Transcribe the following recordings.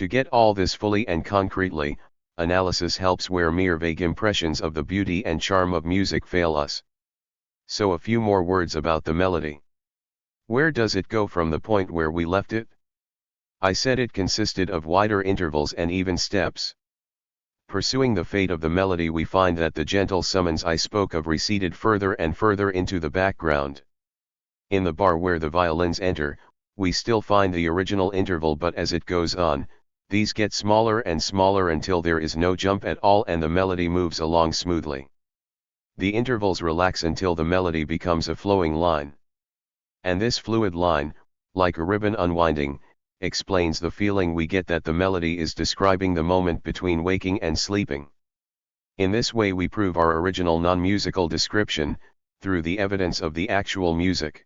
To get all this fully and concretely, analysis helps where mere vague impressions of the beauty and charm of music fail us. So a few more words about the melody. Where does it go from the point where we left it? I said it consisted of wider intervals and even steps. Pursuing the fate of the melody, we find that the gentle summons I spoke of receded further and further into the background. In the bar where the violins enter, we still find the original interval, but as it goes on, these get smaller and smaller until there is no jump at all and the melody moves along smoothly. The intervals relax until the melody becomes a flowing line. And this fluid line, like a ribbon unwinding, explains the feeling we get that the melody is describing the moment between waking and sleeping. In this way we prove our original non-musical description, through the evidence of the actual music.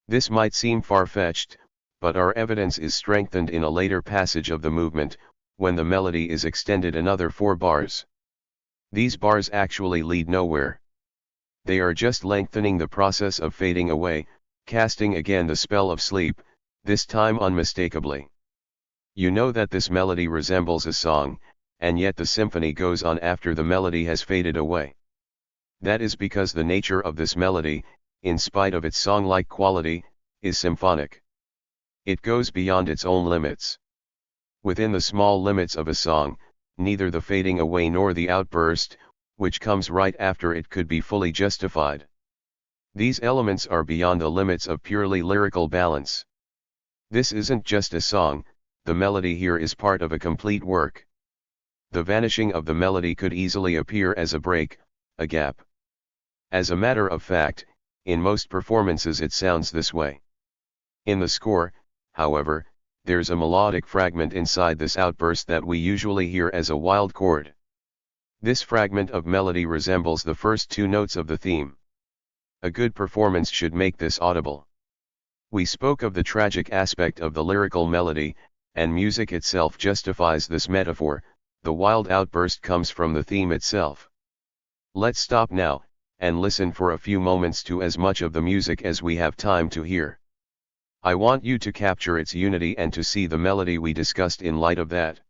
This might seem far-fetched, but our evidence is strengthened in a later passage of the movement, when the melody is extended another 4 bars. These bars actually lead nowhere. They are just lengthening the process of fading away, casting again the spell of sleep, this time unmistakably. You know that this melody resembles a song, and yet the symphony goes on after the melody has faded away. That is because the nature of this melody, in spite of its song-like quality, is symphonic. It goes beyond its own limits. Within the small limits of a song, neither the fading away nor the outburst, which comes right after it, could be fully justified. These elements are beyond the limits of purely lyrical balance. This isn't just a song, the melody here is part of a complete work. The vanishing of the melody could easily appear as a break, a gap. As a matter of fact, in most performances it sounds this way. In the score, however, there's a melodic fragment inside this outburst that we usually hear as a wild chord. This fragment of melody resembles the first 2 notes of the theme. A good performance should make this audible. We spoke of the tragic aspect of the lyrical melody, and music itself justifies this metaphor. The wild outburst comes from the theme itself. Let's stop now, and listen for a few moments to as much of the music as we have time to hear. I want you to capture its unity and to see the melody we discussed in light of that.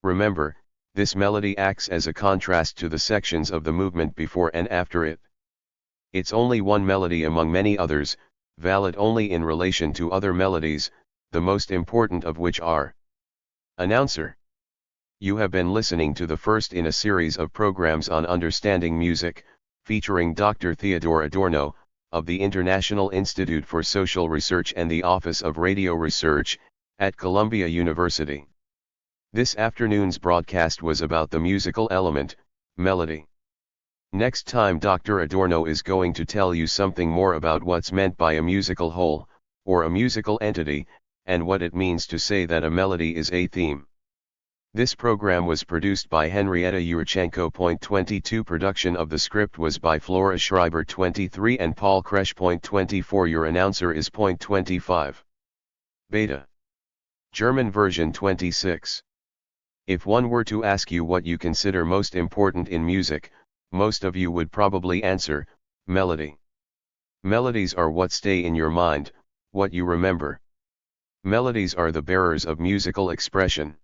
Remember, this melody acts as a contrast to the sections of the movement before and after it. It's only one melody among many others, valid only in relation to other melodies, the most important of which are. Announcer. You have been listening to the first in a series of programs on understanding music, featuring Dr. Theodore Adorno, of the International Institute for Social Research and the Office of Radio Research, at Columbia University. This afternoon's broadcast was about the musical element, melody. Next time Dr. Adorno is going to tell you something more about what's meant by a musical whole, or a musical entity, and what it means to say that a melody is a theme. This program was produced by Henrietta Yurchenko. 22 Production of the script was by Flora Schreiber. 23 and Paul Kresch. 24 Your announcer is 25. Beta. German version 26. If one were to ask you what you consider most important in music, most of you would probably answer, melody. Melodies are what stay in your mind, what you remember. Melodies are the bearers of musical expression.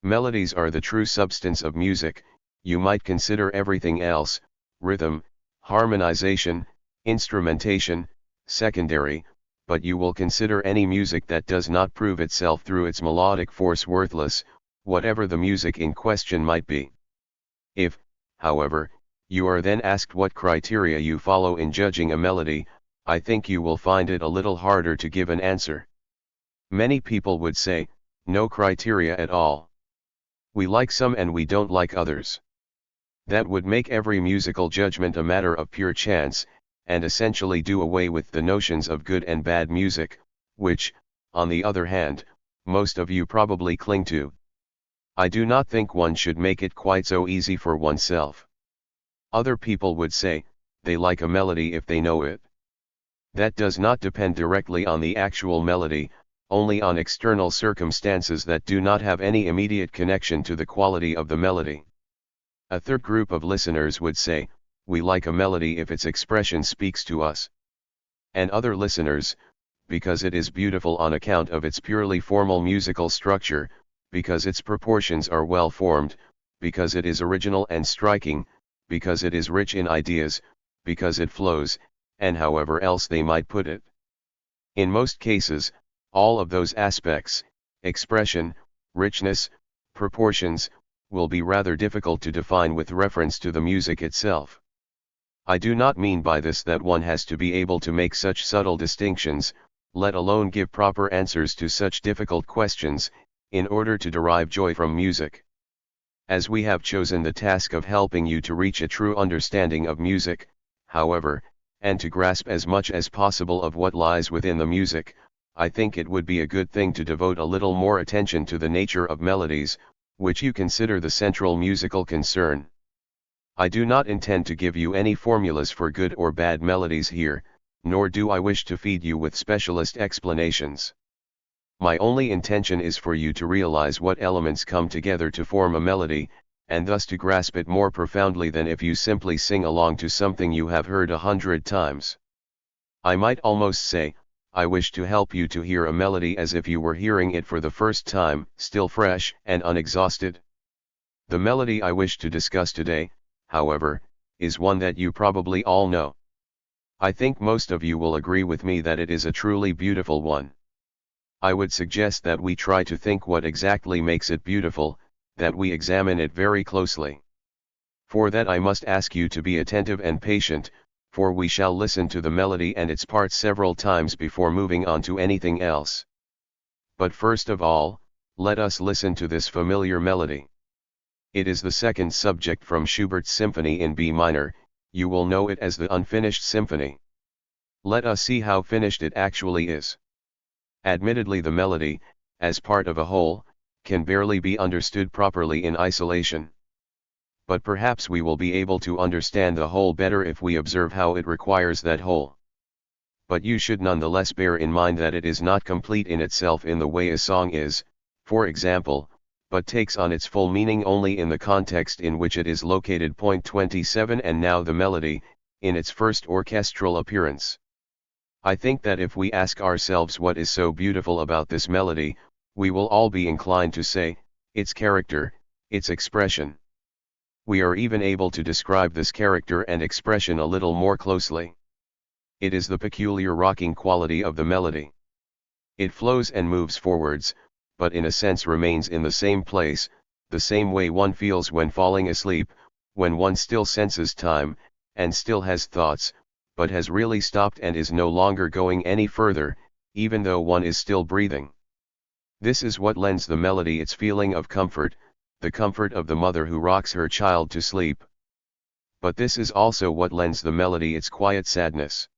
Melodies are the true substance of music. You might consider everything else, rhythm, harmonization, instrumentation, secondary, but you will consider any music that does not prove itself through its melodic force worthless, whatever the music in question might be. If, however, you are then asked what criteria you follow in judging a melody, I think you will find it a little harder to give an answer. Many people would say, no criteria at all. We like some and we don't like others. That would make every musical judgment a matter of pure chance, and essentially do away with the notions of good and bad music, which, on the other hand, most of you probably cling to. I do not think one should make it quite so easy for oneself. Other people would say, they like a melody if they know it. That does not depend directly on the actual melody, only on external circumstances that do not have any immediate connection to the quality of the melody. A third group of listeners would say, we like a melody if its expression speaks to us. And other listeners, because it is beautiful on account of its purely formal musical structure, because its proportions are well formed, because it is original and striking, because it is rich in ideas, because it flows, and however else they might put it. In most cases, all of those aspects, expression, richness, proportions, will be rather difficult to define with reference to the music itself. I do not mean by this that one has to be able to make such subtle distinctions, let alone give proper answers to such difficult questions, in order to derive joy from music. As we have chosen the task of helping you to reach a true understanding of music, however, and to grasp as much as possible of what lies within the music, I think it would be a good thing to devote a little more attention to the nature of melodies, which you consider the central musical concern. I do not intend to give you any formulas for good or bad melodies here, nor do I wish to feed you with specialist explanations. My only intention is for you to realize what elements come together to form a melody, and thus to grasp it more profoundly than if you simply sing along to something you have heard 100 times. I might almost say, I wish to help you to hear a melody as if you were hearing it for the first time, still fresh and unexhausted. The melody I wish to discuss today, however, is one that you probably all know. I think most of you will agree with me that it is a truly beautiful one. I would suggest that we try to think what exactly makes it beautiful, that we examine it very closely. For that I must ask you to be attentive and patient, for we shall listen to the melody and its parts several times before moving on to anything else. But first of all, let us listen to this familiar melody. It is the second subject from Schubert's Symphony in B minor, you will know it as the Unfinished Symphony. Let us see how finished it actually is. Admittedly, the melody, as part of a whole, can barely be understood properly in isolation. But perhaps we will be able to understand the whole better if we observe how it requires that whole. But you should nonetheless bear in mind that it is not complete in itself in the way a song is, for example, but takes on its full meaning only in the context in which it is located. Point 27. And now the melody, in its first orchestral appearance. I think that if we ask ourselves what is so beautiful about this melody, we will all be inclined to say, its character, its expression. We are even able to describe this character and expression a little more closely. It is the peculiar rocking quality of the melody. It flows and moves forwards, but in a sense remains in the same place, the same way one feels when falling asleep, when one still senses time, and still has thoughts, but has really stopped and is no longer going any further, even though one is still breathing. This is what lends the melody its feeling of comfort, the comfort of the mother who rocks her child to sleep. But this is also what lends the melody its quiet sadness.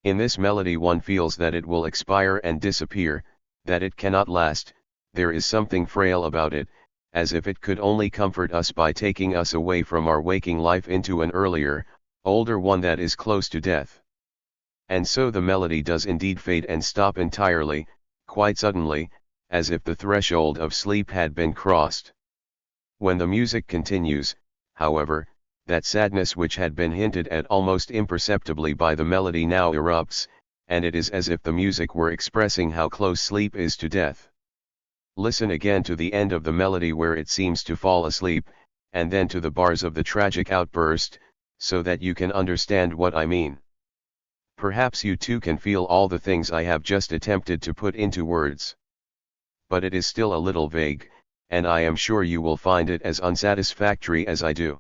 In this melody one feels that it will expire and disappear, that it cannot last, there is something frail about it, as if it could only comfort us by taking us away from our waking life into an earlier, older one that is close to death. And so the melody does indeed fade and stop entirely, quite suddenly, as if the threshold of sleep had been crossed. When the music continues, however, that sadness which had been hinted at almost imperceptibly by the melody now erupts, and it is as if the music were expressing how close sleep is to death. Listen again to the end of the melody where it seems to fall asleep, and then to the bars of the tragic outburst, so that you can understand what I mean. Perhaps you too can feel all the things I have just attempted to put into words. But it is still a little vague, and I am sure you will find it as unsatisfactory as I do.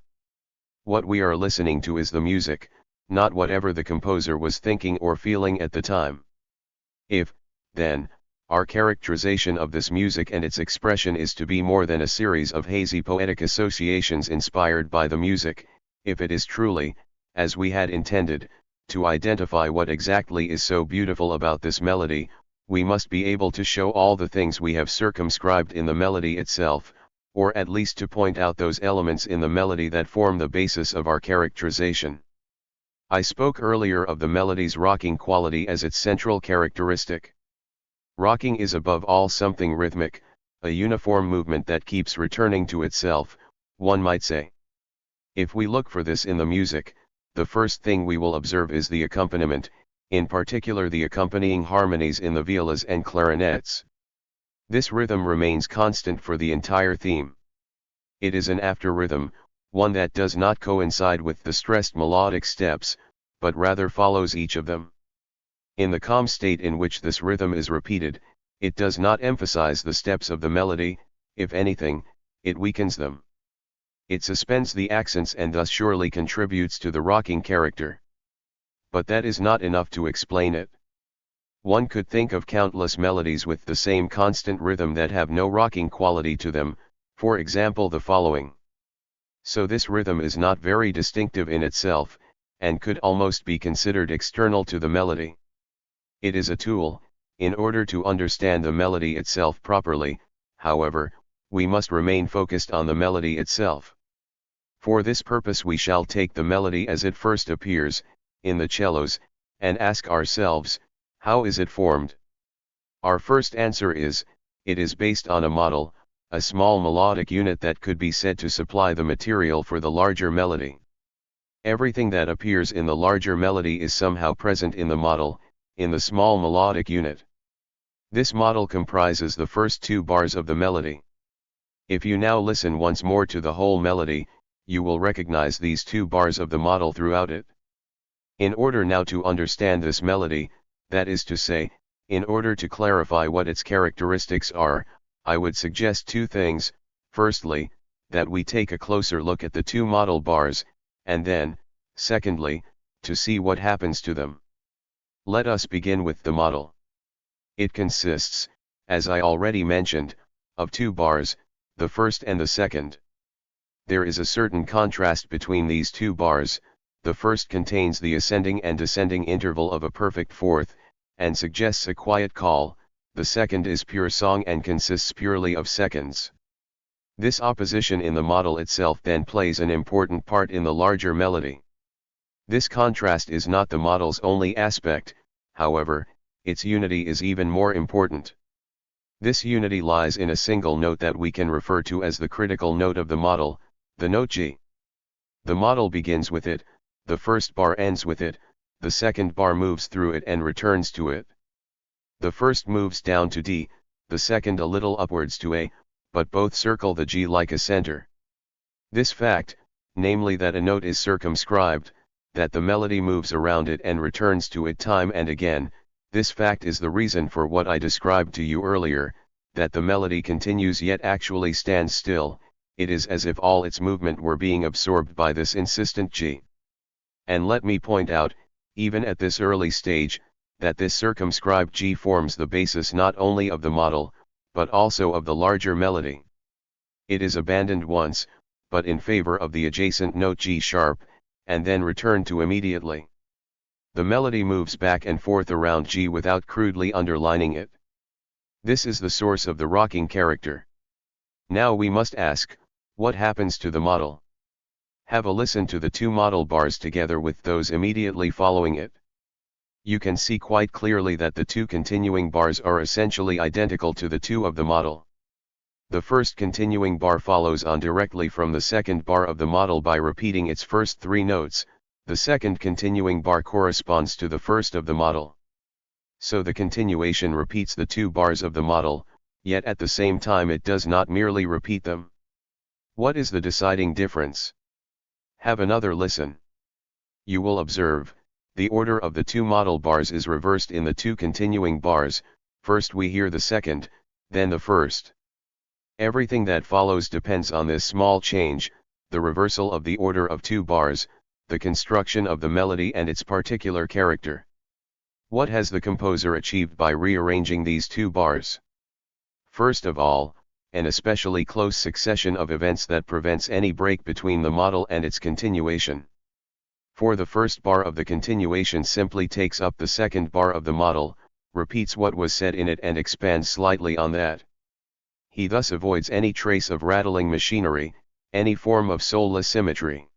What we are listening to is the music, not whatever the composer was thinking or feeling at the time. If, then, our characterization of this music and its expression is to be more than a series of hazy poetic associations inspired by the music, if it is truly, as we had intended, to identify what exactly is so beautiful about this melody, we must be able to show all the things we have circumscribed in the melody itself, or at least to point out those elements in the melody that form the basis of our characterization. I spoke earlier of the melody's rocking quality as its central characteristic. Rocking is above all something rhythmic, a uniform movement that keeps returning to itself, one might say. If we look for this in the music, the first thing we will observe is the accompaniment, in particular the accompanying harmonies in the violas and clarinets. This rhythm remains constant for the entire theme. It is an after rhythm, one that does not coincide with the stressed melodic steps, but rather follows each of them. In the calm state in which this rhythm is repeated, it does not emphasize the steps of the melody, if anything, it weakens them. It suspends the accents and thus surely contributes to the rocking character. But that is not enough to explain it. One could think of countless melodies with the same constant rhythm that have no rocking quality to them, for example the following. So this rhythm is not very distinctive in itself, and could almost be considered external to the melody. It is a tool. In order to understand the melody itself properly, however, we must remain focused on the melody itself. For this purpose we shall take the melody as it first appears, in the cellos, and ask ourselves, how is it formed? Our first answer is, it is based on a model, a small melodic unit that could be said to supply the material for the larger melody. Everything that appears in the larger melody is somehow present in the model, in the small melodic unit. This model comprises the first two bars of the melody. If you now listen once more to the whole melody, you will recognize these two bars of the model throughout it. In order now to understand this melody, that is to say, in order to clarify what its characteristics are, I would suggest two things. Firstly, that we take a closer look at the two model bars, and then, secondly, to see what happens to them. Let us begin with the model. It consists, as I already mentioned, of two bars, the first and the second. There is a certain contrast between these two bars. The first contains the ascending and descending interval of a perfect fourth, and suggests a quiet call. The second is pure song and consists purely of seconds. This opposition in the model itself then plays an important part in the larger melody. This contrast is not the model's only aspect, however, its unity is even more important. This unity lies in a single note that we can refer to as the critical note of the model, the note G. The model begins with it, the first bar ends with it, the second bar moves through it and returns to it. The first moves down to D, the second a little upwards to A, but both circle the G like a center. This fact, namely that a note is circumscribed, that the melody moves around it and returns to it time and again, this fact is the reason for what I described to you earlier, that the melody continues yet actually stands still. It is as if all its movement were being absorbed by this insistent G. And let me point out, even at this early stage, that this circumscribed G forms the basis not only of the model, but also of the larger melody. It is abandoned once, but in favor of the adjacent note G sharp, and then returned to immediately. The melody moves back and forth around G without crudely underlining it. This is the source of the rocking character. Now we must ask, what happens to the model? Have a listen to the two model bars together with those immediately following it. You can see quite clearly that the two continuing bars are essentially identical to the two of the model. The first continuing bar follows on directly from the second bar of the model by repeating its first three notes. The second continuing bar corresponds to the first of the model. So the continuation repeats the two bars of the model, yet at the same time it does not merely repeat them. What is the deciding difference? Have another listen. You will observe, the order of the two model bars is reversed in the two continuing bars. First we hear the second, then the first. Everything that follows depends on this small change, the reversal of the order of two bars, the construction of the melody and its particular character. What has the composer achieved by rearranging these two bars? First of all, an especially close succession of events that prevents any break between the model and its continuation. For the first bar of the continuation simply takes up the second bar of the model, repeats what was said in it and expands slightly on that. He thus avoids any trace of rattling machinery, any form of soulless symmetry.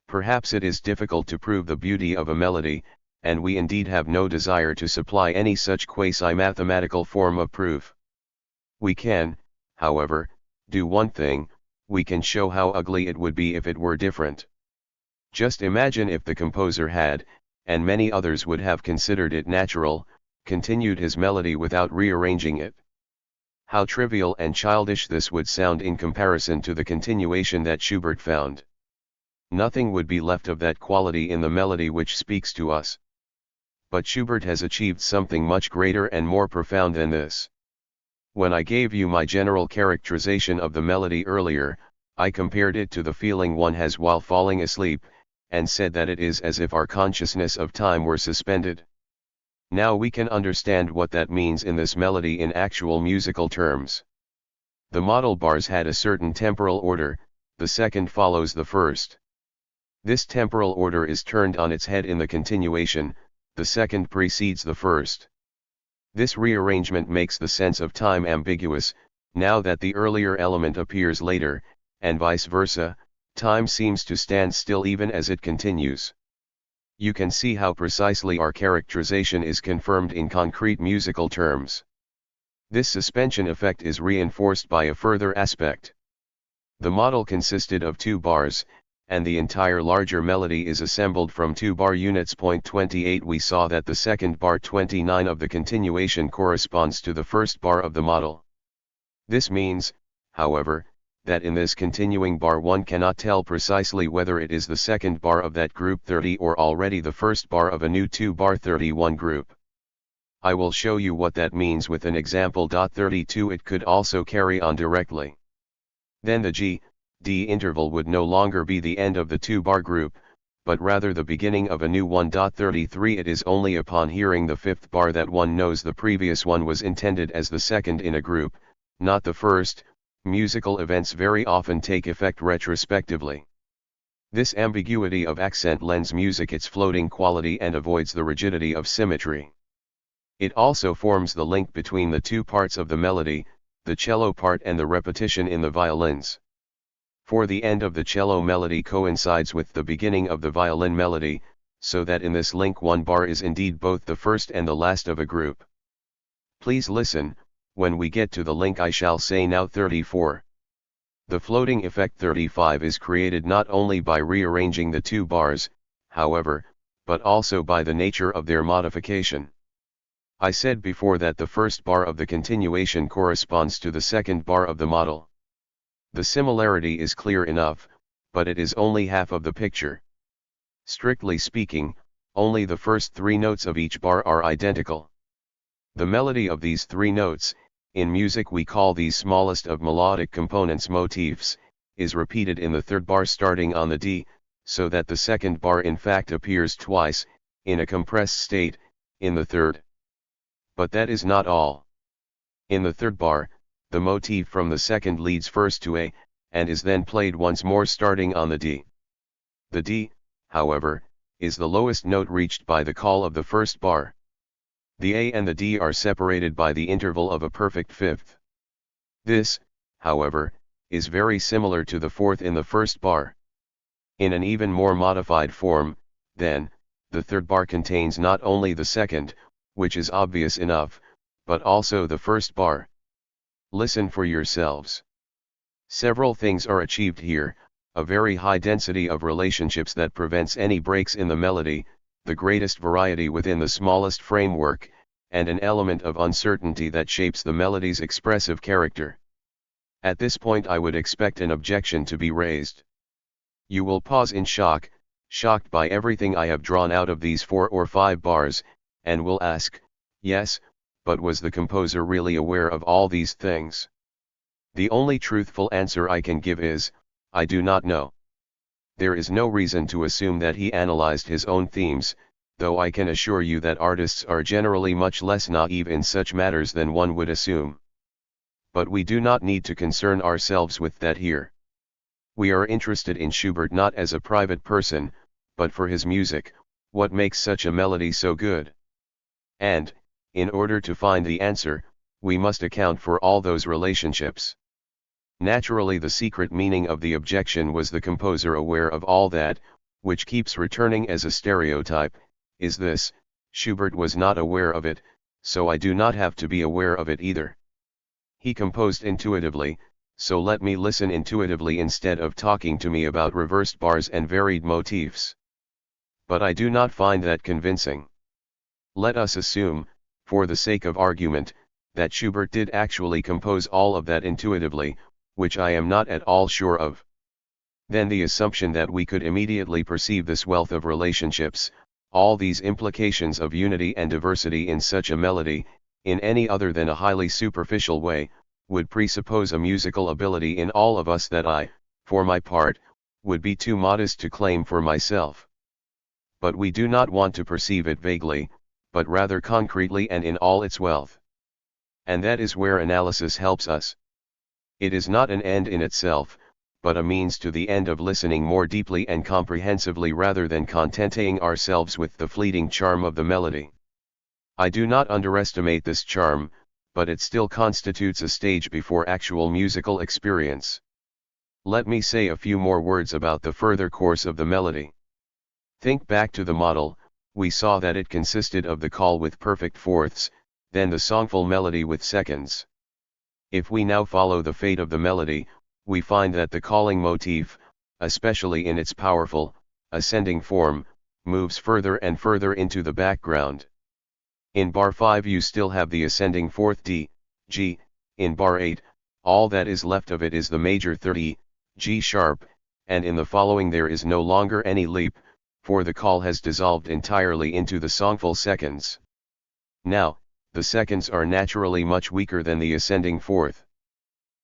Perhaps it is difficult to prove the beauty of a melody, and we indeed have no desire to supply any such quasi-mathematical form of proof. We can, however, do one thing: we can show how ugly it would be if it were different. Just imagine if the composer had, and many others would have considered it natural, continued his melody without rearranging it. How trivial and childish this would sound in comparison to the continuation that Schubert found. Nothing would be left of that quality in the melody which speaks to us. But Schubert has achieved something much greater and more profound than this. When I gave you my general characterization of the melody earlier, I compared it to the feeling one has while falling asleep, and said that it is as if our consciousness of time were suspended. Now we can understand what that means in this melody in actual musical terms. The model bars had a certain temporal order, the second follows the first. This temporal order is turned on its head in the continuation, the second precedes the first. This rearrangement makes the sense of time ambiguous, now that the earlier element appears later, and vice versa, time seems to stand still even as it continues. You can see how precisely our characterization is confirmed in concrete musical terms. This suspension effect is reinforced by a further aspect. The model consisted of 2 bars, and the entire larger melody is assembled from 2 bar units. Point 28 We saw that the second bar 29 of the continuation corresponds to the first bar of the model. This means, however, that in this continuing bar one cannot tell precisely whether it is the second bar of that group 30 or already the first bar of a new 2 bar 31 group. I will show you what that means with an example. 32 It could also carry on directly. Then the G-D interval would no longer be the end of the 2 bar group, but rather the beginning of a new one. 33 It is only upon hearing the 5th bar that one knows the previous one was intended as the second in a group, not the first. Musical events very often take effect retrospectively. This ambiguity of accent lends music its floating quality and avoids the rigidity of symmetry. It also forms the link between the 2 parts of the melody, the cello part and the repetition in the violins. For the end of the cello melody coincides with the beginning of the violin melody, so that in this link one bar is indeed both the first and the last of a group. Please listen. When we get to the link I shall say now. 34. The floating effect 35 is created not only by rearranging the 2 bars, however, but also by the nature of their modification. I said before that the first bar of the continuation corresponds to the second bar of the model. The similarity is clear enough, but it is only half of the picture. Strictly speaking, only the first 3 notes of each bar are identical. The melody of these 3 notes, in music we call these smallest of melodic components motifs, is repeated in the 3rd bar starting on the D, so that the second bar in fact appears twice, in a compressed state, in the 3rd. But that is not all. In the 3rd bar, the motif from the second leads first to A, and is then played once more starting on the D. The D, however, is the lowest note reached by the call of the first bar. The A and the D are separated by the interval of a perfect fifth. This, however, is very similar to the fourth in the first bar. In an even more modified form, then, the 3rd bar contains not only the second, which is obvious enough, but also the first bar. Listen for yourselves. Several things are achieved here, a very high density of relationships that prevents any breaks in the melody, the greatest variety within the smallest framework, and an element of uncertainty that shapes the melody's expressive character. At this point I would expect an objection to be raised. You will pause in shock, shocked by everything I have drawn out of these 4 or 5 bars, and will ask, yes, but was the composer really aware of all these things? The only truthful answer I can give is, I do not know. There is no reason to assume that he analyzed his own themes, though I can assure you that artists are generally much less naive in such matters than one would assume. But we do not need to concern ourselves with that here. We are interested in Schubert not as a private person, but for his music, what makes such a melody so good. And, in order to find the answer, we must account for all those relationships. Naturally, the secret meaning of the objection was the composer aware of all that, which keeps returning as a stereotype, is this: Schubert was not aware of it, so I do not have to be aware of it either. He composed intuitively, so let me listen intuitively instead of talking to me about reversed bars and varied motifs. But I do not find that convincing. Let us assume, for the sake of argument, that Schubert did actually compose all of that intuitively, which I am not at all sure of. Then the assumption that we could immediately perceive this wealth of relationships, all these implications of unity and diversity in such a melody, in any other than a highly superficial way, would presuppose a musical ability in all of us that I, for my part, would be too modest to claim for myself. But we do not want to perceive it vaguely, but rather concretely and in all its wealth. And that is where analysis helps us. It is not an end in itself, but a means to the end of listening more deeply and comprehensively rather than contenting ourselves with the fleeting charm of the melody. I do not underestimate this charm, but it still constitutes a stage before actual musical experience. Let me say a few more words about the further course of the melody. Think back to the model. We saw that it consisted of the call with perfect fourths, then the songful melody with seconds. If we now follow the fate of the melody, we find that the calling motif, especially in its powerful, ascending form, moves further and further into the background. In bar 5 you still have the ascending fourth D, G, in bar 8, all that is left of it is the major third E, G sharp, and in the following there is no longer any leap, for the call has dissolved entirely into the songful seconds. Now, the seconds are naturally much weaker than the ascending fourth.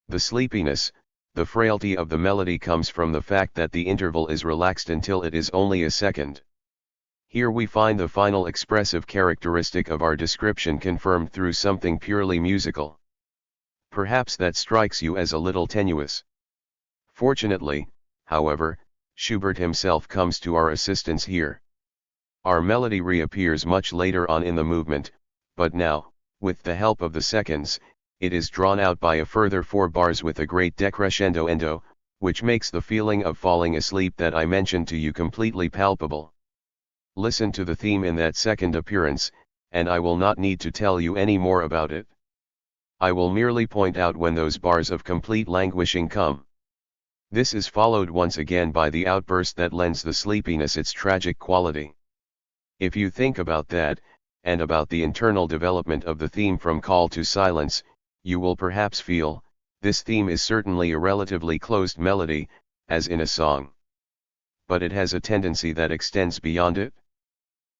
The sleepiness, the frailty of the melody comes from the fact that the interval is relaxed until it is only a second. Here we find the final expressive characteristic of our description confirmed through something purely musical. Perhaps that strikes you as a little tenuous. Fortunately, however, Schubert himself comes to our assistance here. Our melody reappears much later on in the movement, but now, with the help of the seconds, it is drawn out by a further 4 bars with a great decrescendo endo, which makes the feeling of falling asleep that I mentioned to you completely palpable. Listen to the theme in that second appearance, and I will not need to tell you any more about it. I will merely point out when those bars of complete languishing come. This is followed once again by the outburst that lends the sleepiness its tragic quality. If you think about that, and about the internal development of the theme from call to silence, you will perhaps feel, this theme is certainly a relatively closed melody, as in a song. But it has a tendency that extends beyond it.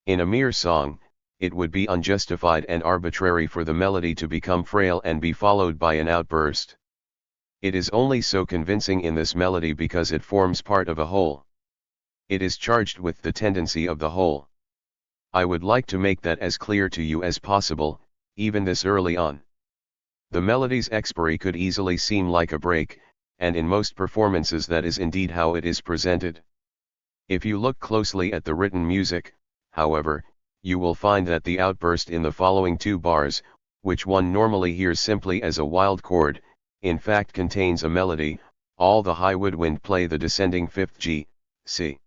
In a mere song, it would be unjustified and arbitrary for the melody to become frail and be followed by an outburst. It is only so convincing in this melody because it forms part of a whole. It is charged with the tendency of the whole. I would like to make that as clear to you as possible, even this early on. The melody's expiry could easily seem like a break, and in most performances that is indeed how it is presented. If you look closely at the written music, however, you will find that the outburst in the following 2 bars, which one normally hears simply as a wild chord, in fact contains a melody. All the high woodwind play the descending 5th G, C.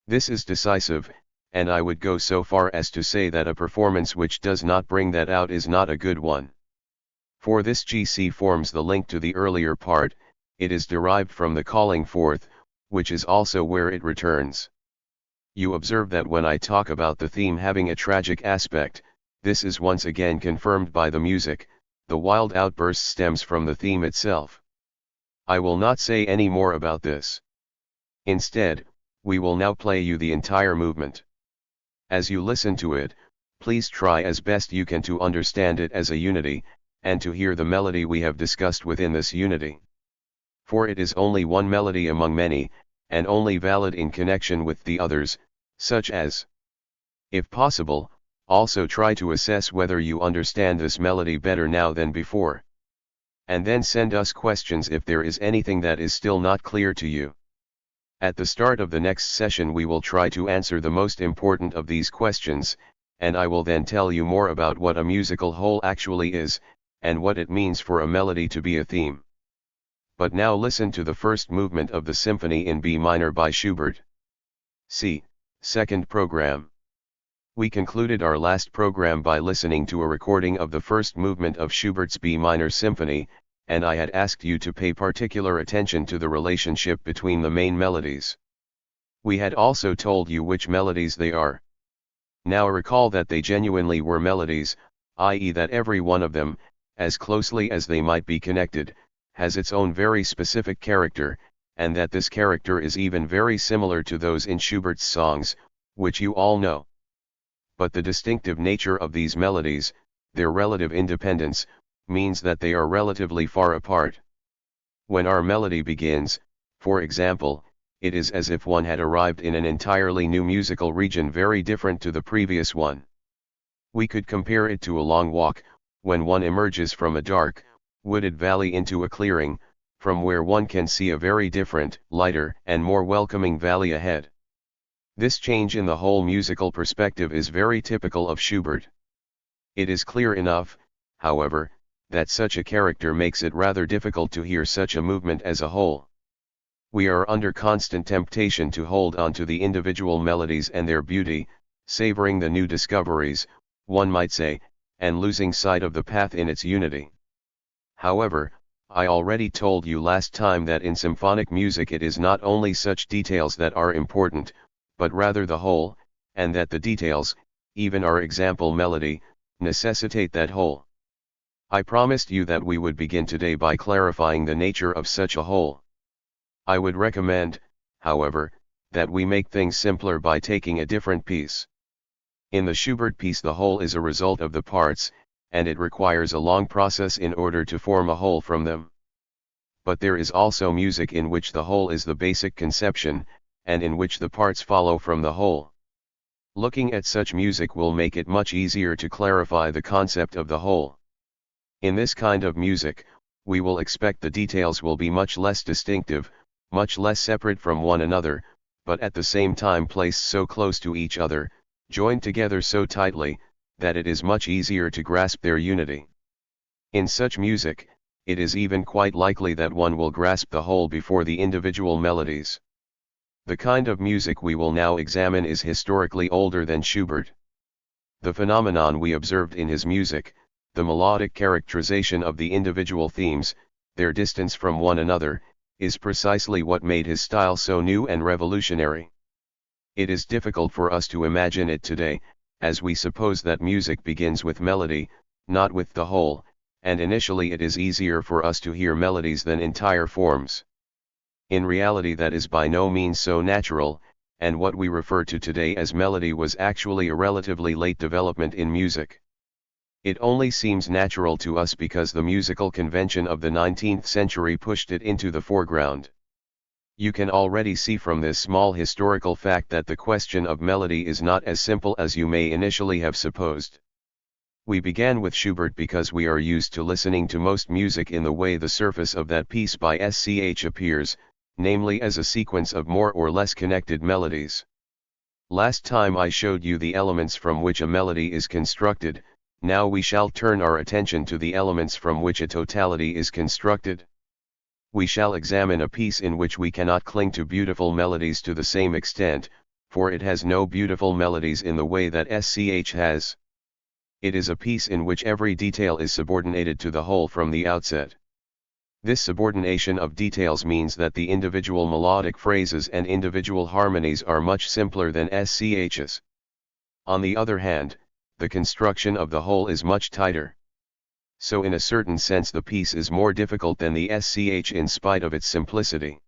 This is decisive, and I would go so far as to say that a performance which does not bring that out is not a good one. For this GC forms the link to the earlier part, it is derived from the calling fourth, which is also where it returns. You observe that when I talk about the theme having a tragic aspect, this is once again confirmed by the music. The wild outburst stems from the theme itself. I will not say any more about this. Instead, we will now play you the entire movement. As you listen to it, please try as best you can to understand it as a unity, and to hear the melody we have discussed within this unity. For it is only one melody among many, and only valid in connection with the others, such as. If possible, also try to assess whether you understand this melody better now than before. And then send us questions if there is anything that is still not clear to you. At the start of the next session we will try to answer the most important of these questions, and I will then tell you more about what a musical whole actually is, and what it means for a melody to be a theme. But now listen to the first movement of the symphony in B minor by Schubert. C. Second program. We concluded our last program by listening to a recording of the first movement of Schubert's B minor symphony, and I had asked you to pay particular attention to the relationship between the main melodies. We had also told you which melodies they are. Now recall that they genuinely were melodies, i.e. that every one of them, as closely as they might be connected, has its own very specific character, and that this character is even very similar to those in Schubert's songs, which you all know. But the distinctive nature of these melodies, their relative independence, means that they are relatively far apart. When our melody begins, for example, it is as if one had arrived in an entirely new musical region very different to the previous one. We could compare it to a long walk, when one emerges from a dark, wooded valley into a clearing, from where one can see a very different, lighter, and more welcoming valley ahead. This change in the whole musical perspective is very typical of Schubert. It is clear enough, however, that such a character makes it rather difficult to hear such a movement as a whole. We are under constant temptation to hold on to the individual melodies and their beauty, savoring the new discoveries, one might say, and losing sight of the path in its unity. However, I already told you last time that in symphonic music it is not only such details that are important, but rather the whole, and that the details, even our example melody, necessitate that whole. I promised you that we would begin today by clarifying the nature of such a whole. I would recommend, however, that we make things simpler by taking a different piece. In the Schubert piece the whole is a result of the parts, and it requires a long process in order to form a whole from them. But there is also music in which the whole is the basic conception, and in which the parts follow from the whole. Looking at such music will make it much easier to clarify the concept of the whole. In this kind of music, we will expect the details will be much less distinctive, much less separate from one another, but at the same time placed so close to each other, joined together so tightly, that it is much easier to grasp their unity. In such music, it is even quite likely that one will grasp the whole before the individual melodies. The kind of music we will now examine is historically older than Schubert. The phenomenon we observed in his music, the melodic characterization of the individual themes, their distance from one another, is precisely what made his style so new and revolutionary. It is difficult for us to imagine it today, as we suppose that music begins with melody, not with the whole, and initially it is easier for us to hear melodies than entire forms. In reality that is by no means so natural, and what we refer to today as melody was actually a relatively late development in music. It only seems natural to us because the musical convention of the 19th century pushed it into the foreground. You can already see from this small historical fact that the question of melody is not as simple as you may initially have supposed. We began with Schubert because we are used to listening to most music in the way the surface of that piece by SCH appears, namely as a sequence of more or less connected melodies. Last time I showed you the elements from which a melody is constructed, now we shall turn our attention to the elements from which a totality is constructed. We shall examine a piece in which we cannot cling to beautiful melodies to the same extent, for it has no beautiful melodies in the way that SCH has. It is a piece in which every detail is subordinated to the whole from the outset. This subordination of details means that the individual melodic phrases and individual harmonies are much simpler than SCH's. On the other hand, the construction of the whole is much tighter. So in a certain sense the piece is more difficult than the SCH in spite of its simplicity.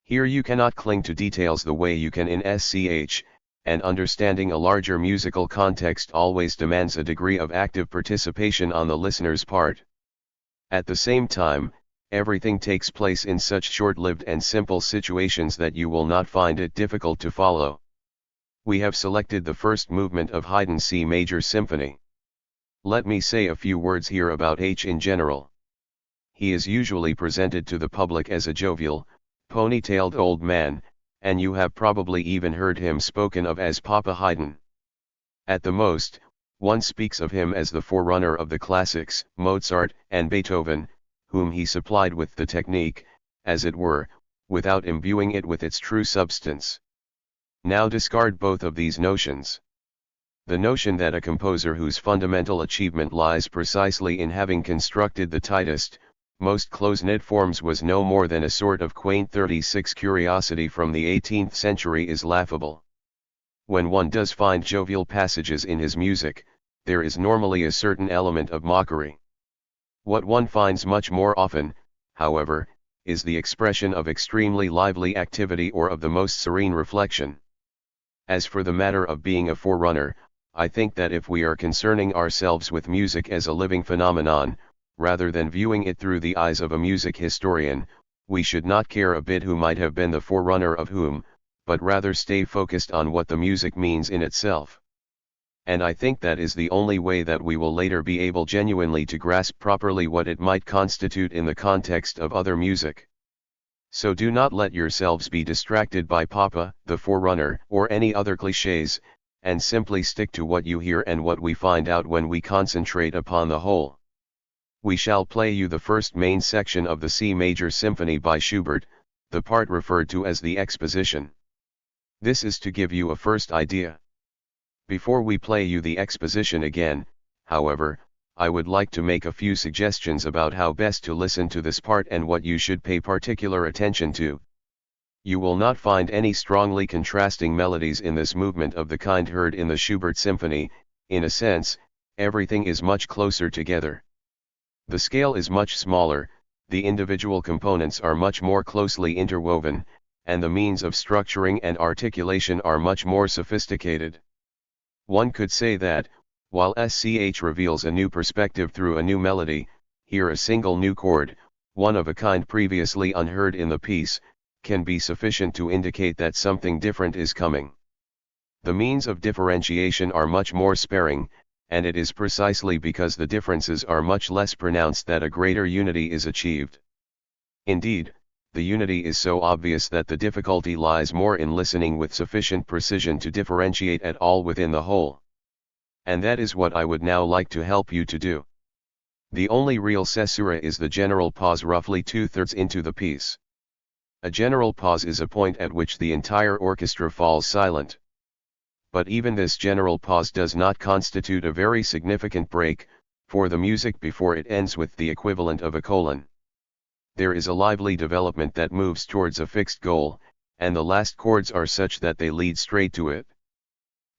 Here you cannot cling to details the way you can in SCH, and understanding a larger musical context always demands a degree of active participation on the listener's part. At the same time, everything takes place in such short-lived and simple situations that you will not find it difficult to follow. We have selected the first movement of Haydn's C major symphony. Let me say a few words here about H in general. He is usually presented to the public as a jovial, ponytailed old man, and you have probably even heard him spoken of as Papa Haydn. At the most, one speaks of him as the forerunner of the classics, Mozart and Beethoven, whom he supplied with the technique, as it were, without imbuing it with its true substance. Now discard both of these notions. The notion that a composer whose fundamental achievement lies precisely in having constructed the tightest, most close-knit forms was no more than a sort of quaint 36 curiosity from the 18th century is laughable. When one does find jovial passages in his music, there is normally a certain element of mockery. What one finds much more often, however, is the expression of extremely lively activity or of the most serene reflection. As for the matter of being a forerunner, I think that if we are concerning ourselves with music as a living phenomenon, rather than viewing it through the eyes of a music historian, we should not care a bit who might have been the forerunner of whom, but rather stay focused on what the music means in itself. And I think that is the only way that we will later be able genuinely to grasp properly what it might constitute in the context of other music. So do not let yourselves be distracted by Papa, the forerunner, or any other clichés, and simply stick to what you hear and what we find out when we concentrate upon the whole. We shall play you the first main section of the C major symphony by Schubert, the part referred to as the exposition. This is to give you a first idea. Before we play you the exposition again, however, I would like to make a few suggestions about how best to listen to this part and what you should pay particular attention to. You will not find any strongly contrasting melodies in this movement of the kind heard in the Schubert symphony. In a sense, everything is much closer together. The scale is much smaller, the individual components are much more closely interwoven, and the means of structuring and articulation are much more sophisticated. One could say that, while SCH reveals a new perspective through a new melody, here a single new chord, one of a kind previously unheard in the piece, can be sufficient to indicate that something different is coming. The means of differentiation are much more sparing, and it is precisely because the differences are much less pronounced that a greater unity is achieved. Indeed, the unity is so obvious that the difficulty lies more in listening with sufficient precision to differentiate at all within the whole. And that is what I would now like to help you to do. The only real caesura is the general pause roughly 2/3 into the piece. A general pause is a point at which the entire orchestra falls silent. But even this general pause does not constitute a very significant break, for the music before it ends with the equivalent of a colon. There is a lively development that moves towards a fixed goal, and the last chords are such that they lead straight to it.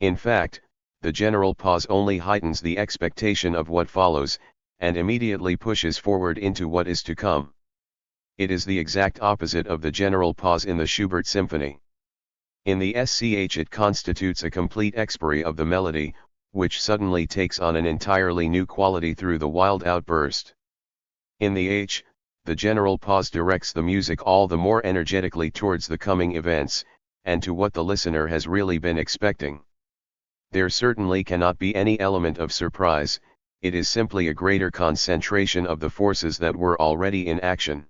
In fact, the general pause only heightens the expectation of what follows, and immediately pushes forward into what is to come. It is the exact opposite of the general pause in the Schubert symphony. In the SCH it constitutes a complete expiry of the melody, which suddenly takes on an entirely new quality through the wild outburst. In the H, the general pause directs the music all the more energetically towards the coming events, and to what the listener has really been expecting. There certainly cannot be any element of surprise, it is simply a greater concentration of the forces that were already in action.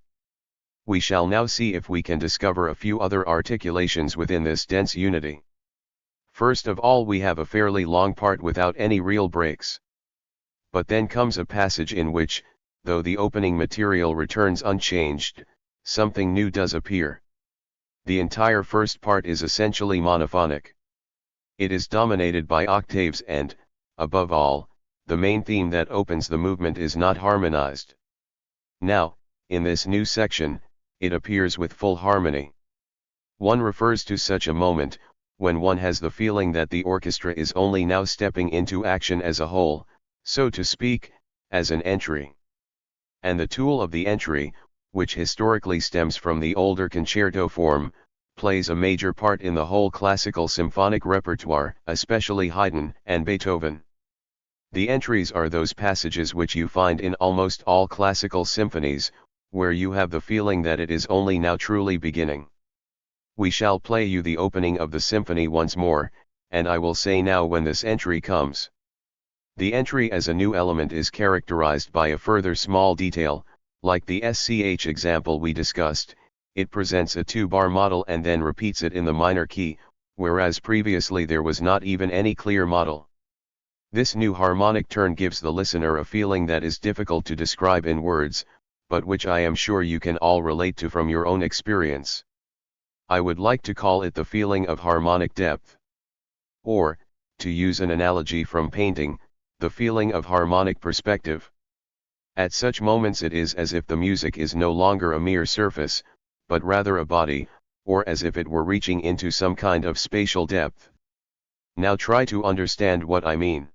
We shall now see if we can discover a few other articulations within this dense unity. First of all, we have a fairly long part without any real breaks. But then comes a passage in which, though the opening material returns unchanged, something new does appear. The entire first part is essentially monophonic. It is dominated by octaves and, above all, the main theme that opens the movement is not harmonized. Now, in this new section, it appears with full harmony. One refers to such a moment, when one has the feeling that the orchestra is only now stepping into action as a whole, so to speak, as an entry. And the tool of the entry, which historically stems from the older concerto form, plays a major part in the whole classical symphonic repertoire, especially Haydn and Beethoven. The entries are those passages which you find in almost all classical symphonies, where you have the feeling that it is only now truly beginning. We shall play you the opening of the symphony once more, and I will say now when this entry comes. The entry as a new element is characterized by a further small detail, like the SCH example we discussed, it presents a 2-bar model and then repeats it in the minor key, whereas previously there was not even any clear model. This new harmonic turn gives the listener a feeling that is difficult to describe in words, but which I am sure you can all relate to from your own experience. I would like to call it the feeling of harmonic depth. Or, to use an analogy from painting, the feeling of harmonic perspective. At such moments it is as if the music is no longer a mere surface, but rather a body, or as if it were reaching into some kind of spatial depth. Now try to understand what I mean.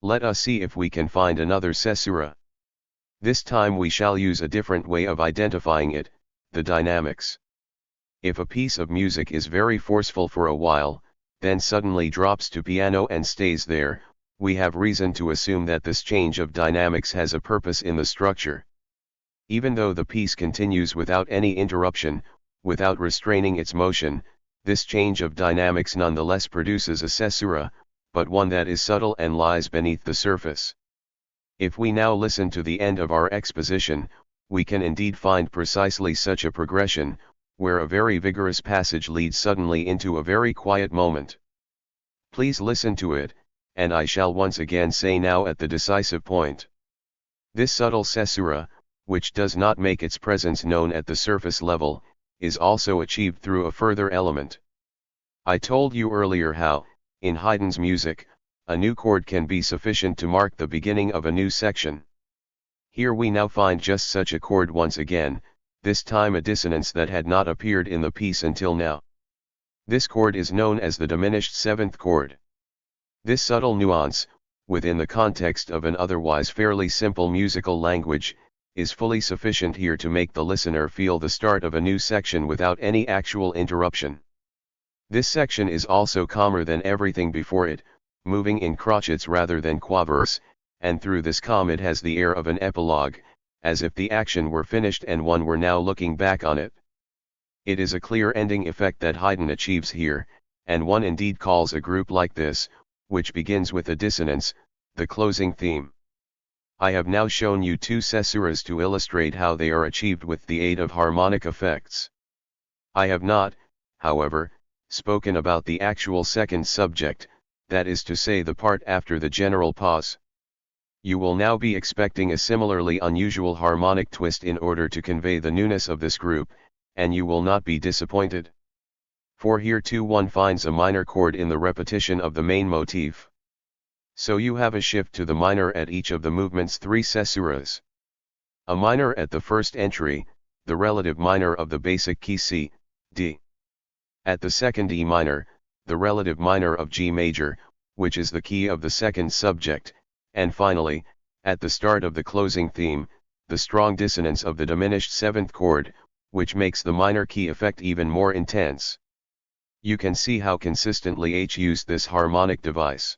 Let us see if we can find another caesura. This time we shall use a different way of identifying it, the dynamics. If a piece of music is very forceful for a while, then suddenly drops to piano and stays there, we have reason to assume that this change of dynamics has a purpose in the structure. Even though the piece continues without any interruption, without restraining its motion, this change of dynamics nonetheless produces a caesura, but one that is subtle and lies beneath the surface. If we now listen to the end of our exposition, we can indeed find precisely such a progression, where a very vigorous passage leads suddenly into a very quiet moment. Please listen to it, and I shall once again say now at the decisive point. This subtle caesura, which does not make its presence known at the surface level, is also achieved through a further element. I told you earlier how, in Haydn's music, a new chord can be sufficient to mark the beginning of a new section. Here we now find just such a chord once again, this time a dissonance that had not appeared in the piece until now. This chord is known as the diminished seventh chord. This subtle nuance, within the context of an otherwise fairly simple musical language, is fully sufficient here to make the listener feel the start of a new section without any actual interruption. This section is also calmer than everything before it, moving in crotchets rather than quaverse, and through this calm it has the air of an epilogue, as if the action were finished and one were now looking back on it. It is a clear ending effect that Haydn achieves here, and one indeed calls a group like this, which begins with a dissonance, the closing theme. I have now shown you two caesuras to illustrate how they are achieved with the aid of harmonic effects. I have not, however, spoken about the actual second subject, that is to say the part after the general pause. You will now be expecting a similarly unusual harmonic twist in order to convey the newness of this group, and you will not be disappointed. For here too one finds a minor chord in the repetition of the main motif. So you have a shift to the minor at each of the movement's three caesuras. A minor at the first entry, the relative minor of the basic key C, D. At the second E minor, the relative minor of G major, which is the key of the second subject, and finally, at the start of the closing theme, the strong dissonance of the diminished seventh chord, which makes the minor key effect even more intense. You can see how consistently H used this harmonic device.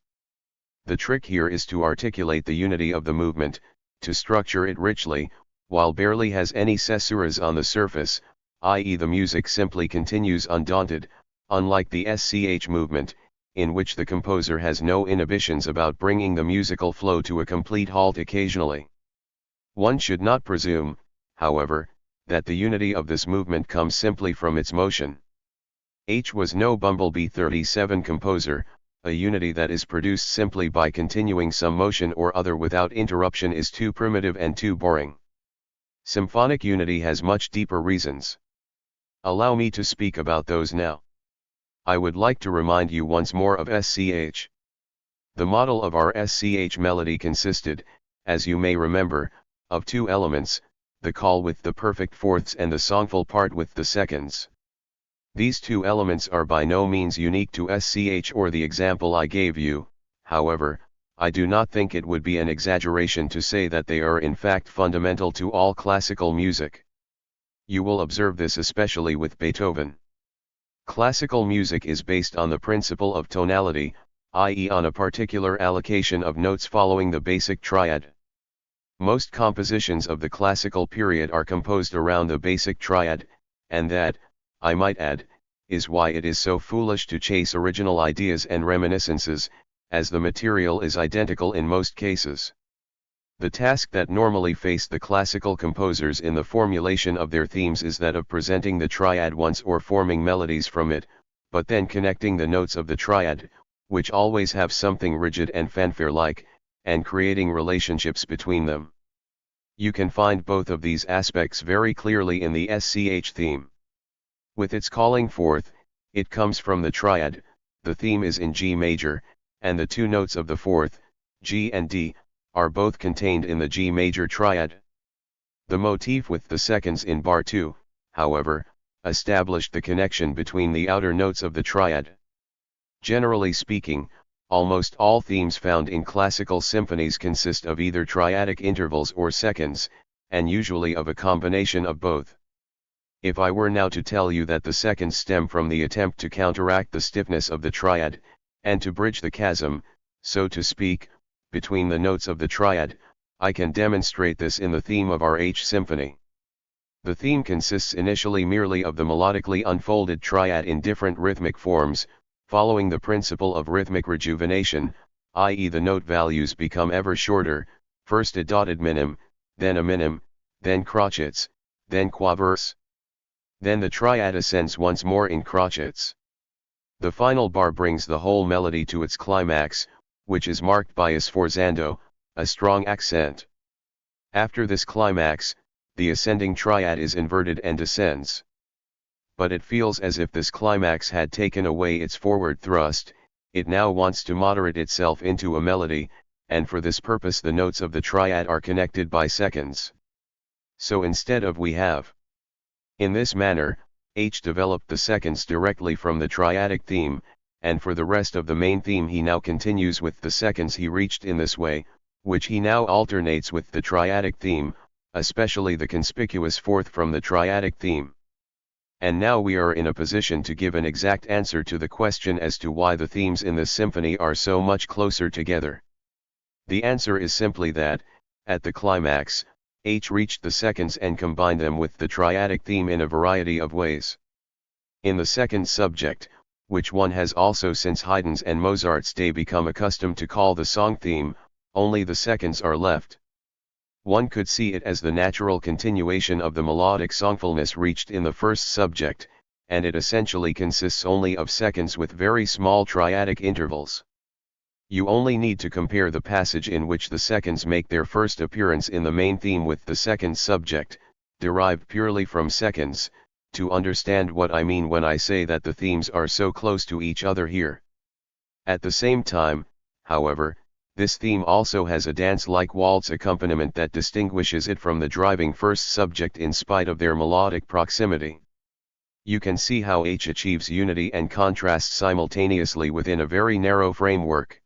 The trick here is to articulate the unity of the movement, to structure it richly, while barely has any caesuras on the surface, i.e. the music simply continues undaunted, unlike the SCH movement, in which the composer has no inhibitions about bringing the musical flow to a complete halt occasionally. One should not presume, however, that the unity of this movement comes simply from its motion. H was no Bumblebee 37 composer. A unity that is produced simply by continuing some motion or other without interruption is too primitive and too boring. Symphonic unity has much deeper reasons. Allow me to speak about those now. I would like to remind you once more of SCH. The model of our SCH melody consisted, as you may remember, of two elements, the call with the perfect fourths and the songful part with the seconds. These two elements are by no means unique to SCH or the example I gave you. However, I do not think it would be an exaggeration to say that they are in fact fundamental to all classical music. You will observe this especially with Beethoven. Classical music is based on the principle of tonality, i.e. on a particular allocation of notes following the basic triad. Most compositions of the classical period are composed around the basic triad, and that, I might add, is why it is so foolish to chase original ideas and reminiscences, as the material is identical in most cases. The task that normally faced the classical composers in the formulation of their themes is that of presenting the triad once or forming melodies from it, but then connecting the notes of the triad, which always have something rigid and fanfare-like, and creating relationships between them. You can find both of these aspects very clearly in the SCH theme. With its calling forth, it comes from the triad, the theme is in G major, and the two notes of the fourth, G and D, are both contained in the G major triad. The motif with the seconds in bar 2, however, established the connection between the outer notes of the triad. Generally speaking, almost all themes found in classical symphonies consist of either triadic intervals or seconds, and usually of a combination of both. If I were now to tell you that the seconds stem from the attempt to counteract the stiffness of the triad, and to bridge the chasm, so to speak, between the notes of the triad, I can demonstrate this in the theme of our H symphony. The theme consists initially merely of the melodically unfolded triad in different rhythmic forms, following the principle of rhythmic rejuvenation, i.e. the note values become ever shorter, first a dotted minim, then a minim, then crotchets, then quaverse. Then the triad ascends once more in crotchets. The final bar brings the whole melody to its climax, which is marked by a sforzando, a strong accent. After this climax, the ascending triad is inverted and descends. But it feels as if this climax had taken away its forward thrust, it now wants to moderate itself into a melody, and for this purpose the notes of the triad are connected by seconds. So instead of we have. In this manner, H developed the seconds directly from the triadic theme, and for the rest of the main theme he now continues with the seconds he reached in this way, which he now alternates with the triadic theme, especially the conspicuous fourth from the triadic theme. And now we are in a position to give an exact answer to the question as to why the themes in this symphony are so much closer together. The answer is simply that, at the climax, H reached the seconds and combined them with the triadic theme in a variety of ways. In the second subject, which one has also since Haydn's and Mozart's day become accustomed to call the song theme, only the seconds are left. One could see it as the natural continuation of the melodic songfulness reached in the first subject, and it essentially consists only of seconds with very small triadic intervals. You only need to compare the passage in which the seconds make their first appearance in the main theme with the second subject, derived purely from seconds, to understand what I mean when I say that the themes are so close to each other here. At the same time, however, this theme also has a dance-like waltz accompaniment that distinguishes it from the driving first subject in spite of their melodic proximity. You can see how H achieves unity and contrast simultaneously within a very narrow framework.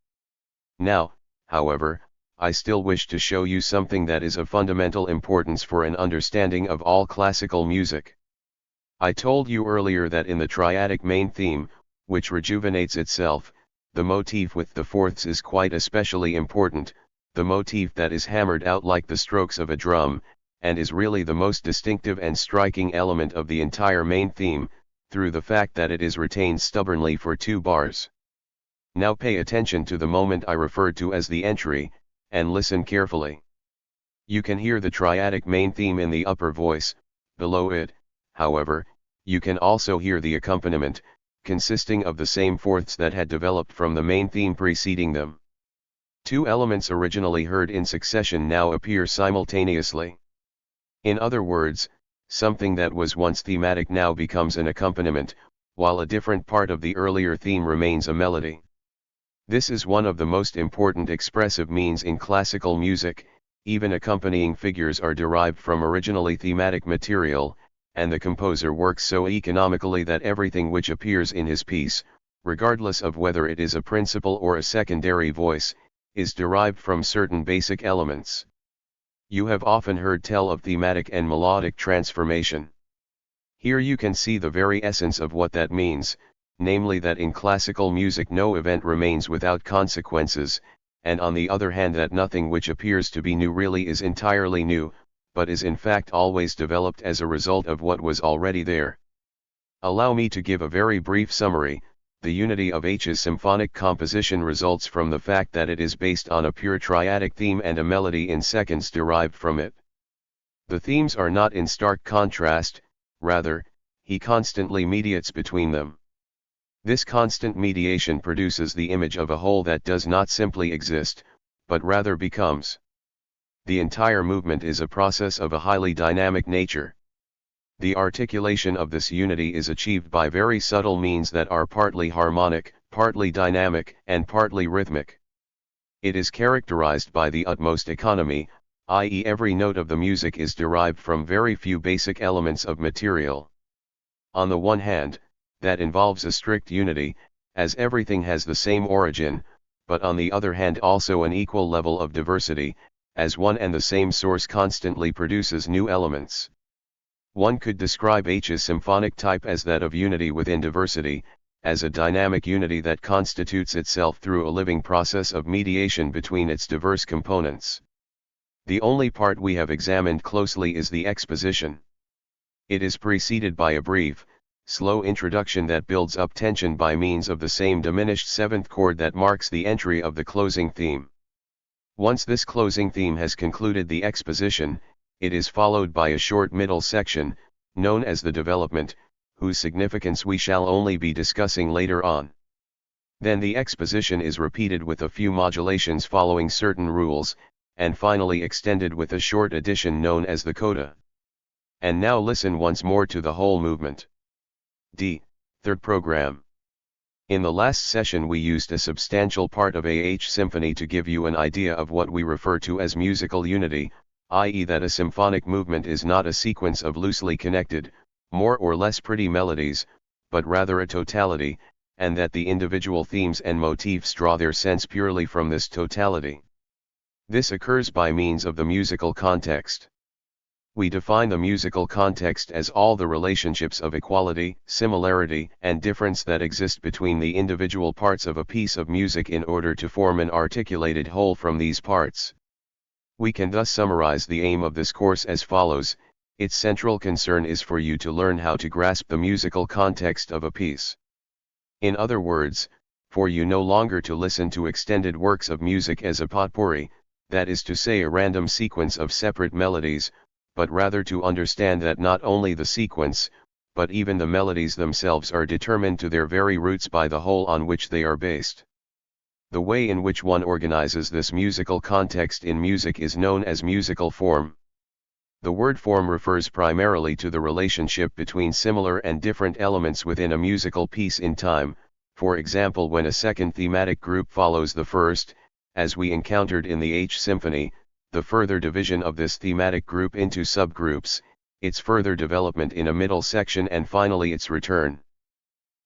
Now, however, I still wish to show you something that is of fundamental importance for an understanding of all classical music. I told you earlier that in the triadic main theme, which rejuvenates itself, the motif with the fourths is quite especially important, the motif that is hammered out like the strokes of a drum, and is really the most distinctive and striking element of the entire main theme, through the fact that it is retained stubbornly for 2 bars. Now pay attention to the moment I referred to as the entry, and listen carefully. You can hear the triadic main theme in the upper voice. Below it, however, you can also hear the accompaniment, consisting of the same fourths that had developed from the main theme preceding them. 2 elements originally heard in succession now appear simultaneously. In other words, something that was once thematic now becomes an accompaniment, while a different part of the earlier theme remains a melody. This is one of the most important expressive means in classical music. Even accompanying figures are derived from originally thematic material, and the composer works so economically that everything which appears in his piece, regardless of whether it is a principal or a secondary voice, is derived from certain basic elements. You have often heard tell of thematic and melodic transformation. Here you can see the very essence of what that means, namely that in classical music no event remains without consequences, and on the other hand that nothing which appears to be new really is entirely new, but is in fact always developed as a result of what was already there. Allow me to give a very brief summary. The unity of H's symphonic composition results from the fact that it is based on a pure triadic theme and a melody in seconds derived from it. The themes are not in stark contrast, rather, he constantly mediates between them. This constant mediation produces the image of a whole that does not simply exist, but rather becomes. The entire movement is a process of a highly dynamic nature. The articulation of this unity is achieved by very subtle means that are partly harmonic, partly dynamic, and partly rhythmic. It is characterized by the utmost economy, i.e. every note of the music is derived from very few basic elements of material. On the one hand, that involves a strict unity, as everything has the same origin, but on the other hand also an equal level of diversity, as one and the same source constantly produces new elements. One could describe H's symphonic type as that of unity within diversity, as a dynamic unity that constitutes itself through a living process of mediation between its diverse components. The only part we have examined closely is the exposition. It is preceded by a brief, slow introduction that builds up tension by means of the same diminished seventh chord that marks the entry of the closing theme. Once this closing theme has concluded the exposition, it is followed by a short middle section, known as the development, whose significance we shall only be discussing later on. Then the exposition is repeated with a few modulations following certain rules, and finally extended with a short addition known as the coda. And now listen once more to the whole movement. D. Third program. In the last session we used a substantial part of a symphony to give you an idea of what we refer to as musical unity, i.e. that a symphonic movement is not a sequence of loosely connected, more or less pretty melodies, but rather a totality, and that the individual themes and motifs draw their sense purely from this totality. This occurs by means of the musical context. We define the musical context as all the relationships of equality, similarity, and difference that exist between the individual parts of a piece of music in order to form an articulated whole from these parts. We can thus summarize the aim of this course as follows: its central concern is for you to learn how to grasp the musical context of a piece. In other words, for you no longer to listen to extended works of music as a potpourri, that is to say a random sequence of separate melodies, but rather to understand that not only the sequence, but even the melodies themselves are determined to their very roots by the whole on which they are based. The way in which one organizes this musical context in music is known as musical form. The word form refers primarily to the relationship between similar and different elements within a musical piece in time, for example when a second thematic group follows the first, as we encountered in the H symphony, the further division of this thematic group into subgroups, its further development in a middle section and finally its return.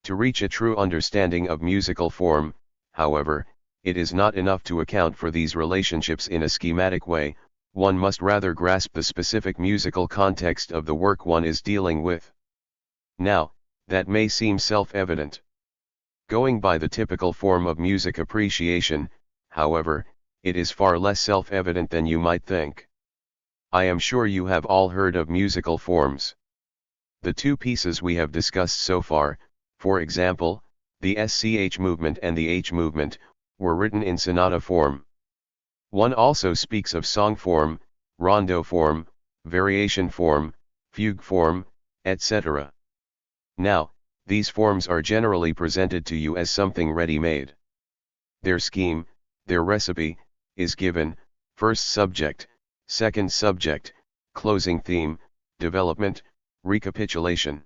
To reach a true understanding of musical form, however, it is not enough to account for these relationships in a schematic way, one must rather grasp the specific musical context of the work one is dealing with. Now, that may seem self-evident. Going by the typical form of music appreciation, however, it is far less self-evident than you might think. I am sure you have all heard of musical forms. The two pieces we have discussed so far, for example, the SCH movement and the H movement, were written in sonata form. One also speaks of song form, rondo form, variation form, fugue form, etc. Now, these forms are generally presented to you as something ready-made. Their scheme, their recipe, is given: first subject, second subject, closing theme, development, recapitulation.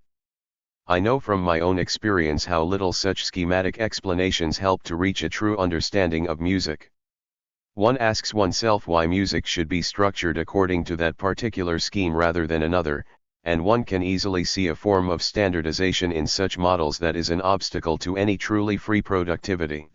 I know from my own experience how little such schematic explanations help to reach a true understanding of music. One asks oneself why music should be structured according to that particular scheme rather than another, and one can easily see a form of standardization in such models that is an obstacle to any truly free productivity.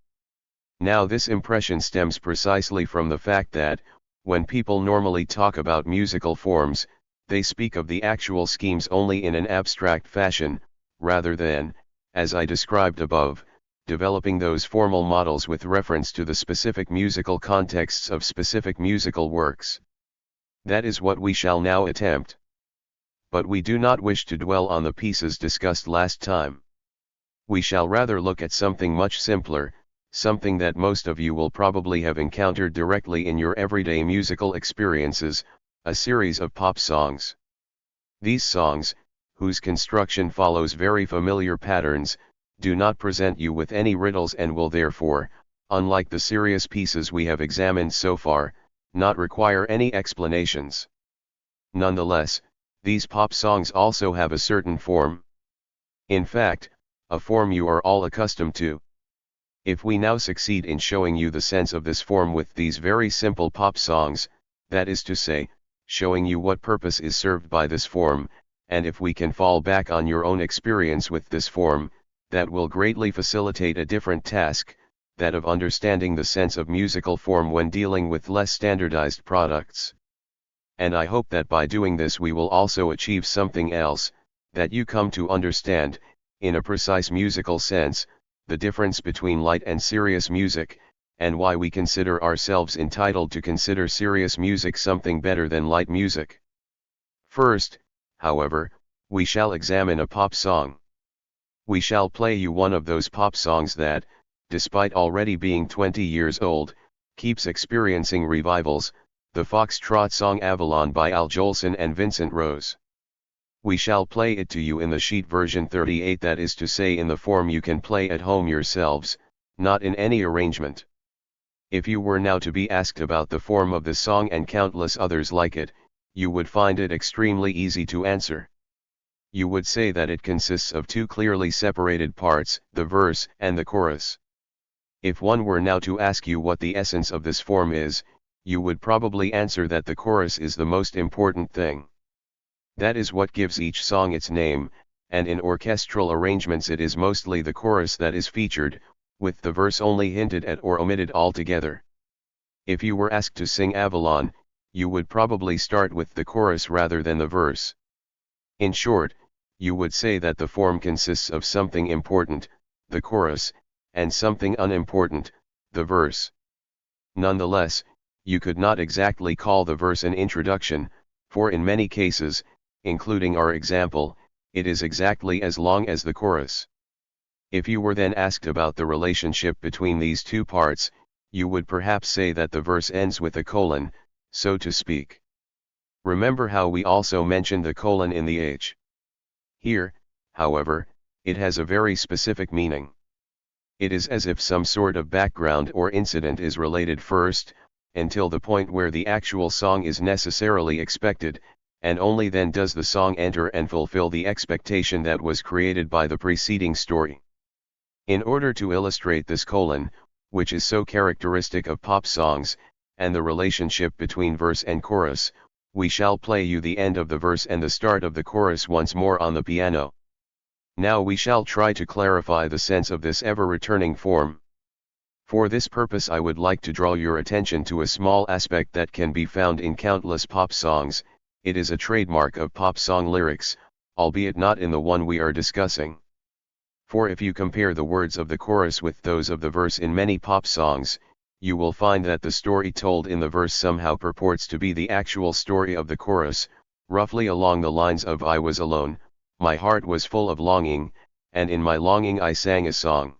Now this impression stems precisely from the fact that, when people normally talk about musical forms, they speak of the actual schemes only in an abstract fashion, rather than, as I described above, developing those formal models with reference to the specific musical contexts of specific musical works. That is what we shall now attempt. But we do not wish to dwell on the pieces discussed last time. We shall rather look at something much simpler, something that most of you will probably have encountered directly in your everyday musical experiences, a series of pop songs. These songs, whose construction follows very familiar patterns, do not present you with any riddles and will therefore, unlike the serious pieces we have examined so far, not require any explanations. Nonetheless, these pop songs also have a certain form. In fact, a form you are all accustomed to. If we now succeed in showing you the sense of this form with these very simple pop songs, that is to say, showing you what purpose is served by this form, and if we can fall back on your own experience with this form, that will greatly facilitate a different task, that of understanding the sense of musical form when dealing with less standardized products. And I hope that by doing this we will also achieve something else, that you come to understand, in a precise musical sense, the difference between light and serious music, and why we consider ourselves entitled to consider serious music something better than light music. First, however, we shall examine a pop song. We shall play you one of those pop songs that, despite already being 20 years old, keeps experiencing revivals, the foxtrot song Avalon by Al Jolson and Vincent Rose. We shall play it to you in the sheet version 38, that is to say in the form you can play at home yourselves, not in any arrangement. If you were now to be asked about the form of the song and countless others like it, you would find it extremely easy to answer. You would say that it consists of two clearly separated parts, the verse and the chorus. If one were now to ask you what the essence of this form is, you would probably answer that the chorus is the most important thing. That is what gives each song its name, and in orchestral arrangements it is mostly the chorus that is featured, with the verse only hinted at or omitted altogether. If you were asked to sing Avalon, you would probably start with the chorus rather than the verse. In short, you would say that the form consists of something important, the chorus, and something unimportant, the verse. Nonetheless, you could not exactly call the verse an introduction, for in many cases, including our example, it is exactly as long as the chorus. If you were then asked about the relationship between these two parts, you would perhaps say that the verse ends with a colon, so to speak. Remember how we also mentioned the colon in the H. Here, however, it has a very specific meaning. It is as if some sort of background or incident is related first, until the point where the actual song is necessarily expected, and only then does the song enter and fulfill the expectation that was created by the preceding story. In order to illustrate this colon, which is so characteristic of pop songs, and the relationship between verse and chorus, we shall play you the end of the verse and the start of the chorus once more on the piano. Now we shall try to clarify the sense of this ever-returning form. For this purpose I would like to draw your attention to a small aspect that can be found in countless pop songs. It is a trademark of pop song lyrics, albeit not in the one we are discussing. For if you compare the words of the chorus with those of the verse in many pop songs, you will find that the story told in the verse somehow purports to be the actual story of the chorus, roughly along the lines of I was alone, my heart was full of longing, and in my longing I sang a song.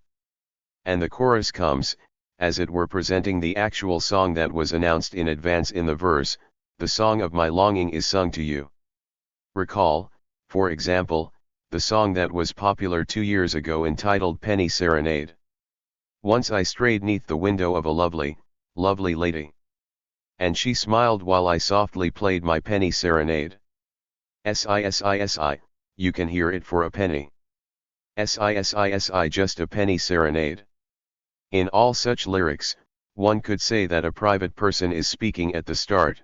And the chorus comes, as it were presenting the actual song that was announced in advance in the verse, the song of my longing is sung to you. Recall, for example, the song that was popular 2 years ago entitled Penny Serenade. Once I strayed 'neath the window of a lovely, lovely lady. And she smiled while I softly played my penny serenade. SISISI, you can hear it for a penny. SISISI, just a penny serenade. In all such lyrics, one could say that a private person is speaking at the start.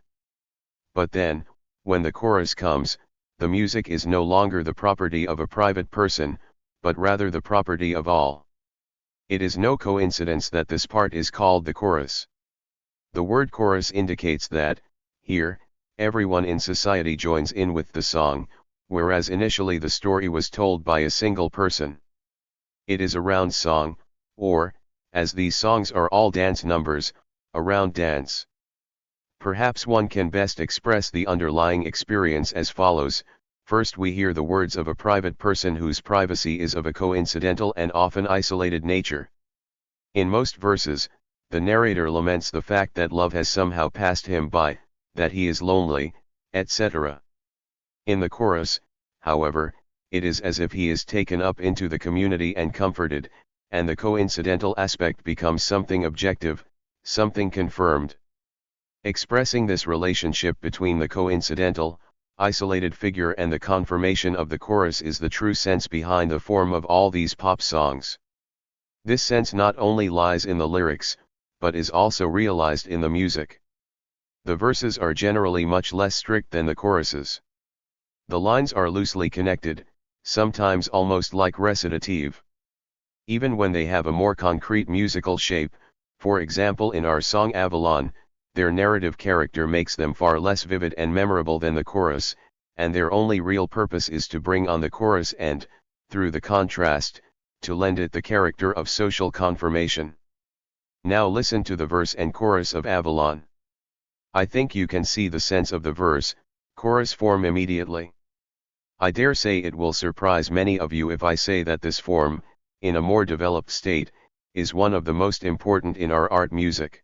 But then, when the chorus comes, the music is no longer the property of a private person, but rather the property of all. It is no coincidence that this part is called the chorus. The word chorus indicates that, here, everyone in society joins in with the song, whereas initially the story was told by a single person. It is a round song, or, as these songs are all dance numbers, a round dance. Perhaps one can best express the underlying experience as follows. First, we hear the words of a private person whose privacy is of a coincidental and often isolated nature. In most verses, the narrator laments the fact that love has somehow passed him by, that he is lonely, etc. In the chorus, however, it is as if he is taken up into the community and comforted, and the coincidental aspect becomes something objective, something confirmed. Expressing this relationship between the coincidental, isolated figure and the confirmation of the chorus is the true sense behind the form of all these pop songs. This sense not only lies in the lyrics, but is also realized in the music. The verses are generally much less strict than the choruses. The lines are loosely connected, sometimes almost like recitative. Even when they have a more concrete musical shape, for example in our song Avalon, their narrative character makes them far less vivid and memorable than the chorus, and their only real purpose is to bring on the chorus and, through the contrast, to lend it the character of social confirmation. Now listen to the verse and chorus of Avalon. I think you can see the sense of the verse, chorus form immediately. I dare say it will surprise many of you if I say that this form, in a more developed state, is one of the most important in our art music.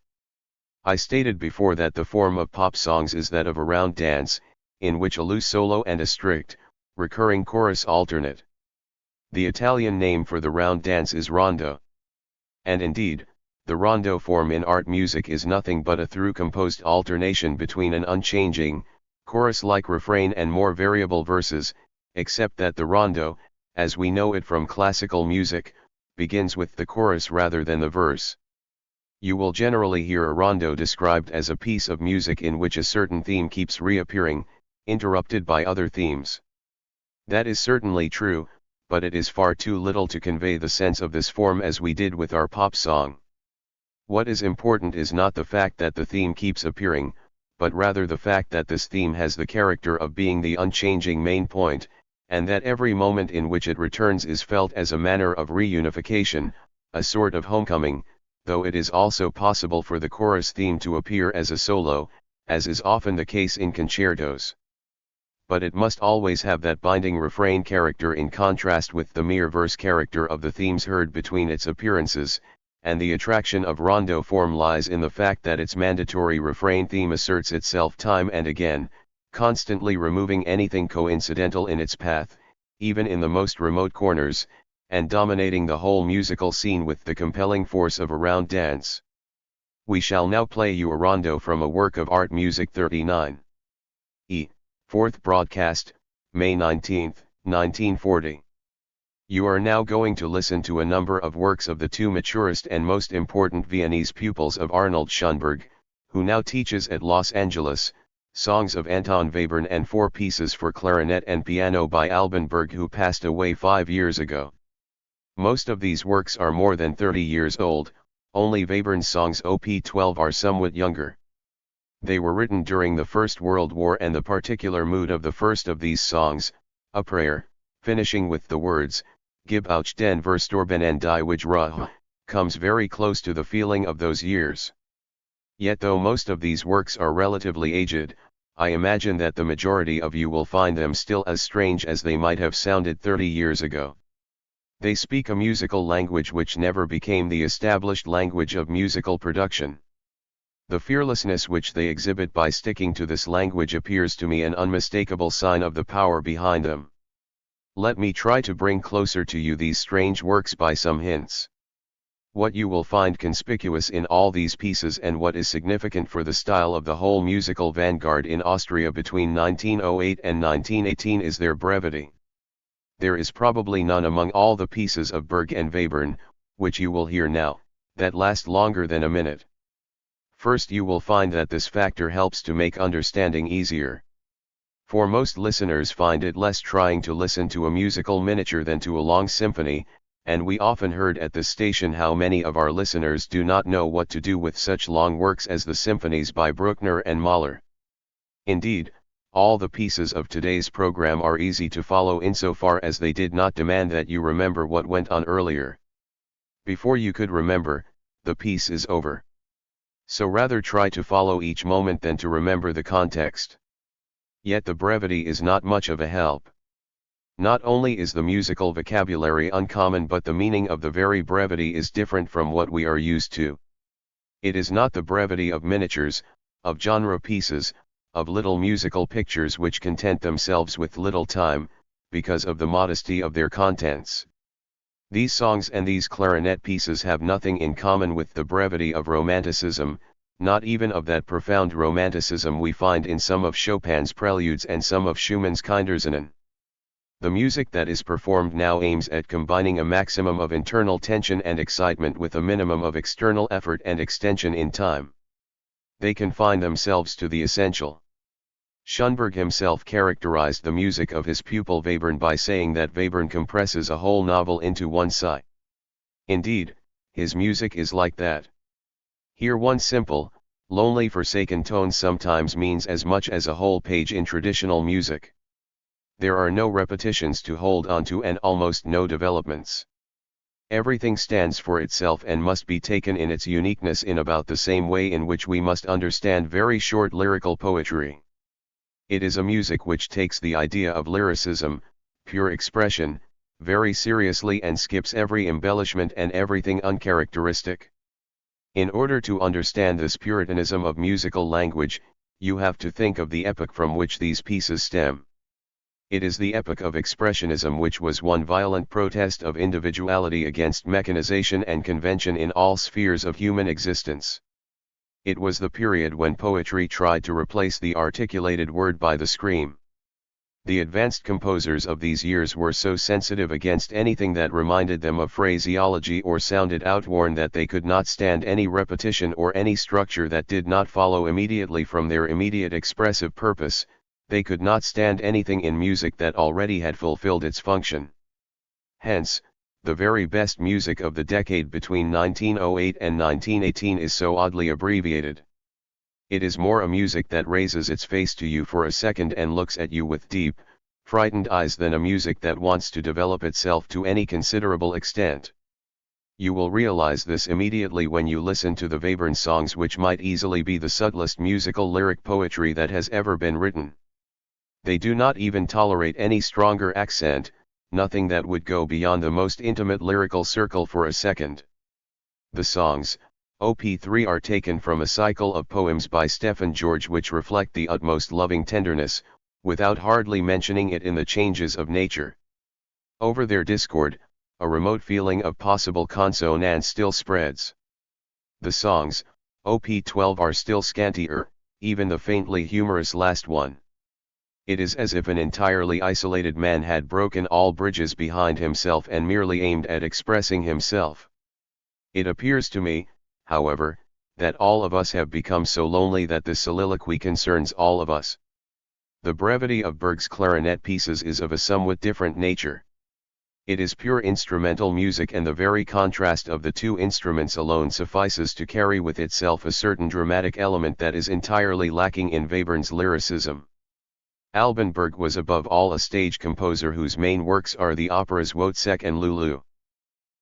I stated before that the form of pop songs is that of a round dance, in which a loose solo and a strict, recurring chorus alternate. The Italian name for the round dance is rondo. And indeed, the rondo form in art music is nothing but a through-composed alternation between an unchanging, chorus-like refrain and more variable verses, except that the rondo, as we know it from classical music, begins with the chorus rather than the verse. You will generally hear a rondo described as a piece of music in which a certain theme keeps reappearing, interrupted by other themes. That is certainly true, but it is far too little to convey the sense of this form as we did with our pop song. What is important is not the fact that the theme keeps appearing, but rather the fact that this theme has the character of being the unchanging main point, and that every moment in which it returns is felt as a manner of reunification, a sort of homecoming, though it is also possible for the chorus theme to appear as a solo, as is often the case in concertos. But it must always have that binding refrain character in contrast with the mere verse character of the themes heard between its appearances, and the attraction of rondo form lies in the fact that its mandatory refrain theme asserts itself time and again, constantly removing anything coincidental in its path, even in the most remote corners, and dominating the whole musical scene with the compelling force of a round dance. We shall now play you a rondo from a work of art music 39. E. 4th broadcast, May 19, 1940. You are now going to listen to a number of works of the two maturest and most important Viennese pupils of Arnold Schoenberg, who now teaches at Los Angeles, songs of Anton Webern and 4 pieces for clarinet and piano by Alban Berg, who passed away 5 years ago. Most of these works are more than 30 years old, only Webern's songs Op. 12 are somewhat younger. They were written during the First World War, and the particular mood of the first of these songs, a prayer, finishing with the words, Gib auch den Verstorbenen die Ruhe, comes very close to the feeling of those years. Yet though most of these works are relatively aged, I imagine that the majority of you will find them still as strange as they might have sounded 30 years ago. They speak a musical language which never became the established language of musical production. The fearlessness which they exhibit by sticking to this language appears to me an unmistakable sign of the power behind them. Let me try to bring closer to you these strange works by some hints. What you will find conspicuous in all these pieces and what is significant for the style of the whole musical vanguard in Austria between 1908 and 1918 is their brevity. There is probably none among all the pieces of Berg and Webern, which you will hear now, that last longer than a minute. First, you will find that this factor helps to make understanding easier. For most listeners find it less trying to listen to a musical miniature than to a long symphony, and we often heard at this station how many of our listeners do not know what to do with such long works as the symphonies by Bruckner and Mahler. Indeed, all the pieces of today's program are easy to follow insofar as they did not demand that you remember what went on earlier. Before you could remember, the piece is over. So rather try to follow each moment than to remember the context. Yet the brevity is not much of a help. Not only is the musical vocabulary uncommon, but the meaning of the very brevity is different from what we are used to. It is not the brevity of miniatures, of genre pieces, of little musical pictures which content themselves with little time, because of the modesty of their contents. These songs and these clarinet pieces have nothing in common with the brevity of Romanticism, not even of that profound Romanticism we find in some of Chopin's preludes and some of Schumann's Kindersinnen. The music that is performed now aims at combining a maximum of internal tension and excitement with a minimum of external effort and extension in time. They confine themselves to the essential. Schoenberg himself characterized the music of his pupil Webern by saying that Webern compresses a whole novel into one sigh. Indeed, his music is like that. Here one simple, lonely forsaken tone sometimes means as much as a whole page in traditional music. There are no repetitions to hold on to and almost no developments. Everything stands for itself and must be taken in its uniqueness in about the same way in which we must understand very short lyrical poetry. It is a music which takes the idea of lyricism, pure expression, very seriously and skips every embellishment and everything uncharacteristic. In order to understand this puritanism of musical language, you have to think of the epoch from which these pieces stem. It is the epoch of Expressionism, which was one violent protest of individuality against mechanization and convention in all spheres of human existence. It was the period when poetry tried to replace the articulated word by the scream. The advanced composers of these years were so sensitive against anything that reminded them of phraseology or sounded outworn that they could not stand any repetition or any structure that did not follow immediately from their immediate expressive purpose. They could not stand anything in music that already had fulfilled its function. Hence, the very best music of the decade between 1908 and 1918 is so oddly abbreviated. It is more a music that raises its face to you for a second and looks at you with deep, frightened eyes than a music that wants to develop itself to any considerable extent. You will realize this immediately when you listen to the Webern songs, which might easily be the subtlest musical lyric poetry that has ever been written. They do not even tolerate any stronger accent, nothing that would go beyond the most intimate lyrical circle for a second. The songs, Op. 3, are taken from a cycle of poems by Stephen George which reflect the utmost loving tenderness, without hardly mentioning it in the changes of nature. Over their discord, a remote feeling of possible consonance still spreads. The songs, Op. 12, are still scantier, even the faintly humorous last one. It is as if an entirely isolated man had broken all bridges behind himself and merely aimed at expressing himself. It appears to me, however, that all of us have become so lonely that this soliloquy concerns all of us. The brevity of Berg's clarinet pieces is of a somewhat different nature. It is pure instrumental music, and the very contrast of the two instruments alone suffices to carry with itself a certain dramatic element that is entirely lacking in Webern's lyricism. Alban Berg was above all a stage composer whose main works are the operas Wozzeck and Lulu.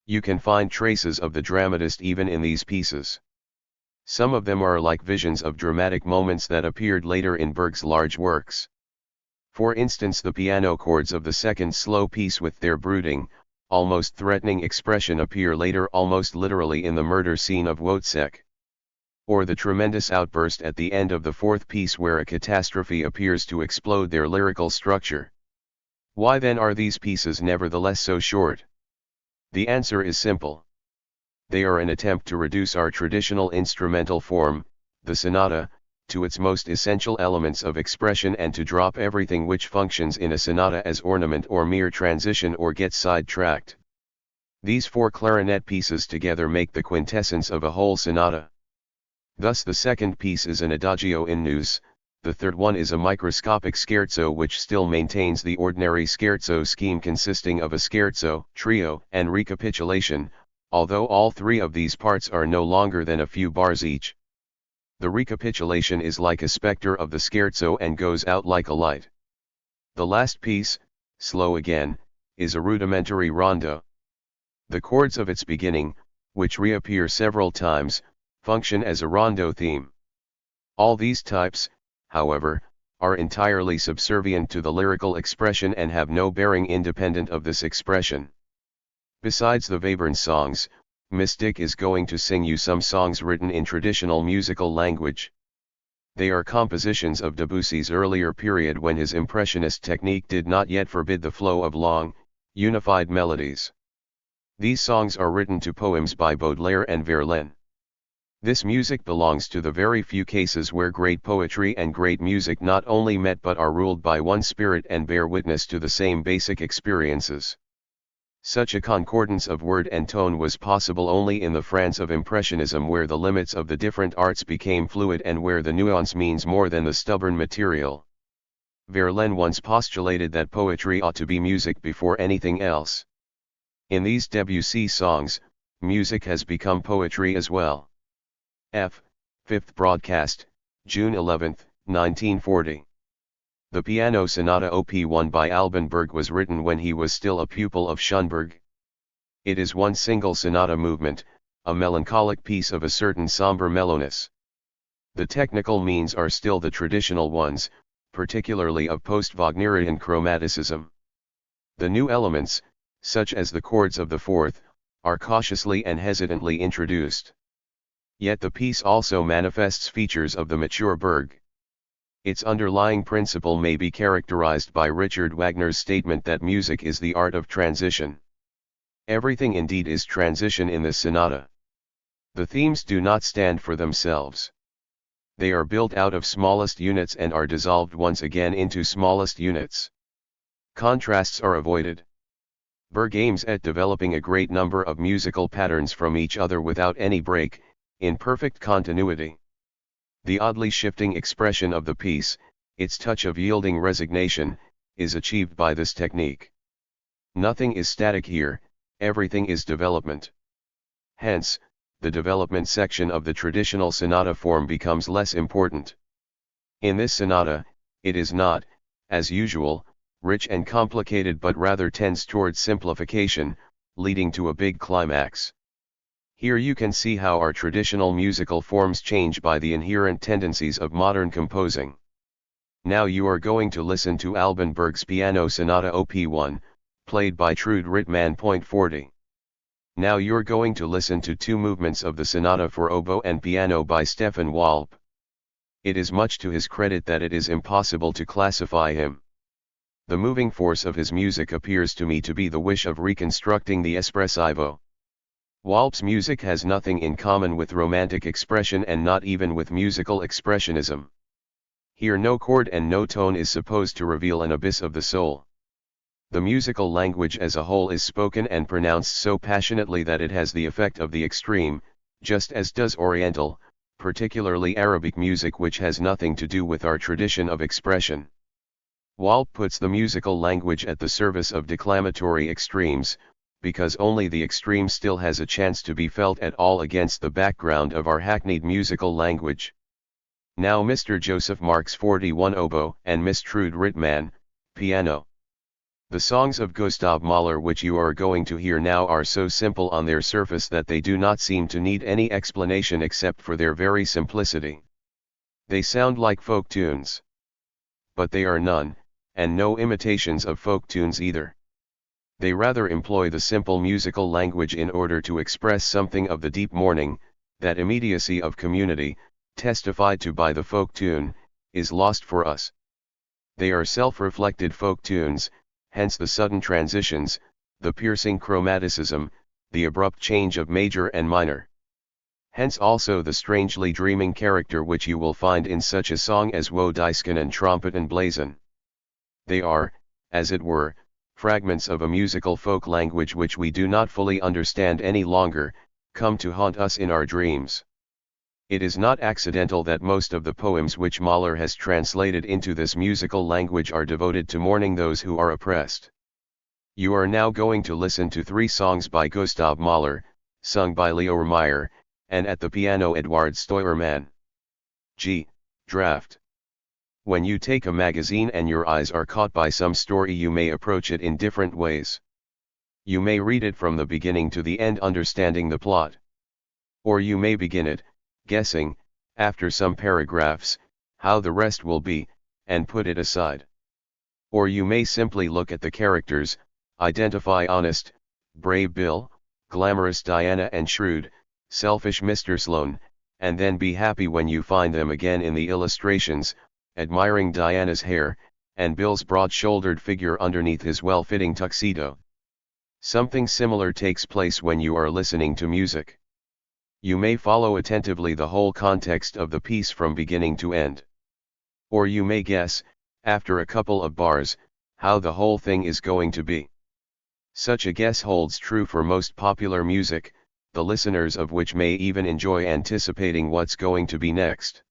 You can find traces of the dramatist even in these pieces. Some of them are like visions of dramatic moments that appeared later in Berg's large works. For instance, the piano chords of the second slow piece with their brooding, almost threatening expression appear later almost literally in the murder scene of Wozzeck. Or the tremendous outburst at the end of the fourth piece where a catastrophe appears to explode their lyrical structure. Why then are these pieces nevertheless so short? The answer is simple. They are an attempt to reduce our traditional instrumental form, the sonata, to its most essential elements of expression and to drop everything which functions in a sonata as ornament or mere transition or gets sidetracked. These four clarinet pieces together make the quintessence of a whole sonata. Thus the second piece is an adagio in neus, the third one is a microscopic scherzo which still maintains the ordinary scherzo scheme consisting of a scherzo, trio, and recapitulation, although all three of these parts are no longer than a few bars each. The recapitulation is like a spectre of the scherzo and goes out like a light. The last piece, slow again, is a rudimentary rondo. The chords of its beginning, which reappear several times, function as a rondo theme. All these types, however, are entirely subservient to the lyrical expression and have no bearing independent of this expression. Besides the Webern songs, Miss Dick is going to sing you some songs written in traditional musical language. They are compositions of Debussy's earlier period when his impressionist technique did not yet forbid the flow of long, unified melodies. These songs are written to poems by Baudelaire and Verlaine. This music belongs to the very few cases where great poetry and great music not only met but are ruled by one spirit and bear witness to the same basic experiences. Such a concordance of word and tone was possible only in the France of Impressionism, where the limits of the different arts became fluid and where the nuance means more than the stubborn material. Verlaine once postulated that poetry ought to be music before anything else. In these Debussy songs, music has become poetry as well. Fifth broadcast, June 11, 1940. The Piano Sonata Op. 1 by Alban Berg was written when he was still a pupil of Schoenberg. It is one single sonata movement, a melancholic piece of a certain somber mellowness. The technical means are still the traditional ones, particularly of post-Wagnerian chromaticism. The new elements, such as the chords of the fourth, are cautiously and hesitantly introduced. Yet the piece also manifests features of the mature Berg. Its underlying principle may be characterized by Richard Wagner's statement that music is the art of transition. Everything indeed is transition in this sonata. The themes do not stand for themselves. They are built out of smallest units and are dissolved once again into smallest units. Contrasts are avoided. Berg aims at developing a great number of musical patterns from each other without any break, in perfect continuity. The oddly shifting expression of the piece, its touch of yielding resignation, is achieved by this technique. Nothing is static here, everything is development. Hence, the development section of the traditional sonata form becomes less important. In this sonata, it is not, as usual, rich and complicated but rather tends towards simplification, leading to a big climax. Here you can see how our traditional musical forms change by the inherent tendencies of modern composing. Now you are going to listen to Alban Berg's Piano Sonata Op. 1, played by Trude Ritman. 40. Now you're going to listen to two movements of the sonata for oboe and piano by Stefan Walp. It is much to his credit that it is impossible to classify him. The moving force of his music appears to me to be the wish of reconstructing the espressivo. Walp's music has nothing in common with romantic expression and not even with musical expressionism. Here no chord and no tone is supposed to reveal an abyss of the soul. The musical language as a whole is spoken and pronounced so passionately that it has the effect of the extreme, just as does Oriental, particularly Arabic music, which has nothing to do with our tradition of expression. Walp puts the musical language at the service of declamatory extremes, because only the extreme still has a chance to be felt at all against the background of our hackneyed musical language. Now Mr. Joseph Marx 41 oboe and Miss Trude Ritman, piano. The songs of Gustav Mahler which you are going to hear now are so simple on their surface that they do not seem to need any explanation except for their very simplicity. They sound like folk tunes. But they are none, and no imitations of folk tunes either. They rather employ the simple musical language in order to express something of the deep mourning, that immediacy of community, testified to by the folk tune, is lost for us. They are self-reflected folk tunes, hence the sudden transitions, the piercing chromaticism, the abrupt change of major and minor. Hence also the strangely dreaming character which you will find in such a song as Wo Disken and Trompet and Blazon. They are, as it were, fragments of a musical folk language which we do not fully understand any longer, come to haunt us in our dreams. It is not accidental that most of the poems which Mahler has translated into this musical language are devoted to mourning those who are oppressed. You are now going to listen to three songs by Gustav Mahler, sung by Leo Meyer, and at the piano Eduard Steuermann. Draft. When you take a magazine and your eyes are caught by some story, you may approach it in different ways. You may read it from the beginning to the end understanding the plot. Or you may begin it, guessing, after some paragraphs, how the rest will be, and put it aside. Or you may simply look at the characters, identify honest, brave Bill, glamorous Diana and shrewd, selfish Mr. Sloane, and then be happy when you find them again in the illustrations, admiring Diana's hair, and Bill's broad-shouldered figure underneath his well-fitting tuxedo. Something similar takes place when you are listening to music. You may follow attentively the whole context of the piece from beginning to end. Or you may guess, after a couple of bars, how the whole thing is going to be. Such a guess holds true for most popular music, the listeners of which may even enjoy anticipating what's going to be next.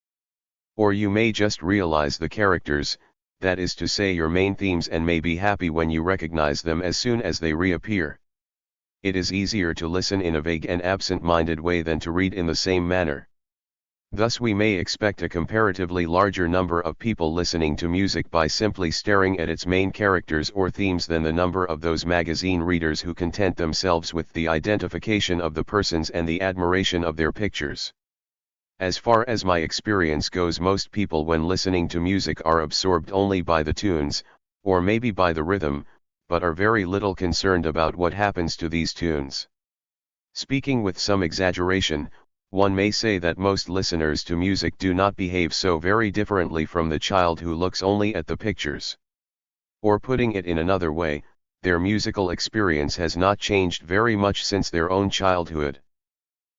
Or you may just realize the characters, that is to say your main themes, and may be happy when you recognize them as soon as they reappear. It is easier to listen in a vague and absent-minded way than to read in the same manner. Thus we may expect a comparatively larger number of people listening to music by simply staring at its main characters or themes than the number of those magazine readers who content themselves with the identification of the persons and the admiration of their pictures. As far as my experience goes, most people when listening to music are absorbed only by the tunes, or maybe by the rhythm, but are very little concerned about what happens to these tunes. Speaking with some exaggeration, one may say that most listeners to music do not behave so very differently from the child who looks only at the pictures. Or putting it in another way, their musical experience has not changed very much since their own childhood.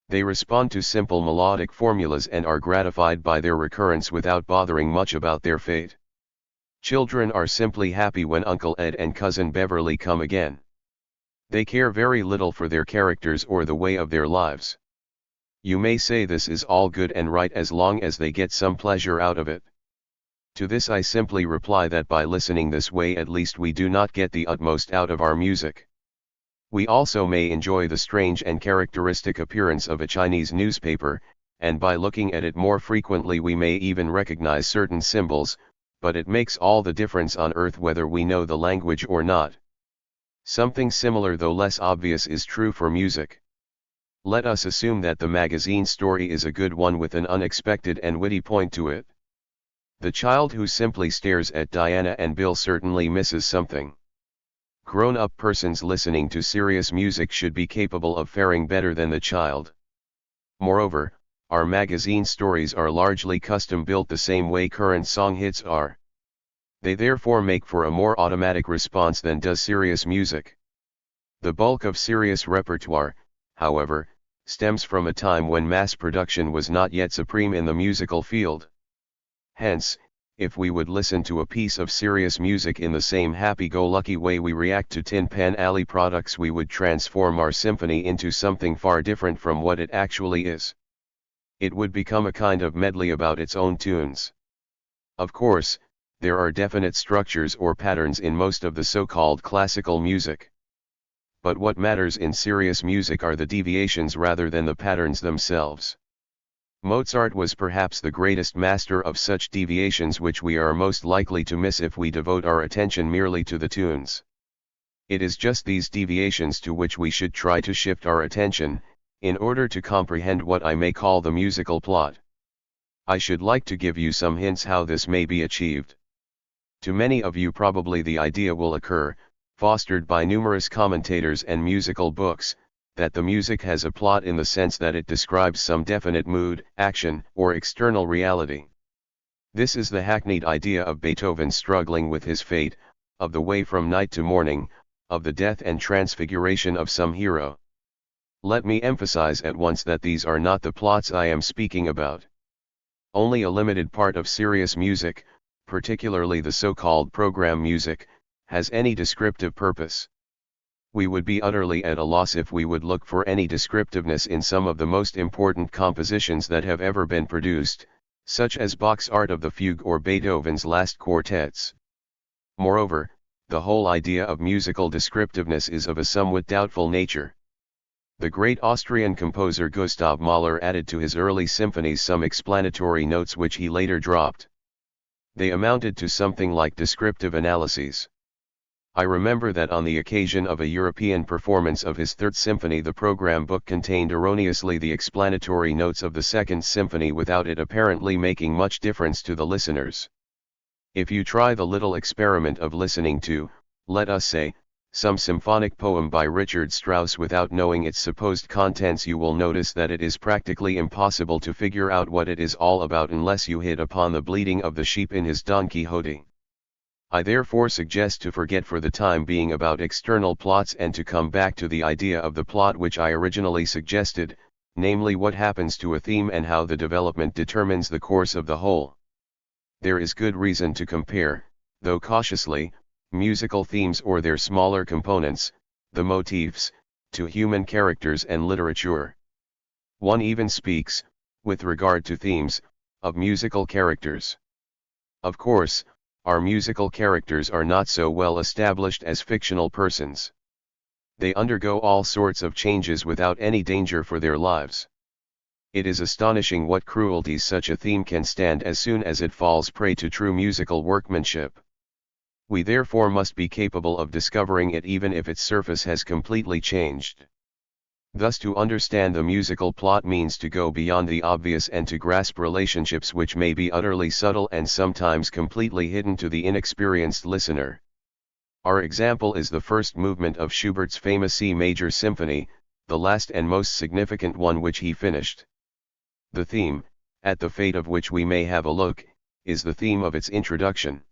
They respond to simple melodic formulas and are gratified by their recurrence without bothering much about their fate. Children are simply happy when Uncle Ed and Cousin Beverly come again. They care very little for their characters or the way of their lives. You may say this is all good and right as long as they get some pleasure out of it. To this I simply reply that by listening this way at least we do not get the utmost out of our music. We also may enjoy the strange and characteristic appearance of a Chinese newspaper, and by looking at it more frequently we may even recognize certain symbols, but it makes all the difference on earth whether we know the language or not. Something similar though less obvious is true for music. Let us assume that the magazine story is a good one with an unexpected and witty point to it. The child who simply stares at Diana and Bill certainly misses something. Grown-up persons listening to serious music should be capable of faring better than the child. Moreover, our magazine stories are largely custom-built the same way current song hits are. They therefore make for a more automatic response than does serious music. The bulk of serious repertoire, however, stems from a time when mass production was not yet supreme in the musical field. Hence, if we would listen to a piece of serious music in the same happy-go-lucky way we react to Tin Pan Alley products, we would transform our symphony into something far different from what it actually is. It would become a kind of medley about its own tunes. Of course, there are definite structures or patterns in most of the so-called classical music. But what matters in serious music are the deviations rather than the patterns themselves. Mozart was perhaps the greatest master of such deviations which we are most likely to miss if we devote our attention merely to the tunes. It is just these deviations to which we should try to shift our attention, in order to comprehend what I may call the musical plot. I should like to give you some hints how this may be achieved. To many of you probably the idea will occur, fostered by numerous commentators and musical books, that the music has a plot in the sense that it describes some definite mood, action, or external reality. This is the hackneyed idea of Beethoven struggling with his fate, of the way from night to morning, of the death and transfiguration of some hero. Let me emphasize at once that these are not the plots I am speaking about. Only a limited part of serious music, particularly the so-called program music, has any descriptive purpose. We would be utterly at a loss if we would look for any descriptiveness in some of the most important compositions that have ever been produced, such as Bach's Art of the Fugue or Beethoven's last quartets. Moreover, the whole idea of musical descriptiveness is of a somewhat doubtful nature. The great Austrian composer Gustav Mahler added to his early symphonies some explanatory notes which he later dropped. They amounted to something like descriptive analyses. I remember that on the occasion of a European performance of his Third Symphony the program book contained erroneously the explanatory notes of the Second Symphony without it apparently making much difference to the listeners. If you try the little experiment of listening to, let us say, some symphonic poem by Richard Strauss without knowing its supposed contents, you will notice that it is practically impossible to figure out what it is all about unless you hit upon the bleating of the sheep in his Don Quixote. I therefore suggest to forget for the time being about external plots and to come back to the idea of the plot which I originally suggested, namely what happens to a theme and how the development determines the course of the whole. There is good reason to compare, though cautiously, musical themes or their smaller components, the motifs, to human characters and literature. One even speaks, with regard to themes, of musical characters. Of course, our musical characters are not so well established as fictional persons. They undergo all sorts of changes without any danger for their lives. It is astonishing what cruelties such a theme can stand as soon as it falls prey to true musical workmanship. We therefore must be capable of discovering it even if its surface has completely changed. Thus, to understand the musical plot means to go beyond the obvious and to grasp relationships which may be utterly subtle and sometimes completely hidden to the inexperienced listener. Our example is the first movement of Schubert's famous C major symphony, the last and most significant one which he finished. The theme, at the fate of which we may have a look, is the theme of its introduction.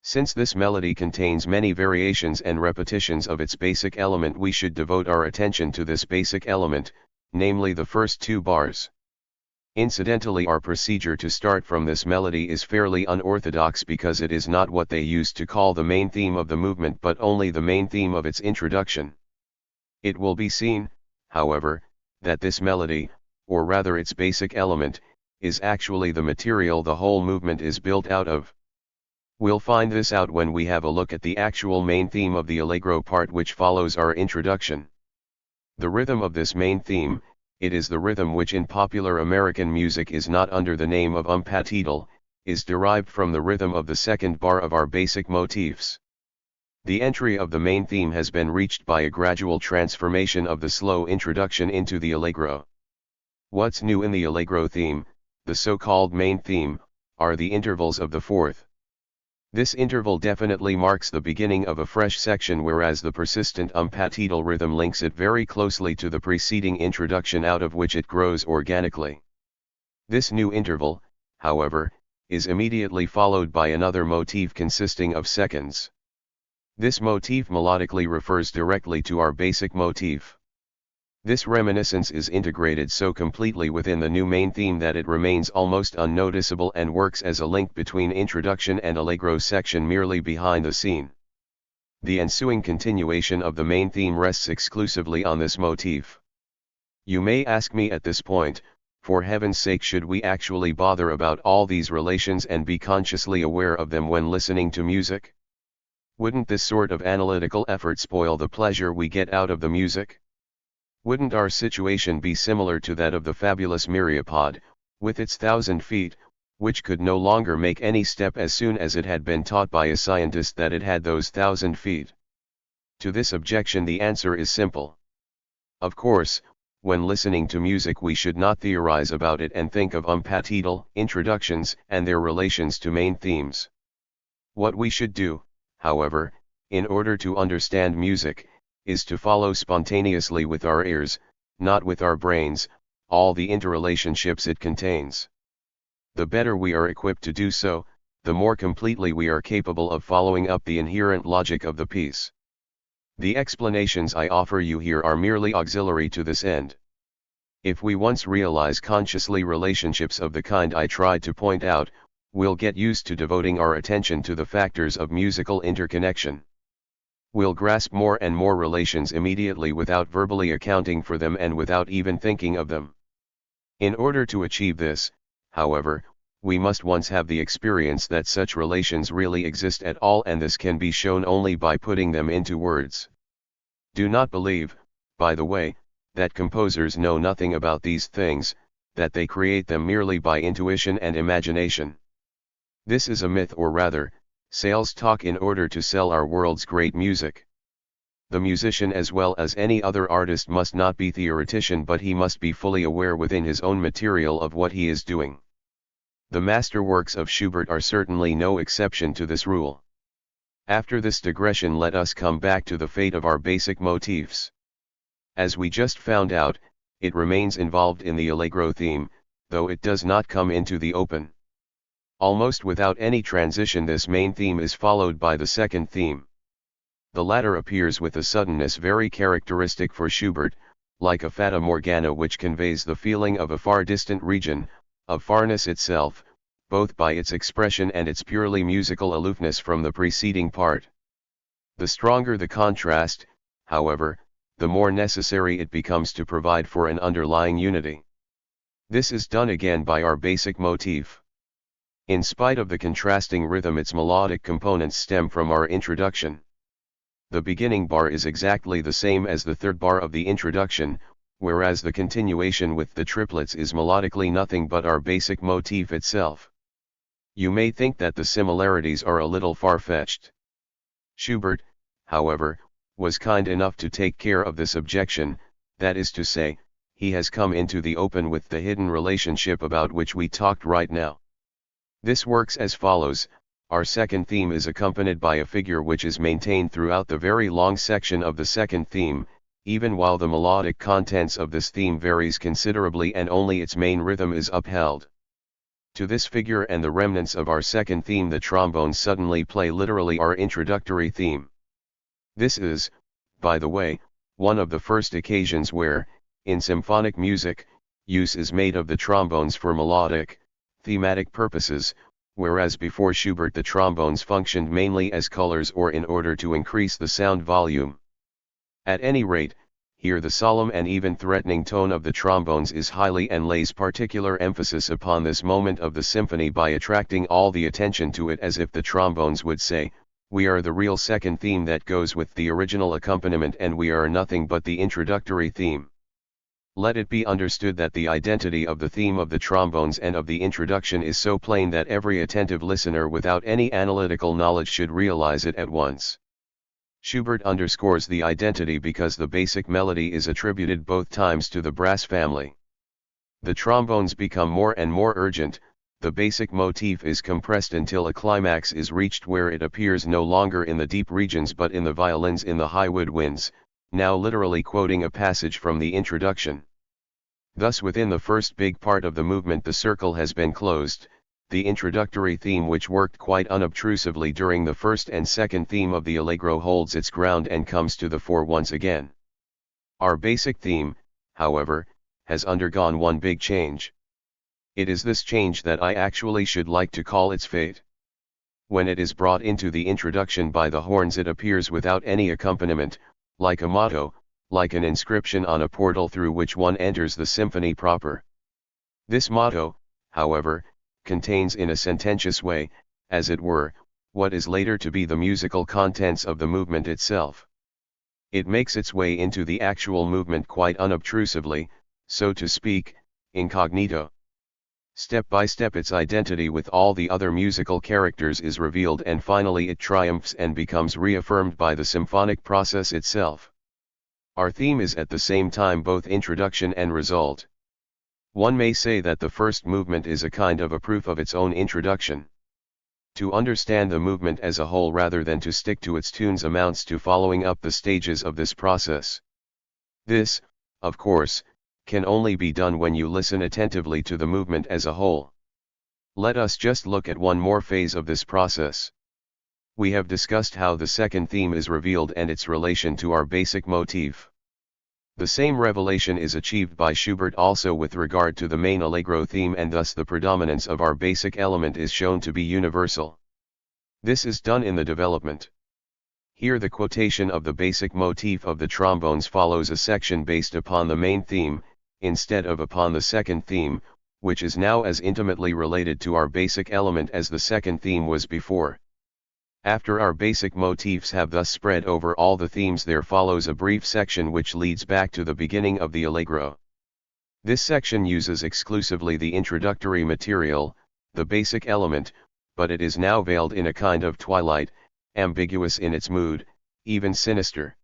Since this melody contains many variations and repetitions of its basic element, we should devote our attention to this basic element, namely the first two bars. Incidentally, our procedure to start from this melody is fairly unorthodox because it is not what they used to call the main theme of the movement but only the main theme of its introduction. It will be seen, however, that this melody, or rather its basic element, is actually the material the whole movement is built out of. We'll find this out when we have a look at the actual main theme of the Allegro part which follows our introduction. The rhythm of this main theme, it is the rhythm which in popular American music is not under the name of umpatidal, is derived from the rhythm of the second bar of our basic motifs. The entry of the main theme has been reached by a gradual transformation of the slow introduction into the Allegro. What's new in the Allegro theme, the so-called main theme, are the intervals of the fourth. This interval definitely marks the beginning of a fresh section, whereas the persistent umpatidal rhythm links it very closely to the preceding introduction out of which it grows organically. This new interval, however, is immediately followed by another motif consisting of seconds. This motif melodically refers directly to our basic motif. This reminiscence is integrated so completely within the new main theme that it remains almost unnoticeable and works as a link between introduction and Allegro section merely behind the scene. The ensuing continuation of the main theme rests exclusively on this motif. You may ask me at this point, for heaven's sake, should we actually bother about all these relations and be consciously aware of them when listening to music? Wouldn't this sort of analytical effort spoil the pleasure we get out of the music? Wouldn't our situation be similar to that of the fabulous myriapod, with its 1,000 feet, which could no longer make any step as soon as it had been taught by a scientist that it had those 1,000 feet? To this objection the answer is simple. Of course, when listening to music we should not theorize about it and think of umpatidal introductions and their relations to main themes. What we should do, however, in order to understand music, is to follow spontaneously with our ears, not with our brains, all the interrelationships it contains. The better we are equipped to do so, the more completely we are capable of following up the inherent logic of the piece. The explanations I offer you here are merely auxiliary to this end. If we once realize consciously relationships of the kind I tried to point out, we'll get used to devoting our attention to the factors of musical interconnection. We'll grasp more and more relations immediately without verbally accounting for them and without even thinking of them. In order to achieve this, however, we must once have the experience that such relations really exist at all, and this can be shown only by putting them into words. Do not believe, by the way, that composers know nothing about these things, that they create them merely by intuition and imagination. This is a myth, or rather, sales talk in order to sell our world's great music. The musician, as well as any other artist, must not be theoretician, but he must be fully aware within his own material of what he is doing. The masterworks of Schubert are certainly no exception to this rule. After this digression, let us come back to the fate of our basic motifs. As we just found out, it remains involved in the Allegro theme, though it does not come into the open. Almost without any transition, this main theme is followed by the second theme. The latter appears with a suddenness very characteristic for Schubert, like a fata morgana which conveys the feeling of a far distant region, of farness itself, both by its expression and its purely musical aloofness from the preceding part. The stronger the contrast, however, the more necessary it becomes to provide for an underlying unity. This is done again by our basic motif. In spite of the contrasting rhythm, its melodic components stem from our introduction. the beginning bar is exactly the same as the third bar of the introduction, whereas the continuation with the triplets is melodically nothing but our basic motif itself. You may think that the similarities are a little far-fetched. Schubert, however, was kind enough to take care of this objection, that is to say, he has come into the open with the hidden relationship about which we talked right now. This works as follows: our second theme is accompanied by a figure which is maintained throughout the very long section of the second theme, even while the melodic contents of this theme varies considerably and only its main rhythm is upheld. To this figure and the remnants of our second theme the trombones suddenly play literally our introductory theme. This is, by the way, one of the first occasions where, in symphonic music, use is made of the trombones for melodic, thematic purposes, whereas before Schubert the trombones functioned mainly as colors or in order to increase the sound volume. At any rate, here the solemn and even threatening tone of the trombones is highly and lays particular emphasis upon this moment of the symphony by attracting all the attention to it, as if the trombones would say, "We are the real second theme that goes with the original accompaniment and we are nothing but the introductory theme." Let it be understood that the identity of the theme of the trombones and of the introduction is so plain that every attentive listener without any analytical knowledge should realize it at once. Schubert underscores the identity because the basic melody is attributed both times to the brass family. The trombones become more and more urgent, the basic motif is compressed until a climax is reached where it appears no longer in the deep regions but in the violins in the high woodwinds, now literally quoting a passage from the introduction. Thus within the first big part of the movement the circle has been closed. The introductory theme, which worked quite unobtrusively during the first and second theme of the allegro, holds its ground and comes to the fore once again. Our basic theme, however, has undergone one big change. It is this change that I actually should like to call its fate. When it is brought into the introduction by the horns it appears without any accompaniment, like a motto, like an inscription on a portal through which one enters the symphony proper. This motto, however, contains in a sententious way, as it were, what is later to be the musical contents of the movement itself. It makes its way into the actual movement quite unobtrusively, so to speak, incognito. Step by step its identity with all the other musical characters is revealed and finally it triumphs and becomes reaffirmed by the symphonic process itself. Our theme is at the same time both introduction and result. One may say that the first movement is a kind of a proof of its own introduction. To understand the movement as a whole rather than to stick to its tunes amounts to following up the stages of this process. This, of course, can only be done when you listen attentively to the movement as a whole. Let us just look at one more phase of this process. We have discussed how the second theme is revealed and its relation to our basic motif. The same revelation is achieved by Schubert also with regard to the main allegro theme, and thus the predominance of our basic element is shown to be universal. This is done in the development. Here the quotation of the basic motif of the trombones follows a section based upon the main theme, instead of upon the second theme, which is now as intimately related to our basic element as the second theme was before. After our basic motifs have thus spread over all the themes, there follows a brief section which leads back to the beginning of the allegro. This section uses exclusively the introductory material, the basic element, but it is now veiled in a kind of twilight, ambiguous in its mood, even sinister.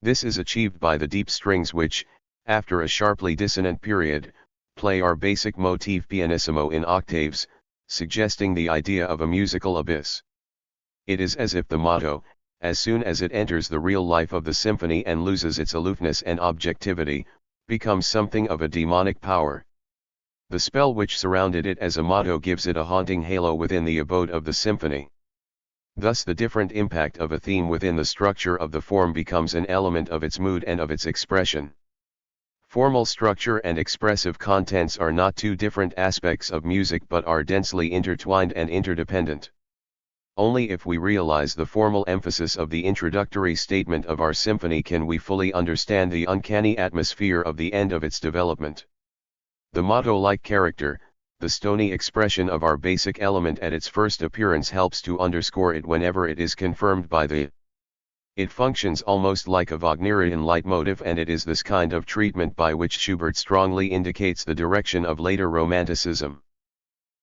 This is achieved by the deep strings which, after a sharply dissonant period, play our basic motif pianissimo in octaves, suggesting the idea of a musical abyss. It is as if the motto, as soon as it enters the real life of the symphony and loses its aloofness and objectivity, becomes something of a demonic power. The spell which surrounded it as a motto gives it a haunting halo within the abode of the symphony. Thus the different impact of a theme within the structure of the form becomes an element of its mood and of its expression. Formal structure and expressive contents are not two different aspects of music but are densely intertwined and interdependent. Only if we realize the formal emphasis of the introductory statement of our symphony can we fully understand the uncanny atmosphere of the end of its development. The motto-like character, the stony expression of our basic element at its first appearance helps to underscore it whenever it is confirmed by the It functions almost like a Wagnerian leitmotif, and it is this kind of treatment by which Schubert strongly indicates the direction of later Romanticism.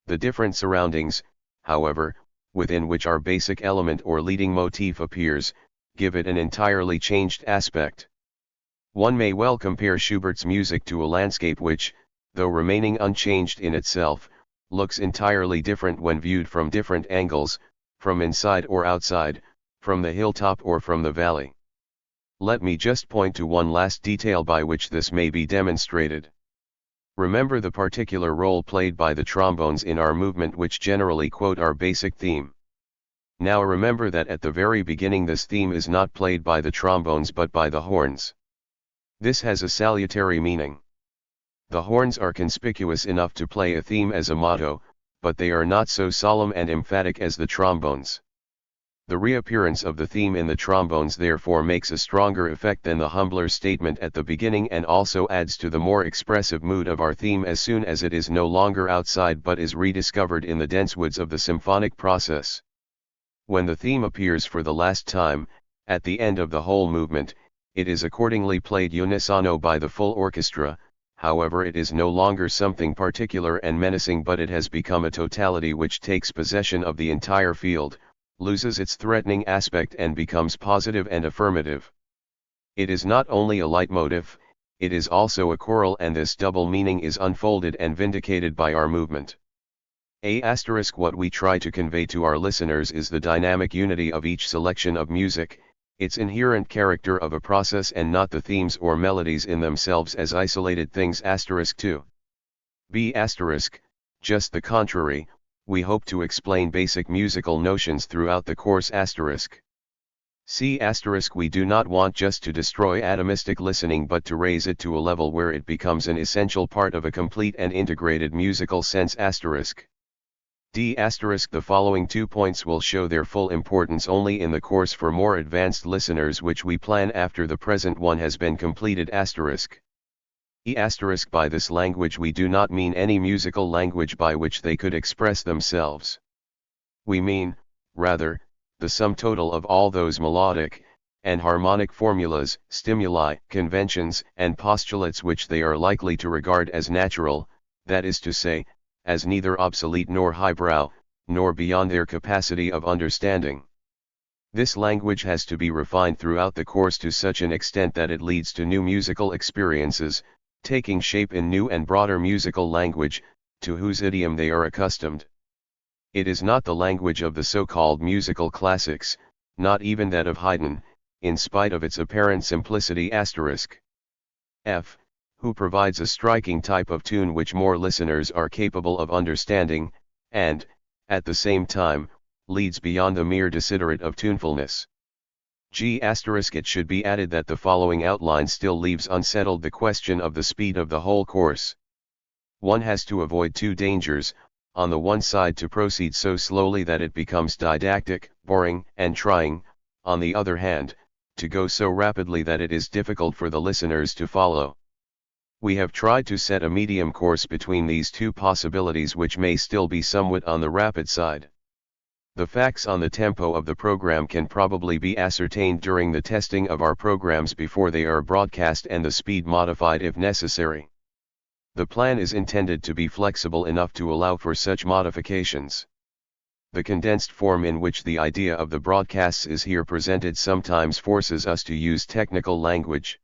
The different surroundings, however, within which our basic element or leading motif appears, give it an entirely changed aspect. One may well compare Schubert's music to a landscape which, though remaining unchanged in itself, looks entirely different when viewed from different angles, from inside or outside, from the hilltop or from the valley. Let me just point to one last detail by which this may be demonstrated. Remember the particular role played by the trombones in our movement, which generally quote our basic theme. Now remember that at the very beginning this theme is not played by the trombones but by the horns. This has a salutary meaning. The horns are conspicuous enough to play a theme as a motto, but they are not so solemn and emphatic as the trombones. The reappearance of the theme in the trombones therefore makes a stronger effect than the humbler statement at the beginning, and also adds to the more expressive mood of our theme as soon as it is no longer outside but is rediscovered in the dense woods of the symphonic process. When the theme appears for the last time, at the end of the whole movement, it is accordingly played unisono by the full orchestra. However, it is no longer something particular and menacing, but it has become a totality which takes possession of the entire field, loses its threatening aspect and becomes positive and affirmative. It is not only a leitmotif, it is also a choral, and this double meaning is unfolded and vindicated by our movement. What we try to convey to our listeners is the dynamic unity of each selection of music, its inherent character of a process, and not the themes or melodies in themselves as isolated things. 2. B*, just the contrary. We hope to explain basic musical notions throughout the course. C*, we do not want just to destroy atomistic listening but to raise it to a level where it becomes an essential part of a complete and integrated musical sense. D*, the following 2 points will show their full importance only in the course for more advanced listeners, which we plan after the present one has been completed. E*, by this language we do not mean any musical language by which they could express themselves. We mean, rather, the sum total of all those melodic and harmonic formulas, stimuli, conventions, and postulates which they are likely to regard as natural, that is to say, as neither obsolete nor highbrow, nor beyond their capacity of understanding. This language has to be refined throughout the course to such an extent that it leads to new musical experiences, taking shape in new and broader musical language, to whose idiom they are accustomed. It is not the language of the so-called musical classics, not even that of Haydn, in spite of its apparent simplicity. F, who provides a striking type of tune which more listeners are capable of understanding, and, at the same time, leads beyond the mere desiderate of tunefulness. G*, it should be added that the following outline still leaves unsettled the question of the speed of the whole course. One has to avoid two dangers: on the one side to proceed so slowly that it becomes didactic, boring, and trying; on the other hand, to go so rapidly that it is difficult for the listeners to follow. We have tried to set a medium course between these two possibilities, which may still be somewhat on the rapid side. The facts on the tempo of the program can probably be ascertained during the testing of our programs before they are broadcast, and the speed modified if necessary. The plan is intended to be flexible enough to allow for such modifications. The condensed form in which the idea of the broadcasts is here presented sometimes forces us to use technical language.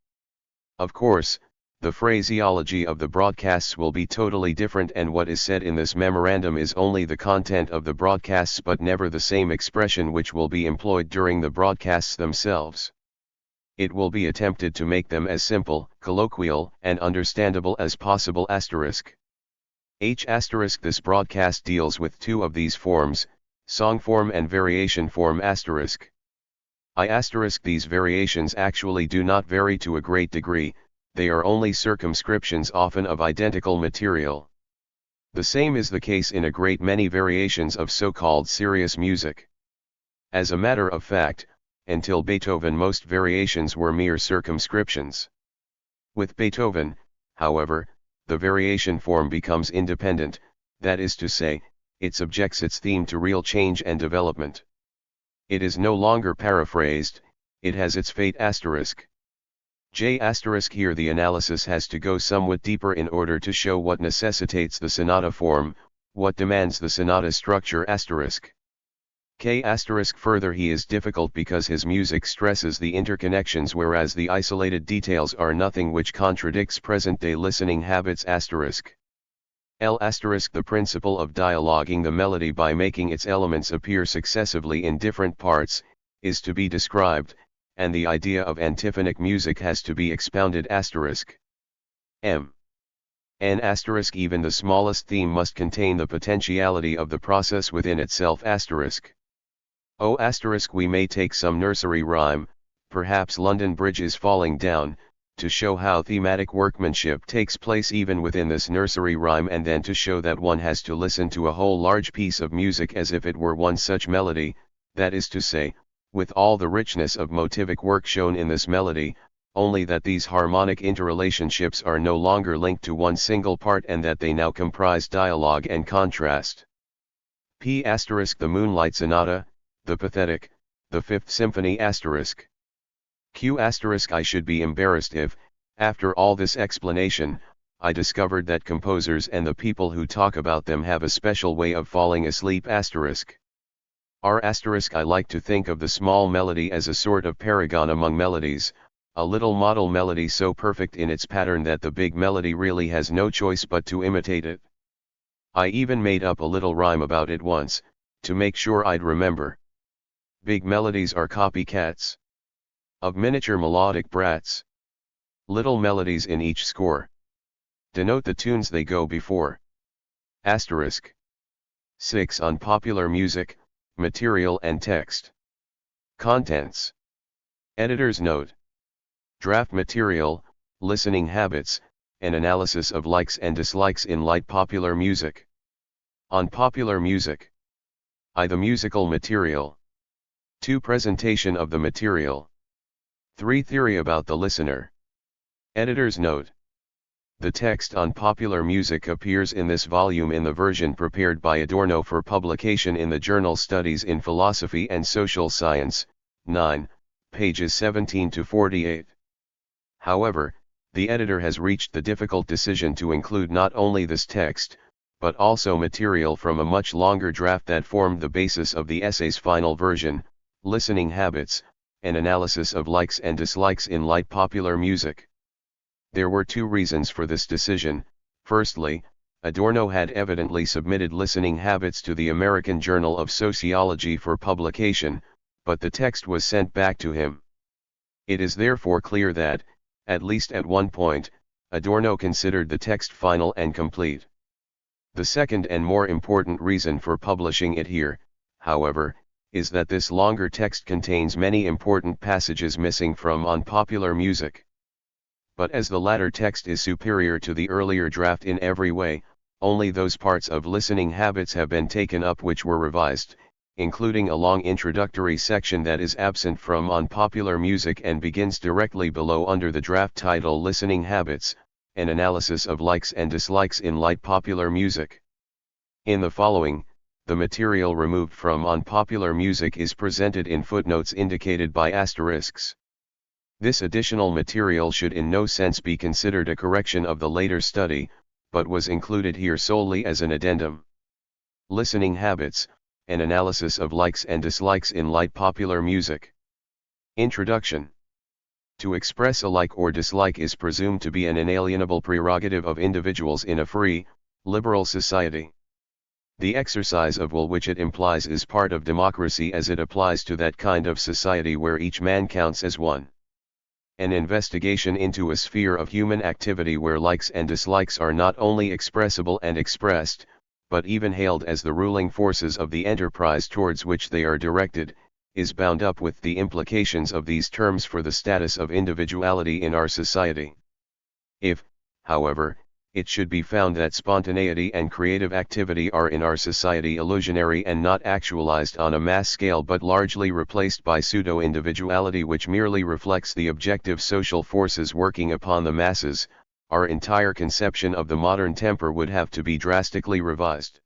Of course, the phraseology of the broadcasts will be totally different, and what is said in this memorandum is only the content of the broadcasts, but never the same expression which will be employed during the broadcasts themselves. It will be attempted to make them as simple, colloquial, and understandable as possible. H*, this broadcast deals with two of these forms, song form and variation form. I*, these variations actually do not vary to a great degree. They are only circumscriptions, often of identical material. The same is the case in a great many variations of so-called serious music. As a matter of fact, until Beethoven most variations were mere circumscriptions. With Beethoven, however, the variation form becomes independent, that is to say, it subjects its theme to real change and development. It is no longer paraphrased, it has its fate asterisk. J asterisk here the analysis has to go somewhat deeper in order to show what necessitates the sonata form, what demands the sonata structure asterisk. K asterisk further he is difficult because his music stresses the interconnections whereas the isolated details are nothing which contradicts present-day listening habits asterisk. L asterisk the principle of dialoguing the melody by making its elements appear successively in different parts, is to be described, and the idea of antiphonic music has to be expounded asterisk. M. N asterisk even the smallest theme must contain the potentiality of the process within itself asterisk. O asterisk we may take some nursery rhyme, perhaps London Bridge is falling down, to show how thematic workmanship takes place even within this nursery rhyme and then to show that one has to listen to a whole large piece of music as if it were one such melody, that is to say, with all the richness of motivic work shown in this melody, only that these harmonic interrelationships are no longer linked to one single part and that they now comprise dialogue and contrast. P asterisk the Moonlight Sonata, the Pathetic, the Fifth Symphony asterisk. Q asterisk I should be embarrassed if, after all this explanation, I discovered that composers and the people who talk about them have a special way of falling asleep asterisk. R asterisk I like to think of the small melody as a sort of paragon among melodies, a little model melody so perfect in its pattern that the big melody really has no choice but to imitate it. I even made up a little rhyme about it once, to make sure I'd remember. Big melodies are copycats of miniature melodic brats. Little melodies in each score denote the tunes they go before. Asterisk. 6 Unpopular music, material and text. Contents. Editor's note. Draft material, listening habits, an analysis of likes and dislikes in light popular music. Unpopular music. I. The musical material. 2. Presentation of the material. 3. Theory about the listener. Editor's note. The text on popular music appears in this volume in the version prepared by Adorno for publication in the journal Studies in Philosophy and Social Science, 9, pages 17 to 48. However, the editor has reached the difficult decision to include not only this text, but also material from a much longer draft that formed the basis of the essay's final version, Listening Habits, an analysis of likes and dislikes in light popular music. There were 2 reasons for this decision. Firstly, Adorno had evidently submitted Listening Habits to the American Journal of Sociology for publication, but the text was sent back to him. It is therefore clear that, at least at one point, Adorno considered the text final and complete. The second and more important reason for publishing it here, however, is that this longer text contains many important passages missing from Unpopular Music. But as the latter text is superior to the earlier draft in every way, only those parts of Listening Habits have been taken up which were revised, including a long introductory section that is absent from Unpopular Music and begins directly below under the draft title Listening Habits, an analysis of likes and dislikes in light popular music. In the following, the material removed from Unpopular Music is presented in footnotes indicated by asterisks. This additional material should in no sense be considered a correction of the later study, but was included here solely as an addendum. Listening Habits, an analysis of likes and dislikes in light popular music. Introduction. To express a like or dislike is presumed to be an inalienable prerogative of individuals in a free, liberal society. The exercise of will which it implies is part of democracy as it applies to that kind of society where each man counts as one. An investigation into a sphere of human activity where likes and dislikes are not only expressible and expressed, but even hailed as the ruling forces of the enterprise towards which they are directed, is bound up with the implications of these terms for the status of individuality in our society. If, however, it should be found that spontaneity and creative activity are in our society illusionary and not actualized on a mass scale but largely replaced by pseudo-individuality which merely reflects the objective social forces working upon the masses, our entire conception of the modern temper would have to be drastically revised.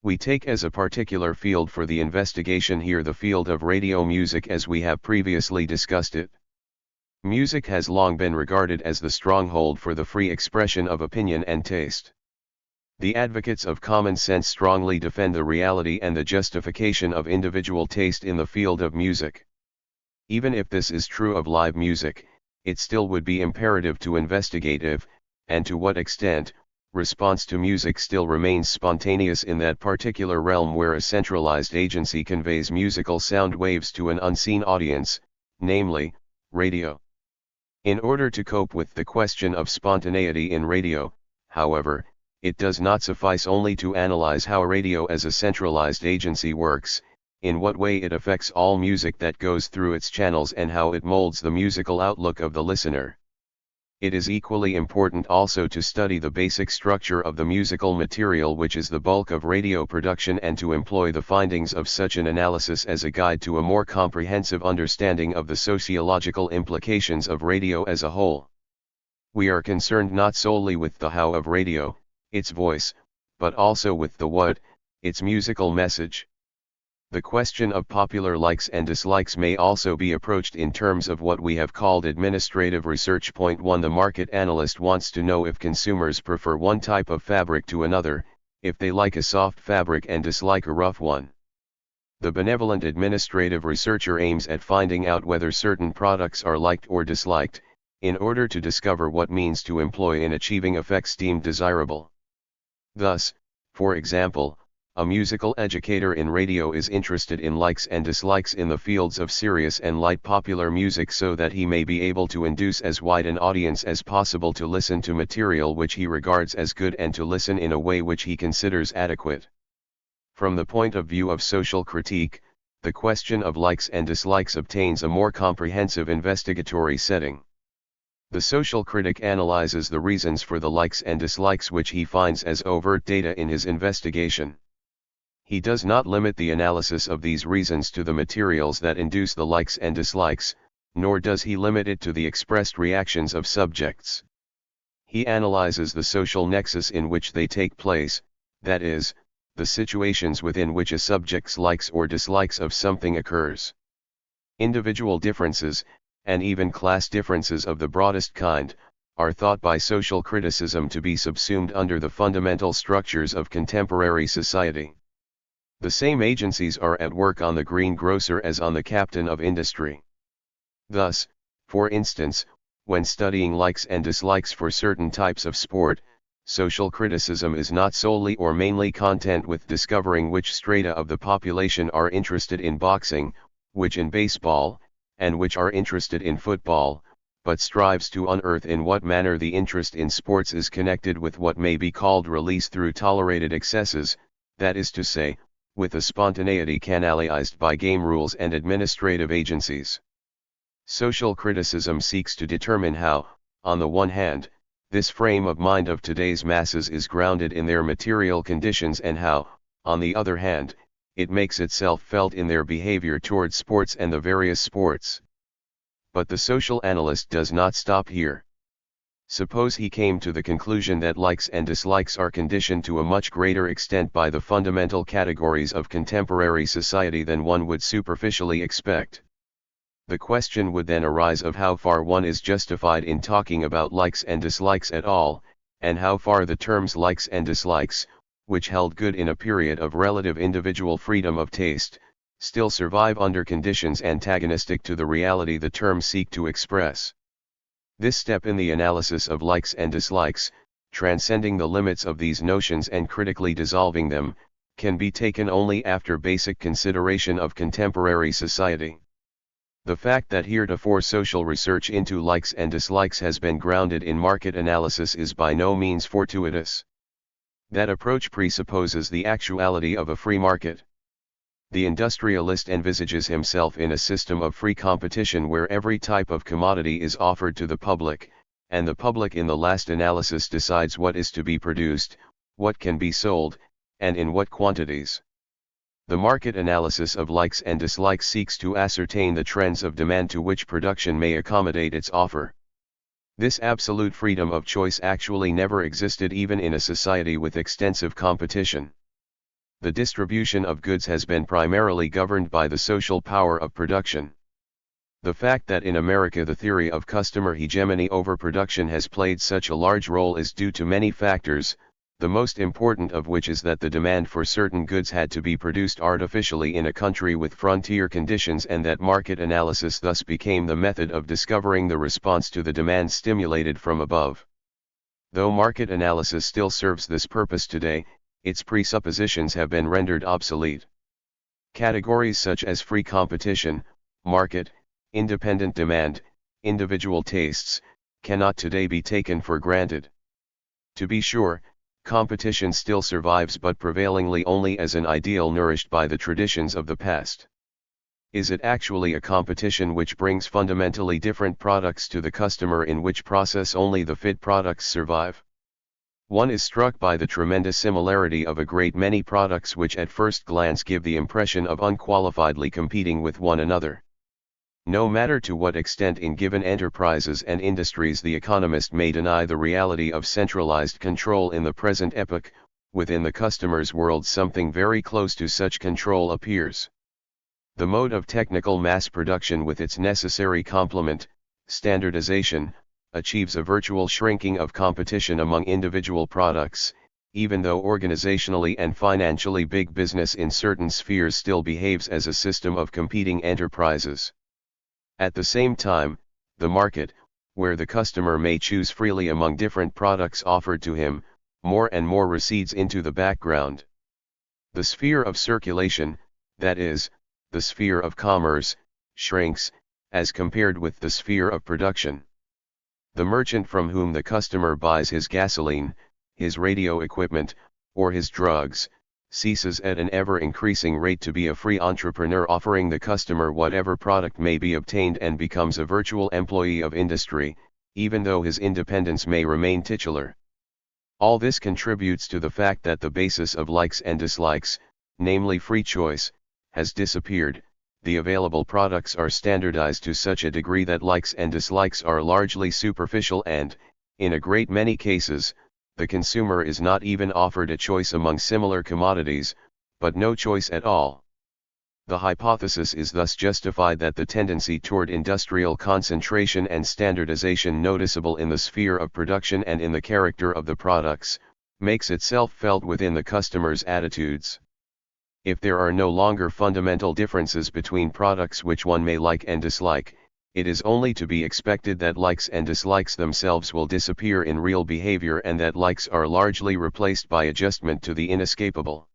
We take as a particular field for the investigation here the field of radio music as we have previously discussed it. Music has long been regarded as the stronghold for the free expression of opinion and taste. The advocates of common sense strongly defend the reality and the justification of individual taste in the field of music. Even if this is true of live music, it still would be imperative to investigate if, and to what extent, response to music still remains spontaneous in that particular realm where a centralized agency conveys musical sound waves to an unseen audience, namely, radio. In order to cope with the question of spontaneity in radio, however, it does not suffice only to analyze how radio as a centralized agency works, in what way it affects all music that goes through its channels and how it molds the musical outlook of the listener. It is equally important also to study the basic structure of the musical material which is the bulk of radio production and to employ the findings of such an analysis as a guide to a more comprehensive understanding of the sociological implications of radio as a whole. We are concerned not solely with the how of radio, its voice, but also with the what, its musical message. The question of popular likes and dislikes may also be approached in terms of what we have called administrative research. Point 1. The market analyst wants to know if consumers prefer one type of fabric to another, if they like a soft fabric and dislike a rough one. The benevolent administrative researcher aims at finding out whether certain products are liked or disliked, in order to discover what means to employ in achieving effects deemed desirable. Thus, for example, a musical educator in radio is interested in likes and dislikes in the fields of serious and light popular music so that he may be able to induce as wide an audience as possible to listen to material which he regards as good and to listen in a way which he considers adequate. From the point of view of social critique, the question of likes and dislikes obtains a more comprehensive investigatory setting. The social critic analyzes the reasons for the likes and dislikes which he finds as overt data in his investigation. He does not limit the analysis of these reasons to the materials that induce the likes and dislikes, nor does he limit it to the expressed reactions of subjects. He analyzes the social nexus in which they take place, that is, the situations within which a subject's likes or dislikes of something occurs. Individual differences, and even class differences of the broadest kind, are thought by social criticism to be subsumed under the fundamental structures of contemporary society. The same agencies are at work on the greengrocer as on the captain of industry. Thus, for instance, when studying likes and dislikes for certain types of sport, social criticism is not solely or mainly content with discovering which strata of the population are interested in boxing, which in baseball, and which are interested in football, but strives to unearth in what manner the interest in sports is connected with what may be called release through tolerated excesses, that is to say, with a spontaneity canalized by game rules and administrative agencies. Social criticism seeks to determine how, on the one hand, this frame of mind of today's masses is grounded in their material conditions and how, on the other hand, it makes itself felt in their behavior towards sports and the various sports. But the social analyst does not stop here. Suppose he came to the conclusion that likes and dislikes are conditioned to a much greater extent by the fundamental categories of contemporary society than one would superficially expect. The question would then arise of how far one is justified in talking about likes and dislikes at all, and how far the terms likes and dislikes, which held good in a period of relative individual freedom of taste, still survive under conditions antagonistic to the reality the terms seek to express. This step in the analysis of likes and dislikes, transcending the limits of these notions and critically dissolving them, can be taken only after basic consideration of contemporary society. The fact that heretofore social research into likes and dislikes has been grounded in market analysis is by no means fortuitous. That approach presupposes the actuality of a free market. The industrialist envisages himself in a system of free competition where every type of commodity is offered to the public, and the public in the last analysis decides what is to be produced, what can be sold, and in what quantities. The market analysis of likes and dislikes seeks to ascertain the trends of demand to which production may accommodate its offer. This absolute freedom of choice actually never existed even in a society with extensive competition. The distribution of goods has been primarily governed by the social power of production. The fact that in America the theory of customer hegemony over production has played such a large role is due to many factors, the most important of which is that the demand for certain goods had to be produced artificially in a country with frontier conditions, and that market analysis thus became the method of discovering the response to the demand stimulated from above. Though market analysis still serves this purpose today, its presuppositions have been rendered obsolete. Categories such as free competition, market, independent demand, individual tastes, cannot today be taken for granted. To be sure, competition still survives, but prevailingly only as an ideal nourished by the traditions of the past. Is it actually a competition which brings fundamentally different products to the customer, in which process only the fit products survive? One is struck by the tremendous similarity of a great many products which at first glance give the impression of unqualifiedly competing with one another. No matter to what extent in given enterprises and industries the economist may deny the reality of centralized control in the present epoch, within the customer's world something very close to such control appears. The mode of technical mass production with its necessary complement, standardization, achieves a virtual shrinking of competition among individual products, even though organizationally and financially big business in certain spheres still behaves as a system of competing enterprises. At the same time, the market, where the customer may choose freely among different products offered to him, more and more recedes into the background. The sphere of circulation, that is, the sphere of commerce, shrinks, as compared with the sphere of production. The merchant from whom the customer buys his gasoline, his radio equipment, or his drugs, ceases at an ever-increasing rate to be a free entrepreneur offering the customer whatever product may be obtained, and becomes a virtual employee of industry, even though his independence may remain titular. All this contributes to the fact that the basis of likes and dislikes, namely free choice, has disappeared. The available products are standardized to such a degree that likes and dislikes are largely superficial, and, in a great many cases, the consumer is not even offered a choice among similar commodities, but no choice at all. The hypothesis is thus justified that the tendency toward industrial concentration and standardization noticeable in the sphere of production and in the character of the products, makes itself felt within the customer's attitudes. If there are no longer fundamental differences between products which one may like and dislike, it is only to be expected that likes and dislikes themselves will disappear in real behavior, and that likes are largely replaced by adjustment to the inescapable.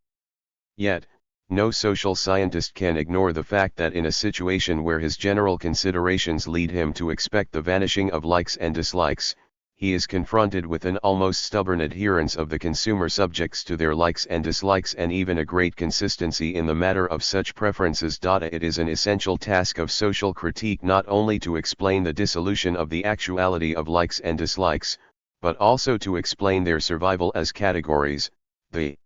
Yet, no social scientist can ignore the fact that in a situation where his general considerations lead him to expect the vanishing of likes and dislikes, he is confronted with an almost stubborn adherence of the consumer subjects to their likes and dislikes, and even a great consistency in the matter of such preferences. It is an essential task of social critique not only to explain the dissolution of the actuality of likes and dislikes, but also to explain their survival as categories, the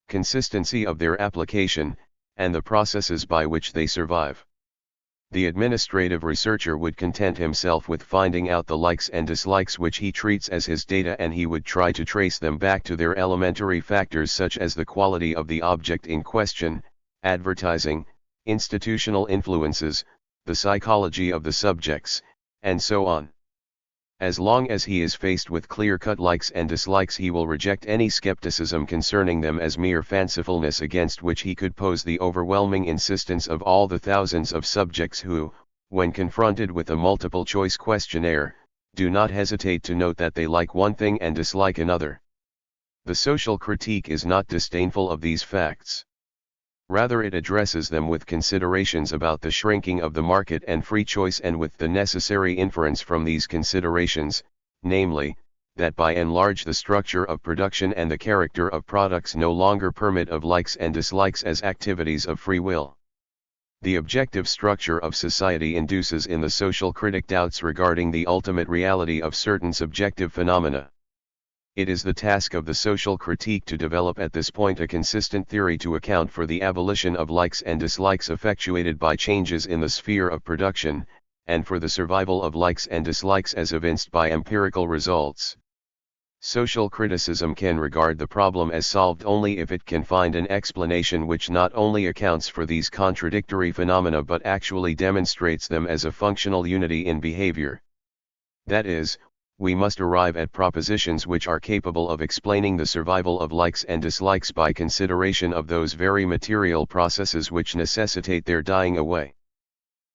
consistency of their application, and the processes by which they survive. The administrative researcher would content himself with finding out the likes and dislikes which he treats as his data, and he would try to trace them back to their elementary factors such as the quality of the object in question, advertising, institutional influences, the psychology of the subjects, and so on. As long as he is faced with clear-cut likes and dislikes, he will reject any skepticism concerning them as mere fancifulness, against which he could pose the overwhelming insistence of all the thousands of subjects who, when confronted with a multiple-choice questionnaire, do not hesitate to note that they like one thing and dislike another. The social critique is not disdainful of these facts. Rather, it addresses them with considerations about the shrinking of the market and free choice, and with the necessary inference from these considerations, namely, that by and large the structure of production and the character of products no longer permit of likes and dislikes as activities of free will. The objective structure of society induces in the social critic doubts regarding the ultimate reality of certain subjective phenomena. It is the task of the social critique to develop at this point a consistent theory to account for the abolition of likes and dislikes effectuated by changes in the sphere of production, and for the survival of likes and dislikes as evinced by empirical results. Social criticism can regard the problem as solved only if it can find an explanation which not only accounts for these contradictory phenomena but actually demonstrates them as a functional unity in behavior. That is, we must arrive at propositions which are capable of explaining the survival of likes and dislikes by consideration of those very material processes which necessitate their dying away.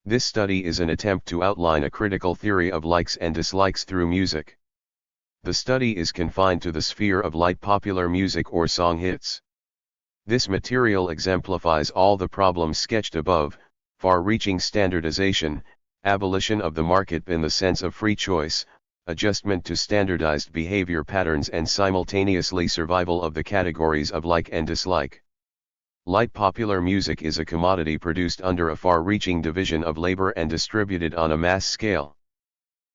This study is an attempt to outline a critical theory of likes and dislikes through music. The study is confined to the sphere of light popular music or song hits. This material exemplifies all the problems sketched above: far-reaching standardization, abolition of the market in the sense of free choice, adjustment to standardized behavior patterns, and simultaneously survival of the categories of like and dislike. Light popular music is a commodity produced under a far-reaching division of labor and distributed on a mass scale.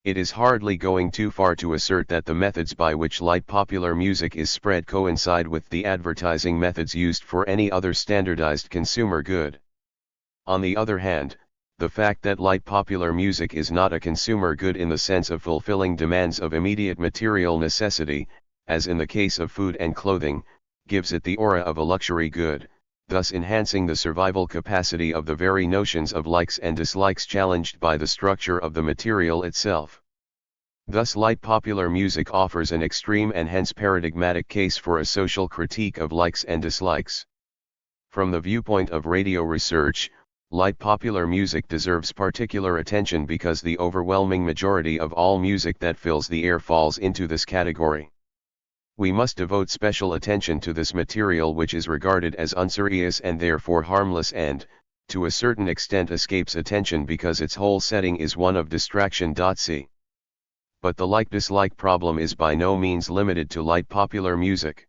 It is hardly going too far to assert that the methods by which light popular music is spread coincide with the advertising methods used for any other standardized consumer good. On the other hand, the fact that light popular music is not a consumer good in the sense of fulfilling demands of immediate material necessity, as in the case of food and clothing, gives it the aura of a luxury good, thus enhancing the survival capacity of the very notions of likes and dislikes challenged by the structure of the material itself. Thus light popular music offers an extreme and hence paradigmatic case for a social critique of likes and dislikes. From the viewpoint of radio research, light popular music deserves particular attention because the overwhelming majority of all music that fills the air falls into this category. We must devote special attention to this material, which is regarded as unserious and therefore harmless and, to a certain extent, escapes attention because its whole setting is one of distraction. C. But the like-dislike problem is by no means limited to light popular music.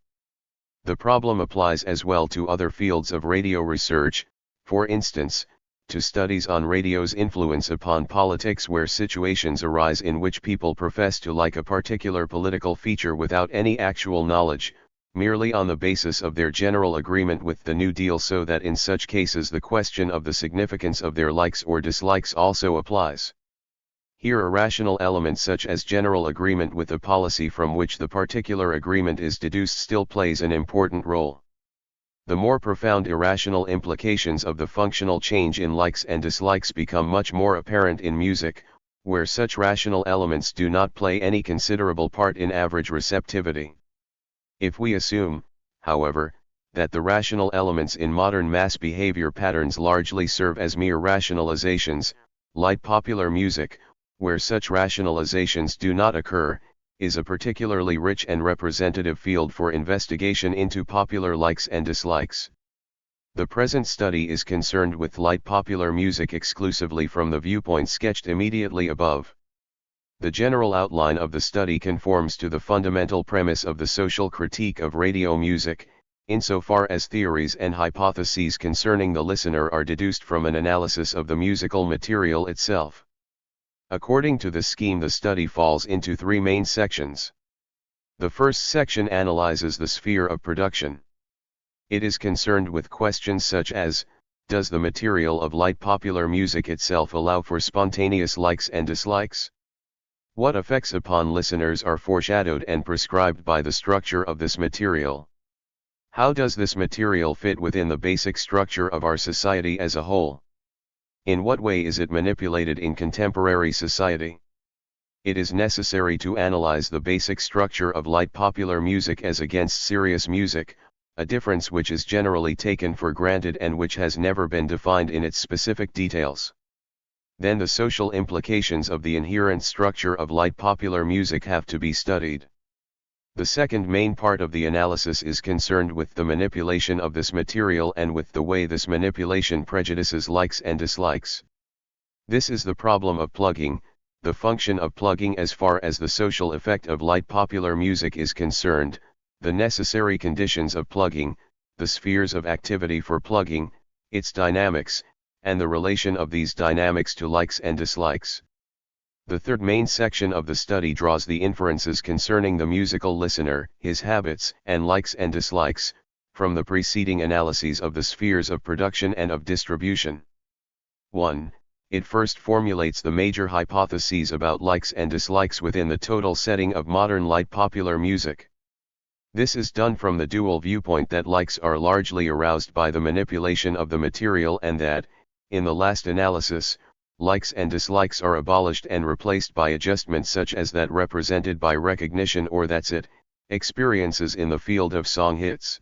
The problem applies as well to other fields of radio research, for instance, to studies on radio's influence upon politics, where situations arise in which people profess to like a particular political feature without any actual knowledge, merely on the basis of their general agreement with the New Deal, so that in such cases the question of the significance of their likes or dislikes also applies. Here irrational elements such as general agreement with the policy from which the particular agreement is deduced still plays an important role. The more profound irrational implications of the functional change in likes and dislikes become much more apparent in music, where such rational elements do not play any considerable part in average receptivity. If we assume, however, that the rational elements in modern mass behavior patterns largely serve as mere rationalizations, light popular music, where such rationalizations do not occur, is a particularly rich and representative field for investigation into popular likes and dislikes. The present study is concerned with light popular music exclusively from the viewpoint sketched immediately above. The general outline of the study conforms to the fundamental premise of the social critique of radio music, insofar as theories and hypotheses concerning the listener are deduced from an analysis of the musical material itself. According to this scheme, the study falls into three main sections. The first section analyzes the sphere of production. It is concerned with questions such as, does the material of light popular music itself allow for spontaneous likes and dislikes? What effects upon listeners are foreshadowed and prescribed by the structure of this material? How does this material fit within the basic structure of our society as a whole? In what way is it manipulated in contemporary society? It is necessary to analyze the basic structure of light popular music as against serious music, a difference which is generally taken for granted and which has never been defined in its specific details. Then the social implications of the inherent structure of light popular music have to be studied. The second main part of the analysis is concerned with the manipulation of this material and with the way this manipulation prejudices likes and dislikes. This is the problem of plugging, the function of plugging as far as the social effect of light popular music is concerned, the necessary conditions of plugging, the spheres of activity for plugging, its dynamics, and the relation of these dynamics to likes and dislikes. The third main section of the study draws the inferences concerning the musical listener, his habits and likes and dislikes, from the preceding analyses of the spheres of production and of distribution. 1. It first formulates the major hypotheses about likes and dislikes within the total setting of modern light popular music. This is done from the dual viewpoint that likes are largely aroused by the manipulation of the material and that, in the last analysis, likes and dislikes are abolished and replaced by adjustments such as that represented by recognition or that's it, experiences in the field of song hits.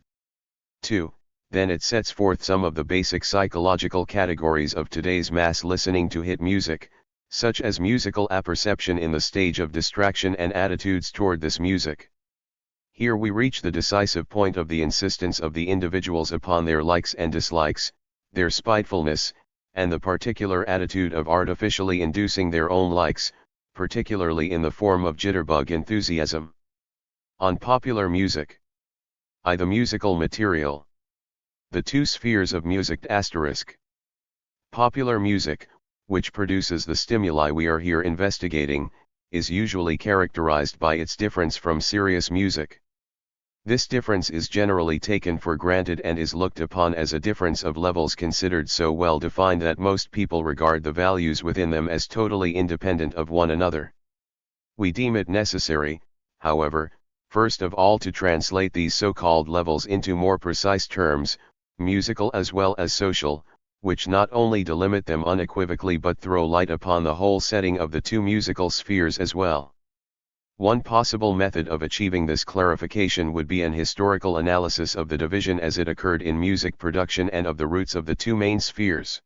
2. Then it sets forth some of the basic psychological categories of today's mass listening to hit music, such as musical apperception in the stage of distraction and attitudes toward this music. Here we reach the decisive point of the insistence of the individuals upon their likes and dislikes, their spitefulness, and the particular attitude of artificially inducing their own likes, particularly in the form of jitterbug enthusiasm. On popular music. I. The musical material. The two spheres of music ***. Popular music, which produces the stimuli we are here investigating, is usually characterized by its difference from serious music. This difference is generally taken for granted and is looked upon as a difference of levels considered so well defined that most people regard the values within them as totally independent of one another. We deem it necessary, however, first of all to translate these so-called levels into more precise terms, musical as well as social, which not only delimit them unequivocally but throw light upon the whole setting of the two musical spheres as well. One possible method of achieving this clarification would be an historical analysis of the division as it occurred in music production and of the roots of the two main spheres.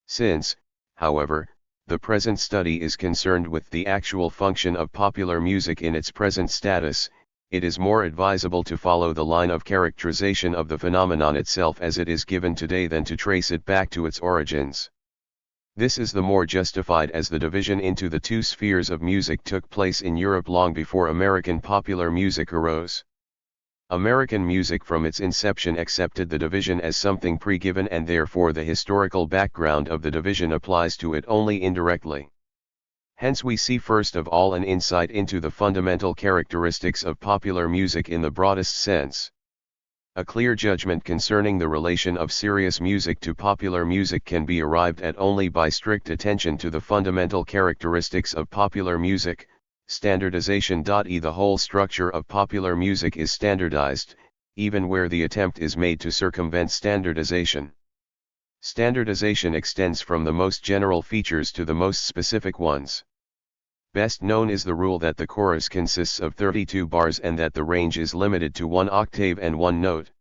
Since, however, the present study is concerned with the actual function of popular music in its present status, it is more advisable to follow the line of characterization of the phenomenon itself as it is given today than to trace it back to its origins. This is the more justified as the division into the two spheres of music took place in Europe long before American popular music arose. American music from its inception accepted the division as something pre-given and therefore the historical background of the division applies to it only indirectly. Hence we see first of all an insight into the fundamental characteristics of popular music in the broadest sense. A clear judgment concerning the relation of serious music to popular music can be arrived at only by strict attention to the fundamental characteristics of popular music, standardization. The whole structure of popular music is standardized, even where the attempt is made to circumvent standardization. Standardization extends from the most general features to the most specific ones. Best known is the rule that the chorus consists of 32 bars and that the range is limited to one octave and one note.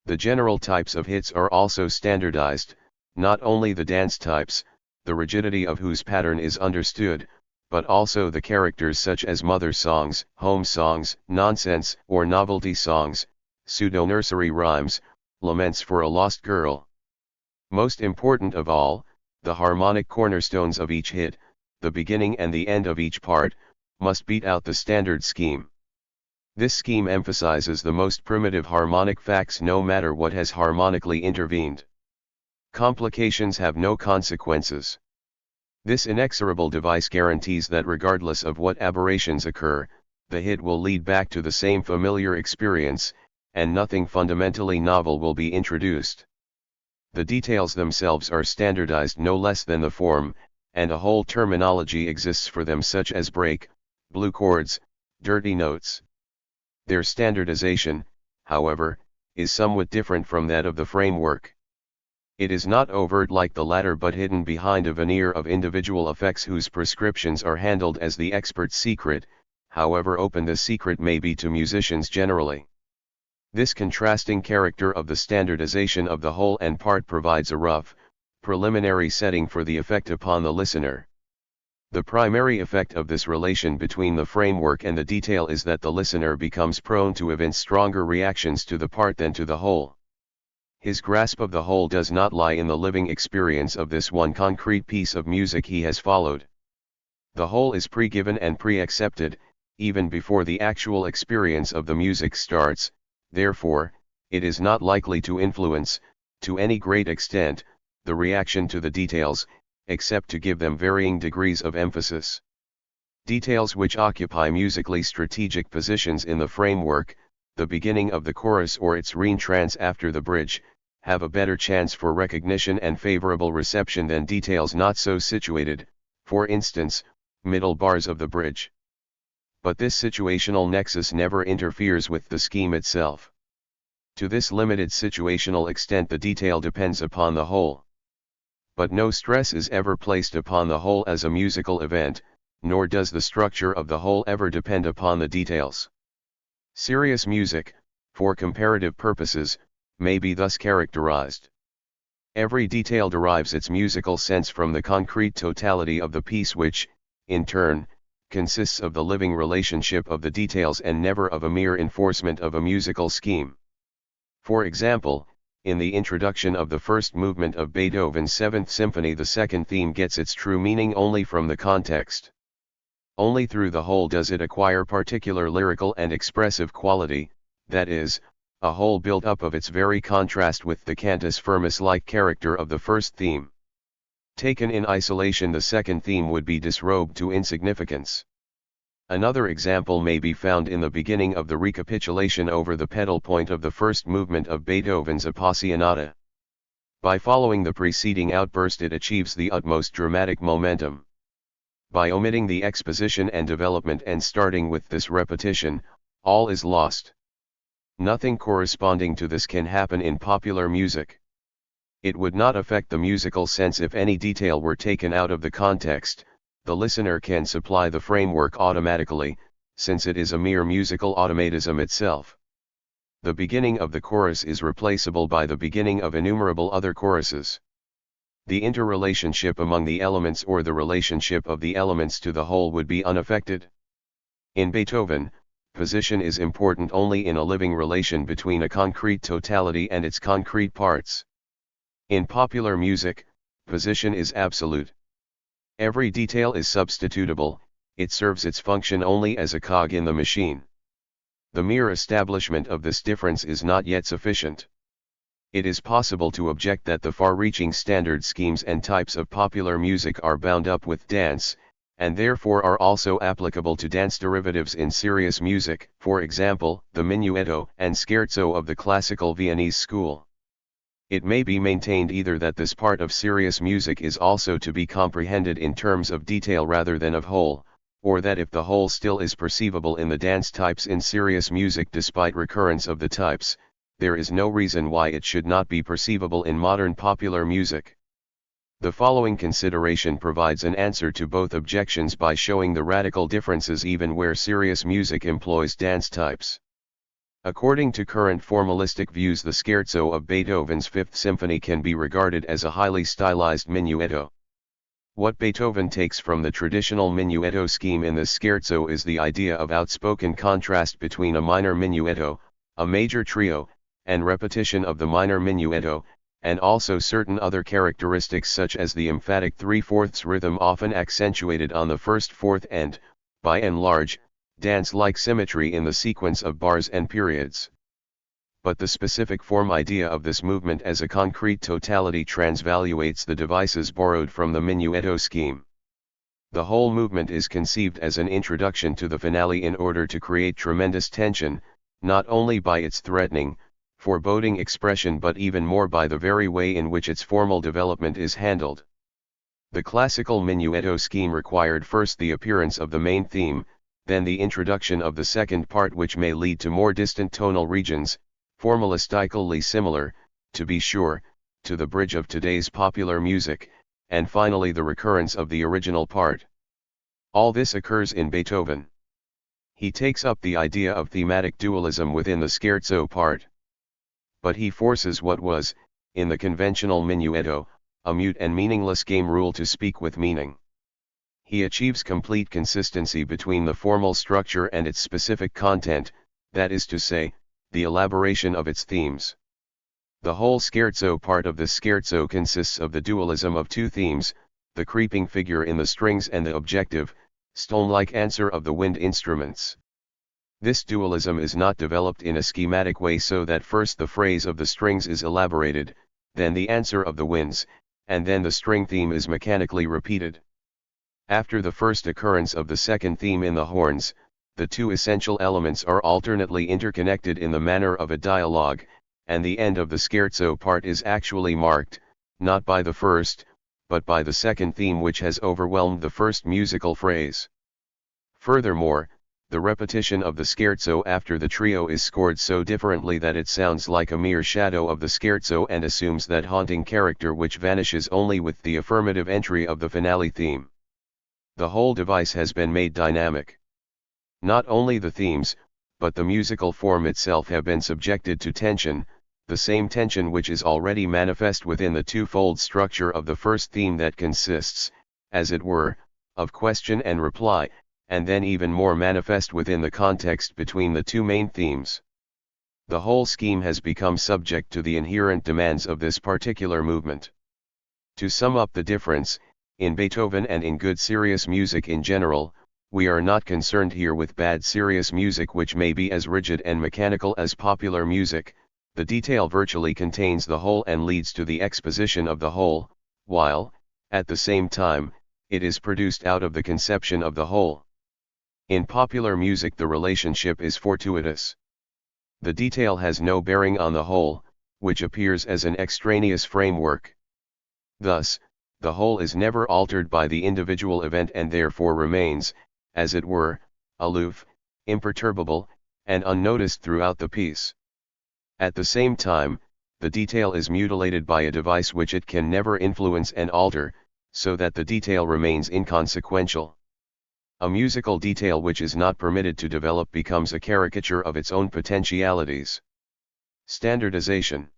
The general types of hits are also standardized, not only the dance types, the rigidity of whose pattern is understood, but also the characters such as mother songs, home songs, nonsense or novelty songs, pseudo-nursery rhymes, laments for a lost girl. Most important of all, the harmonic cornerstones of each hit, the beginning and the end of each part, must beat out the standard scheme. This scheme emphasizes the most primitive harmonic facts no matter what has harmonically intervened. Complications have no consequences. This inexorable device guarantees that regardless of what aberrations occur, the hit will lead back to the same familiar experience, and nothing fundamentally novel will be introduced. The details themselves are standardized no less than the form, and a whole terminology exists for them such as break, blue chords, dirty notes. Their standardization, however, is somewhat different from that of the framework. It is not overt like the latter but hidden behind a veneer of individual effects whose prescriptions are handled as the expert's secret, however open the secret may be to musicians generally. This contrasting character of the standardization of the whole and part provides a rough, preliminary setting for the effect upon the listener. The primary effect of this relation between the framework and the detail is that the listener becomes prone to evince stronger reactions to the part than to the whole. His grasp of the whole does not lie in the living experience of this one concrete piece of music he has followed. The whole is pre-given and pre-accepted, even before the actual experience of the music starts, therefore, it is not likely to influence, to any great extent, the reaction to the details, except to give them varying degrees of emphasis. Details which occupy musically strategic positions in the framework, the beginning of the chorus or its reentrance after the bridge, have a better chance for recognition and favorable reception than details not so situated, for instance, middle bars of the bridge. But this situational nexus never interferes with the scheme itself. To this limited situational extent the detail depends upon the whole. But no stress is ever placed upon the whole as a musical event, nor does the structure of the whole ever depend upon the details. Serious music, for comparative purposes, may be thus characterized. Every detail derives its musical sense from the concrete totality of the piece which, in turn, consists of the living relationship of the details and never of a mere enforcement of a musical scheme. For example, in the introduction of the first movement of Beethoven's Seventh Symphony, the second theme gets its true meaning only from the context. Only through the whole does it acquire particular lyrical and expressive quality, that is, a whole built up of its very contrast with the cantus firmus-like character of the first theme. Taken in isolation, the second theme would be disrobed to insignificance. Another example may be found in the beginning of the recapitulation over the pedal point of the first movement of Beethoven's Appassionata. By following the preceding outburst it achieves the utmost dramatic momentum. By omitting the exposition and development and starting with this repetition, all is lost. Nothing corresponding to this can happen in popular music. It would not affect the musical sense if any detail were taken out of the context. The listener can supply the framework automatically, since it is a mere musical automatism itself. The beginning of the chorus is replaceable by the beginning of innumerable other choruses. The interrelationship among the elements or the relationship of the elements to the whole would be unaffected. In Beethoven, position is important only in a living relation between a concrete totality and its concrete parts. In popular music, position is absolute. Every detail is substitutable, it serves its function only as a cog in the machine. The mere establishment of this difference is not yet sufficient. It is possible to object that the far-reaching standard schemes and types of popular music are bound up with dance, and therefore are also applicable to dance derivatives in serious music, for example, the minuetto and scherzo of the classical Viennese school. It may be maintained either that this part of serious music is also to be comprehended in terms of detail rather than of whole, or that if the whole still is perceivable in the dance types in serious music despite recurrence of the types, there is no reason why it should not be perceivable in modern popular music. The following consideration provides an answer to both objections by showing the radical differences even where serious music employs dance types. According to current formalistic views, the scherzo of Beethoven's Fifth Symphony can be regarded as a highly stylized minuetto. What Beethoven takes from the traditional minuetto scheme in this scherzo is the idea of outspoken contrast between a minor minuetto, a major trio, and repetition of the minor minuetto, and also certain other characteristics such as the emphatic 3/4 rhythm often accentuated on the first fourth and, by and large, dance-like symmetry in the sequence of bars and periods. But the specific form idea of this movement as a concrete totality transvaluates the devices borrowed from the minuetto scheme. The whole movement is conceived as an introduction to the finale in order to create tremendous tension, not only by its threatening, foreboding expression but even more by the very way in which its formal development is handled. The classical minuetto scheme required first the appearance of the main theme, then the introduction of the second part which may lead to more distant tonal regions, formalistically similar, to be sure, to the bridge of today's popular music, and finally the recurrence of the original part. All this occurs in Beethoven. He takes up the idea of thematic dualism within the scherzo part. But he forces what was, in the conventional minuetto, a mute and meaningless game rule to speak with meaning. He achieves complete consistency between the formal structure and its specific content, that is to say, the elaboration of its themes. The whole scherzo part of this scherzo consists of the dualism of two themes, the creeping figure in the strings and the objective, stone-like answer of the wind instruments. This dualism is not developed in a schematic way so that first the phrase of the strings is elaborated, then the answer of the winds, and then the string theme is mechanically repeated. After the first occurrence of the second theme in the horns, the two essential elements are alternately interconnected in the manner of a dialogue, and the end of the scherzo part is actually marked, not by the first, but by the second theme which has overwhelmed the first musical phrase. Furthermore, the repetition of the scherzo after the trio is scored so differently that it sounds like a mere shadow of the scherzo and assumes that haunting character which vanishes only with the affirmative entry of the finale theme. The whole device has been made dynamic. Not only the themes, but the musical form itself have been subjected to tension, the same tension which is already manifest within the twofold structure of the first theme that consists, as it were, of question and reply, and then even more manifest within the context between the two main themes. The whole scheme has become subject to the inherent demands of this particular movement. To sum up the difference, in Beethoven and in good serious music in general, we are not concerned here with bad serious music which may be as rigid and mechanical as popular music. The detail virtually contains the whole and leads to the exposition of the whole, while, at the same time, it is produced out of the conception of the whole. In popular music the relationship is fortuitous. The detail has no bearing on the whole, which appears as an extraneous framework. Thus, the whole is never altered by the individual event and therefore remains, as it were, aloof, imperturbable, and unnoticed throughout the piece. At the same time, the detail is mutilated by a device which it can never influence and alter, so that the detail remains inconsequential. A musical detail which is not permitted to develop becomes a caricature of its own potentialities. Standardization.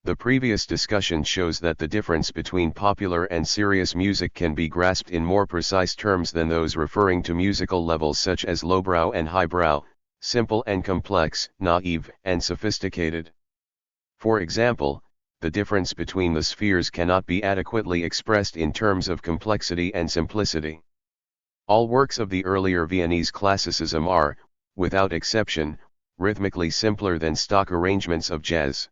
The previous discussion shows that the difference between popular and serious music can be grasped in more precise terms than those referring to musical levels such as lowbrow and highbrow, simple and complex, naive and sophisticated. For example, the difference between the spheres cannot be adequately expressed in terms of complexity and simplicity. All works of the earlier Viennese classicism are, without exception, rhythmically simpler than stock arrangements of jazz.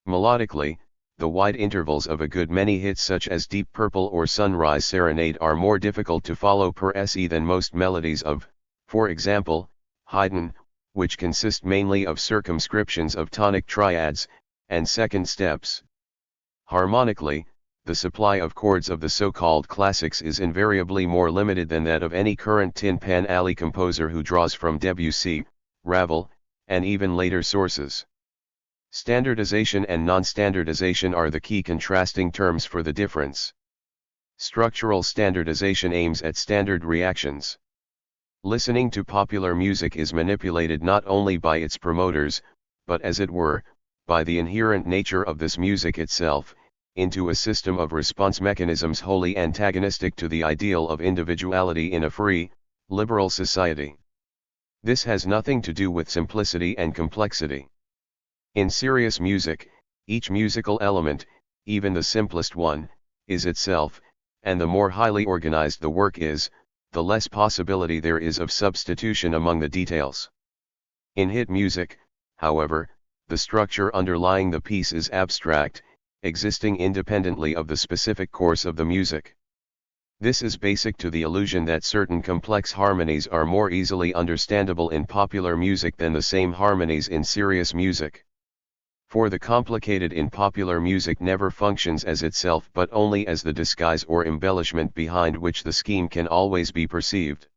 Melodically, the wide intervals of a good many hits such as Deep Purple or Sunrise Serenade are more difficult to follow per se than most melodies of, for example, Haydn, which consist mainly of circumscriptions of tonic triads, and second steps. Harmonically, the supply of chords of the so-called classics is invariably more limited than that of any current Tin Pan Alley composer who draws from Debussy, Ravel, and even later sources. Standardization and non-standardization are the key contrasting terms for the difference. Structural standardization aims at standard reactions. Listening to popular music is manipulated not only by its promoters, but as it were, by the inherent nature of this music itself, into a system of response mechanisms wholly antagonistic to the ideal of individuality in a free, liberal society. This has nothing to do with simplicity and complexity. In serious music, each musical element, even the simplest one, is itself, and the more highly organized the work is, the less possibility there is of substitution among the details. In hit music, however, the structure underlying the piece is abstract, existing independently of the specific course of the music. This is basic to the illusion that certain complex harmonies are more easily understandable in popular music than the same harmonies in serious music. For the complicated in popular music never functions as itself but only as the disguise or embellishment behind which the scheme can always be perceived.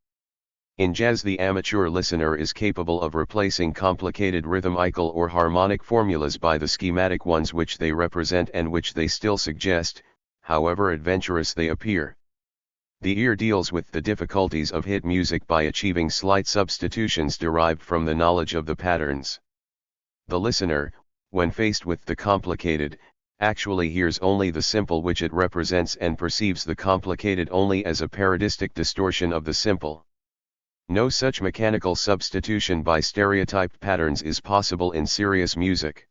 In jazz the amateur listener is capable of replacing complicated rhythmical or harmonic formulas by the schematic ones which they represent and which they still suggest, however adventurous they appear. The ear deals with the difficulties of hit music by achieving slight substitutions derived from the knowledge of the patterns. The listener, when faced with the complicated, actually hears only the simple which it represents and perceives the complicated only as a parodistic distortion of the simple. No such mechanical substitution by stereotyped patterns is possible in serious music.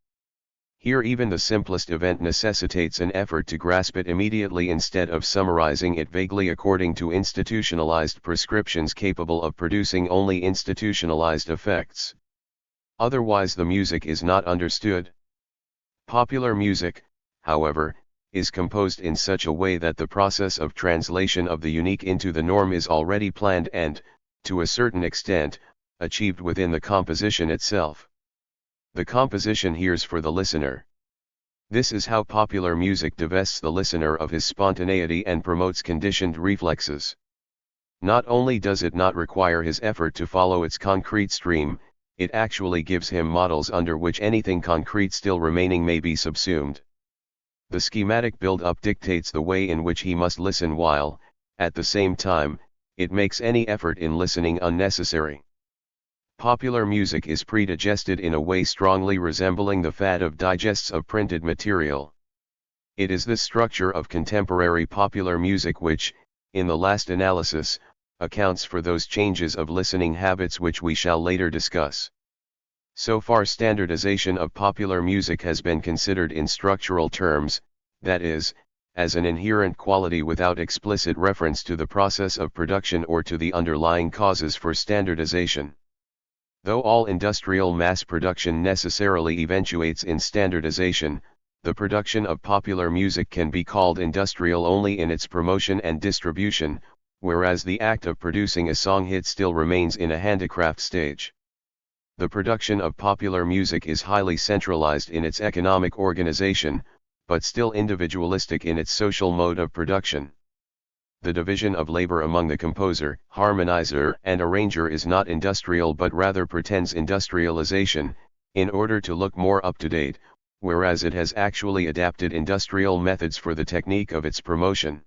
Here even the simplest event necessitates an effort to grasp it immediately instead of summarizing it vaguely according to institutionalized prescriptions capable of producing only institutionalized effects. Otherwise the music is not understood. Popular music, however, is composed in such a way that the process of translation of the unique into the norm is already planned and, to a certain extent, achieved within the composition itself. The composition hears for the listener. This is how popular music divests the listener of his spontaneity and promotes conditioned reflexes. Not only does it not require his effort to follow its concrete stream, it actually gives him models under which anything concrete still remaining may be subsumed. The schematic build-up dictates the way in which he must listen while, at the same time, it makes any effort in listening unnecessary. Popular music is predigested in a way strongly resembling the fad of digests of printed material. It is this structure of contemporary popular music which, in the last analysis, accounts for those changes of listening habits which we shall later discuss. So far, standardization of popular music has been considered in structural terms, that is, as an inherent quality without explicit reference to the process of production or to the underlying causes for standardization. Though all industrial mass production necessarily eventuates in standardization, the production of popular music can be called industrial only in its promotion and distribution, whereas the act of producing a song hit still remains in a handicraft stage. The production of popular music is highly centralized in its economic organization, but still individualistic in its social mode of production. The division of labor among the composer, harmonizer, and arranger is not industrial but rather pretends industrialization, in order to look more up to date, whereas it has actually adapted industrial methods for the technique of its promotion.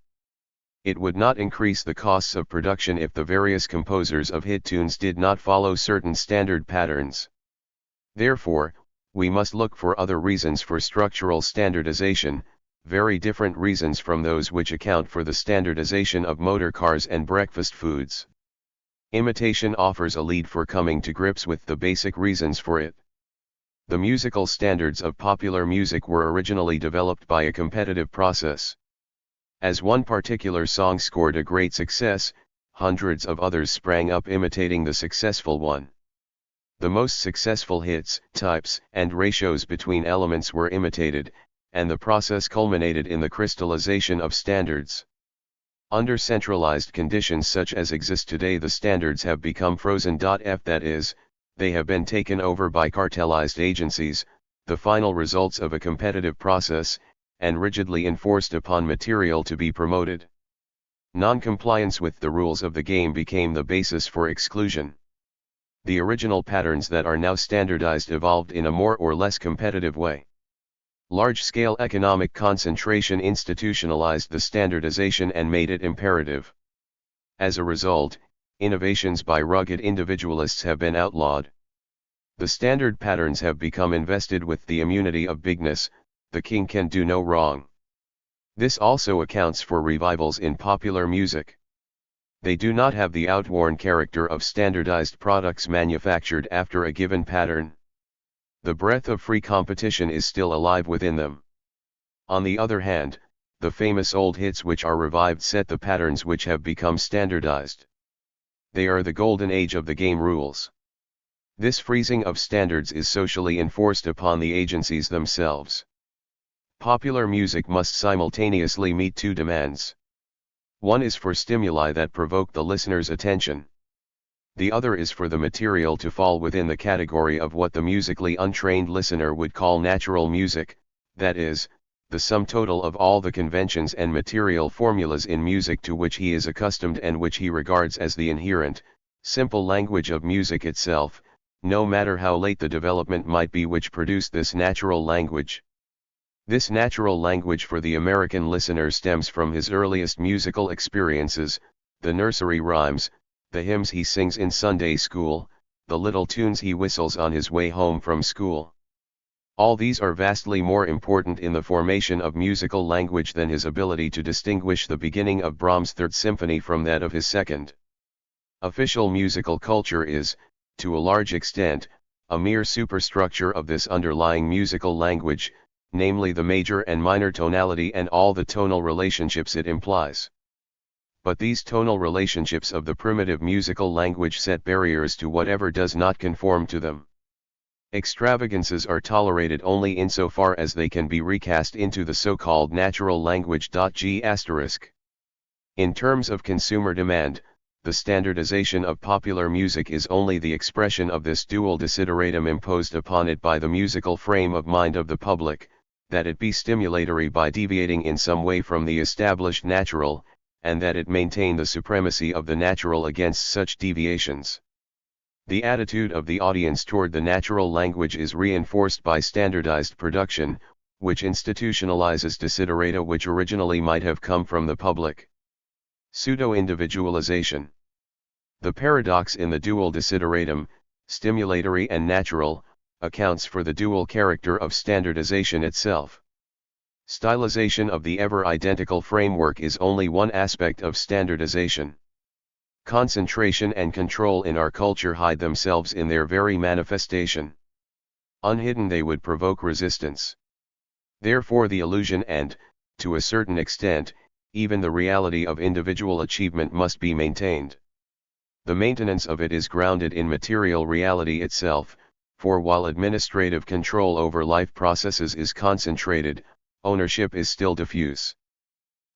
It would not increase the costs of production if the various composers of hit tunes did not follow certain standard patterns. Therefore, we must look for other reasons for structural standardization, very different reasons from those which account for the standardization of motor cars and breakfast foods. Imitation offers a lead for coming to grips with the basic reasons for it. The musical standards of popular music were originally developed by a competitive process. As one particular song scored a great success, hundreds of others sprang up imitating the successful one. The most successful hits, types, and ratios between elements were imitated, and the process culminated in the crystallization of standards. Under centralized conditions such as exist today, the standards have become frozen. That is, they have been taken over by cartelized agencies, the final results of a competitive process, and rigidly enforced upon material to be promoted. Non-compliance with the rules of the game became the basis for exclusion. The original patterns that are now standardized evolved in a more or less competitive way. Large-scale economic concentration institutionalized the standardization and made it imperative. As a result, innovations by rugged individualists have been outlawed. The standard patterns have become invested with the immunity of bigness, the king can do no wrong. This also accounts for revivals in popular music. They do not have the outworn character of standardized products manufactured after a given pattern. The breath of free competition is still alive within them. On the other hand, the famous old hits which are revived set the patterns which have become standardized. They are the golden age of the game rules. This freezing of standards is socially enforced upon the agencies themselves. Popular music must simultaneously meet two demands. One is for stimuli that provoke the listener's attention. The other is for the material to fall within the category of what the musically untrained listener would call natural music, that is, the sum total of all the conventions and material formulas in music to which he is accustomed and which he regards as the inherent, simple language of music itself, no matter how late the development might be which produced this natural language. This natural language for the American listener stems from his earliest musical experiences, the nursery rhymes, the hymns he sings in Sunday school, the little tunes he whistles on his way home from school. All these are vastly more important in the formation of musical language than his ability to distinguish the beginning of Brahms' Third Symphony from that of his Second. Official musical culture is, to a large extent, a mere superstructure of this underlying musical language, namely the major and minor tonality and all the tonal relationships it implies. But these tonal relationships of the primitive musical language set barriers to whatever does not conform to them. Extravagances are tolerated only insofar as they can be recast into the so-called natural language. In terms of consumer demand, the standardization of popular music is only the expression of this dual desideratum imposed upon it by the musical frame of mind of the public, that it be stimulatory by deviating in some way from the established natural, and that it maintain the supremacy of the natural against such deviations. The attitude of the audience toward the natural language is reinforced by standardized production, which institutionalizes desiderata which originally might have come from the public. Pseudo-individualization. The paradox in the dual desideratum, stimulatory and natural, accounts for the dual character of standardization itself. Stylization of the ever-identical framework is only one aspect of standardization. Concentration and control in our culture hide themselves in their very manifestation. Unhidden they would provoke resistance. Therefore the illusion and, to a certain extent, even the reality of individual achievement must be maintained. The maintenance of it is grounded in material reality itself, for while administrative control over life processes is concentrated, ownership is still diffuse.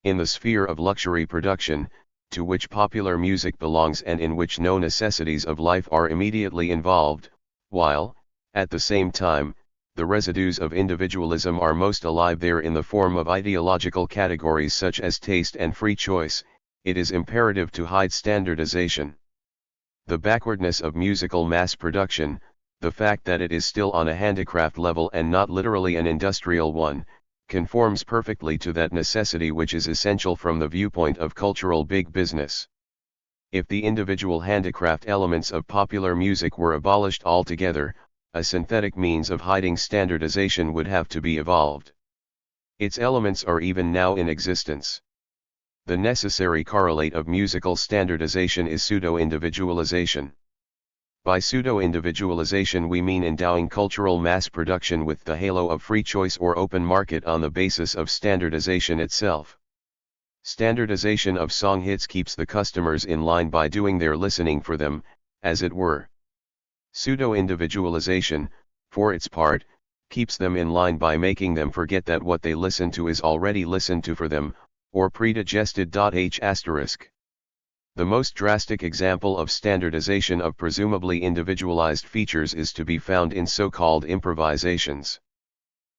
In the sphere of luxury production, to which popular music belongs and in which no necessities of life are immediately involved, while, at the same time, the residues of individualism are most alive there in the form of ideological categories such as taste and free choice, it is imperative to hide standardization. The backwardness of musical mass production, the fact that it is still on a handicraft level and not literally an industrial one, conforms perfectly to that necessity which is essential from the viewpoint of cultural big business. If the individual handicraft elements of popular music were abolished altogether, a synthetic means of hiding standardization would have to be evolved. Its elements are even now in existence. The necessary correlate of musical standardization is pseudo-individualization. By pseudo-individualization we mean endowing cultural mass production with the halo of free choice or open market on the basis of standardization itself. Standardization of song hits keeps the customers in line by doing their listening for them, as it were. Pseudo-individualization, for its part, keeps them in line by making them forget that what they listen to is already listened to for them, or predigested. The most drastic example of standardization of presumably individualized features is to be found in so-called improvisations.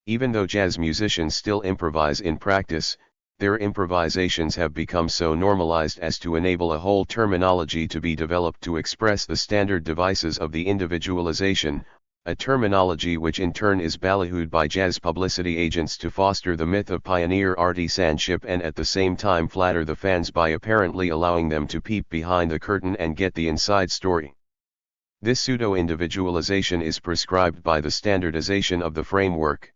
Even though jazz musicians still improvise in practice, their improvisations have become so normalized as to enable a whole terminology to be developed to express the standard devices of the individualization, a terminology which in turn is ballyhooed by jazz publicity agents to foster the myth of pioneer artisanship and at the same time flatter the fans by apparently allowing them to peep behind the curtain and get the inside story. This pseudo-individualization is prescribed by the standardization of the framework.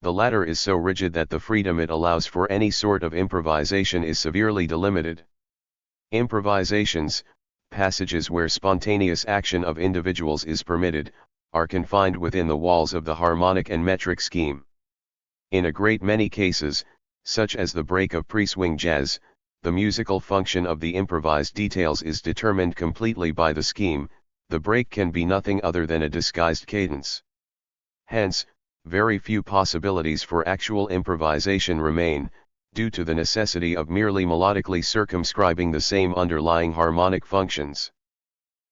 The latter is so rigid that the freedom it allows for any sort of improvisation is severely delimited. Improvisations, passages where spontaneous action of individuals is permitted, are confined within the walls of the harmonic and metric scheme. In a great many cases, such as the break of pre-swing jazz, the musical function of the improvised details is determined completely by the scheme. The break can be nothing other than a disguised cadence. Hence, very few possibilities for actual improvisation remain, due to the necessity of merely melodically circumscribing the same underlying harmonic functions.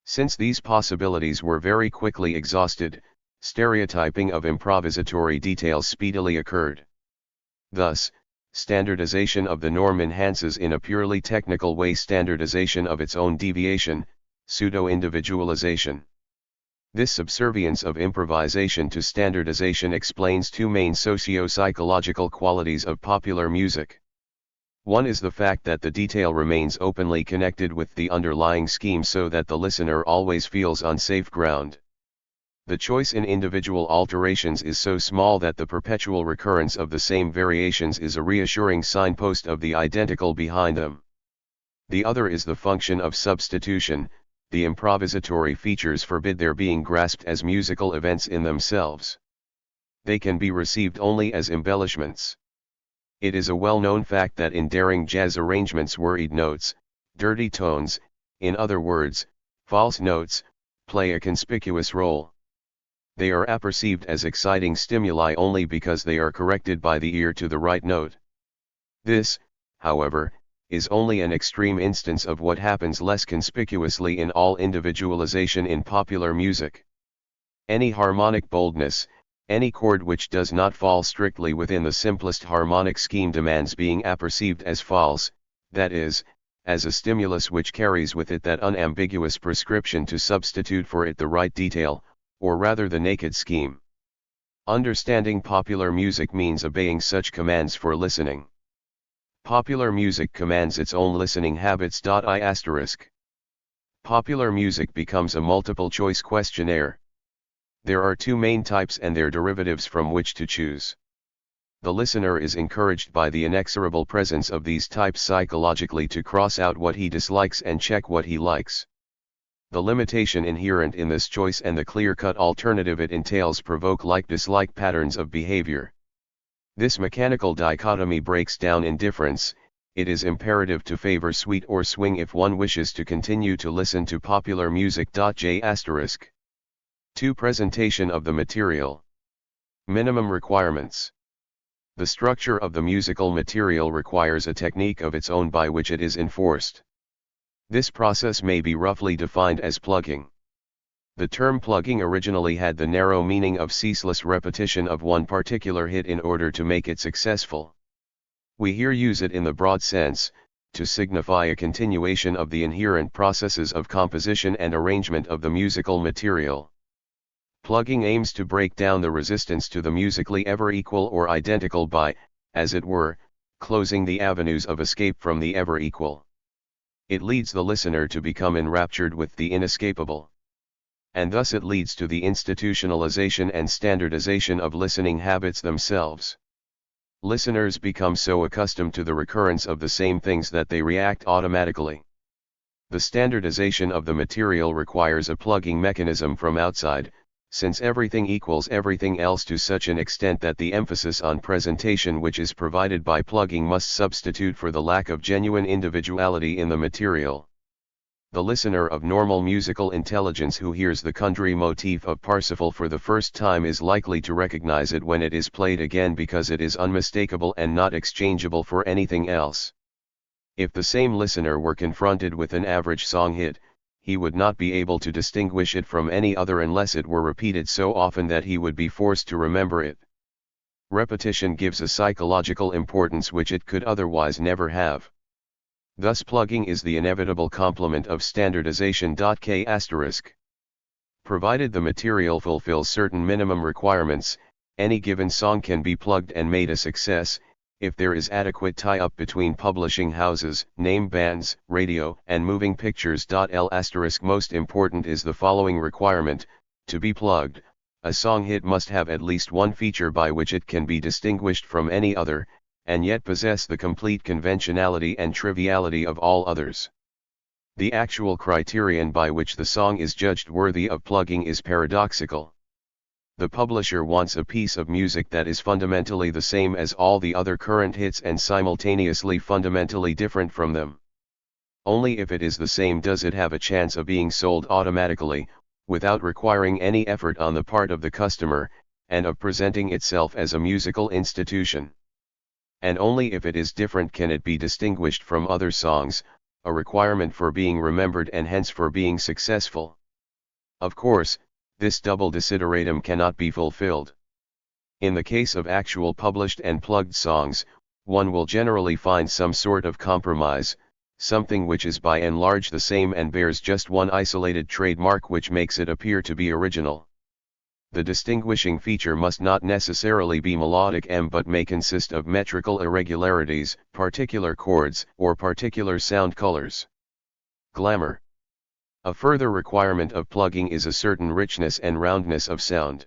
Since these possibilities were very quickly exhausted, stereotyping of improvisatory details speedily occurred. Thus, standardization of the norm enhances in a purely technical way standardization of its own deviation, pseudo-individualization. This subservience of improvisation to standardization explains two main socio-psychological qualities of popular music. One is the fact that the detail remains openly connected with the underlying scheme so that the listener always feels on safe ground. The choice in individual alterations is so small that the perpetual recurrence of the same variations is a reassuring signpost of the identical behind them. The other is the function of substitution. The improvisatory features forbid their being grasped as musical events in themselves. They can be received only as embellishments. It is a well-known fact that in daring jazz arrangements worried notes, dirty tones, in other words, false notes, play a conspicuous role. They are apperceived as exciting stimuli only because they are corrected by the ear to the right note. This, however, is only an extreme instance of what happens less conspicuously in all individualization in popular music. Any harmonic boldness, any chord which does not fall strictly within the simplest harmonic scheme demands being apperceived as false, that is, as a stimulus which carries with it that unambiguous prescription to substitute for it the right detail, or rather the naked scheme. Understanding popular music means obeying such commands for listening. Popular music commands its own listening habits. Popular music becomes a multiple-choice questionnaire. There are two main types and their derivatives from which to choose. The listener is encouraged by the inexorable presence of these types psychologically to cross out what he dislikes and check what he likes. The limitation inherent in this choice and the clear-cut alternative it entails provoke like-dislike patterns of behavior. This mechanical dichotomy breaks down indifference. It is imperative to favor sweet or swing if one wishes to continue to listen to popular music. 2. Presentation of the material. Minimum requirements. The structure of the musical material requires a technique of its own by which it is enforced. This process may be roughly defined as plugging. The term plugging originally had the narrow meaning of ceaseless repetition of one particular hit in order to make it successful. We here use it in the broad sense, to signify a continuation of the inherent processes of composition and arrangement of the musical material. Plugging aims to break down the resistance to the musically ever equal or identical by, as it were, closing the avenues of escape from the ever equal. It leads the listener to become enraptured with the inescapable. And thus it leads to the institutionalization and standardization of listening habits themselves. Listeners become so accustomed to the recurrence of the same things that they react automatically. The standardization of the material requires a plugging mechanism from outside, since everything equals everything else to such an extent that the emphasis on presentation which is provided by plugging must substitute for the lack of genuine individuality in the material. The listener of normal musical intelligence who hears the Kundry motif of Parsifal for the first time is likely to recognize it when it is played again because it is unmistakable and not exchangeable for anything else. If the same listener were confronted with an average song hit, he would not be able to distinguish it from any other unless it were repeated so often that he would be forced to remember it. Repetition gives a psychological importance which it could otherwise never have. Thus plugging is the inevitable complement of standardization. Provided the material fulfills certain minimum requirements, any given song can be plugged and made a success, if there is adequate tie-up between publishing houses, name bands, radio, and moving pictures. Most important is the following requirement: to be plugged, a song hit must have at least one feature by which it can be distinguished from any other, and yet possess the complete conventionality and triviality of all others. The actual criterion by which the song is judged worthy of plugging is paradoxical. The publisher wants a piece of music that is fundamentally the same as all the other current hits and simultaneously fundamentally different from them. Only if it is the same does it have a chance of being sold automatically, without requiring any effort on the part of the customer, and of presenting itself as a musical institution. And only if it is different can it be distinguished from other songs, a requirement for being remembered and hence for being successful. Of course, this double desideratum cannot be fulfilled. In the case of actual published and plugged songs, one will generally find some sort of compromise, something which is by and large the same and bears just one isolated trademark which makes it appear to be original. The distinguishing feature must not necessarily be melodic but may consist of metrical irregularities, particular chords, or particular sound colors. Glamour. A further requirement of plugging is a certain richness and roundness of sound.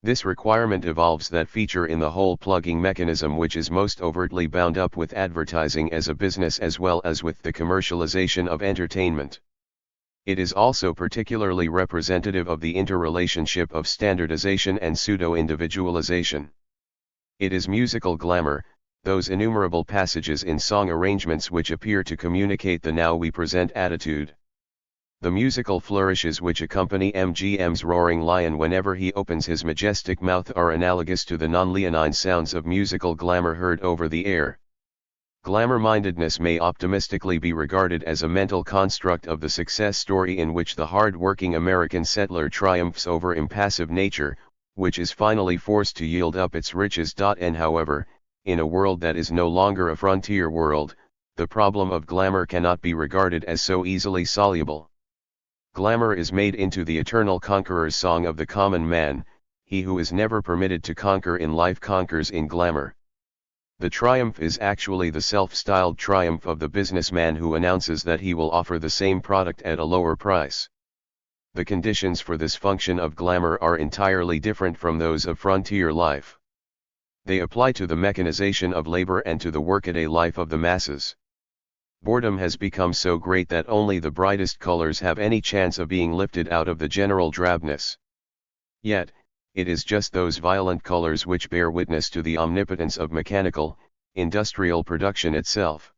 This requirement evolves that feature in the whole plugging mechanism which is most overtly bound up with advertising as a business as well as with the commercialization of entertainment. It is also particularly representative of the interrelationship of standardization and pseudo-individualization. It is musical glamour, those innumerable passages in song arrangements which appear to communicate the now we present attitude. The musical flourishes which accompany MGM's roaring lion whenever he opens his majestic mouth are analogous to the non-leonine sounds of musical glamour heard over the air. Glamour-mindedness may optimistically be regarded as a mental construct of the success story in which the hard-working American settler triumphs over impassive nature, which is finally forced to yield up its riches. And however, in a world that is no longer a frontier world, the problem of glamour cannot be regarded as so easily soluble. Glamour is made into the eternal conqueror's song of the common man. He who is never permitted to conquer in life conquers in glamour. The triumph is actually the self-styled triumph of the businessman who announces that he will offer the same product at a lower price. The conditions for this function of glamour are entirely different from those of frontier life. They apply to the mechanization of labor and to the workaday life of the masses. Boredom has become so great that only the brightest colors have any chance of being lifted out of the general drabness. Yet, it is just those violent colors which bear witness to the omnipotence of mechanical, industrial production itself.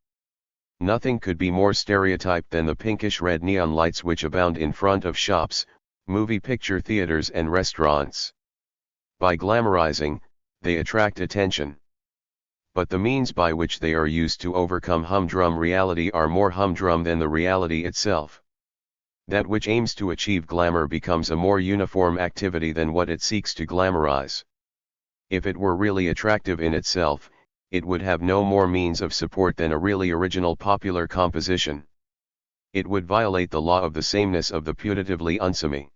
Nothing could be more stereotyped than the pinkish-red neon lights which abound in front of shops, movie picture theaters and restaurants. By glamorizing, they attract attention. But the means by which they are used to overcome humdrum reality are more humdrum than the reality itself. That which aims to achieve glamour becomes a more uniform activity than what it seeks to glamorize. If it were really attractive in itself, it would have no more means of support than a really original popular composition. It would violate the law of the sameness of the putatively unsame.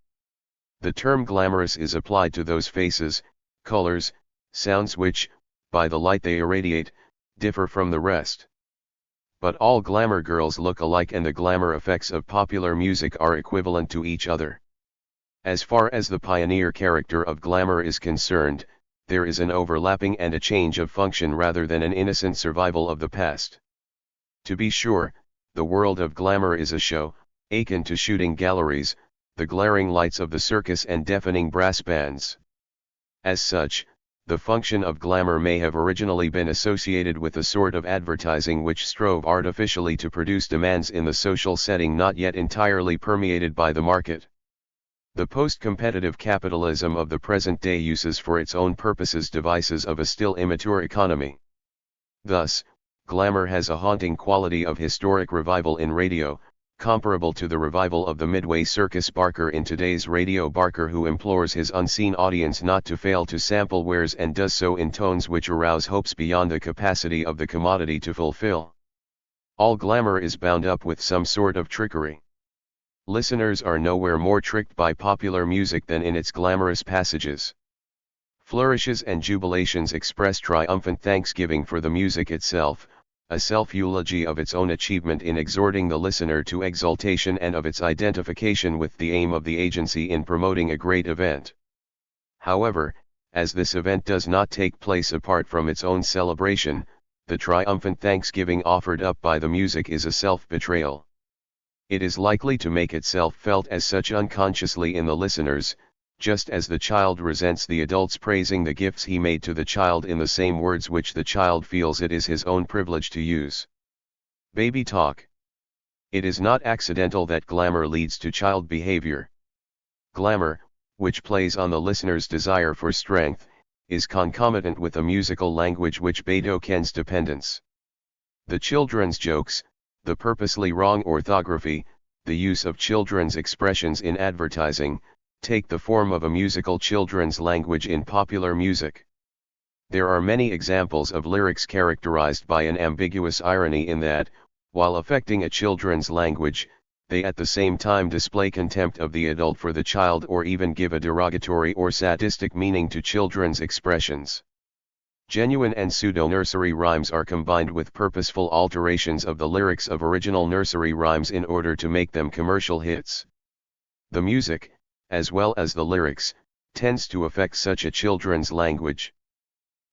The term glamorous is applied to those faces, colors, sounds which, by the light they irradiate, differ from the rest. But all glamour girls look alike and the glamour effects of popular music are equivalent to each other. As far as the pioneer character of glamour is concerned, there is an overlapping and a change of function rather than an innocent survival of the past. To be sure, the world of glamour is a show, akin to shooting galleries, the glaring lights of the circus and deafening brass bands. As such, the function of glamour may have originally been associated with a sort of advertising which strove artificially to produce demands in the social setting not yet entirely permeated by the market. The post-competitive capitalism of the present day uses for its own purposes devices of a still immature economy. Thus, glamour has a haunting quality of historic revival in radio, comparable to the revival of the Midway Circus barker in today's radio barker who implores his unseen audience not to fail to sample wares and does so in tones which arouse hopes beyond the capacity of the commodity to fulfill. All glamour is bound up with some sort of trickery. Listeners are nowhere more tricked by popular music than in its glamorous passages. Flourishes and jubilations express triumphant thanksgiving for the music itself, a self-eulogy of its own achievement in exhorting the listener to exultation and of its identification with the aim of the agency in promoting a great event. However, as this event does not take place apart from its own celebration, the triumphant thanksgiving offered up by the music is a self-betrayal. It is likely to make itself felt as such unconsciously in the listeners, just as the child resents the adults praising the gifts he made to the child in the same words which the child feels it is his own privilege to use. Baby talk. It is not accidental that glamour leads to child behavior. Glamour, which plays on the listener's desire for strength, is concomitant with a musical language which betokens dependence. The children's jokes, the purposely wrong orthography, the use of children's expressions in advertising, take the form of a musical children's language in popular music. There are many examples of lyrics characterized by an ambiguous irony in that, while affecting a children's language, they at the same time display contempt of the adult for the child or even give a derogatory or sadistic meaning to children's expressions. Genuine and pseudo-nursery rhymes are combined with purposeful alterations of the lyrics of original nursery rhymes in order to make them commercial hits. The music, as well as the lyrics, tends to affect such a children's language.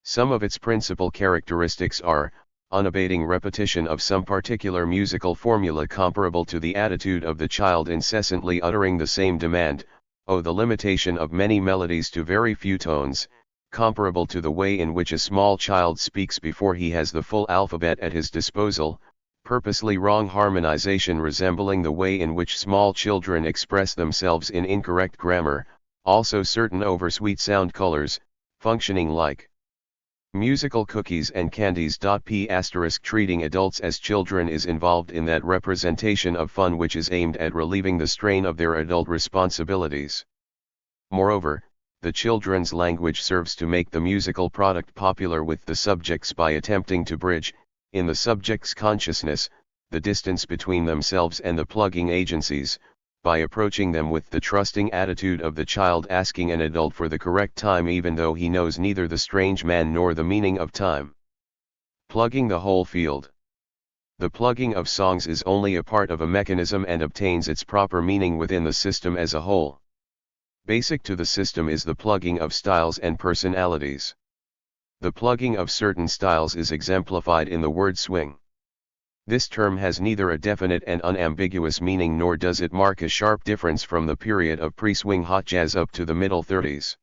Some of its principal characteristics are, unabating repetition of some particular musical formula comparable to the attitude of the child incessantly uttering the same demand, the limitation of many melodies to very few tones, comparable to the way in which a small child speaks before he has the full alphabet at his disposal, purposely wrong harmonization resembling the way in which small children express themselves in incorrect grammar, also certain oversweet sound colors, functioning like Musical cookies and candies. P** treating adults as children is involved in that representation of fun which is aimed at relieving the strain of their adult responsibilities. Moreover, the children's language serves to make the musical product popular with the subjects by attempting to bridge, in the subject's consciousness, the distance between themselves and the plugging agencies, by approaching them with the trusting attitude of the child asking an adult for the correct time even though he knows neither the strange man nor the meaning of time. Plugging the whole field. The plugging of songs is only a part of a mechanism and obtains its proper meaning within the system as a whole. Basic to the system is the plugging of styles and personalities. The plugging of certain styles is exemplified in the word swing. This term has neither a definite and unambiguous meaning nor does it mark a sharp difference from the period of pre-swing hot jazz up to the middle 30s.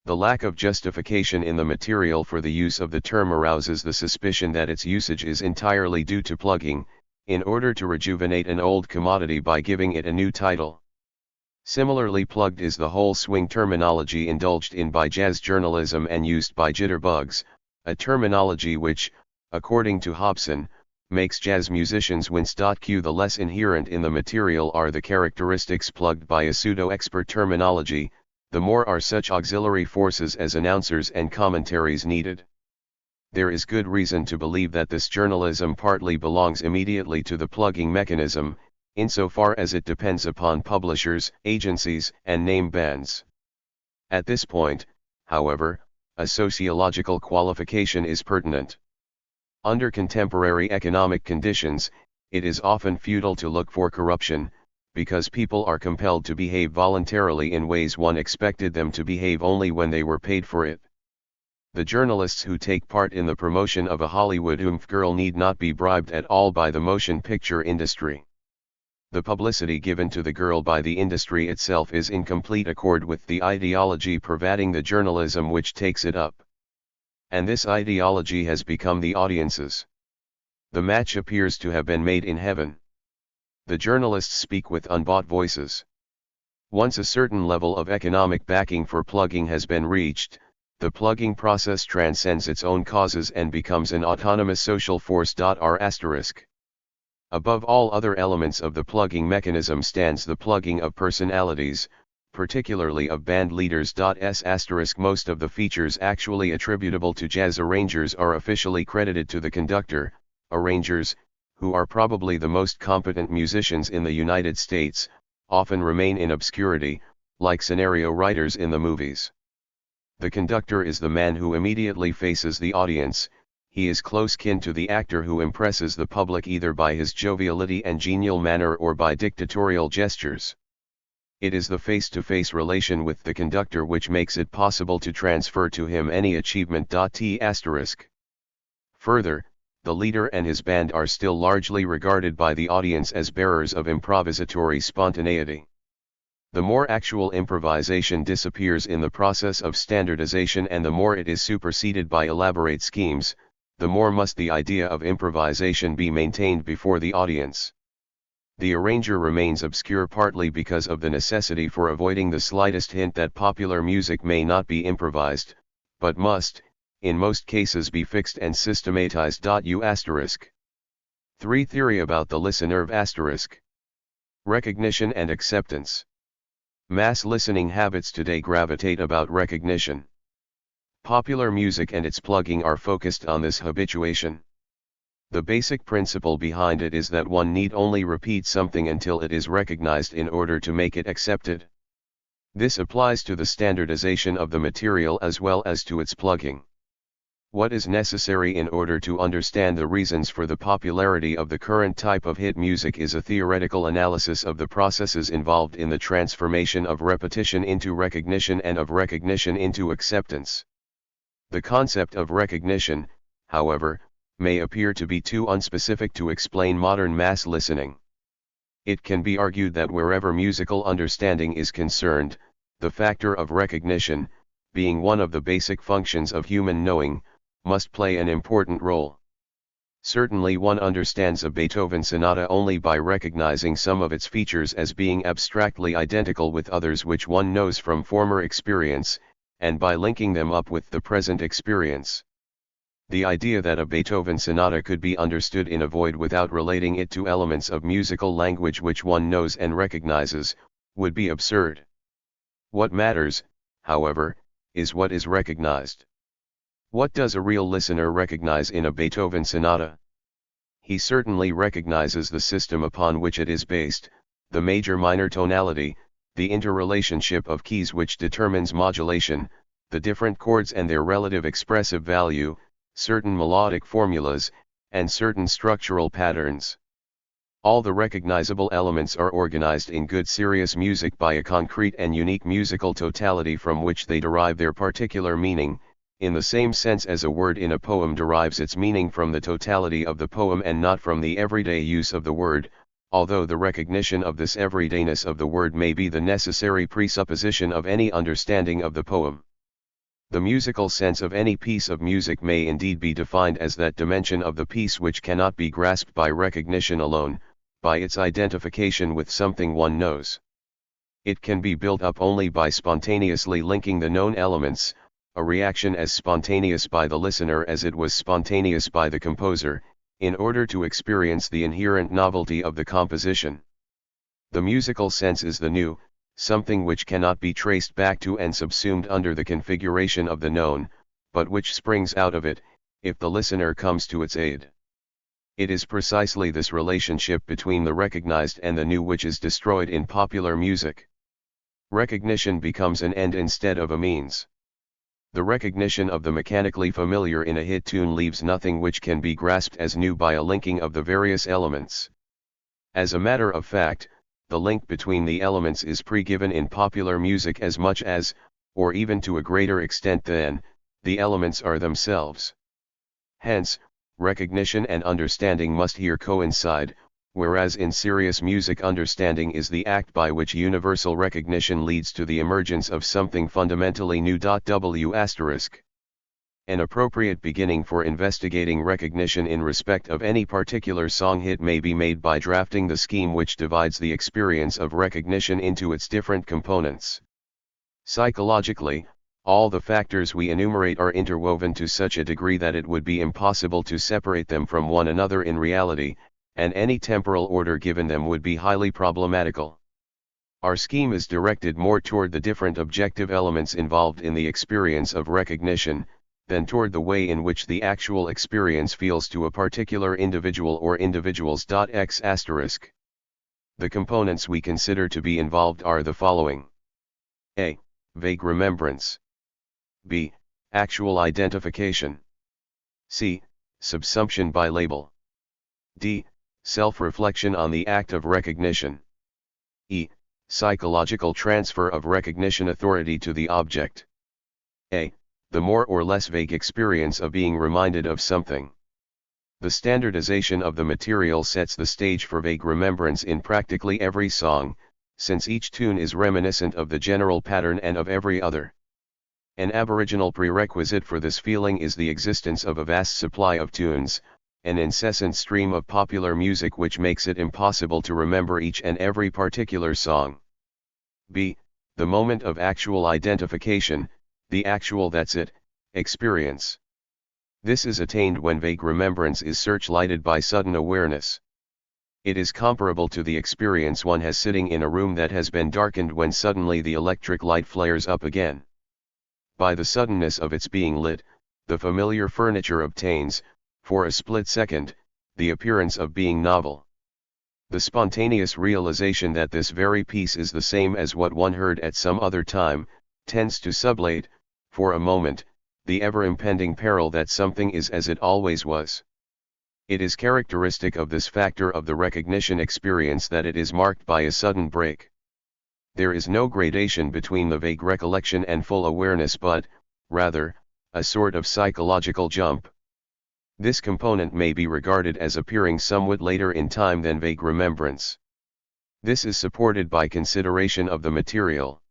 The lack of justification in the material for the use of the term arouses the suspicion that its usage is entirely due to plugging, in order to rejuvenate an old commodity by giving it a new title. Similarly, plugged is the whole swing terminology indulged in by jazz journalism and used by jitterbugs, a terminology which, according to Hobson, makes jazz musicians wince. Q. The less inherent in the material are the characteristics plugged by a pseudo-expert terminology, the more are such auxiliary forces as announcers and commentaries needed. There is good reason to believe that this journalism partly belongs immediately to the plugging mechanism, insofar as it depends upon publishers, agencies, and name bands. At this point, however, a sociological qualification is pertinent. Under contemporary economic conditions, it is often futile to look for corruption, because people are compelled to behave voluntarily in ways one expected them to behave only when they were paid for it. The journalists who take part in the promotion of a Hollywood oomph girl need not be bribed at all by the motion picture industry. The publicity given to the girl by the industry itself is in complete accord with the ideology pervading the journalism which takes it up. And this ideology has become the audience's. The match appears to have been made in heaven. The journalists speak with unbought voices. Once a certain level of economic backing for plugging has been reached, the plugging process transcends its own causes and becomes an autonomous social force. R**. Above all other elements of the plugging mechanism stands the plugging of personalities, particularly of band leaders. Most of the features actually attributable to jazz arrangers are officially credited to the conductor, arrangers, who are probably the most competent musicians in the United States, often remain in obscurity, like scenario writers in the movies. The conductor is the man who immediately faces the audience. He is close kin to the actor who impresses the public either by his joviality and genial manner or by dictatorial gestures. It is the face-to-face relation with the conductor which makes it possible to transfer to him any achievement. T**. Further, the leader and his band are still largely regarded by the audience as bearers of improvisatory spontaneity. The more actual improvisation disappears in the process of standardization and the more it is superseded by elaborate schemes, the more must the idea of improvisation be maintained before the audience. The arranger remains obscure partly because of the necessity for avoiding the slightest hint that popular music may not be improvised, but must, in most cases, be fixed and systematized. U**. 3. Theory about the listener. Recognition and acceptance. Mass listening habits today gravitate about recognition. Popular music and its plugging are focused on this habituation. The basic principle behind it is that one need only repeat something until it is recognized in order to make it accepted. This applies to the standardization of the material as well as to its plugging. What is necessary in order to understand the reasons for the popularity of the current type of hit music is a theoretical analysis of the processes involved in the transformation of repetition into recognition and of recognition into acceptance. The concept of recognition, however, may appear to be too unspecific to explain modern mass listening. It can be argued that wherever musical understanding is concerned, the factor of recognition, being one of the basic functions of human knowing, must play an important role. Certainly one understands a Beethoven sonata only by recognizing some of its features as being abstractly identical with others which one knows from former experience, and by linking them up with the present experience. The idea that a Beethoven sonata could be understood in a void without relating it to elements of musical language which one knows and recognizes, would be absurd. What matters, however, is what is recognized. What does a real listener recognize in a Beethoven sonata? He certainly recognizes the system upon which it is based, the major-minor tonality, the interrelationship of keys which determines modulation, the different chords and their relative expressive value, certain melodic formulas, and certain structural patterns. All the recognizable elements are organized in good serious music by a concrete and unique musical totality from which they derive their particular meaning, in the same sense as a word in a poem derives its meaning from the totality of the poem and not from the everyday use of the word, although the recognition of this everydayness of the word may be the necessary presupposition of any understanding of the poem. The musical sense of any piece of music may indeed be defined as that dimension of the piece which cannot be grasped by recognition alone, by its identification with something one knows. It can be built up only by spontaneously linking the known elements, a reaction as spontaneous by the listener as it was spontaneous by the composer, in order to experience the inherent novelty of the composition. The musical sense is the new, something which cannot be traced back to and subsumed under the configuration of the known, but which springs out of it, if the listener comes to its aid. It is precisely this relationship between the recognized and the new which is destroyed in popular music. Recognition becomes an end instead of a means. The recognition of the mechanically familiar in a hit tune leaves nothing which can be grasped as new by a linking of the various elements. As a matter of fact, the link between the elements is pre-given in popular music as much as, or even to a greater extent than, the elements are themselves. Hence, recognition and understanding must here coincide, whereas in serious music understanding is the act by which universal recognition leads to the emergence of something fundamentally new. W***. An appropriate beginning for investigating recognition in respect of any particular song hit may be made by drafting the scheme which divides the experience of recognition into its different components. Psychologically, all the factors we enumerate are interwoven to such a degree that it would be impossible to separate them from one another in reality, and any temporal order given them would be highly problematical. Our scheme is directed more toward the different objective elements involved in the experience of recognition, than toward the way in which the actual experience feels to a particular individual or individuals. X**. The components we consider to be involved are the following. A. Vague remembrance. B. Actual identification. C. Subsumption by label. D. Self-reflection on the act of recognition. E. Psychological transfer of recognition authority to the object. A. The more or less vague experience of being reminded of something. The standardization of the material sets the stage for vague remembrance in practically every song, since each tune is reminiscent of the general pattern and of every other. An aboriginal prerequisite for this feeling is the existence of a vast supply of tunes, an incessant stream of popular music which makes it impossible to remember each and every particular song. B. The moment of actual identification, the actual that's it, experience. This is attained when vague remembrance is searchlighted by sudden awareness. It is comparable to the experience one has sitting in a room that has been darkened when suddenly the electric light flares up again. By the suddenness of its being lit, the familiar furniture obtains, for a split second, the appearance of being novel. The spontaneous realization that this very piece is the same as what one heard at some other time, tends to sublate, for a moment, the ever-impending peril that something is as it always was. It is characteristic of this factor of the recognition experience that it is marked by a sudden break. There is no gradation between the vague recollection and full awareness but, rather, a sort of psychological jump. This component may be regarded as appearing somewhat later in time than vague remembrance. This is supported by consideration of the material.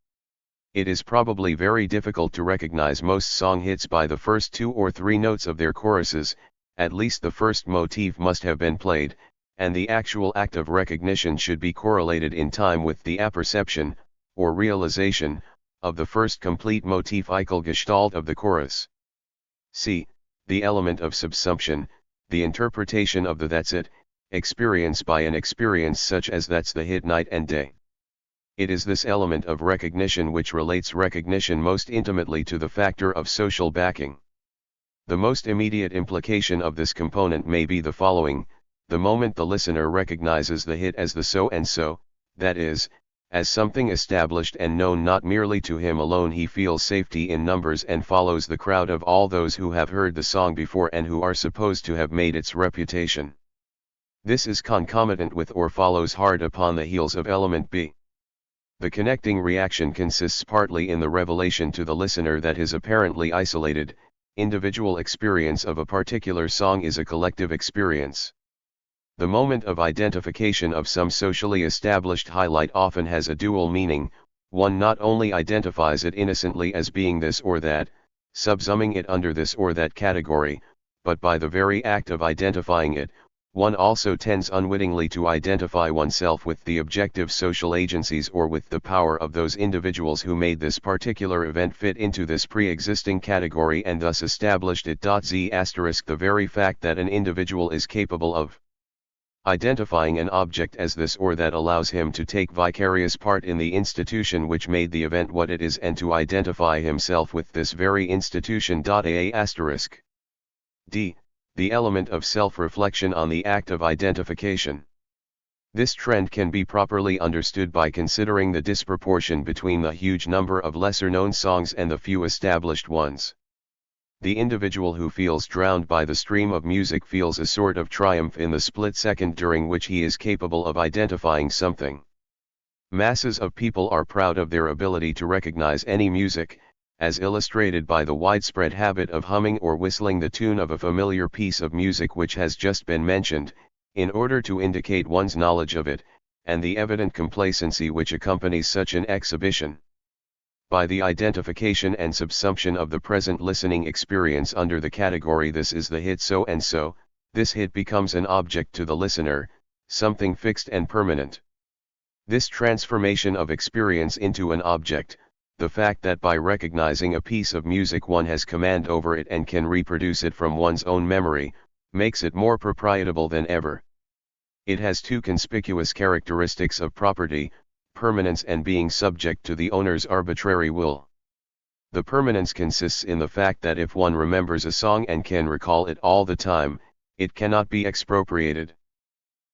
It is probably very difficult to recognize most song hits by the first 2 or 3 notes of their choruses, at least the first motif must have been played, and the actual act of recognition should be correlated in time with the apperception, or realization, of the first complete motif-ical gestalt of the chorus. C. The element of subsumption, the interpretation of the "that's it" experience by an experience such as "that's the hit night and day." It is this element of recognition which relates recognition most intimately to the factor of social backing. The most immediate implication of this component may be the following: the moment the listener recognizes the hit as the so-and-so, that is, as something established and known not merely to him alone, he feels safety in numbers and follows the crowd of all those who have heard the song before and who are supposed to have made its reputation. This is concomitant with or follows hard upon the heels of element B. The connecting reaction consists partly in the revelation to the listener that his apparently isolated, individual experience of a particular song is a collective experience. The moment of identification of some socially established highlight often has a dual meaning. One not only identifies it innocently as being this or that, subsuming it under this or that category, but by the very act of identifying it, one also tends unwittingly to identify oneself with the objective social agencies or with the power of those individuals who made this particular event fit into this pre-existing category and thus established it. The very fact that an individual is capable of identifying an object as this or that allows him to take vicarious part in the institution which made the event what it is and to identify himself with this very institution. D. The element of self-reflection on the act of identification. This trend can be properly understood by considering the disproportion between the huge number of lesser-known songs and the few established ones. The individual who feels drowned by the stream of music feels a sort of triumph in the split second during which he is capable of identifying something. Masses of people are proud of their ability to recognize any music, as illustrated by the widespread habit of humming or whistling the tune of a familiar piece of music which has just been mentioned, in order to indicate one's knowledge of it, and the evident complacency which accompanies such an exhibition. By the identification and subsumption of the present listening experience under the category "this is the hit so-and-so," this hit becomes an object to the listener, something fixed and permanent. This transformation of experience into an object, the fact that by recognizing a piece of music one has command over it and can reproduce it from one's own memory, makes it more proprietable than ever. It has two conspicuous characteristics of property, permanence and being subject to the owner's arbitrary will. The permanence consists in the fact that if one remembers a song and can recall it all the time, it cannot be expropriated.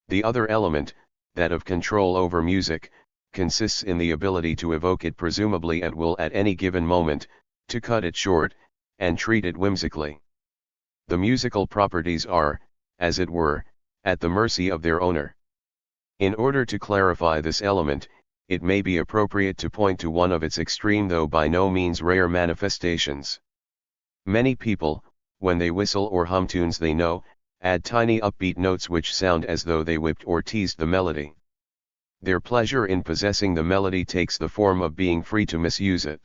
The other element, that of control over music, consists in the ability to evoke it presumably at will at any given moment, to cut it short, and treat it whimsically. The musical properties are, as it were, at the mercy of their owner. In order to clarify this element, it may be appropriate to point to one of its extreme though by no means rare manifestations. Many people, when they whistle or hum tunes they know, add tiny upbeat notes which sound as though they whipped or teased the melody. Their pleasure in possessing the melody takes the form of being free to misuse it.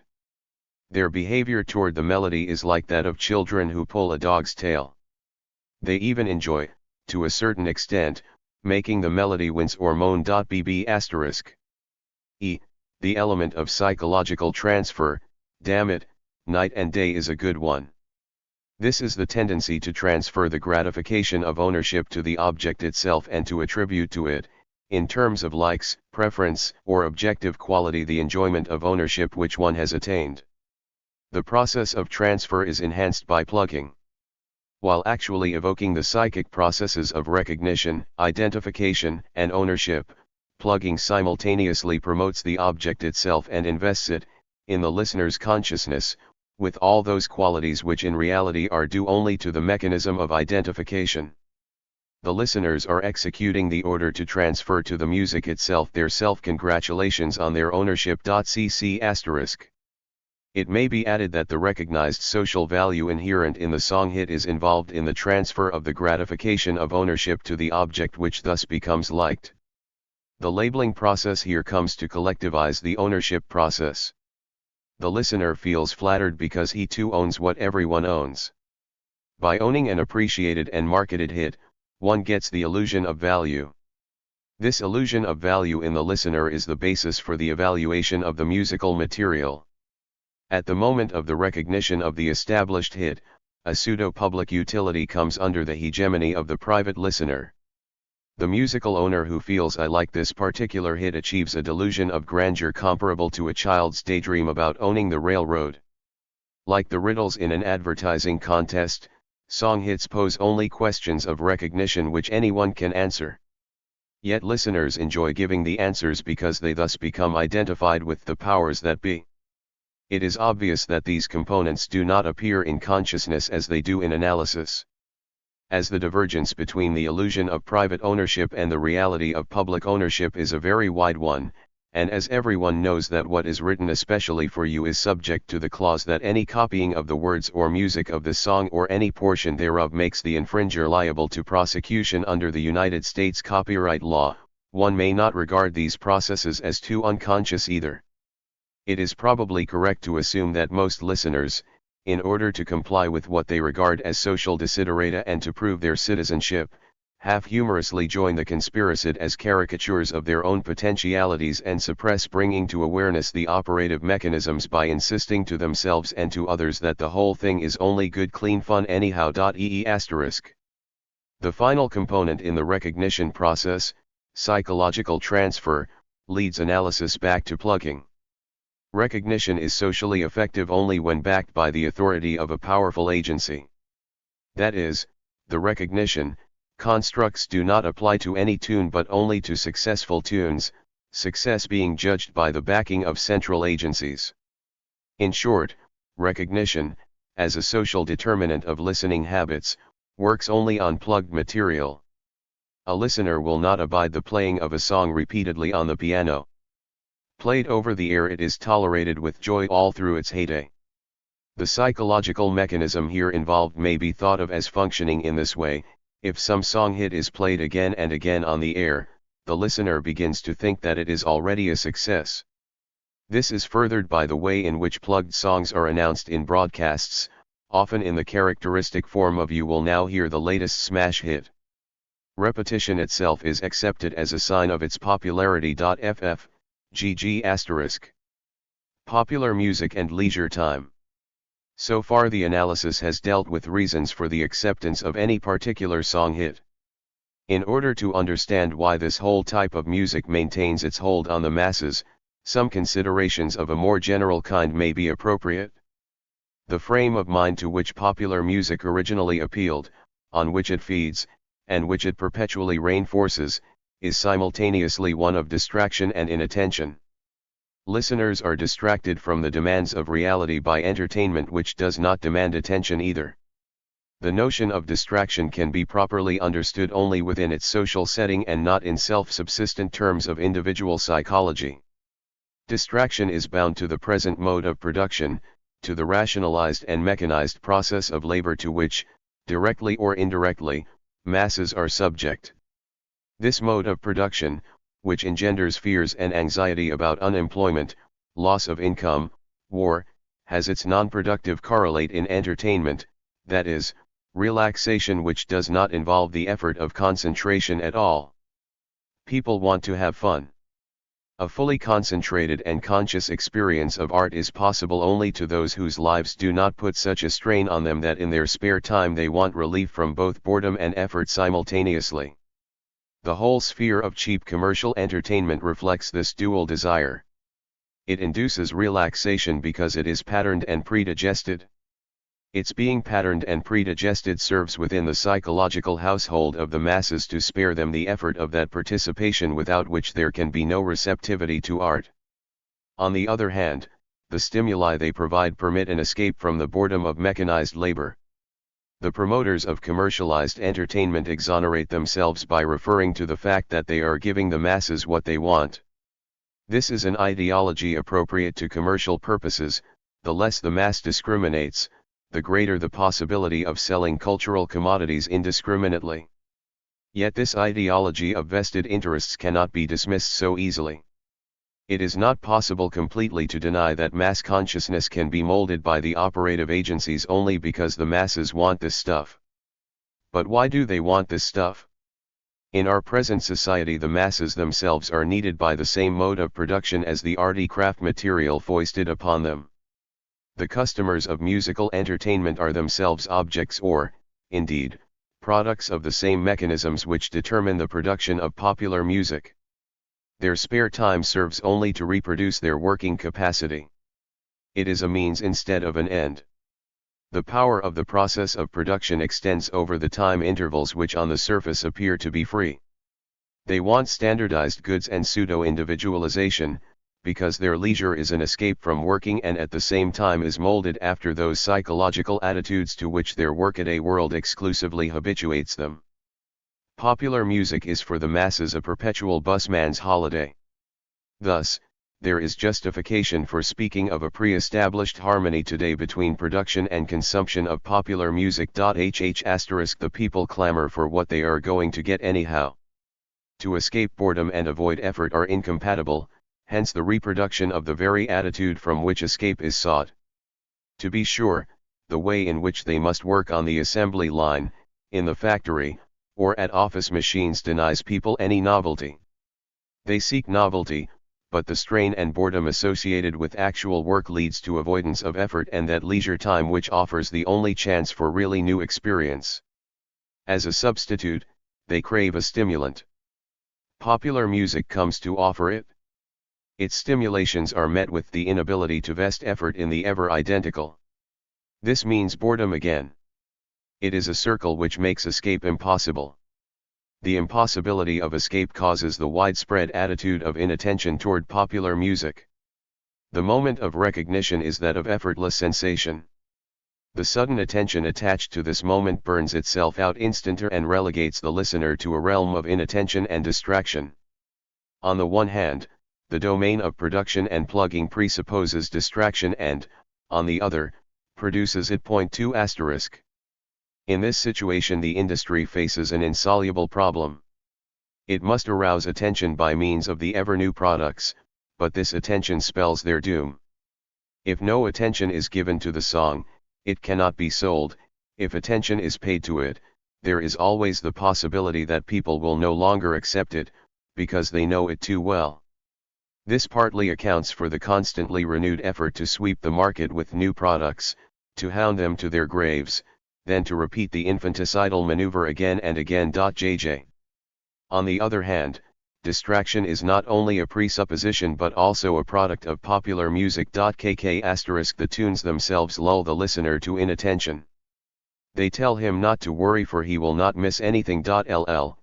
Their behavior toward the melody is like that of children who pull a dog's tail. They even enjoy, to a certain extent, making the melody wince or moan. E. The element of psychological transfer. Damn it, night and day is a good one. This is the tendency to transfer the gratification of ownership to the object itself and to attribute to it, in terms of likes, preference, or objective quality, the enjoyment of ownership which one has attained. The process of transfer is enhanced by plugging. While actually evoking the psychic processes of recognition, identification, and ownership, plugging simultaneously promotes the object itself and invests it, in the listener's consciousness, with all those qualities which in reality are due only to the mechanism of identification. The listeners are executing the order to transfer to the music itself their self-congratulations on their ownership. It may be added that the recognized social value inherent in the song hit is involved in the transfer of the gratification of ownership to the object which thus becomes liked. The labeling process here comes to collectivize the ownership process. The listener feels flattered because he too owns what everyone owns. By owning an appreciated and marketed hit, one gets the illusion of value. This illusion of value in the listener is the basis for the evaluation of the musical material. At the moment of the recognition of the established hit, a pseudo-public utility comes under the hegemony of the private listener. The musical owner who feels I like this particular hit achieves a delusion of grandeur comparable to a child's daydream about owning the railroad. Like the riddles in an advertising contest, song hits pose only questions of recognition which anyone can answer. Yet listeners enjoy giving the answers because they thus become identified with the powers that be. It is obvious that these components do not appear in consciousness as they do in analysis. As the divergence between the illusion of private ownership and the reality of public ownership is a very wide one, and as everyone knows that what is written especially for you is subject to the clause that any copying of the words or music of the song or any portion thereof makes the infringer liable to prosecution under the United States copyright law, one may not regard these processes as too unconscious either. It is probably correct to assume that most listeners, in order to comply with what they regard as social desiderata and to prove their citizenship, half humorously join the conspiracy as caricatures of their own potentialities and suppress bringing to awareness the operative mechanisms by insisting to themselves and to others that the whole thing is only good clean fun anyhow. The final component in the recognition process, psychological transfer, leads analysis back to plugging. Recognition is socially effective only when backed by the authority of a powerful agency. That is, the recognition constructs do not apply to any tune but only to successful tunes, success being judged by the backing of central agencies. In short, recognition, as a social determinant of listening habits, works only on plugged material. A listener will not abide the playing of a song repeatedly on the piano. Played over the air, it is tolerated with joy all through its heyday. The psychological mechanism here involved may be thought of as functioning in this way: if some song hit is played again and again on the air, the listener begins to think that it is already a success. This is furthered by the way in which plugged songs are announced in broadcasts, often in the characteristic form of "you will now hear the latest smash hit." Repetition itself is accepted as a sign of its popularity. GG*. Popular music and leisure time. So far the analysis has dealt with reasons for the acceptance of any particular song hit. In order to understand why this whole type of music maintains its hold on the masses, some considerations of a more general kind may be appropriate. The frame of mind to which popular music originally appealed, on which it feeds, and which it perpetually reinforces, is simultaneously one of distraction and inattention. Listeners are distracted from the demands of reality by entertainment which does not demand attention either. The notion of distraction can be properly understood only within its social setting and not in self-subsistent terms of individual psychology. Distraction is bound to the present mode of production, to the rationalized and mechanized process of labor to which, directly or indirectly, masses are subject. This mode of production, which engenders fears and anxiety about unemployment, loss of income, war, has its non-productive correlate in entertainment, that is, relaxation which does not involve the effort of concentration at all. People want to have fun. A fully concentrated and conscious experience of art is possible only to those whose lives do not put such a strain on them that in their spare time they want relief from both boredom and effort simultaneously. The whole sphere of cheap commercial entertainment reflects this dual desire. It induces relaxation because it is patterned and predigested. Its being patterned and predigested serves within the psychological household of the masses to spare them the effort of that participation without which there can be no receptivity to art. On the other hand, the stimuli they provide permit an escape from the boredom of mechanized labor. The promoters of commercialized entertainment exonerate themselves by referring to the fact that they are giving the masses what they want. This is an ideology appropriate to commercial purposes. The less the mass discriminates, the greater the possibility of selling cultural commodities indiscriminately. Yet this ideology of vested interests cannot be dismissed so easily. It is not possible completely to deny that mass consciousness can be molded by the operative agencies only because the masses want this stuff. But why do they want this stuff? In our present society, the masses themselves are needed by the same mode of production as the arty craft material foisted upon them. The customers of musical entertainment are themselves objects or, indeed, products of the same mechanisms which determine the production of popular music. Their spare time serves only to reproduce their working capacity. It is a means instead of an end. The power of the process of production extends over the time intervals which on the surface appear to be free. They want standardized goods and pseudo-individualization, because their leisure is an escape from working and at the same time is molded after those psychological attitudes to which their workaday world exclusively habituates them. Popular music is for the masses a perpetual busman's holiday. Thus, there is justification for speaking of a pre-established harmony today between production and consumption of popular music. The people clamor for what they are going to get anyhow. To escape boredom and avoid effort are incompatible, hence the reproduction of the very attitude from which escape is sought. To be sure, the way in which they must work on the assembly line, in the factory, or at office machines denies people any novelty. They seek novelty, but the strain and boredom associated with actual work leads to avoidance of effort and that leisure time which offers the only chance for really new experience. As a substitute, they crave a stimulant. Popular music comes to offer it. Its stimulations are met with the inability to vest effort in the ever identical. This means boredom again. It is a circle which makes escape impossible. The impossibility of escape causes the widespread attitude of inattention toward popular music. The moment of recognition is that of effortless sensation. The sudden attention attached to this moment burns itself out instanter and relegates the listener to a realm of inattention and distraction. On the one hand, the domain of production and plugging presupposes distraction and, on the other, produces it. 2 asterisk. In this situation the industry faces an insoluble problem. It must arouse attention by means of the ever-new products, but this attention spells their doom. If no attention is given to the song, it cannot be sold. If attention is paid to it, there is always the possibility that people will no longer accept it, because they know it too well. This partly accounts for the constantly renewed effort to sweep the market with new products, to hound them to their graves, then to repeat the infanticidal maneuver again and again. Jj. On the other hand, distraction is not only a presupposition but also a product of popular music. Kk*. The tunes themselves lull the listener to inattention. They tell him not to worry for he will not miss anything. The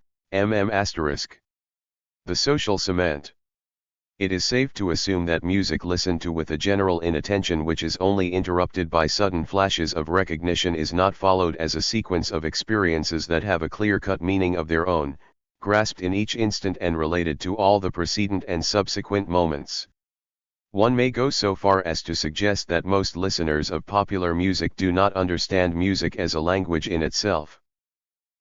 social cement. It is safe to assume that music listened to with a general inattention which is only interrupted by sudden flashes of recognition is not followed as a sequence of experiences that have a clear-cut meaning of their own, grasped in each instant and related to all the precedent and subsequent moments. One may go so far as to suggest that most listeners of popular music do not understand music as a language in itself.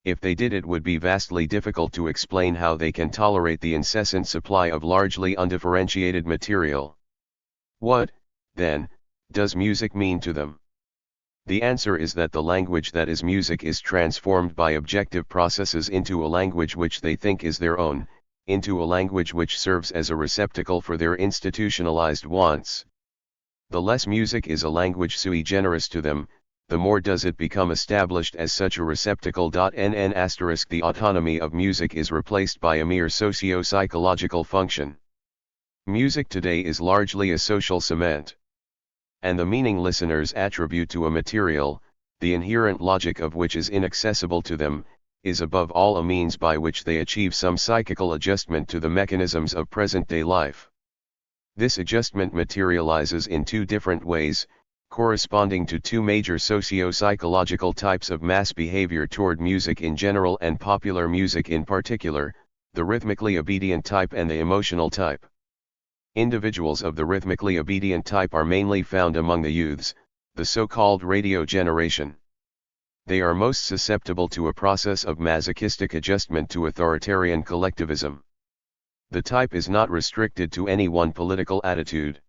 If they did, it would be vastly difficult to explain how they can tolerate the incessant supply of largely undifferentiated material. What, then, does music mean to them? The answer is that the language that is music is transformed by objective processes into a language which they think is their own, into a language which serves as a receptacle for their institutionalized wants. The less music is a language sui generis to them, the more does it become established as such a receptacle. The autonomy of music is replaced by a mere socio-psychological function. Music today is largely a social cement. And the meaning listeners attribute to a material, the inherent logic of which is inaccessible to them, is above all a means by which they achieve some psychical adjustment to the mechanisms of present-day life. This adjustment materializes in two different ways, corresponding to two major socio-psychological types of mass behavior toward music in general and popular music in particular, the rhythmically obedient type and the emotional type. Individuals of the rhythmically obedient type are mainly found among the youths, the so-called radio generation. They are most susceptible to a process of masochistic adjustment to authoritarian collectivism. The type is not restricted to any one political attitude.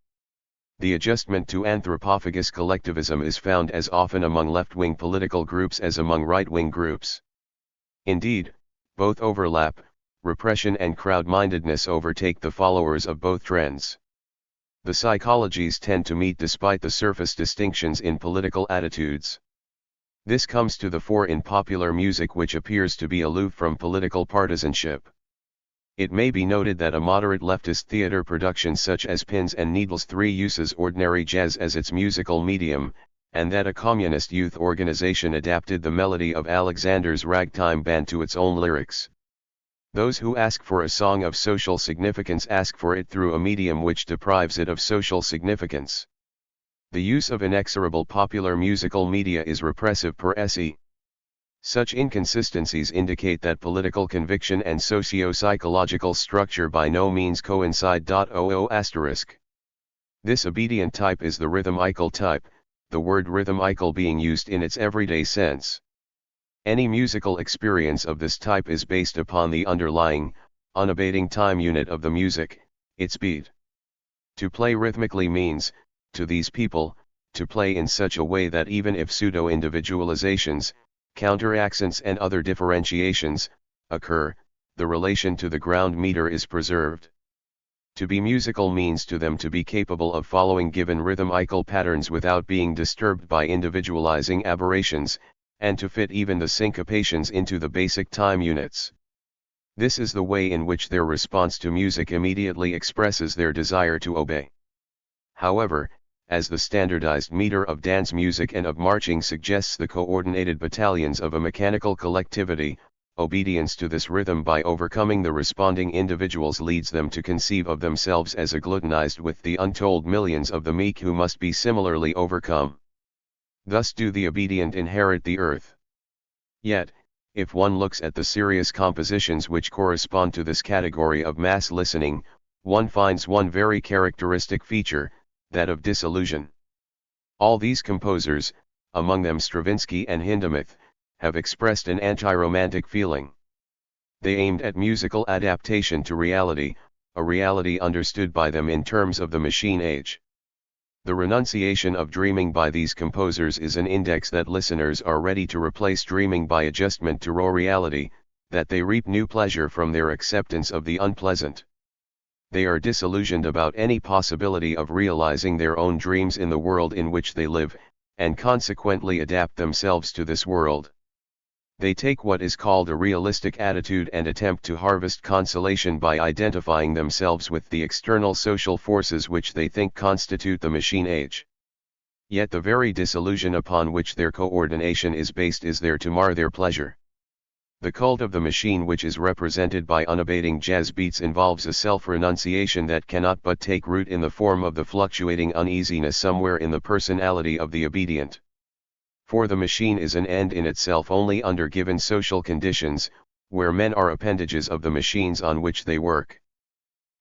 The adjustment to anthropophagous collectivism is found as often among left-wing political groups as among right-wing groups. Indeed, both overlap. Repression and crowd-mindedness overtake the followers of both trends. The psychologies tend to meet despite the surface distinctions in political attitudes. This comes to the fore in popular music, which appears to be aloof from political partisanship. It may be noted that a moderate leftist theater production such as Pins and Needles 3 uses ordinary jazz as its musical medium, and that a communist youth organization adapted the melody of Alexander's ragtime band to its own lyrics. Those who ask for a song of social significance ask for it through a medium which deprives it of social significance. The use of inexorable popular musical media is repressive per se. Such inconsistencies indicate that political conviction and socio-psychological structure by no means coincide. This obedient type is the rhythmical type, the word rhythmical being used in its everyday sense. Any musical experience of this type is based upon the underlying, unabating time unit of the music, its beat. To play rhythmically means, to these people, to play in such a way that even if pseudo-individualizations, counter-accents and other differentiations occur, the relation to the ground meter is preserved. To be musical means to them to be capable of following given rhythmical patterns without being disturbed by individualizing aberrations, and to fit even the syncopations into the basic time units. This is the way in which their response to music immediately expresses their desire to obey. However, as the standardized meter of dance music and of marching suggests the coordinated battalions of a mechanical collectivity, obedience to this rhythm by overcoming the responding individuals leads them to conceive of themselves as agglutinized with the untold millions of the meek who must be similarly overcome. Thus do the obedient inherit the earth. Yet, if one looks at the serious compositions which correspond to this category of mass listening, one finds one very characteristic feature, that of disillusion. All these composers, among them Stravinsky and Hindemith, have expressed an anti-romantic feeling. They aimed at musical adaptation to reality, a reality understood by them in terms of the machine age. The renunciation of dreaming by these composers is an index that listeners are ready to replace dreaming by adjustment to raw reality, that they reap new pleasure from their acceptance of the unpleasant. They are disillusioned about any possibility of realizing their own dreams in the world in which they live, and consequently adapt themselves to this world. They take what is called a realistic attitude and attempt to harvest consolation by identifying themselves with the external social forces which they think constitute the machine age. Yet the very disillusion upon which their coordination is based is there to mar their pleasure. The cult of the machine which is represented by unabating jazz beats involves a self-renunciation that cannot but take root in the form of the fluctuating uneasiness somewhere in the personality of the obedient. For the machine is an end in itself only under given social conditions, where men are appendages of the machines on which they work.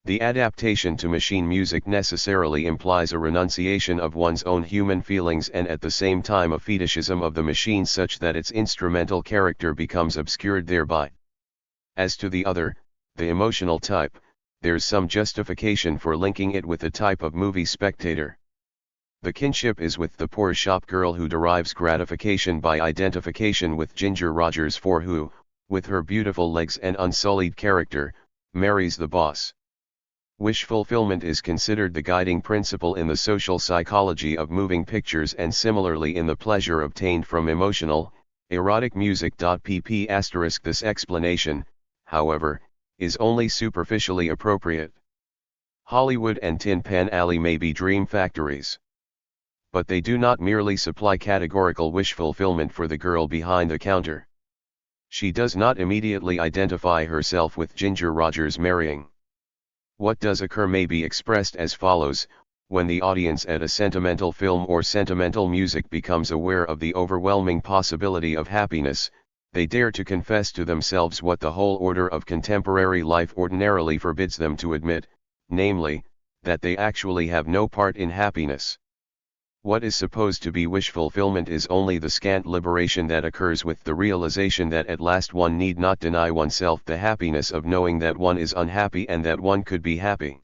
The adaptation to machine music necessarily implies a renunciation of one's own human feelings and at the same time a fetishism of the machine such that its instrumental character becomes obscured thereby. As to the other, the emotional type, there's some justification for linking it with the type of movie spectator. The kinship is with the poor shop girl who derives gratification by identification with Ginger Rogers, for who, with her beautiful legs and unsullied character, marries the boss. Wish fulfillment is considered the guiding principle in the social psychology of moving pictures and similarly in the pleasure obtained from emotional, erotic music. pp*. This explanation, however, is only superficially appropriate. Hollywood and Tin Pan Alley may be dream factories. But they do not merely supply categorical wish fulfillment for the girl behind the counter. She does not immediately identify herself with Ginger Rogers marrying. What does occur may be expressed as follows: when the audience at a sentimental film or sentimental music becomes aware of the overwhelming possibility of happiness, they dare to confess to themselves what the whole order of contemporary life ordinarily forbids them to admit, namely, that they actually have no part in happiness. What is supposed to be wish fulfillment is only the scant liberation that occurs with the realization that at last one need not deny oneself the happiness of knowing that one is unhappy and that one could be happy.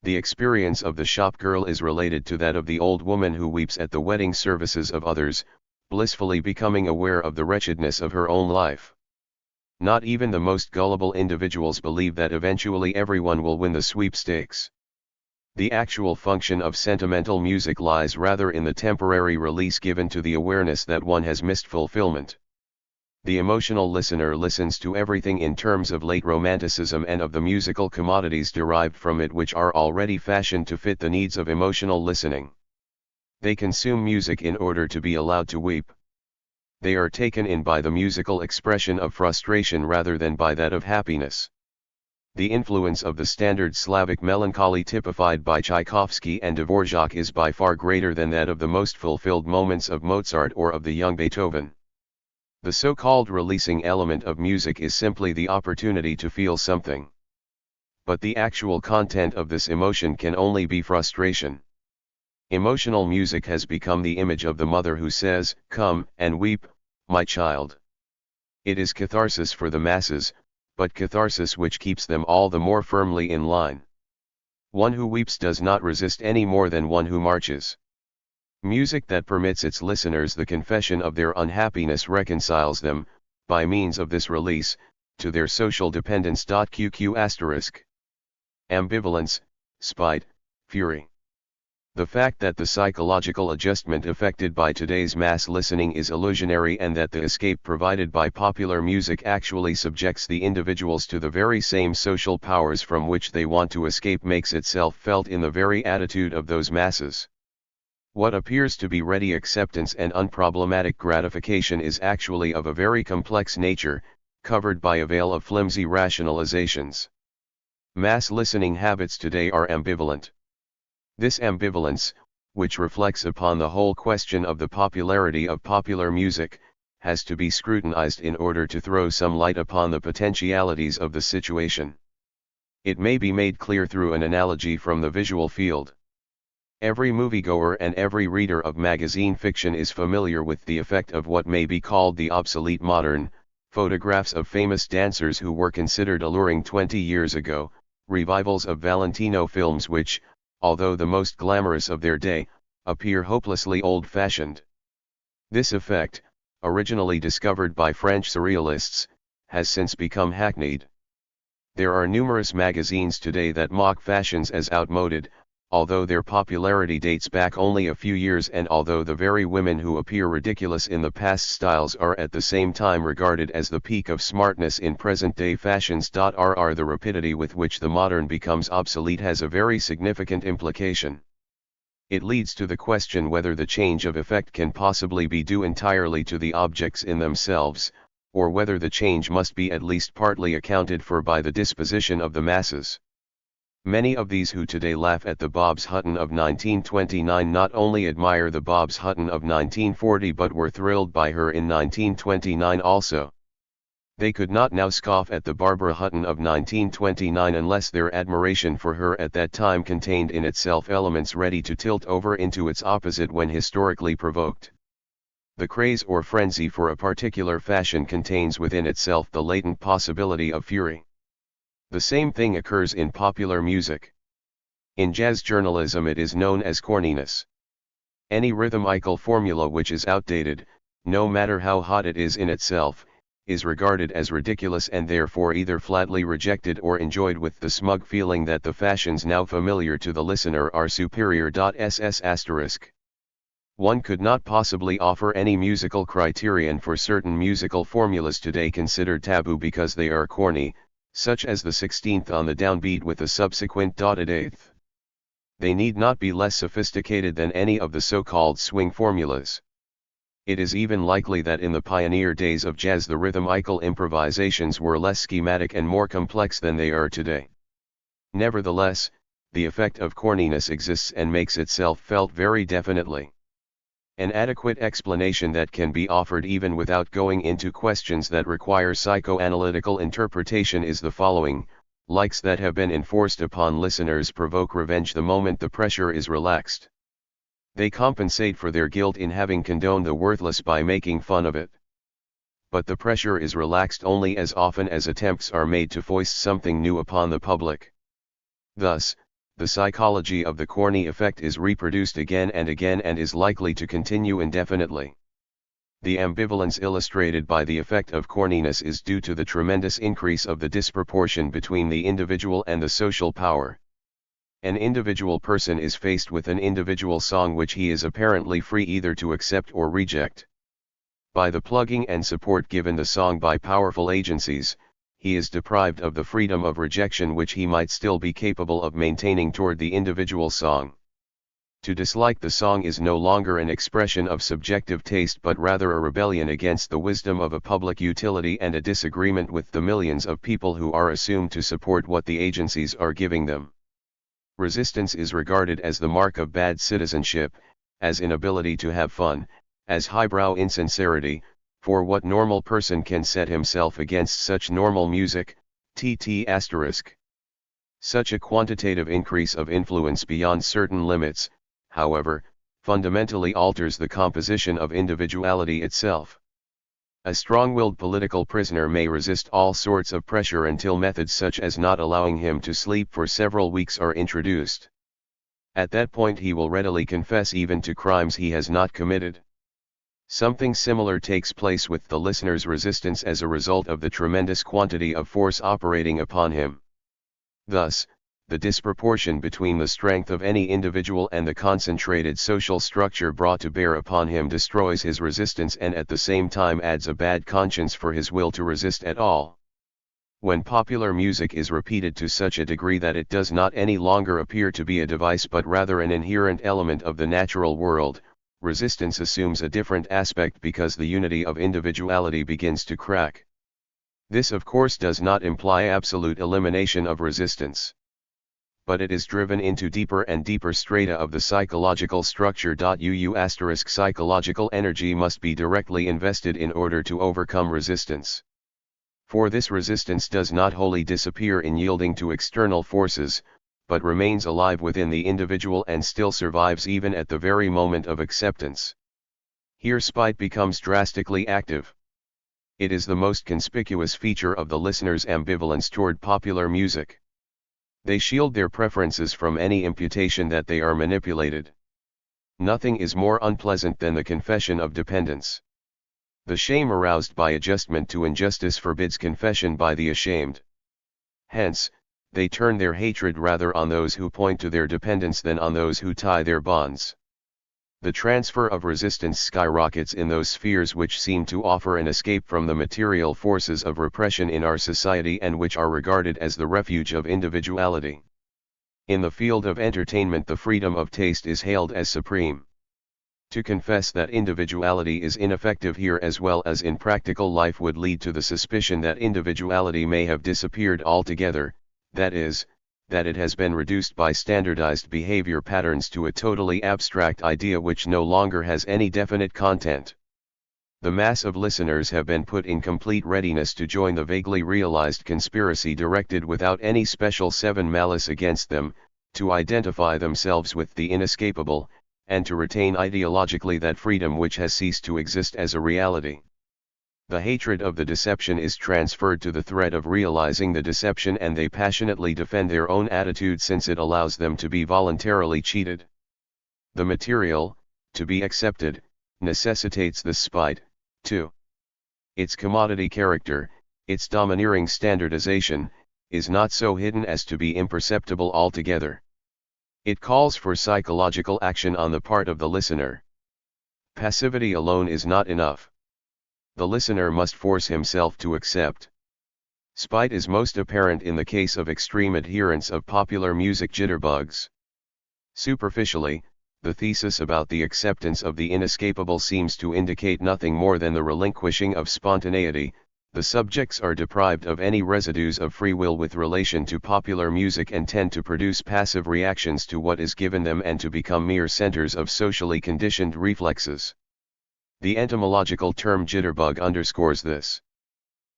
The experience of the shop girl is related to that of the old woman who weeps at the wedding services of others, blissfully becoming aware of the wretchedness of her own life. Not even the most gullible individuals believe that eventually everyone will win the sweepstakes. The actual function of sentimental music lies rather in the temporary release given to the awareness that one has missed fulfillment. The emotional listener listens to everything in terms of late romanticism and of the musical commodities derived from it which are already fashioned to fit the needs of emotional listening. They consume music in order to be allowed to weep. They are taken in by the musical expression of frustration rather than by that of happiness. The influence of the standard Slavic melancholy typified by Tchaikovsky and Dvorak is by far greater than that of the most fulfilled moments of Mozart or of the young Beethoven. The so-called releasing element of music is simply the opportunity to feel something. But the actual content of this emotion can only be frustration. Emotional music has become the image of the mother who says, "Come and weep, my child." It is catharsis for the masses, but catharsis which keeps them all the more firmly in line. One who weeps does not resist any more than one who marches. Music that permits its listeners the confession of their unhappiness reconciles them, by means of this release, to their social dependence. QQ**. Ambivalence, spite, fury. The fact that the psychological adjustment effected by today's mass listening is illusionary and that the escape provided by popular music actually subjects the individuals to the very same social powers from which they want to escape makes itself felt in the very attitude of those masses. What appears to be ready acceptance and unproblematic gratification is actually of a very complex nature, covered by a veil of flimsy rationalizations. Mass listening habits today are ambivalent. This ambivalence, which reflects upon the whole question of the popularity of popular music, has to be scrutinized in order to throw some light upon the potentialities of the situation. It may be made clear through an analogy from the visual field. Every moviegoer and every reader of magazine fiction is familiar with the effect of what may be called the obsolete modern, photographs of famous dancers who were considered alluring 20 years ago, revivals of Valentino films which, although the most glamorous of their day, appear hopelessly old-fashioned. This effect, originally discovered by French surrealists, has since become hackneyed. There are numerous magazines today that mock fashions as outmoded, although their popularity dates back only a few years and although the very women who appear ridiculous in the past styles are at the same time regarded as the peak of smartness in present-day fashions. The rapidity with which the modern becomes obsolete has a very significant implication. It leads to the question whether the change of effect can possibly be due entirely to the objects in themselves, or whether the change must be at least partly accounted for by the disposition of the masses. Many of these who today laugh at the Bobs Hutton of 1929 not only admire the Bobs Hutton of 1940 but were thrilled by her in 1929 also. They could not now scoff at the Barbara Hutton of 1929 unless their admiration for her at that time contained in itself elements ready to tilt over into its opposite when historically provoked. The craze or frenzy for a particular fashion contains within itself the latent possibility of fury. The same thing occurs in popular music. In jazz journalism it is known as corniness. Any rhythmical formula which is outdated, no matter how hot it is in itself, is regarded as ridiculous and therefore either flatly rejected or enjoyed with the smug feeling that the fashions now familiar to the listener are superior. One could not possibly offer any musical criterion for certain musical formulas today considered taboo because they are corny, such as the 16th on the downbeat with the subsequent dotted eighth. They need not be less sophisticated than any of the so-called swing formulas. It is even likely that in the pioneer days of jazz the rhythmical improvisations were less schematic and more complex than they are today. Nevertheless, the effect of corniness exists and makes itself felt very definitely. An adequate explanation that can be offered even without going into questions that require psychoanalytical interpretation is the following: likes that have been enforced upon listeners provoke revenge the moment the pressure is relaxed. They compensate for their guilt in having condoned the worthless by making fun of it. But the pressure is relaxed only as often as attempts are made to foist something new upon the public. Thus, the psychology of the corny effect is reproduced again and again and is likely to continue indefinitely. The ambivalence illustrated by the effect of corniness is due to the tremendous increase of the disproportion between the individual and the social power. An individual person is faced with an individual song which he is apparently free either to accept or reject. By the plugging and support given the song by powerful agencies, he is deprived of the freedom of rejection which he might still be capable of maintaining toward the individual song. To dislike the song is no longer an expression of subjective taste but rather a rebellion against the wisdom of a public utility and a disagreement with the millions of people who are assumed to support what the agencies are giving them. Resistance is regarded as the mark of bad citizenship, as inability to have fun, as highbrow insincerity, for what normal person can set himself against such normal music, ****. Such a quantitative increase of influence beyond certain limits, however, fundamentally alters the composition of individuality itself. A strong-willed political prisoner may resist all sorts of pressure until methods such as not allowing him to sleep for several weeks are introduced. At that point he will readily confess even to crimes he has not committed. Something similar takes place with the listener's resistance as a result of the tremendous quantity of force operating upon him. Thus, the disproportion between the strength of any individual and the concentrated social structure brought to bear upon him destroys his resistance and at the same time adds a bad conscience for his will to resist at all. When popular music is repeated to such a degree that it does not any longer appear to be a device but rather an inherent element of the natural world, resistance assumes a different aspect because the unity of individuality begins to crack. This of course does not imply absolute elimination of resistance. But it is driven into deeper and deeper strata of the psychological structure. Psychological energy must be directly invested in order to overcome resistance. For this resistance does not wholly disappear in yielding to external forces, but remains alive within the individual and still survives even at the very moment of acceptance. Here spite becomes drastically active. It is the most conspicuous feature of the listener's ambivalence toward popular music. They shield their preferences from any imputation that they are manipulated. Nothing is more unpleasant than the confession of dependence. The shame aroused by adjustment to injustice forbids confession by the ashamed. Hence, they turn their hatred rather on those who point to their dependence than on those who tie their bonds. The transfer of resistance skyrockets in those spheres which seem to offer an escape from the material forces of repression in our society and which are regarded as the refuge of individuality. In the field of entertainment the freedom of taste is hailed as supreme. To confess that individuality is ineffective here as well as in practical life would lead to the suspicion that individuality may have disappeared altogether, that is, that it has been reduced by standardized behavior patterns to a totally abstract idea which no longer has any definite content. The mass of listeners have been put in complete readiness to join the vaguely realized conspiracy directed without any special seven malice against them, to identify themselves with the inescapable, and to retain ideologically that freedom which has ceased to exist as a reality. The hatred of the deception is transferred to the threat of realizing the deception and they passionately defend their own attitude since it allows them to be voluntarily cheated. The material, to be accepted, necessitates this spite, too. Its commodity character, its domineering standardization, is not so hidden as to be imperceptible altogether. It calls for psychological action on the part of the listener. Passivity alone is not enough. The listener must force himself to accept. Spite is most apparent in the case of extreme adherents of popular music jitterbugs. Superficially, the thesis about the acceptance of the inescapable seems to indicate nothing more than the relinquishing of spontaneity. The subjects are deprived of any residues of free will with relation to popular music and tend to produce passive reactions to what is given them and to become mere centers of socially conditioned reflexes. The entomological term jitterbug underscores this.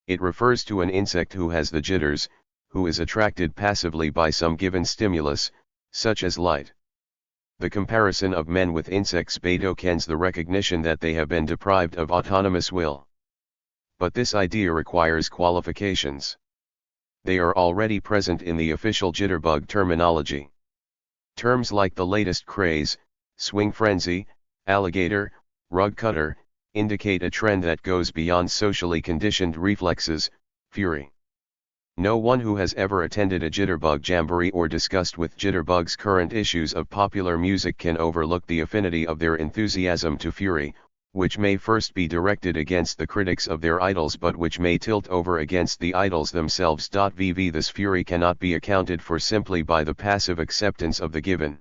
It refers to an insect who has the jitters, who is attracted passively by some given stimulus, such as light. The comparison of men with insects betokens the recognition that they have been deprived of autonomous will. But this idea requires qualifications. They are already present in the official jitterbug terminology. Terms like the latest craze, swing frenzy, alligator, rug cutter, indicate a trend that goes beyond socially conditioned reflexes, fury. No one who has ever attended a jitterbug jamboree or discussed with jitterbugs current issues of popular music can overlook the affinity of their enthusiasm to fury, which may first be directed against the critics of their idols but which may tilt over against the idols themselves. This fury cannot be accounted for simply by the passive acceptance of the given.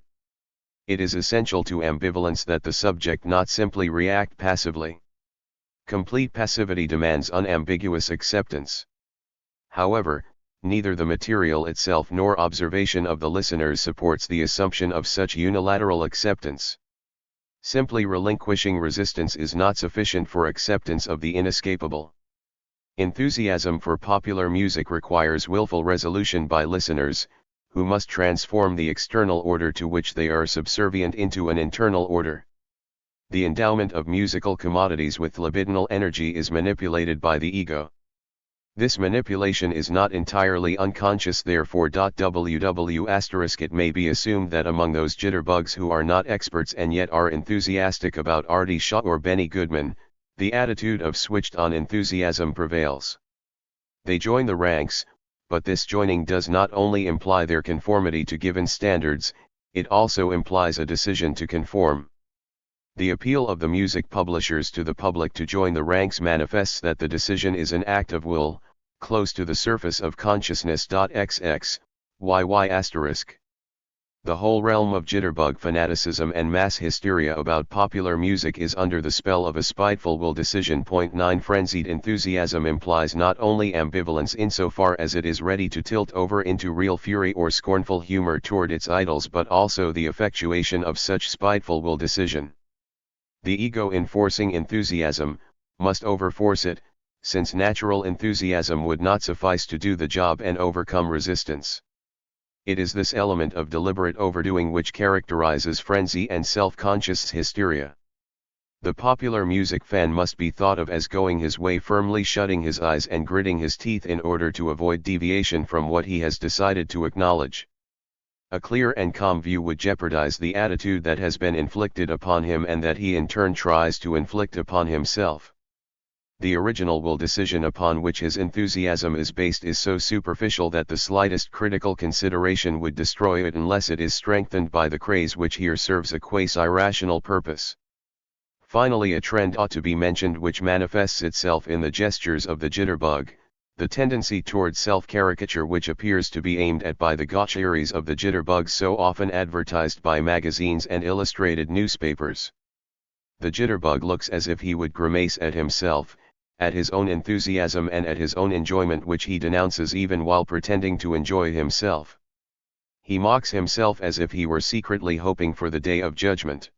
It is essential to ambivalence that the subject not simply react passively. Complete passivity demands unambiguous acceptance. However, neither the material itself nor observation of the listeners supports the assumption of such unilateral acceptance. Simply relinquishing resistance is not sufficient for acceptance of the inescapable. Enthusiasm for popular music requires willful resolution by listeners, who must transform the external order to which they are subservient into an internal order. The endowment of musical commodities with libidinal energy is manipulated by the ego. This manipulation is not entirely unconscious, therefore. It may be assumed that among those jitterbugs who are not experts and yet are enthusiastic about Artie Shaw or Benny Goodman, the attitude of switched-on enthusiasm prevails. They join the ranks, but this joining does not only imply their conformity to given standards, it also implies a decision to conform. The appeal of the music publishers to the public to join the ranks manifests that the decision is an act of will, close to the surface of consciousness. XXYY*. The whole realm of jitterbug fanaticism and mass hysteria about popular music is under the spell of a spiteful will decision. 9 Frenzied enthusiasm implies not only ambivalence insofar as it is ready to tilt over into real fury or scornful humor toward its idols, but also the effectuation of such spiteful will decision. The ego enforcing enthusiasm must overforce it, since natural enthusiasm would not suffice to do the job and overcome resistance. It is this element of deliberate overdoing which characterizes frenzy and self-conscious hysteria. The popular music fan must be thought of as going his way, firmly shutting his eyes and gritting his teeth in order to avoid deviation from what he has decided to acknowledge. A clear and calm view would jeopardize the attitude that has been inflicted upon him and that he in turn tries to inflict upon himself. The original will decision upon which his enthusiasm is based is so superficial that the slightest critical consideration would destroy it unless it is strengthened by the craze which here serves a quasi-rational purpose. Finally, a trend ought to be mentioned which manifests itself in the gestures of the jitterbug, the tendency toward self-caricature which appears to be aimed at by the gaucheries of the jitterbugs so often advertised by magazines and illustrated newspapers. The jitterbug looks as if he would grimace at himself, at his own enthusiasm and at his own enjoyment which he denounces even while pretending to enjoy himself. He mocks himself as if he were secretly hoping for the day of judgment.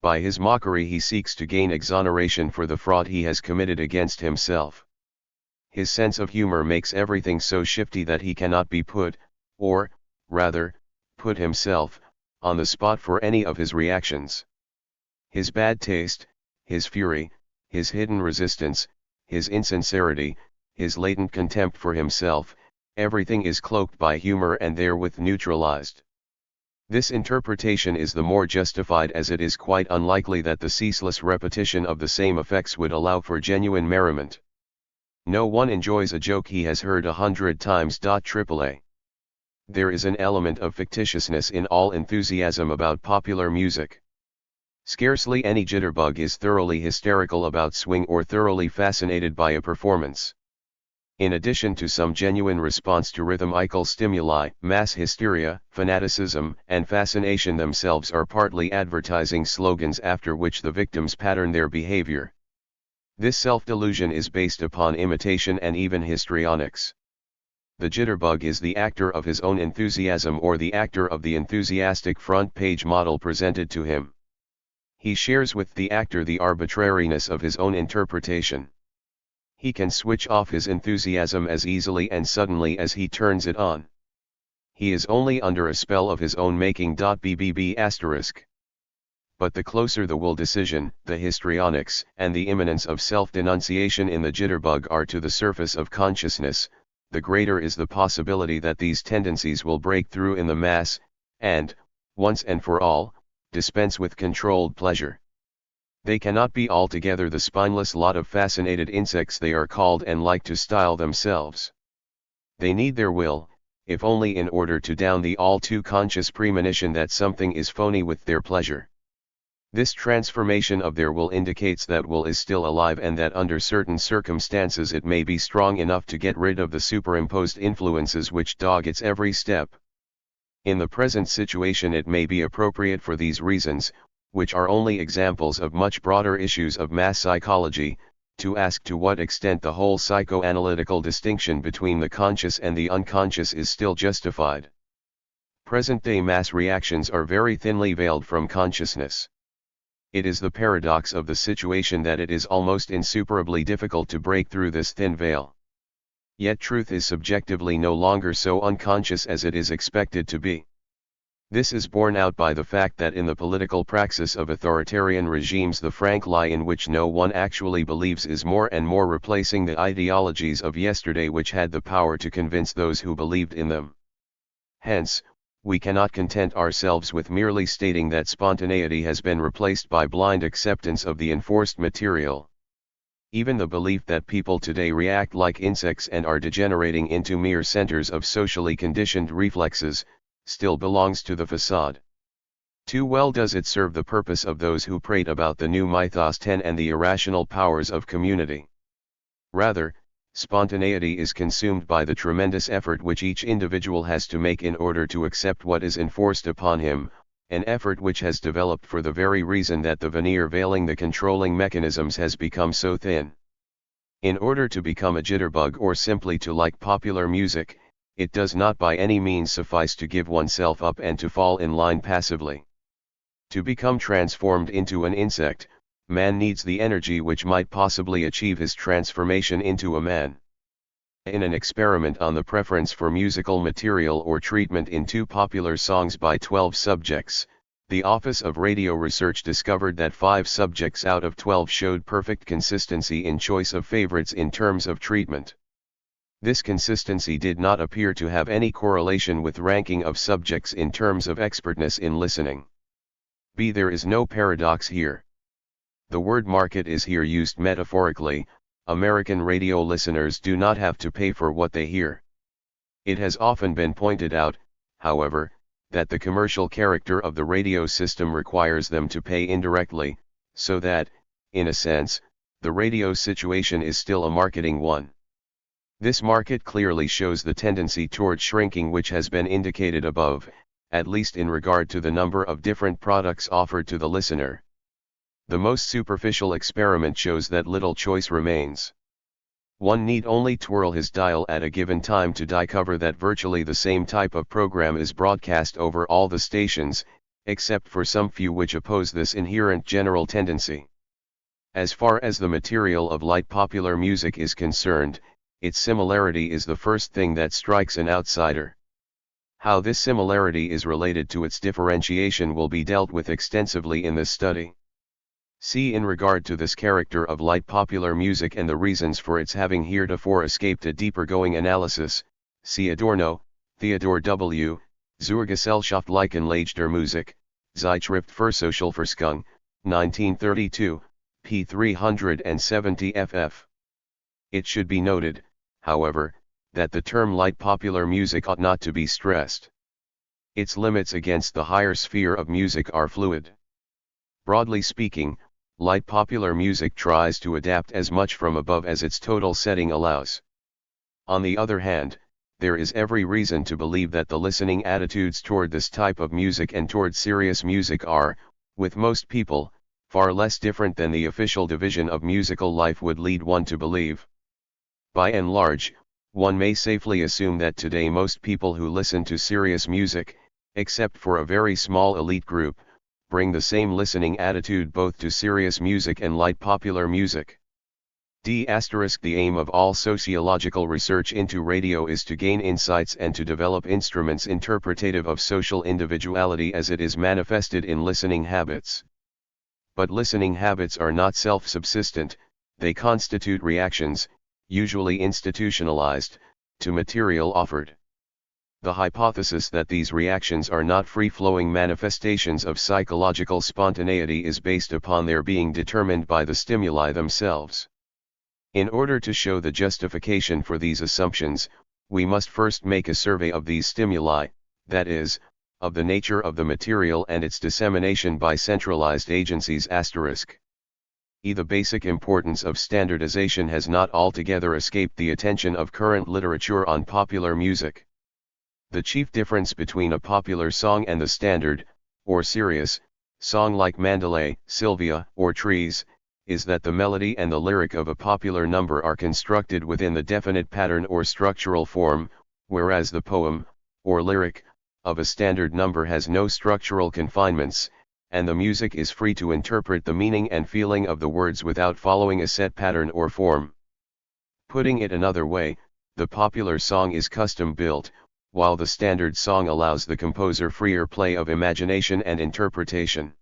By his mockery he seeks to gain exoneration for the fraud he has committed against himself. His sense of humor makes everything so shifty that he cannot be put, or, rather, put himself, on the spot for any of his reactions. His bad taste, his fury, his hidden resistance, his insincerity, his latent contempt for himself, everything is cloaked by humor and therewith neutralized. This interpretation is the more justified as it is quite unlikely that the ceaseless repetition of the same effects would allow for genuine merriment. No one enjoys a joke he has heard 100 times. There is an element of fictitiousness in all enthusiasm about popular music. Scarcely any jitterbug is thoroughly hysterical about swing or thoroughly fascinated by a performance. In addition to some genuine response to rhythmical stimuli, mass hysteria, fanaticism, and fascination themselves are partly advertising slogans after which the victims pattern their behavior. This self-delusion is based upon imitation and even histrionics. The jitterbug is the actor of his own enthusiasm or the actor of the enthusiastic front page model presented to him. He shares with the actor the arbitrariness of his own interpretation. He can switch off his enthusiasm as easily and suddenly as he turns it on. He is only under a spell of his own making. BBB*. But the closer the will decision, the histrionics, and the imminence of self-denunciation in the jitterbug are to the surface of consciousness, the greater is the possibility that these tendencies will break through in the mass, and, once and for all, dispense with controlled pleasure. They cannot be altogether the spineless lot of fascinated insects they are called and like to style themselves. They need their will, if only in order to down the all-too-conscious premonition that something is phony with their pleasure. This transformation of their will indicates that will is still alive and that under certain circumstances it may be strong enough to get rid of the superimposed influences which dog its every step. In the present situation it may be appropriate for these reasons, which are only examples of much broader issues of mass psychology, to ask to what extent the whole psychoanalytical distinction between the conscious and the unconscious is still justified. Present-day mass reactions are very thinly veiled from consciousness. It is the paradox of the situation that it is almost insuperably difficult to break through this thin veil. Yet truth is subjectively no longer so unconscious as it is expected to be. This is borne out by the fact that in the political praxis of authoritarian regimes the frank lie in which no one actually believes is more and more replacing the ideologies of yesterday which had the power to convince those who believed in them. Hence, we cannot content ourselves with merely stating that spontaneity has been replaced by blind acceptance of the enforced material. Even the belief that people today react like insects and are degenerating into mere centers of socially conditioned reflexes, still belongs to the facade. Too well does it serve the purpose of those who prate about the new mythos 10 and the irrational powers of community. Rather, spontaneity is consumed by the tremendous effort which each individual has to make in order to accept what is enforced upon him, an effort which has developed for the very reason that the veneer veiling the controlling mechanisms has become so thin. In order to become a jitterbug or simply to like popular music, it does not by any means suffice to give oneself up and to fall in line passively. To become transformed into an insect, man needs the energy which might possibly achieve his transformation into a man. In an experiment on the preference for musical material or treatment in 2 popular songs by 12 subjects, the Office of Radio Research discovered that 5 subjects out of 12 showed perfect consistency in choice of favorites in terms of treatment. This consistency did not appear to have any correlation with ranking of subjects in terms of expertness in listening. There is no paradox here. The word market is here used metaphorically. American radio listeners do not have to pay for what they hear. It has often been pointed out, however, that the commercial character of the radio system requires them to pay indirectly, so that, in a sense, the radio situation is still a marketing one. This market clearly shows the tendency toward shrinking which has been indicated above, at least in regard to the number of different products offered to the listener. The most superficial experiment shows that little choice remains. One need only twirl his dial at a given time to discover that virtually the same type of program is broadcast over all the stations, except for some few which oppose this inherent general tendency. As far as the material of light popular music is concerned, its similarity is the first thing that strikes an outsider. How this similarity is related to its differentiation will be dealt with extensively in this study. See in regard to this character of light popular music and the reasons for its having heretofore escaped a deeper-going analysis, see Adorno, Theodore W., Zur gesellschaftlichen Lage der Musik, Zeitschrift für Sozialforschung, 1932, p. 370 ff. It should be noted, however, that the term light popular music ought not to be stressed. Its limits against the higher sphere of music are fluid. Broadly speaking, light popular music tries to adapt as much from above as its total setting allows. On the other hand, there is every reason to believe that the listening attitudes toward this type of music and toward serious music are, with most people, far less different than the official division of musical life would lead one to believe. By and large, one may safely assume that today most people who listen to serious music, except for a very small elite group, bring the same listening attitude both to serious music and light popular music. The aim of all sociological research into radio is to gain insights and to develop instruments interpretative of social individuality as it is manifested in listening habits. But listening habits are not self-subsistent, they constitute reactions, usually institutionalized, to material offered. The hypothesis that these reactions are not free-flowing manifestations of psychological spontaneity is based upon their being determined by the stimuli themselves. In order to show the justification for these assumptions, we must first make a survey of these stimuli, that is, of the nature of the material and its dissemination by centralized agencies. The basic importance of standardization has not altogether escaped the attention of current literature on popular music. The chief difference between a popular song and the standard, or serious, song like Mandalay, Sylvia, or Trees, is that the melody and the lyric of a popular number are constructed within the definite pattern or structural form, whereas the poem, or lyric, of a standard number has no structural confinements, and the music is free to interpret the meaning and feeling of the words without following a set pattern or form. Putting it another way, the popular song is custom-built, while the standard song allows the composer freer play of imagination and interpretation.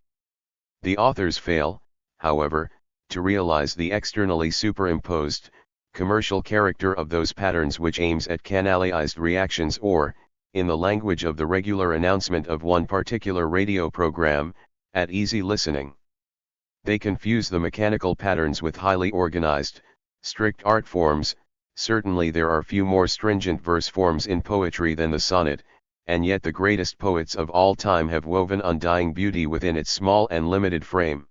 The authors fail, however, to realize the externally superimposed, commercial character of those patterns which aims at canalized reactions or, in the language of the regular announcement of one particular radio program, at easy listening. They confuse the mechanical patterns with highly organized, strict art forms. Certainly there are few more stringent verse forms in poetry than the sonnet, and yet the greatest poets of all time have woven undying beauty within its small and limited frame.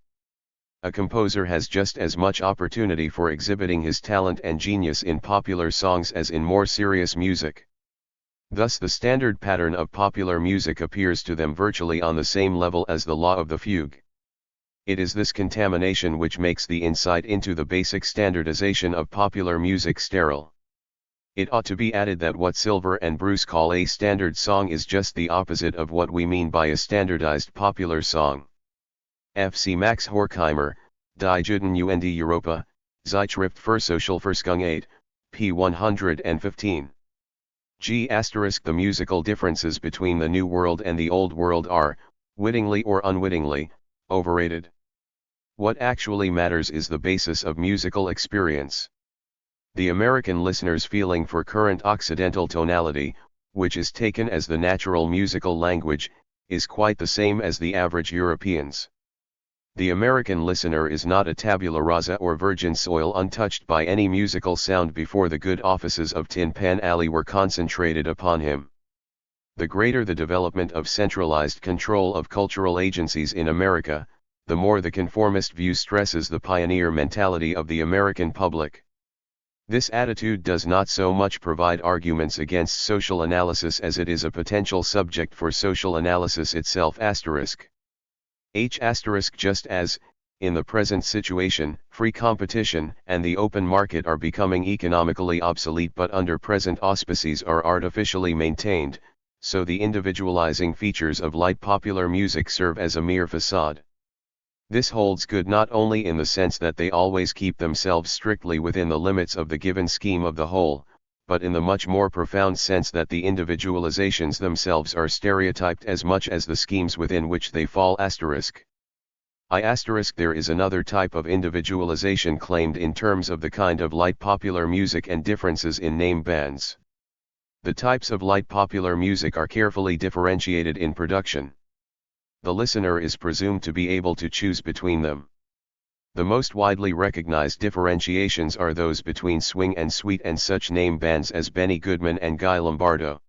A composer has just as much opportunity for exhibiting his talent and genius in popular songs as in more serious music. Thus the standard pattern of popular music appears to them virtually on the same level as the law of the fugue. It is this contamination which makes the insight into the basic standardization of popular music sterile. It ought to be added that what Silver and Bruce call a standard song is just the opposite of what we mean by a standardized popular song. F.C. Max Horkheimer, Die Juden und Europa, Zeitschrift für Sozialforschung 8, p. 115. The musical differences between the New World and the Old World are, wittingly or unwittingly, overrated. What actually matters is the basis of musical experience. The American listener's feeling for current Occidental tonality, which is taken as the natural musical language, is quite the same as the average European's. The American listener is not a tabula rasa or virgin soil untouched by any musical sound before the good offices of Tin Pan Alley were concentrated upon him. The greater the development of centralized control of cultural agencies in America, the more the conformist view stresses the pioneer mentality of the American public. This attitude does not so much provide arguments against social analysis as it is a potential subject for social analysis itself. Just as, in the present situation, free competition and the open market are becoming economically obsolete but under present auspices are artificially maintained, so the individualizing features of light popular music serve as a mere facade. This holds good not only in the sense that they always keep themselves strictly within the limits of the given scheme of the whole, but in the much more profound sense that the individualizations themselves are stereotyped as much as the schemes within which they fall. There is another type of individualization claimed in terms of the kind of light popular music and differences in name bands. The types of light popular music are carefully differentiated in production. The listener is presumed to be able to choose between them. The most widely recognized differentiations are those between swing and sweet and such name bands as Benny Goodman and Guy Lombardo.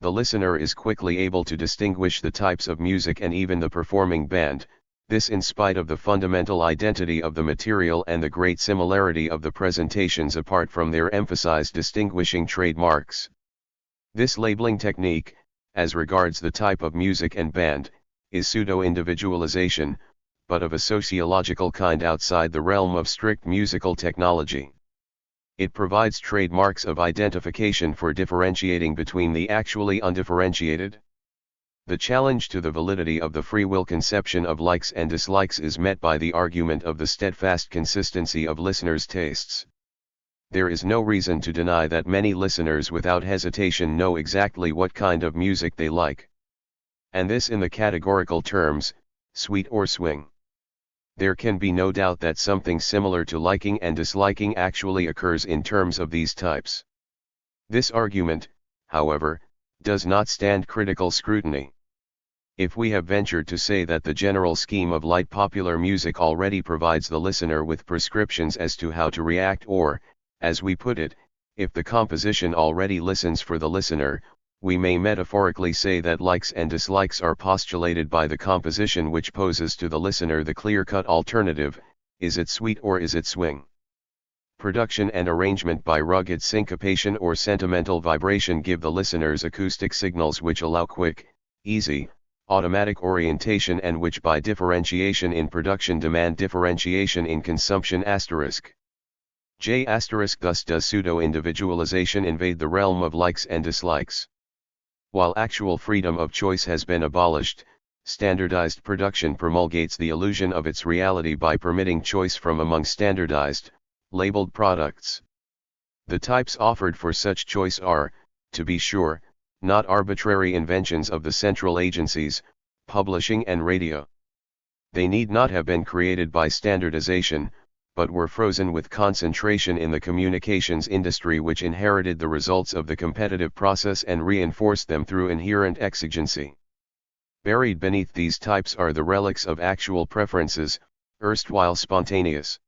The listener is quickly able to distinguish the types of music and even the performing band, this in spite of the fundamental identity of the material and the great similarity of the presentations apart from their emphasized distinguishing trademarks. This labeling technique, as regards the type of music and band, is pseudo-individualization, but of a sociological kind outside the realm of strict musical technology. It provides trademarks of identification for differentiating between the actually undifferentiated. The challenge to the validity of the free will conception of likes and dislikes is met by the argument of the steadfast consistency of listeners' tastes. There is no reason to deny that many listeners without hesitation know exactly what kind of music they like. And this in the categorical terms, sweet or swing. There can be no doubt that something similar to liking and disliking actually occurs in terms of these types. This argument, however, does not stand critical scrutiny. If we have ventured to say that the general scheme of light popular music already provides the listener with prescriptions as to how to react or, as we put it, If the composition already listens for the listener, we may metaphorically say that likes and dislikes are postulated by the composition, which poses to the listener the clear-cut alternative: is it sweet or is it swing? Production and arrangement by rugged syncopation or sentimental vibration give the listeners acoustic signals which allow quick, easy, automatic orientation, and which by differentiation in production demand differentiation in consumption. J** thus does pseudo-individualization invade the realm of likes and dislikes. While actual freedom of choice has been abolished, standardized production promulgates the illusion of its reality by permitting choice from among standardized, labeled products. The types offered for such choice are, to be sure, not arbitrary inventions of the central agencies, publishing and radio. They need not have been created by standardization, but were frozen with concentration in the communications industry, which inherited the results of the competitive process and reinforced them through inherent exigency. Buried beneath these types are the relics of actual preferences, erstwhile spontaneous.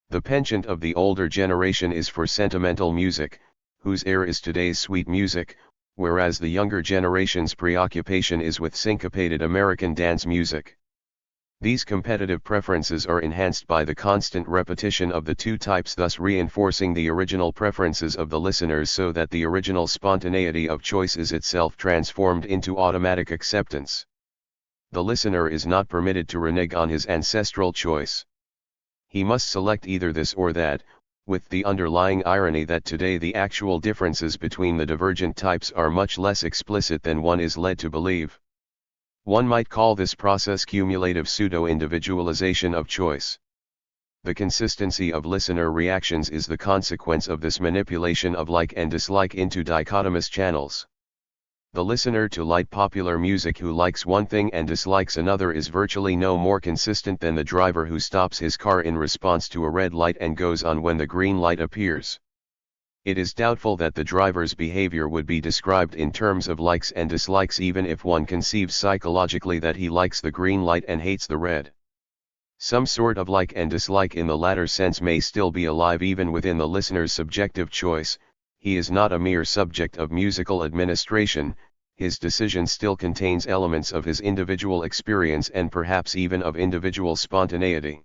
The penchant of the older generation is for sentimental music, whose air is today's sweet music, whereas the younger generation's preoccupation is with syncopated American dance music. These competitive preferences are enhanced by the constant repetition of the two types, thus reinforcing the original preferences of the listeners, so that the original spontaneity of choice is itself transformed into automatic acceptance. The listener is not permitted to renege on his ancestral choice. He must select either this or that, with the underlying irony that today the actual differences between the divergent types are much less explicit than one is led to believe. One might call this process cumulative pseudo-individualization of choice. The consistency of listener reactions is the consequence of this manipulation of like and dislike into dichotomous channels. The listener to light popular music who likes one thing and dislikes another is virtually no more consistent than the driver who stops his car in response to a red light and goes on when the green light appears. It is doubtful that the driver's behavior would be described in terms of likes and dislikes even if one conceives psychologically that he likes the green light and hates the red. Some sort of like and dislike in the latter sense may still be alive even within the listener's subjective choice. He is not a mere subject of musical administration, his decision still contains elements of his individual experience and perhaps even of individual spontaneity.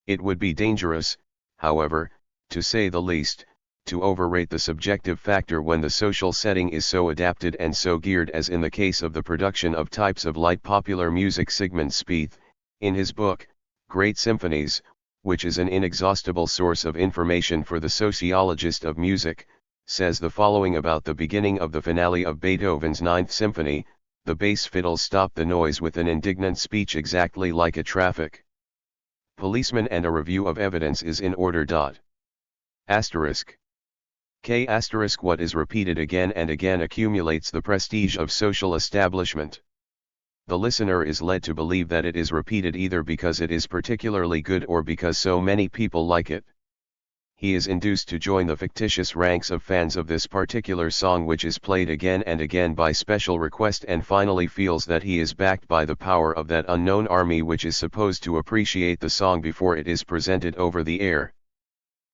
It would be dangerous, however, to say the least, to overrate the subjective factor when the social setting is so adapted and so geared as in the case of the production of types of light popular music. Sigmund Spieth, in his book, Great Symphonies, which is an inexhaustible source of information for the sociologist of music, says the following about the beginning of the finale of Beethoven's Ninth Symphony: the bass fiddle stopped the noise with an indignant speech exactly like a traffic policeman, and a review of evidence is in order. What is repeated again and again accumulates the prestige of social establishment. The listener is led to believe that it is repeated either because it is particularly good or because so many people like it. He is induced to join the fictitious ranks of fans of this particular song, which is played again and again by special request, and finally feels that he is backed by the power of that unknown army which is supposed to appreciate the song before it is presented over the air.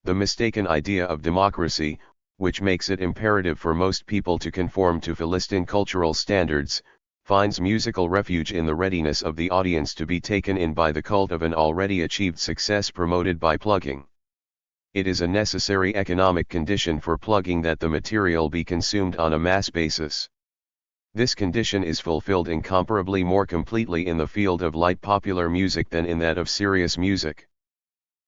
The mistaken idea of democracy, which makes it imperative for most people to conform to Philistine cultural standards, finds musical refuge in the readiness of the audience to be taken in by the cult of an already achieved success promoted by plugging. It is a necessary economic condition for plugging that the material be consumed on a mass basis. This condition is fulfilled incomparably more completely in the field of light popular music than in that of serious music.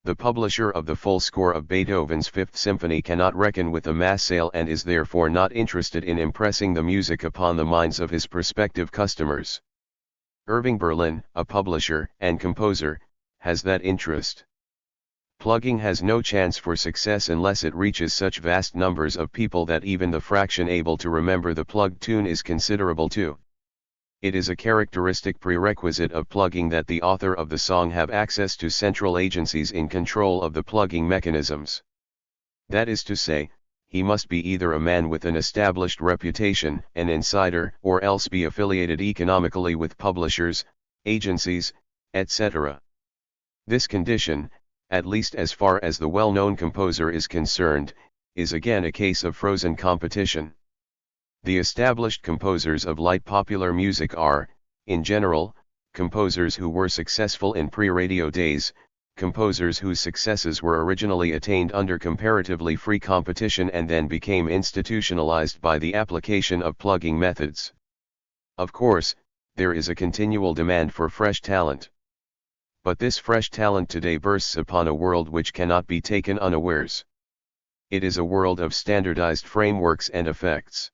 The publisher of the full score of Beethoven's Fifth Symphony cannot reckon with a mass sale and is therefore not interested in impressing the music upon the minds of his prospective customers. Irving Berlin, a publisher and composer, has that interest. Plugging has no chance for success unless it reaches such vast numbers of people that even the fraction able to remember the plugged tune is considerable too. It is a characteristic prerequisite of plugging that the author of the song have access to central agencies in control of the plugging mechanisms. That is to say, he must be either a man with an established reputation, an insider, or else be affiliated economically with publishers, agencies, etc. This condition, at least as far as the well-known composer is concerned, is again a case of frozen competition. The established composers of light popular music are, in general, composers who were successful in pre-radio days, composers whose successes were originally attained under comparatively free competition and then became institutionalized by the application of plugging methods. Of course, there is a continual demand for fresh talent. But this fresh talent today bursts upon a world which cannot be taken unawares. It is a world of standardized frameworks and effects.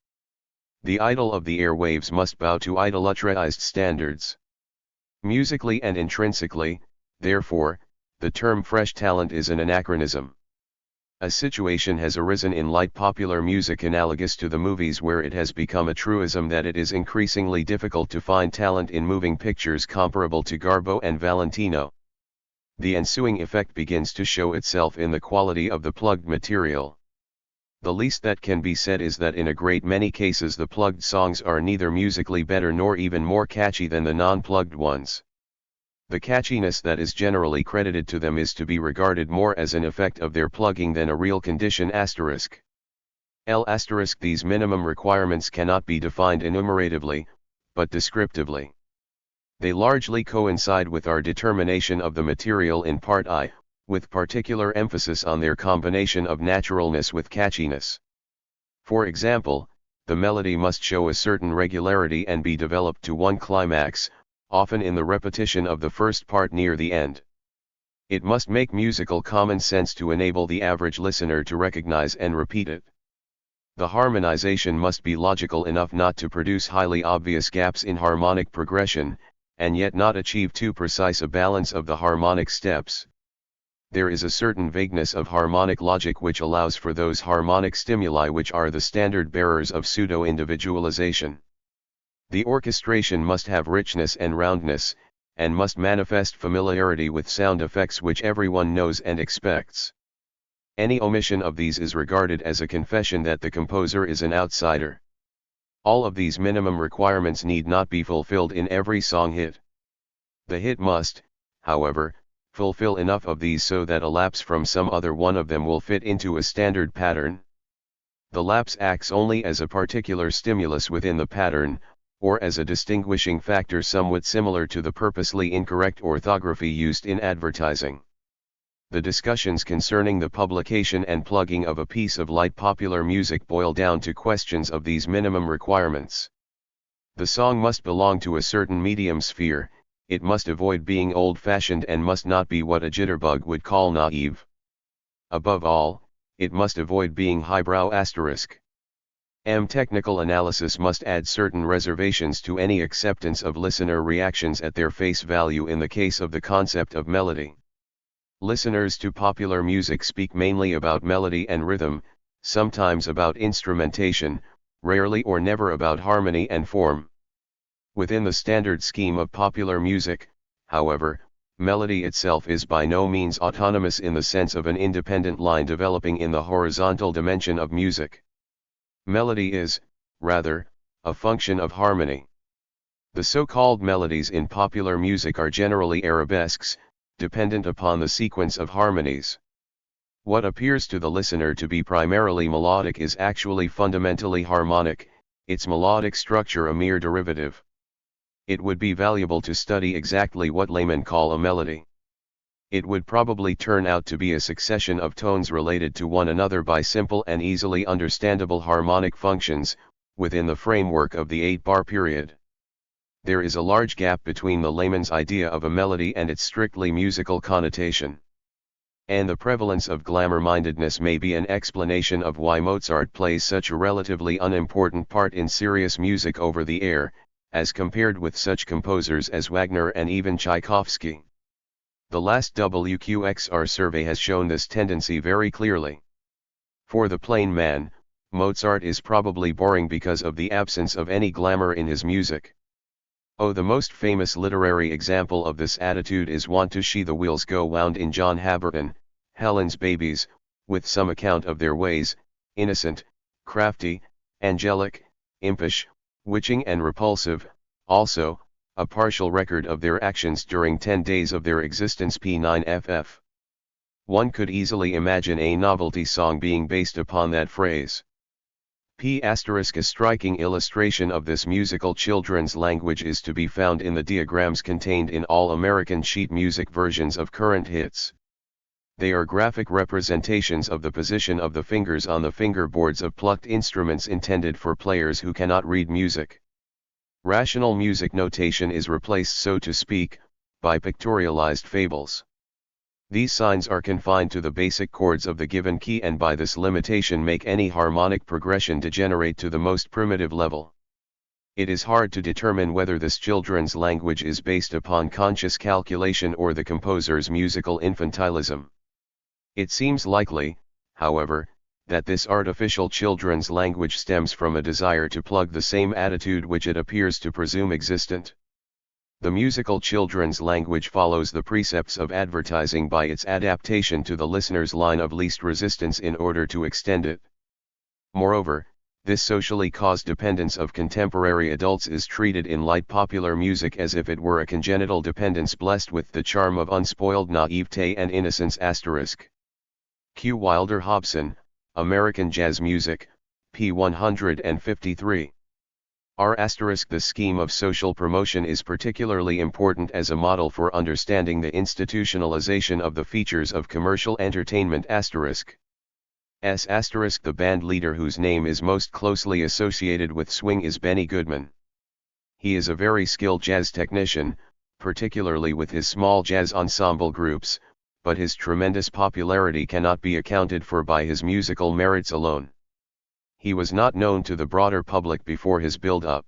The idol of the airwaves must bow to idolatrized standards. Musically and intrinsically, therefore, the term fresh talent is an anachronism. A situation has arisen in light popular music analogous to the movies where it has become a truism that it is increasingly difficult to find talent in moving pictures comparable to Garbo and Valentino. The ensuing effect begins to show itself in the quality of the plugged material. The least that can be said is that in a great many cases the plugged songs are neither musically better nor even more catchy than the non-plugged ones. The catchiness that is generally credited to them is to be regarded more as an effect of their plugging than a real condition asterisk. These minimum requirements cannot be defined enumeratively, but descriptively. They largely coincide with our determination of the material in Part I, with particular emphasis on their combination of naturalness with catchiness. For example, the melody must show a certain regularity and be developed to one climax, often in the repetition of the first part near the end. It must make musical common sense to enable the average listener to recognize and repeat it. The harmonization must be logical enough not to produce highly obvious gaps in harmonic progression, and yet not achieve too precise a balance of the harmonic steps. There is a certain vagueness of harmonic logic which allows for those harmonic stimuli which are the standard bearers of pseudo-individualization. The orchestration must have richness and roundness, and must manifest familiarity with sound effects which everyone knows and expects. Any omission of these is regarded as a confession that the composer is an outsider. All of these minimum requirements need not be fulfilled in every song hit. The hit must, however, fulfill enough of these so that a lapse from some other one of them will fit into a standard pattern. The lapse acts only as a particular stimulus within the pattern, or as a distinguishing factor somewhat similar to the purposely incorrect orthography used in advertising. The discussions concerning the publication and plugging of a piece of light popular music boil down to questions of these minimum requirements. The song must belong to a certain medium sphere, it must avoid being old-fashioned and must not be what a jitterbug would call naive. Above all, it must avoid being highbrow asterisk. Technical analysis must add certain reservations to any acceptance of listener reactions at their face value in the case of the concept of melody. Listeners to popular music speak mainly about melody and rhythm, sometimes about instrumentation, rarely or never about harmony and form. Within the standard scheme of popular music, however, melody itself is by no means autonomous in the sense of an independent line developing in the horizontal dimension of music. Melody is, rather, a function of harmony. The so-called melodies in popular music are generally arabesques, dependent upon the sequence of harmonies. What appears to the listener to be primarily melodic is actually fundamentally harmonic, its melodic structure a mere derivative. It would be valuable to study exactly what laymen call a melody. It would probably turn out to be a succession of tones related to one another by simple and easily understandable harmonic functions, within the framework of the 8-bar period. There is a large gap between the layman's idea of a melody and its strictly musical connotation. And the prevalence of glamour-mindedness may be an explanation of why Mozart plays such a relatively unimportant part in serious music over the air, as compared with such composers as Wagner and even Tchaikovsky. The last WQXR survey has shown this tendency very clearly. For the plain man, Mozart is probably boring because of the absence of any glamour in his music. Oh, the most famous literary example of this attitude is Want to See the Wheels Go Wound in John Haberton, Helen's Babies, with some account of their ways, innocent, crafty, angelic, impish, witching and repulsive, also, a partial record of their actions during 10 days of their existence p9ff. One could easily imagine a novelty song being based upon that phrase. A striking illustration of this musical children's language is to be found in the diagrams contained in all American sheet music versions of current hits. They are graphic representations of the position of the fingers on the fingerboards of plucked instruments intended for players who cannot read music. Rational music notation is replaced, so to speak, by pictorialized fables. These signs are confined to the basic chords of the given key, and by this limitation make any harmonic progression degenerate to the most primitive level. It is hard to determine whether this children's language is based upon conscious calculation or the composer's musical infantilism. It seems likely, however, that this artificial children's language stems from a desire to plug the same attitude which it appears to presume existent. The musical children's language follows the precepts of advertising by its adaptation to the listener's line of least resistance in order to extend it. Moreover, this socially caused dependence of contemporary adults is treated in light popular music as if it were a congenital dependence blessed with the charm of unspoiled naivete and innocence. Q. Wilder Hobson, American Jazz Music, p. 153. The scheme of social promotion is particularly important as a model for understanding the institutionalization of the features of commercial entertainment. The band leader whose name is most closely associated with swing is Benny Goodman. He is a very skilled jazz technician, particularly with his small jazz ensemble groups, but his tremendous popularity cannot be accounted for by his musical merits alone. He was not known to the broader public before his build-up.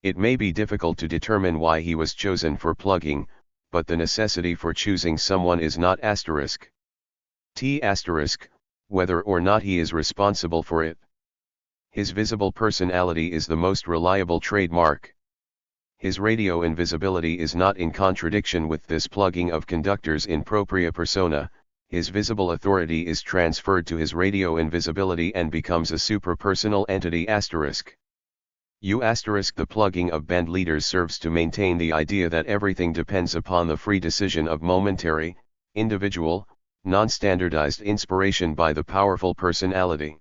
It may be difficult to determine why he was chosen for plugging, but the necessity for choosing someone is not whether or not he is responsible for it. His visible personality is the most reliable trademark. His radio invisibility is not in contradiction with this plugging of conductors in propria persona. His visible authority is transferred to his radio invisibility and becomes a superpersonal entity. The plugging of band leaders serves to maintain the idea that everything depends upon the free decision of momentary, individual, non-standardized inspiration by the powerful personality.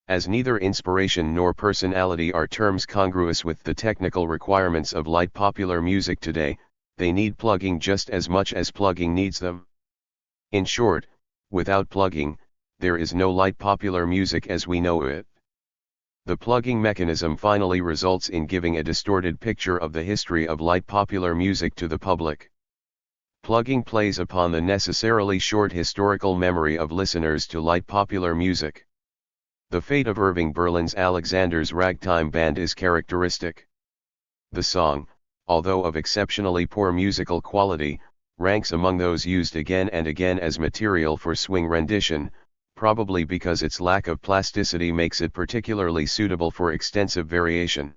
As neither inspiration nor personality are terms congruous with the technical requirements of light popular music today, they need plugging just as much as plugging needs them. In short, without plugging, there is no light popular music as we know it. The plugging mechanism finally results in giving a distorted picture of the history of light popular music to the public. Plugging plays upon the necessarily short historical memory of listeners to light popular music. The fate of Irving Berlin's Alexander's Ragtime Band is characteristic. The song, although of exceptionally poor musical quality, ranks among those used again and again as material for swing rendition, probably because its lack of plasticity makes it particularly suitable for extensive variation.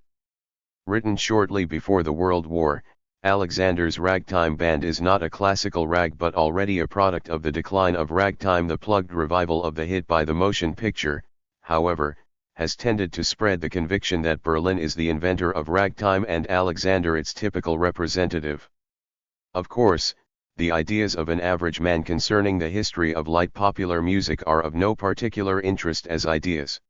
Written shortly before the World War, Alexander's Ragtime Band is not a classical rag but already a product of the decline of ragtime. The plugged revival of the hit by the motion picture, however, has tended to spread the conviction that Berlin is the inventor of ragtime and Alexander its typical representative. Of course, the ideas of an average man concerning the history of light popular music are of no particular interest as ideas.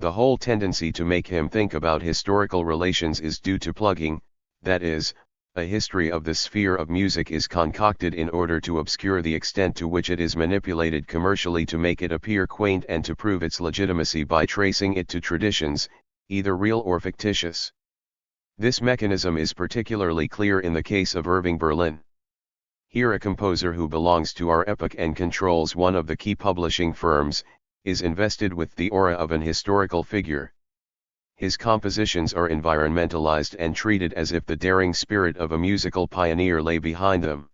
The whole tendency to make him think about historical relations is due to plugging, that is, a history of the sphere of music is concocted in order to obscure the extent to which it is manipulated commercially to make it appear quaint and to prove its legitimacy by tracing it to traditions, either real or fictitious. This mechanism is particularly clear in the case of Irving Berlin. Here a composer who belongs to our epoch and controls one of the key publishing firms, is invested with the aura of an historical figure. His compositions are environmentalized and treated as if the daring spirit of a musical pioneer lay behind them.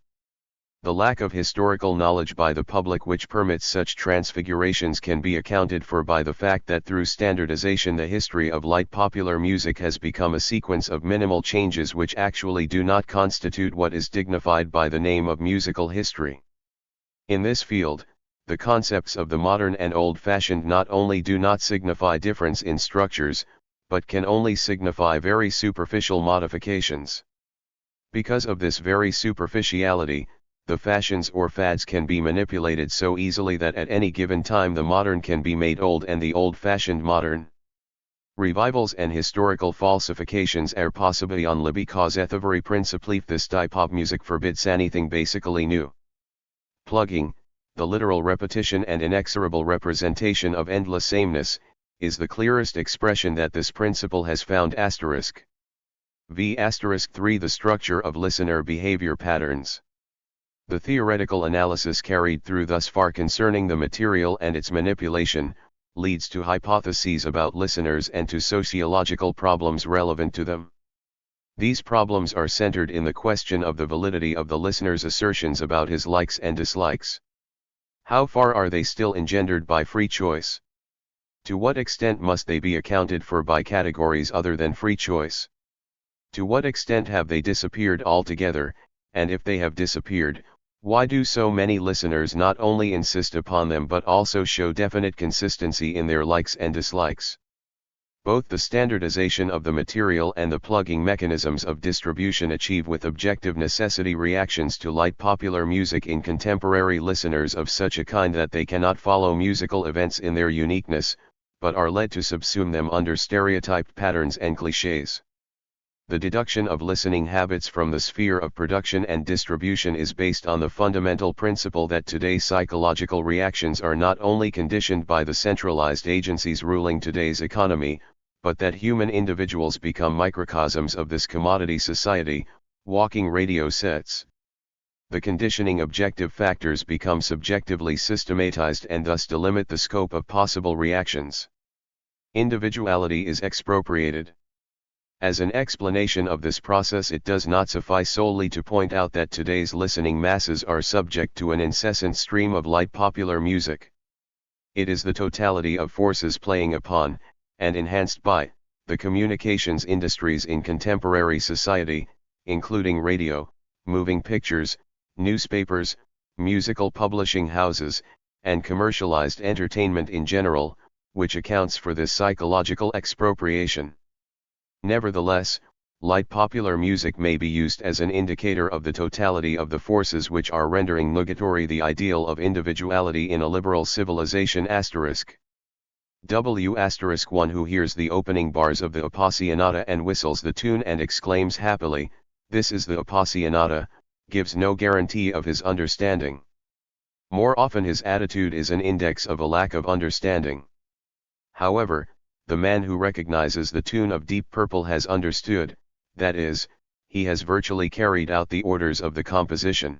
The lack of historical knowledge by the public which permits such transfigurations can be accounted for by the fact that through standardization the history of light popular music has become a sequence of minimal changes which actually do not constitute what is dignified by the name of musical history. In this field, the concepts of the modern and old-fashioned not only do not signify difference in structures, but can only signify very superficial modifications. Because of this very superficiality, The fashions or fads can be manipulated so easily that at any given time the modern can be made old and the old-fashioned modern. Revivals and historical falsifications are possible only because every principle this type of music forbids anything basically new. Plugging, the literal repetition and inexorable representation of endless sameness, is the clearest expression that this principle has found. V*3 The structure of listener behavior patterns. The theoretical analysis carried through thus far concerning the material and its manipulation, leads to hypotheses about listeners and to sociological problems relevant to them. These problems are centered in the question of the validity of the listener's assertions about his likes and dislikes. How far are they still engendered by free choice? To what extent must they be accounted for by categories other than free choice? To what extent have they disappeared altogether, and if they have disappeared, why do so many listeners not only insist upon them but also show definite consistency in their likes and dislikes? Both the standardization of the material and the plugging mechanisms of distribution achieve with objective necessity reactions to light popular music in contemporary listeners of such a kind that they cannot follow musical events in their uniqueness, but are led to subsume them under stereotyped patterns and clichés. The deduction of listening habits from the sphere of production and distribution is based on the fundamental principle that today's psychological reactions are not only conditioned by the centralized agencies ruling today's economy, but that human individuals become microcosms of this commodity society, walking radio sets. The conditioning objective factors become subjectively systematized and thus delimit the scope of possible reactions. Individuality is expropriated. As an explanation of this process, it does not suffice solely to point out that today's listening masses are subject to an incessant stream of light popular music. It is the totality of forces playing upon, and enhanced by, the communications industries in contemporary society, including radio, moving pictures, newspapers, musical publishing houses, and commercialized entertainment in general, which accounts for this psychological expropriation. Nevertheless, light popular music may be used as an indicator of the totality of the forces which are rendering nugatory the ideal of individuality in a liberal civilization. One who hears the opening bars of the Appassionata and whistles the tune and exclaims happily, "This is the Appassionata," gives no guarantee of his understanding. More often his attitude is an index of a lack of understanding. However, the man who recognizes the tune of Deep Purple has understood, that is, he has virtually carried out the orders of the composition.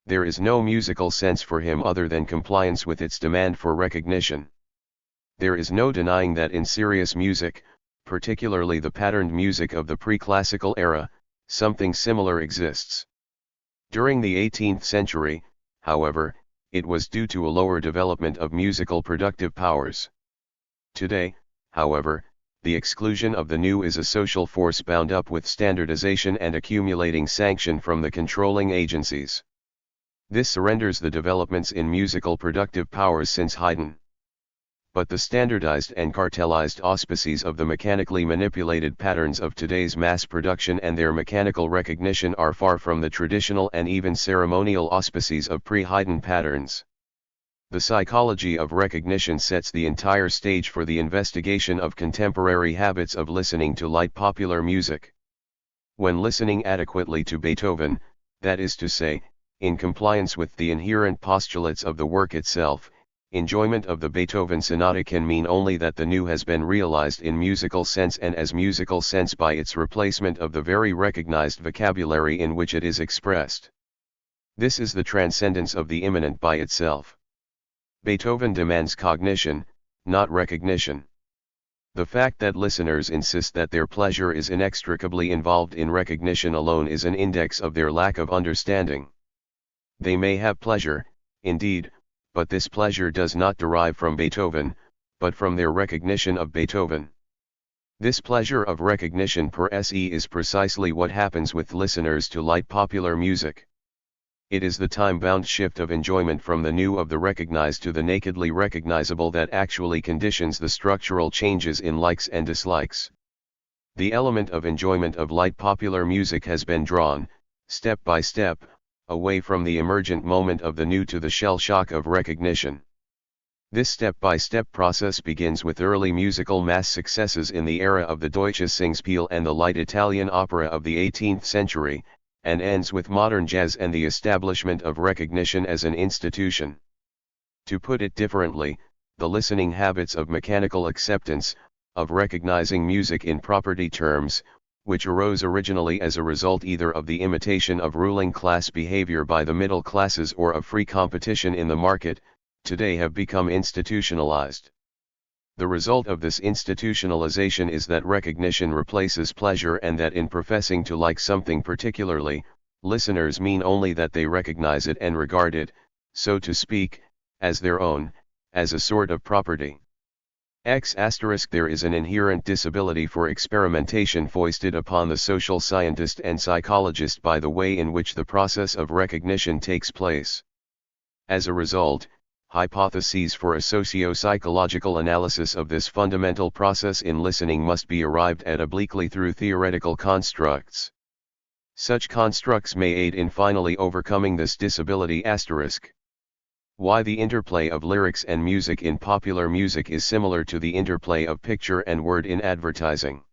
There is no musical sense for him other than compliance with its demand for recognition. There is no denying that in serious music, particularly the patterned music of the pre-classical era, something similar exists. During the 18th century, however, it was due to a lower development of musical productive powers. Today, however, the exclusion of the new is a social force bound up with standardization and accumulating sanction from the controlling agencies. This surrenders the developments in musical productive powers since Haydn. But the standardized and cartelized auspices of the mechanically manipulated patterns of today's mass production and their mechanical recognition are far from the traditional and even ceremonial auspices of pre-Haydn patterns. The psychology of recognition sets the entire stage for the investigation of contemporary habits of listening to light popular music. When listening adequately to Beethoven, that is to say, in compliance with the inherent postulates of the work itself, enjoyment of the Beethoven sonata can mean only that the new has been realized in musical sense and as musical sense by its replacement of the very recognized vocabulary in which it is expressed. This is the transcendence of the immanent by itself. Beethoven demands cognition, not recognition. The fact that listeners insist that their pleasure is inextricably involved in recognition alone is an index of their lack of understanding. They may have pleasure, indeed, but this pleasure does not derive from Beethoven, but from their recognition of Beethoven. This pleasure of recognition per se is precisely what happens with listeners to light popular music. It is the time-bound shift of enjoyment from the new of the recognized to the nakedly recognizable that actually conditions the structural changes in likes and dislikes. The element of enjoyment of light popular music has been drawn, step by step, away from the emergent moment of the new to the shell shock of recognition. This step-by-step process begins with early musical mass successes in the era of the Deutsches Singspiel and the light Italian opera of the 18th century, and ends with modern jazz and the establishment of recognition as an institution. To put it differently, the listening habits of mechanical acceptance, of recognizing music in property terms, which arose originally as a result either of the imitation of ruling class behavior by the middle classes or of free competition in the market, today have become institutionalized. The result of this institutionalization is that recognition replaces pleasure, and that in professing to like something particularly, listeners mean only that they recognize it and regard it, so to speak, as their own, as a sort of property. There is an inherent disability for experimentation foisted upon the social scientist and psychologist by the way in which the process of recognition takes place. As a result, hypotheses for a socio-psychological analysis of this fundamental process in listening must be arrived at obliquely through theoretical constructs. Such constructs may aid in finally overcoming this disability. Why the interplay of lyrics and music in popular music is similar to the interplay of picture and word in advertising.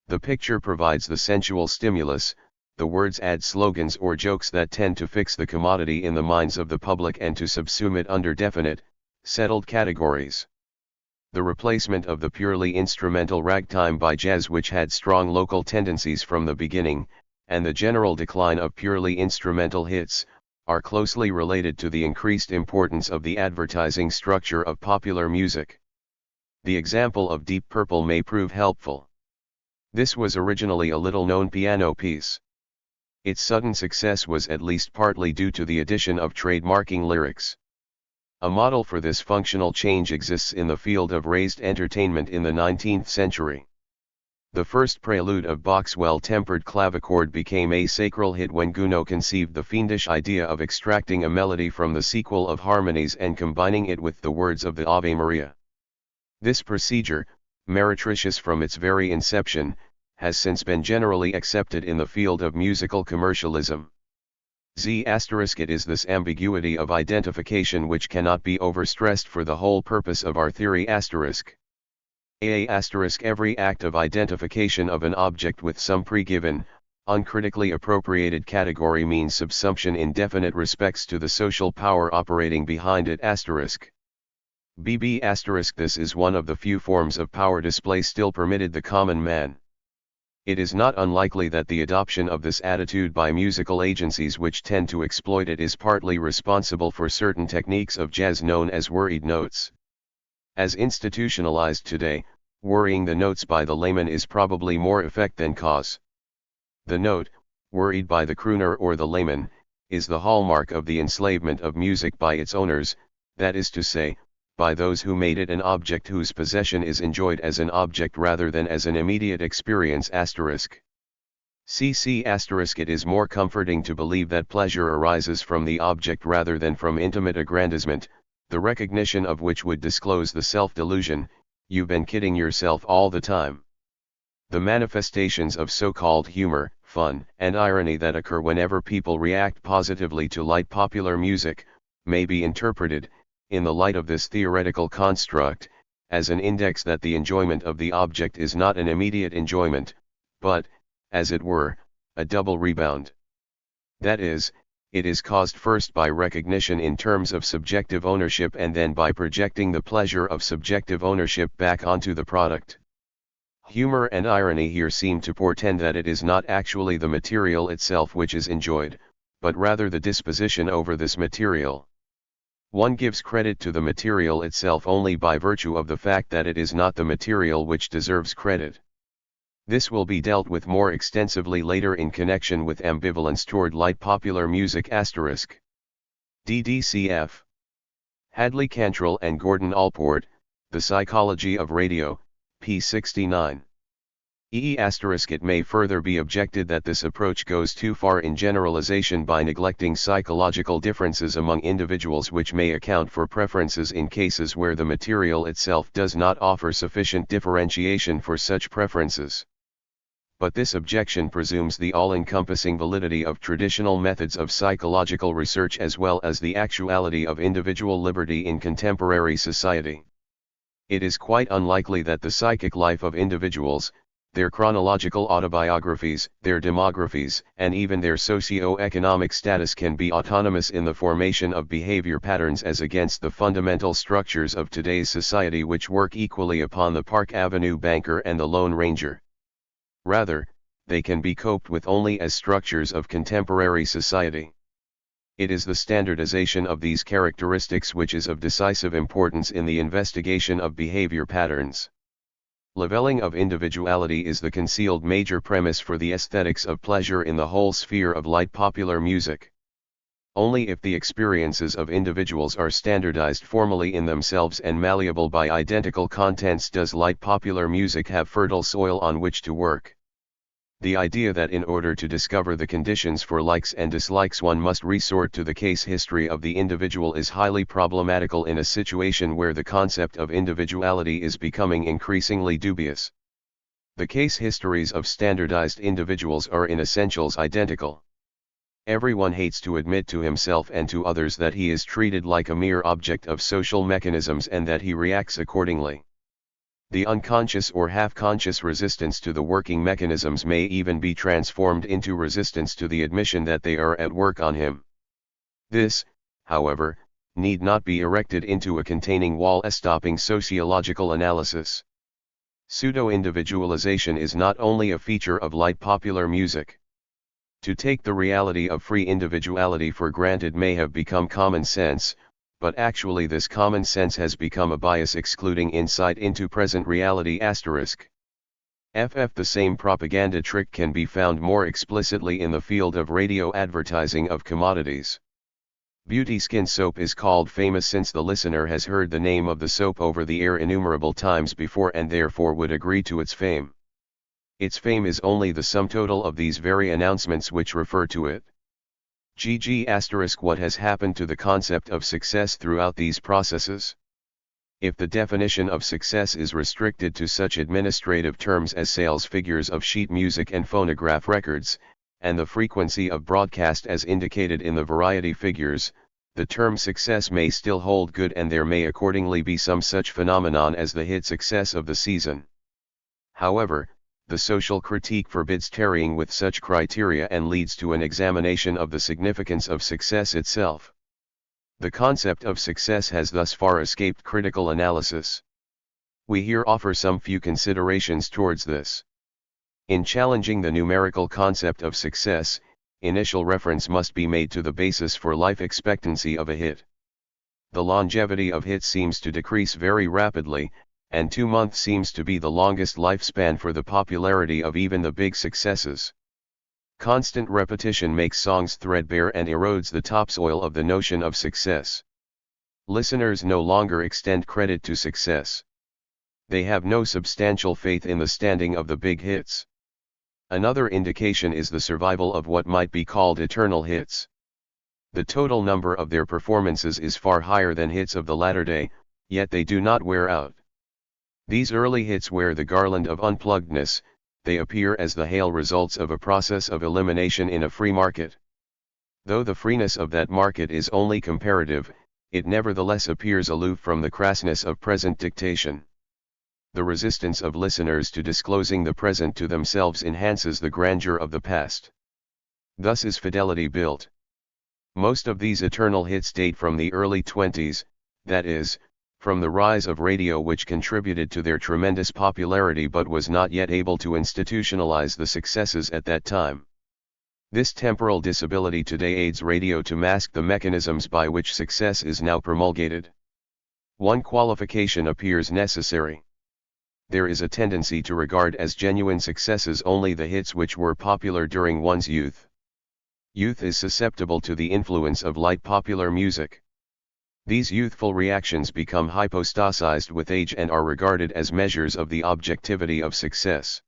The picture provides the sensual stimulus, the words add slogans or jokes that tend to fix the commodity in the minds of the public and to subsume it under definite, settled categories. The replacement of the purely instrumental ragtime by jazz, which had strong local tendencies from the beginning, and the general decline of purely instrumental hits, are closely related to the increased importance of the advertising structure of popular music. The example of Deep Purple may prove helpful. This was originally a little-known piano piece. Its sudden success was at least partly due to the addition of trademarking lyrics. A model for this functional change exists in the field of raised entertainment in the 19th century. The first prelude of Bach's Well-Tempered Clavichord became a sacral hit when Gounod conceived the fiendish idea of extracting a melody from the sequel of harmonies and combining it with the words of the Ave Maria. This procedure, meretricious from its very inception, has since been generally accepted in the field of musical commercialism. It is this ambiguity of identification which cannot be overstressed for the whole purpose of our theory. Every act of identification of an object with some pre-given, uncritically appropriated category means subsumption in definite respects to the social power operating behind it. This is one of the few forms of power display still permitted the common man. It is not unlikely that the adoption of this attitude by musical agencies which tend to exploit it is partly responsible for certain techniques of jazz known as worried notes. As institutionalized today, worrying the notes by the layman is probably more effect than cause. The note, worried by the crooner or the layman, is the hallmark of the enslavement of music by its owners, that is to say, by those who made it an object whose possession is enjoyed as an object rather than as an immediate experience. It is more comforting to believe that pleasure arises from the object rather than from intimate aggrandizement, the recognition of which would disclose the self-delusion, "You've been kidding yourself all the time." The manifestations of so-called humor, fun, and irony that occur whenever people react positively to light popular music, may be interpreted, in the light of this theoretical construct, as an index that the enjoyment of the object is not an immediate enjoyment, but, as it were, a double rebound. That is, it is caused first by recognition in terms of subjective ownership and then by projecting the pleasure of subjective ownership back onto the product. Humor and irony here seem to portend that it is not actually the material itself which is enjoyed, but rather the disposition over this material. One gives credit to the material itself only by virtue of the fact that it is not the material which deserves credit. This will be dealt with more extensively later in connection with ambivalence toward light popular music. DDCF. Hadley Cantrell and Gordon Allport, The Psychology of Radio, p. 69. It may further be objected that this approach goes too far in generalization by neglecting psychological differences among individuals which may account for preferences in cases where the material itself does not offer sufficient differentiation for such preferences. But this objection presumes the all-encompassing validity of traditional methods of psychological research as well as the actuality of individual liberty in contemporary society. It is quite unlikely that the psychic life of individuals, their chronological autobiographies, their demographies, and even their socio-economic status can be autonomous in the formation of behavior patterns as against the fundamental structures of today's society which work equally upon the Park Avenue banker and the Lone Ranger. Rather, they can be coped with only as structures of contemporary society. It is the standardization of these characteristics which is of decisive importance in the investigation of behavior patterns. Leveling of individuality is the concealed major premise for the aesthetics of pleasure in the whole sphere of light popular music. Only if the experiences of individuals are standardized formally in themselves and malleable by identical contents does light popular music have fertile soil on which to work. The idea that in order to discover the conditions for likes and dislikes one must resort to the case history of the individual is highly problematical in a situation where the concept of individuality is becoming increasingly dubious. The case histories of standardized individuals are in essentials identical. Everyone hates to admit to himself and to others that he is treated like a mere object of social mechanisms and that he reacts accordingly. The unconscious or half-conscious resistance to the working mechanisms may even be transformed into resistance to the admission that they are at work on him. This, however, need not be erected into a containing wall stopping sociological analysis. Pseudo-individualization is not only a feature of light popular music. To take the reality of free individuality for granted may have become common sense, but actually this common sense has become a bias excluding insight into present reality *. The same propaganda trick can be found more explicitly in the field of radio advertising of commodities. Beauty skin soap is called famous since the listener has heard the name of the soap over the air innumerable times before and therefore would agree to its fame. Its fame is only the sum total of these very announcements which refer to it. What has happened to the concept of success throughout these processes? If the definition of success is restricted to such administrative terms as sales figures of sheet music and phonograph records, and the frequency of broadcast as indicated in the variety figures, the term success may still hold good and there may accordingly be some such phenomenon as the hit success of the season. However, the social critique forbids tarrying with such criteria and leads to an examination of the significance of success itself. The concept of success has thus far escaped critical analysis. We here offer some few considerations towards this. In challenging the numerical concept of success, initial reference must be made to the basis for life expectancy of a hit. The longevity of hits seems to decrease very rapidly, and 2 months seems to be the longest lifespan for the popularity of even the big successes. Constant repetition makes songs threadbare and erodes the topsoil of the notion of success. Listeners no longer extend credit to success. They have no substantial faith in the standing of the big hits. Another indication is the survival of what might be called eternal hits. The total number of their performances is far higher than hits of the latter day, yet they do not wear out. These early hits wear the garland of unpluggedness, they appear as the hale results of a process of elimination in a free market. Though the freeness of that market is only comparative, it nevertheless appears aloof from the crassness of present dictation. The resistance of listeners to disclosing the present to themselves enhances the grandeur of the past. Thus is fidelity built. Most of these eternal hits date from the early 20s, that is, from the rise of radio which contributed to their tremendous popularity but was not yet able to institutionalize the successes at that time. This temporal disability today aids radio to mask the mechanisms by which success is now promulgated. One qualification appears necessary. There is a tendency to regard as genuine successes only the hits which were popular during one's youth. Youth is susceptible to the influence of light popular music. These youthful reactions become hypostasized with age and are regarded as measures of the objectivity of success.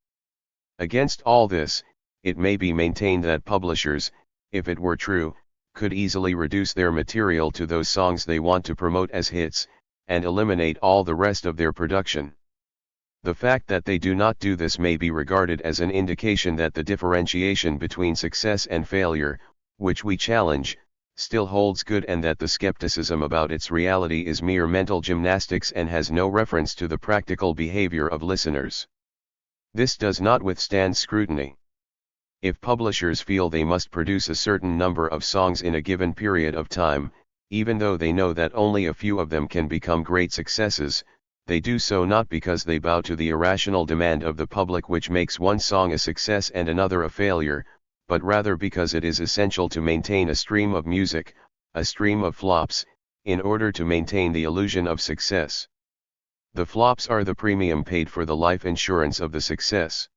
Against all this, it may be maintained that publishers, if it were true, could easily reduce their material to those songs they want to promote as hits, and eliminate all the rest of their production. The fact that they do not do this may be regarded as an indication that the differentiation between success and failure, which we challenge, still holds good, and that the skepticism about its reality is mere mental gymnastics and has no reference to the practical behavior of listeners. This does not withstand scrutiny. If publishers feel they must produce a certain number of songs in a given period of time, even though they know that only a few of them can become great successes, they do so not because they bow to the irrational demand of the public which makes one song a success and another a failure, but rather because it is essential to maintain a stream of music, a stream of flops, in order to maintain the illusion of success. The flops are the premium paid for the life insurance of the success.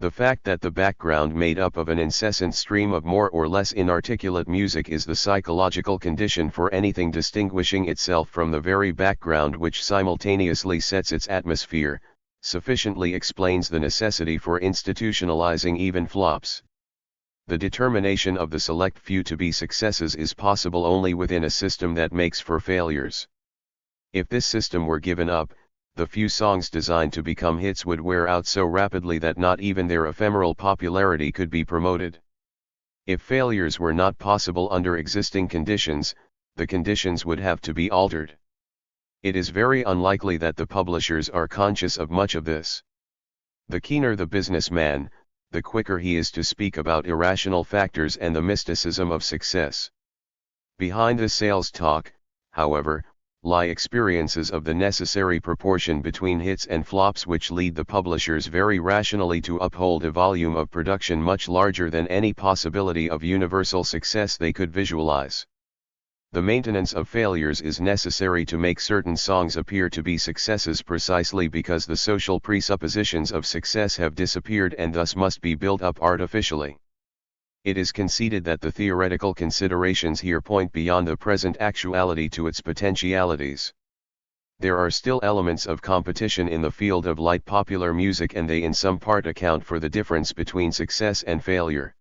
The fact that the background made up of an incessant stream of more or less inarticulate music is the psychological condition for anything distinguishing itself from the very background which simultaneously sets its atmosphere, sufficiently explains the necessity for institutionalizing even flops. The determination of the select few to be successes is possible only within a system that makes for failures. If this system were given up, the few songs designed to become hits would wear out so rapidly that not even their ephemeral popularity could be promoted. If failures were not possible under existing conditions, the conditions would have to be altered. It is very unlikely that the publishers are conscious of much of this. The keener the businessman, the quicker he is to speak about irrational factors and the mysticism of success. Behind the sales talk, however, lie experiences of the necessary proportion between hits and flops which lead the publishers very rationally to uphold a volume of production much larger than any possibility of universal success they could visualize. The maintenance of failures is necessary to make certain songs appear to be successes precisely because the social presuppositions of success have disappeared and thus must be built up artificially. It is conceded that the theoretical considerations here point beyond the present actuality to its potentialities. There are still elements of competition in the field of light popular music, and they in some part account for the difference between success and failure.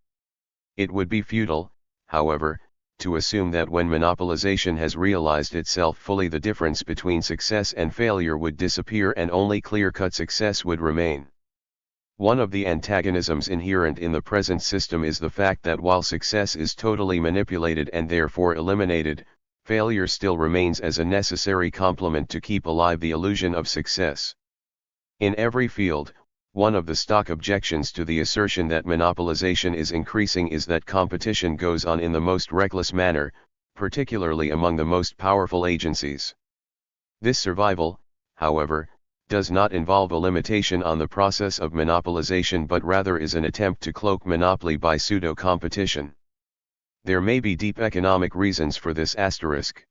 It would be futile, however, to assume that when monopolization has realized itself fully the difference between success and failure would disappear and only clear-cut success would remain. One of the antagonisms inherent in the present system is the fact that while success is totally manipulated and therefore eliminated, failure still remains as a necessary complement to keep alive the illusion of success. In every field, one of the stock objections to the assertion that monopolization is increasing is that competition goes on in the most reckless manner, particularly among the most powerful agencies. This survival, however, does not involve a limitation on the process of monopolization but rather is an attempt to cloak monopoly by pseudo-competition. There may be deep economic reasons for this asterisk.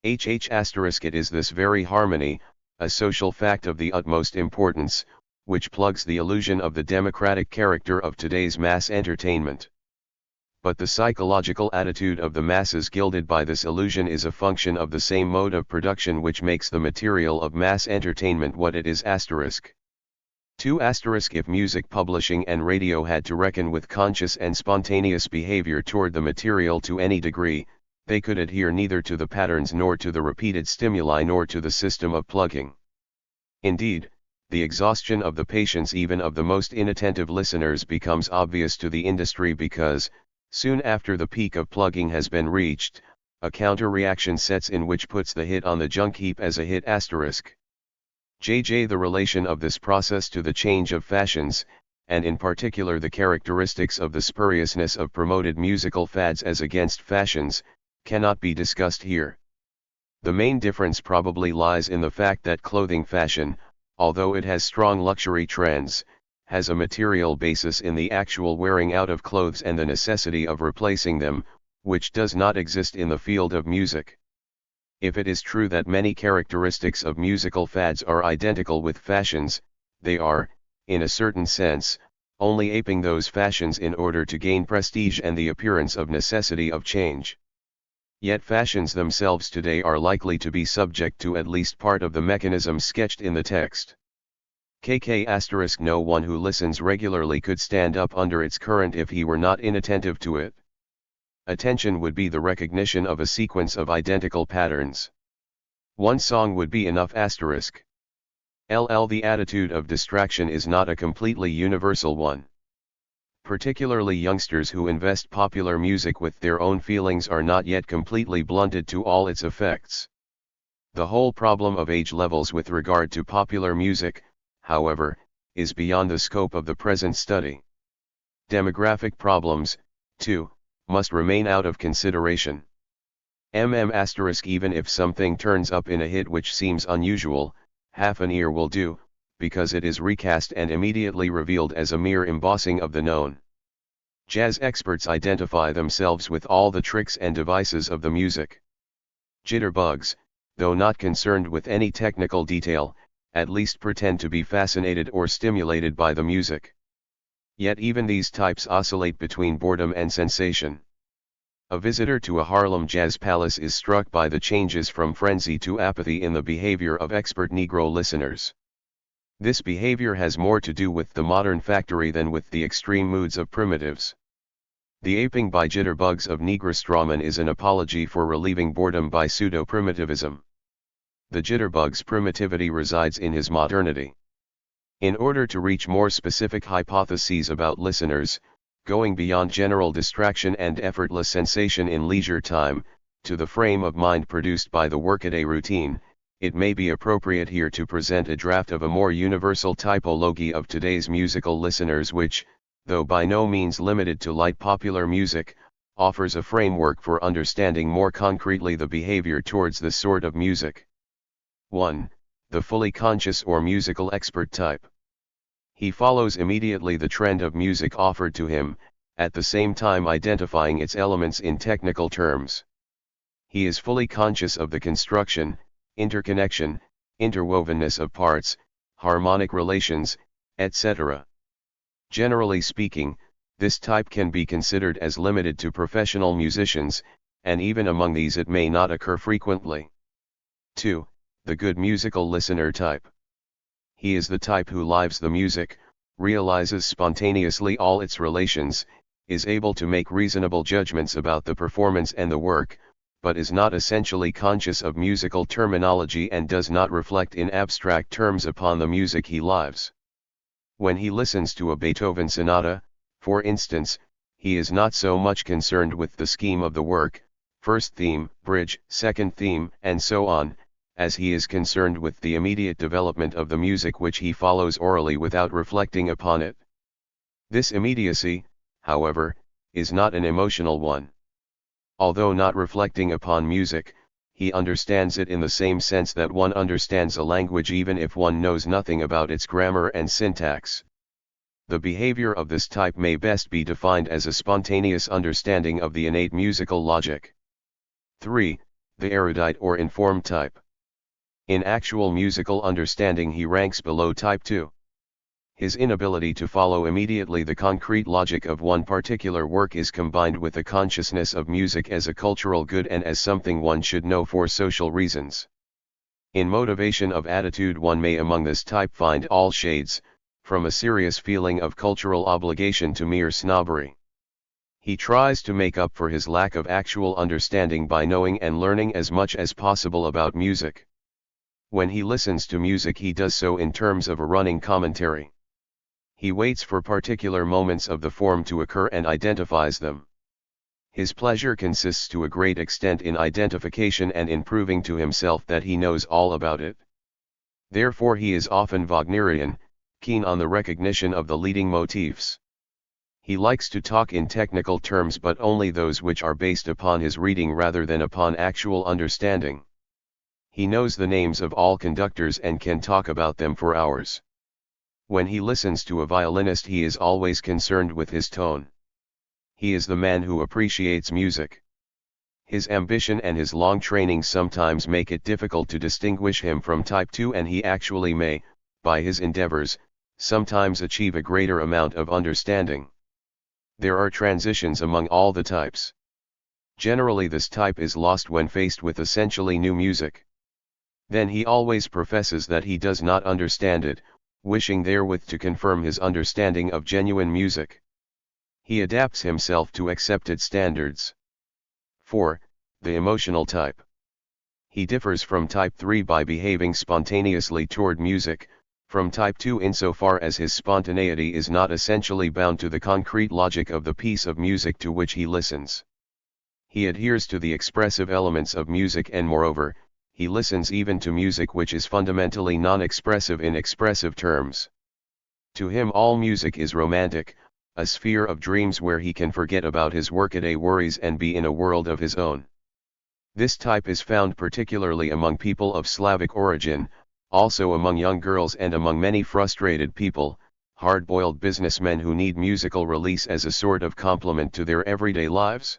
It is this very harmony, a social fact of the utmost importance, which plugs the illusion of the democratic character of today's mass entertainment. But the psychological attitude of the masses gilded by this illusion is a function of the same mode of production which makes the material of mass entertainment what it is asterisk. 2 If music publishing and radio had to reckon with conscious and spontaneous behavior toward the material to any degree, they could adhere neither to the patterns nor to the repeated stimuli nor to the system of plugging. Indeed, the exhaustion of the patience even of the most inattentive listeners becomes obvious to the industry because, soon after the peak of plugging has been reached, a counter-reaction sets in which puts the hit on the junk heap as a hit asterisk. The relation of this process to the change of fashions, and in particular the characteristics of the spuriousness of promoted musical fads as against fashions, cannot be discussed here. The main difference probably lies in the fact that clothing fashion, although it has strong luxury trends, has a material basis in the actual wearing out of clothes and the necessity of replacing them, which does not exist in the field of music. If it is true that many characteristics of musical fads are identical with fashions, they are, in a certain sense, only aping those fashions in order to gain prestige and the appearance of necessity of change. Yet fashions themselves today are likely to be subject to at least part of the mechanism sketched in the text. No one who listens regularly could stand up under its current if he were not inattentive to it. Attention would be the recognition of a sequence of identical patterns. One song would be enough asterisk. The attitude of distraction is not a completely universal one. Particularly youngsters who invest popular music with their own feelings are not yet completely blunted to all its effects. The whole problem of age levels with regard to popular music, however, is beyond the scope of the present study. Demographic problems, too, must remain out of consideration. Even if something turns up in a hit which seems unusual, half an ear will do, because it is recast and immediately revealed as a mere embossing of the known. Jazz experts identify themselves with all the tricks and devices of the music. Jitterbugs, though not concerned with any technical detail, at least pretend to be fascinated or stimulated by the music. Yet even these types oscillate between boredom and sensation. A visitor to a Harlem jazz palace is struck by the changes from frenzy to apathy in the behavior of expert Negro listeners. This behavior has more to do with the modern factory than with the extreme moods of primitives. The aping by jitterbugs of Negrostraman is an apology for relieving boredom by pseudo-primitivism. The jitterbug's primitivity resides in his modernity. In order to reach more specific hypotheses about listeners, going beyond general distraction and effortless sensation in leisure time, to the frame of mind produced by the workaday routine, it may be appropriate here to present a draft of a more universal typology of today's musical listeners which, though by no means limited to light popular music, offers a framework for understanding more concretely the behavior towards this sort of music. 1. The fully conscious or musical expert type. He follows immediately the trend of music offered to him, at the same time identifying its elements in technical terms. He is fully conscious of the construction, interconnection, interwovenness of parts, harmonic relations, etc. Generally speaking, this type can be considered as limited to professional musicians, and even among these it may not occur frequently. 2. The good musical listener type. He is the type who lives the music, realizes spontaneously all its relations, is able to make reasonable judgments about the performance and the work, but is not essentially conscious of musical terminology and does not reflect in abstract terms upon the music he lives. When he listens to a Beethoven sonata, for instance, he is not so much concerned with the scheme of the work, first theme, bridge, second theme, and so on, as he is concerned with the immediate development of the music which he follows orally without reflecting upon it. This immediacy, however, is not an emotional one. Although not reflecting upon music, he understands it in the same sense that one understands a language even if one knows nothing about its grammar and syntax. The behavior of this type may best be defined as a spontaneous understanding of the innate musical logic. 3. The erudite or informed type. In actual musical understanding he ranks below type 2. His inability to follow immediately the concrete logic of one particular work is combined with a consciousness of music as a cultural good and as something one should know for social reasons. In motivation of attitude one may among this type find all shades, from a serious feeling of cultural obligation to mere snobbery. He tries to make up for his lack of actual understanding by knowing and learning as much as possible about music. When he listens to music he does so in terms of a running commentary. He waits for particular moments of the form to occur and identifies them. His pleasure consists to a great extent in identification and in proving to himself that he knows all about it. Therefore he is often Wagnerian, keen on the recognition of the leading motifs. He likes to talk in technical terms but only those which are based upon his reading rather than upon actual understanding. He knows the names of all conductors and can talk about them for hours. When he listens to a violinist he is always concerned with his tone. He is the man who appreciates music. His ambition and his long training sometimes make it difficult to distinguish him from type 2 and he actually may, by his endeavors, sometimes achieve a greater amount of understanding. There are transitions among all the types. Generally this type is lost when faced with essentially new music. Then he always professes that he does not understand it, wishing therewith to confirm his understanding of genuine music. He adapts himself to accepted standards. 4. The emotional type. He differs from type 3 by behaving spontaneously toward music, from type 2 insofar as his spontaneity is not essentially bound to the concrete logic of the piece of music to which he listens. He adheres to the expressive elements of music and moreover, he listens even to music which is fundamentally non-expressive in expressive terms. To him all music is romantic, a sphere of dreams where he can forget about his workaday worries and be in a world of his own. This type is found particularly among people of Slavic origin, also among young girls and among many frustrated people, hard-boiled businessmen who need musical release as a sort of complement to their everyday lives.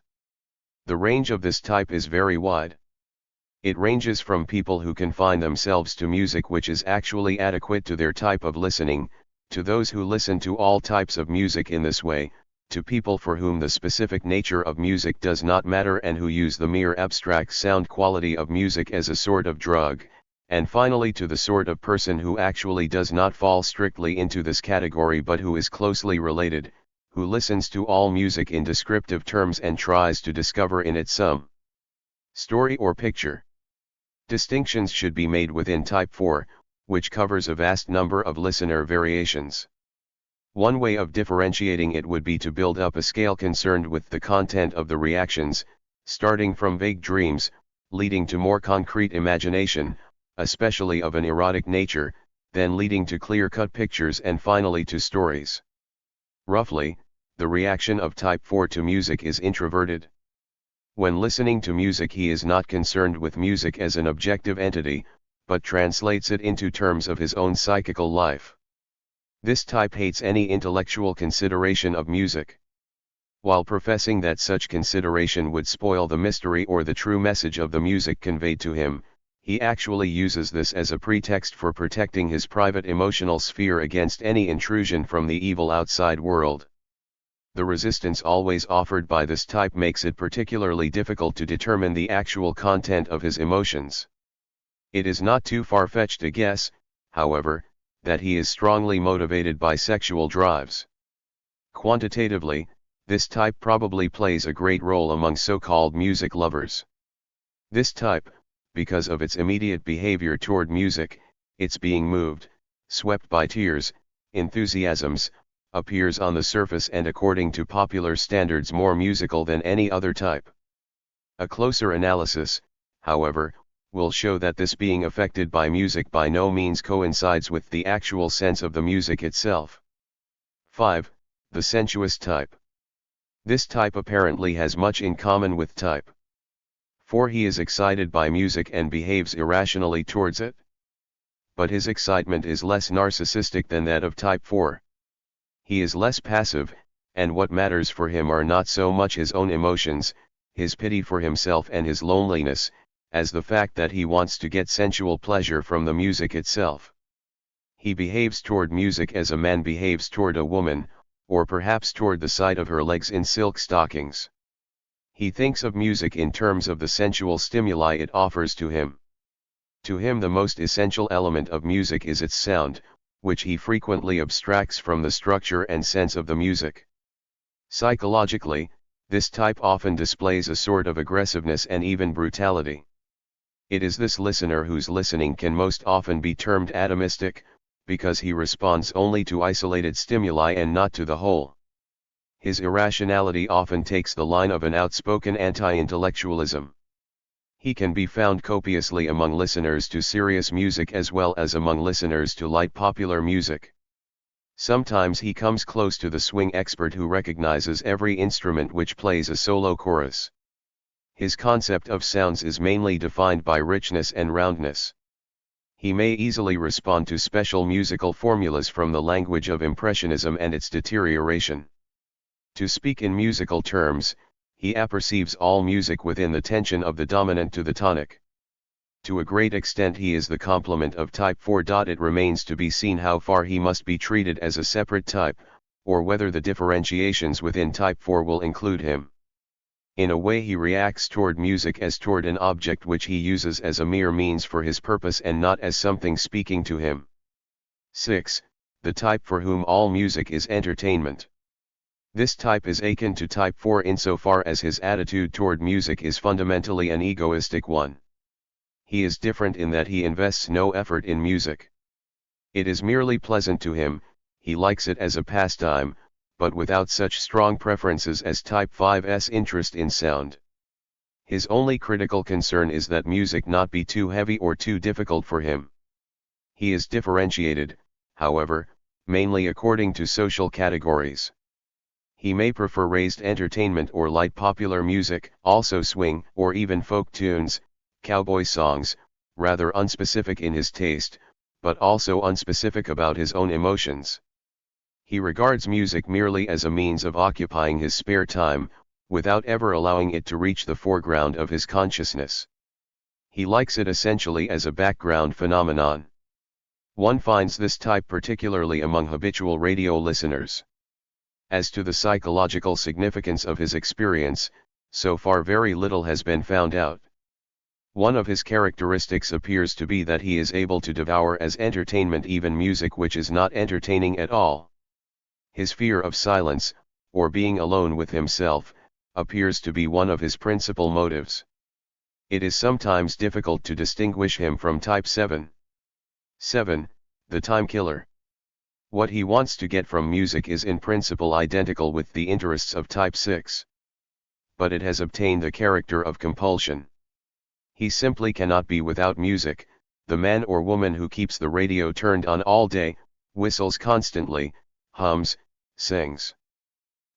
The range of this type is very wide. It ranges from people who confine themselves to music which is actually adequate to their type of listening, to those who listen to all types of music in this way, to people for whom the specific nature of music does not matter and who use the mere abstract sound quality of music as a sort of drug, and finally to the sort of person who actually does not fall strictly into this category but who is closely related, who listens to all music in descriptive terms and tries to discover in it some story or picture. Distinctions should be made within type 4, which covers a vast number of listener variations. One way of differentiating it would be to build up a scale concerned with the content of the reactions, starting from vague dreams, leading to more concrete imagination, especially of an erotic nature, then leading to clear-cut pictures and finally to stories. Roughly, the reaction of type 4 to music is introverted. When listening to music he is not concerned with music as an objective entity, but translates it into terms of his own psychical life. This type hates any intellectual consideration of music. While professing that such consideration would spoil the mystery or the true message of the music conveyed to him, he actually uses this as a pretext for protecting his private emotional sphere against any intrusion from the evil outside world. The resistance always offered by this type makes it particularly difficult to determine the actual content of his emotions. It is not too far-fetched to guess, however, that he is strongly motivated by sexual drives. Quantitatively, this type probably plays a great role among so-called music lovers. This type, because of its immediate behavior toward music, its being moved, swept by tears, enthusiasms, appears on the surface and according to popular standards more musical than any other type. A closer analysis, however, will show that this being affected by music by no means coincides with the actual sense of the music itself. 5. The sensuous type. This type apparently has much in common with type 4. He is excited by music and behaves irrationally towards it. But his excitement is less narcissistic than that of type 4. He is less passive, and what matters for him are not so much his own emotions, his pity for himself and his loneliness, as the fact that he wants to get sensual pleasure from the music itself. He behaves toward music as a man behaves toward a woman, or perhaps toward the sight of her legs in silk stockings. He thinks of music in terms of the sensual stimuli it offers to him. To him the most essential element of music is its sound, which he frequently abstracts from the structure and sense of the music. Psychologically, this type often displays a sort of aggressiveness and even brutality. It is this listener whose listening can most often be termed atomistic, because he responds only to isolated stimuli and not to the whole. His irrationality often takes the line of an outspoken anti-intellectualism. He can be found copiously among listeners to serious music as well as among listeners to light popular music. Sometimes he comes close to the swing expert who recognizes every instrument which plays a solo chorus. His concept of sounds is mainly defined by richness and roundness. He may easily respond to special musical formulas from the language of Impressionism and its deterioration. To speak in musical terms, he apperceives all music within the tension of the dominant to the tonic. To a great extent he is the complement of type 4. It remains to be seen how far he must be treated as a separate type, or whether the differentiations within type 4 will include him. In a way he reacts toward music as toward an object which he uses as a mere means for his purpose and not as something speaking to him. 6. The type for whom all music is entertainment. This type is akin to type 4 insofar as his attitude toward music is fundamentally an egoistic one. He is different in that he invests no effort in music. It is merely pleasant to him, he likes it as a pastime, but without such strong preferences as Type 5's interest in sound. His only critical concern is that music not be too heavy or too difficult for him. He is differentiated, however, mainly according to social categories. He may prefer raised entertainment or light popular music, also swing, or even folk tunes, cowboy songs, rather unspecific in his taste, but also unspecific about his own emotions. He regards music merely as a means of occupying his spare time, without ever allowing it to reach the foreground of his consciousness. He likes it essentially as a background phenomenon. One finds this type particularly among habitual radio listeners. As to the psychological significance of his experience, so far very little has been found out. One of his characteristics appears to be that he is able to devour as entertainment even music which is not entertaining at all. His fear of silence, or being alone with himself, appears to be one of his principal motives. It is sometimes difficult to distinguish him from Type 7. 7. The time killer. What he wants to get from music is in principle identical with the interests of Type 6. But it has obtained the character of compulsion. He simply cannot be without music, the man or woman who keeps the radio turned on all day, whistles constantly, hums, sings.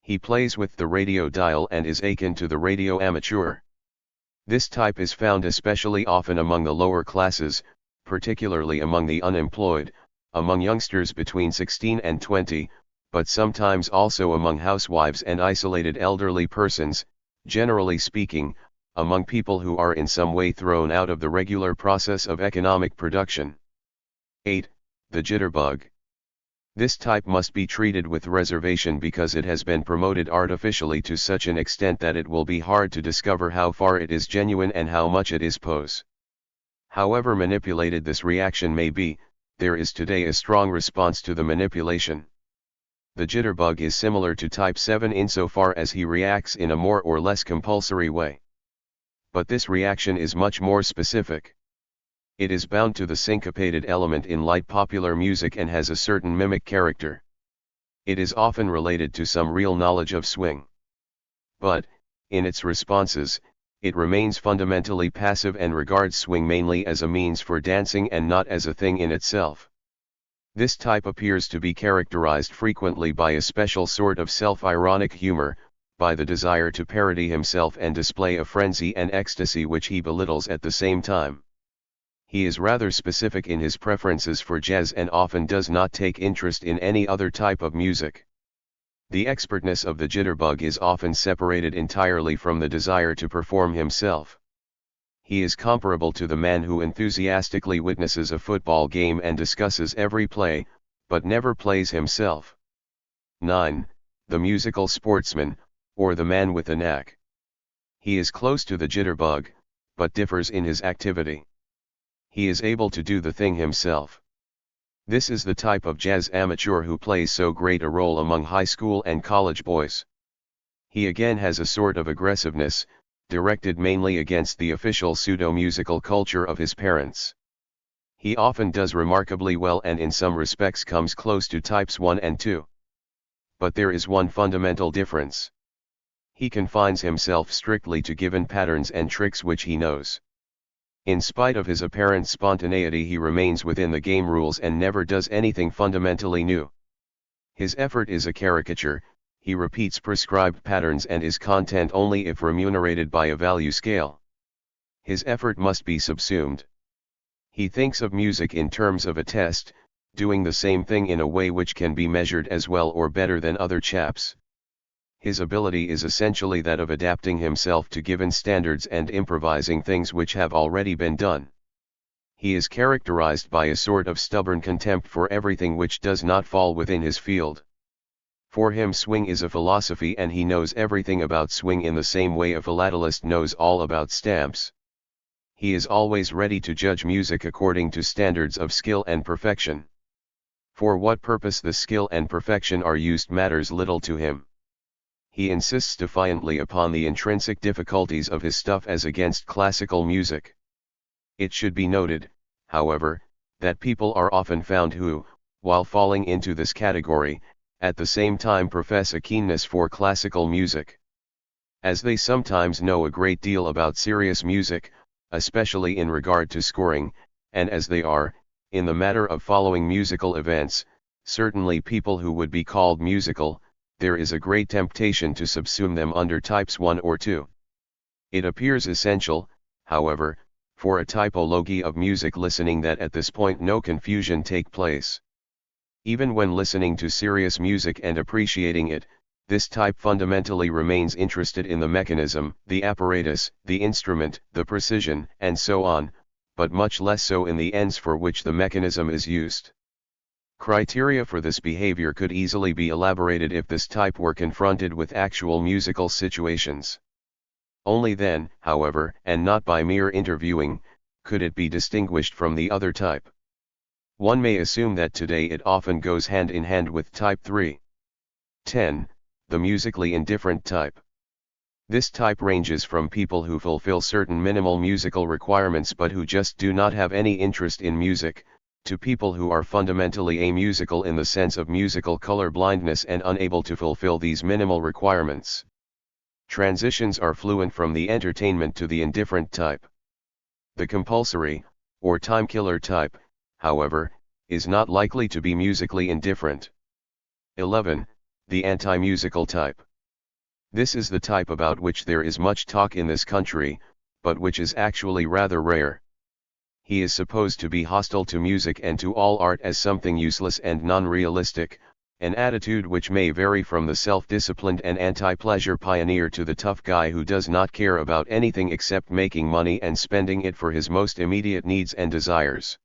He plays with the radio dial and is akin to the radio amateur. This type is found especially often among the lower classes, particularly among the unemployed, among youngsters between 16 and 20, but sometimes also among housewives and isolated elderly persons, generally speaking, among people who are in some way thrown out of the regular process of economic production. 8. The jitterbug. This type must be treated with reservation because it has been promoted artificially to such an extent that it will be hard to discover how far it is genuine and how much it is pose. However manipulated this reaction may be, there is today a strong response to the manipulation. The jitterbug is similar to Type 7 insofar as he reacts in a more or less compulsory way. But this reaction is much more specific. It is bound to the syncopated element in light popular music and has a certain mimic character. It is often related to some real knowledge of swing. But, in its responses, it remains fundamentally passive and regards swing mainly as a means for dancing and not as a thing in itself. This type appears to be characterized frequently by a special sort of self-ironic humor, by the desire to parody himself and display a frenzy and ecstasy which he belittles at the same time. He is rather specific in his preferences for jazz and often does not take interest in any other type of music. The expertness of the jitterbug is often separated entirely from the desire to perform himself. He is comparable to the man who enthusiastically witnesses a football game and discusses every play, but never plays himself. 9. The musical sportsman, or the man with a knack. He is close to the jitterbug, but differs in his activity. He is able to do the thing himself. This is the type of jazz amateur who plays so great a role among high school and college boys. He again has a sort of aggressiveness, directed mainly against the official pseudo-musical culture of his parents. He often does remarkably well and in some respects comes close to Types 1 and 2. But there is one fundamental difference. He confines himself strictly to given patterns and tricks which he knows. In spite of his apparent spontaneity, he remains within the game rules and never does anything fundamentally new. His effort is a caricature, he repeats prescribed patterns and is content only if remunerated by a value scale. His effort must be subsumed. He thinks of music in terms of a test, doing the same thing in a way which can be measured as well or better than other chaps. His ability is essentially that of adapting himself to given standards and improvising things which have already been done. He is characterized by a sort of stubborn contempt for everything which does not fall within his field. For him swing is a philosophy and he knows everything about swing in the same way a philatelist knows all about stamps. He is always ready to judge music according to standards of skill and perfection. For what purpose the skill and perfection are used matters little to him. He insists defiantly upon the intrinsic difficulties of his stuff as against classical music. It should be noted, however, that people are often found who, while falling into this category, at the same time profess a keenness for classical music. As they sometimes know a great deal about serious music, especially in regard to scoring, and as they are, in the matter of following musical events, certainly people who would be called musical, there is a great temptation to subsume them under types 1 or 2. It appears essential, however, for a typology of music listening that at this point no confusion take place. Even when listening to serious music and appreciating it, this type fundamentally remains interested in the mechanism, the apparatus, the instrument, the precision, and so on, but much less so in the ends for which the mechanism is used. Criteria for this behavior could easily be elaborated if this type were confronted with actual musical situations. Only then, however, and not by mere interviewing, could it be distinguished from the other type. One may assume that today it often goes hand in hand with type 3. 10. The musically indifferent type. This type ranges from people who fulfill certain minimal musical requirements but who just do not have any interest in music, to people who are fundamentally amusical in the sense of musical color blindness and unable to fulfill these minimal requirements. Transitions are fluent from the entertainment to the indifferent type. The compulsory, or time-killer type, however, is not likely to be musically indifferent. 11. The anti-musical type. This is the type about which there is much talk in this country, but which is actually rather rare. He is supposed to be hostile to music and to all art as something useless and non-realistic, an attitude which may vary from the self-disciplined and anti-pleasure pioneer to the tough guy who does not care about anything except making money and spending it for his most immediate needs and desires.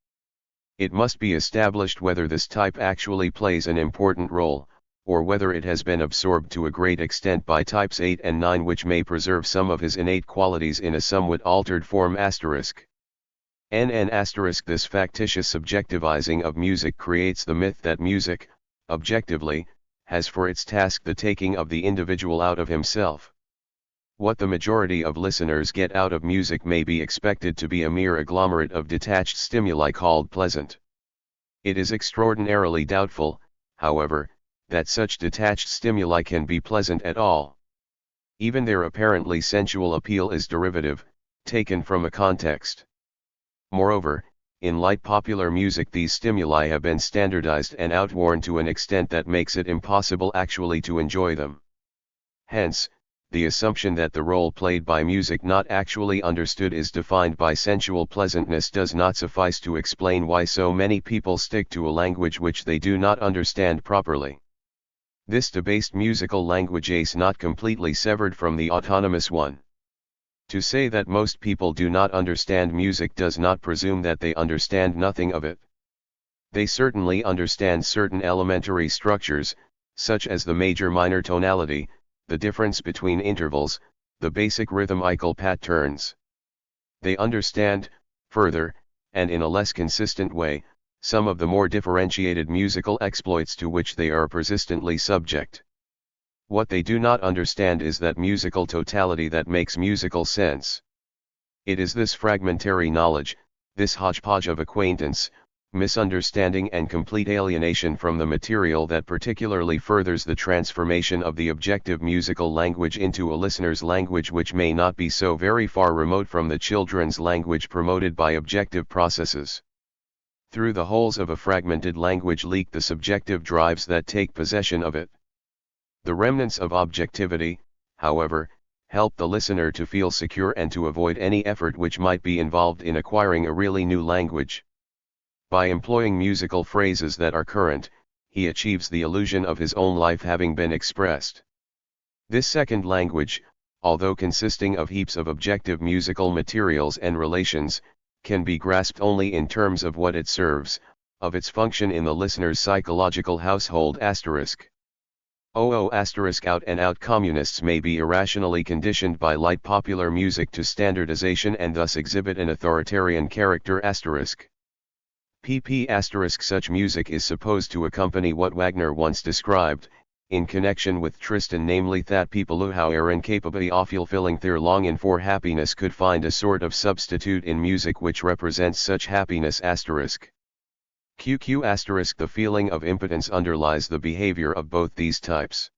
It must be established whether this type actually plays an important role, or whether it has been absorbed to a great extent by types 8 and 9 which may preserve some of his innate qualities in a somewhat altered form asterisk. This factitious subjectivizing of music creates the myth that music, objectively, has for its task the taking of the individual out of himself. What the majority of listeners get out of music may be expected to be a mere agglomerate of detached stimuli called pleasant. It is extraordinarily doubtful, however, that such detached stimuli can be pleasant at all. Even their apparently sensual appeal is derivative, taken from a context. Moreover, in light popular music these stimuli have been standardized and outworn to an extent that makes it impossible actually to enjoy them. Hence, the assumption that the role played by music not actually understood is defined by sensual pleasantness does not suffice to explain why so many people stick to a language which they do not understand properly. This debased musical language is not completely severed from the autonomous one. To say that most people do not understand music does not presume that they understand nothing of it. They certainly understand certain elementary structures, such as the major-minor tonality, the difference between intervals, the basic rhythmical patterns. They understand, further, and in a less consistent way, some of the more differentiated musical exploits to which they are persistently subject. What they do not understand is that musical totality that makes musical sense. It is this fragmentary knowledge, this hodgepodge of acquaintance, misunderstanding and complete alienation from the material that particularly furthers the transformation of the objective musical language into a listener's language which may not be so very far remote from the children's language promoted by objective processes. Through the holes of a fragmented language leak the subjective drives that take possession of it. The remnants of objectivity, however, help the listener to feel secure and to avoid any effort which might be involved in acquiring a really new language. By employing musical phrases that are current, he achieves the illusion of his own life having been expressed. This second language, although consisting of heaps of objective musical materials and relations, can be grasped only in terms of what it serves, of its function in the listener's psychological household asterisk. Out and out communists may be irrationally conditioned by light popular music to standardization and thus exhibit an authoritarian character asterisk. Such music is supposed to accompany what Wagner once described, in connection with Tristan, namely that people who are incapable of fulfilling their longing for happiness could find a sort of substitute in music which represents such happiness asterisk. QQ asterisk. The feeling of impotence underlies the behavior of both these types.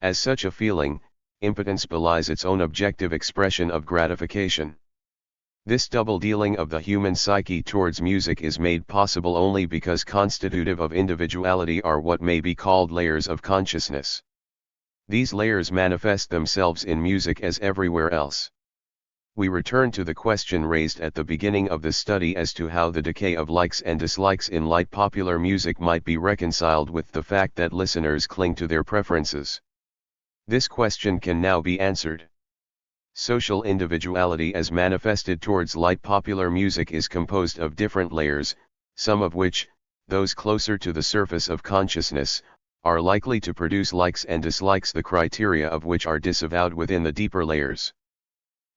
As such a feeling, impotence belies its own objective expression of gratification. This double dealing of the human psyche towards music is made possible only because constitutive of individuality are what may be called layers of consciousness. These layers manifest themselves in music as everywhere else. We return to the question raised at the beginning of the study as to how the decay of likes and dislikes in light popular music might be reconciled with the fact that listeners cling to their preferences. This question can now be answered. Social individuality as manifested towards light popular music is composed of different layers, some of which, those closer to the surface of consciousness, are likely to produce likes and dislikes, the criteria of which are disavowed within the deeper layers.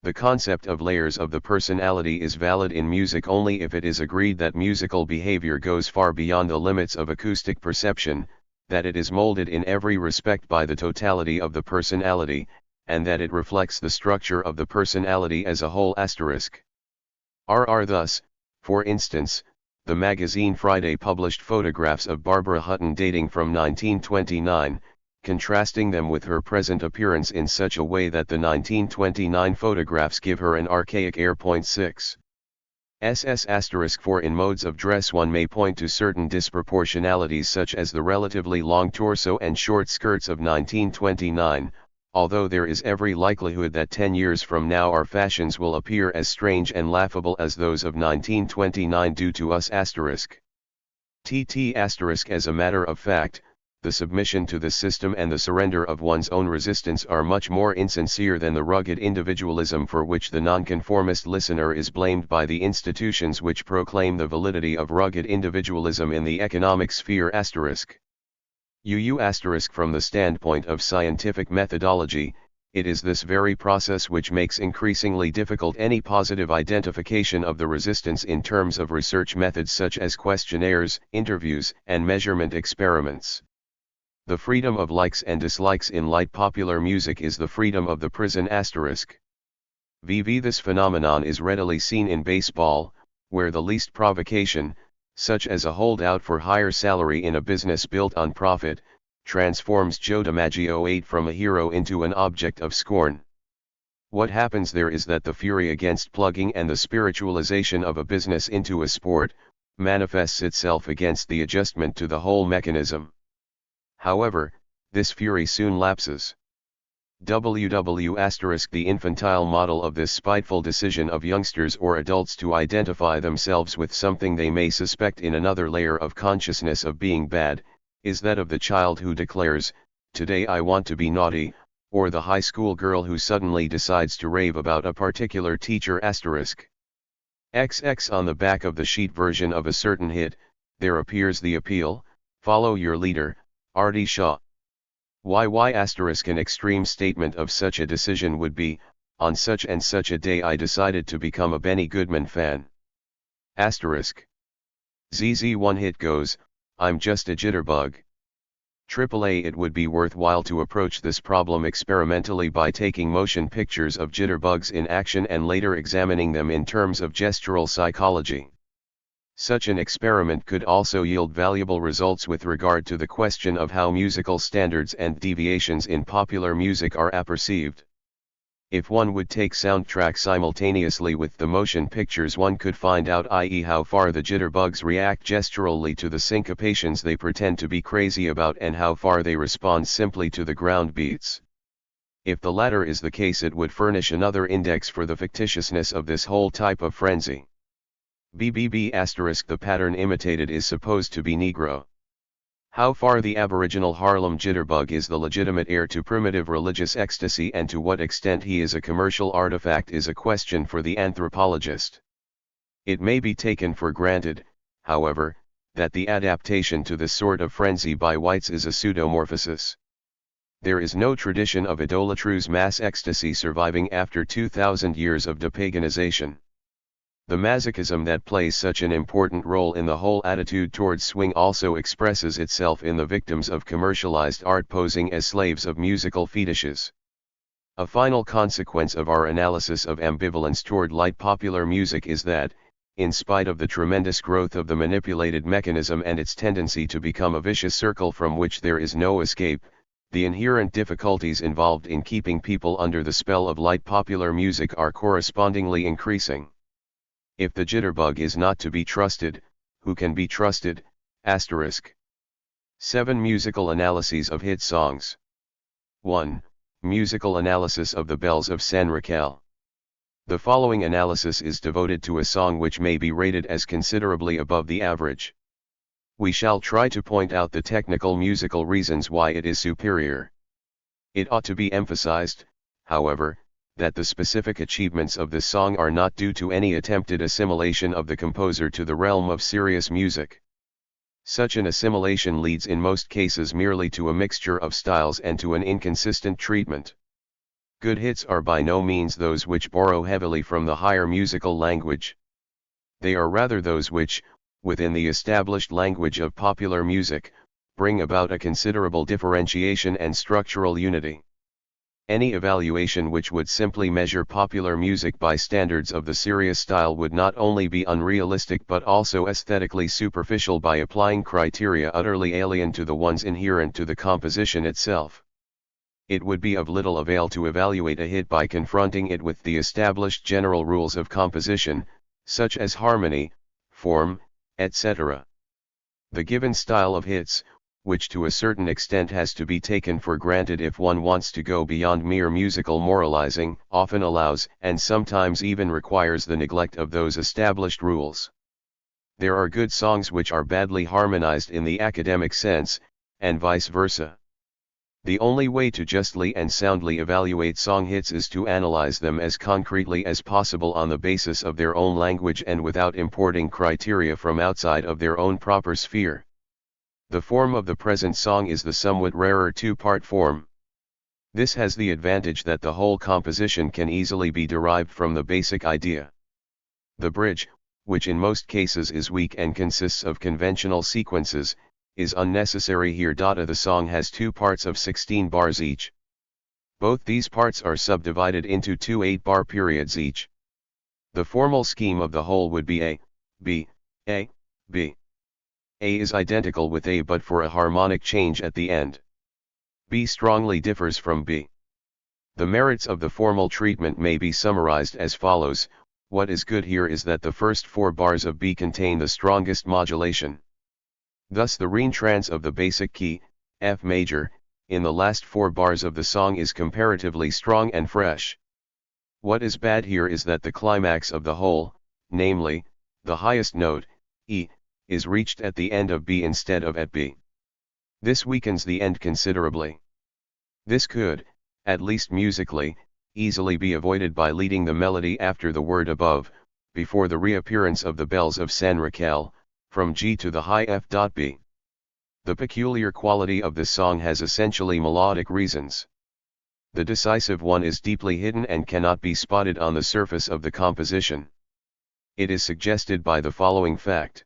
The concept of layers of the personality is valid in music only if it is agreed that musical behavior goes far beyond the limits of acoustic perception, that it is molded in every respect by the totality of the personality, and that it reflects the structure of the personality as a whole asterisk. Thus, for instance, the magazine Friday published photographs of Barbara Hutton dating from 1929, contrasting them with her present appearance in such a way that the 1929 photographs give her an archaic air. 6. SS*. For in modes of dress one may point to certain disproportionalities such as the relatively long torso and short skirts of 1929, although there is every likelihood that 10 years from now our fashions will appear as strange and laughable as those of 1929 do to us*. As a matter of fact, the submission to the system and the surrender of one's own resistance are much more insincere than the rugged individualism for which the nonconformist listener is blamed by the institutions which proclaim the validity of rugged individualism in the economic sphere*. From the standpoint of scientific methodology, it is this very process which makes increasingly difficult any positive identification of the resistance in terms of research methods such as questionnaires, interviews, and measurement experiments. The freedom of likes and dislikes in light popular music is the freedom of the prison*. This phenomenon is readily seen in baseball, where the least provocation, such as a holdout for higher salary in a business built on profit, transforms Joe DiMaggio 8 from a hero into an object of scorn. What happens there is that the fury against plugging and the spiritualization of a business into a sport, manifests itself against the adjustment to the whole mechanism. However, this fury soon lapses. The infantile model of this spiteful decision of youngsters or adults to identify themselves with something they may suspect in another layer of consciousness of being bad, is that of the child who declares, "Today I want to be naughty," or the high school girl who suddenly decides to rave about a particular teacher*. On the back of the sheet version of a certain hit, there appears the appeal, "Follow your leader, Artie Shaw." An extreme statement of such a decision would be, "On such and such a day I decided to become a Benny Goodman fan." ZZ one hit goes, "I'm just a jitterbug." It would be worthwhile to approach this problem experimentally by taking motion pictures of jitterbugs in action and later examining them in terms of gestural psychology. Such an experiment could also yield valuable results with regard to the question of how musical standards and deviations in popular music are apperceived. If one would take soundtrack simultaneously with the motion pictures, one could find out, i.e., how far the jitterbugs react gesturally to the syncopations they pretend to be crazy about and how far they respond simply to the ground beats. If the latter is the case, it would furnish another index for the fictitiousness of this whole type of frenzy. The pattern imitated is supposed to be Negro. How far the aboriginal Harlem jitterbug is the legitimate heir to primitive religious ecstasy and to what extent he is a commercial artifact is a question for the anthropologist. It may be taken for granted, however, that the adaptation to this sort of frenzy by whites is a pseudomorphosis. There is no tradition of idolatrous mass ecstasy surviving after 2,000 years of depaganization. The masochism that plays such an important role in the whole attitude towards swing also expresses itself in the victims of commercialized art posing as slaves of musical fetishes. A final consequence of our analysis of ambivalence toward light popular music is that, in spite of the tremendous growth of the manipulated mechanism and its tendency to become a vicious circle from which there is no escape, the inherent difficulties involved in keeping people under the spell of light popular music are correspondingly increasing. If the jitterbug is not to be trusted, who can be trusted? 7 Musical analyses of hit songs. 1. Musical analysis of the Bells of San Raquel. The following analysis is devoted to a song which may be rated as considerably above the average. We shall try to point out the technical musical reasons why it is superior. It ought to be emphasized, however, that the specific achievements of this song are not due to any attempted assimilation of the composer to the realm of serious music. Such an assimilation leads in most cases merely to a mixture of styles and to an inconsistent treatment. Good hits are by no means those which borrow heavily from the higher musical language. They are rather those which, within the established language of popular music, bring about a considerable differentiation and structural unity. Any evaluation which would simply measure popular music by standards of the serious style would not only be unrealistic but also aesthetically superficial by applying criteria utterly alien to the ones inherent to the composition itself. It would be of little avail to evaluate a hit by confronting it with the established general rules of composition, such as harmony, form, etc. The given style of hits, which to a certain extent has to be taken for granted if one wants to go beyond mere musical moralizing, often allows and sometimes even requires the neglect of those established rules. There are good songs which are badly harmonized in the academic sense, and vice versa. The only way to justly and soundly evaluate song hits is to analyze them as concretely as possible on the basis of their own language and without importing criteria from outside of their own proper sphere. The form of the present song is the somewhat rarer two-part form. This has the advantage that the whole composition can easily be derived from the basic idea. The bridge, which in most cases is weak and consists of conventional sequences, is unnecessary here. The song has 2 parts of 16 bars each. Both these parts are subdivided into 2 8-bar periods each. The formal scheme of the whole would be A, B, A, B. A is identical with A but for a harmonic change at the end. B strongly differs from B. The merits of the formal treatment may be summarized as follows. What is good here is that the first 4 bars of B contain the strongest modulation. Thus the reentrance of the basic key, F major, in the last 4 bars of the song is comparatively strong and fresh. What is bad here is that the climax of the whole, namely, the highest note, E, is reached at the end of B instead of at B. This weakens the end considerably. This could, at least musically, easily be avoided by leading the melody after the word above, before the reappearance of the Bells of San Raquel, from G to the high F.B. The peculiar quality of this song has essentially melodic reasons. The decisive one is deeply hidden and cannot be spotted on the surface of the composition. It is suggested by the following fact.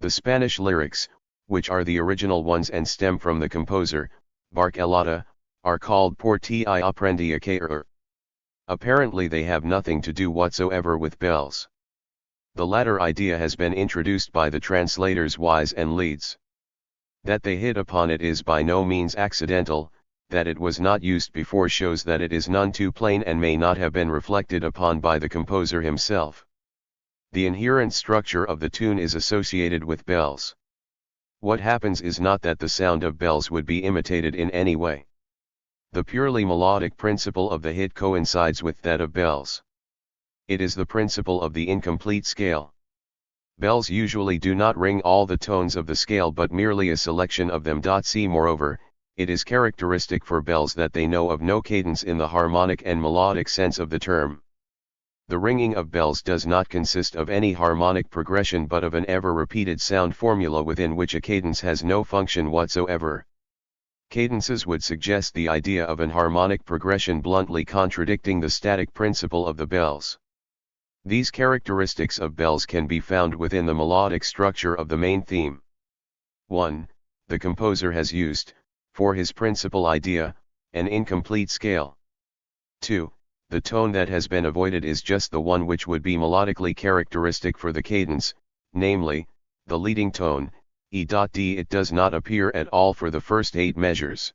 The Spanish lyrics, which are the original ones and stem from the composer, Barcelata, are called Por ti aprendí a caer. Apparently they have nothing to do whatsoever with bells. The latter idea has been introduced by the translators Wise and Leeds. That they hit upon it is by no means accidental. That it was not used before shows that it is none too plain and may not have been reflected upon by the composer himself. The inherent structure of the tune is associated with bells. What happens is not that the sound of bells would be imitated in any way. The purely melodic principle of the hit coincides with that of bells. It is the principle of the incomplete scale. Bells usually do not ring all the tones of the scale but merely a selection of them. C. Moreover, it is characteristic for bells that they know of no cadence in the harmonic and melodic sense of the term. The ringing of bells does not consist of any harmonic progression but of an ever-repeated sound formula within which a cadence has no function whatsoever. Cadences would suggest the idea of an harmonic progression bluntly contradicting the static principle of the bells. These characteristics of bells can be found within the melodic structure of the main theme. 1. The composer has used, for his principal idea, an incomplete scale. 2. the tone that has been avoided is just the one which would be melodically characteristic for the cadence, namely, the leading tone, E.D. It does not appear at all for the first 8 measures.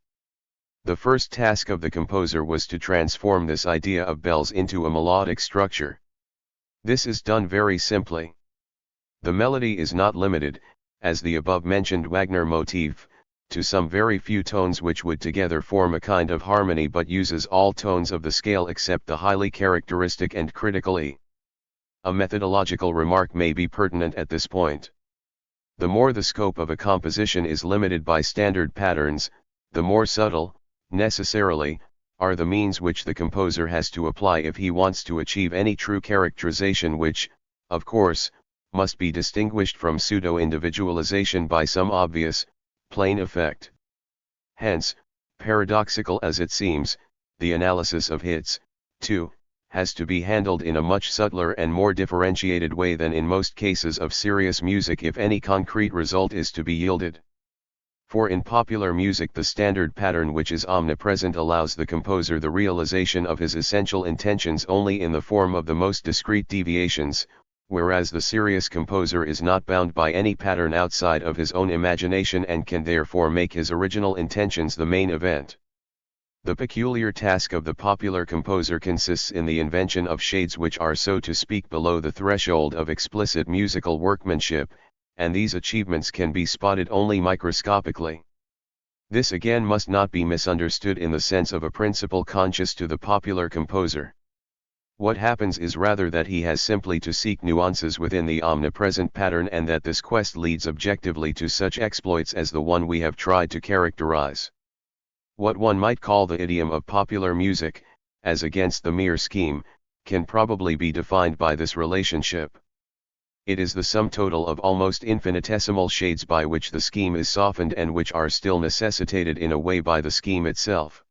The first task of the composer was to transform this idea of bells into a melodic structure. This is done very simply. The melody is not limited, as the above-mentioned Wagner motif, to some very few tones which would together form a kind of harmony, but uses all tones of the scale except the highly characteristic and critical E. A methodological remark may be pertinent at this point. The more the scope of a composition is limited by standard patterns, the more subtle, necessarily, are the means which the composer has to apply if he wants to achieve any true characterization, which, of course, must be distinguished from pseudo-individualization by some obvious, plain effect. Hence, paradoxical as it seems, the analysis of hits, too, has to be handled in a much subtler and more differentiated way than in most cases of serious music if any concrete result is to be yielded. For in popular music the standard pattern which is omnipresent allows the composer the realization of his essential intentions only in the form of the most discrete deviations, whereas the serious composer is not bound by any pattern outside of his own imagination and can therefore make his original intentions the main event. The peculiar task of the popular composer consists in the invention of shades which are, so to speak, below the threshold of explicit musical workmanship, and these achievements can be spotted only microscopically. This again must not be misunderstood in the sense of a principle conscious to the popular composer. What happens is rather that he has simply to seek nuances within the omnipresent pattern, and that this quest leads objectively to such exploits as the one we have tried to characterize. What one might call the idiom of popular music, as against the mere scheme, can probably be defined by this relationship. It is the sum total of almost infinitesimal shades by which the scheme is softened and which are still necessitated in a way by the scheme itself.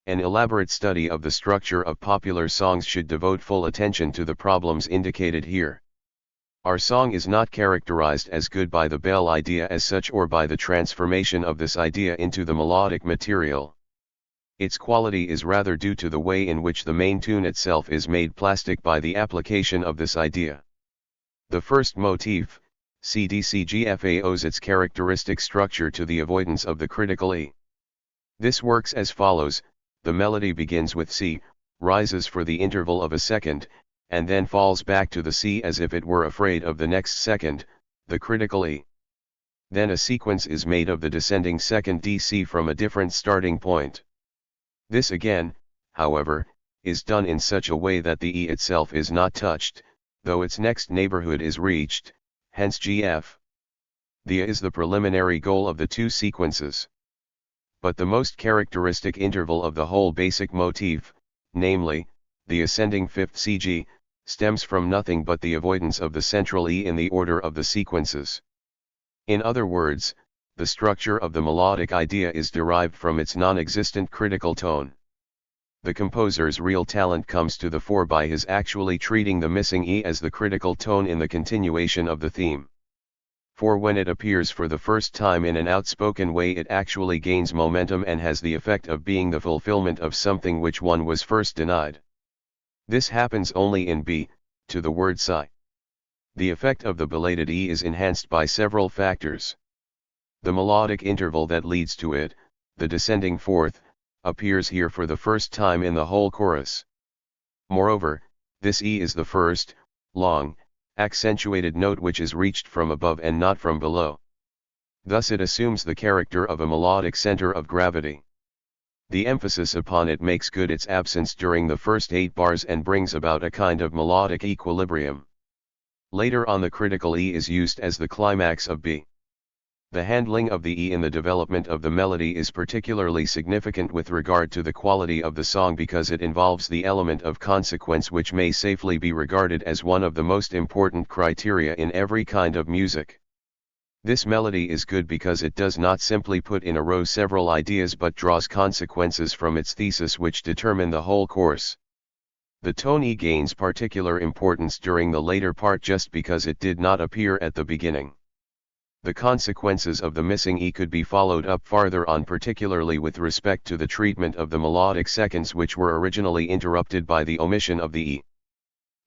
An elaborate study of the structure of popular songs should devote full attention to the problems indicated here. Our song is not characterized as good by the bell idea as such or by the transformation of this idea into the melodic material. Its quality is rather due to the way in which the main tune itself is made plastic by the application of this idea. The first motif, CDCGFA, owes its characteristic structure to the avoidance of the critical E. This works as follows: the melody begins with C, rises for the interval of a second, and then falls back to the C as if it were afraid of the next second, the critical E. Then a sequence is made of the descending second DC from a different starting point. This again, however, is done in such a way that the E itself is not touched, though its next neighborhood is reached, hence GF. The A is the preliminary goal of the two sequences. But the most characteristic interval of the whole basic motif, namely, the ascending fifth CG, stems from nothing but the avoidance of the central E in the order of the sequences. In other words, the structure of the melodic idea is derived from its non-existent critical tone. The composer's real talent comes to the fore by his actually treating the missing E as the critical tone in the continuation of the theme. For when it appears for the first time in an outspoken way, it actually gains momentum and has the effect of being the fulfillment of something which one was first denied. This happens only in B, to the word sigh. The effect of the belated E is enhanced by several factors. The melodic interval that leads to it, the descending fourth, appears here for the first time in the whole chorus. Moreover, this E is the first, long, accentuated note which is reached from above and not from below. Thus it assumes the character of a melodic center of gravity. The emphasis upon it makes good its absence during the first 8 bars and brings about a kind of melodic equilibrium. Later on the critical E is used as the climax of B. The handling of the E in the development of the melody is particularly significant with regard to the quality of the song because it involves the element of consequence which may safely be regarded as one of the most important criteria in every kind of music. This melody is good because it does not simply put in a row several ideas but draws consequences from its thesis which determine the whole course. The tone E gains particular importance during the later part just because it did not appear at the beginning. The consequences of the missing E could be followed up farther on, particularly with respect to the treatment of the melodic seconds which were originally interrupted by the omission of the E.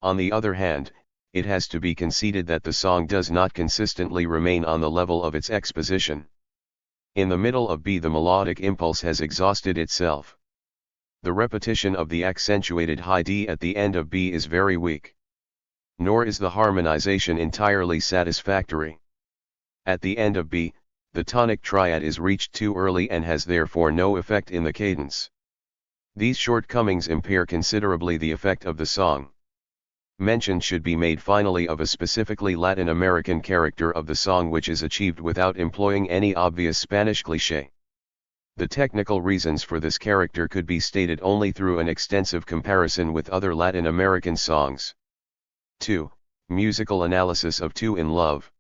On the other hand, it has to be conceded that the song does not consistently remain on the level of its exposition. In the middle of B the melodic impulse has exhausted itself. The repetition of the accentuated high D at the end of B is very weak. Nor is the harmonization entirely satisfactory. At the end of B, the tonic triad is reached too early and has therefore no effect in the cadence. These shortcomings impair considerably the effect of the song. Mention should be made finally of a specifically Latin American character of the song which is achieved without employing any obvious Spanish cliché. The technical reasons for this character could be stated only through an extensive comparison with other Latin American songs. 2. Musical analysis of Two in Love.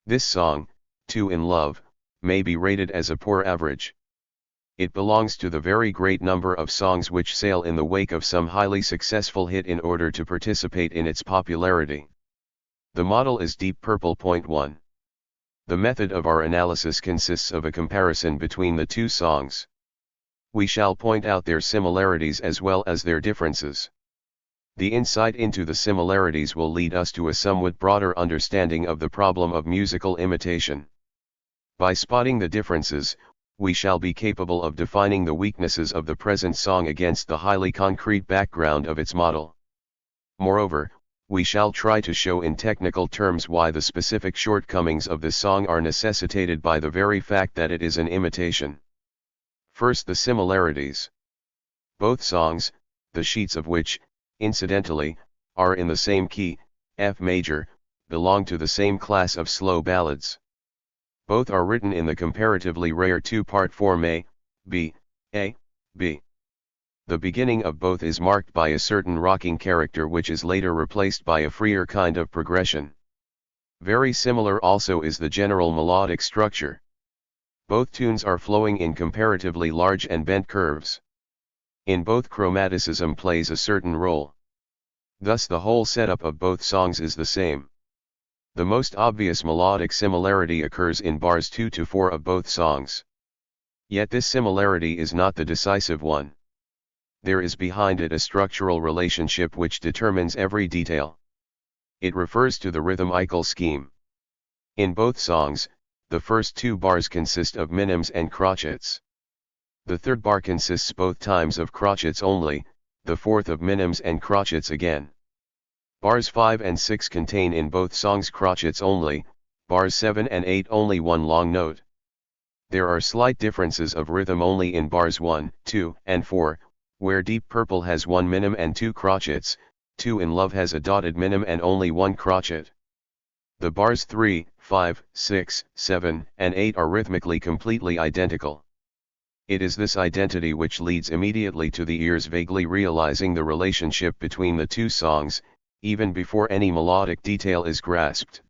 This song, Two in Love, may be rated as a poor average. It belongs to the very great number of songs which sail in the wake of some highly successful hit in order to participate in its popularity. The model is Deep Purple. 1. The method of our analysis consists of a comparison between the two songs. We shall point out their similarities as well as their differences. The insight into the similarities will lead us to a somewhat broader understanding of the problem of musical imitation. By spotting the differences, we shall be capable of defining the weaknesses of the present song against the highly concrete background of its model. Moreover, we shall try to show in technical terms why the specific shortcomings of the song are necessitated by the very fact that it is an imitation. First, the similarities. Both songs, the sheets of which, incidentally, are in the same key, F major, belong to the same class of slow ballads. Both are written in the comparatively rare two-part form A, B, A, B. The beginning of both is marked by a certain rocking character which is later replaced by a freer kind of progression. Very similar also is the general melodic structure. Both tunes are flowing in comparatively large and bent curves. In both chromaticism plays a certain role. Thus the whole setup of both songs is the same. The most obvious melodic similarity occurs in bars 2 to 4 of both songs. Yet this similarity is not the decisive one. There is behind it a structural relationship which determines every detail. It refers to the rhythmical scheme. In both songs, the first two bars consist of minims and crotchets. The third bar consists both times of crotchets only, the fourth of minims and crotchets again. Bars 5 and 6 contain in both songs crotchets only, bars 7 and 8 only one long note. There are slight differences of rhythm only in bars 1, 2, and 4, where Deep Purple has one minim and two crotchets, Two in Love has a dotted minim and only one crotchet. The bars 3, 5, 6, 7, and 8 are rhythmically completely identical. It is this identity which leads immediately to the ears vaguely realizing the relationship between the two songs, even before any melodic detail is grasped.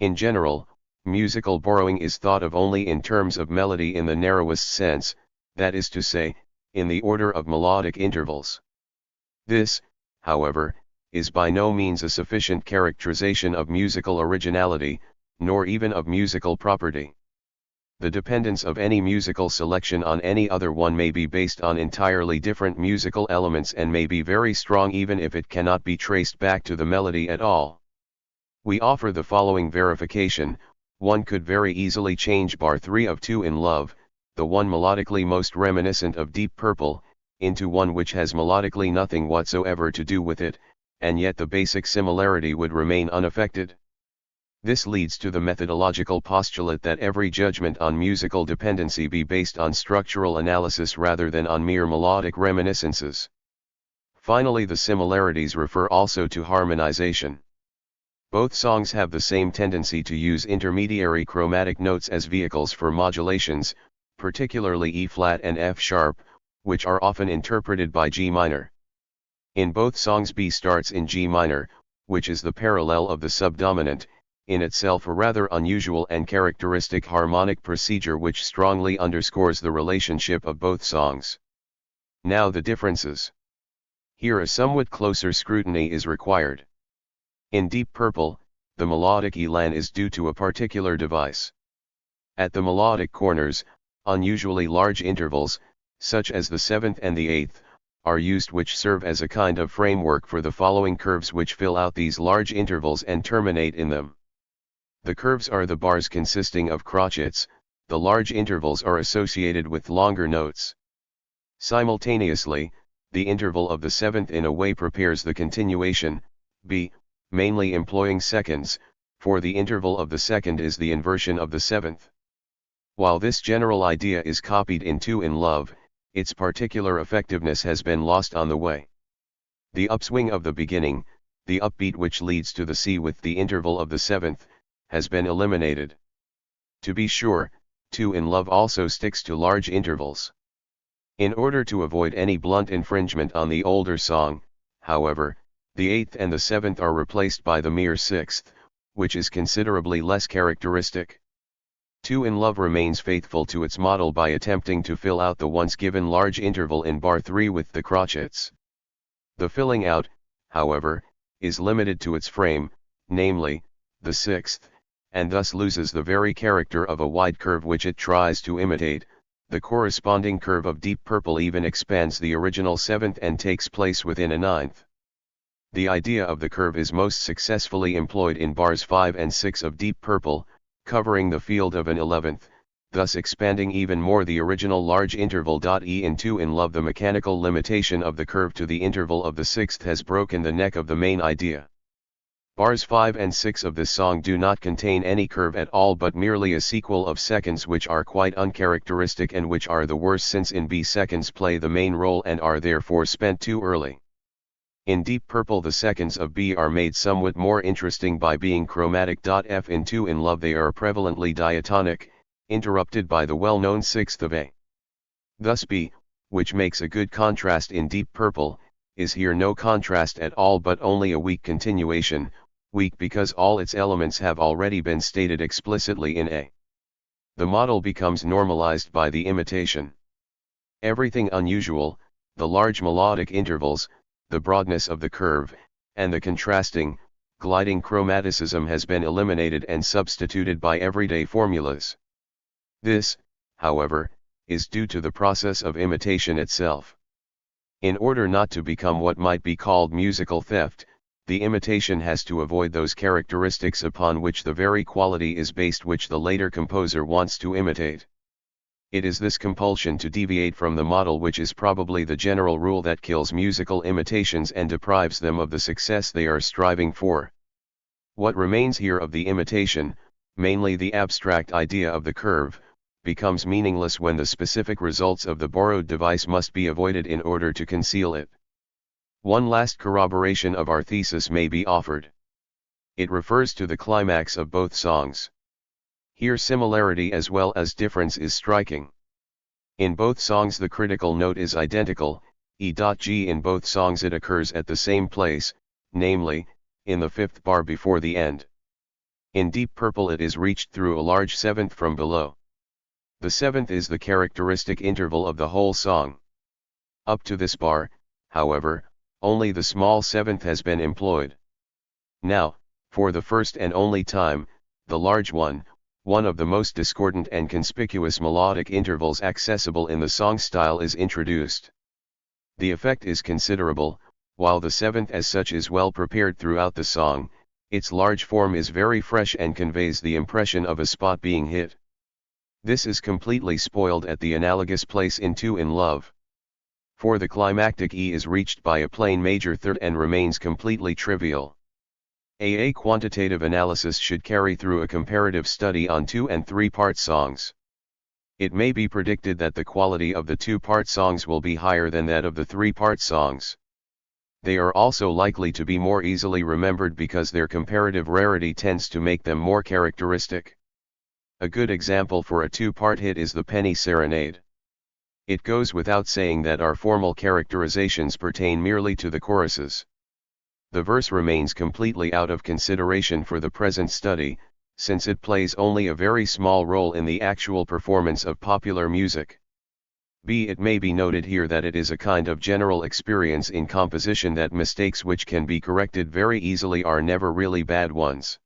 In general, musical borrowing is thought of only in terms of melody in the narrowest sense, that is to say, in the order of melodic intervals. This, however, is by no means a sufficient characterization of musical originality, nor even of musical property. The dependence of any musical selection on any other one may be based on entirely different musical elements and may be very strong even if it cannot be traced back to the melody at all. We offer the following verification: one could very easily change bar 3 of Two in Love, the one melodically most reminiscent of Deep Purple, into one which has melodically nothing whatsoever to do with it, and yet the basic similarity would remain unaffected. This leads to the methodological postulate that every judgment on musical dependency be based on structural analysis rather than on mere melodic reminiscences. Finally, the similarities refer also to harmonization. Both songs have the same tendency to use intermediary chromatic notes as vehicles for modulations, particularly E-flat and F-sharp, which are often interpreted by G minor. In both songs B starts in G minor, which is the parallel of the subdominant, in itself a rather unusual and characteristic harmonic procedure which strongly underscores the relationship of both songs. Now the differences. Here a somewhat closer scrutiny is required. In Deep Purple, the melodic elan is due to a particular device. At the melodic corners, unusually large intervals, such as the 7th and the 8th, are used which serve as a kind of framework for the following curves which fill out these large intervals and terminate in them. The curves are the bars consisting of crotchets, the large intervals are associated with longer notes. Simultaneously, the interval of the 7th in a way prepares the continuation, B, mainly employing seconds, for the interval of the 2nd is the inversion of the 7th. While this general idea is copied in Two in Love, its particular effectiveness has been lost on the way. The upswing of the beginning, the upbeat which leads to the C with the interval of the 7th, has been eliminated. To be sure, Two in Love also sticks to large intervals. In order to avoid any blunt infringement on the older song, however, the 8th and the 7th are replaced by the mere 6th, which is considerably less characteristic. Two in Love remains faithful to its model by attempting to fill out the once given large interval in bar 3 with the crotchets. The filling out, however, is limited to its frame, namely, the 6th, and thus loses the very character of a wide curve which it tries to imitate. The corresponding curve of Deep Purple even expands the original 7th and takes place within a 9th. The idea of the curve is most successfully employed in bars 5 and 6 of Deep Purple, covering the field of an 11th, thus expanding even more the original large interval. E in Two in Love, the mechanical limitation of the curve to the interval of the 6th has broken the neck of the main idea. Bars 5 and 6 of this song do not contain any curve at all but merely a sequel of seconds which are quite uncharacteristic and which are the worse since in B seconds play the main role and are therefore spent too early. In Deep Purple the seconds of B are made somewhat more interesting by being chromatic. F in Two in Love they are prevalently diatonic, interrupted by the well-known 6th of A. Thus B, which makes a good contrast in Deep Purple, is here no contrast at all but only a weak continuation, weak because all its elements have already been stated explicitly in A. The model becomes normalized by the imitation. Everything unusual, the large melodic intervals, the broadness of the curve, and the contrasting, gliding chromaticism has been eliminated and substituted by everyday formulas. This, however, is due to the process of imitation itself. In order not to become what might be called musical theft, the imitation has to avoid those characteristics upon which the very quality is based which the later composer wants to imitate. It is this compulsion to deviate from the model which is probably the general rule that kills musical imitations and deprives them of the success they are striving for. What remains here of the imitation, mainly the abstract idea of the curve, becomes meaningless when the specific results of the borrowed device must be avoided in order to conceal it. One last corroboration of our thesis may be offered. It refers to the climax of both songs. Here similarity as well as difference is striking. In both songs the critical note is identical, E.G. In both songs it occurs at the same place, namely, in the 5th bar before the end. In Deep Purple it is reached through a large 7th from below. The 7th is the characteristic interval of the whole song. Up to this bar, however, only the small 7th has been employed. Now, for the first and only time, the large one of the most discordant and conspicuous melodic intervals accessible in the song style is introduced. The effect is considerable, while the 7th as such is well prepared throughout the song, its large form is very fresh and conveys the impression of a spot being hit. This is completely spoiled at the analogous place in Two in Love. For the climactic E is reached by a plain major third and remains completely trivial. A quantitative analysis should carry through a comparative study on 2 and 3-part songs. It may be predicted that the quality of the 2-part songs will be higher than that of the 3-part songs. They are also likely to be more easily remembered because their comparative rarity tends to make them more characteristic. A good example for a 2-part hit is the Penny Serenade. It goes without saying that our formal characterizations pertain merely to the choruses. The verse remains completely out of consideration for the present study, since it plays only a very small role in the actual performance of popular music. It may be noted here that it is a kind of general experience in composition that mistakes which can be corrected very easily are never really bad ones.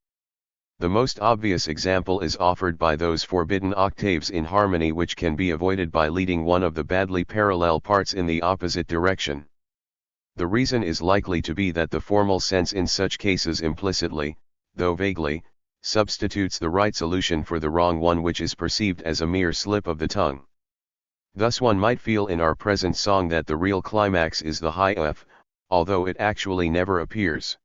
The most obvious example is offered by those forbidden octaves in harmony which can be avoided by leading one of the badly parallel parts in the opposite direction. The reason is likely to be that the formal sense in such cases implicitly, though vaguely, substitutes the right solution for the wrong one, which is perceived as a mere slip of the tongue. Thus one might feel in our present song that the real climax is the high F, although it actually never appears.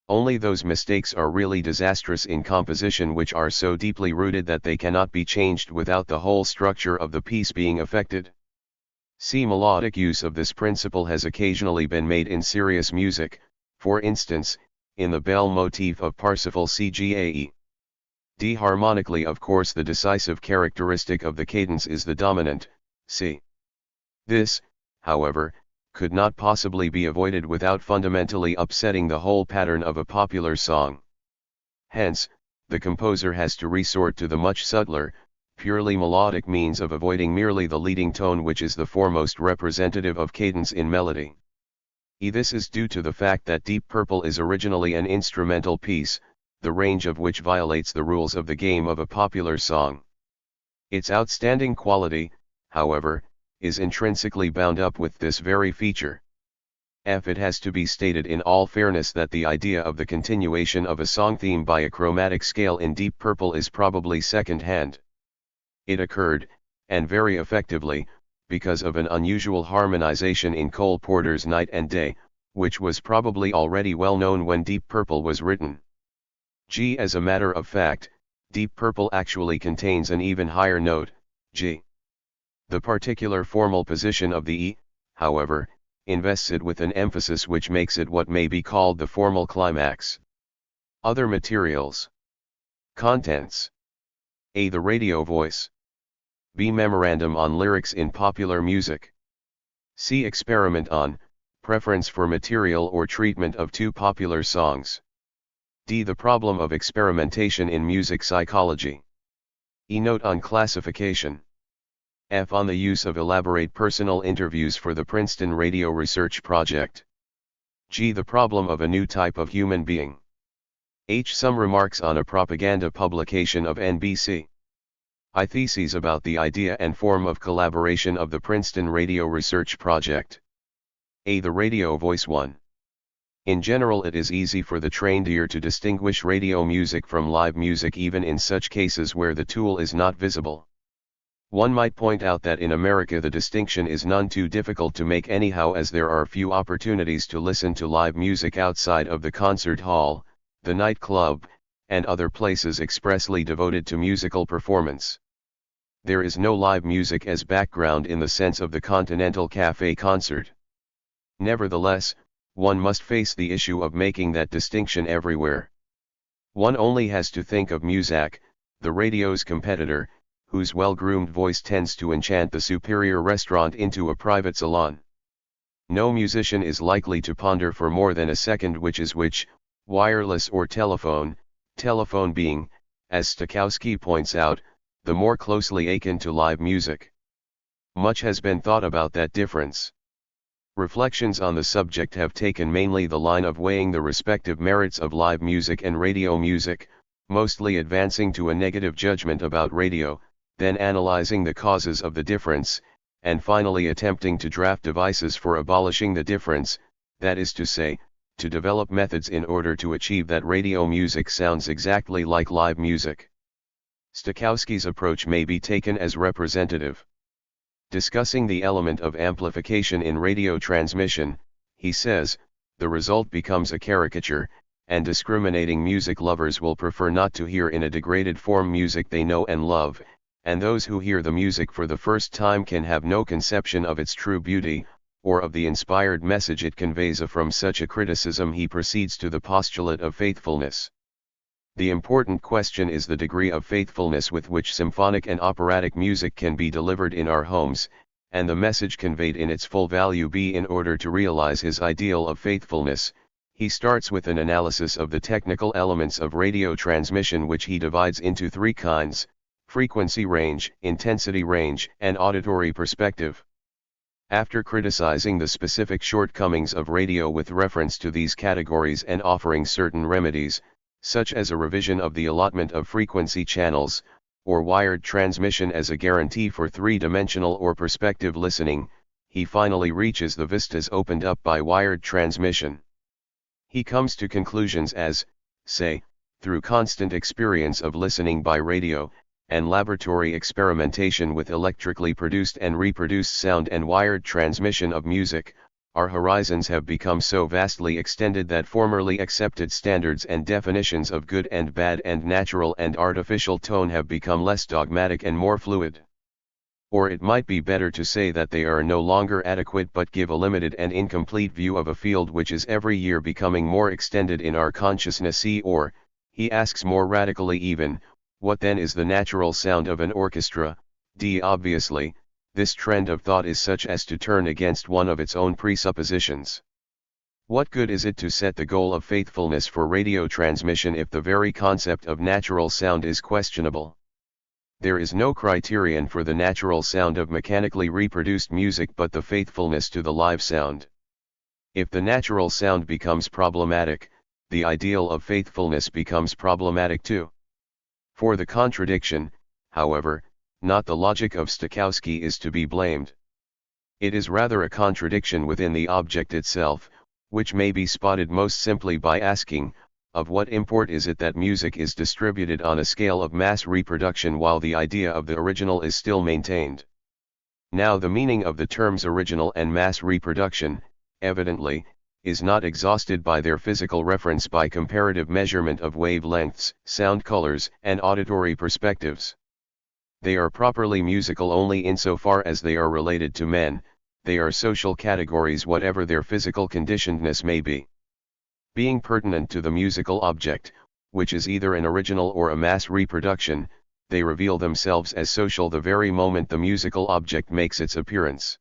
Only those mistakes are really disastrous in composition which are so deeply rooted that they cannot be changed without the whole structure of the piece being affected. See, melodic use of this principle has occasionally been made in serious music, for instance, in the bell motif of Parsifal CGAE. D. Harmonically, of course, the decisive characteristic of the cadence is the dominant, C. This, however, could not possibly be avoided without fundamentally upsetting the whole pattern of a popular song. Hence, the composer has to resort to the much subtler, purely melodic means of avoiding merely the leading tone, which is the foremost representative of cadence in melody. This is due to the fact that Deep Purple is originally an instrumental piece, the range of which violates the rules of the game of a popular song. Its outstanding quality, however, is intrinsically bound up with this very feature. It has to be stated in all fairness that the idea of the continuation of a song theme by a chromatic scale in Deep Purple is probably second-hand. It occurred, and very effectively, because of an unusual harmonization in Cole Porter's Night and Day, which was probably already well known when Deep Purple was written. As a matter of fact, Deep Purple actually contains an even higher note, G. The particular formal position of the E, however, invests it with an emphasis which makes it what may be called the formal climax. Other materials. Contents. A. The radio voice. B. Memorandum on lyrics in popular music. C. Experiment on, preference for material or treatment of two popular songs. D. The problem of experimentation in music psychology. E. Note on classification. F. On the use of elaborate personal interviews for the Princeton Radio Research Project. G. The problem of a new type of human being. H. Some remarks on a propaganda publication of NBC. I. Theses about the idea and form of collaboration of the Princeton Radio Research Project. A. The radio voice 1. In general, it is easy for the trained ear to distinguish radio music from live music, even in such cases where the tool is not visible. One might point out that in America the distinction is none too difficult to make anyhow, as there are few opportunities to listen to live music outside of the concert hall, the nightclub, and other places expressly devoted to musical performance. There is no live music as background in the sense of the Continental Café concert. Nevertheless, one must face the issue of making that distinction everywhere. One only has to think of Muzak, the radio's competitor, whose well-groomed voice tends to enchant the superior restaurant into a private salon. No musician is likely to ponder for more than a second which is which, wireless or telephone being, as Stokowski points out, the more closely akin to live music. Much has been thought about that difference. Reflections on the subject have taken mainly the line of weighing the respective merits of live music and radio music, mostly advancing to a negative judgment about radio, then analyzing the causes of the difference, and finally attempting to draft devices for abolishing the difference, that is to say, to develop methods in order to achieve that radio music sounds exactly like live music. Stokowski's approach may be taken as representative. Discussing the element of amplification in radio transmission, he says, the result becomes a caricature, and discriminating music lovers will prefer not to hear in a degraded form music they know and love, and those who hear the music for the first time can have no conception of its true beauty, or of the inspired message it conveys. From such a criticism he proceeds to the postulate of faithfulness. The important question is the degree of faithfulness with which symphonic and operatic music can be delivered in our homes, and the message conveyed in its full value. In order to realize his ideal of faithfulness, he starts with an analysis of the technical elements of radio transmission, which he divides into three kinds: frequency range, intensity range, and auditory perspective. After criticizing the specific shortcomings of radio with reference to these categories and offering certain remedies, such as a revision of the allotment of frequency channels, or wired transmission as a guarantee for three-dimensional or perspective listening, he finally reaches the vistas opened up by wired transmission. He comes to conclusions as, say, through constant experience of listening by radio, and laboratory experimentation with electrically produced and reproduced sound and wired transmission of music, our horizons have become so vastly extended that formerly accepted standards and definitions of good and bad and natural and artificial tone have become less dogmatic and more fluid. Or it might be better to say that they are no longer adequate but give a limited and incomplete view of a field which is every year becoming more extended in our consciousness. Or, he asks more radically even, what then is the natural sound of an orchestra? Obviously, this trend of thought is such as to turn against one of its own presuppositions. What good is it to set the goal of faithfulness for radio transmission if the very concept of natural sound is questionable? There is no criterion for the natural sound of mechanically reproduced music but the faithfulness to the live sound. If the natural sound becomes problematic, the ideal of faithfulness becomes problematic too. For the contradiction, however, not the logic of Stokowski is to be blamed. It is rather a contradiction within the object itself, which may be spotted most simply by asking, of what import is it that music is distributed on a scale of mass reproduction while the idea of the original is still maintained? Now the meaning of the terms original and mass reproduction, evidently, is not exhausted by their physical reference by comparative measurement of wavelengths, sound colors, and auditory perspectives. They are properly musical only insofar as they are related to men. They are social categories whatever their physical conditionedness may be. Being pertinent to the musical object, which is either an original or a mass reproduction, they reveal themselves as social the very moment the musical object makes its appearance.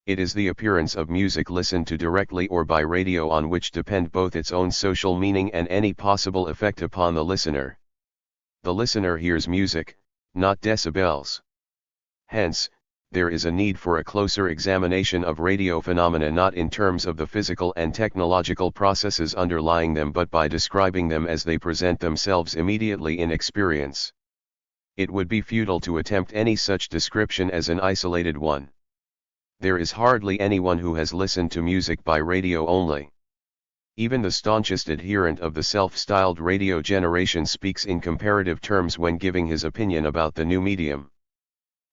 It is the appearance of music listened to directly or by radio on which depend both its own social meaning and any possible effect upon the listener. The listener hears music, not decibels. Hence, there is a need for a closer examination of radio phenomena not in terms of the physical and technological processes underlying them but by describing them as they present themselves immediately in experience. It would be futile to attempt any such description as an isolated one. There is hardly anyone who has listened to music by radio only. Even the staunchest adherent of the self-styled radio generation speaks in comparative terms when giving his opinion about the new medium.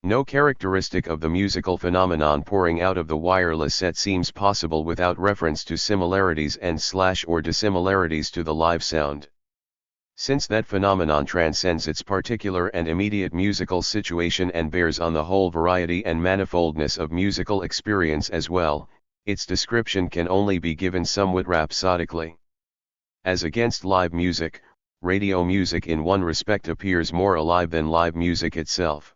No characteristic of the musical phenomenon pouring out of the wireless set seems possible without reference to similarities and/or dissimilarities to the live sound. Since that phenomenon transcends its particular and immediate musical situation and bears on the whole variety and manifoldness of musical experience as well, its description can only be given somewhat rhapsodically. As against live music, radio music in one respect appears more alive than live music itself.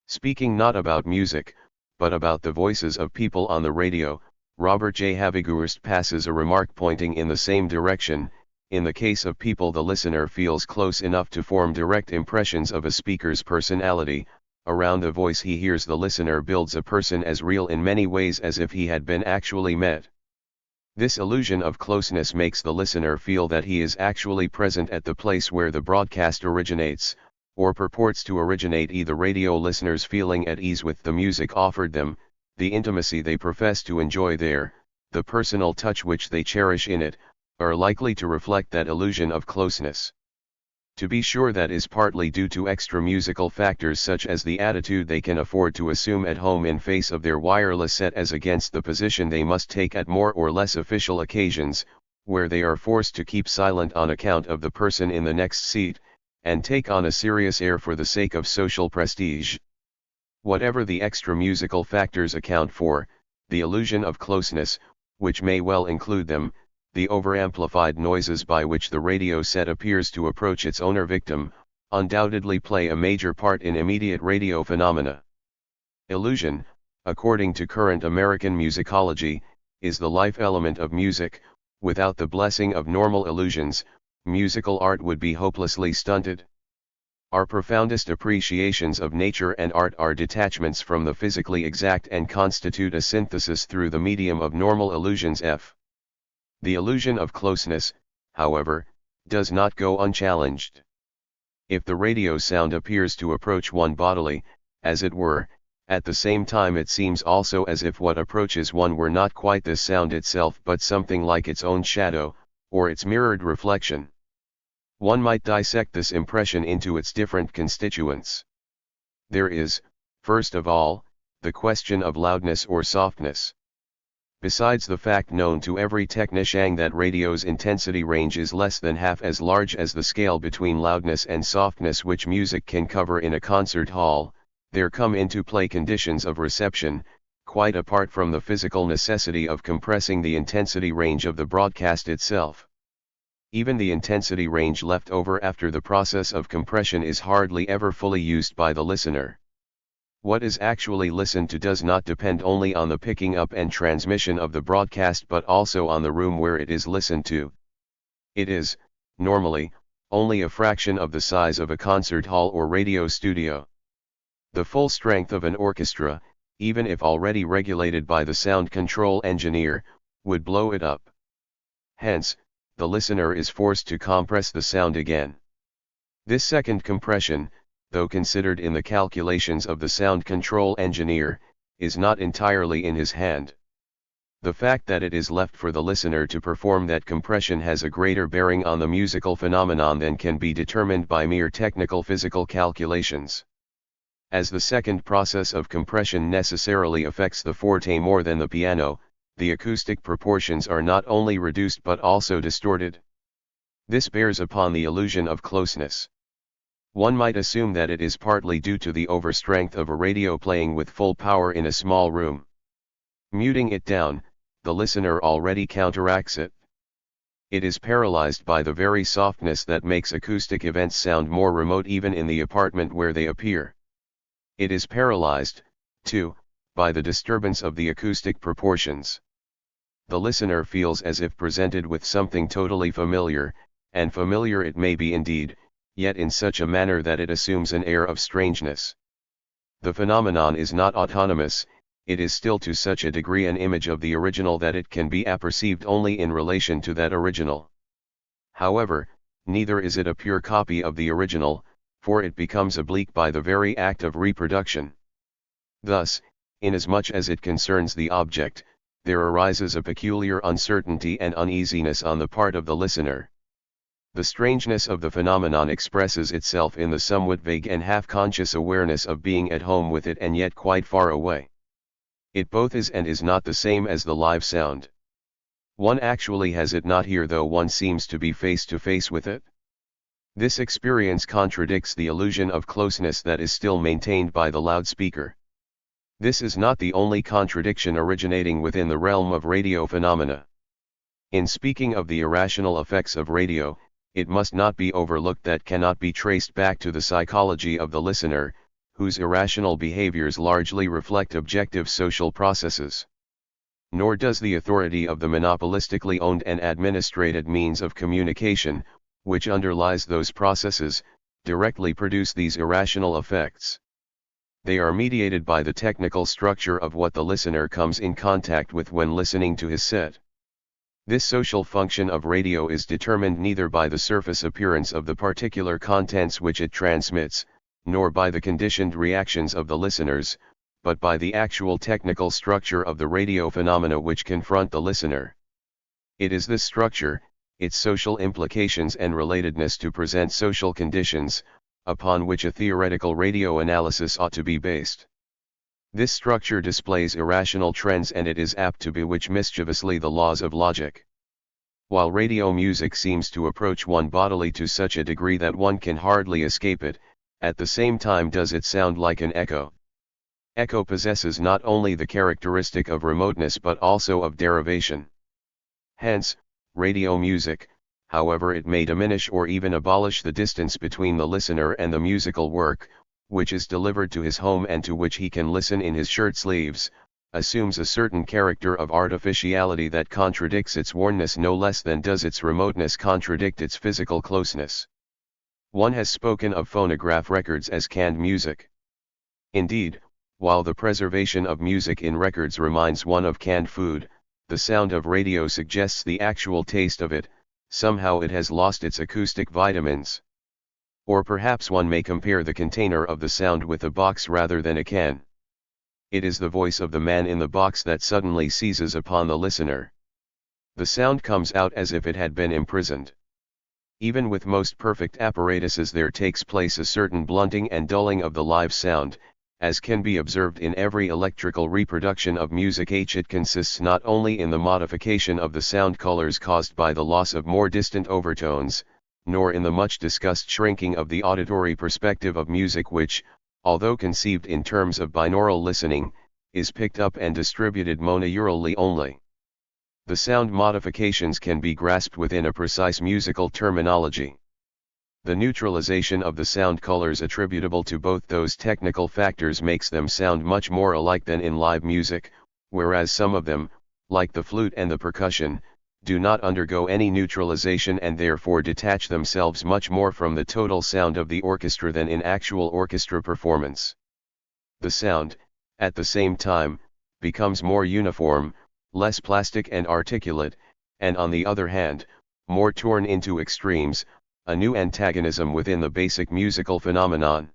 Speaking not about music, but about the voices of people on the radio, Robert J. Havigurst passes a remark pointing in the same direction. In the case of people, the listener feels close enough to form direct impressions of a speaker's personality. Around the voice he hears, the listener builds a person as real in many ways as if he had been actually met. This illusion of closeness makes the listener feel that he is actually present at the place where the broadcast originates, or purports to originate. The radio listeners feeling at ease with the music offered them, the intimacy they profess to enjoy there, the personal touch which they cherish in it, are likely to reflect that illusion of closeness. To be sure, that is partly due to extra musical factors such as the attitude they can afford to assume at home in face of their wireless set as against the position they must take at more or less official occasions, where they are forced to keep silent on account of the person in the next seat, and take on a serious air for the sake of social prestige. Whatever the extra musical factors account for, the illusion of closeness, which may well include them, the overamplified noises by which the radio set appears to approach its owner victim, undoubtedly play a major part in immediate radio phenomena. Illusion, according to current American musicology, is the life element of music. Without the blessing of normal illusions, musical art would be hopelessly stunted. Our profoundest appreciations of nature and art are detachments from the physically exact and constitute a synthesis through the medium of normal illusions. The illusion of closeness, however, does not go unchallenged. If the radio sound appears to approach one bodily, as it were, at the same time it seems also as if what approaches one were not quite the sound itself but something like its own shadow, or its mirrored reflection. One might dissect this impression into its different constituents. There is, first of all, the question of loudness or softness. Besides the fact known to every technician that radio's intensity range is less than half as large as the scale between loudness and softness which music can cover in a concert hall, there come into play conditions of reception, quite apart from the physical necessity of compressing the intensity range of the broadcast itself. Even the intensity range left over after the process of compression is hardly ever fully used by the listener. What is actually listened to does not depend only on the picking up and transmission of the broadcast but also on the room where it is listened to. It is, normally, only a fraction of the size of a concert hall or radio studio. The full strength of an orchestra, even if already regulated by the sound control engineer, would blow it up. Hence, the listener is forced to compress the sound again. This second compression, though considered in the calculations of the sound control engineer, is not entirely in his hand. The fact that it is left for the listener to perform that compression has a greater bearing on the musical phenomenon than can be determined by mere technical physical calculations. As the second process of compression necessarily affects the forte more than the piano, the acoustic proportions are not only reduced but also distorted. This bears upon the illusion of closeness. One might assume that it is partly due to the overstrength of a radio playing with full power in a small room. Muting it down, the listener already counteracts it. It is paralyzed by the very softness that makes acoustic events sound more remote even in the apartment where they appear. It is paralyzed, too, by the disturbance of the acoustic proportions. The listener feels as if presented with something totally familiar, and familiar it may be indeed, yet in such a manner that it assumes an air of strangeness. The phenomenon is not autonomous, it is still to such a degree an image of the original that it can be apperceived only in relation to that original. However, neither is it a pure copy of the original, for it becomes oblique by the very act of reproduction. Thus, inasmuch as it concerns the object, there arises a peculiar uncertainty and uneasiness on the part of the listener. The strangeness of the phenomenon expresses itself in the somewhat vague and half-conscious awareness of being at home with it and yet quite far away. It both is and is not the same as the live sound. One actually has it not here though one seems to be face to face with it. This experience contradicts the illusion of closeness that is still maintained by the loudspeaker. This is not the only contradiction originating within the realm of radio phenomena. In speaking of the irrational effects of radio, it must not be overlooked that cannot be traced back to the psychology of the listener, whose irrational behaviors largely reflect objective social processes. Nor does the authority of the monopolistically owned and administrated means of communication, which underlies those processes, directly produce these irrational effects. They are mediated by the technical structure of what the listener comes in contact with when listening to his set. This social function of radio is determined neither by the surface appearance of the particular contents which it transmits, nor by the conditioned reactions of the listeners, but by the actual technical structure of the radio phenomena which confront the listener. It is this structure, its social implications and relatedness to present social conditions, upon which a theoretical radio analysis ought to be based. This structure displays irrational trends and it is apt to bewitch mischievously the laws of logic. While radio music seems to approach one bodily to such a degree that one can hardly escape it, at the same time does it sound like an echo. Echo possesses not only the characteristic of remoteness but also of derivation. Hence, radio music, however it may diminish or even abolish the distance between the listener and the musical work, which is delivered to his home and to which he can listen in his shirt sleeves, assumes a certain character of artificiality that contradicts its wornness no less than does its remoteness contradict its physical closeness. One has spoken of phonograph records as canned music. Indeed, while the preservation of music in records reminds one of canned food, the sound of radio suggests the actual taste of it, somehow it has lost its acoustic vitamins. Or perhaps one may compare the container of the sound with a box rather than a can. It is the voice of the man in the box that suddenly seizes upon the listener. The sound comes out as if it had been imprisoned. Even with most perfect apparatuses there takes place a certain blunting and dulling of the live sound, as can be observed in every electrical reproduction of music. It consists not only in the modification of the sound colors caused by the loss of more distant overtones, nor in the much discussed shrinking of the auditory perspective of music which, although conceived in terms of binaural listening, is picked up and distributed monourally only. The sound modifications can be grasped within a precise musical terminology. The neutralization of the sound colors attributable to both those technical factors makes them sound much more alike than in live music, whereas some of them, like the flute and the percussion, do not undergo any neutralization and therefore detach themselves much more from the total sound of the orchestra than in actual orchestra performance. The sound, at the same time, becomes more uniform, less plastic and articulate, and on the other hand, more torn into extremes, a new antagonism within the basic musical phenomenon.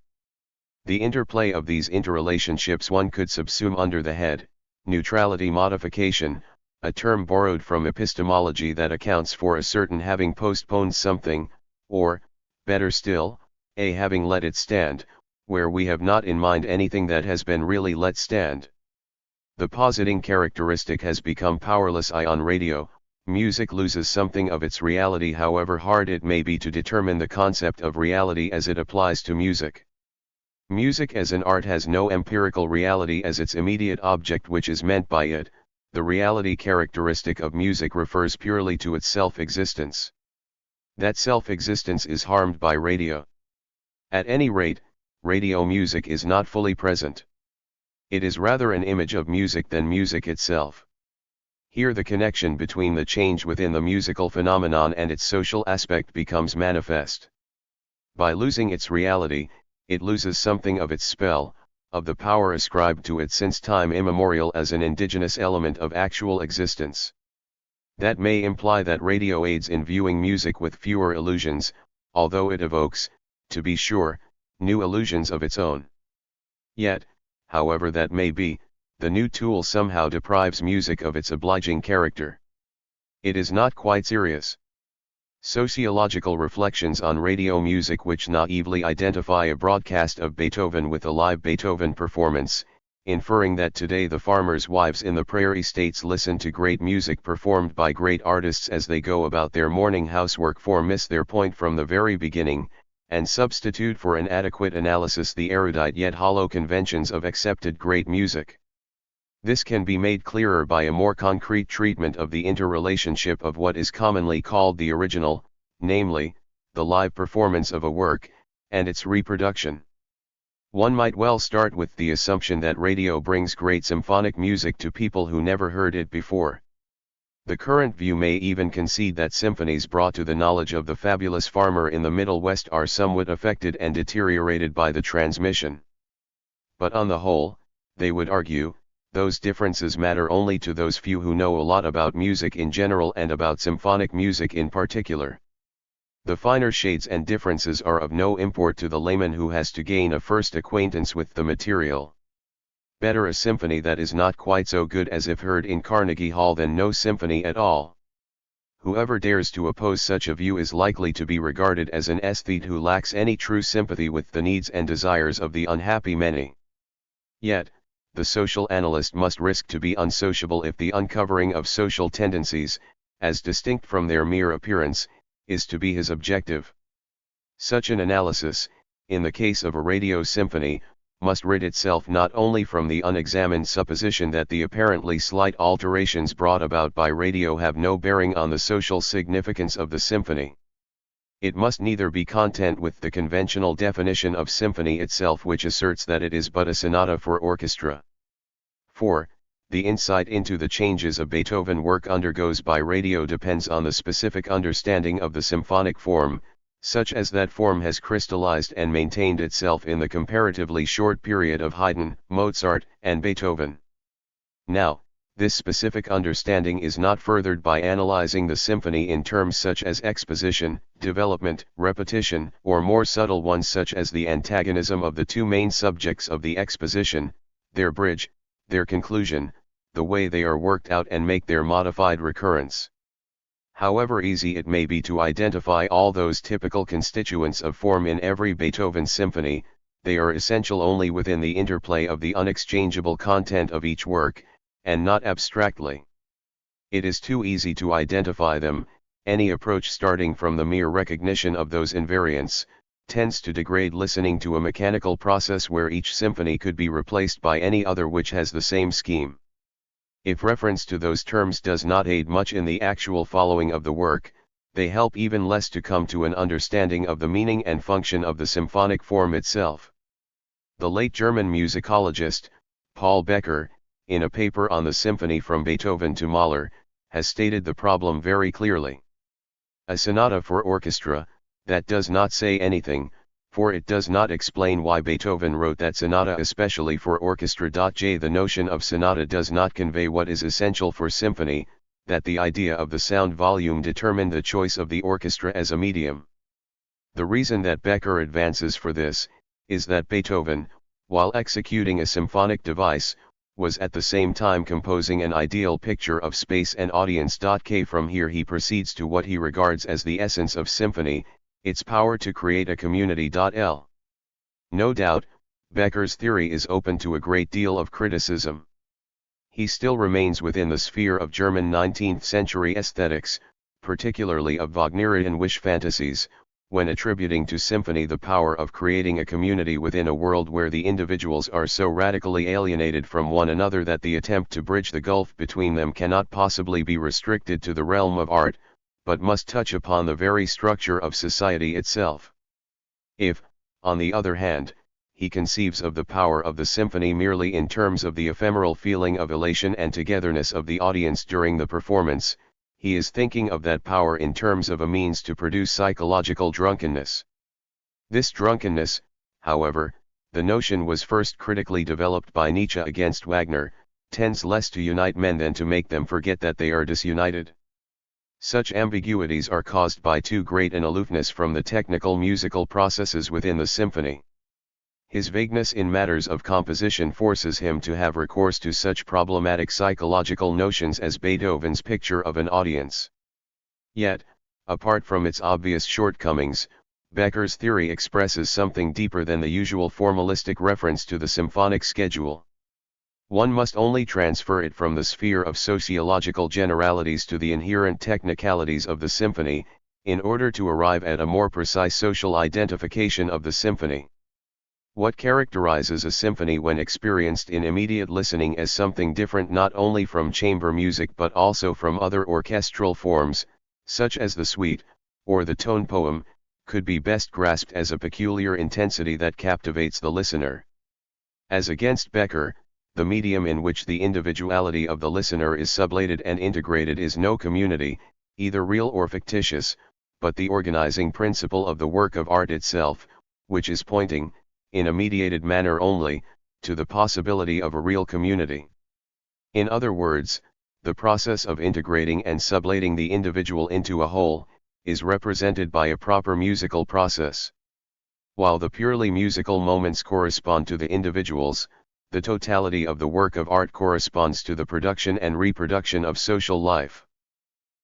The interplay of these interrelationships one could subsume under the head, neutrality modification, a term borrowed from epistemology that accounts for a certain having postponed something, or, better still, a having let it stand, where we have not in mind anything that has been really let stand. The positing characteristic has become powerless. On radio, music loses something of its reality however hard it may be to determine the concept of reality as it applies to music. Music as an art has no empirical reality as its immediate object which is meant by it. The reality characteristic of music refers purely to its self-existence. That self-existence is harmed by radio. At any rate, radio music is not fully present. It is rather an image of music than music itself. Here the connection between the change within the musical phenomenon and its social aspect becomes manifest. By losing its reality, it loses something of its spell, of the power ascribed to it since time immemorial as an indigenous element of actual existence. That may imply that radio aids in viewing music with fewer illusions, although it evokes, to be sure, new illusions of its own. Yet, however that may be, the new tool somehow deprives music of its obliging character. It is not quite serious. Sociological reflections on radio music which naively identify a broadcast of Beethoven with a live Beethoven performance, inferring that today the farmers' wives in the prairie states listen to great music performed by great artists as they go about their morning housework, miss their point from the very beginning, and substitute for an adequate analysis the erudite yet hollow conventions of accepted great music. This can be made clearer by a more concrete treatment of the interrelationship of what is commonly called the original, namely, the live performance of a work, and its reproduction. One might well start with the assumption that radio brings great symphonic music to people who never heard it before. The current view may even concede that symphonies brought to the knowledge of the fabulous farmer in the Middle West are somewhat affected and deteriorated by the transmission. But on the whole, they would argue, those differences matter only to those few who know a lot about music in general and about symphonic music in particular. The finer shades and differences are of no import to the layman who has to gain a first acquaintance with the material. Better a symphony that is not quite so good as if heard in Carnegie Hall than no symphony at all. Whoever dares to oppose such a view is likely to be regarded as an aesthete who lacks any true sympathy with the needs and desires of the unhappy many. Yet, the social analyst must risk to be unsociable if the uncovering of social tendencies, as distinct from their mere appearance, is to be his objective. Such an analysis, in the case of a radio symphony, must rid itself not only from the unexamined supposition that the apparently slight alterations brought about by radio have no bearing on the social significance of the symphony. It must neither be content with the conventional definition of symphony itself which asserts that it is but a sonata for orchestra. For, the insight into the changes a Beethoven work undergoes by radio depends on the specific understanding of the symphonic form, such as that form has crystallized and maintained itself in the comparatively short period of Haydn, Mozart, and Beethoven. Now, This specific understanding is not furthered by analyzing the symphony in terms such as exposition, development, repetition, or more subtle ones such as the antagonism of the two main subjects of the exposition, their bridge, their conclusion, the way they are worked out and make their modified recurrence. However easy it may be to identify all those typical constituents of form in every Beethoven symphony, they are essential only within the interplay of the unexchangeable content of each work, and not abstractly. It is too easy to identify them. Any approach starting from the mere recognition of those invariants tends to degrade listening to a mechanical process where each symphony could be replaced by any other which has the same scheme. If reference to those terms does not aid much in the actual following of the work, they help even less to come to an understanding of the meaning and function of the symphonic form itself. The late German musicologist, Paul Becker, in a paper on the symphony from Beethoven to Mahler, has stated the problem very clearly. A sonata for orchestra, that does not say anything, for it does not explain why Beethoven wrote that sonata especially for orchestra. The notion of sonata does not convey what is essential for symphony, that the idea of the sound volume determined the choice of the orchestra as a medium. The reason that Becker advances for this, is that Beethoven, while executing a symphonic device, was at the same time composing an ideal picture of space and audience. From here he proceeds to what he regards as the essence of symphony, its power to create a community. No doubt, Becker's theory is open to a great deal of criticism. He still remains within the sphere of German 19th century aesthetics, particularly of Wagnerian wish fantasies, when attributing to symphony the power of creating a community within a world where the individuals are so radically alienated from one another that the attempt to bridge the gulf between them cannot possibly be restricted to the realm of art, but must touch upon the very structure of society itself. If, on the other hand, he conceives of the power of the symphony merely in terms of the ephemeral feeling of elation and togetherness of the audience during the performance, he is thinking of that power in terms of a means to produce psychological drunkenness. This drunkenness, however, the notion was first critically developed by Nietzsche against Wagner, tends less to unite men than to make them forget that they are disunited. Such ambiguities are caused by too great an aloofness from the technical musical processes within the symphony. His vagueness in matters of composition forces him to have recourse to such problematic psychological notions as Beethoven's picture of an audience. Yet, apart from its obvious shortcomings, Becker's theory expresses something deeper than the usual formalistic reference to the symphonic schedule. One must only transfer it from the sphere of sociological generalities to the inherent technicalities of the symphony, in order to arrive at a more precise social identification of the symphony. What characterizes a symphony when experienced in immediate listening as something different not only from chamber music but also from other orchestral forms, such as the suite, or the tone poem, could be best grasped as a peculiar intensity that captivates the listener. As against Becker, the medium in which the individuality of the listener is sublated and integrated is no community, either real or fictitious, but the organizing principle of the work of art itself, which is pointing, in a mediated manner only, to the possibility of a real community. In other words, the process of integrating and sublating the individual into a whole, is represented by a proper musical process. While the purely musical moments correspond to the individuals, the totality of the work of art corresponds to the production and reproduction of social life.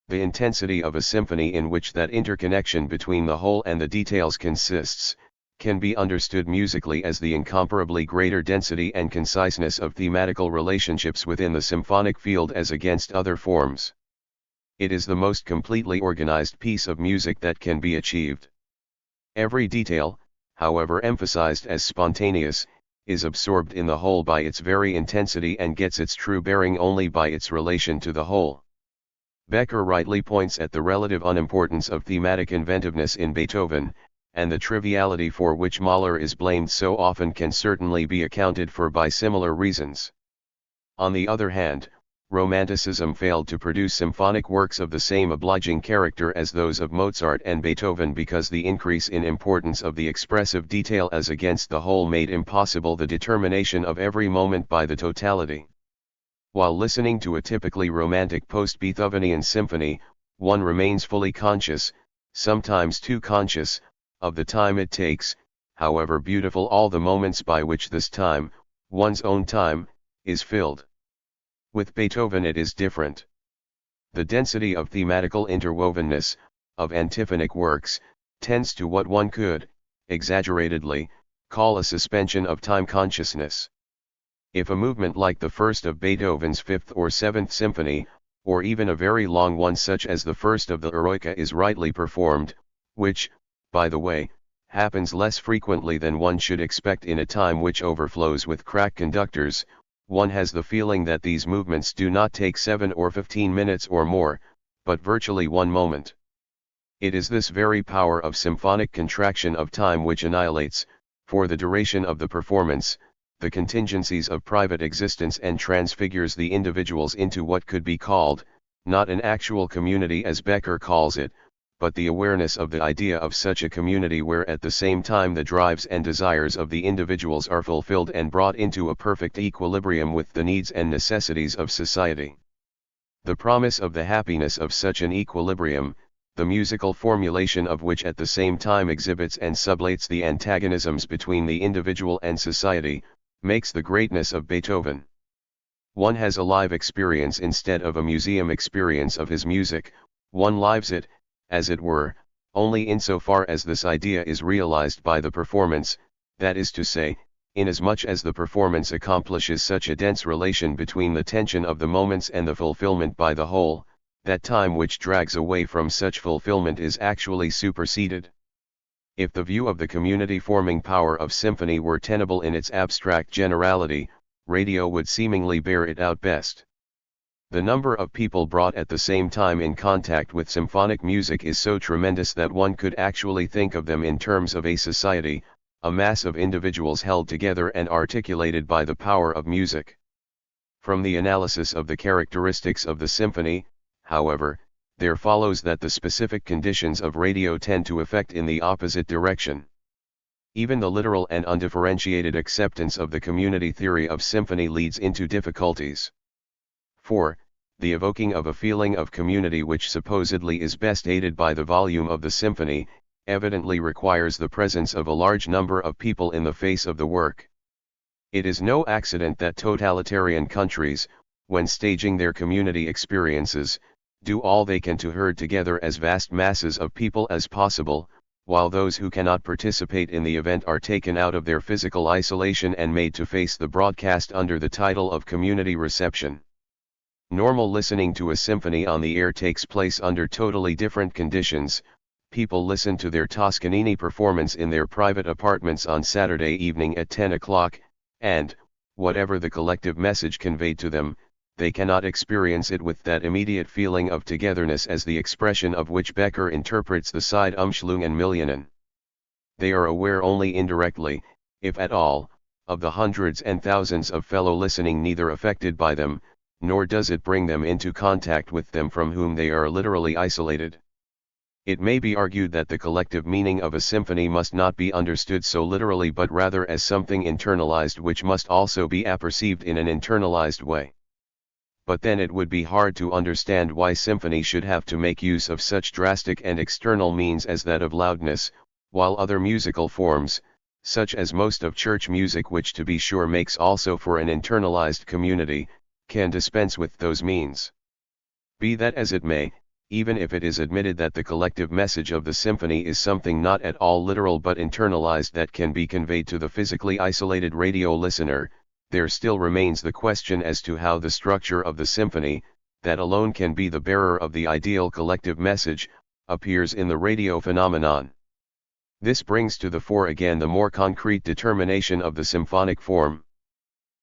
The intensity of a symphony in which that interconnection between the whole and the details consists, can be understood musically as the incomparably greater density and conciseness of thematical relationships within the symphonic field as against other forms. It is the most completely organized piece of music that can be achieved. Every detail, however emphasized as spontaneous, is absorbed in the whole by its very intensity and gets its true bearing only by its relation to the whole. Becker rightly points at the relative unimportance of thematic inventiveness in Beethoven, and the triviality for which Mahler is blamed so often can certainly be accounted for by similar reasons. On the other hand, Romanticism failed to produce symphonic works of the same obliging character as those of Mozart and Beethoven because the increase in importance of the expressive detail as against the whole made impossible the determination of every moment by the totality. While listening to a typically romantic post-Beethovenian symphony, one remains fully conscious, sometimes too conscious, of the time it takes, however beautiful all the moments by which this time, one's own time, is filled. With Beethoven it is different. The density of thematical interwovenness, of antiphonic works, tends to what one could, exaggeratedly, call a suspension of time consciousness. If a movement like the first of Beethoven's Fifth or Seventh Symphony, or even a very long one such as the first of the Eroica is rightly performed, which, by the way, happens less frequently than one should expect in a time which overflows with crack conductors, one has the feeling that these movements do not take 7 or 15 minutes or more, but virtually 1 moment. It is this very power of symphonic contraction of time which annihilates, for the duration of the performance, the contingencies of private existence and transfigures the individuals into what could be called, not an actual community as Becker calls it, but the awareness of the idea of such a community where at the same time the drives and desires of the individuals are fulfilled and brought into a perfect equilibrium with the needs and necessities of society. The promise of the happiness of such an equilibrium, the musical formulation of which at the same time exhibits and sublates the antagonisms between the individual and society, makes the greatness of Beethoven. One has a live experience instead of a museum experience of his music, one lives it, as it were, only insofar as this idea is realized by the performance, that is to say, inasmuch as the performance accomplishes such a dense relation between the tension of the moments and the fulfillment by the whole, that time which drags away from such fulfillment is actually superseded. If the view of the community-forming power of symphony were tenable in its abstract generality, radio would seemingly bear it out best. The number of people brought at the same time in contact with symphonic music is so tremendous that one could actually think of them in terms of a society, a mass of individuals held together and articulated by the power of music. From the analysis of the characteristics of the symphony, however, there follows that the specific conditions of radio tend to affect in the opposite direction. Even the literal and undifferentiated acceptance of the community theory of symphony leads into difficulties. 4. The evoking of a feeling of community which supposedly is best aided by the volume of the symphony, evidently requires the presence of a large number of people in the face of the work. It is no accident that totalitarian countries, when staging their community experiences, do all they can to herd together as vast masses of people as possible, while those who cannot participate in the event are taken out of their physical isolation and made to face the broadcast under the title of community reception. Normal listening to a symphony on the air takes place under totally different conditions. People listen to their Toscanini performance in their private apartments on Saturday evening at 10 o'clock, and, whatever the collective message conveyed to them, they cannot experience it with that immediate feeling of togetherness as the expression of which Becker interprets the Zeitumschlungen Millionen. They are aware only indirectly, if at all, of the hundreds and thousands of fellow listening neither affected by them, nor does it bring them into contact with them from whom they are literally isolated. It may be argued that the collective meaning of a symphony must not be understood so literally but rather as something internalized which must also be apperceived in an internalized way. But then it would be hard to understand why symphony should have to make use of such drastic and external means as that of loudness, while other musical forms, such as most of church music which to be sure makes also for an internalized community, can dispense with those means. Be that as it may, even if it is admitted that the collective message of the symphony is something not at all literal but internalized that can be conveyed to the physically isolated radio listener, there still remains the question as to how the structure of the symphony, that alone can be the bearer of the ideal collective message, appears in the radio phenomenon. This brings to the fore again the more concrete determination of the symphonic form.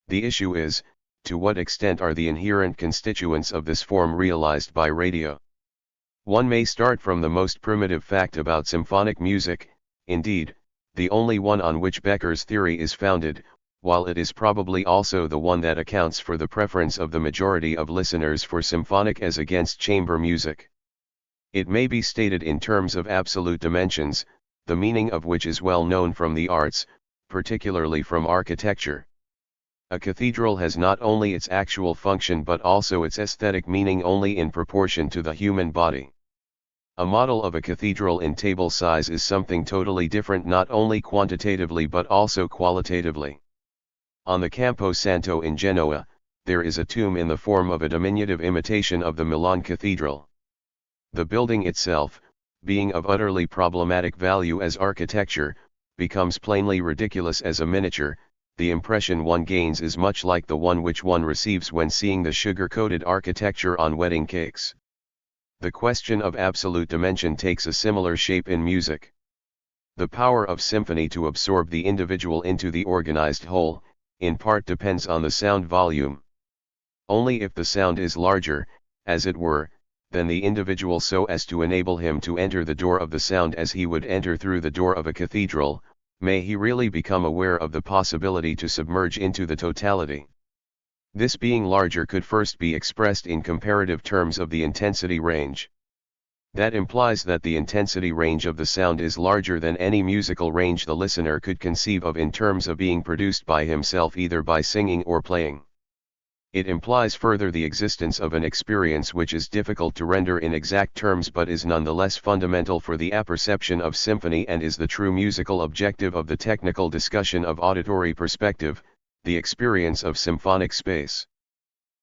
The issue is, to what extent are the inherent constituents of this form realized by radio? One may start from the most primitive fact about symphonic music, indeed, the only one on which Becker's theory is founded, while it is probably also the one that accounts for the preference of the majority of listeners for symphonic as against chamber music. It may be stated in terms of absolute dimensions, the meaning of which is well known from the arts, particularly from architecture. A cathedral has not only its actual function but also its aesthetic meaning only in proportion to the human body. A model of a cathedral in table size is something totally different not only quantitatively but also qualitatively. On the Campo Santo in Genoa, there is a tomb in the form of a diminutive imitation of the Milan Cathedral. The building itself, being of utterly problematic value as architecture, becomes plainly ridiculous as a miniature. The impression one gains is much like the one which one receives when seeing the sugar-coated architecture on wedding cakes. The question of absolute dimension takes a similar shape in music. The power of symphony to absorb the individual into the organized whole, in part depends on the sound volume. Only if the sound is larger, as it were, than the individual so as to enable him to enter the door of the sound as he would enter through the door of a cathedral, may he really become aware of the possibility to submerge into the totality. This being larger could first be expressed in comparative terms of the intensity range. That implies that the intensity range of the sound is larger than any musical range the listener could conceive of in terms of being produced by himself either by singing or playing. It implies further the existence of an experience which is difficult to render in exact terms but is nonetheless fundamental for the apperception of symphony and is the true musical objective of the technical discussion of auditory perspective, the experience of symphonic space.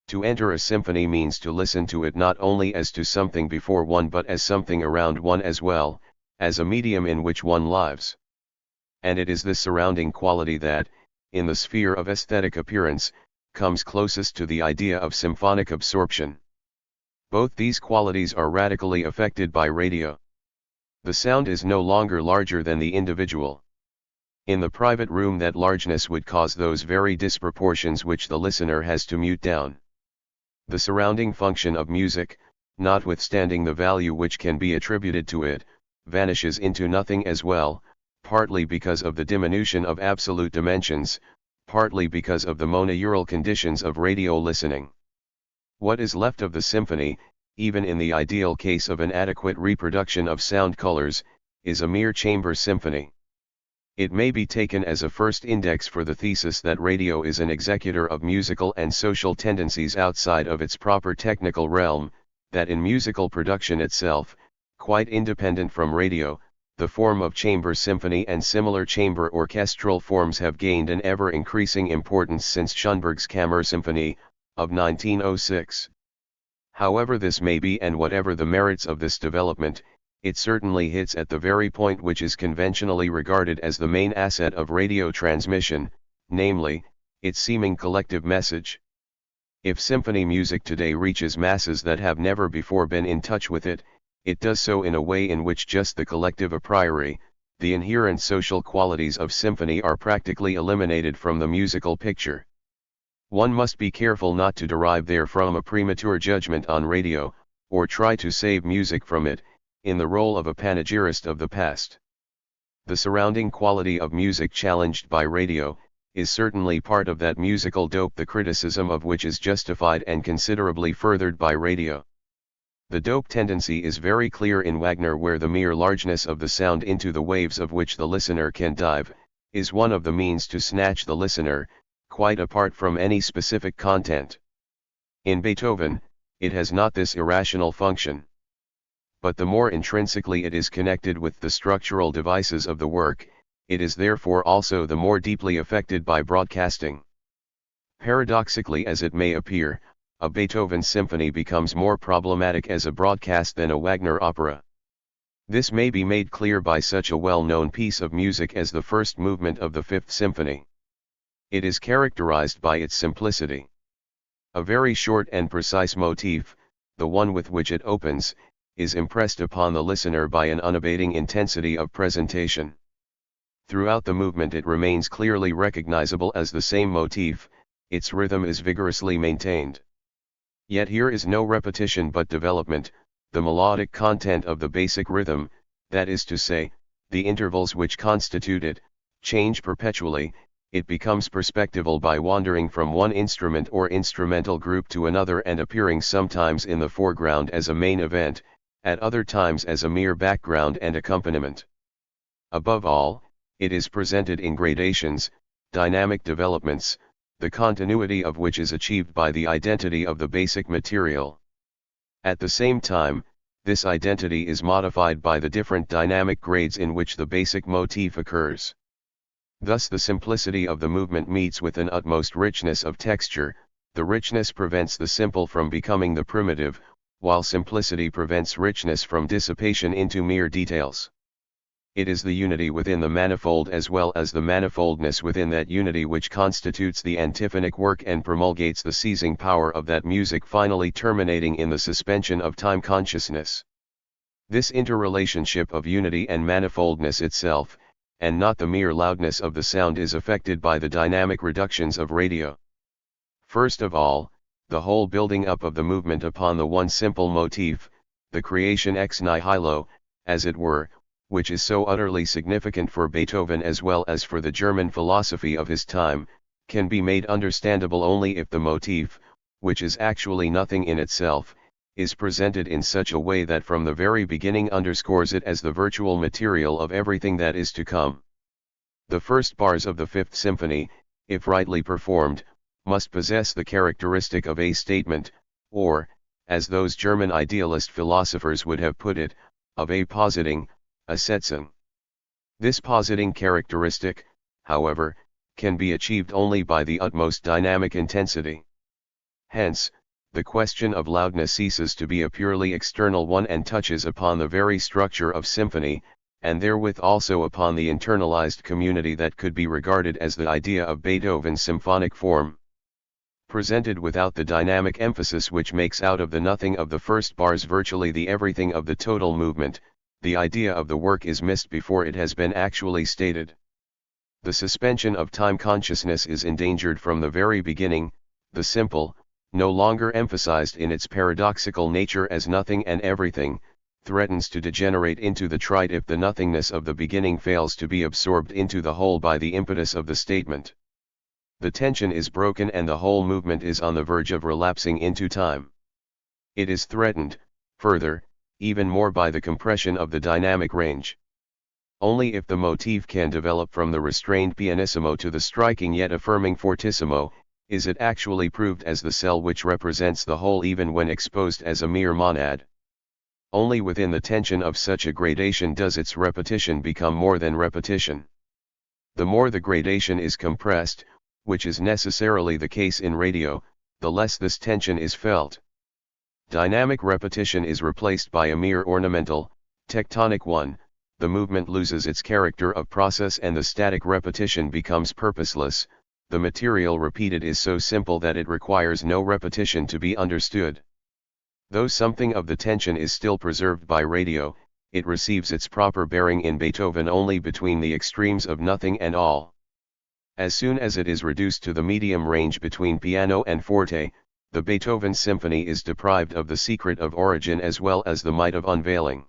To enter a symphony means to listen to it not only as to something before one but as something around one as well, as a medium in which one lives. And it is this surrounding quality that, in the sphere of aesthetic appearance, comes closest to the idea of symphonic absorption. Both these qualities are radically affected by radio. The sound is no longer larger than the individual. In the private room that largeness would cause those very disproportions which the listener has to mute down. The surrounding function of music, notwithstanding the value which can be attributed to it, vanishes into nothing as well, partly because of the diminution of absolute dimensions, partly because of the monaural conditions of radio listening. What is left of the symphony, even in the ideal case of an adequate reproduction of sound colors, is a mere chamber symphony. It may be taken as a first index for the thesis that radio is an executor of musical and social tendencies outside of its proper technical realm, that in musical production itself, quite independent from radio, the form of chamber symphony and similar chamber orchestral forms have gained an ever-increasing importance since Schoenberg's Kammersymphony, of 1906. However this may be and whatever the merits of this development, it certainly hits at the very point which is conventionally regarded as the main asset of radio transmission, namely, its seeming collective message. If symphony music today reaches masses that have never before been in touch with it, it does so in a way in which just the collective a priori, the inherent social qualities of symphony are practically eliminated from the musical picture. One must be careful not to derive therefrom a premature judgment on radio, or try to save music from it, in the role of a panegyrist of the past. The surrounding quality of music challenged by radio, is certainly part of that musical dope the criticism of which is justified and considerably furthered by radio. The dope tendency is very clear in Wagner where the mere largeness of the sound into the waves of which the listener can dive, is one of the means to snatch the listener, quite apart from any specific content. In Beethoven, it has not this irrational function. But the more intrinsically it is connected with the structural devices of the work, it is therefore also the more deeply affected by broadcasting. Paradoxically as it may appear, a Beethoven symphony becomes more problematic as a broadcast than a Wagner opera. This may be made clear by such a well-known piece of music as the first movement of the Fifth Symphony. It is characterized by its simplicity. A very short and precise motif, the one with which it opens, is impressed upon the listener by an unabating intensity of presentation. Throughout the movement it remains clearly recognizable as the same motif, its rhythm is vigorously maintained. Yet here is no repetition but development, the melodic content of the basic rhythm, that is to say, the intervals which constitute it, change perpetually. It becomes perspectival by wandering from one instrument or instrumental group to another and appearing sometimes in the foreground as a main event, at other times as a mere background and accompaniment. Above all, it is presented in gradations, dynamic developments, the continuity of which is achieved by the identity of the basic material. At the same time, this identity is modified by the different dynamic grades in which the basic motif occurs. Thus the simplicity of the movement meets with an utmost richness of texture. The richness prevents the simple from becoming the primitive, while simplicity prevents richness from dissipation into mere details. It is the unity within the manifold as well as the manifoldness within that unity which constitutes the antiphonic work and promulgates the seizing power of that music, finally terminating in the suspension of time consciousness. This interrelationship of unity and manifoldness itself, and not the mere loudness of the sound, is affected by the dynamic reductions of radio. First of all, the whole building up of the movement upon the one simple motif, the creation ex nihilo, as it were, which is so utterly significant for Beethoven as well as for the German philosophy of his time, can be made understandable only if the motif, which is actually nothing in itself, is presented in such a way that from the very beginning underscores it as the virtual material of everything that is to come. The first bars of the Fifth Symphony, if rightly performed, must possess the characteristic of a statement, or, as those German idealist philosophers would have put it, of a positing, a Setzung. This positing characteristic, however, can be achieved only by the utmost dynamic intensity. Hence, the question of loudness ceases to be a purely external one and touches upon the very structure of symphony, and therewith also upon the internalized community that could be regarded as the idea of Beethoven's symphonic form. Presented without the dynamic emphasis which makes out of the nothing of the first bars virtually the everything of the total movement, the idea of the work is missed before it has been actually stated. The suspension of time consciousness is endangered from the very beginning. The simple, no longer emphasized in its paradoxical nature as nothing and everything, threatens to degenerate into the trite if the nothingness of the beginning fails to be absorbed into the whole by the impetus of the statement. The tension is broken and the whole movement is on the verge of relapsing into time. It is threatened, further, even more by the compression of the dynamic range. Only if the motif can develop from the restrained pianissimo to the striking yet affirming fortissimo, is it actually proved as the cell which represents the whole even when exposed as a mere monad. Only within the tension of such a gradation does its repetition become more than repetition. The more the gradation is compressed, which is necessarily the case in radio, the less this tension is felt. Dynamic repetition is replaced by a mere ornamental, tectonic one. The movement loses its character of process and the static repetition becomes purposeless. The material repeated is so simple that it requires no repetition to be understood. Though something of the tension is still preserved by radio, it receives its proper bearing in Beethoven only between the extremes of nothing and all. As soon as it is reduced to the medium range between piano and forte, the Beethoven symphony is deprived of the secret of origin as well as the might of unveiling.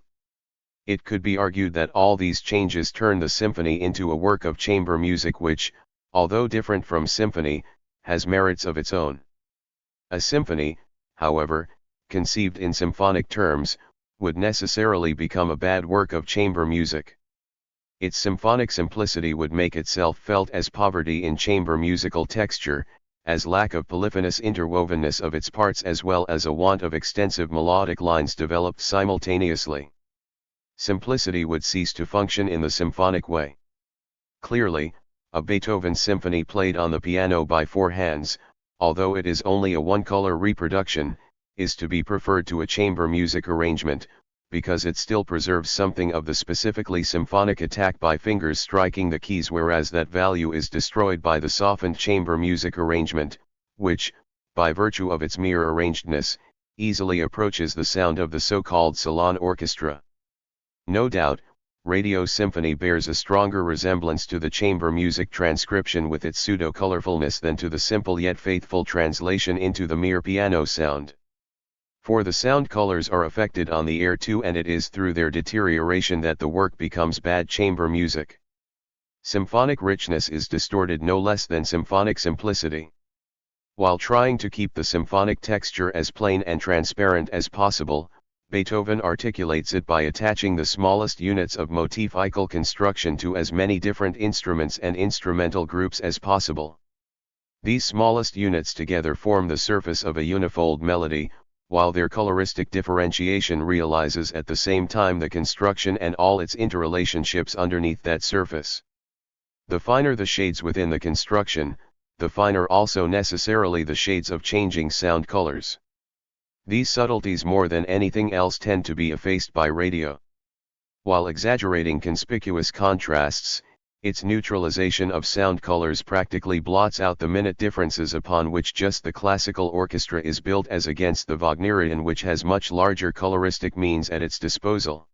It could be argued that all these changes turn the symphony into a work of chamber music which, although different from symphony, has merits of its own. A symphony, however, conceived in symphonic terms, would necessarily become a bad work of chamber music. Its symphonic simplicity would make itself felt as poverty in chamber musical texture, as lack of polyphonous interwovenness of its parts as well as a want of extensive melodic lines developed simultaneously. Simplicity would cease to function in the symphonic way. Clearly, a Beethoven symphony played on the piano by four hands, although it is only a one-color reproduction, is to be preferred to a chamber music arrangement, because it still preserves something of the specifically symphonic attack by fingers striking the keys, whereas that value is destroyed by the softened chamber music arrangement, which, by virtue of its mere arrangedness, easily approaches the sound of the so-called salon orchestra. No doubt, radio symphony bears a stronger resemblance to the chamber music transcription with its pseudo-colorfulness than to the simple yet faithful translation into the mere piano sound. For the sound colors are affected on the air too, and it is through their deterioration that the work becomes bad chamber music. Symphonic richness is distorted no less than symphonic simplicity. While trying to keep the symphonic texture as plain and transparent as possible, Beethoven articulates it by attaching the smallest units of motifical construction to as many different instruments and instrumental groups as possible. These smallest units together form the surface of a unifold melody, while their coloristic differentiation realizes at the same time the construction and all its interrelationships underneath that surface. The finer the shades within the construction, the finer also necessarily the shades of changing sound colors. These subtleties more than anything else tend to be effaced by radio. While exaggerating conspicuous contrasts, its neutralization of sound colors practically blots out the minute differences upon which just the classical orchestra is built as against the Wagnerian, which has much larger coloristic means at its disposal.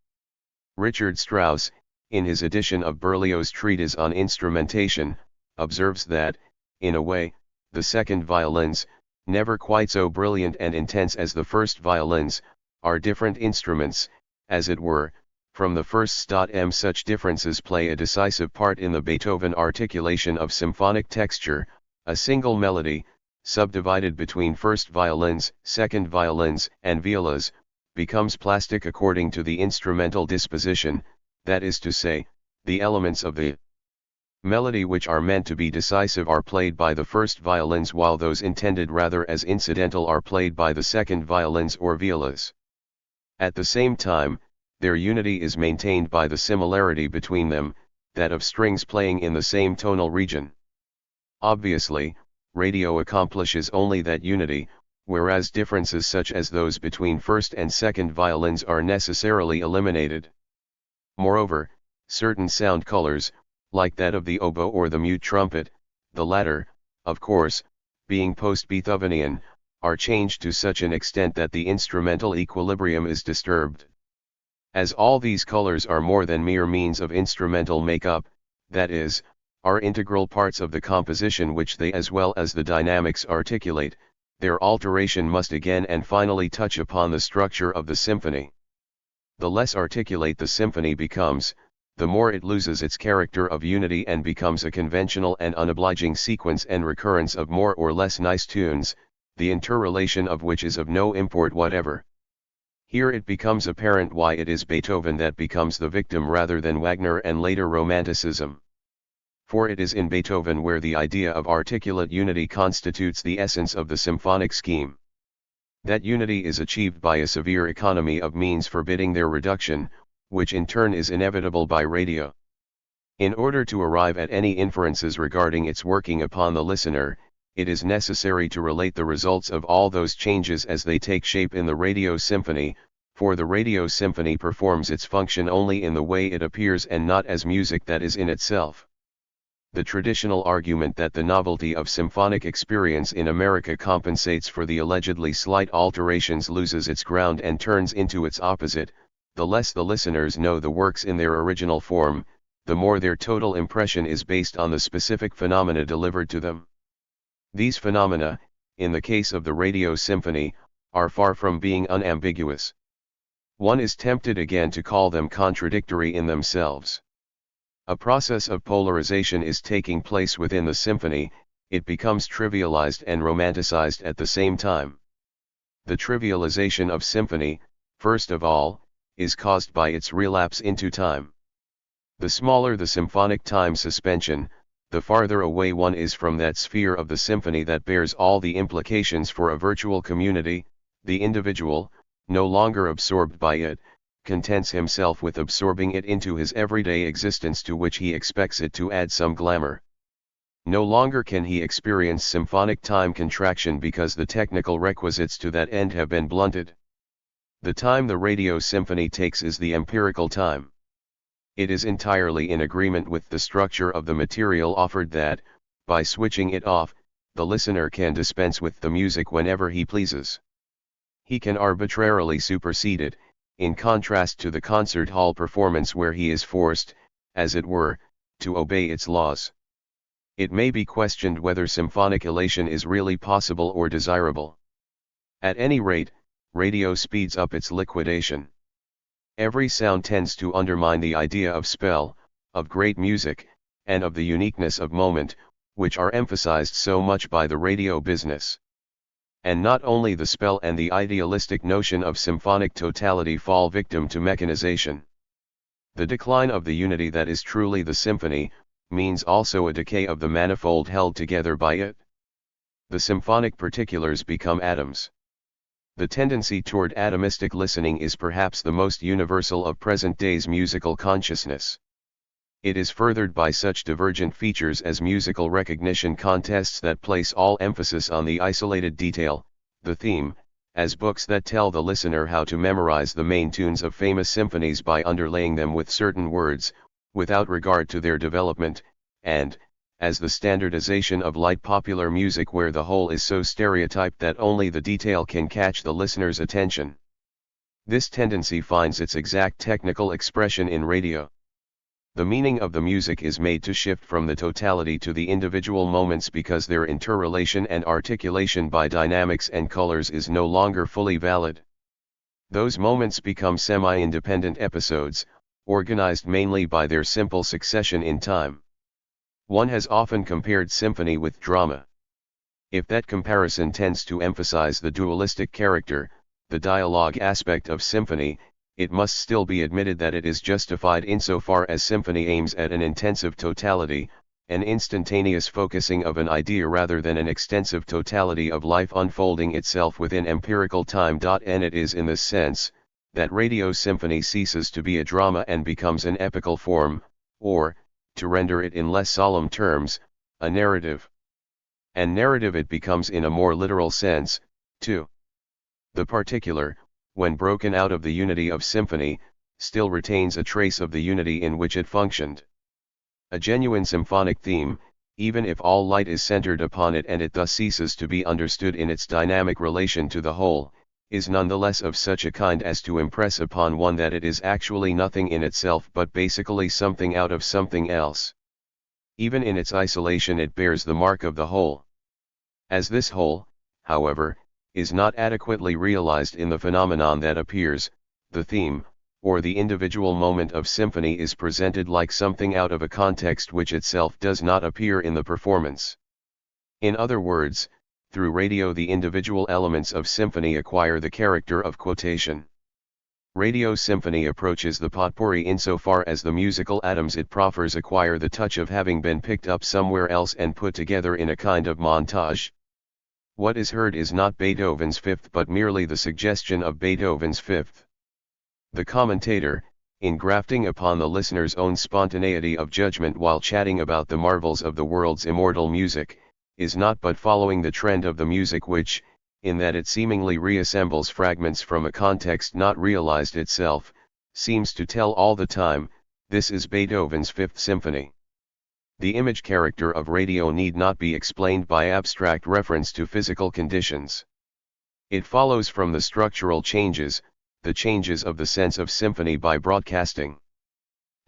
Richard Strauss, in his edition of Berlioz's Treatise on Instrumentation, observes that, in a way, the second violins, never quite so brilliant and intense as the first violins, are different instruments, as it were, from the first. Such differences play a decisive part in the Beethoven articulation of symphonic texture. A single melody, subdivided between first violins, second violins, and violas, becomes plastic according to the instrumental disposition, that is to say, the elements of the melody which are meant to be decisive are played by the first violins, while those intended rather as incidental are played by the second violins or violas. At the same time, their unity is maintained by the similarity between them, that of strings playing in the same tonal region. Obviously, radio accomplishes only that unity, whereas differences such as those between first and second violins are necessarily eliminated. Moreover, certain sound colors, like that of the oboe or the mute trumpet, the latter, of course, being post-Beethovenian, are changed to such an extent that the instrumental equilibrium is disturbed. As all these colors are more than mere means of instrumental make-up, that is, are integral parts of the composition which they as well as the dynamics articulate, their alteration must again and finally touch upon the structure of the symphony. The less articulate the symphony becomes, the more it loses its character of unity and becomes a conventional and unobliging sequence and recurrence of more or less nice tunes, the interrelation of which is of no import whatever. Here it becomes apparent why it is Beethoven that becomes the victim rather than Wagner and later Romanticism. For it is in Beethoven where the idea of articulate unity constitutes the essence of the symphonic scheme. That unity is achieved by a severe economy of means forbidding their reduction, which in turn is inevitable by radio. In order to arrive at any inferences regarding its working upon the listener, it is necessary to relate the results of all those changes as they take shape in the radio symphony, for the radio symphony performs its function only in the way it appears and not as music that is in itself. The traditional argument that the novelty of symphonic experience in America compensates for the allegedly slight alterations loses its ground and turns into its opposite. The less the listeners know the works in their original form, the more their total impression is based on the specific phenomena delivered to them. These phenomena, in the case of the radio symphony, are far from being unambiguous. One is tempted again to call them contradictory in themselves. A process of polarization is taking place within the symphony, it becomes trivialized and romanticized at the same time. The trivialization of symphony, first of all, is caused by its relapse into time. The smaller the symphonic time suspension, the farther away one is from that sphere of the symphony that bears all the implications for a virtual community. The individual, no longer absorbed by it, contents himself with absorbing it into his everyday existence, to which he expects it to add some glamour. No longer can he experience symphonic time contraction because the technical requisites to that end have been blunted. The time the radio symphony takes is the empirical time. It is entirely in agreement with the structure of the material offered that, by switching it off, the listener can dispense with the music whenever he pleases. He can arbitrarily supersede it, in contrast to the concert hall performance where he is forced, as it were, to obey its laws. It may be questioned whether symphonic elation is really possible or desirable. At any rate, radio speeds up its liquidation. Every sound tends to undermine the idea of spell, of great music, and of the uniqueness of moment, which are emphasized so much by the radio business. And not only the spell and the idealistic notion of symphonic totality fall victim to mechanization. The decline of the unity that is truly the symphony, means also a decay of the manifold held together by it. The symphonic particulars become atoms. The tendency toward atomistic listening is perhaps the most universal of present day's musical consciousness. It is furthered by such divergent features as musical recognition contests that place all emphasis on the isolated detail, the theme, as books that tell the listener how to memorize the main tunes of famous symphonies by underlaying them with certain words, without regard to their development, and, as the standardization of light popular music where the whole is so stereotyped that only the detail can catch the listener's attention. This tendency finds its exact technical expression in radio. The meaning of the music is made to shift from the totality to the individual moments because their interrelation and articulation by dynamics and colors is no longer fully valid. Those moments become semi-independent episodes, organized mainly by their simple succession in time. One has often compared symphony with drama. If that comparison tends to emphasize the dualistic character, the dialogue aspect of symphony, it must still be admitted that it is justified insofar as symphony aims at an intensive totality, an instantaneous focusing of an idea rather than an extensive totality of life unfolding itself within empirical time. And it is in this sense, that radio symphony ceases to be a drama and becomes an epical form, or, to render it in less solemn terms, a narrative. And narrative it becomes in a more literal sense, too. The particular, when broken out of the unity of symphony, still retains a trace of the unity in which it functioned. A genuine symphonic theme, even if all light is centered upon it and it thus ceases to be understood in its dynamic relation to the whole, is nonetheless of such a kind as to impress upon one that it is actually nothing in itself but basically something out of something else. Even in its isolation it bears the mark of the whole. As this whole, however, is not adequately realized in the phenomenon that appears, the theme, or the individual moment of symphony is presented like something out of a context which itself does not appear in the performance. In other words, through radio the individual elements of symphony acquire the character of quotation. Radio symphony approaches the potpourri insofar as the musical atoms it proffers acquire the touch of having been picked up somewhere else and put together in a kind of montage. What is heard is not Beethoven's fifth but merely the suggestion of Beethoven's fifth. The commentator, in grafting upon the listener's own spontaneity of judgment while chatting about the marvels of the world's immortal music, is not but following the trend of the music which, in that it seemingly reassembles fragments from a context not realized itself, seems to tell all the time, this is Beethoven's Fifth Symphony. The image character of radio need not be explained by abstract reference to physical conditions. It follows from the structural changes, the changes of the sense of symphony by broadcasting.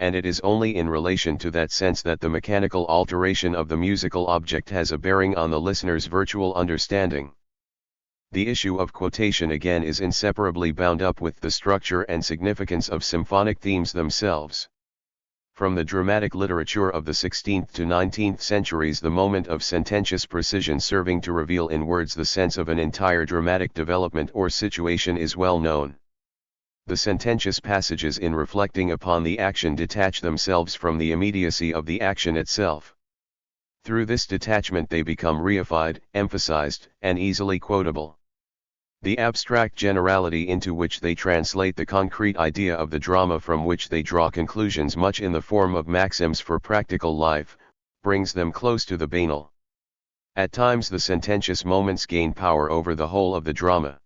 And it is only in relation to that sense that the mechanical alteration of the musical object has a bearing on the listener's virtual understanding. The issue of quotation again is inseparably bound up with the structure and significance of symphonic themes themselves. From the dramatic literature of the 16th to 19th centuries, the moment of sententious precision serving to reveal in words the sense of an entire dramatic development or situation is well known. The sententious passages in reflecting upon the action detach themselves from the immediacy of the action itself. Through this detachment they become reified, emphasized, and easily quotable. The abstract generality into which they translate the concrete idea of the drama from which they draw conclusions much in the form of maxims for practical life, brings them close to the banal. At times the sententious moments gain power over the whole of the drama.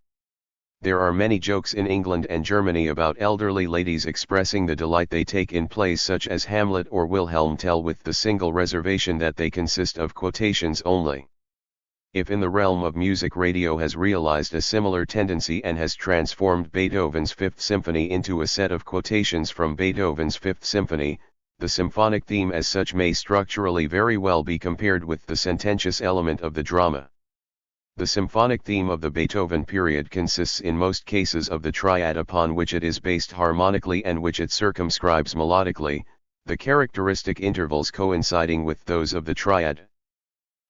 There are many jokes in England and Germany about elderly ladies expressing the delight they take in plays such as Hamlet or Wilhelm Tell, with the single reservation that they consist of quotations only. If in the realm of music radio has realized a similar tendency and has transformed Beethoven's Fifth Symphony into a set of quotations from Beethoven's Fifth Symphony, the symphonic theme as such may structurally very well be compared with the sententious element of the drama. The symphonic theme of the Beethoven period consists in most cases of the triad upon which it is based harmonically and which it circumscribes melodically, the characteristic intervals coinciding with those of the triad.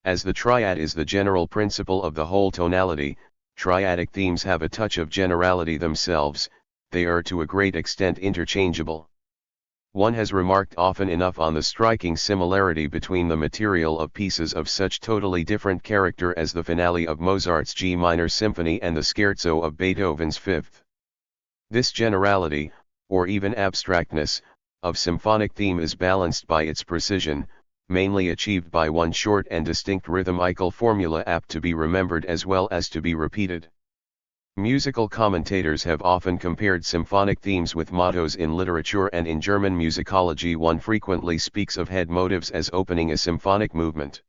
As the triad is the general principle of the whole tonality, triadic themes have a touch of generality themselves, they are to a great extent interchangeable. One has remarked often enough on the striking similarity between the material of pieces of such totally different character as the finale of Mozart's G minor symphony and the scherzo of Beethoven's Fifth. This generality, or even abstractness, of symphonic theme is balanced by its precision, mainly achieved by one short and distinct rhythmical formula apt to be remembered as well as to be repeated. Musical commentators have often compared symphonic themes with mottos in literature, and in German musicology one frequently speaks of head motives as opening a symphonic movement.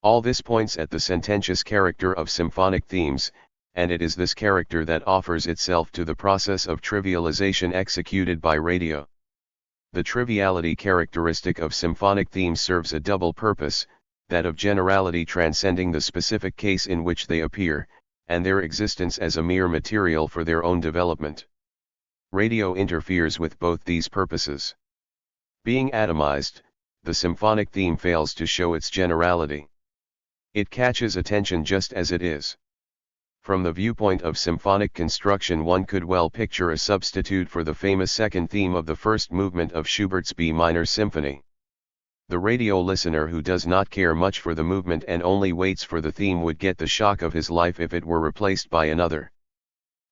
All this points at the sententious character of symphonic themes, and it is this character that offers itself to the process of trivialization executed by radio. The triviality characteristic of symphonic themes serves a double purpose, that of generality transcending the specific case in which they appear, and their existence as a mere material for their own development. Radio interferes with both these purposes. Being atomized, the symphonic theme fails to show its generality. It catches attention just as it is. From the viewpoint of symphonic construction, one could well picture a substitute for the famous second theme of the first movement of Schubert's B minor symphony. The radio listener who does not care much for the movement and only waits for the theme would get the shock of his life if it were replaced by another.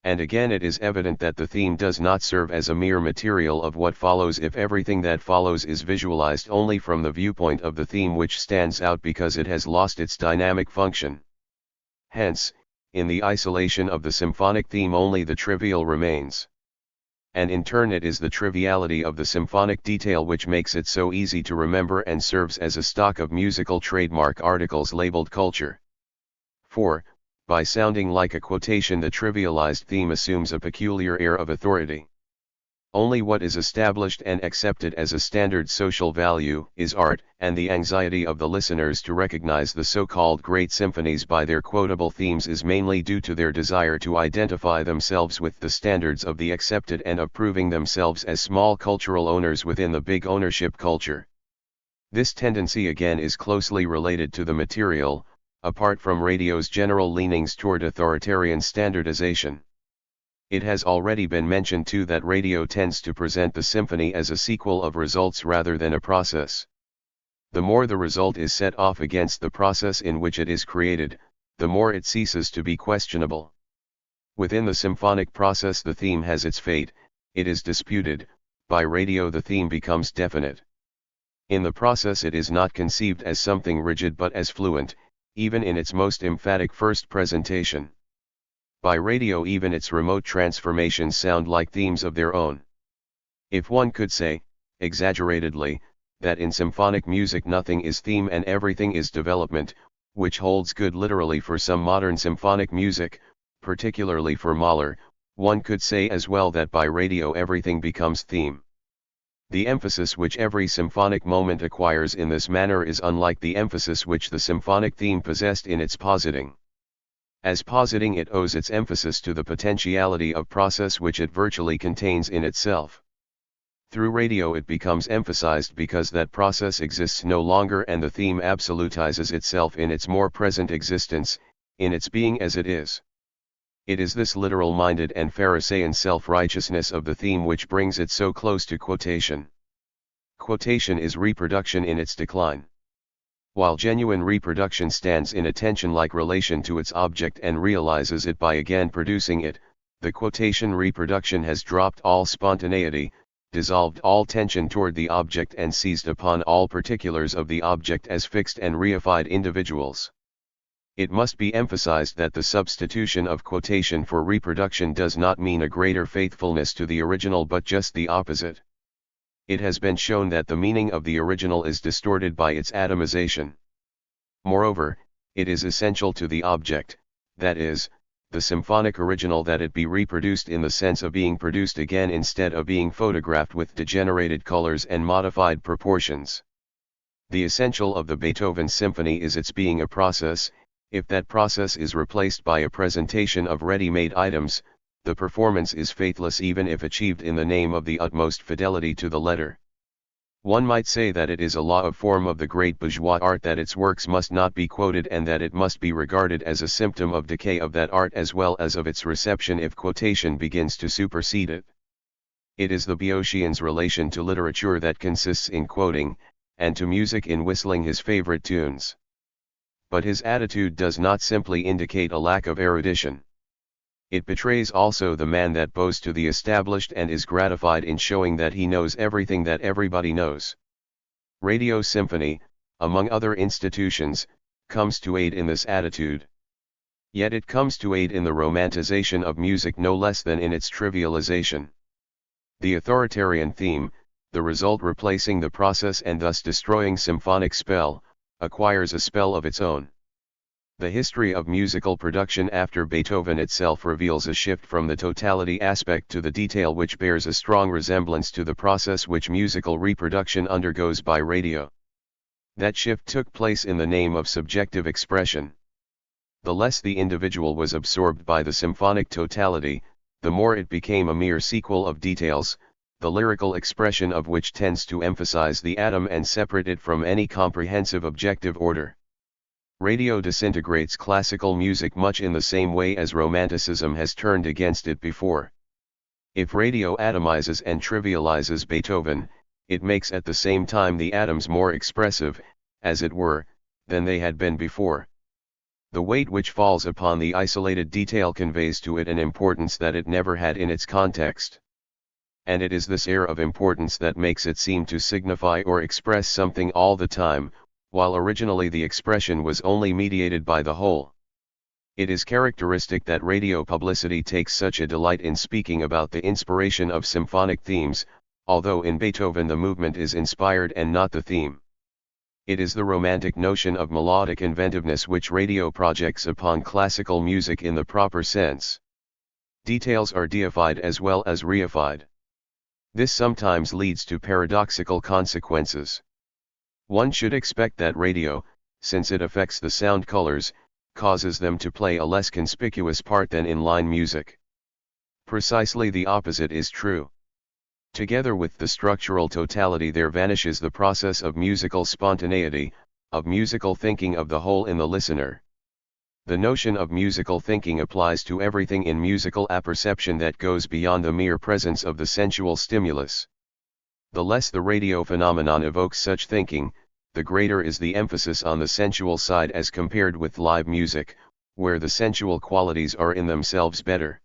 And again, it is evident that the theme does not serve as a mere material of what follows if everything that follows is visualized only from the viewpoint of the theme, which stands out because it has lost its dynamic function. Hence, in the isolation of the symphonic theme only the trivial remains. And in turn it is the triviality of the symphonic detail which makes it so easy to remember and serves as a stock of musical trademark articles labeled culture. For, by sounding like a quotation, the trivialized theme assumes a peculiar air of authority. Only what is established and accepted as a standard social value is art, and the anxiety of the listeners to recognize the so-called great symphonies by their quotable themes is mainly due to their desire to identify themselves with the standards of the accepted and of proving themselves as small cultural owners within the big ownership culture. This tendency again is closely related to the material, apart from radio's general leanings toward authoritarian standardization. It has already been mentioned too that radio tends to present the symphony as a sequel of results rather than a process. The more the result is set off against the process in which it is created, the more it ceases to be questionable. Within the symphonic process the theme has its fate, it is disputed; by radio the theme becomes definite. In the process it is not conceived as something rigid but as fluent, even in its most emphatic first presentation. By radio even its remote transformations sound like themes of their own. If one could say, exaggeratedly, that in symphonic music nothing is theme and everything is development, which holds good literally for some modern symphonic music, particularly for Mahler, one could say as well that by radio everything becomes theme. The emphasis which every symphonic moment acquires in this manner is unlike the emphasis which the symphonic theme possessed in its positing. As positing, it owes its emphasis to the potentiality of process which it virtually contains in itself. Through radio it becomes emphasized because that process exists no longer and the theme absolutizes itself in its more present existence, in its being as it is. It is this literal-minded and Pharisaian self-righteousness of the theme which brings it so close to quotation. Quotation is reproduction in its decline. While genuine reproduction stands in a tension-like relation to its object and realizes it by again producing it, the quotation reproduction has dropped all spontaneity, dissolved all tension toward the object and seized upon all particulars of the object as fixed and reified individuals. It must be emphasized that the substitution of quotation for reproduction does not mean a greater faithfulness to the original but just the opposite. It has been shown that the meaning of the original is distorted by its atomization. Moreover, it is essential to the object, that is, the symphonic original, that it be reproduced in the sense of being produced again instead of being photographed with degenerated colors and modified proportions. The essential of the Beethoven symphony is its being a process. If that process is replaced by a presentation of ready-made items, the performance is faithless even if achieved in the name of the utmost fidelity to the letter. One might say that it is a law of form of the great bourgeois art that its works must not be quoted and that it must be regarded as a symptom of decay of that art as well as of its reception if quotation begins to supersede it. It is the Boeotian's relation to literature that consists in quoting, and to music in whistling his favorite tunes. But his attitude does not simply indicate a lack of erudition. It betrays also the man that bows to the established and is gratified in showing that he knows everything that everybody knows. Radio Symphony, among other institutions, comes to aid in this attitude. Yet it comes to aid in the romanticization of music no less than in its trivialization. The authoritarian theme, the result replacing the process and thus destroying symphonic spell, acquires a spell of its own. The history of musical production after Beethoven itself reveals a shift from the totality aspect to the detail, which bears a strong resemblance to the process which musical reproduction undergoes by radio. That shift took place in the name of subjective expression. The less the individual was absorbed by the symphonic totality, the more it became a mere sequel of details, the lyrical expression of which tends to emphasize the atom and separate it from any comprehensive objective order. Radio disintegrates classical music much in the same way as Romanticism has turned against it before. If radio atomizes and trivializes Beethoven, it makes at the same time the atoms more expressive, as it were, than they had been before. The weight which falls upon the isolated detail conveys to it an importance that it never had in its context. And it is this air of importance that makes it seem to signify or express something all the time, while originally the expression was only mediated by the whole. It is characteristic that radio publicity takes such a delight in speaking about the inspiration of symphonic themes, although in Beethoven the movement is inspired and not the theme. It is the romantic notion of melodic inventiveness which radio projects upon classical music in the proper sense. Details are deified as well as reified. This sometimes leads to paradoxical consequences. One should expect that radio, since it affects the sound colors, causes them to play a less conspicuous part than in line music. Precisely the opposite is true. Together with the structural totality there vanishes the process of musical spontaneity, of musical thinking of the whole in the listener. The notion of musical thinking applies to everything in musical apperception that goes beyond the mere presence of the sensual stimulus. The less the radio phenomenon evokes such thinking, the greater is the emphasis on the sensual side as compared with live music, where the sensual qualities are in themselves better.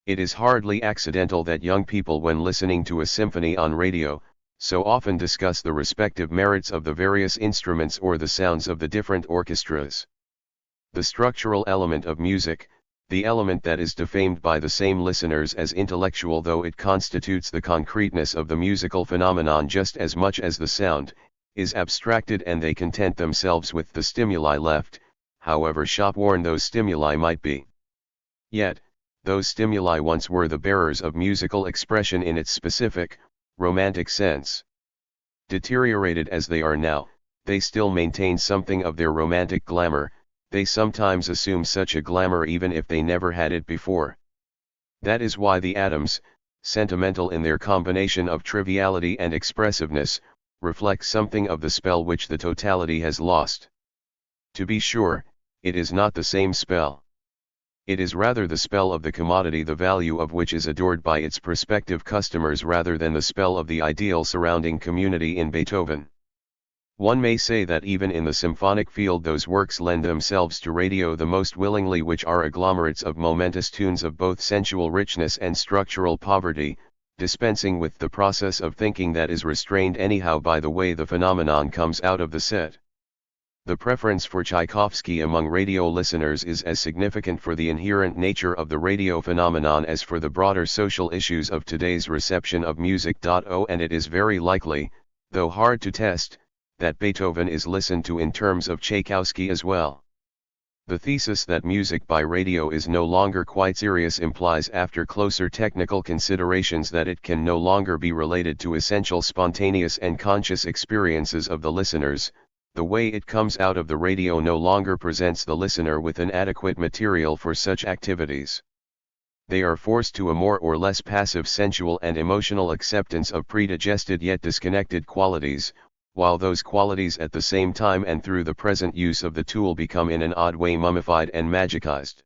It is hardly accidental that young people, when listening to a symphony on radio, so often discuss the respective merits of the various instruments or the sounds of the different orchestras. The structural element of music, the element that is defamed by the same listeners as intellectual though it constitutes the concreteness of the musical phenomenon just as much as the sound, is abstracted and they content themselves with the stimuli left, however shop-worn those stimuli might be. Yet, those stimuli once were the bearers of musical expression in its specific, romantic sense. Deteriorated as they are now, they still maintain something of their romantic glamour. They sometimes assume such a glamour even if they never had it before. That is why the atoms, sentimental in their combination of triviality and expressiveness, reflect something of the spell which the totality has lost. To be sure, it is not the same spell. It is rather the spell of the commodity, the value of which is adored by its prospective customers, rather than the spell of the ideal surrounding community in Beethoven. One may say that even in the symphonic field those works lend themselves to radio the most willingly which are agglomerates of momentous tunes of both sensual richness and structural poverty, dispensing with the process of thinking that is restrained anyhow by the way the phenomenon comes out of the set. The preference for Tchaikovsky among radio listeners is as significant for the inherent nature of the radio phenomenon as for the broader social issues of today's reception of music. And it is very likely, though hard to test, that Beethoven is listened to in terms of Tchaikovsky as well. The thesis that music by radio is no longer quite serious implies, after closer technical considerations, that it can no longer be related to essential spontaneous and conscious experiences of the listeners. The way it comes out of the radio no longer presents the listener with an adequate material for such activities. They are forced to a more or less passive sensual and emotional acceptance of predigested yet disconnected qualities, while those qualities at the same time and through the present use of the tool become in an odd way mummified and magicized.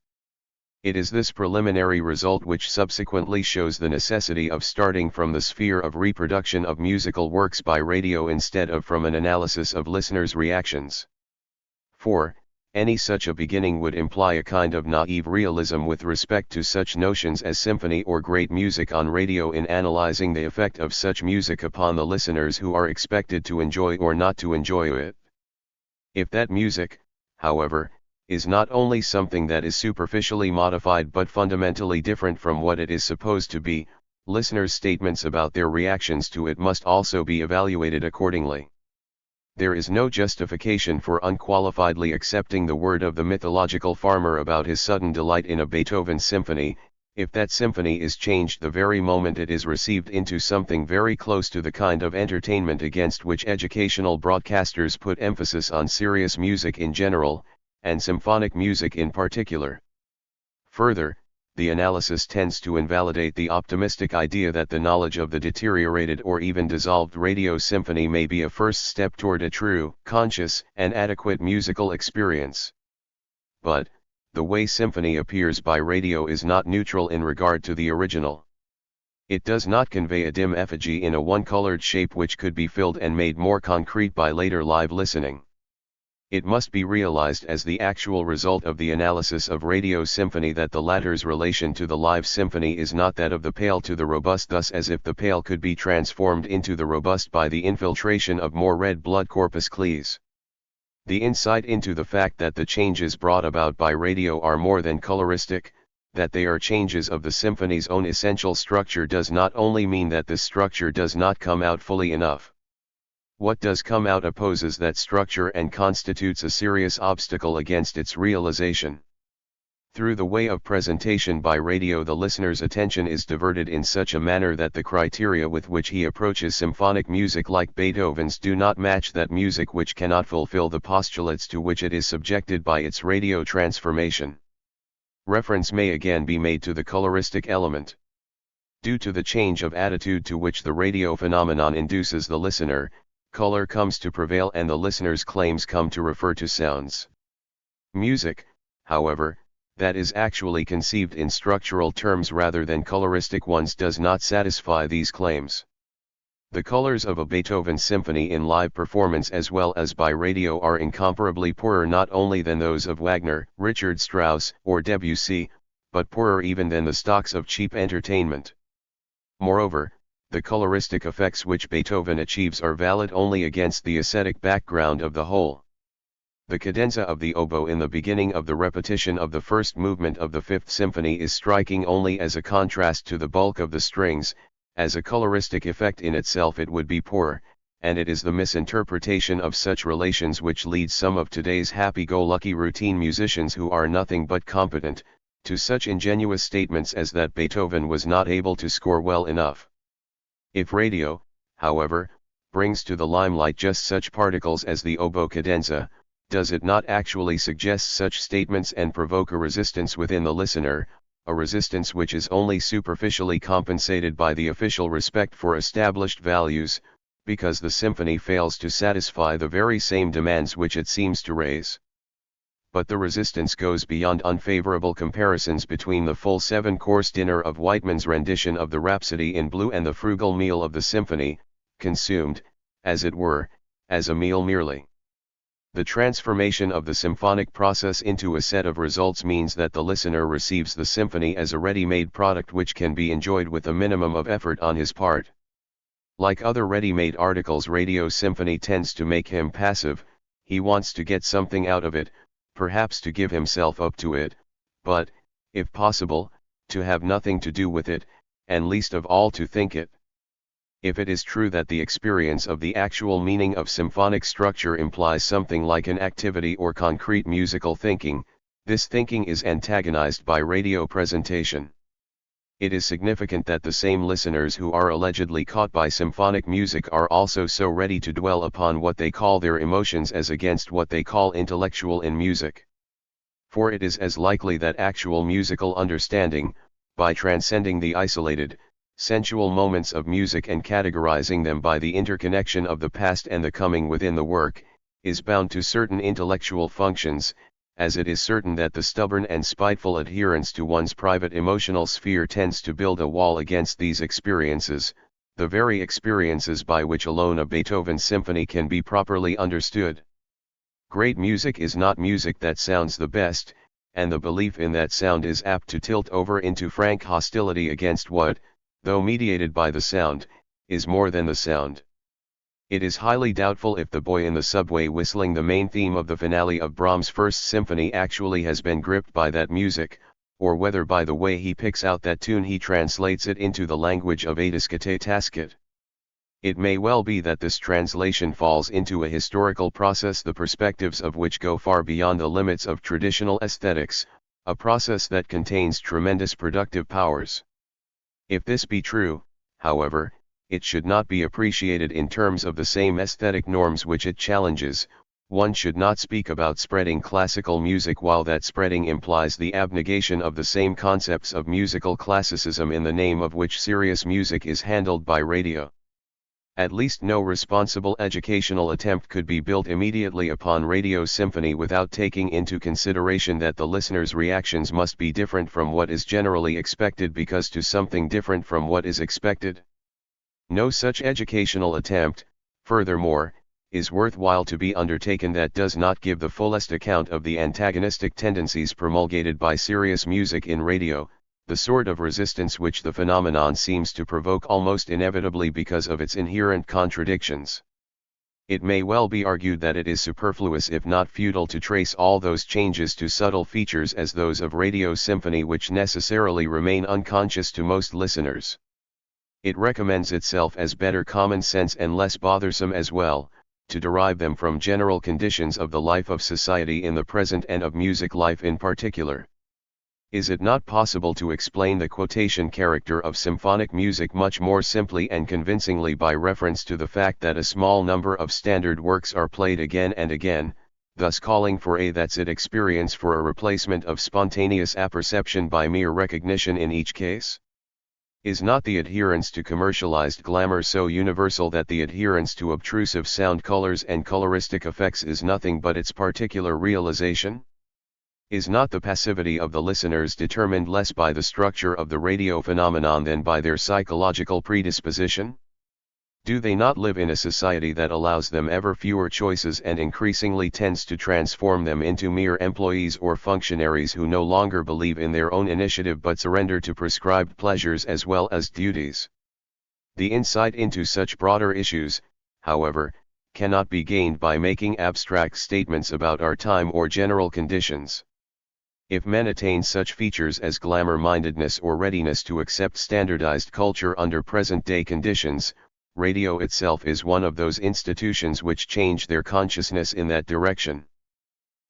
It is this preliminary result which subsequently shows the necessity of starting from the sphere of reproduction of musical works by radio instead of from an analysis of listeners' reactions. For, any such a beginning would imply a kind of naive realism with respect to such notions as symphony or great music on radio in analyzing the effect of such music upon the listeners who are expected to enjoy or not to enjoy it. If that music, however, is not only something that is superficially modified but fundamentally different from what it is supposed to be, listeners' statements about their reactions to it must also be evaluated accordingly. There is no justification for unqualifiedly accepting the word of the mythological farmer about his sudden delight in a Beethoven symphony, if that symphony is changed the very moment it is received into something very close to the kind of entertainment against which educational broadcasters put emphasis on serious music in general, and symphonic music in particular. Further, the analysis tends to invalidate the optimistic idea that the knowledge of the deteriorated or even dissolved radio symphony may be a first step toward a true, conscious, and adequate musical experience. But, the way symphony appears by radio is not neutral in regard to the original. It does not convey a dim effigy in a one-colored shape which could be filled and made more concrete by later live listening. It must be realized as the actual result of the analysis of radio symphony that the latter's relation to the live symphony is not that of the pale to the robust, thus as if the pale could be transformed into the robust by the infiltration of more red blood corpuscles. The insight into the fact that the changes brought about by radio are more than coloristic, that they are changes of the symphony's own essential structure, does not only mean that this structure does not come out fully enough. What does come out opposes that structure and constitutes a serious obstacle against its realization. Through the way of presentation by radio, the listener's attention is diverted in such a manner that the criteria with which he approaches symphonic music like Beethoven's do not match that music which cannot fulfill the postulates to which it is subjected by its radio transformation. Reference may again be made to the coloristic element. Due to the change of attitude to which the radio phenomenon induces the listener, color comes to prevail and the listener's claims come to refer to sounds. Music, however, that is actually conceived in structural terms rather than coloristic ones does not satisfy these claims. The colors of a Beethoven symphony in live performance as well as by radio are incomparably poorer not only than those of Wagner, Richard Strauss, or Debussy, but poorer even than the stocks of cheap entertainment. Moreover, the coloristic effects which Beethoven achieves are valid only against the aesthetic background of the whole. The cadenza of the oboe in the beginning of the repetition of the first movement of the Fifth Symphony is striking only as a contrast to the bulk of the strings. As a coloristic effect in itself it would be poor, and it is the misinterpretation of such relations which leads some of today's happy-go-lucky routine musicians who are nothing but competent, to such ingenuous statements as that Beethoven was not able to score well enough. If radio, however, brings to the limelight just such particles as the oboe cadenza, does it not actually suggest such statements and provoke a resistance within the listener, a resistance which is only superficially compensated by the official respect for established values, because the symphony fails to satisfy the very same demands which it seems to raise? But the resistance goes beyond unfavorable comparisons between the full seven-course dinner of Whitman's rendition of the Rhapsody in Blue and the frugal meal of the symphony, consumed, as it were, as a meal merely. The transformation of the symphonic process into a set of results means that the listener receives the symphony as a ready-made product which can be enjoyed with a minimum of effort on his part. Like other ready-made articles, radio symphony tends to make him passive. He wants to get something out of it, perhaps to give himself up to it, but, if possible, to have nothing to do with it, and least of all to think it. If it is true that the experience of the actual meaning of symphonic structure implies something like an activity or concrete musical thinking, this thinking is antagonized by radio presentation. It is significant that the same listeners who are allegedly caught by symphonic music are also so ready to dwell upon what they call their emotions as against what they call intellectual in music. For it is as likely that actual musical understanding, by transcending the isolated, sensual moments of music and categorizing them by the interconnection of the past and the coming within the work, is bound to certain intellectual functions, as it is certain that the stubborn and spiteful adherence to one's private emotional sphere tends to build a wall against these experiences, the very experiences by which alone a Beethoven symphony can be properly understood. Great music is not music that sounds the best, and the belief in that sound is apt to tilt over into frank hostility against what, though mediated by the sound, is more than the sound. It is highly doubtful if the boy in the subway whistling the main theme of the finale of Brahms' First Symphony actually has been gripped by that music, or whether by the way he picks out that tune he translates it into the language of a discotheque tasket. It may well be that this translation falls into a historical process the perspectives of which go far beyond the limits of traditional aesthetics, a process that contains tremendous productive powers. If this be true, however, it should not be appreciated in terms of the same aesthetic norms which it challenges. One should not speak about spreading classical music while that spreading implies the abnegation of the same concepts of musical classicism in the name of which serious music is handled by radio. At least no responsible educational attempt could be built immediately upon radio symphony without taking into consideration that the listener's reactions must be different from what is generally expected because to something different from what is expected. No such educational attempt, furthermore, is worthwhile to be undertaken that does not give the fullest account of the antagonistic tendencies promulgated by serious music in radio, the sort of resistance which the phenomenon seems to provoke almost inevitably because of its inherent contradictions. It may well be argued that it is superfluous if not futile to trace all those changes to subtle features as those of radio symphony which necessarily remain unconscious to most listeners. It recommends itself as better common sense and less bothersome as well, to derive them from general conditions of the life of society in the present and of music life in particular. Is it not possible to explain the quotation character of symphonic music much more simply and convincingly by reference to the fact that a small number of standard works are played again and again, thus calling for that's it experience for a replacement of spontaneous apperception by mere recognition in each case? Is not the adherence to commercialized glamour so universal that the adherence to obtrusive sound colors and coloristic effects is nothing but its particular realization? Is not the passivity of the listeners determined less by the structure of the radio phenomenon than by their psychological predisposition? Do they not live in a society that allows them ever fewer choices and increasingly tends to transform them into mere employees or functionaries who no longer believe in their own initiative but surrender to prescribed pleasures as well as duties? The insight into such broader issues, however, cannot be gained by making abstract statements about our time or general conditions. If men attain such features as glamour-mindedness or readiness to accept standardized culture under present-day conditions, radio itself is one of those institutions which change their consciousness in that direction.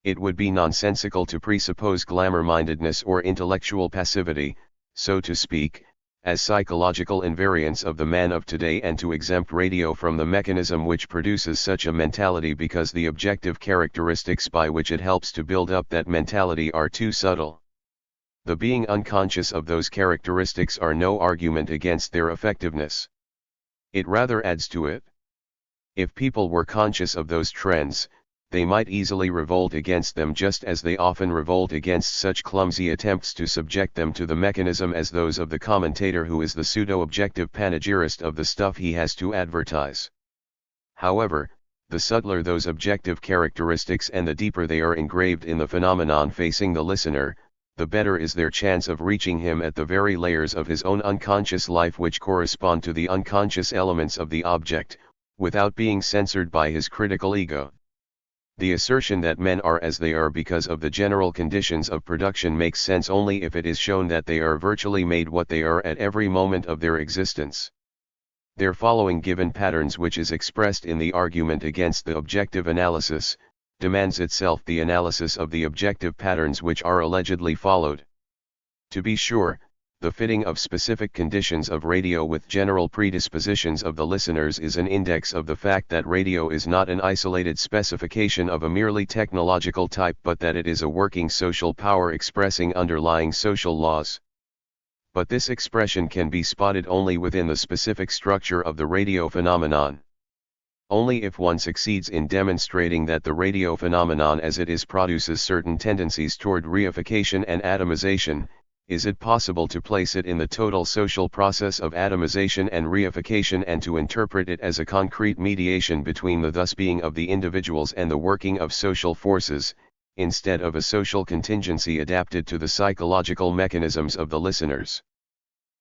It would be nonsensical to presuppose glamour-mindedness or intellectual passivity, so to speak, as psychological invariants of the man of today and to exempt radio from the mechanism which produces such a mentality because the objective characteristics by which it helps to build up that mentality are too subtle. The being unconscious of those characteristics are no argument against their effectiveness. It rather adds to it. If people were conscious of those trends, they might easily revolt against them just as they often revolt against such clumsy attempts to subject them to the mechanism as those of the commentator who is the pseudo-objective panegyrist of the stuff he has to advertise. However, the subtler those objective characteristics and the deeper they are engraved in the phenomenon facing the listener, the better is their chance of reaching him at the very layers of his own unconscious life which correspond to the unconscious elements of the object, without being censored by his critical ego. The assertion that men are as they are because of the general conditions of production makes sense only if it is shown that they are virtually made what they are at every moment of their existence. Their following given patterns, which is expressed in the argument against the objective analysis, demands itself the analysis of the objective patterns which are allegedly followed. To be sure, the fitting of specific conditions of radio with general predispositions of the listeners is an index of the fact that radio is not an isolated specification of a merely technological type but that it is a working social power expressing underlying social laws. But this expression can be spotted only within the specific structure of the radio phenomenon. Only if one succeeds in demonstrating that the radio phenomenon as it is produces certain tendencies toward reification and atomization, is it possible to place it in the total social process of atomization and reification and to interpret it as a concrete mediation between the thus being of the individuals and the working of social forces, instead of a social contingency adapted to the psychological mechanisms of the listeners.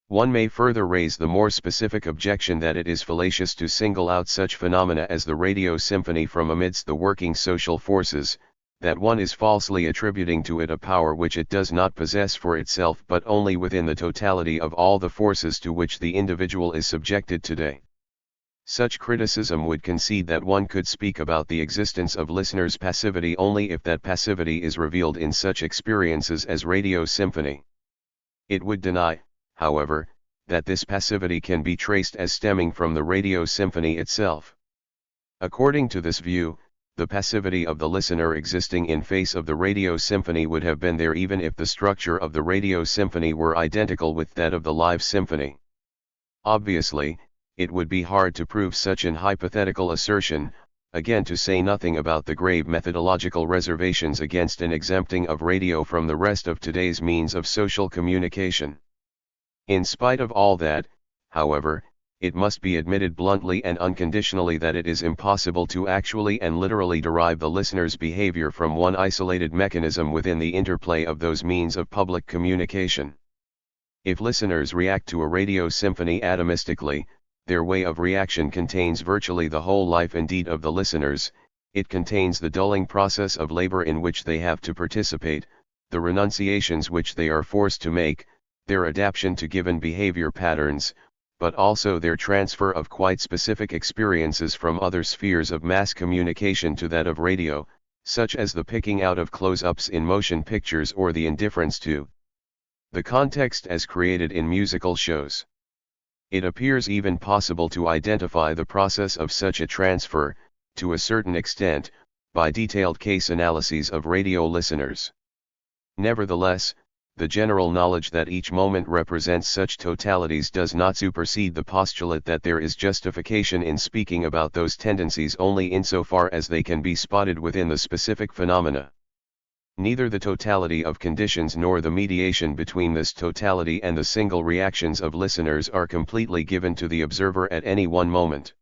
One may further raise the more specific objection that it is fallacious to single out such phenomena as the radio symphony from amidst the working social forces, that one is falsely attributing to it a power which it does not possess for itself but only within the totality of all the forces to which the individual is subjected today. Such criticism would concede that one could speak about the existence of listeners' passivity only if that passivity is revealed in such experiences as radio symphony. It would deny, however, that this passivity can be traced as stemming from the radio symphony itself. According to this view, the passivity of the listener existing in face of the radio symphony would have been there even if the structure of the radio symphony were identical with that of the live symphony. Obviously, it would be hard to prove such an hypothetical assertion, again to say nothing about the grave methodological reservations against an exempting of radio from the rest of today's means of social communication. In spite of all that, however, it must be admitted bluntly and unconditionally that it is impossible to actually and literally derive the listener's behavior from one isolated mechanism within the interplay of those means of public communication. If listeners react to a radio symphony atomistically, their way of reaction contains virtually the whole life indeed of the listeners. It contains the dulling process of labor in which they have to participate, the renunciations which they are forced to make, their adaptation to given behavior patterns, but also their transfer of quite specific experiences from other spheres of mass communication to that of radio, such as the picking out of close-ups in motion pictures or the indifference to the context as created in musical shows. It appears even possible to identify the process of such a transfer, to a certain extent, by detailed case analyses of radio listeners. Nevertheless, the general knowledge that each moment represents such totalities does not supersede the postulate that there is justification in speaking about those tendencies only insofar as they can be spotted within the specific phenomena. Neither the totality of conditions nor the mediation between this totality and the single reactions of listeners are completely given to the observer at any one moment.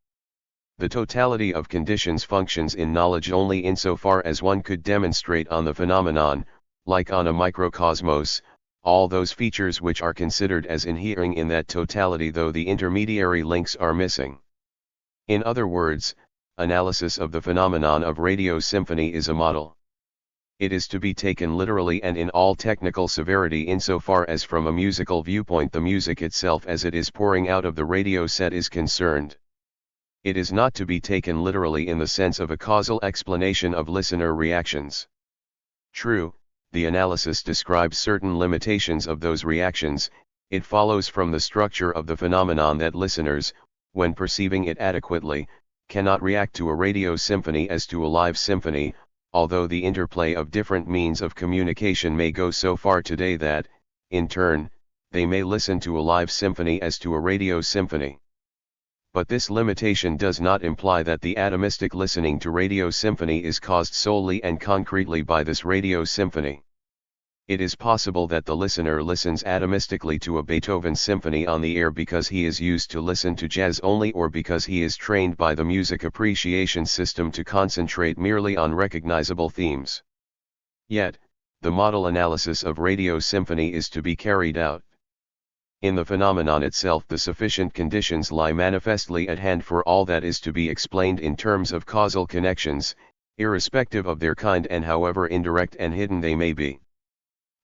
The totality of conditions functions in knowledge only insofar as one could demonstrate on the phenomenon, like on a microcosmos, all those features which are considered as inhering in that totality though the intermediary links are missing. In other words, analysis of the phenomenon of radio symphony is a model. It is to be taken literally and in all technical severity insofar as from a musical viewpoint the music itself as it is pouring out of the radio set is concerned. It is not to be taken literally in the sense of a causal explanation of listener reactions. True, the analysis describes certain limitations of those reactions. It follows from the structure of the phenomenon that listeners, when perceiving it adequately, cannot react to a radio symphony as to a live symphony, although the interplay of different means of communication may go so far today that, in turn, they may listen to a live symphony as to a radio symphony. But this limitation does not imply that the atomistic listening to radio symphony is caused solely and concretely by this radio symphony. It is possible that the listener listens atomistically to a Beethoven symphony on the air because he is used to listen to jazz only or because he is trained by the music appreciation system to concentrate merely on recognizable themes. Yet, the model analysis of radio symphony is to be carried out. In the phenomenon itself the sufficient conditions lie manifestly at hand for all that is to be explained in terms of causal connections, irrespective of their kind and however indirect and hidden they may be.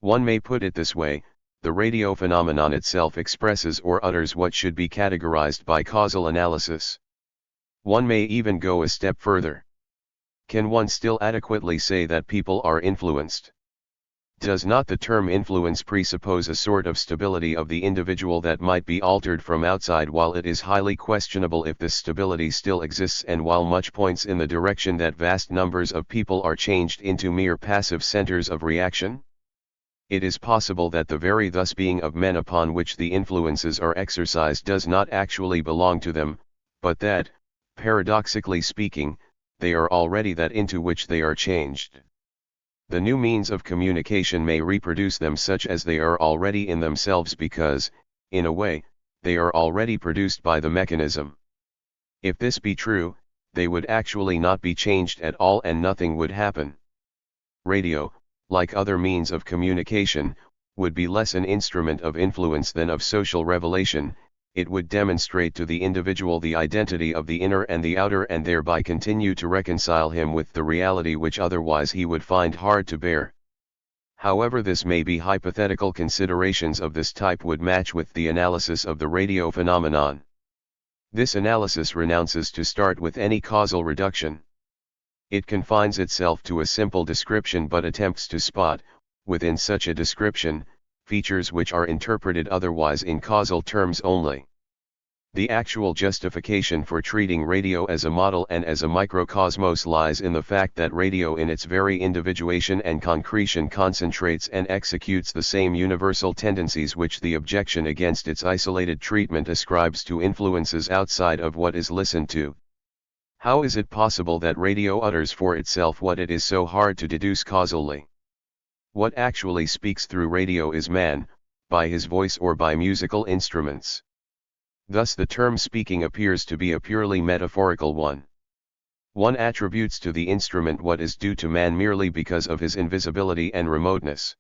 One may put it this way: the radio phenomenon itself expresses or utters what should be categorized by causal analysis. One may even go a step further. Can one still adequately say that people are influenced? Does not the term influence presuppose a sort of stability of the individual that might be altered from outside, while it is highly questionable if this stability still exists, and while much points in the direction that vast numbers of people are changed into mere passive centers of reaction? It is possible that the very thus being of men upon which the influences are exercised does not actually belong to them, but that, Paradoxically speaking, they are already that into which they are changed. The new means of communication may reproduce them such as they are already in themselves because, in a way, they are already produced by the mechanism. If this be true, they would actually not be changed at all and nothing would happen. Radio, like other means of communication, would be less an instrument of influence than of social revelation. It would demonstrate to the individual the identity of the inner and the outer and thereby continue to reconcile him with the reality which otherwise he would find hard to bear. However, this may be hypothetical considerations of this type would match with the analysis of the radio phenomenon. This analysis renounces to start with any causal reduction. It confines itself to a simple description but attempts to spot, within such a description, features which are interpreted otherwise in causal terms only. The actual justification for treating radio as a model and as a microcosmos lies in the fact that radio in its very individuation and concretion concentrates and executes the same universal tendencies which the objection against its isolated treatment ascribes to influences outside of what is listened to. How is it possible that radio utters for itself what it is so hard to deduce causally? What actually speaks through radio is man, by his voice or by musical instruments. Thus the term speaking appears to be a purely metaphorical one. One attributes to the instrument what is due to man merely because of his invisibility and remoteness.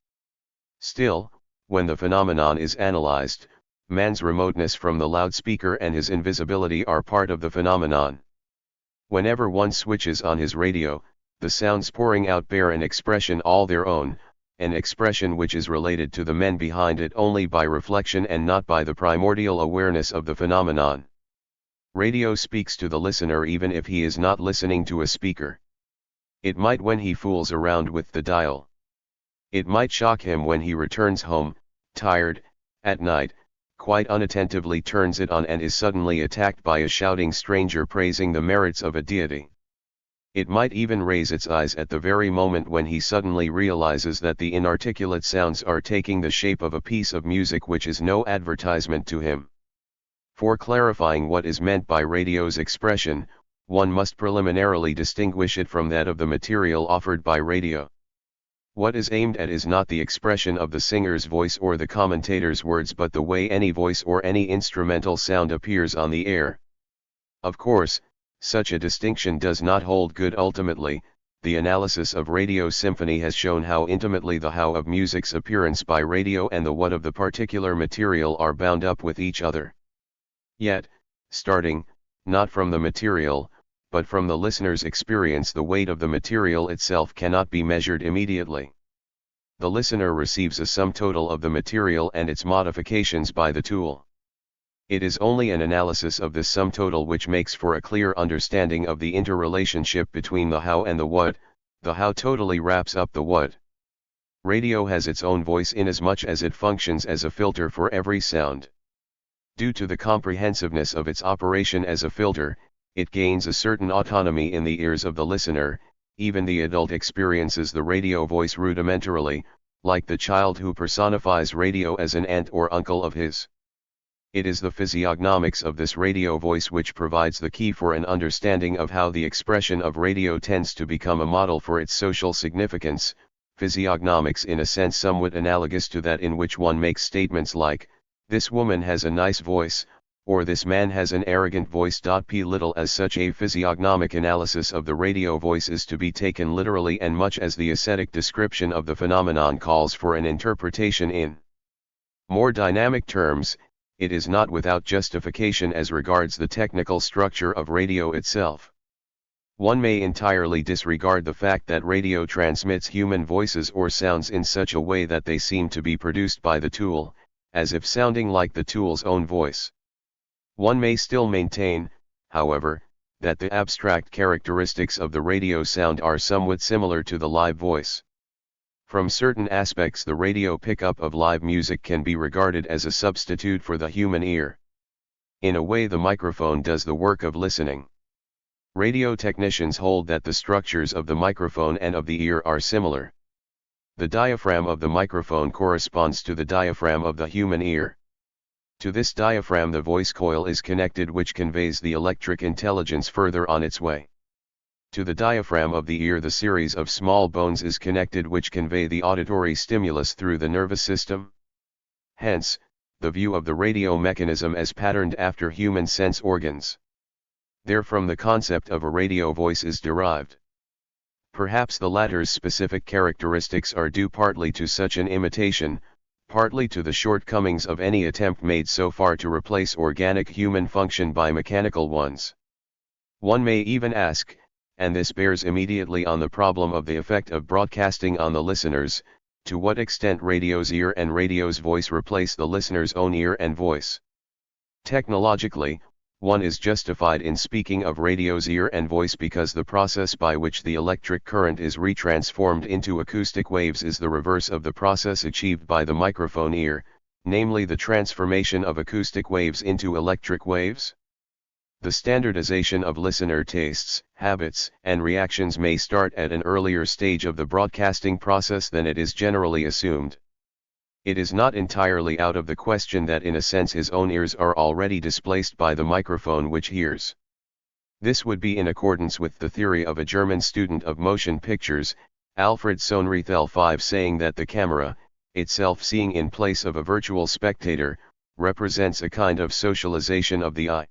Still, when the phenomenon is analyzed, man's remoteness from the loudspeaker and his invisibility are part of the phenomenon. Whenever one switches on his radio, the sounds pouring out bear an expression all their own, an expression which is related to the men behind it only by reflection and not by the primordial awareness of the phenomenon. Radio speaks to the listener even if he is not listening to a speaker. It might when he fools around with the dial. It might shock him when he returns home, tired, at night, quite unattentively turns it on and is suddenly attacked by a shouting stranger praising the merits of a deity. It might even raise its eyes at the very moment when he suddenly realizes that the inarticulate sounds are taking the shape of a piece of music which is no advertisement to him. For clarifying what is meant by radio's expression, one must preliminarily distinguish it from that of the material offered by radio. What is aimed at is not the expression of the singer's voice or the commentator's words but the way any voice or any instrumental sound appears on the air. Of course, such a distinction does not hold good ultimately. The analysis of radio symphony has shown how intimately the how of music's appearance by radio and the what of the particular material are bound up with each other. Yet, starting, not from the material, but from the listener's experience, the weight of the material itself cannot be measured immediately. The listener receives a sum total of the material and its modifications by the tool. It is only an analysis of this sum total which makes for a clear understanding of the interrelationship between the how and the what. The how totally wraps up the what. Radio has its own voice inasmuch as it functions as a filter for every sound. Due to the comprehensiveness of its operation as a filter, it gains a certain autonomy in the ears of the listener. Even the adult experiences the radio voice rudimentarily, like the child who personifies radio as an aunt or uncle of his. It is the physiognomics of this radio voice which provides the key for an understanding of how the expression of radio tends to become a model for its social significance, physiognomics in a sense somewhat analogous to that in which one makes statements like, "This woman has a nice voice," or "This man has an arrogant voice." P. Little as such a physiognomic analysis of the radio voice is to be taken literally, and much as the aesthetic description of the phenomenon calls for an interpretation in more dynamic terms, it is not without justification as regards the technical structure of radio itself. One may entirely disregard the fact that radio transmits human voices or sounds in such a way that they seem to be produced by the tool, as if sounding like the tool's own voice. One may still maintain, however, that the abstract characteristics of the radio sound are somewhat similar to the live voice. From certain aspects, the radio pickup of live music can be regarded as a substitute for the human ear. In a way, the microphone does the work of listening. Radio technicians hold that the structures of the microphone and of the ear are similar. The diaphragm of the microphone corresponds to the diaphragm of the human ear. To this diaphragm the voice coil is connected, which conveys the electric intelligence further on its way. To the diaphragm of the ear the series of small bones is connected, which convey the auditory stimulus through the nervous system. Hence, the view of the radio mechanism as patterned after human sense organs. Therefrom the concept of a radio voice is derived. Perhaps the latter's specific characteristics are due partly to such an imitation, partly to the shortcomings of any attempt made so far to replace organic human function by mechanical ones. One may even ask, and this bears immediately on the problem of the effect of broadcasting on the listeners, to what extent radio's ear and radio's voice replace the listener's own ear and voice. Technologically, one is justified in speaking of radio's ear and voice because the process by which the electric current is retransformed into acoustic waves is the reverse of the process achieved by the microphone ear, namely the transformation of acoustic waves into electric waves. The standardization of listener tastes, habits, and reactions may start at an earlier stage of the broadcasting process than it is generally assumed. It is not entirely out of the question that in a sense his own ears are already displaced by the microphone which hears. This would be in accordance with the theory of a German student of motion pictures, Alfred Sohnrethel 5, saying that the camera, itself seeing in place of a virtual spectator, represents a kind of socialization of the eye.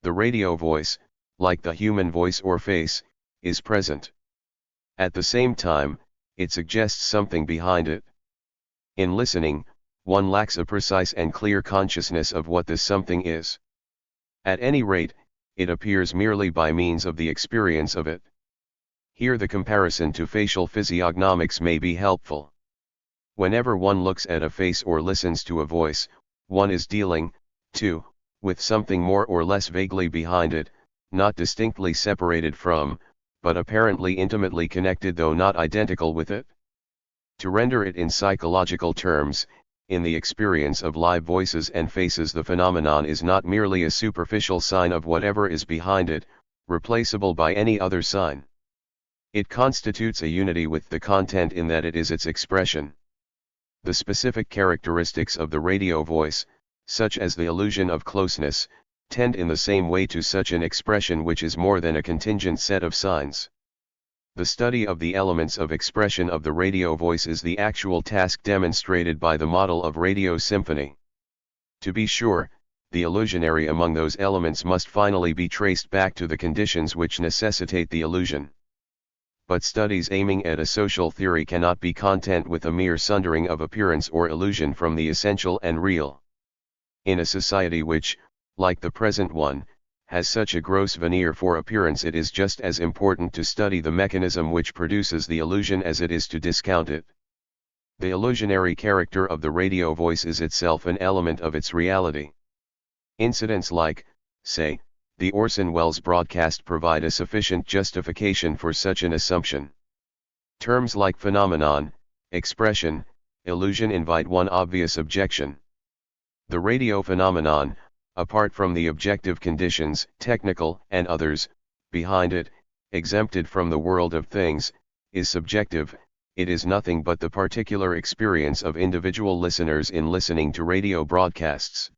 The radio voice, like the human voice or face, is present. At the same time, it suggests something behind it. In listening, one lacks a precise and clear consciousness of what this something is. At any rate, it appears merely by means of the experience of it. Here the comparison to facial physiognomics may be helpful. Whenever one looks at a face or listens to a voice, one is dealing, too, with something more or less vaguely behind it, not distinctly separated from, but apparently intimately connected though not identical with it. To render it in psychological terms, in the experience of live voices and faces the phenomenon is not merely a superficial sign of whatever is behind it, replaceable by any other sign. It constitutes a unity with the content in that it is its expression. The specific characteristics of the radio voice, such as the illusion of closeness, tend in the same way to such an expression which is more than a contingent set of signs. The study of the elements of expression of the radio voice is the actual task demonstrated by the model of radio symphony. To be sure, the illusionary among those elements must finally be traced back to the conditions which necessitate the illusion. But studies aiming at a social theory cannot be content with a mere sundering of appearance or illusion from the essential and real. In a society which, like the present one, has such a gross veneer for appearance, it is just as important to study the mechanism which produces the illusion as it is to discount it. The illusionary character of the radio voice is itself an element of its reality. Incidents like, say, the Orson Welles broadcast provide a sufficient justification for such an assumption. Terms like phenomenon, expression, illusion invite one obvious objection. The radio phenomenon, apart from the objective conditions, technical and others, behind it, exempted from the world of things, is subjective. It is nothing but the particular experience of individual listeners in listening to radio broadcasts.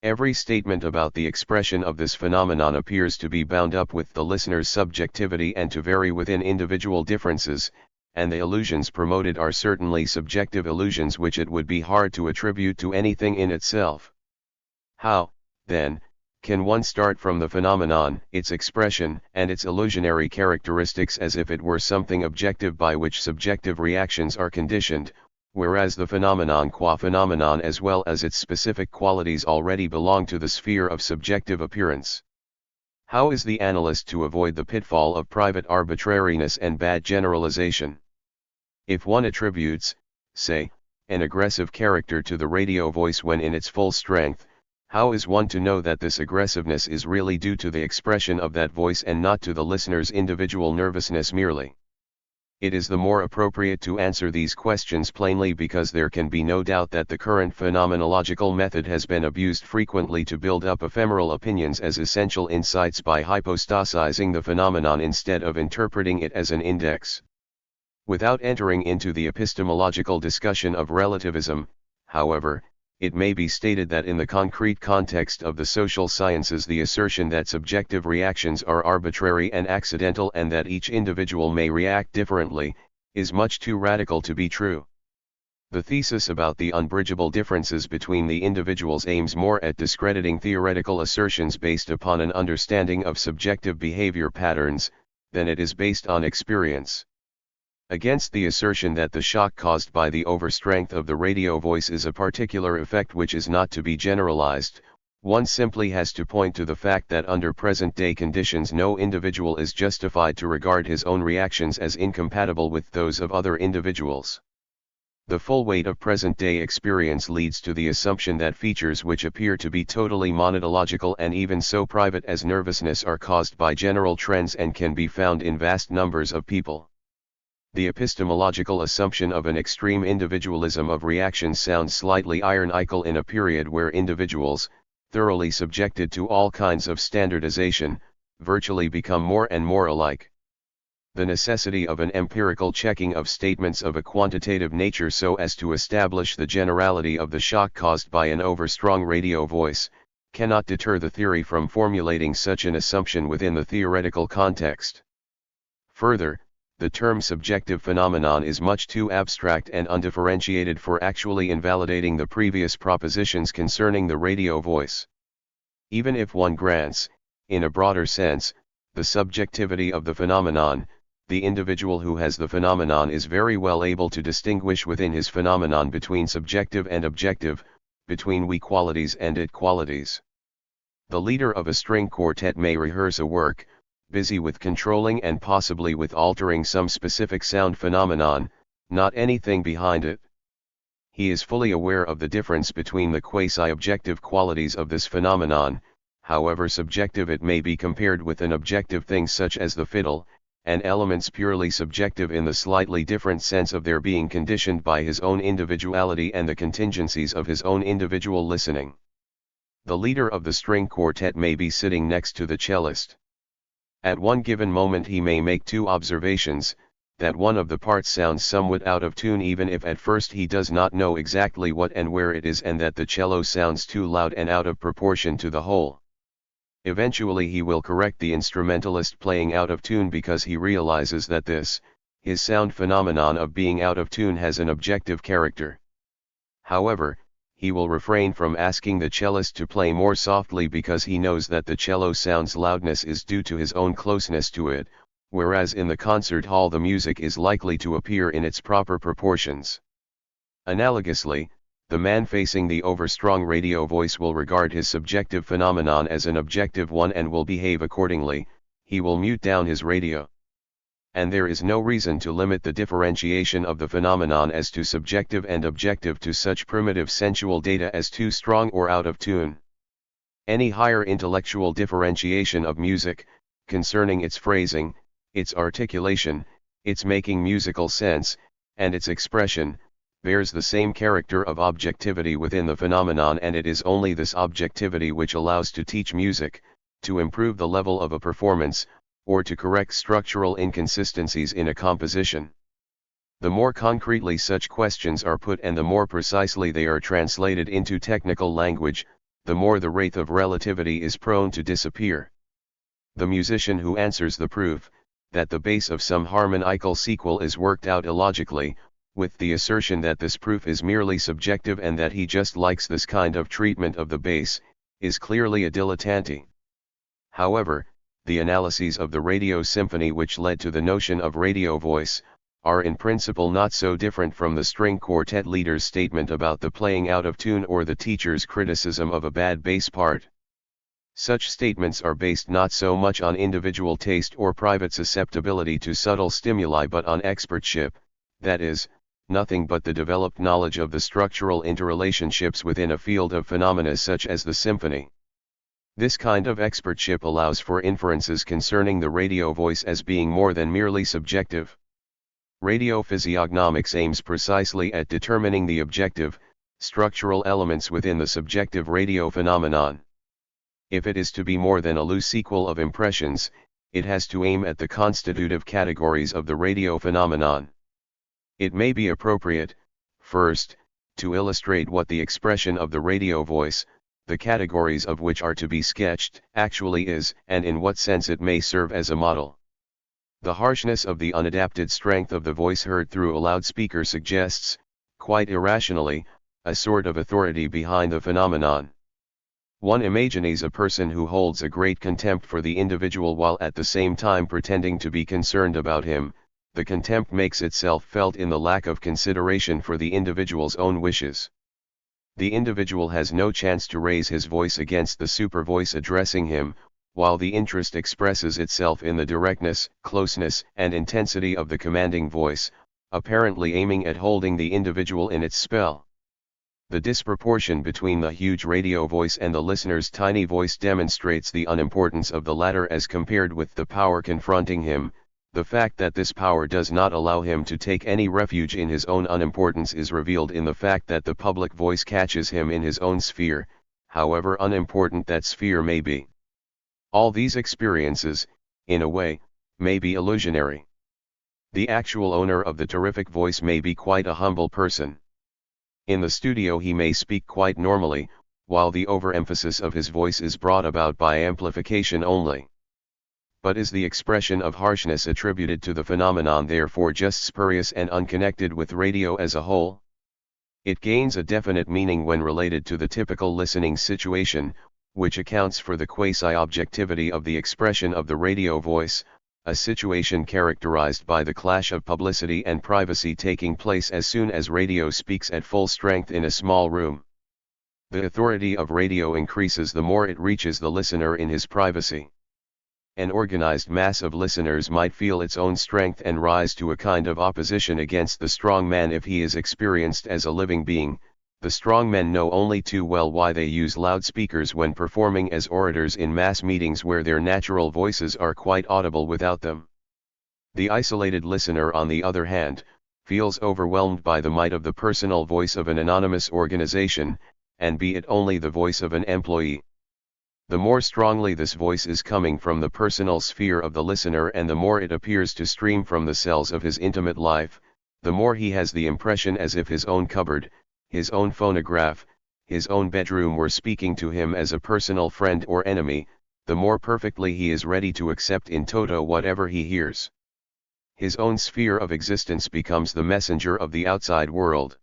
Every statement about the expression of this phenomenon appears to be bound up with the listener's subjectivity and to vary within individual differences, and the illusions promoted are certainly subjective illusions which it would be hard to attribute to anything in itself. How, then, can one start from the phenomenon, its expression, and its illusionary characteristics as if it were something objective by which subjective reactions are conditioned, whereas the phenomenon qua phenomenon as well as its specific qualities already belong to the sphere of subjective appearance? How is the analyst to avoid the pitfall of private arbitrariness and bad generalization? If one attributes, say, an aggressive character to the radio voice when in its full strength, how is one to know that this aggressiveness is really due to the expression of that voice and not to the listener's individual nervousness merely? It is the more appropriate to answer these questions plainly because there can be no doubt that the current phenomenological method has been abused frequently to build up ephemeral opinions as essential insights by hypostasizing the phenomenon instead of interpreting it as an index. Without entering into the epistemological discussion of relativism, however, it may be stated that in the concrete context of the social sciences the assertion that subjective reactions are arbitrary and accidental and that each individual may react differently, is much too radical to be true. The thesis about the unbridgeable differences between the individuals aims more at discrediting theoretical assertions based upon an understanding of subjective behavior patterns, than it is based on experience. Against the assertion that the shock caused by the overstrength of the radio voice is a particular effect which is not to be generalized, one simply has to point to the fact that under present-day conditions no individual is justified to regard his own reactions as incompatible with those of other individuals. The full weight of present-day experience leads to the assumption that features which appear to be totally monadological and even so private as nervousness are caused by general trends and can be found in vast numbers of people. The epistemological assumption of an extreme individualism of reactions sounds slightly ironical in a period where individuals, thoroughly subjected to all kinds of standardization, virtually become more and more alike. The necessity of an empirical checking of statements of a quantitative nature so as to establish the generality of the shock caused by an overstrong radio voice, cannot deter the theory from formulating such an assumption within the theoretical context. Further, the term subjective phenomenon is much too abstract and undifferentiated for actually invalidating the previous propositions concerning the radio voice. Even if one grants, in a broader sense, the subjectivity of the phenomenon, the individual who has the phenomenon is very well able to distinguish within his phenomenon between subjective and objective, between we qualities and it qualities. The leader of a string quartet may rehearse a work, busy with controlling and possibly with altering some specific sound phenomenon, not anything behind it. He is fully aware of the difference between the quasi-objective qualities of this phenomenon, however subjective it may be compared with an objective thing such as the fiddle, and elements purely subjective in the slightly different sense of their being conditioned by his own individuality and the contingencies of his own individual listening. The leader of the string quartet may be sitting next to the cellist. At one given moment he may make two observations, that one of the parts sounds somewhat out of tune even if at first he does not know exactly what and where it is, and that the cello sounds too loud and out of proportion to the whole. Eventually he will correct the instrumentalist playing out of tune because he realizes that this, his sound phenomenon of being out of tune, has an objective character. However, he will refrain from asking the cellist to play more softly because he knows that the cello sound's loudness is due to his own closeness to it, whereas in the concert hall the music is likely to appear in its proper proportions. Analogously, the man facing the overstrong radio voice will regard his subjective phenomenon as an objective one and will behave accordingly. He will mute down his radio. And there is no reason to limit the differentiation of the phenomenon as to subjective and objective to such primitive sensual data as too strong or out of tune. Any higher intellectual differentiation of music, concerning its phrasing, its articulation, its making musical sense, and its expression, bears the same character of objectivity within the phenomenon, and it is only this objectivity which allows to teach music, to improve the level of a performance, or to correct structural inconsistencies in a composition. The more concretely such questions are put and the more precisely they are translated into technical language, the more the wraith of relativity is prone to disappear. The musician who answers the proof, that the bass of some harmonical sequel is worked out illogically, with the assertion that this proof is merely subjective and that he just likes this kind of treatment of the bass, is clearly a dilettante. However, the analyses of the radio symphony which led to the notion of radio voice, are in principle not so different from the string quartet leader's statement about the playing out of tune or the teacher's criticism of a bad bass part. Such statements are based not so much on individual taste or private susceptibility to subtle stimuli but on expertship, that is, nothing but the developed knowledge of the structural interrelationships within a field of phenomena such as the symphony. This kind of expertship allows for inferences concerning the radio voice as being more than merely subjective. Radio physiognomics aims precisely at determining the objective, structural elements within the subjective radio phenomenon. If it is to be more than a loose sequel of impressions, it has to aim at the constitutive categories of the radio phenomenon. It may be appropriate, first, to illustrate what the expression of the radio voice, the categories of which are to be sketched, actually is, and in what sense it may serve as a model. The harshness of the unadapted strength of the voice heard through a loudspeaker suggests, quite irrationally, a sort of authority behind the phenomenon. One imagines a person who holds a great contempt for the individual while at the same time pretending to be concerned about him. The contempt makes itself felt in the lack of consideration for the individual's own wishes. The individual has no chance to raise his voice against the super voice addressing him, while the interest expresses itself in the directness, closeness, and intensity of the commanding voice, apparently aiming at holding the individual in its spell. The disproportion between the huge radio voice and the listener's tiny voice demonstrates the unimportance of the latter as compared with the power confronting him. The fact that this power does not allow him to take any refuge in his own unimportance is revealed in the fact that the public voice catches him in his own sphere, however unimportant that sphere may be. All these experiences, in a way, may be illusionary. The actual owner of the terrific voice may be quite a humble person. In the studio he may speak quite normally, while the overemphasis of his voice is brought about by amplification only. But is the expression of harshness attributed to the phenomenon therefore just spurious and unconnected with radio as a whole? It gains a definite meaning when related to the typical listening situation, which accounts for the quasi-objectivity of the expression of the radio voice, a situation characterized by the clash of publicity and privacy taking place as soon as radio speaks at full strength in a small room. The authority of radio increases the more it reaches the listener in his privacy. An organized mass of listeners might feel its own strength and rise to a kind of opposition against the strong man if he is experienced as a living being. The strong men know only too well why they use loudspeakers when performing as orators in mass meetings where their natural voices are quite audible without them. The isolated listener, on the other hand, feels overwhelmed by the might of the personal voice of an anonymous organization, and be it only the voice of an employee. The more strongly this voice is coming from the personal sphere of the listener and the more it appears to stream from the cells of his intimate life, the more he has the impression as if his own cupboard, his own phonograph, his own bedroom were speaking to him as a personal friend or enemy, the more perfectly he is ready to accept in toto whatever he hears. His own sphere of existence becomes the messenger of the outside world.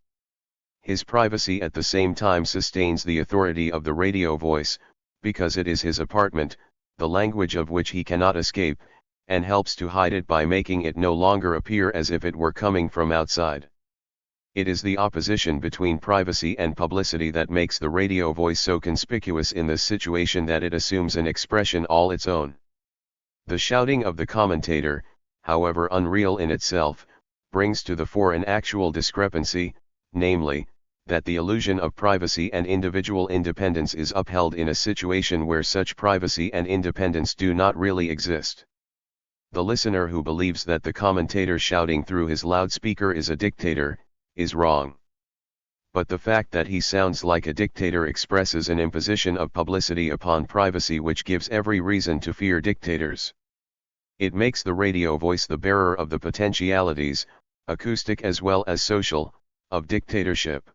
His privacy at the same time sustains the authority of the radio voice, because it is his apartment, the language of which he cannot escape, and helps to hide it by making it no longer appear as if it were coming from outside. It is the opposition between privacy and publicity that makes the radio voice so conspicuous in this situation that it assumes an expression all its own. The shouting of the commentator, however unreal in itself, brings to the fore an actual discrepancy, namely, that the illusion of privacy and individual independence is upheld in a situation where such privacy and independence do not really exist. The listener who believes that the commentator shouting through his loudspeaker is a dictator, is wrong. But the fact that he sounds like a dictator expresses an imposition of publicity upon privacy which gives every reason to fear dictators. It makes the radio voice the bearer of the potentialities, acoustic as well as social, of dictatorship.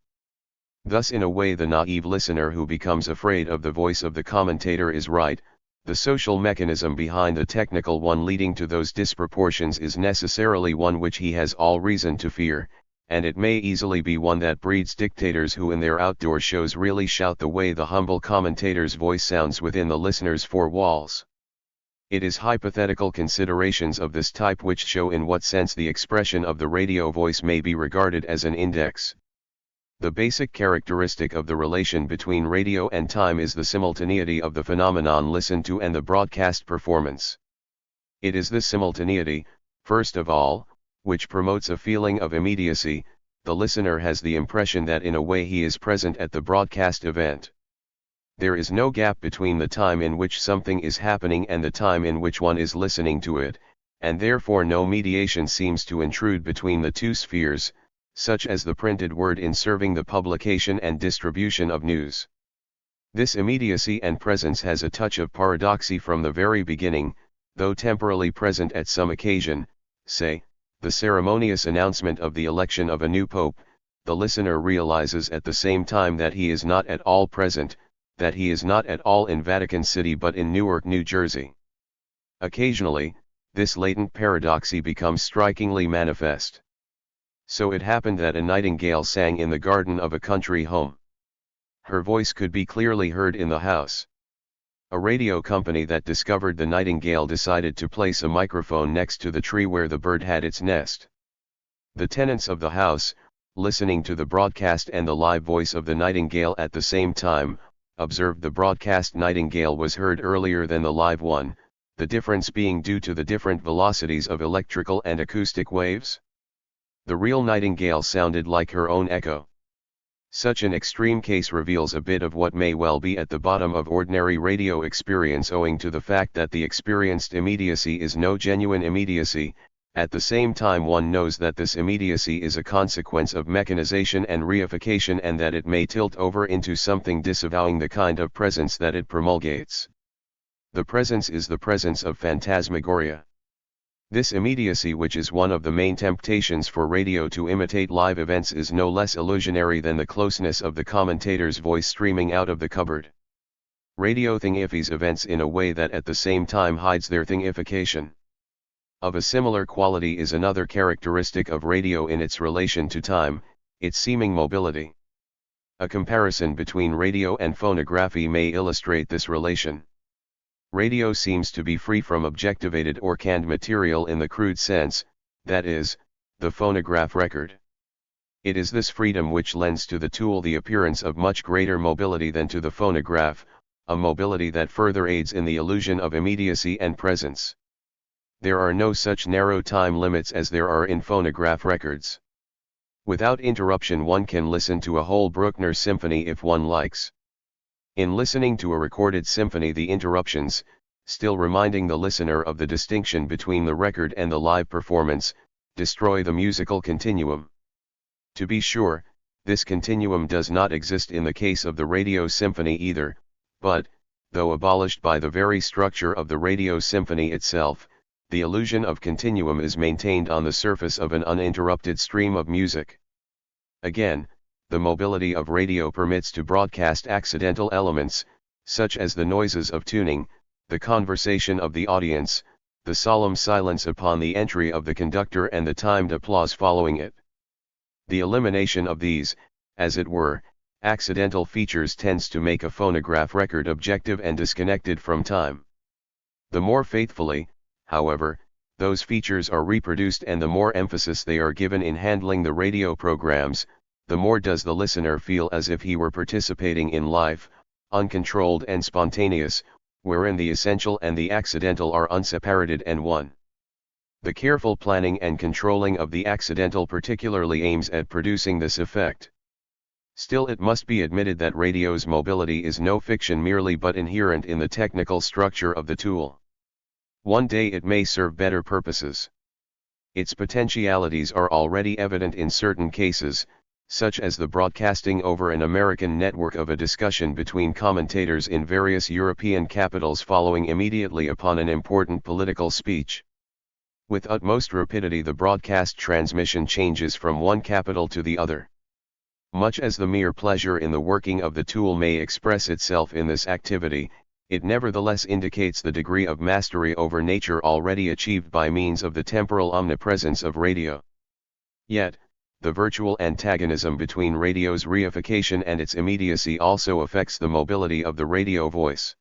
Thus in a way the naive listener who becomes afraid of the voice of the commentator is right. The social mechanism behind the technical one leading to those disproportions is necessarily one which he has all reason to fear, and it may easily be one that breeds dictators who in their outdoor shows really shout the way the humble commentator's voice sounds within the listener's four walls. It is hypothetical considerations of this type which show in what sense the expression of the radio voice may be regarded as an index. The basic characteristic of the relation between radio and time is the simultaneity of the phenomenon listened to and the broadcast performance. It is this simultaneity, first of all, which promotes a feeling of immediacy. The listener has the impression that in a way he is present at the broadcast event. There is no gap between the time in which something is happening and the time in which one is listening to it, and therefore no mediation seems to intrude between the two spheres, such as the printed word in serving the publication and distribution of news. This immediacy and presence has a touch of paradoxy from the very beginning, though temporally present at some occasion, say, the ceremonious announcement of the election of a new pope. the listener realizes at the same time that he is not at all present, that he is not at all in Vatican City but in Newark, New Jersey. Occasionally, this latent paradoxy becomes strikingly manifest. So it happened that a nightingale sang in the garden of a country home. Her voice could be clearly heard in the house. A radio company that discovered the nightingale decided to place a microphone next to the tree where the bird had its nest. The tenants of the house, listening to the broadcast and the live voice of the nightingale at the same time, observed the broadcast nightingale was heard earlier than the live one, the difference being due to the different velocities of electrical and acoustic waves. The real nightingale sounded like her own echo. Such an extreme case reveals a bit of what may well be at the bottom of ordinary radio experience, owing to the fact that the experienced immediacy is no genuine immediacy. At the same time, one knows that this immediacy is a consequence of mechanization and reification, and that it may tilt over into something disavowing the kind of presence that it promulgates. The presence is the presence of phantasmagoria. This immediacy, which is one of the main temptations for radio to imitate live events, is no less illusionary than the closeness of the commentator's voice streaming out of the cupboard. Radio thingifies events in a way that at the same time hides their thingification. Of a similar quality is another characteristic of radio in its relation to time, its seeming mobility. A comparison between radio and phonography may illustrate this relation. Radio seems to be free from objectivated or canned material in the crude sense, that is, the phonograph record. It is this freedom which lends to the tool the appearance of much greater mobility than to the phonograph, a mobility that further aids in the illusion of immediacy and presence. There are no such narrow time limits as there are in phonograph records. Without interruption one can listen to a whole Bruckner symphony if one likes. In listening to a recorded symphony, the interruptions, still reminding the listener of the distinction between the record and the live performance, destroy the musical continuum. To be sure, this continuum does not exist in the case of the radio symphony either, but, though abolished by the very structure of the radio symphony itself, the illusion of continuum is maintained on the surface of an uninterrupted stream of music. Again, the mobility of radio permits to broadcast accidental elements, such as the noises of tuning, the conversation of the audience, the solemn silence upon the entry of the conductor, and the timed applause following it. The elimination of these, as it were, accidental features tends to make a phonograph record objective and disconnected from time. The more faithfully, however, those features are reproduced and the more emphasis they are given in handling the radio programs, the more does the listener feel as if he were participating in life, uncontrolled and spontaneous, wherein the essential and the accidental are unseparated and one. The careful planning and controlling of the accidental particularly aims at producing this effect. Still, it must be admitted that radio's mobility is no fiction merely, but inherent in the technical structure of the tool. One day it may serve better purposes. Its potentialities are already evident in certain cases, such as the broadcasting over an American network of a discussion between commentators in various European capitals following immediately upon an important political speech. With utmost rapidity the broadcast transmission changes from one capital to the other. Much as the mere pleasure in the working of the tool may express itself in this activity, it nevertheless indicates the degree of mastery over nature already achieved by means of the temporal omnipresence of radio. Yet, the virtual antagonism between radio's reification and its immediacy also affects the mobility of the radio voice.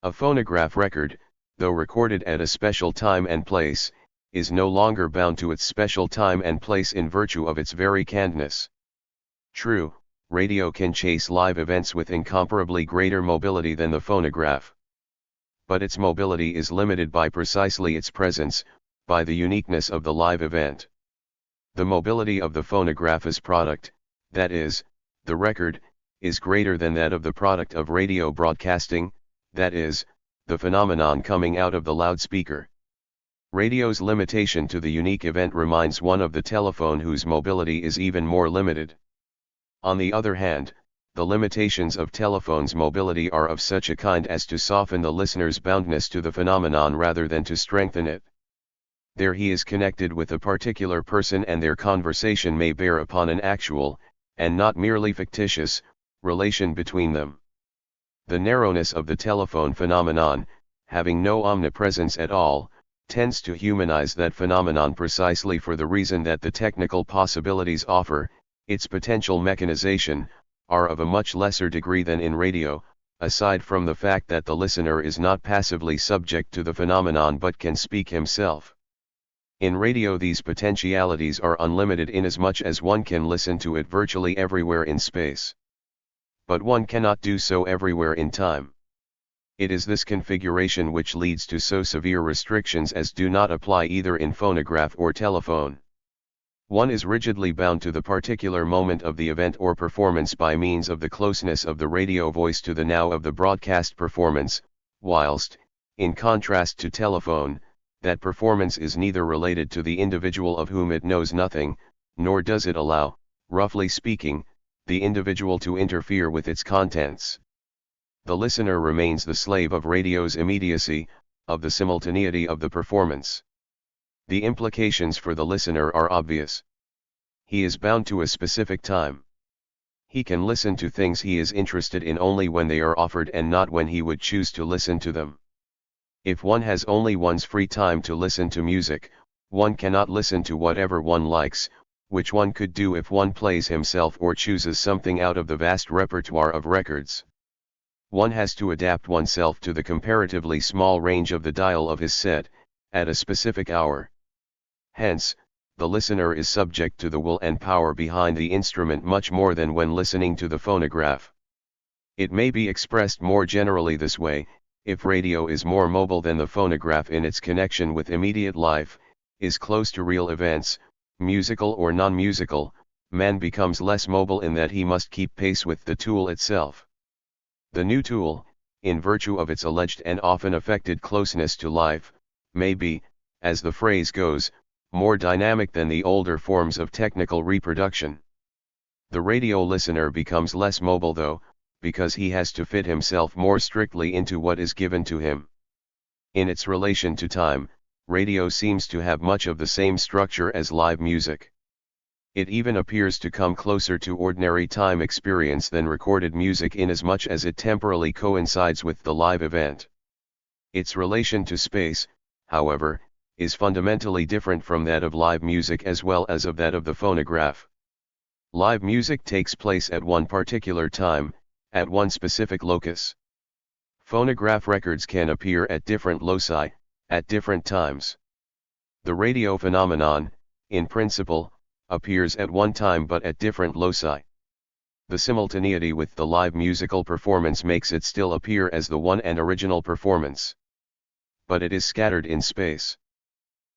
A phonograph record, though recorded at a special time and place, is no longer bound to its special time and place in virtue of its very cannedness. True, radio can chase live events with incomparably greater mobility than the phonograph. But its mobility is limited by precisely its presence, by the uniqueness of the live event. The mobility of the phonograph's product, that is, the record, is greater than that of the product of radio broadcasting, that is, the phenomenon coming out of the loudspeaker. Radio's limitation to the unique event reminds one of the telephone, whose mobility is even more limited. On the other hand, the limitations of telephone's mobility are of such a kind as to soften the listener's boundness to the phenomenon rather than to strengthen it. There he is connected with a particular person and their conversation may bear upon an actual, and not merely fictitious, relation between them. The narrowness of the telephone phenomenon, having no omnipresence at all, tends to humanize that phenomenon precisely for the reason that the technical possibilities offer, its potential mechanization, are of a much lesser degree than in radio, aside from the fact that the listener is not passively subject to the phenomenon but can speak himself. In radio these potentialities are unlimited inasmuch as one can listen to it virtually everywhere in space. But one cannot do so everywhere in time. It is this configuration which leads to so severe restrictions as do not apply either in phonograph or telephone. One is rigidly bound to the particular moment of the event or performance by means of the closeness of the radio voice to the now of the broadcast performance, whilst, in contrast to telephone, that performance is neither related to the individual of whom it knows nothing, nor does it allow, roughly speaking, the individual to interfere with its contents. The listener remains the slave of radio's immediacy, of the simultaneity of the performance. The implications for the listener are obvious. He is bound to a specific time. He can listen to things he is interested in only when they are offered and not when he would choose to listen to them. If one has only one's free time to listen to music, one cannot listen to whatever one likes, which one could do if one plays himself or chooses something out of the vast repertoire of records. One has to adapt oneself to the comparatively small range of the dial of his set, at a specific hour. Hence, the listener is subject to the will and power behind the instrument much more than when listening to the phonograph. It may be expressed more generally this way: if radio is more mobile than the phonograph in its connection with immediate life, is close to real events, musical or non-musical, man becomes less mobile in that he must keep pace with the tool itself. The new tool, in virtue of its alleged and often affected closeness to life, may be, as the phrase goes, more dynamic than the older forms of technical reproduction. The radio listener becomes less mobile though, because he has to fit himself more strictly into what is given to him. In its relation to time, radio seems to have much of the same structure as live music. It even appears to come closer to ordinary time experience than recorded music inasmuch as it temporally coincides with the live event. Its relation to space, however, is fundamentally different from that of live music as well as of that of the phonograph. Live music takes place at one particular time, at one specific locus. Phonograph records can appear at different loci, at different times. The radio phenomenon, in principle, appears at one time but at different loci. The simultaneity with the live musical performance makes it still appear as the one and original performance. But it is scattered in space.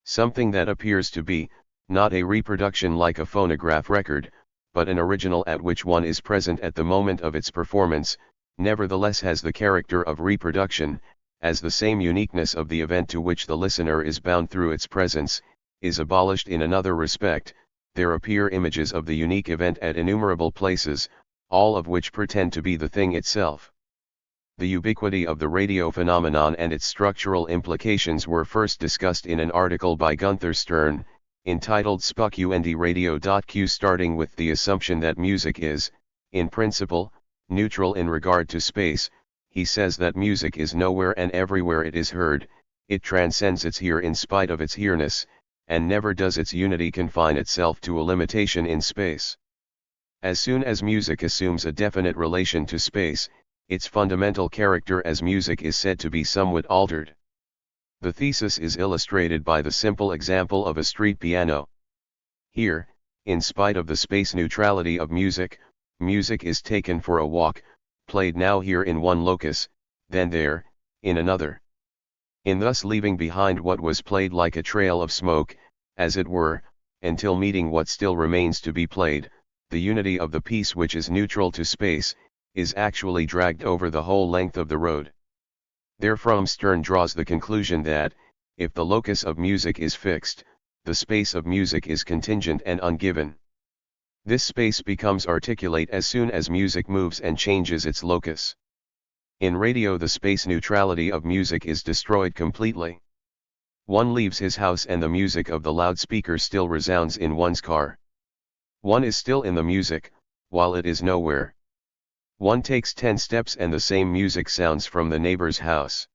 Something that appears to be, not a reproduction like a phonograph record, but an original at which one is present at the moment of its performance, nevertheless has the character of reproduction, as the same uniqueness of the event to which the listener is bound through its presence, is abolished in another respect. There appear images of the unique event at innumerable places, all of which pretend to be the thing itself. The ubiquity of the radio phenomenon and its structural implications were first discussed in an article by Gunther Stern, entitled SPUC Radio.Q, starting with the assumption that music is, in principle, neutral in regard to space. He says that music is nowhere and everywhere it is heard, it transcends its here in spite of its here-ness, and never does its unity confine itself to a limitation in space. As soon as music assumes a definite relation to space, its fundamental character as music is said to be somewhat altered. The thesis is illustrated by the simple example of a street piano. Here, in spite of the space neutrality of music, music is taken for a walk, played now here in one locus, then there, in another. In thus leaving behind what was played like a trail of smoke, as it were, until meeting what still remains to be played, the unity of the piece which is neutral to space, is actually dragged over the whole length of the road. Therefrom Stern draws the conclusion that, if the locus of music is fixed, the space of music is contingent and ungiven. This space becomes articulate as soon as music moves and changes its locus. In radio the space neutrality of music is destroyed completely. One leaves his house and the music of the loudspeaker still resounds in one's car. One is still in the music, while it is nowhere. One takes 10 steps and the same music sounds from the neighbor's house.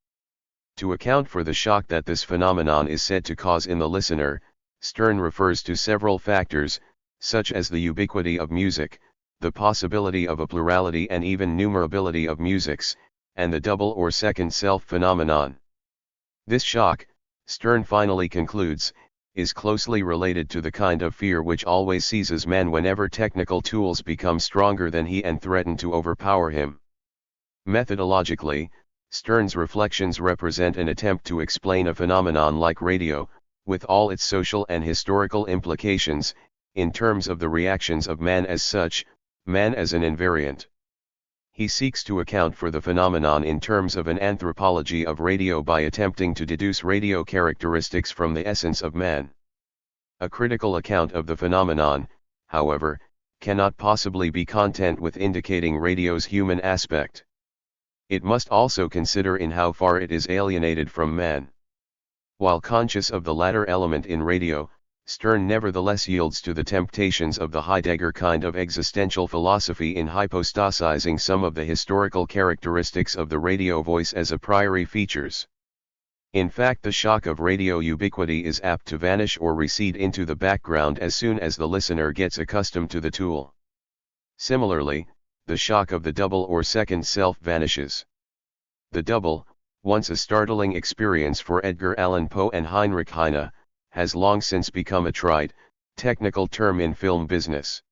To account for the shock that this phenomenon is said to cause in the listener, Stern refers to several factors, such as the ubiquity of music, the possibility of a plurality and even numerability of musics, and the double or second self phenomenon. This shock, Stern finally concludes, is closely related to the kind of fear which always seizes man whenever technical tools become stronger than he and threaten to overpower him. Methodologically, Stern's reflections represent an attempt to explain a phenomenon like radio, with all its social and historical implications, in terms of the reactions of man as such, man as an invariant. He seeks to account for the phenomenon in terms of an anthropology of radio by attempting to deduce radio characteristics from the essence of man. A critical account of the phenomenon, however, cannot possibly be content with indicating radio's human aspect. It must also consider in how far it is alienated from man. While conscious of the latter element in radio, Stern nevertheless yields to the temptations of the Heidegger kind of existential philosophy in hypostasizing some of the historical characteristics of the radio voice as a priori features. In fact, the shock of radio ubiquity is apt to vanish or recede into the background as soon as the listener gets accustomed to the tool. Similarly, the shock of the double or second self vanishes. The double, once a startling experience for Edgar Allan Poe and Heinrich Heine, has long since become a trite, technical term in film business.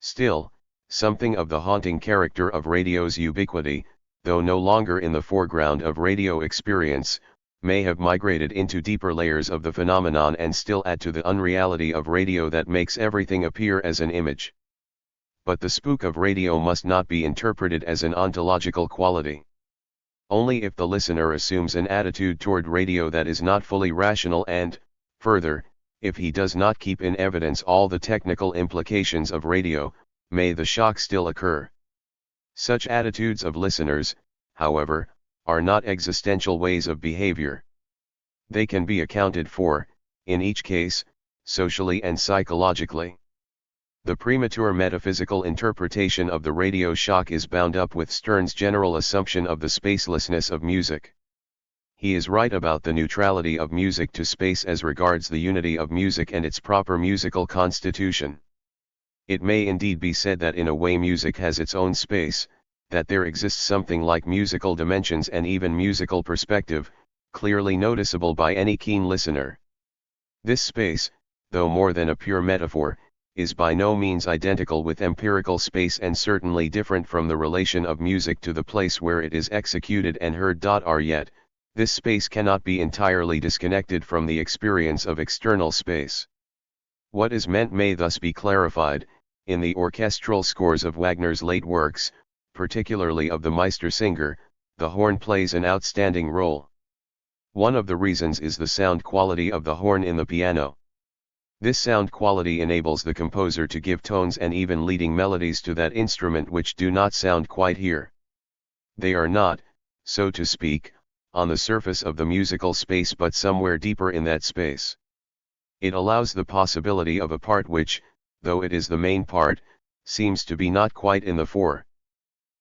Still, something of the haunting character of radio's ubiquity, though no longer in the foreground of radio experience, may have migrated into deeper layers of the phenomenon and still add to the unreality of radio that makes everything appear as an image. But the spook of radio must not be interpreted as an ontological quality. Only if the listener assumes an attitude toward radio that is not fully rational and, further, if he does not keep in evidence all the technical implications of radio, may the shock still occur. Such attitudes of listeners, however, are not existential ways of behavior. They can be accounted for, in each case, socially and psychologically. The premature metaphysical interpretation of the radio shock is bound up with Stern's general assumption of the spacelessness of music. He is right about the neutrality of music to space as regards the unity of music and its proper musical constitution. It may indeed be said that in a way music has its own space, that there exists something like musical dimensions and even musical perspective, clearly noticeable by any keen listener. This space, though more than a pure metaphor, is by no means identical with empirical space and certainly different from the relation of music to the place where it is executed and heard. Yet, this space cannot be entirely disconnected from the experience of external space. What is meant may thus be clarified. In the orchestral scores of Wagner's late works, particularly of the Meistersinger, the horn plays an outstanding role. One of the reasons is the sound quality of the horn in the piano. This sound quality enables the composer to give tones and even leading melodies to that instrument which do not sound quite here. They are not, so to speak, on the surface of the musical space but somewhere deeper in that space. It allows the possibility of a part which, though it is the main part, seems to be not quite in the fore.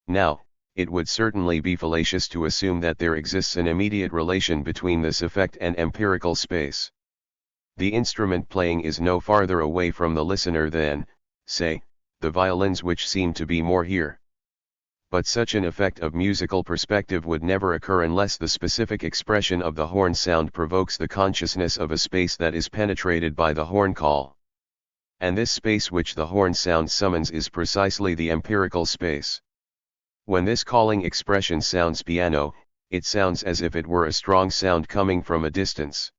Now, it would certainly be fallacious to assume that there exists an immediate relation between this effect and empirical space. The instrument playing is no farther away from the listener than, say, the violins which seem to be more here. But such an effect of musical perspective would never occur unless the specific expression of the horn sound provokes the consciousness of a space that is penetrated by the horn call. And this space which the horn sound summons is precisely the empirical space. When this calling expression sounds piano, it sounds as if it were a strong sound coming from a distance.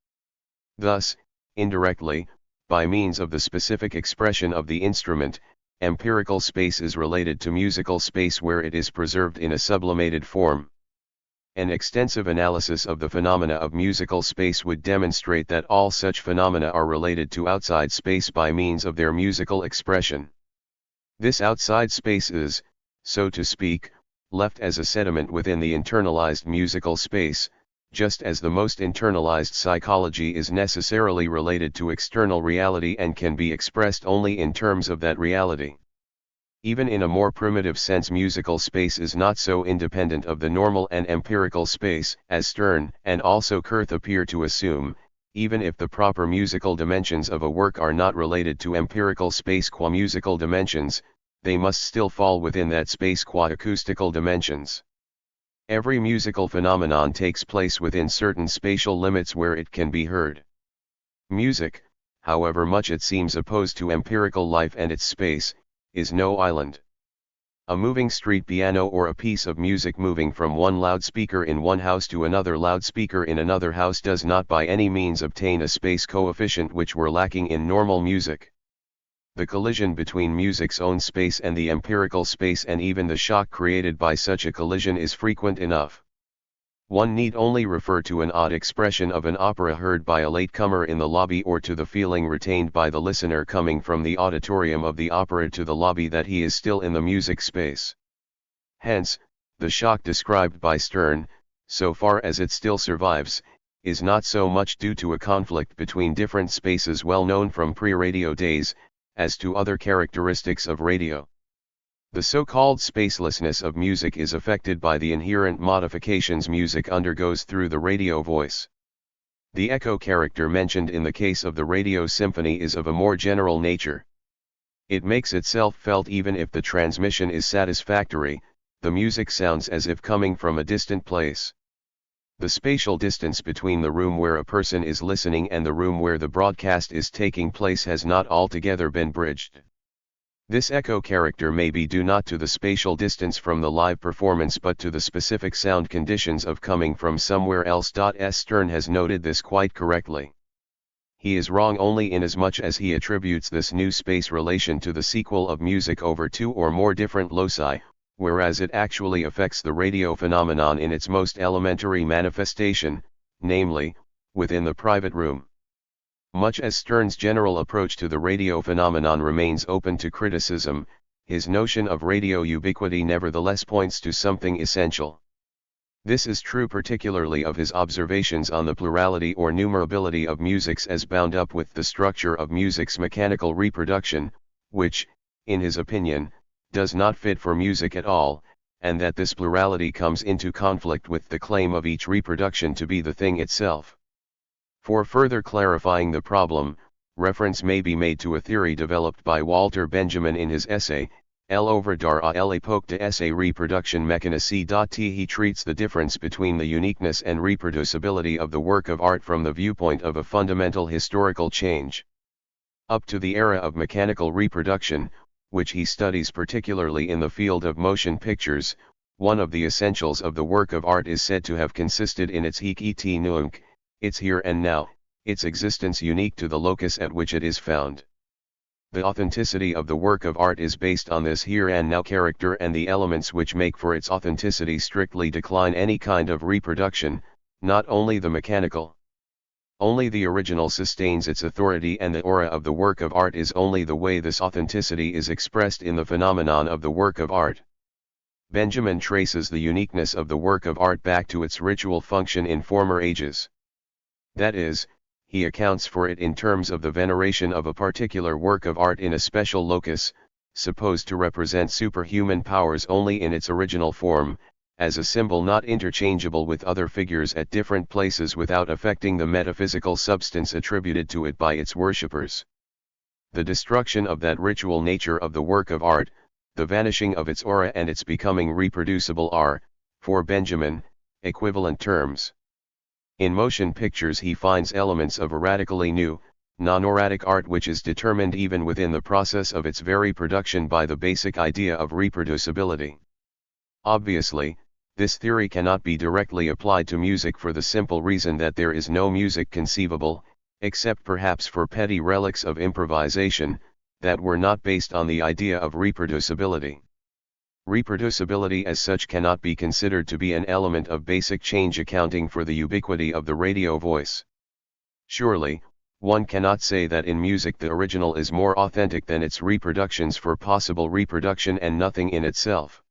Thus, indirectly, by means of the specific expression of the instrument, empirical space is related to musical space where it is preserved in a sublimated form. An extensive analysis of the phenomena of musical space would demonstrate that all such phenomena are related to outside space by means of their musical expression. This outside space is, so to speak, left as a sediment within the internalized musical space, just as the most internalized psychology is necessarily related to external reality and can be expressed only in terms of that reality. Even in a more primitive sense, musical space is not so independent of the normal and empirical space, as Stern and also Kurth appear to assume, even if the proper musical dimensions of a work are not related to empirical space qua musical dimensions, they must still fall within that space qua acoustical dimensions. Every musical phenomenon takes place within certain spatial limits where it can be heard. Music, however much it seems opposed to empirical life and its space, is no island. A moving street piano or a piece of music moving from one loudspeaker in one house to another loudspeaker in another house does not by any means obtain a space coefficient which were lacking in normal music. The collision between music's own space and the empirical space, and even the shock created by such a collision, is frequent enough. One need only refer to an odd expression of an opera heard by a latecomer in the lobby, or to the feeling retained by the listener coming from the auditorium of the opera to the lobby that he is still in the music space. Hence, the shock described by Stern, so far as it still survives, is not so much due to a conflict between different spaces well known from pre-radio days, as to other characteristics of radio. The so-called spacelessness of music is affected by the inherent modifications music undergoes through the radio voice. The echo character mentioned in the case of the radio symphony is of a more general nature. It makes itself felt even if the transmission is satisfactory. The music sounds as if coming from a distant place. The spatial distance between the room where a person is listening and the room where the broadcast is taking place has not altogether been bridged. This echo character may be due not to the spatial distance from the live performance but to the specific sound conditions of coming from somewhere else. S. Stern has noted this quite correctly. He is wrong only inasmuch as he attributes this new space relation to the sequel of music over two or more different loci, whereas it actually affects the radio phenomenon in its most elementary manifestation, namely, within the private room. Much as Stern's general approach to the radio phenomenon remains open to criticism, his notion of radio ubiquity nevertheless points to something essential. This is true particularly of his observations on the plurality or numerability of musics as bound up with the structure of music's mechanical reproduction, which, in his opinion, does not fit for music at all, and that this plurality comes into conflict with the claim of each reproduction to be the thing itself. For further clarifying the problem, reference may be made to a theory developed by Walter Benjamin in his essay, L'œuvre d'art à l'époque de sa reproduction mécanique. He treats the difference between the uniqueness and reproducibility of the work of art from the viewpoint of a fundamental historical change. Up to the era of mechanical reproduction, which he studies particularly in the field of motion pictures, one of the essentials of the work of art is said to have consisted in its hic et nunc, its here and now, its existence unique to the locus at which it is found. The authenticity of the work of art is based on this here and now character, and the elements which make for its authenticity strictly decline any kind of reproduction, not only the mechanical. Only the original sustains its authority, and the aura of the work of art is only the way this authenticity is expressed in the phenomenon of the work of art. Benjamin traces the uniqueness of the work of art back to its ritual function in former ages. That is, he accounts for it in terms of the veneration of a particular work of art in a special locus, supposed to represent superhuman powers only in its original form, as a symbol not interchangeable with other figures at different places without affecting the metaphysical substance attributed to it by its worshippers. The destruction of that ritual nature of the work of art, the vanishing of its aura and its becoming reproducible are, for Benjamin, equivalent terms. In motion pictures he finds elements of a radically new, non-auratic art which is determined even within the process of its very production by the basic idea of reproducibility. Obviously, this theory cannot be directly applied to music for the simple reason that there is no music conceivable, except perhaps for petty relics of improvisation, that were not based on the idea of reproducibility. Reproducibility as such cannot be considered to be an element of basic change accounting for the ubiquity of the radio voice. Surely, one cannot say that in music the original is more authentic than its reproductions for possible reproduction and nothing in itself.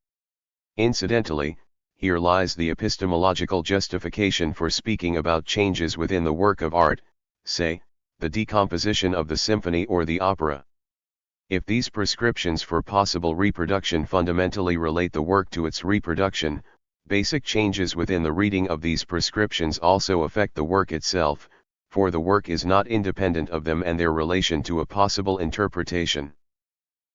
Incidentally, Here lies the epistemological justification for speaking about changes within the work of art, say, the decomposition of the symphony or the opera. If these prescriptions for possible reproduction fundamentally relate the work to its reproduction, basic changes within the reading of these prescriptions also affect the work itself, for the work is not independent of them and their relation to a possible interpretation.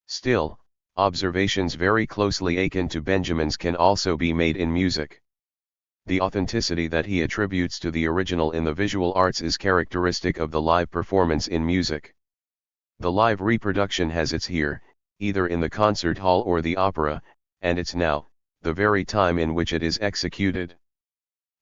Still, observations very closely akin to Benjamin's can also be made in music. The authenticity that he attributes to the original in the visual arts is characteristic of the live performance in music. The live reproduction has its here, either in the concert hall or the opera, and its now, the very time in which it is executed.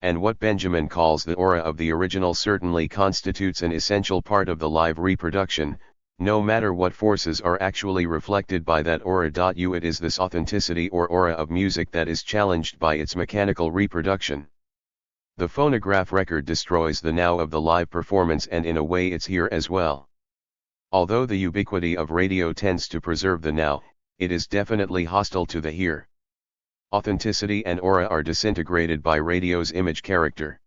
And what Benjamin calls the aura of the original certainly constitutes an essential part of the live reproduction, no matter what forces are actually reflected by that aura. It is this authenticity or aura of music that is challenged by its mechanical reproduction. The phonograph record destroys the now of the live performance and in a way its here as well. Although the ubiquity of radio tends to preserve the now, it is definitely hostile to the here. Authenticity and aura are disintegrated by radio's image character.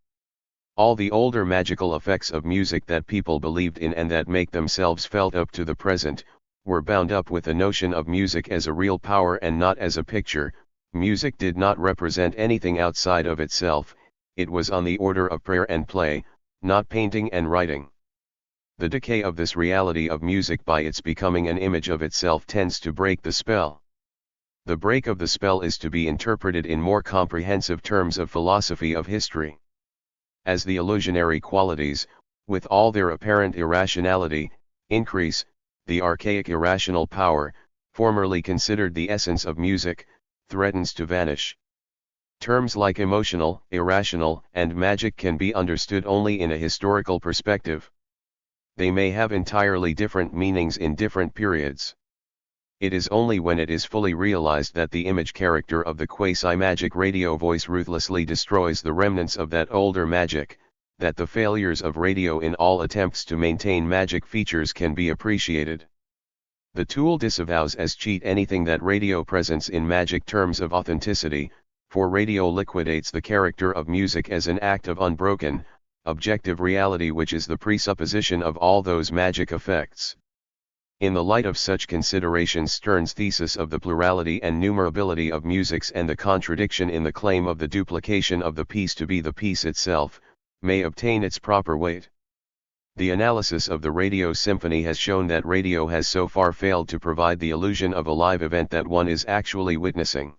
All the older magical effects of music that people believed in and that make themselves felt up to the present, were bound up with the notion of music as a real power and not as a picture. Music did not represent anything outside of itself, it was on the order of prayer and play, not painting and writing. The decay of this reality of music by its becoming an image of itself tends to break the spell. The break of the spell is to be interpreted in more comprehensive terms of philosophy of history. As the illusionary qualities, with all their apparent irrationality, increase, the archaic irrational power, formerly considered the essence of music, threatens to vanish. Terms like emotional, irrational, and magic can be understood only in a historical perspective. They may have entirely different meanings in different periods. It is only when it is fully realized that the image character of the quasi-magic radio voice ruthlessly destroys the remnants of that older magic, that the failures of radio in all attempts to maintain magic features can be appreciated. The tool disavows as cheat anything that radio presents in magic terms of authenticity, for radio liquidates the character of music as an act of unbroken, objective reality which is the presupposition of all those magic effects. In the light of such considerations, Stern's thesis of the plurality and numerability of musics and the contradiction in the claim of the duplication of the piece to be the piece itself, may obtain its proper weight. The analysis of the radio symphony has shown that radio has so far failed to provide the illusion of a live event that one is actually witnessing.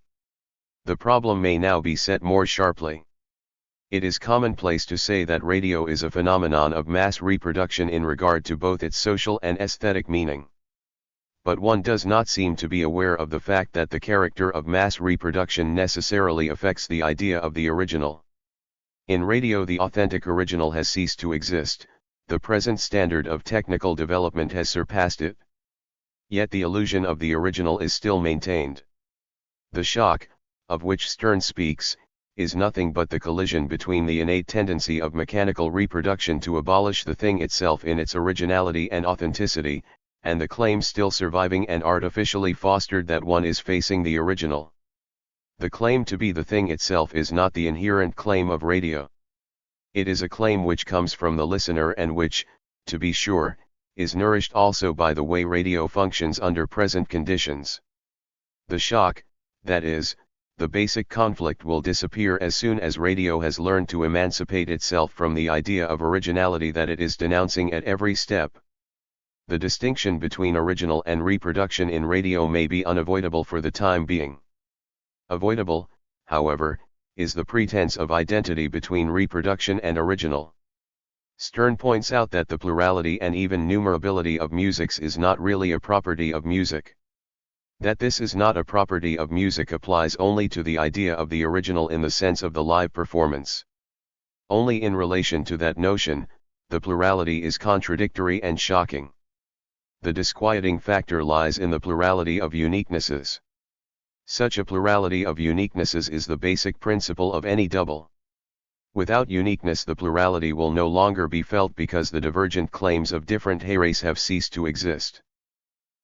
The problem may now be set more sharply. It is commonplace to say that radio is a phenomenon of mass reproduction in regard to both its social and aesthetic meaning. But one does not seem to be aware of the fact that the character of mass reproduction necessarily affects the idea of the original. In radio, the authentic original has ceased to exist, the present standard of technical development has surpassed it. Yet the illusion of the original is still maintained. The shock, of which Stern speaks, is nothing but the collision between the innate tendency of mechanical reproduction to abolish the thing itself in its originality and authenticity, and the claim still surviving and artificially fostered that one is facing the original. The claim to be the thing itself is not the inherent claim of radio. It is a claim which comes from the listener and which, to be sure, is nourished also by the way radio functions under present conditions. The shock, that is, the basic conflict, will disappear as soon as radio has learned to emancipate itself from the idea of originality that it is denouncing at every step. The distinction between original and reproduction in radio may be unavoidable for the time being. Avoidable, however, is the pretense of identity between reproduction and original. Stern points out that the plurality and even numerability of musics is not really a property of music. That this is not a property of music applies only to the idea of the original in the sense of the live performance. Only in relation to that notion, the plurality is contradictory and shocking. The disquieting factor lies in the plurality of uniquenesses. Such a plurality of uniquenesses is the basic principle of any double. Without uniqueness, the plurality will no longer be felt because the divergent claims of different heres have ceased to exist.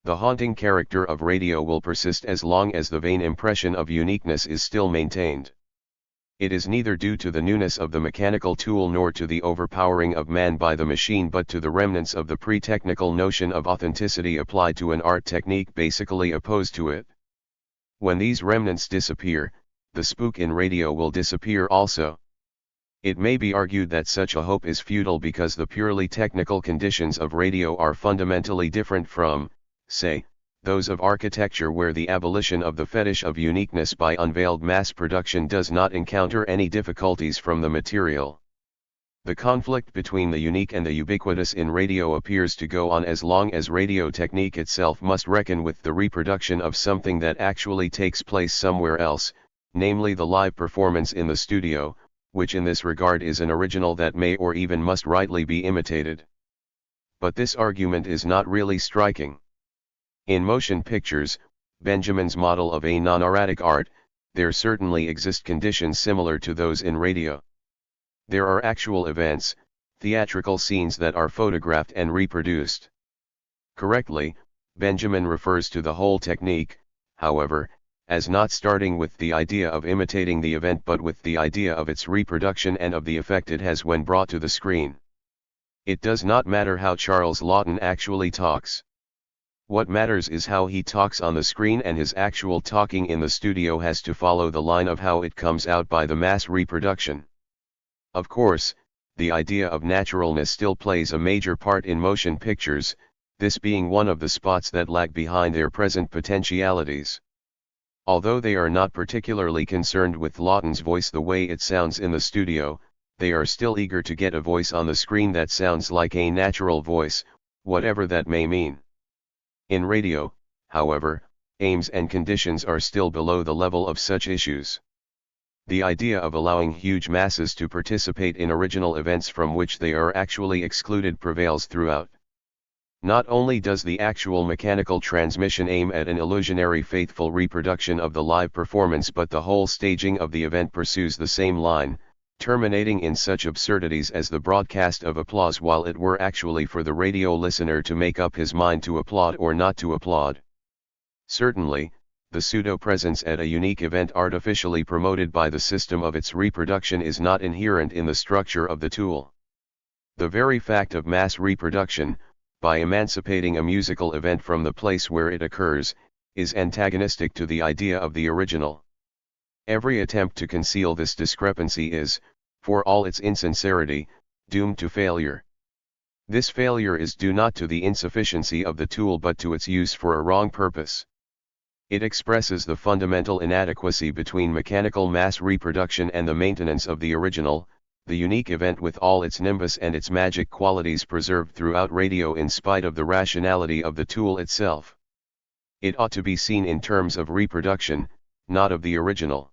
The haunting character of radio will persist as long as the vain impression of uniqueness is still maintained. It is neither due to the newness of the mechanical tool nor to the overpowering of man by the machine, but to the remnants of the pre-technical notion of authenticity applied to an art technique basically opposed to it. When these remnants disappear, the spook in radio will disappear also. It may be argued that such a hope is futile because the purely technical conditions of radio are fundamentally different from, say, those of architecture, where the abolition of the fetish of uniqueness by unveiled mass production does not encounter any difficulties from the material. The conflict between the unique and the ubiquitous in radio appears to go on as long as radio technique itself must reckon with the reproduction of something that actually takes place somewhere else, namely the live performance in the studio, which in this regard is an original that may or even must rightly be imitated. But this argument is not really striking. In motion pictures, Benjamin's model of a non-erratic art, there certainly exist conditions similar to those in radio. There are actual events, theatrical scenes that are photographed and reproduced. Correctly, Benjamin refers to the whole technique, however, as not starting with the idea of imitating the event but with the idea of its reproduction and of the effect it has when brought to the screen. It does not matter how Charles Laughton actually talks. What matters is how he talks on the screen, and his actual talking in the studio has to follow the line of how it comes out by the mass reproduction. Of course, the idea of naturalness still plays a major part in motion pictures, this being one of the spots that lag behind their present potentialities. Although they are not particularly concerned with Laughton's voice the way it sounds in the studio, they are still eager to get a voice on the screen that sounds like a natural voice, whatever that may mean. In radio, however, aims and conditions are still below the level of such issues. The idea of allowing huge masses to participate in original events from which they are actually excluded prevails throughout. Not only does the actual mechanical transmission aim at an illusionary faithful reproduction of the live performance, but the whole staging of the event pursues the same line, terminating in such absurdities as the broadcast of applause while it were actually for the radio listener to make up his mind to applaud or not to applaud. Certainly, the pseudo-presence at a unique event artificially promoted by the system of its reproduction is not inherent in the structure of the tool. The very fact of mass reproduction, by emancipating a musical event from the place where it occurs, is antagonistic to the idea of the original. Every attempt to conceal this discrepancy is, for all its insincerity, doomed to failure. This failure is due not to the insufficiency of the tool but to its use for a wrong purpose. It expresses the fundamental inadequacy between mechanical mass reproduction and the maintenance of the original, the unique event with all its nimbus and its magic qualities preserved throughout radio in spite of the rationality of the tool itself. It ought to be seen in terms of reproduction, not of the original.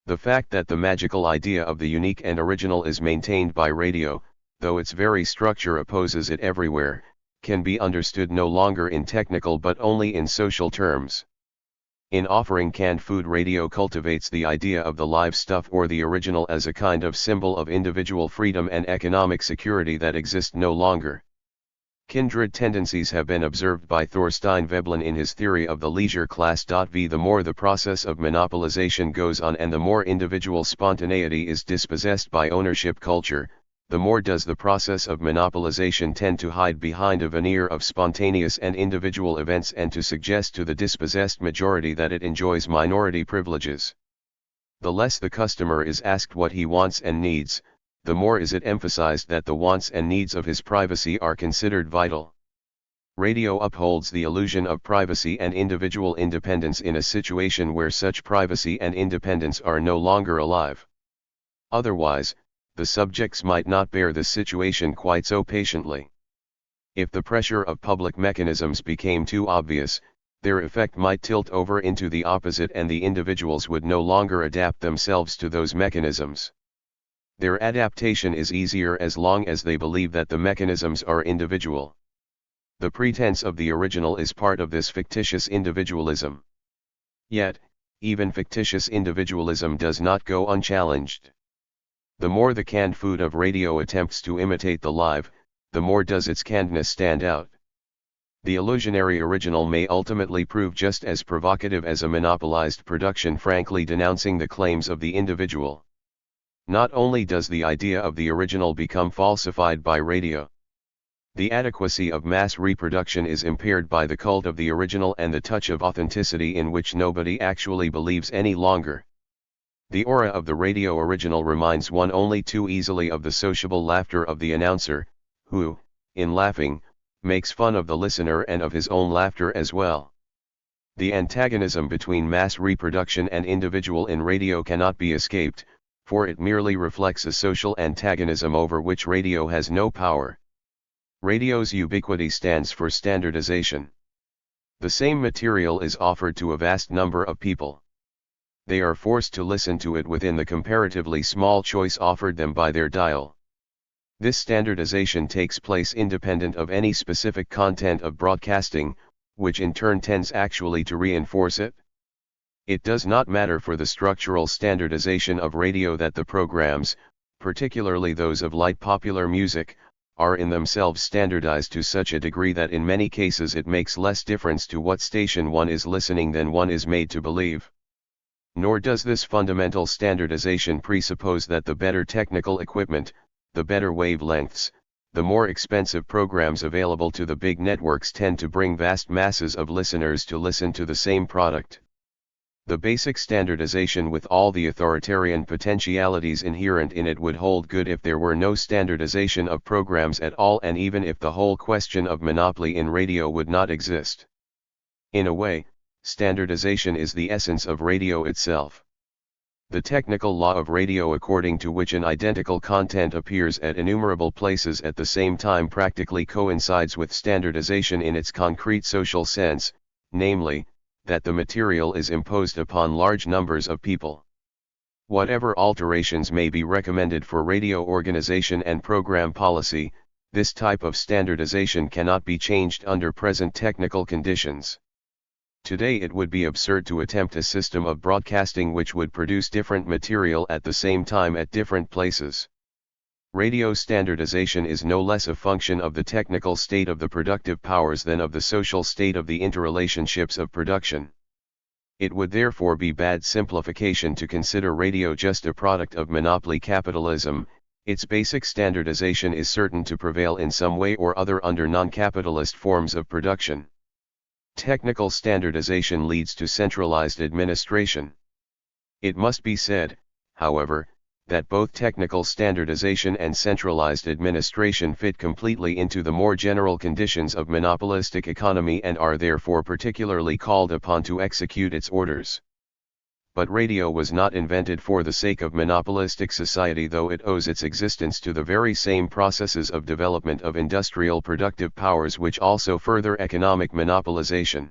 The fact that the magical idea of the unique and original is maintained by radio, though its very structure opposes it everywhere, can be understood no longer in technical but only in social terms. In offering canned food, radio cultivates the idea of the live stuff or the original as a kind of symbol of individual freedom and economic security that exist no longer. Kindred tendencies have been observed by Thorstein Veblen in his theory of the leisure class. The more the process of monopolization goes on and the more individual spontaneity is dispossessed by ownership culture, the more does the process of monopolization tend to hide behind a veneer of spontaneous and individual events and to suggest to the dispossessed majority that it enjoys minority privileges. The less the customer is asked what he wants and needs, the more is it emphasized that the wants and needs of his privacy are considered vital. Radio upholds the illusion of privacy and individual independence in a situation where such privacy and independence are no longer alive. Otherwise, the subjects might not bear this situation quite so patiently. If the pressure of public mechanisms became too obvious, their effect might tilt over into the opposite and the individuals would no longer adapt themselves to those mechanisms. Their adaptation is easier as long as they believe that the mechanisms are individual. The pretense of the original is part of this fictitious individualism. Yet, even fictitious individualism does not go unchallenged. The more the canned food of radio attempts to imitate the live, the more does its cannedness stand out. The illusionary original may ultimately prove just as provocative as a monopolized production frankly denouncing the claims of the individual. Not only does the idea of the original become falsified by radio, the adequacy of mass reproduction is impaired by the cult of the original and the touch of authenticity in which nobody actually believes any longer. The aura of the radio original reminds one only too easily of the sociable laughter of the announcer, who, in laughing, makes fun of the listener and of his own laughter as well. The antagonism between mass reproduction and individual in radio cannot be escaped, for it merely reflects a social antagonism over which radio has no power. Radio's ubiquity stands for standardization. The same material is offered to a vast number of people. They are forced to listen to it within the comparatively small choice offered them by their dial. This standardization takes place independent of any specific content of broadcasting, which in turn tends actually to reinforce it. It does not matter for the structural standardization of radio that the programs, particularly those of light popular music, are in themselves standardized to such a degree that in many cases it makes less difference to what station one is listening than one is made to believe. Nor does this fundamental standardization presuppose that the better technical equipment, the better wavelengths, the more expensive programs available to the big networks tend to bring vast masses of listeners to listen to the same product. The basic standardization with all the authoritarian potentialities inherent in it would hold good if there were no standardization of programs at all, and even if the whole question of monopoly in radio would not exist. In a way, standardization is the essence of radio itself. The technical law of radio according to which an identical content appears at innumerable places at the same time practically coincides with standardization in its concrete social sense, namely, that the material is imposed upon large numbers of people. Whatever alterations may be recommended for radio organization and program policy, this type of standardization cannot be changed under present technical conditions. Today it would be absurd to attempt a system of broadcasting which would produce different material at the same time at different places. Radio standardization is no less a function of the technical state of the productive powers than of the social state of the interrelationships of production. It would therefore be bad simplification to consider radio just a product of monopoly capitalism. Its basic standardization is certain to prevail in some way or other under non-capitalist forms of production. Technical standardization leads to centralized administration. It must be said, however, that both technical standardization and centralized administration fit completely into the more general conditions of monopolistic economy and are therefore particularly called upon to execute its orders. But radio was not invented for the sake of monopolistic society, though it owes its existence to the very same processes of development of industrial productive powers which also further economic monopolization.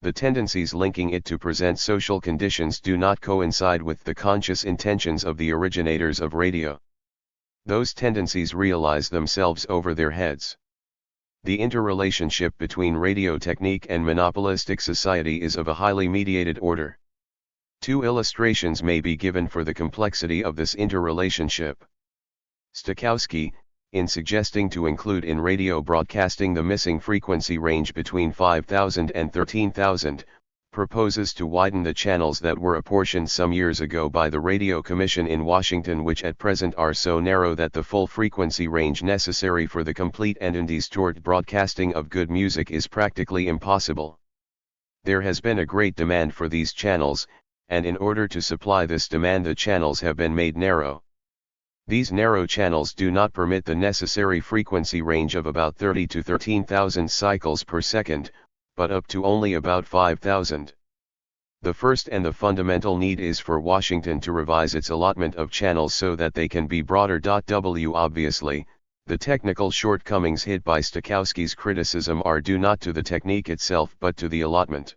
The tendencies linking it to present social conditions do not coincide with the conscious intentions of the originators of radio. Those tendencies realize themselves over their heads. The interrelationship between radio technique and monopolistic society is of a highly mediated order. Two illustrations may be given for the complexity of this interrelationship. Stokowski, in suggesting to include in radio broadcasting the missing frequency range between 5,000 and 13,000, proposes to widen the channels that were apportioned some years ago by the Radio Commission in Washington, which at present are so narrow that the full frequency range necessary for the complete and undistorted broadcasting of good music is practically impossible. There has been a great demand for these channels, and in order to supply this demand the channels have been made narrow. These narrow channels do not permit the necessary frequency range of about 30 to 13,000 cycles per second, but up to only about 5,000. The first and the fundamental need is for Washington to revise its allotment of channels so that they can be broader. Obviously, the technical shortcomings hit by Stokowski's criticism are due not to the technique itself but to the allotment.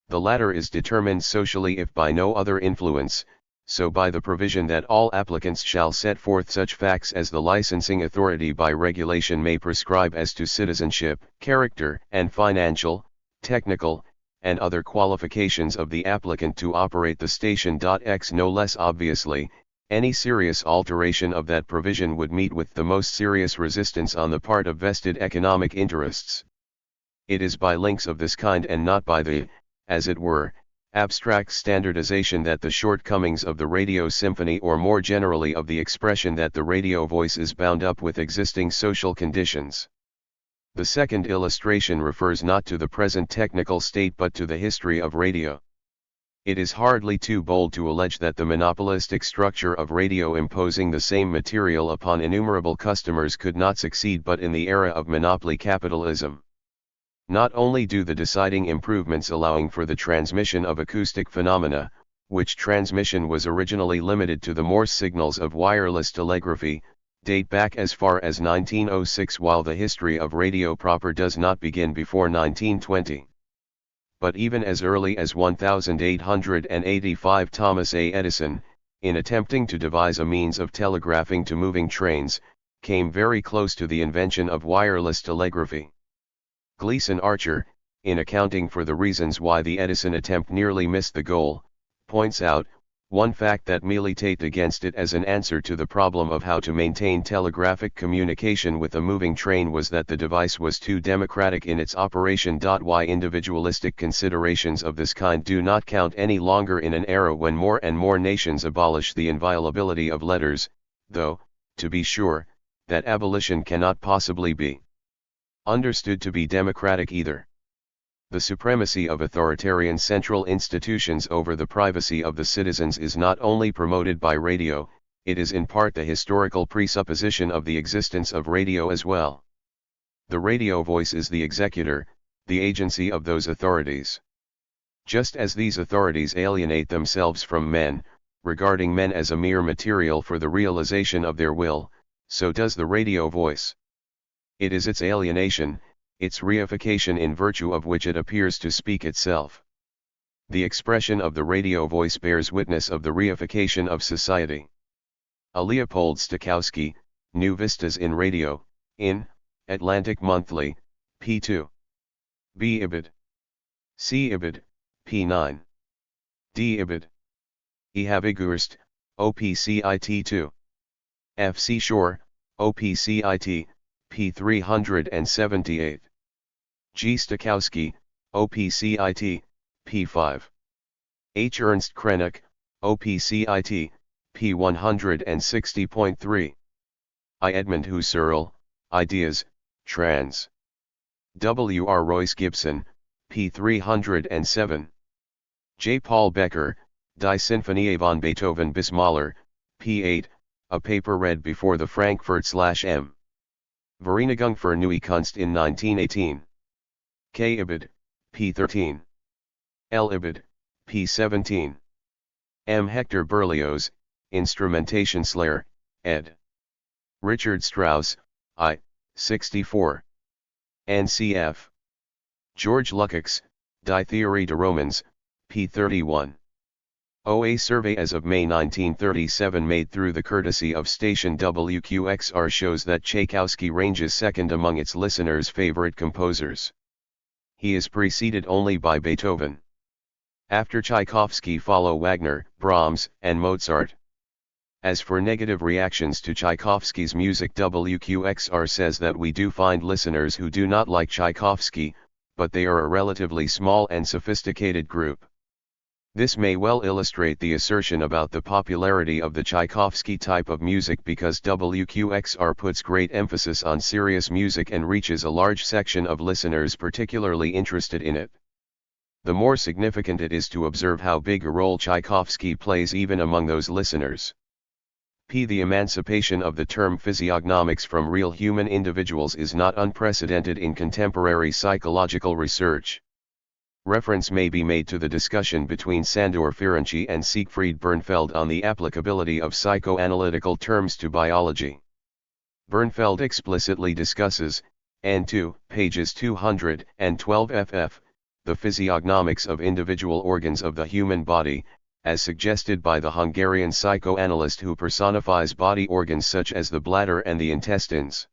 The latter is determined socially if by no other influence, so by the provision that all applicants shall set forth such facts as the licensing authority by regulation may prescribe as to citizenship, character, and financial, technical, and other qualifications of the applicant to operate the station. No less obviously, any serious alteration of that provision would meet with the most serious resistance on the part of vested economic interests. It is by links of this kind and not by the, as it were, Abstract standardization that the shortcomings of the radio symphony or more generally of the expression that the radio voice is bound up with existing social conditions. The second illustration refers not to the present technical state but to the history of radio. It is hardly too bold to allege that the monopolistic structure of radio imposing the same material upon innumerable customers could not succeed but in the era of monopoly capitalism. Not only do the deciding improvements allowing for the transmission of acoustic phenomena, which transmission was originally limited to the Morse signals of wireless telegraphy, date back as far as 1906 while the history of radio proper does not begin before 1920. But even as early as 1885 Thomas A. Edison, in attempting to devise a means of telegraphing to moving trains, came very close to the invention of wireless telegraphy. Gleason Archer, in accounting for the reasons why the Edison attempt nearly missed the goal, points out, one fact that militate against it as an answer to the problem of how to maintain telegraphic communication with a moving train was that the device was too democratic in its operation. Why individualistic considerations of this kind do not count any longer in an era when more and more nations abolish the inviolability of letters, though, to be sure, that abolition cannot possibly be understood to be democratic either. The supremacy of authoritarian central institutions over the privacy of the citizens is not only promoted by radio, it is in part the historical presupposition of the existence of radio as well. The radio voice is the executor, the agency of those authorities. Just as these authorities alienate themselves from men, regarding men as a mere material for the realization of their will, so does the radio voice. It is its alienation, its reification in virtue of which it appears to speak itself. The expression of the radio voice bears witness of the reification of society. A Leopold Stokowski, New Vistas in Radio, in Atlantic Monthly, p. 2. B. Ibid. C. Ibid, p. 9. D. Ibid. E. Havigurst, OPCIT 2. F. C. Shore, OPCIT, p. 378. G. Stokowski, OPCIT, p. 5. H. Ernst Krenek, OPCIT, p. 160.3. I. Edmund Husserl, Ideas, trans. W. R. Royce Gibson, p. 307. J. Paul Becker, Die Sinfonie von Beethoven bis Mahler, p. 8, a paper read before the Frankfurt/M. Vereinigung für Neue Kunst in 1918. K. Ibid, p. 13. L. Ibid, p. 17. M. Hector Berlioz, Instrumentationslehre, ed. Richard Strauss, I. 64. N.C.F. George Lukács, Die Theorie des Romans, p. 31. A survey as of May 1937 made through the courtesy of station WQXR shows that Tchaikovsky ranges second among its listeners' favorite composers. He is preceded only by Beethoven. After Tchaikovsky follow Wagner, Brahms, and Mozart. As for negative reactions to Tchaikovsky's music, WQXR says that we do find listeners who do not like Tchaikovsky, but they are a relatively small and sophisticated group. This may well illustrate the assertion about the popularity of the Tchaikovsky type of music because WQXR puts great emphasis on serious music and reaches a large section of listeners particularly interested in it. The more significant it is to observe how big a role Tchaikovsky plays even among those listeners. The emancipation of the term physiognomics from real human individuals is not unprecedented in contemporary psychological research. Reference may be made to the discussion between Sándor Ferenczi and Siegfried Bernfeld on the applicability of psychoanalytical terms to biology. Bernfeld explicitly discusses, N2, pages 212 ff, the physiognomics of individual organs of the human body, as suggested by the Hungarian psychoanalyst who personifies body organs such as the bladder and the intestines.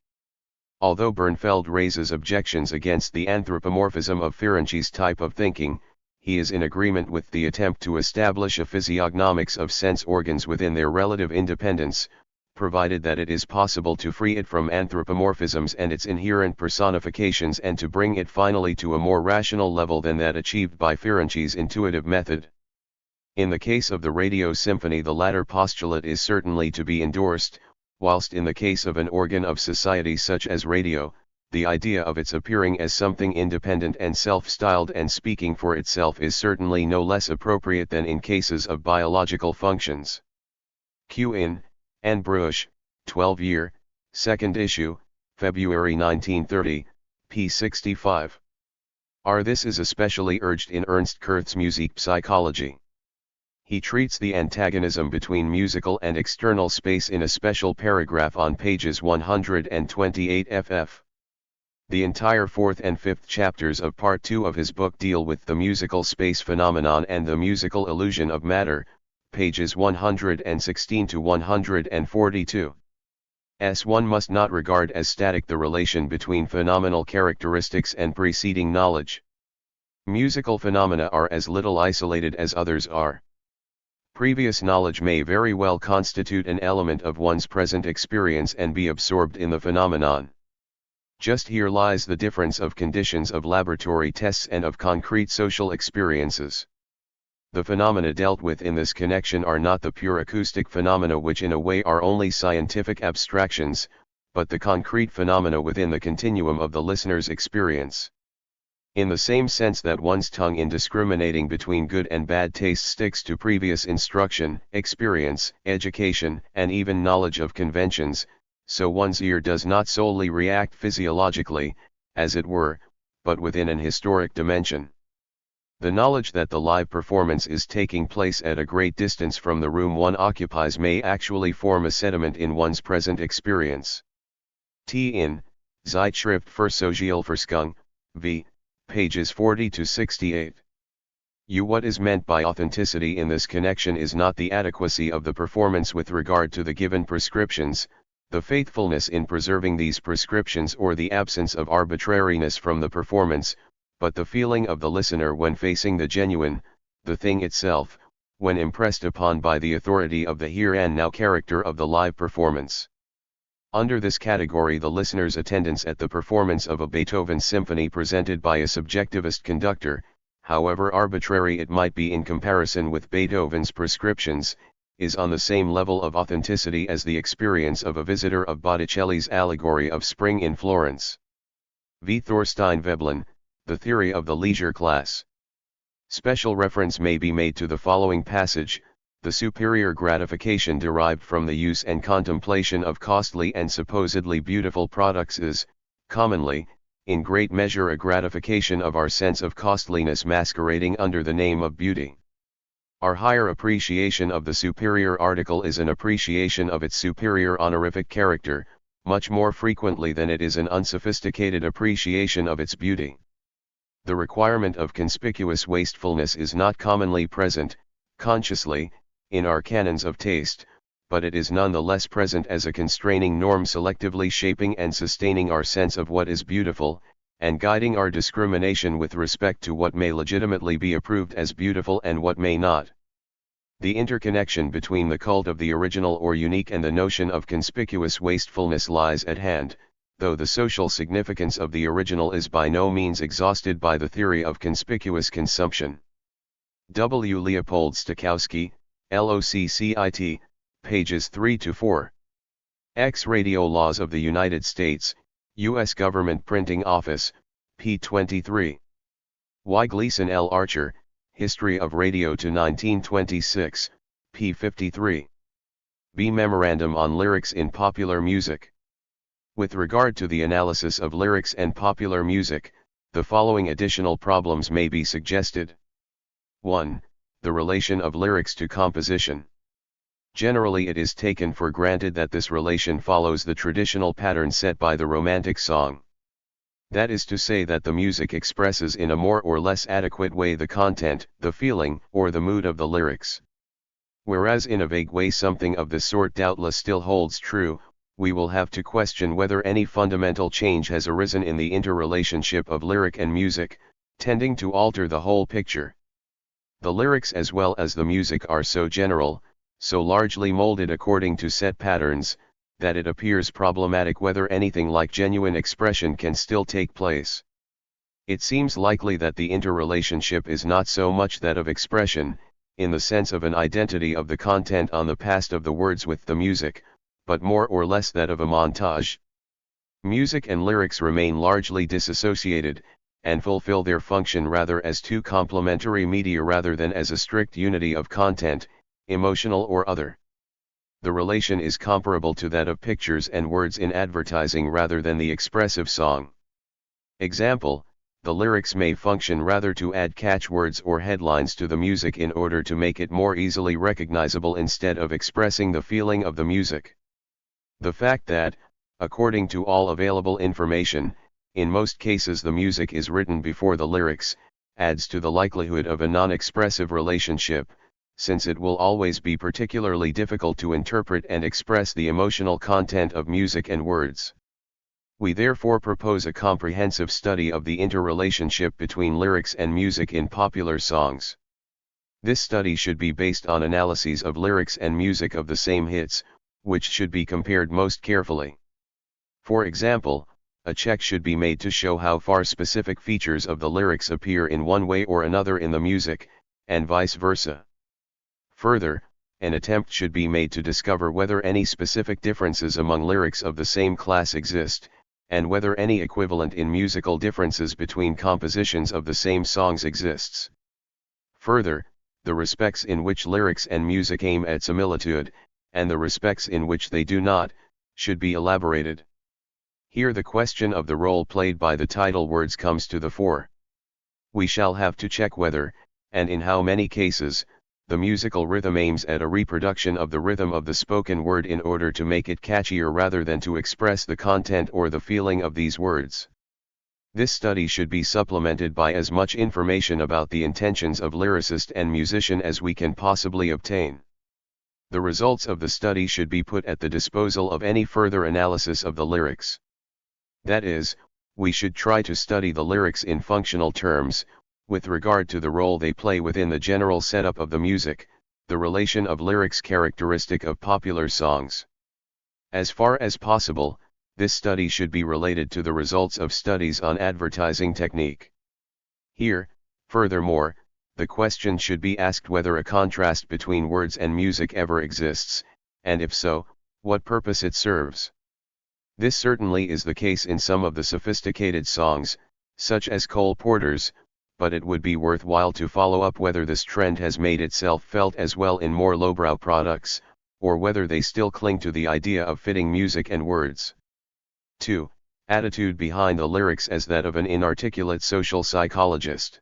Although Bernfeld raises objections against the anthropomorphism of Ferenczi's type of thinking, he is in agreement with the attempt to establish a physiognomics of sense organs within their relative independence, provided that it is possible to free it from anthropomorphisms and its inherent personifications and to bring it finally to a more rational level than that achieved by Ferenczi's intuitive method. In the case of the radio symphony, the latter postulate is certainly to be endorsed, whilst in the case of an organ of society such as radio, the idea of its appearing as something independent and self-styled and speaking for itself is certainly no less appropriate than in cases of biological functions. Q. in N. Bruch, 12-year, 2nd issue, February 1930, p. 65. This is especially urged in Ernst Kurth's Musikpsychology. He treats the antagonism between musical and external space in a special paragraph on pages 128 ff. The entire 4th and 5th chapters of Part 2 of his book deal with the musical space phenomenon and the musical illusion of matter, pages 116 to 142. One must not regard as static the relation between phenomenal characteristics and preceding knowledge. Musical phenomena are as little isolated as others are. Previous knowledge may very well constitute an element of one's present experience and be absorbed in the phenomenon. Just here lies the difference of conditions of laboratory tests and of concrete social experiences. The phenomena dealt with in this connection are not the pure acoustic phenomena which in a way are only scientific abstractions, but the concrete phenomena within the continuum of the listener's experience. In the same sense that one's tongue in discriminating between good and bad taste sticks to previous instruction, experience, education, and even knowledge of conventions, so one's ear does not solely react physiologically, as it were, but within an historic dimension. The knowledge that the live performance is taking place at a great distance from the room one occupies may actually form a sediment in one's present experience. in Zeitschrift für Sozialforschung, v. pages 40 to 68. What is meant by authenticity in this connection is not the adequacy of the performance with regard to the given prescriptions, the faithfulness in preserving these prescriptions or the absence of arbitrariness from the performance, but the feeling of the listener when facing the genuine, the thing itself, when impressed upon by the authority of the here and now character of the live performance. Under this category, the listener's attendance at the performance of a Beethoven symphony presented by a subjectivist conductor, however arbitrary it might be in comparison with Beethoven's prescriptions, is on the same level of authenticity as the experience of a visitor of Botticelli's Allegory of Spring in Florence. V. Thorstein Veblen, The Theory of the Leisure Class. Special reference may be made to the following passage: the superior gratification derived from the use and contemplation of costly and supposedly beautiful products is, commonly, in great measure a gratification of our sense of costliness masquerading under the name of beauty. Our higher appreciation of the superior article is an appreciation of its superior honorific character, much more frequently than it is an unsophisticated appreciation of its beauty. The requirement of conspicuous wastefulness is not commonly present, consciously, in our canons of taste, but it is none the less present as a constraining norm selectively shaping and sustaining our sense of what is beautiful, and guiding our discrimination with respect to what may legitimately be approved as beautiful and what may not. The interconnection between the cult of the original or unique and the notion of conspicuous wastefulness lies at hand, though the social significance of the original is by no means exhausted by the theory of conspicuous consumption. W. Leopold Stokowski, LOCCIT, pages 3 to 4. Radio Laws of the United States, U.S. Government Printing Office, p. 23. Y. Gleason L. Archer, History of Radio to 1926, p. 53. B. Memorandum on Lyrics in Popular Music. With regard to the analysis of lyrics and popular music, the following additional problems may be suggested. 1. The relation of lyrics to composition. Generally it is taken for granted that this relation follows the traditional pattern set by the Romantic song. That is to say that the music expresses in a more or less adequate way the content, the feeling, or the mood of the lyrics. Whereas in a vague way something of this sort doubtless still holds true, we will have to question whether any fundamental change has arisen in the interrelationship of lyric and music, tending to alter the whole picture. The lyrics as well as the music are so general, so largely molded according to set patterns, that it appears problematic whether anything like genuine expression can still take place. It seems likely that the interrelationship is not so much that of expression, in the sense of an identity of the content on the past of the words with the music, but more or less that of a montage. Music and lyrics remain largely disassociated, and fulfill their function rather as two complementary media rather than as a strict unity of content, emotional or other. The relation is comparable to that of pictures and words in advertising rather than the expressive song. Example: the lyrics may function rather to add catchwords or headlines to the music in order to make it more easily recognizable instead of expressing the feeling of the music. The fact that, according to all available information, in most cases the music is written before the lyrics, adds to the likelihood of a non-expressive relationship, since it will always be particularly difficult to interpret and express the emotional content of music and words. We therefore propose a comprehensive study of the interrelationship between lyrics and music in popular songs. This study should be based on analyses of lyrics and music of the same hits, which should be compared most carefully. For example, a check should be made to show how far specific features of the lyrics appear in one way or another in the music, and vice versa. Further, an attempt should be made to discover whether any specific differences among lyrics of the same class exist, and whether any equivalent in musical differences between compositions of the same songs exists. Further, the respects in which lyrics and music aim at similitude, and the respects in which they do not, should be elaborated. Here the question of the role played by the title words comes to the fore. We shall have to check whether, and in how many cases, the musical rhythm aims at a reproduction of the rhythm of the spoken word in order to make it catchier rather than to express the content or the feeling of these words. This study should be supplemented by as much information about the intentions of lyricist and musician as we can possibly obtain. The results of the study should be put at the disposal of any further analysis of the lyrics. That is, we should try to study the lyrics in functional terms, with regard to the role they play within the general setup of the music, the relation of lyrics characteristic of popular songs. As far as possible, this study should be related to the results of studies on advertising technique. Here, furthermore, the question should be asked whether a contrast between words and music ever exists, and if so, what purpose it serves. This certainly is the case in some of the sophisticated songs, such as Cole Porter's, but it would be worthwhile to follow up whether this trend has made itself felt as well in more lowbrow products, or whether they still cling to the idea of fitting music and words. 2. Attitude behind the lyrics as that of an inarticulate social psychologist.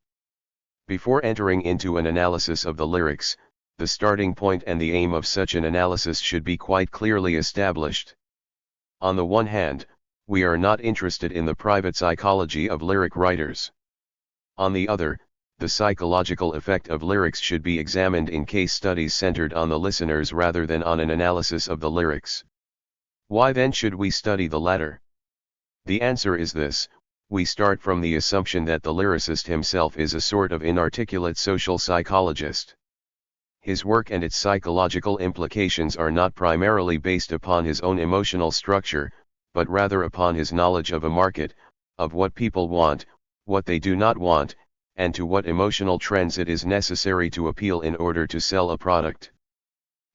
Before entering into an analysis of the lyrics, the starting point and the aim of such an analysis should be quite clearly established. On the one hand, we are not interested in the private psychology of lyric writers. On the other, the psychological effect of lyrics should be examined in case studies centered on the listeners rather than on an analysis of the lyrics. Why then should we study the latter? The answer is this: we start from the assumption that the lyricist himself is a sort of inarticulate social psychologist. His work and its psychological implications are not primarily based upon his own emotional structure, but rather upon his knowledge of a market, of what people want, what they do not want, and to what emotional trends it is necessary to appeal in order to sell a product.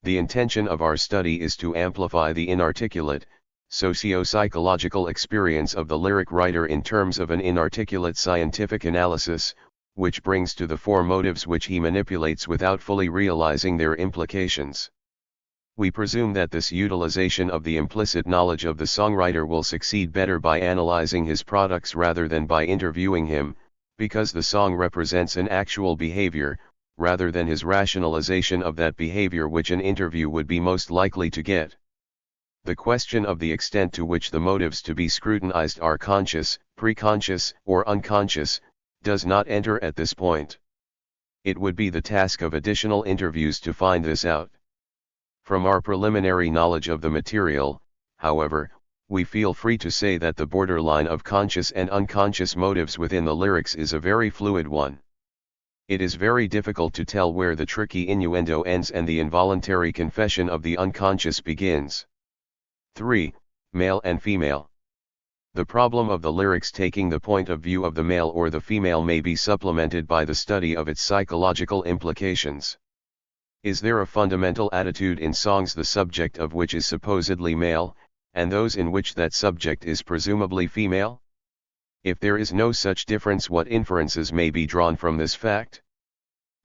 The intention of our study is to amplify the inarticulate, socio-psychological experience of the lyric writer in terms of an inarticulate scientific analysis, which brings to the fore motives which he manipulates without fully realizing their implications. We presume that this utilization of the implicit knowledge of the songwriter will succeed better by analyzing his products rather than by interviewing him, because the song represents an actual behavior, rather than his rationalization of that behavior which an interview would be most likely to get. The question of the extent to which the motives to be scrutinized are conscious, preconscious, or unconscious, does not enter at this point. It would be the task of additional interviews to find this out. From our preliminary knowledge of the material, however, we feel free to say that the borderline of conscious and unconscious motives within the lyrics is a very fluid one. It is very difficult to tell where the tricky innuendo ends and the involuntary confession of the unconscious begins. 3. Male and female. The problem of the lyrics taking the point of view of the male or the female may be supplemented by the study of its psychological implications. Is there a fundamental attitude in songs the subject of which is supposedly male, and those in which that subject is presumably female? If there is no such difference, what inferences may be drawn from this fact?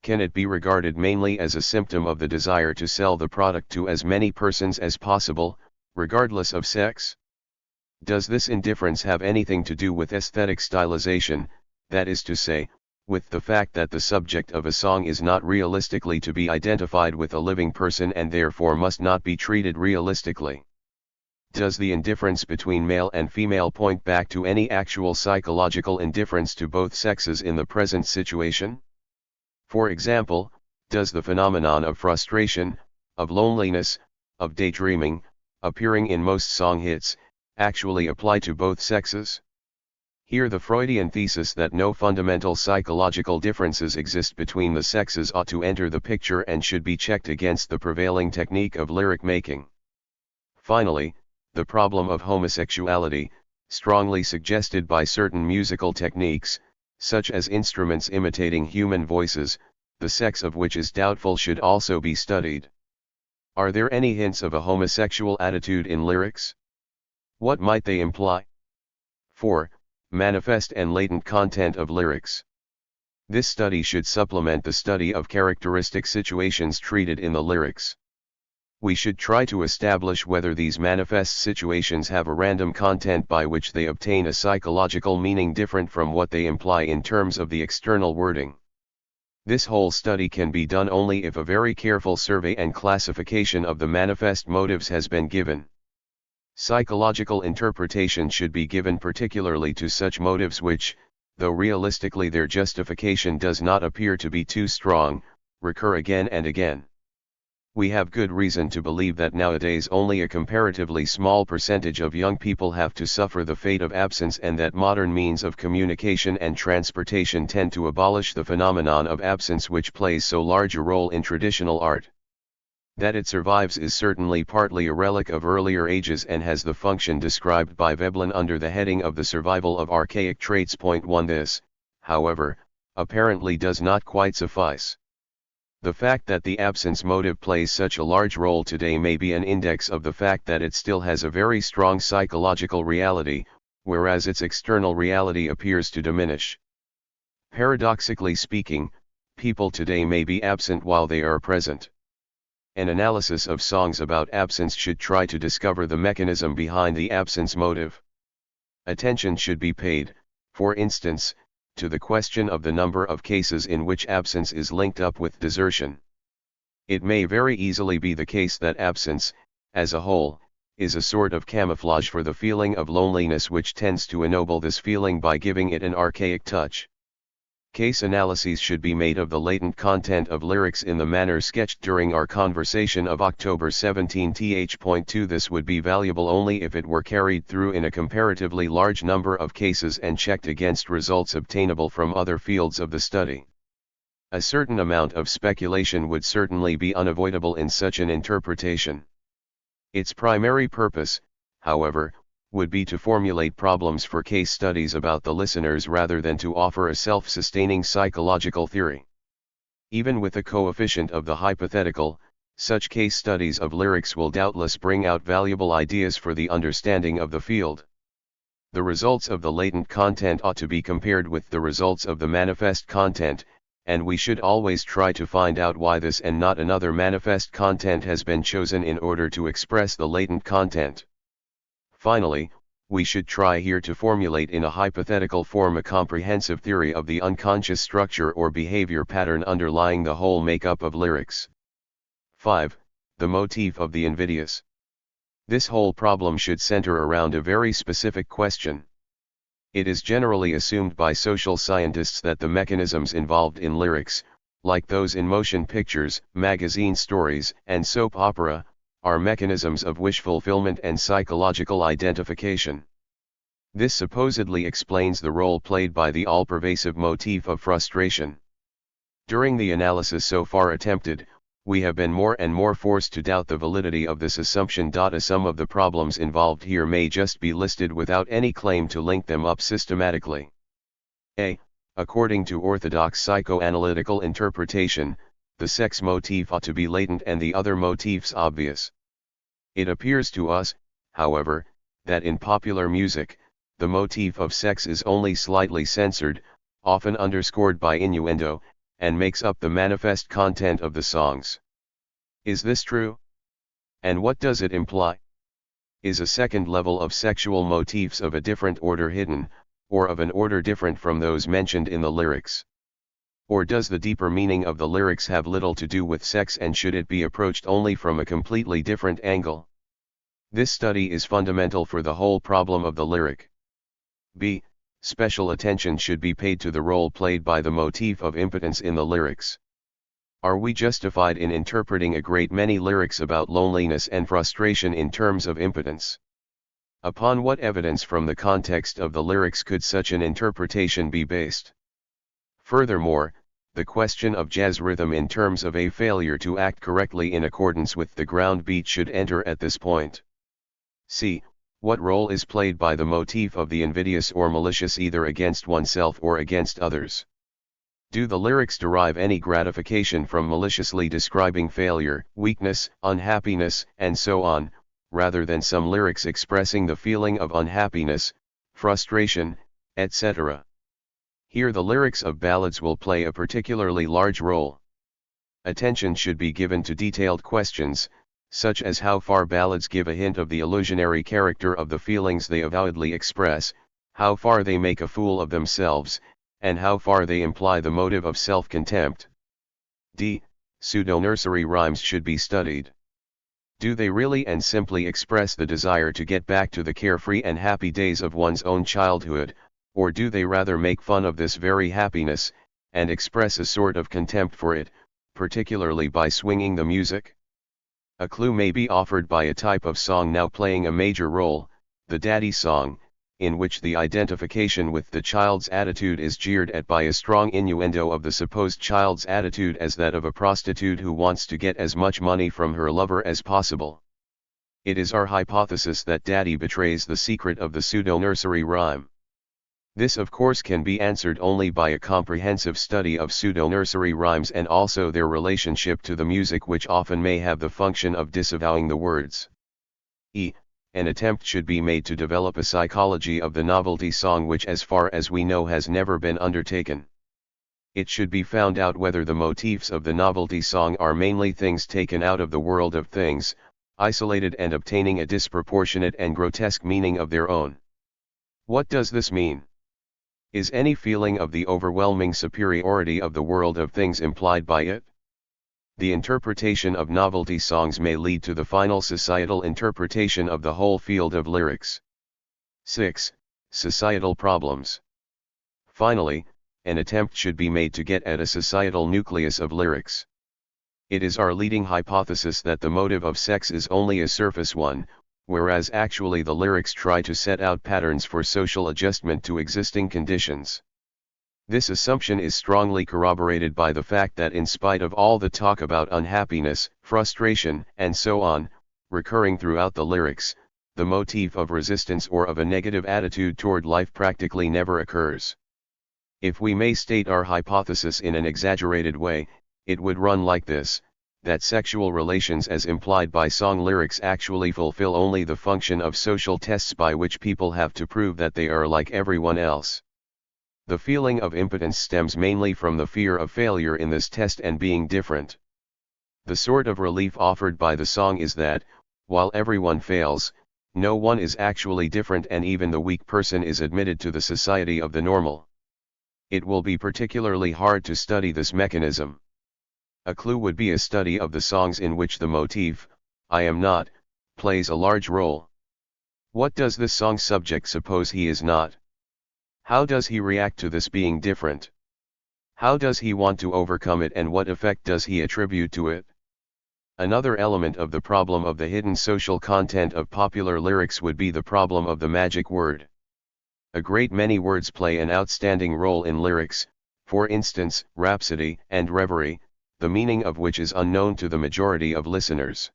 Can it be regarded mainly as a symptom of the desire to sell the product to as many persons as possible, regardless of sex? Does this indifference have anything to do with aesthetic stylization, that is to say, with the fact that the subject of a song is not realistically to be identified with a living person and therefore must not be treated realistically? Does the indifference between male and female point back to any actual psychological indifference to both sexes in the present situation? For example, does the phenomenon of frustration, of loneliness, of daydreaming, appearing in most song hits, actually apply to both sexes? Here the Freudian thesis that no fundamental psychological differences exist between the sexes ought to enter the picture and should be checked against the prevailing technique of lyric making. Finally, the problem of homosexuality, strongly suggested by certain musical techniques, such as instruments imitating human voices, the sex of which is doubtful, should also be studied. Are there any hints of a homosexual attitude in lyrics? What might they imply? 4. Manifest and latent content of lyrics. This study should supplement the study of characteristic situations treated in the lyrics. We should try to establish whether these manifest situations have a random content by which they obtain a psychological meaning different from what they imply in terms of the external wording. This whole study can be done only if a very careful survey and classification of the manifest motives has been given. Psychological interpretation should be given particularly to such motives which, though realistically their justification does not appear to be too strong, recur again and again. We have good reason to believe that nowadays only a comparatively small percentage of young people have to suffer the fate of absence, and that modern means of communication and transportation tend to abolish the phenomenon of absence which plays so large a role in traditional art. That it survives is certainly partly a relic of earlier ages and has the function described by Veblen under the heading of the survival of archaic traits. Point 1. This, however, apparently does not quite suffice. The fact that the absence motive plays such a large role today may be an index of the fact that it still has a very strong psychological reality, whereas its external reality appears to diminish. Paradoxically speaking, people today may be absent while they are present. An analysis of songs about absence should try to discover the mechanism behind the absence motive. Attention should be paid, for instance, to the question of the number of cases in which absence is linked up with desertion. It may very easily be the case that absence, as a whole, is a sort of camouflage for the feeling of loneliness which tends to ennoble this feeling by giving it an archaic touch. Case analyses should be made of the latent content of lyrics in the manner sketched during our conversation of October 17. Th.2 This would be valuable only if it were carried through in a comparatively large number of cases and checked against results obtainable from other fields of the study. A certain amount of speculation would certainly be unavoidable in such an interpretation. Its primary purpose, however, would be to formulate problems for case studies about the listeners rather than to offer a self-sustaining psychological theory. Even with a coefficient of the hypothetical, such case studies of lyrics will doubtless bring out valuable ideas for the understanding of the field. The results of the latent content ought to be compared with the results of the manifest content, and we should always try to find out why this and not another manifest content has been chosen in order to express the latent content. Finally, we should try here to formulate in a hypothetical form a comprehensive theory of the unconscious structure or behavior pattern underlying the whole makeup of lyrics. 5. The motif of the invidious. This whole problem should center around a very specific question. It is generally assumed by social scientists that the mechanisms involved in lyrics, like those in motion pictures, magazine stories, and soap opera, are mechanisms of wish fulfillment and psychological identification. This supposedly explains the role played by the all-pervasive motif of frustration. During the analysis so far attempted, we have been more and more forced to doubt the validity of this assumption. Some of the problems involved here may just be listed without any claim to link them up systematically. A. According to orthodox psychoanalytical interpretation, the sex motif ought to be latent and the other motifs obvious. It appears to us, however, that in popular music, the motif of sex is only slightly censored, often underscored by innuendo, and makes up the manifest content of the songs. Is this true? And what does it imply? Is a second level of sexual motifs of a different order hidden, or of an order different from those mentioned in the lyrics? Or does the deeper meaning of the lyrics have little to do with sex and should it be approached only from a completely different angle? This study is fundamental for the whole problem of the lyric. B. Special attention should be paid to the role played by the motif of impotence in the lyrics. Are we justified in interpreting a great many lyrics about loneliness and frustration in terms of impotence? Upon what evidence from the context of the lyrics could such an interpretation be based? Furthermore, the question of jazz rhythm in terms of a failure to act correctly in accordance with the ground beat should enter at this point. C. What role is played by the motif of the invidious or malicious either against oneself or against others? Do the lyrics derive any gratification from maliciously describing failure, weakness, unhappiness, and so on, rather than some lyrics expressing the feeling of unhappiness, frustration, etc.? Here the lyrics of ballads will play a particularly large role. Attention should be given to detailed questions, such as how far ballads give a hint of the illusionary character of the feelings they avowedly express, how far they make a fool of themselves, and how far they imply the motive of self-contempt. D. Pseudo-nursery rhymes should be studied. Do they really and simply express the desire to get back to the carefree and happy days of one's own childhood, or do they rather make fun of this very happiness, and express a sort of contempt for it, particularly by swinging the music? A clue may be offered by a type of song now playing a major role, the daddy song, in which the identification with the child's attitude is jeered at by a strong innuendo of the supposed child's attitude as that of a prostitute who wants to get as much money from her lover as possible. It is our hypothesis that daddy betrays the secret of the pseudo-nursery rhyme. This of course can be answered only by a comprehensive study of pseudo-nursery rhymes and also their relationship to the music, which often may have the function of disavowing the words. E. An attempt should be made to develop a psychology of the novelty song, which as far as we know has never been undertaken. It should be found out whether the motifs of the novelty song are mainly things taken out of the world of things, isolated and obtaining a disproportionate and grotesque meaning of their own. What does this mean? Is any feeling of the overwhelming superiority of the world of things implied by it? The interpretation of novelty songs may lead to the final societal interpretation of the whole field of lyrics. 6. Societal problems. Finally, an attempt should be made to get at a societal nucleus of lyrics. It is our leading hypothesis that the motive of sex is only a surface one, whereas actually the lyrics try to set out patterns for social adjustment to existing conditions. This assumption is strongly corroborated by the fact that in spite of all the talk about unhappiness, frustration, and so on, recurring throughout the lyrics, the motif of resistance or of a negative attitude toward life practically never occurs. If we may state our hypothesis in an exaggerated way, it would run like this: that sexual relations as implied by song lyrics actually fulfill only the function of social tests by which people have to prove that they are like everyone else. The feeling of impotence stems mainly from the fear of failure in this test and being different. The sort of relief offered by the song is that, while everyone fails, no one is actually different, and even the weak person is admitted to the society of the normal. It will be particularly hard to study this mechanism. A clue would be a study of the songs in which the motif, I am not, plays a large role. What does this song subject suppose he is not? How does he react to this being different? How does he want to overcome it, and what effect does he attribute to it? Another element of the problem of the hidden social content of popular lyrics would be the problem of the magic word. A great many words play an outstanding role in lyrics, for instance, rhapsody and reverie, the meaning of which is unknown to the majority of listeners.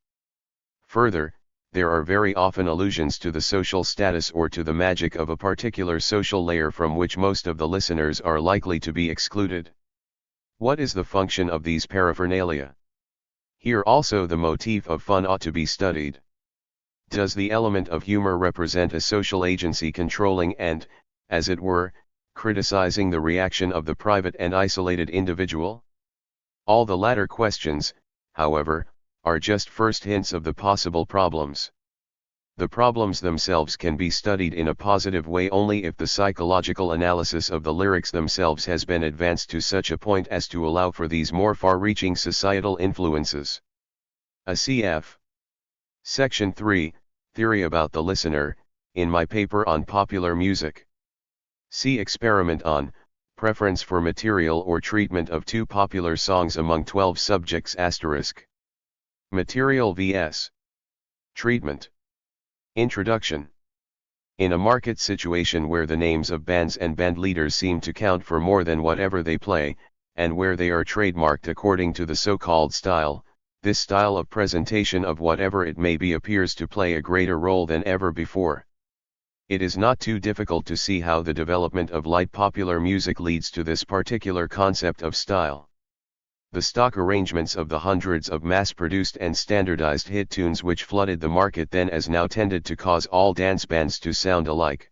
Further, there are very often allusions to the social status or to the magic of a particular social layer from which most of the listeners are likely to be excluded. What is the function of these paraphernalia? Here also the motif of fun ought to be studied. Does the element of humor represent a social agency controlling and, as it were, criticizing the reaction of the private and isolated individual? All the latter questions, however, are just first hints of the possible problems. The problems themselves can be studied in a positive way only if the psychological analysis of the lyrics themselves has been advanced to such a point as to allow for these more far-reaching societal influences. A cf. Section 3, Theory about the Listener, in my paper on popular music. See experiment on, preference for material or treatment of two popular songs among 12 subjects *. Material vs. Treatment. Introduction. In a market situation where the names of bands and band leaders seem to count for more than whatever they play, and where they are trademarked according to the so-called style, this style of presentation of whatever it may be appears to play a greater role than ever before. It is not too difficult to see how the development of light popular music leads to this particular concept of style. The stock arrangements of the hundreds of mass-produced and standardized hit tunes which flooded the market then as now tended to cause all dance bands to sound alike.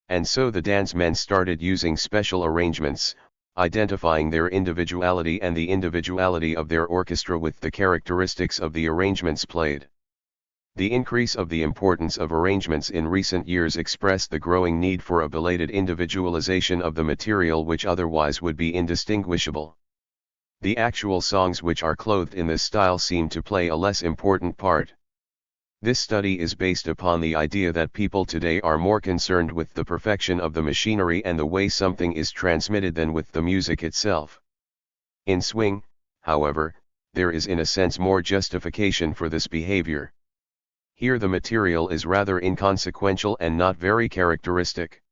And so the dance men started using special arrangements, identifying their individuality and the individuality of their orchestra with the characteristics of the arrangements played. The increase of the importance of arrangements in recent years expressed the growing need for a belated individualization of the material which otherwise would be indistinguishable. The actual songs which are clothed in this style seem to play a less important part. This study is based upon the idea that people today are more concerned with the perfection of the machinery and the way something is transmitted than with the music itself. In swing, however, there is in a sense more justification for this behavior. Here the material is rather inconsequential and not very characteristic.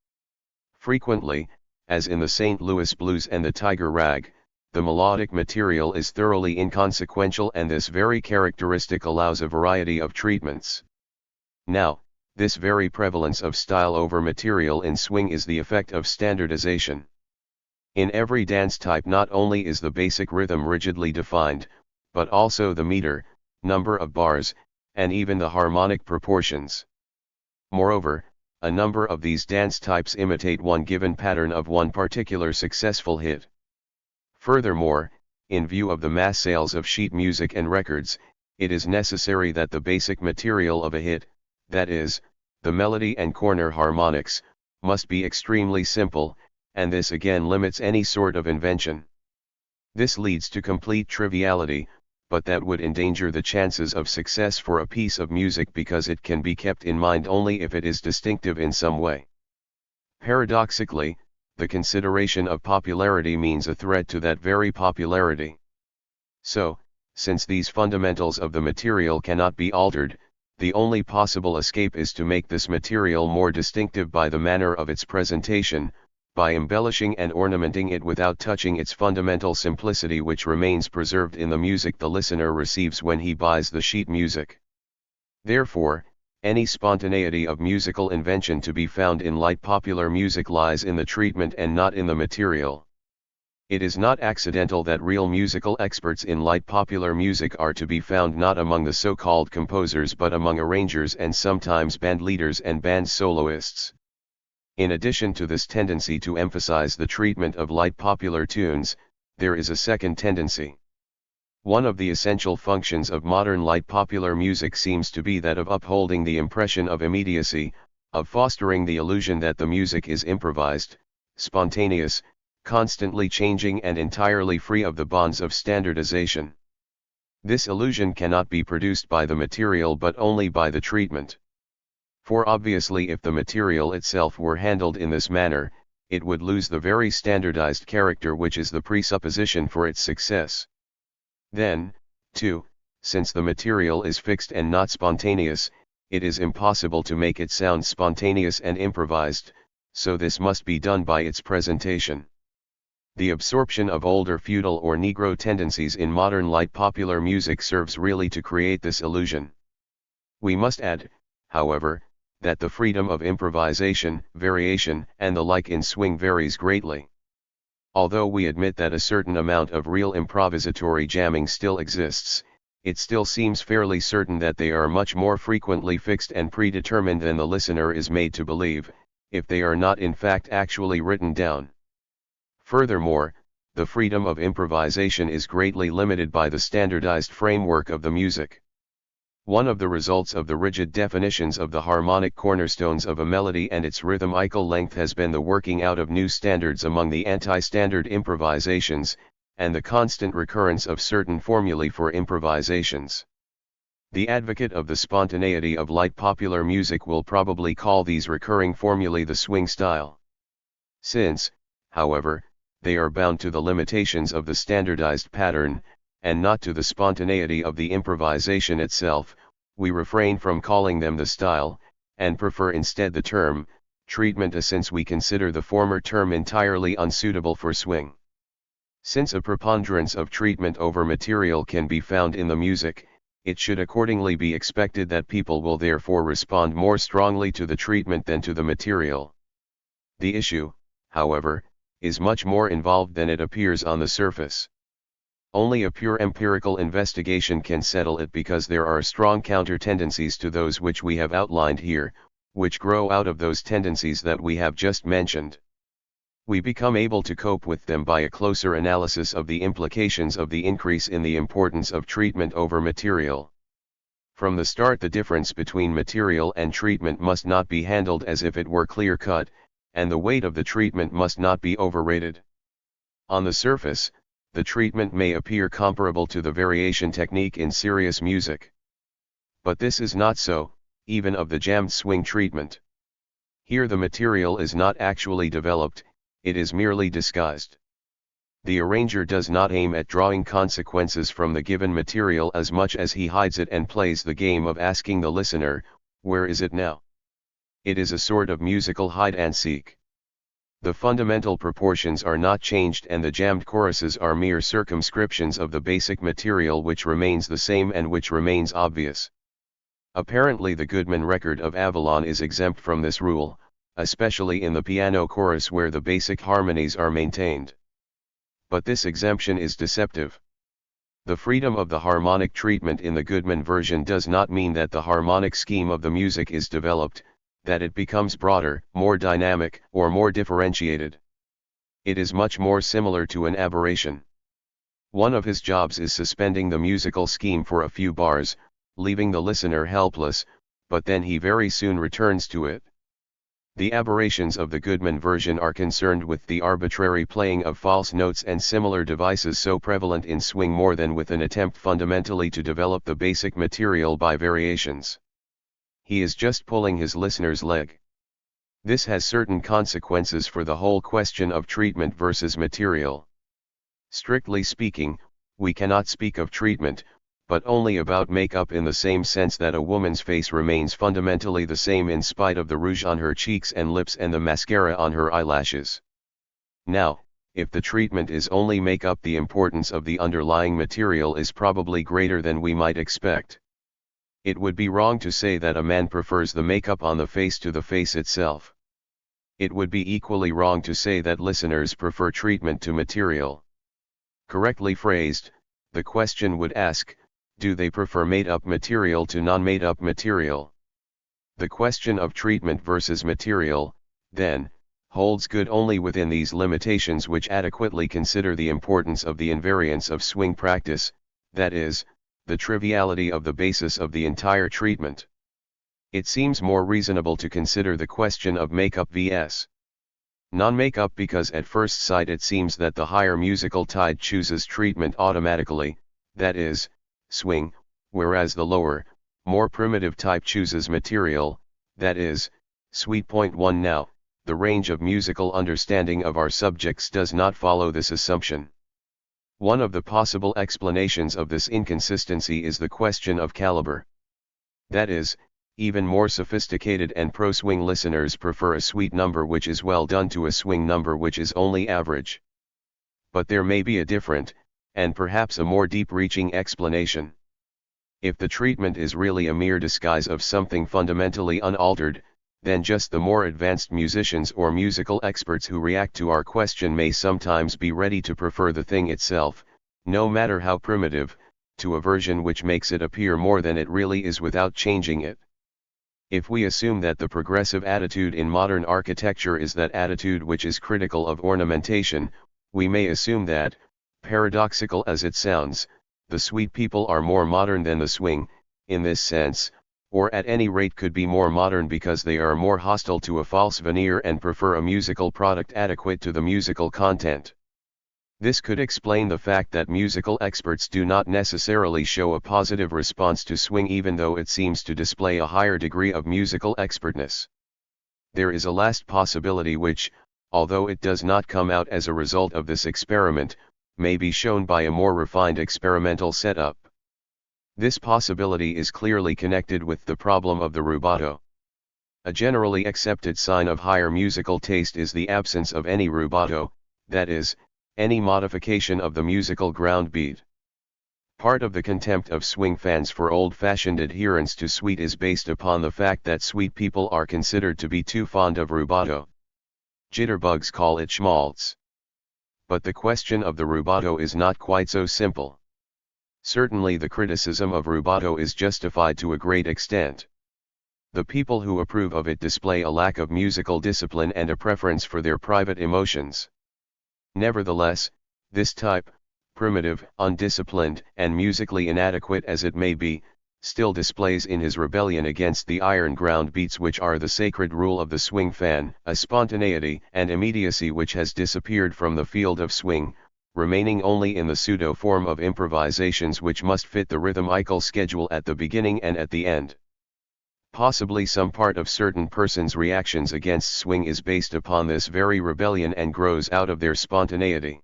Frequently, as in the St. Louis Blues and the Tiger Rag, the melodic material is thoroughly inconsequential and this very characteristic allows a variety of treatments. Now, this very prevalence of style over material in swing is the effect of standardization. In every dance type not only is the basic rhythm rigidly defined, but also the meter, number of bars, and even the harmonic proportions. Moreover, a number of these dance types imitate one given pattern of one particular successful hit. Furthermore, in view of the mass sales of sheet music and records, it is necessary that the basic material of a hit, that is, the melody and corner harmonics, must be extremely simple, and this again limits any sort of invention. This leads to complete triviality, but that would endanger the chances of success for a piece of music because it can be kept in mind only if it is distinctive in some way. Paradoxically, the consideration of popularity means a threat to that very popularity. So, since these fundamentals of the material cannot be altered, the only possible escape is to make this material more distinctive by the manner of its presentation, by embellishing and ornamenting it without touching its fundamental simplicity which remains preserved in the music the listener receives when he buys the sheet music. Therefore, any spontaneity of musical invention to be found in light popular music lies in the treatment and not in the material. It is not accidental that real musical experts in light popular music are to be found not among the so-called composers but among arrangers and sometimes band leaders and band soloists. In addition to this tendency to emphasize the treatment of light popular tunes, there is a second tendency. One of the essential functions of modern light popular music seems to be that of upholding the impression of immediacy, of fostering the illusion that the music is improvised, spontaneous, constantly changing and entirely free of the bonds of standardization. This illusion cannot be produced by the material but only by the treatment. For obviously if the material itself were handled in this manner, it would lose the very standardized character which is the presupposition for its success. Then, too, since the material is fixed and not spontaneous, it is impossible to make it sound spontaneous and improvised, so this must be done by its presentation. The absorption of older feudal or Negro tendencies in modern light popular music serves really to create this illusion. We must add, however, that the freedom of improvisation, variation, and the like in swing varies greatly. Although we admit that a certain amount of real improvisatory jamming still exists, it still seems fairly certain that they are much more frequently fixed and predetermined than the listener is made to believe, if they are not in fact actually written down. Furthermore, the freedom of improvisation is greatly limited by the standardized framework of the music. One of the results of the rigid definitions of the harmonic cornerstones of a melody and its rhythmical length has been the working out of new standards among the anti-standard improvisations, and the constant recurrence of certain formulae for improvisations. The advocate of the spontaneity of light popular music will probably call these recurring formulae the swing style. Since, however, they are bound to the limitations of the standardized pattern, and not to the spontaneity of the improvisation itself, we refrain from calling them the style, and prefer instead the term treatment, since we consider the former term entirely unsuitable for swing. Since a preponderance of treatment over material can be found in the music, it should accordingly be expected that people will therefore respond more strongly to the treatment than to the material. The issue, however, is much more involved than it appears on the surface. Only a pure empirical investigation can settle it, because there are strong counter-tendencies to those which we have outlined here, which grow out of those tendencies that we have just mentioned. We become able to cope with them by a closer analysis of the implications of the increase in the importance of treatment over material. From the start, the difference between material and treatment must not be handled as if it were clear-cut, and the weight of the treatment must not be overrated. On the surface, the treatment may appear comparable to the variation technique in serious music. But this is not so, even of the jammed swing treatment. Here the material is not actually developed, it is merely disguised. The arranger does not aim at drawing consequences from the given material as much as he hides it and plays the game of asking the listener, "Where is it now?" It is a sort of musical hide and seek. The fundamental proportions are not changed, and the jammed choruses are mere circumscriptions of the basic material which remains the same and which remains obvious. Apparently the Goodman record of Avalon is exempt from this rule, especially in the piano chorus where the basic harmonies are maintained. But this exemption is deceptive. The freedom of the harmonic treatment in the Goodman version does not mean that the harmonic scheme of the music is developed, that it becomes broader, more dynamic, or more differentiated. It is much more similar to an aberration. One of his jobs is suspending the musical scheme for a few bars, leaving the listener helpless, but then he very soon returns to it. The aberrations of the Goodman version are concerned with the arbitrary playing of false notes and similar devices so prevalent in swing more than with an attempt fundamentally to develop the basic material by variations. He is just pulling his listener's leg. This has certain consequences for the whole question of treatment versus material. Strictly speaking, we cannot speak of treatment, but only about make-up, in the same sense that a woman's face remains fundamentally the same in spite of the rouge on her cheeks and lips and the mascara on her eyelashes. Now, if the treatment is only make-up, the importance of the underlying material is probably greater than we might expect. It would be wrong to say that a man prefers the makeup on the face to the face itself. It would be equally wrong to say that listeners prefer treatment to material. Correctly phrased, the question would ask, do they prefer made-up material to non-made-up material? The question of treatment versus material, then, holds good only within these limitations which adequately consider the importance of the invariance of swing practice, that is, the triviality of the basis of the entire treatment. It seems more reasonable to consider the question of makeup vs. non-makeup, because at first sight it seems that the higher musical tide chooses treatment automatically, that is, swing, whereas the lower, more primitive type chooses material, that is, sweet. Point 1. Now, the range of musical understanding of our subjects does not follow this assumption. One of the possible explanations of this inconsistency is the question of caliber. That is, even more sophisticated and pro-swing listeners prefer a sweet number which is well done to a swing number which is only average. But there may be a different, and perhaps a more deep-reaching explanation. If the treatment is really a mere disguise of something fundamentally unaltered, then just the more advanced musicians or musical experts who react to our question may sometimes be ready to prefer the thing itself, no matter how primitive, to a version which makes it appear more than it really is without changing it. If we assume that the progressive attitude in modern architecture is that attitude which is critical of ornamentation, we may assume that, paradoxical as it sounds, the sweet people are more modern than the swing, in this sense, or at any rate could be more modern because they are more hostile to a false veneer and prefer a musical product adequate to the musical content. This could explain the fact that musical experts do not necessarily show a positive response to swing even though it seems to display a higher degree of musical expertness. There is a last possibility which, although it does not come out as a result of this experiment, may be shown by a more refined experimental setup. This possibility is clearly connected with the problem of the rubato. A generally accepted sign of higher musical taste is the absence of any rubato, that is, any modification of the musical ground beat. Part of the contempt of swing fans for old-fashioned adherence to sweet is based upon the fact that sweet people are considered to be too fond of rubato. Jitterbugs call it schmaltz. But the question of the rubato is not quite so simple. Certainly the criticism of rubato is justified to a great extent. The people who approve of it display a lack of musical discipline and a preference for their private emotions. Nevertheless, this type, primitive, undisciplined, and musically inadequate as it may be, still displays in his rebellion against the iron ground beats which are the sacred rule of the swing fan, a spontaneity and immediacy which has disappeared from the field of swing, remaining only in the pseudo-form of improvisations which must fit the rhythmical schedule at the beginning and at the end. Possibly some part of certain persons' reactions against swing is based upon this very rebellion and grows out of their spontaneity.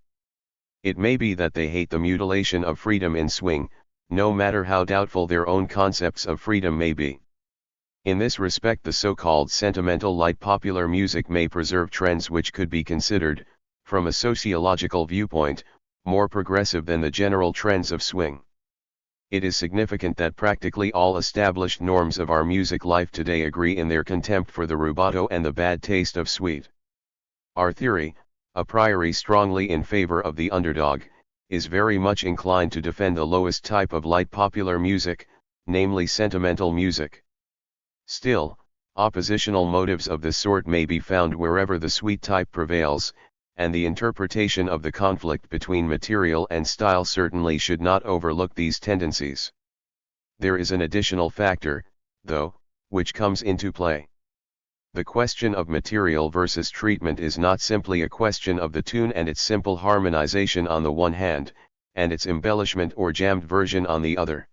It may be that they hate the mutilation of freedom in swing, no matter how doubtful their own concepts of freedom may be. In this respect, the so-called sentimental light popular music may preserve trends which could be considered, from a sociological viewpoint, more progressive than the general trends of swing. It is significant that practically all established norms of our music life today agree in their contempt for the rubato and the bad taste of sweet. Our theory, a priori strongly in favor of the underdog, is very much inclined to defend the lowest type of light popular music, namely sentimental music. Still, oppositional motives of this sort may be found wherever the sweet type prevails, and the interpretation of the conflict between material and style certainly should not overlook these tendencies. There is an additional factor, though, which comes into play. The question of material versus treatment is not simply a question of the tune and its simple harmonization on the one hand, and its embellishment or jammed version on the other.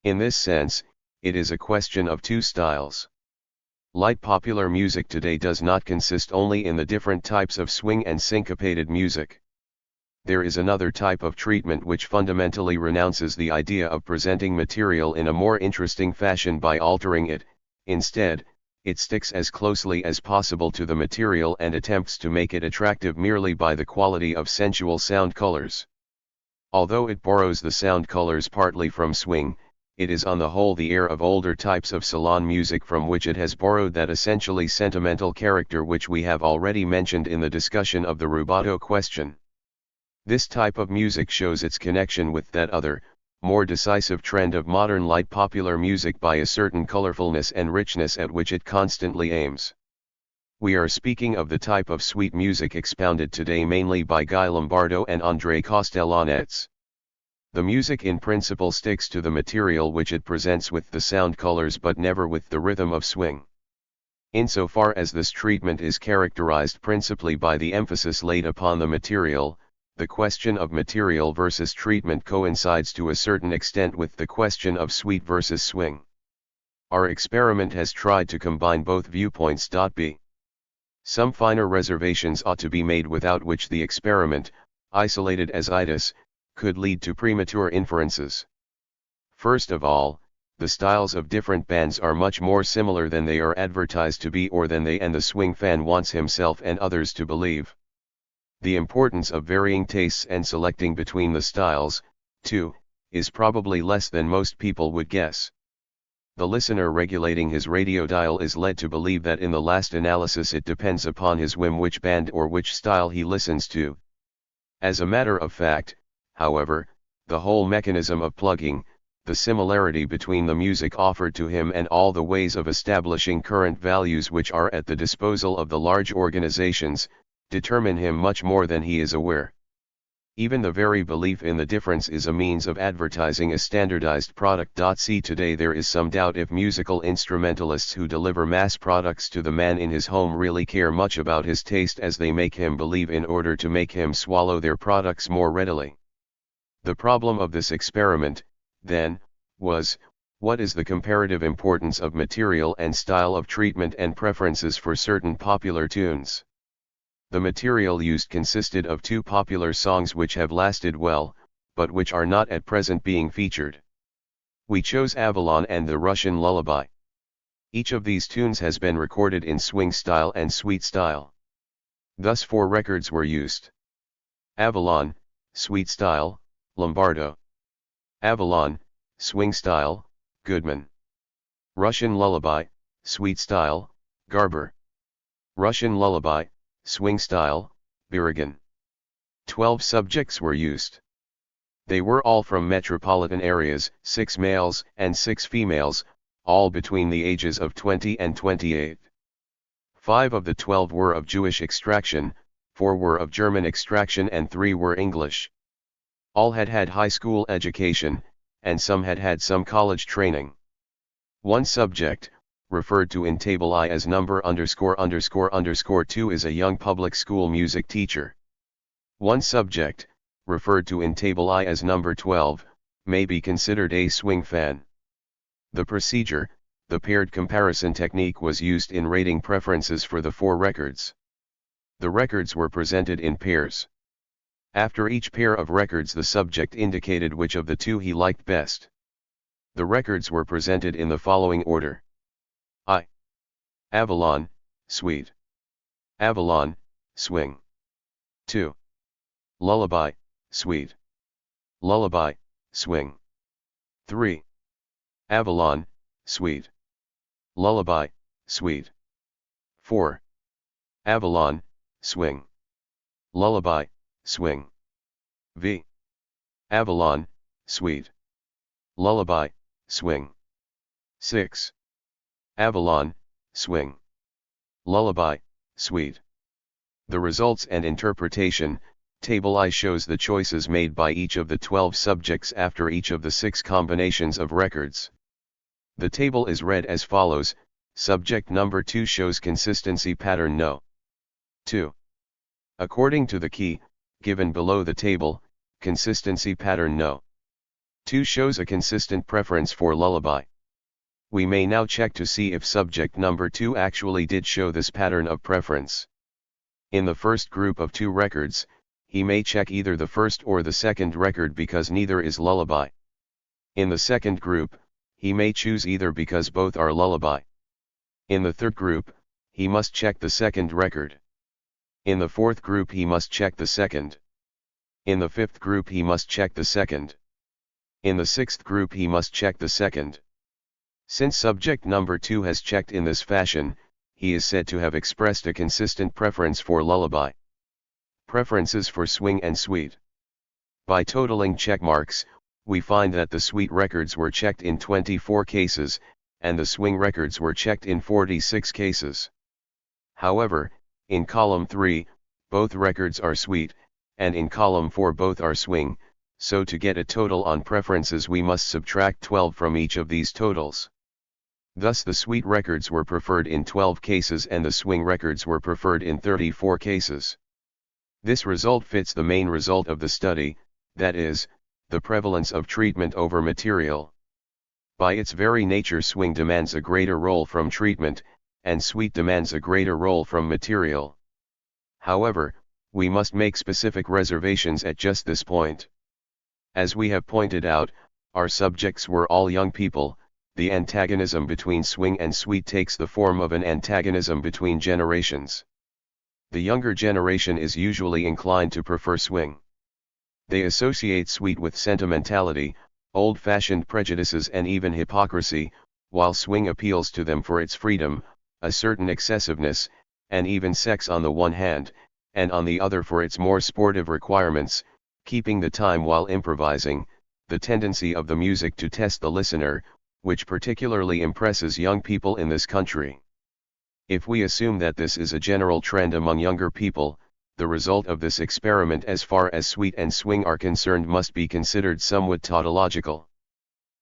In this sense, it is a question of two styles. Light popular music today does not consist only in the different types of swing and syncopated music. There is another type of treatment which fundamentally renounces the idea of presenting material in a more interesting fashion by altering it. Instead, it sticks as closely as possible to the material and attempts to make it attractive merely by the quality of sensual sound colors. Although it borrows the sound colors partly from swing, it is on the whole the air of older types of salon music from which it has borrowed that essentially sentimental character which we have already mentioned in the discussion of the rubato question. This type of music shows its connection with that other, more decisive trend of modern light popular music by a certain colorfulness and richness at which it constantly aims. We are speaking of the type of sweet music expounded today mainly by Guy Lombardo and André Castellanets. The music in principle sticks to the material which it presents with the sound colors but never with the rhythm of swing. Insofar as this treatment is characterized principally by the emphasis laid upon the material, the question of material versus treatment coincides to a certain extent with the question of sweet versus swing. Our experiment has tried to combine both viewpoints. B. Some finer reservations ought to be made without which the experiment, isolated as itis, could lead to premature inferences. First of all, the styles of different bands are much more similar than they are advertised to be or than they and the swing fan wants himself and others to believe. The importance of varying tastes and selecting between the styles, too, is probably less than most people would guess. The listener regulating his radio dial is led to believe that in the last analysis it depends upon his whim which band or which style he listens to. As a matter of fact, however, the whole mechanism of plugging, the similarity between the music offered to him and all the ways of establishing current values which are at the disposal of the large organizations, determine him much more than he is aware. Even the very belief in the difference is a means of advertising a standardized product. See, today there is some doubt if musical instrumentalists who deliver mass products to the man in his home really care much about his taste as they make him believe in order to make him swallow their products more readily. The problem of this experiment, then, was, what is the comparative importance of material and style of treatment and preferences for certain popular tunes? The material used consisted of two popular songs which have lasted well, but which are not at present being featured. We chose Avalon and the Russian Lullaby. Each of these tunes has been recorded in swing style and sweet style. Thus 4 records were used. Avalon, sweet style, Lombardo. Avalon, swing style, Goodman. Russian Lullaby, sweet style, Garber. Russian Lullaby, swing style, Birigan. 12 subjects were used. They were all from metropolitan areas, 6 males and 6 females, all between the ages of 20 and 28. 5 of the 12 were of Jewish extraction, 4 were of German extraction and 3 were English. All had had high school education, and some had had some college training. One subject, referred to in Table I as number____2 is a young public school music teacher. One subject, referred to in Table I as number 12, may be considered a swing fan. The procedure, the paired comparison technique, was used in rating preferences for the 4 records. The records were presented in pairs. After each pair of records the subject indicated which of the 2 he liked best. The records were presented in the following order. I. Avalon, sweet. Avalon, swing. 2. Lullaby, sweet. Lullaby, swing. 3. Avalon, sweet. Lullaby, sweet. 4. Avalon, swing. Lullaby, swing. V. Avalon, sweet. Lullaby, swing. 6. Avalon, swing. Lullaby, sweet. The results and interpretation. Table I shows the choices made by each of the 12 subjects after each of the 6 combinations of records. The table is read as follows. Subject number 2 shows consistency pattern no. 2. According to the key, given below the table, consistency pattern no. 2 shows a consistent preference for lullaby. We may now check to see if subject number 2 actually did show this pattern of preference. In the first group of 2 records, he may check either the first or the second record because neither is lullaby. In the second group, he may choose either because both are lullaby. In the third group, he must check the second record. In the fourth group he must check the second. In the fifth group he must check the second. In the sixth group he must check the second. Since subject number 2 has checked in this fashion, he is said to have expressed a consistent preference for lullaby. Preferences for swing and sweet. By totaling check marks, we find that the sweet records were checked in 24 cases, and the swing records were checked in 46 cases. However, in column 3, both records are sweet, and in column 4 both are swing, so to get a total on preferences we must subtract 12 from each of these totals. Thus the sweet records were preferred in 12 cases and the swing records were preferred in 34 cases. This result fits the main result of the study, that is, the prevalence of treatment over material. By its very nature swing demands a greater role from treatment, and sweet demands a greater role from material. However, we must make specific reservations at just this point. As we have pointed out, our subjects were all young people. The antagonism between swing and sweet takes the form of an antagonism between generations. The younger generation is usually inclined to prefer swing. They associate sweet with sentimentality, old-fashioned prejudices and even hypocrisy, while swing appeals to them for its freedom, a certain excessiveness, and even sex on the one hand, and on the other for its more sportive requirements, keeping the time while improvising, the tendency of the music to test the listener, which particularly impresses young people in this country. If we assume that this is a general trend among younger people, the result of this experiment as far as sweet and swing are concerned must be considered somewhat tautological.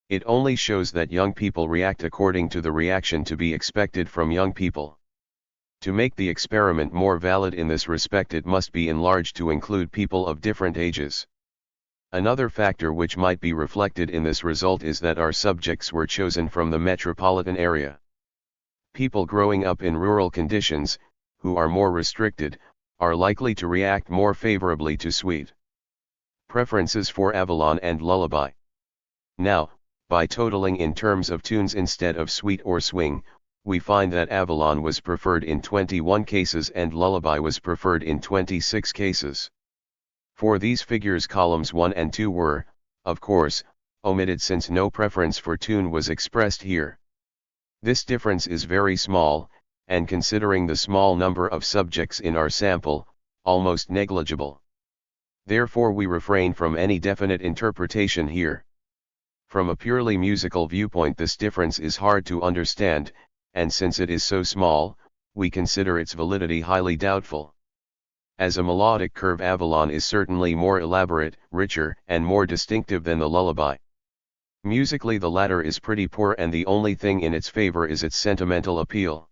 It only shows that young people react according to the reaction to be expected from young people. To make the experiment more valid in this respect, it must be enlarged to include people of different ages. Another factor which might be reflected in this result is that our subjects were chosen from the metropolitan area. People growing up in rural conditions, who are more restricted, are likely to react more favorably to sweet. Preferences for Avalon and lullaby. Now, by totaling in terms of tunes instead of sweet or swing, we find that Avalon was preferred in 21 cases and lullaby was preferred in 26 cases. For these figures, columns 1 and 2 were, of course, omitted since no preference for tune was expressed here. This difference is very small, and considering the small number of subjects in our sample, almost negligible. Therefore we refrain from any definite interpretation here. From a purely musical viewpoint, this difference is hard to understand, and since it is so small, we consider its validity highly doubtful. As a melodic curve, Avalon is certainly more elaborate, richer, and more distinctive than the lullaby. Musically, the latter is pretty poor, and the only thing in its favor is its sentimental appeal.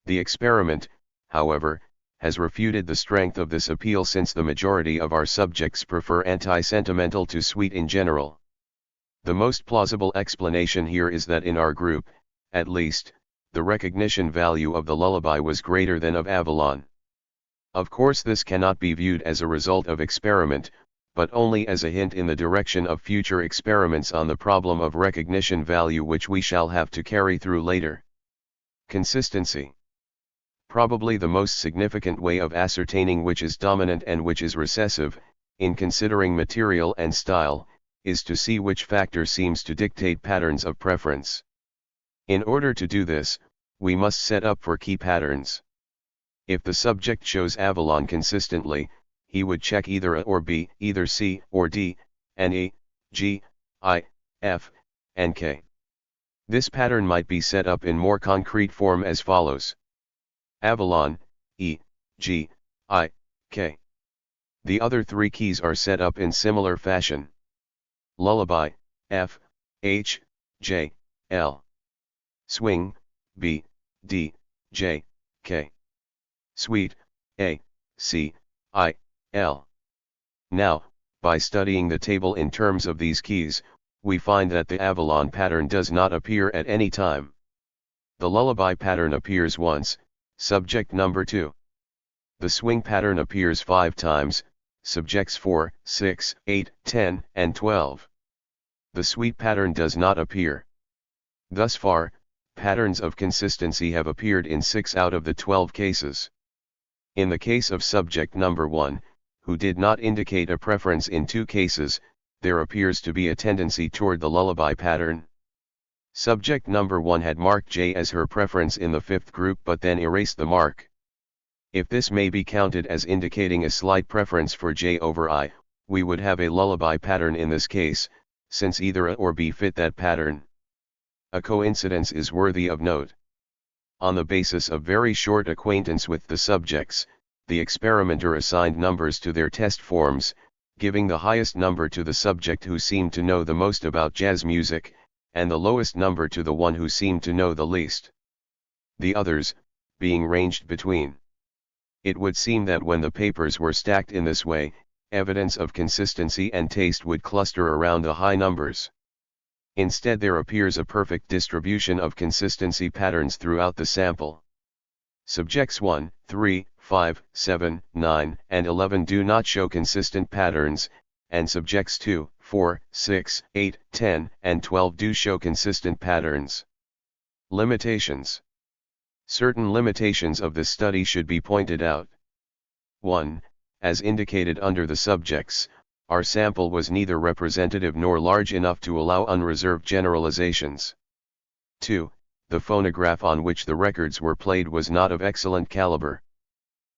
The experiment, however, has refuted the strength of this appeal, since the majority of our subjects prefer anti-sentimental to sweet in general. The most plausible explanation here is that in our group, at least, the recognition value of the lullaby was greater than of Avalon. Of course, this cannot be viewed as a result of experiment, but only as a hint in the direction of future experiments on the problem of recognition value, which we shall have to carry through later. Consistency. Probably the most significant way of ascertaining which is dominant and which is recessive, in considering material and style, is to see which factor seems to dictate patterns of preference. In order to do this, we must set up for key patterns. If the subject shows Avalon consistently, he would check either A or B, either C or D, and E, G, I, F, and K. This pattern might be set up in more concrete form as follows: Avalon, E, G, I, K. The other three keys are set up in similar fashion. Lullaby, F, H, J, L. Swing, B, D, J, K. Sweet, A, C, I, L. Now, by studying the table in terms of these keys, we find that the Avalon pattern does not appear at any time. The lullaby pattern appears once, subject number 2. The swing pattern appears 5 times, subjects 4, 6, 8, 10, and 12. The sweet pattern does not appear. Thus far, patterns of consistency have appeared in 6 out of the 12 cases. In the case of subject number 1, who did not indicate a preference in 2 cases, there appears to be a tendency toward the lullaby pattern. Subject number 1 had marked J as her preference in the 5th group, but then erased the mark. If this may be counted as indicating a slight preference for J over I, we would have a lullaby pattern in this case, since either A or B fit that pattern. A coincidence is worthy of note. On the basis of very short acquaintance with the subjects, the experimenter assigned numbers to their test forms, giving the highest number to the subject who seemed to know the most about jazz music, and the lowest number to the one who seemed to know the least. The others, being ranged between. It would seem that when the papers were stacked in this way, evidence of consistency and taste would cluster around the high numbers. Instead, there appears a perfect distribution of consistency patterns throughout the sample. Subjects 1, 3, 5, 7, 9, and 11 do not show consistent patterns, and subjects 2, 4, 6, 8, 10, and 12 do show consistent patterns. Limitations. Certain limitations of this study should be pointed out. 1. As indicated under the subjects, our sample was neither representative nor large enough to allow unreserved generalizations. 2. The phonograph on which the records were played was not of excellent caliber.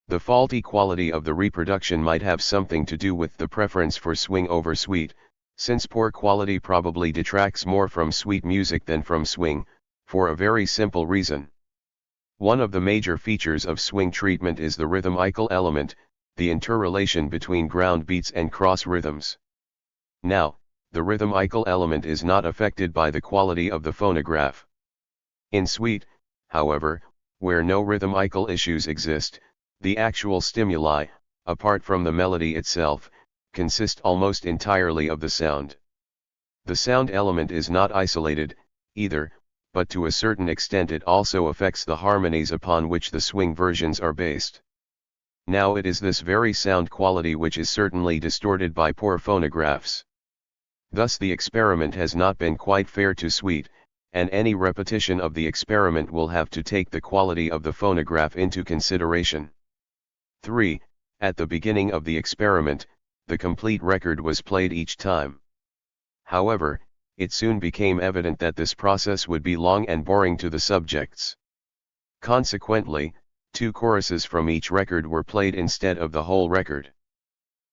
The faulty quality of the reproduction might have something to do with the preference for swing over sweet, since poor quality probably detracts more from sweet music than from swing, for a very simple reason. One of the major features of swing treatment is the rhythmical element, the interrelation between ground beats and cross rhythms. Now, the rhythmical element is not affected by the quality of the phonograph. In sweet, however, where no rhythmical issues exist, the actual stimuli, apart from the melody itself, consist almost entirely of the sound. The sound element is not isolated, either, but to a certain extent it also affects the harmonies upon which the swing versions are based. Now it is this very sound quality which is certainly distorted by poor phonographs. Thus the experiment has not been quite fair to sweet, and any repetition of the experiment will have to take the quality of the phonograph into consideration. 3. At the beginning of the experiment, the complete record was played each time. However, it soon became evident that this process would be long and boring to the subjects. Consequently, 2 choruses from each record were played instead of the whole record.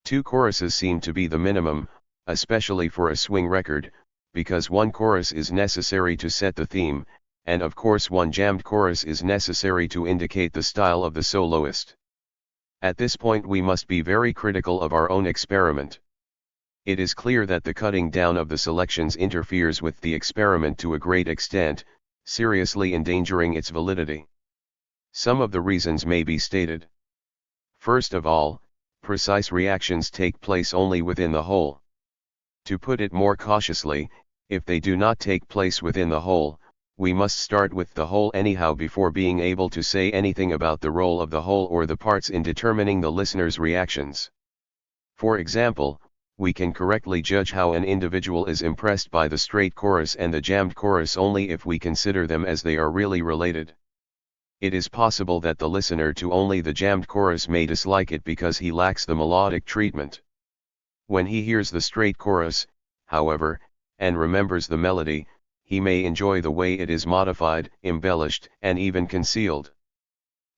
2 choruses seemed to be the minimum, especially for a swing record, because 1 chorus is necessary to set the theme, and of course 1 jammed chorus is necessary to indicate the style of the soloist. At this point we must be very critical of our own experiment. It is clear that the cutting down of the selections interferes with the experiment to a great extent, seriously endangering its validity. Some of the reasons may be stated. First of all, precise reactions take place only within the whole. To put it more cautiously, if they do not take place within the whole, we must start with the whole anyhow before being able to say anything about the role of the whole or the parts in determining the listener's reactions. For example, we can correctly judge how an individual is impressed by the straight chorus and the jammed chorus only if we consider them as they are really related. It is possible that the listener to only the jammed chorus may dislike it because he lacks the melodic treatment. When he hears the straight chorus, however, and remembers the melody, he may enjoy the way it is modified, embellished, and even concealed.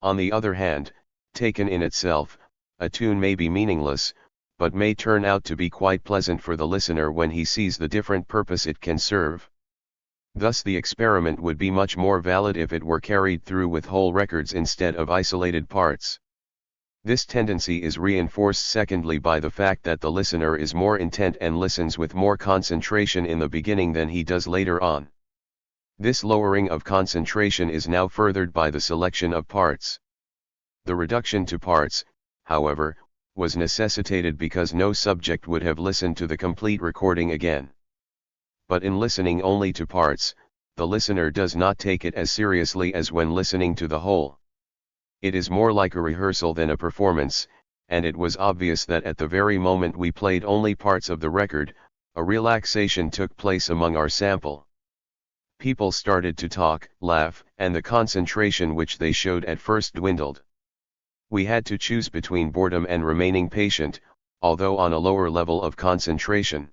On the other hand, taken in itself, a tune may be meaningless, but may turn out to be quite pleasant for the listener when he sees the different purpose it can serve. Thus the experiment would be much more valid if it were carried through with whole records instead of isolated parts. This tendency is reinforced secondly by the fact that the listener is more intent and listens with more concentration in the beginning than he does later on. This lowering of concentration is now furthered by the selection of parts. The reduction to parts, however, was necessitated because no subject would have listened to the complete recording again. But in listening only to parts, the listener does not take it as seriously as when listening to the whole. It is more like a rehearsal than a performance, and it was obvious that at the very moment we played only parts of the record, a relaxation took place among our sample. People started to talk, laugh, and the concentration which they showed at first dwindled. We had to choose between boredom and remaining patient, although on a lower level of concentration.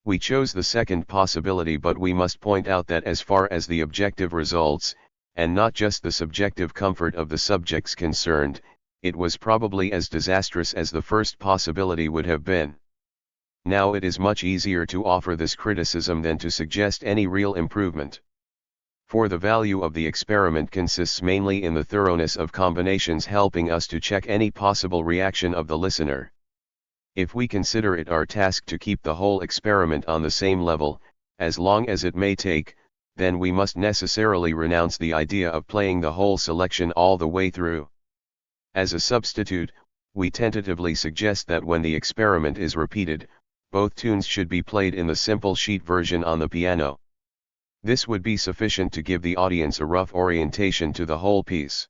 We chose the second possibility, but we must point out that as far as the objective results, and not just the subjective comfort of the subjects concerned, it was probably as disastrous as the first possibility would have been. Now it is much easier to offer this criticism than to suggest any real improvement. For the value of the experiment consists mainly in the thoroughness of combinations helping us to check any possible reaction of the listener. If we consider it our task to keep the whole experiment on the same level, as long as it may take, then we must necessarily renounce the idea of playing the whole selection all the way through. As a substitute, we tentatively suggest that when the experiment is repeated, both tunes should be played in the simple sheet version on the piano. This would be sufficient to give the audience a rough orientation to the whole piece.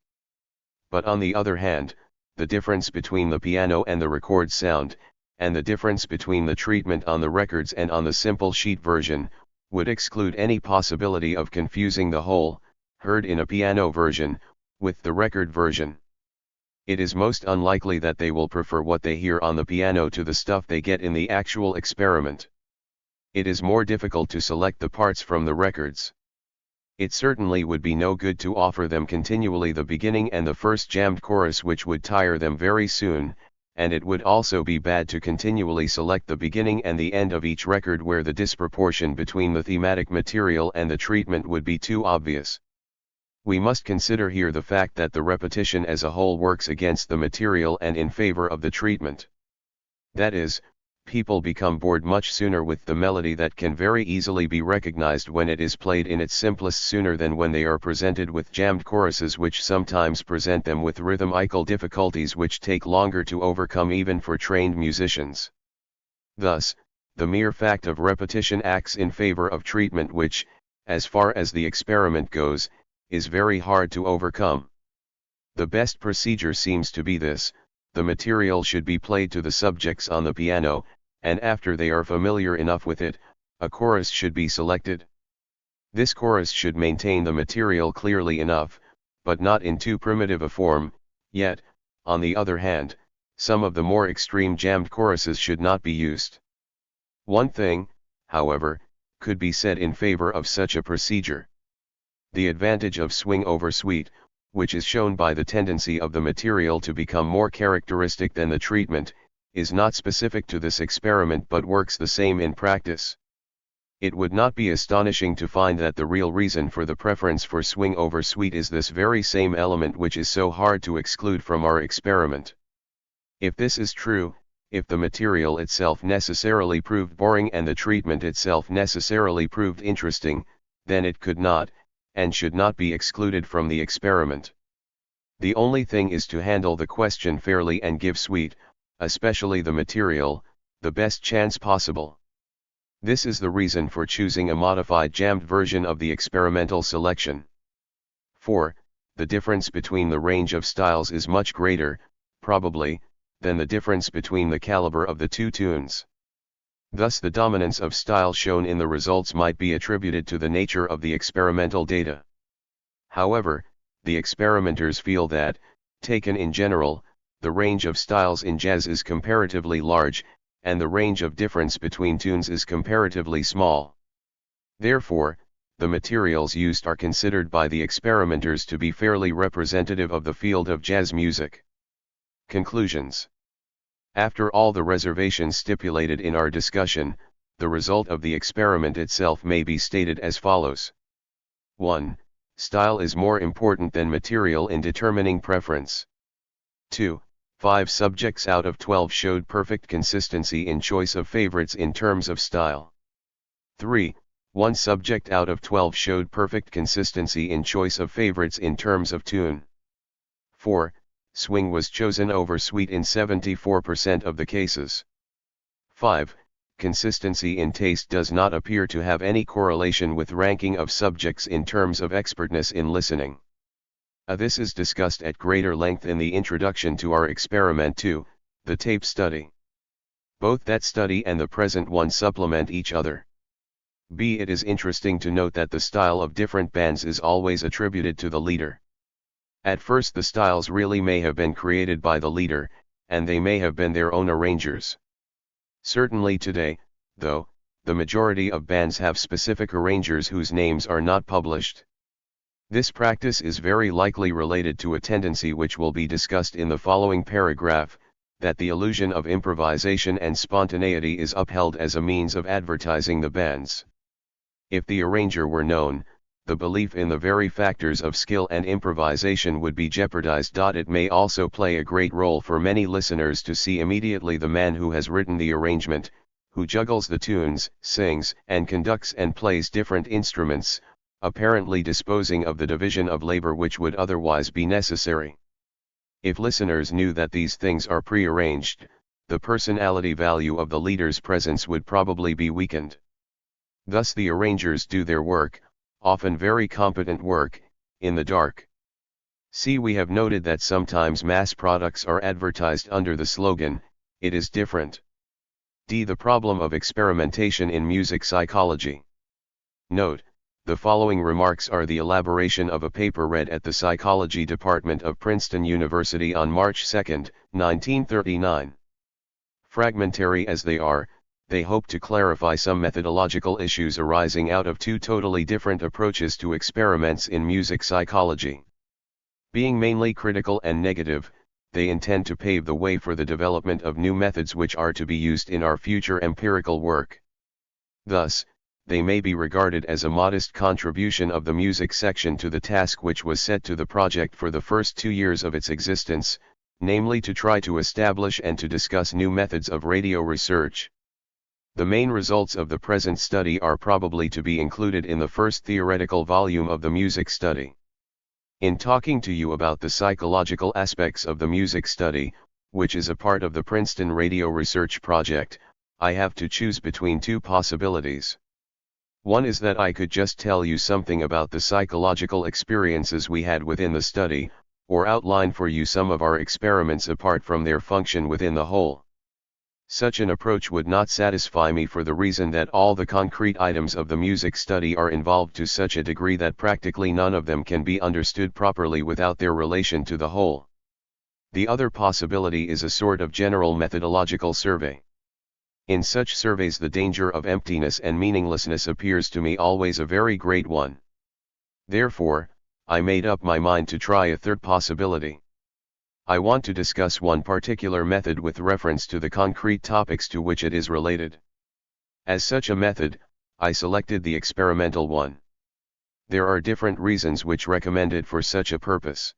But on the other hand, the difference between the piano and the record sound, and the difference between the treatment on the records and on the simple sheet version, would exclude any possibility of confusing the whole, heard in a piano version, with the record version. It is most unlikely that they will prefer what they hear on the piano to the stuff they get in the actual experiment. It is more difficult to select the parts from the records. It certainly would be no good to offer them continually the beginning and the first jammed chorus, which would tire them very soon, and it would also be bad to continually select the beginning and the end of each record where the disproportion between the thematic material and the treatment would be too obvious. We must consider here the fact that the repetition as a whole works against the material and in favor of the treatment. That is, people become bored much sooner with the melody that can very easily be recognized when it is played in its simplest sooner than when they are presented with jammed choruses, which sometimes present them with rhythmical difficulties which take longer to overcome even for trained musicians. Thus, the mere fact of repetition acts in favor of treatment which, as far as the experiment goes, is very hard to overcome. The best procedure seems to be this: the material should be played to the subjects on the piano, and after they are familiar enough with it, a chorus should be selected. This chorus should maintain the material clearly enough, but not in too primitive a form, yet, on the other hand, some of the more extreme jammed choruses should not be used. One thing, however, could be said in favor of such a procedure. The advantage of swing over sweet, which is shown by the tendency of the material to become more characteristic than the treatment, is not specific to this experiment but works the same in practice. It would not be astonishing to find that the real reason for the preference for swing over sweet is this very same element which is so hard to exclude from our experiment. If this is true, if the material itself necessarily proved boring and the treatment itself necessarily proved interesting, then it could not, and should not be excluded from the experiment. The only thing is to handle the question fairly and give sweet, especially the material, the best chance possible. This is the reason for choosing a modified jammed version of the experimental selection. 4. The difference between the range of styles is much greater, probably, than the difference between the caliber of the two tunes. Thus the dominance of style shown in the results might be attributed to the nature of the experimental data. However, the experimenters feel that, taken in general, the range of styles in jazz is comparatively large, and the range of difference between tunes is comparatively small. Therefore, the materials used are considered by the experimenters to be fairly representative of the field of jazz music. Conclusions. After all the reservations stipulated in our discussion, the result of the experiment itself may be stated as follows. 1. Style is more important than material in determining preference. 2. 5 subjects out of 12 showed perfect consistency in choice of favorites in terms of style. 3. 1 subject out of 12 showed perfect consistency in choice of favorites in terms of tune. 4. Swing was chosen over sweet in 74% of the cases. 5. Consistency in taste does not appear to have any correlation with ranking of subjects in terms of expertness in listening. This is discussed at greater length in the introduction to our experiment 2, the tape study. Both that study and the present one supplement each other. B. It is interesting to note that the style of different bands is always attributed to the leader. At first the styles really may have been created by the leader, and they may have been their own arrangers. Certainly today, though, the majority of bands have specific arrangers whose names are not published. This practice is very likely related to a tendency which will be discussed in the following paragraph, that the illusion of improvisation and spontaneity is upheld as a means of advertising the bands. If the arranger were known, the belief in the very factors of skill and improvisation would be jeopardized. It may also play a great role for many listeners to see immediately the man who has written the arrangement, who juggles the tunes, sings and conducts and plays different instruments, apparently disposing of the division of labor which would otherwise be necessary. If listeners knew that these things are prearranged, the personality value of the leader's presence would probably be weakened. Thus the arrangers do their work, often very competent work, in the dark. See, we have noted that sometimes mass products are advertised under the slogan, "It is different." D. The problem of experimentation in music psychology. Note, The following remarks are the elaboration of a paper read at the Psychology Department of Princeton University on March 2, 1939. Fragmentary as they are, they hope to clarify some methodological issues arising out of two totally different approaches to experiments in music psychology. Being mainly critical and negative, they intend to pave the way for the development of new methods which are to be used in our future empirical work. Thus, they may be regarded as a modest contribution of the music section to the task which was set to the project for the first 2 years of its existence, namely to try to establish and to discuss new methods of radio research. The main results of the present study are probably to be included in the first theoretical volume of the music study. In talking to you about the psychological aspects of the music study, which is a part of the Princeton Radio Research Project, I have to choose between two possibilities. One is that I could just tell you something about the psychological experiences we had within the study, or outline for you some of our experiments apart from their function within the whole. Such an approach would not satisfy me for the reason that all the concrete items of the music study are involved to such a degree that practically none of them can be understood properly without their relation to the whole. The other possibility is a sort of general methodological survey. In such surveys the danger of emptiness and meaninglessness appears to me always a very great one. Therefore, I made up my mind to try a third possibility. I want to discuss one particular method with reference to the concrete topics to which it is related. As such a method, I selected the experimental one. There are different reasons which recommend it for such a purpose.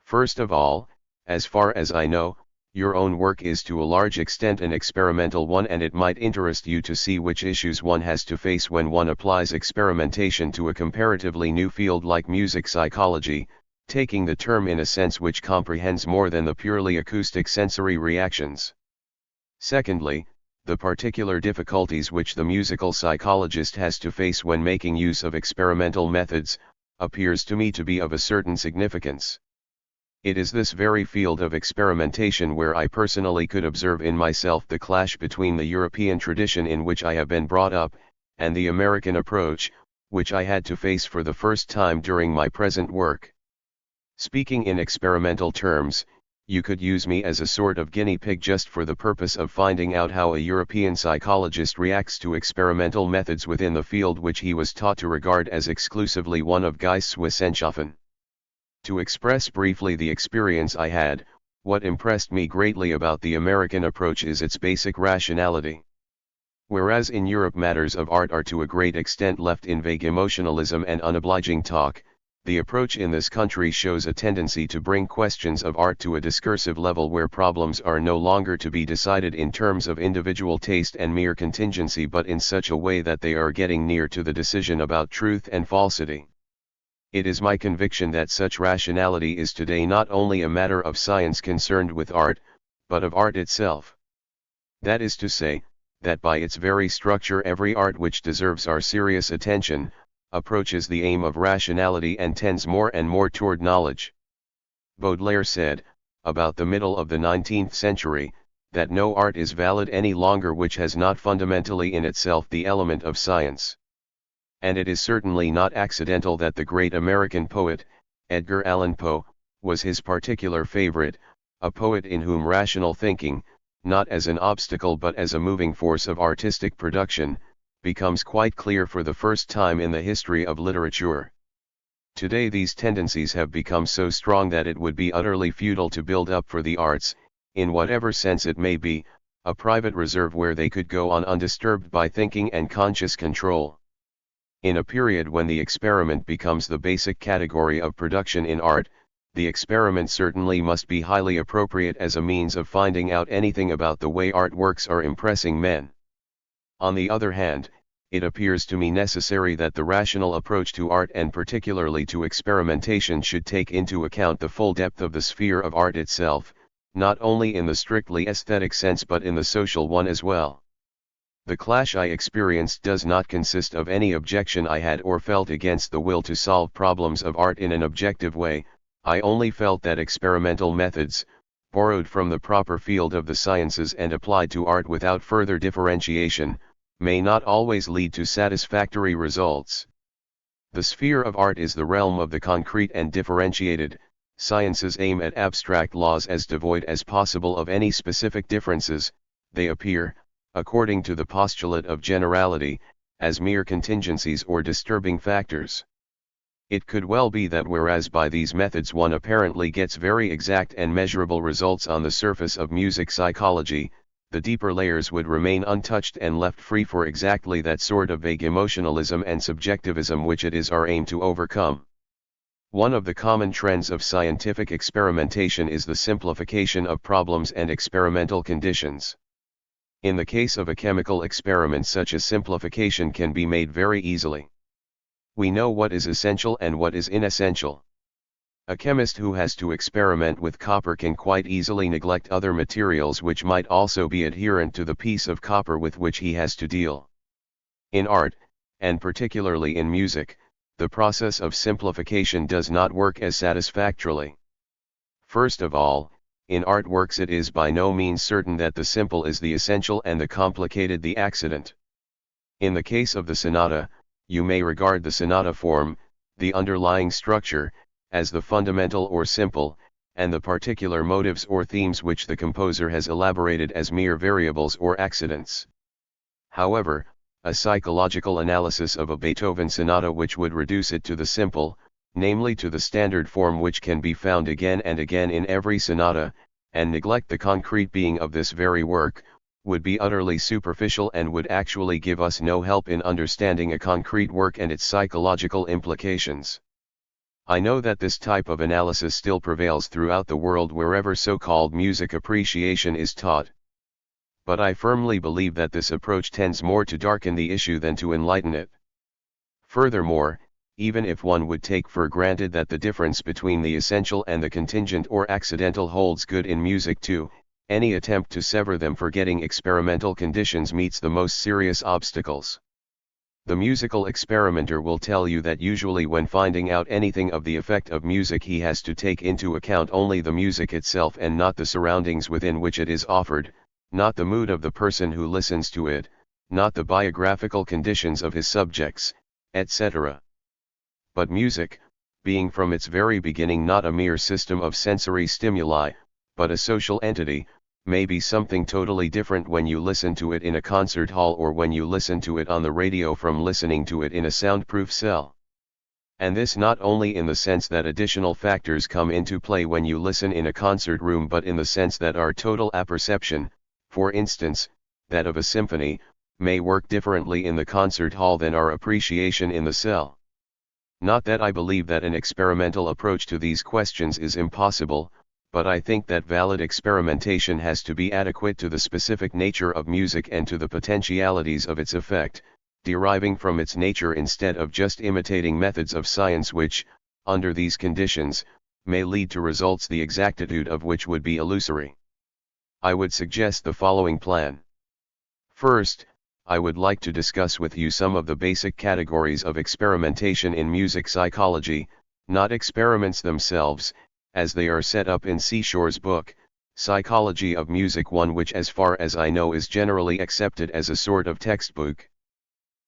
First of all, as far as I know, your own work is to a large extent an experimental one, and it might interest you to see which issues one has to face when one applies experimentation to a comparatively new field like music psychology, taking the term in a sense which comprehends more than the purely acoustic sensory reactions. Secondly, the particular difficulties which the musical psychologist has to face when making use of experimental methods, appears to me to be of a certain significance. It is this very field of experimentation where I personally could observe in myself the clash between the European tradition in which I have been brought up, and the American approach, which I had to face for the first time during my present work. Speaking in experimental terms, you could use me as a sort of guinea pig just for the purpose of finding out how a European psychologist reacts to experimental methods within the field which he was taught to regard as exclusively one of Geisteswissenschaften. To express briefly the experience I had, what impressed me greatly about the American approach is its basic rationality. Whereas in Europe matters of art are to a great extent left in vague emotionalism and unobliging talk, the approach in this country shows a tendency to bring questions of art to a discursive level where problems are no longer to be decided in terms of individual taste and mere contingency, but in such a way that they are getting near to the decision about truth and falsity. It is my conviction that such rationality is today not only a matter of science concerned with art, but of art itself. That is to say, that by its very structure every art which deserves our serious attention, approaches the aim of rationality and tends more and more toward knowledge. Baudelaire said, about the middle of the 19th century, that no art is valid any longer which has not fundamentally in itself the element of science. And it is certainly not accidental that the great American poet, Edgar Allan Poe, was his particular favorite, a poet in whom rational thinking, not as an obstacle but as a moving force of artistic production, becomes quite clear for the first time in the history of literature. Today these tendencies have become so strong that it would be utterly futile to build up for the arts, in whatever sense it may be, a private reserve where they could go on undisturbed by thinking and conscious control. In a period when the experiment becomes the basic category of production in art, the experiment certainly must be highly appropriate as a means of finding out anything about the way art works are impressing men. On the other hand, it appears to me necessary that the rational approach to art and particularly to experimentation should take into account the full depth of the sphere of art itself, not only in the strictly aesthetic sense but in the social one as well. The clash I experienced does not consist of any objection I had or felt against the will to solve problems of art in an objective way. I only felt that experimental methods, borrowed from the proper field of the sciences and applied to art without further differentiation, may not always lead to satisfactory results. The sphere of art is the realm of the concrete and differentiated. Sciences aim at abstract laws as devoid as possible of any specific differences. They appear, according to the postulate of generality, as mere contingencies or disturbing factors. It could well be that whereas by these methods one apparently gets very exact and measurable results on the surface of music psychology, the deeper layers would remain untouched and left free for exactly that sort of vague emotionalism and subjectivism which it is our aim to overcome. One of the common trends of scientific experimentation is the simplification of problems and experimental conditions. In the case of a chemical experiment, such a simplification can be made very easily. We know what is essential and what is inessential. A chemist who has to experiment with copper can quite easily neglect other materials which might also be adherent to the piece of copper with which he has to deal. In art, and particularly in music, the process of simplification does not work as satisfactorily. First of all, in artworks it is by no means certain that the simple is the essential and the complicated the accident. In the case of the sonata, you may regard the sonata form, the underlying structure, as the fundamental or simple, and the particular motives or themes which the composer has elaborated as mere variables or accidents. However, a psychological analysis of a Beethoven sonata which would reduce it to the simple, namely to the standard form which can be found again and again in every sonata, and neglect the concrete being of this very work, would be utterly superficial and would actually give us no help in understanding a concrete work and its psychological implications. I know that this type of analysis still prevails throughout the world wherever so-called music appreciation is taught. But I firmly believe that this approach tends more to darken the issue than to enlighten it. Furthermore, even if one would take for granted that the difference between the essential and the contingent or accidental holds good in music too, any attempt to sever them forgetting experimental conditions meets the most serious obstacles. The musical experimenter will tell you that usually when finding out anything of the effect of music he has to take into account only the music itself and not the surroundings within which it is offered, not the mood of the person who listens to it, not the biographical conditions of his subjects, etc. But music, being from its very beginning not a mere system of sensory stimuli, but a social entity, may be something totally different when you listen to it in a concert hall or when you listen to it on the radio from listening to it in a soundproof cell. And this not only in the sense that additional factors come into play when you listen in a concert room, but in the sense that our total apperception, for instance, that of a symphony, may work differently in the concert hall than our appreciation in the cell. Not that I believe that an experimental approach to these questions is impossible, but I think that valid experimentation has to be adequate to the specific nature of music and to the potentialities of its effect, deriving from its nature instead of just imitating methods of science which, under these conditions, may lead to results the exactitude of which would be illusory. I would suggest the following plan. First, I would like to discuss with you some of the basic categories of experimentation in music psychology, not experiments themselves, as they are set up in Seashore's book, Psychology of Music, one which as far as I know is generally accepted as a sort of textbook.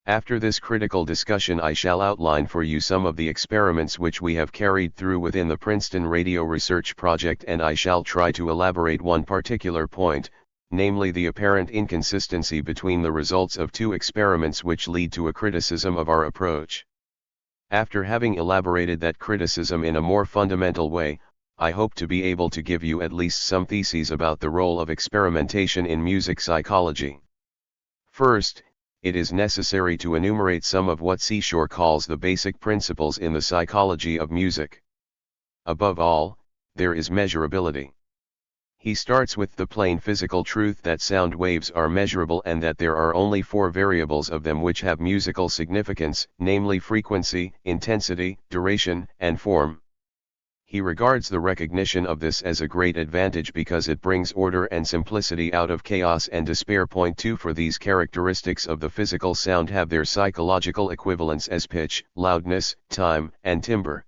After this critical discussion I shall outline for you some of the experiments which we have carried through within the Princeton Radio Research Project, and I shall try to elaborate one particular point, namely the apparent inconsistency between the results of two experiments which lead to a criticism of our approach. After having elaborated that criticism in a more fundamental way, I hope to be able to give you at least some theses about the role of experimentation in music psychology. First, it is necessary to enumerate some of what Seashore calls the basic principles in the psychology of music. Above all, there is measurability. He starts with the plain physical truth that sound waves are measurable and that there are only 4 variables of them which have musical significance, namely frequency, intensity, duration, and form. He regards the recognition of this as a great advantage because it brings order and simplicity out of chaos and despair. Point 2. For these characteristics of the physical sound have their psychological equivalents as pitch, loudness, time, and timbre.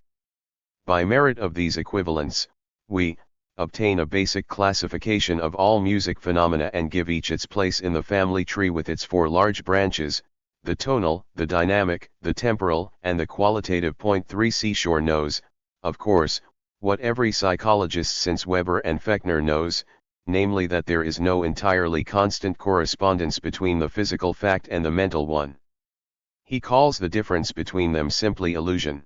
By merit of these equivalents, we obtain a basic classification of all music phenomena and give each its place in the family tree with its 4 large branches, the tonal, the dynamic, the temporal, and the qualitative. Point 3. Seashore knows, of course, what every psychologist since Weber and Fechner knows, namely that there is no entirely constant correspondence between the physical fact and the mental one. He calls the difference between them simply illusion.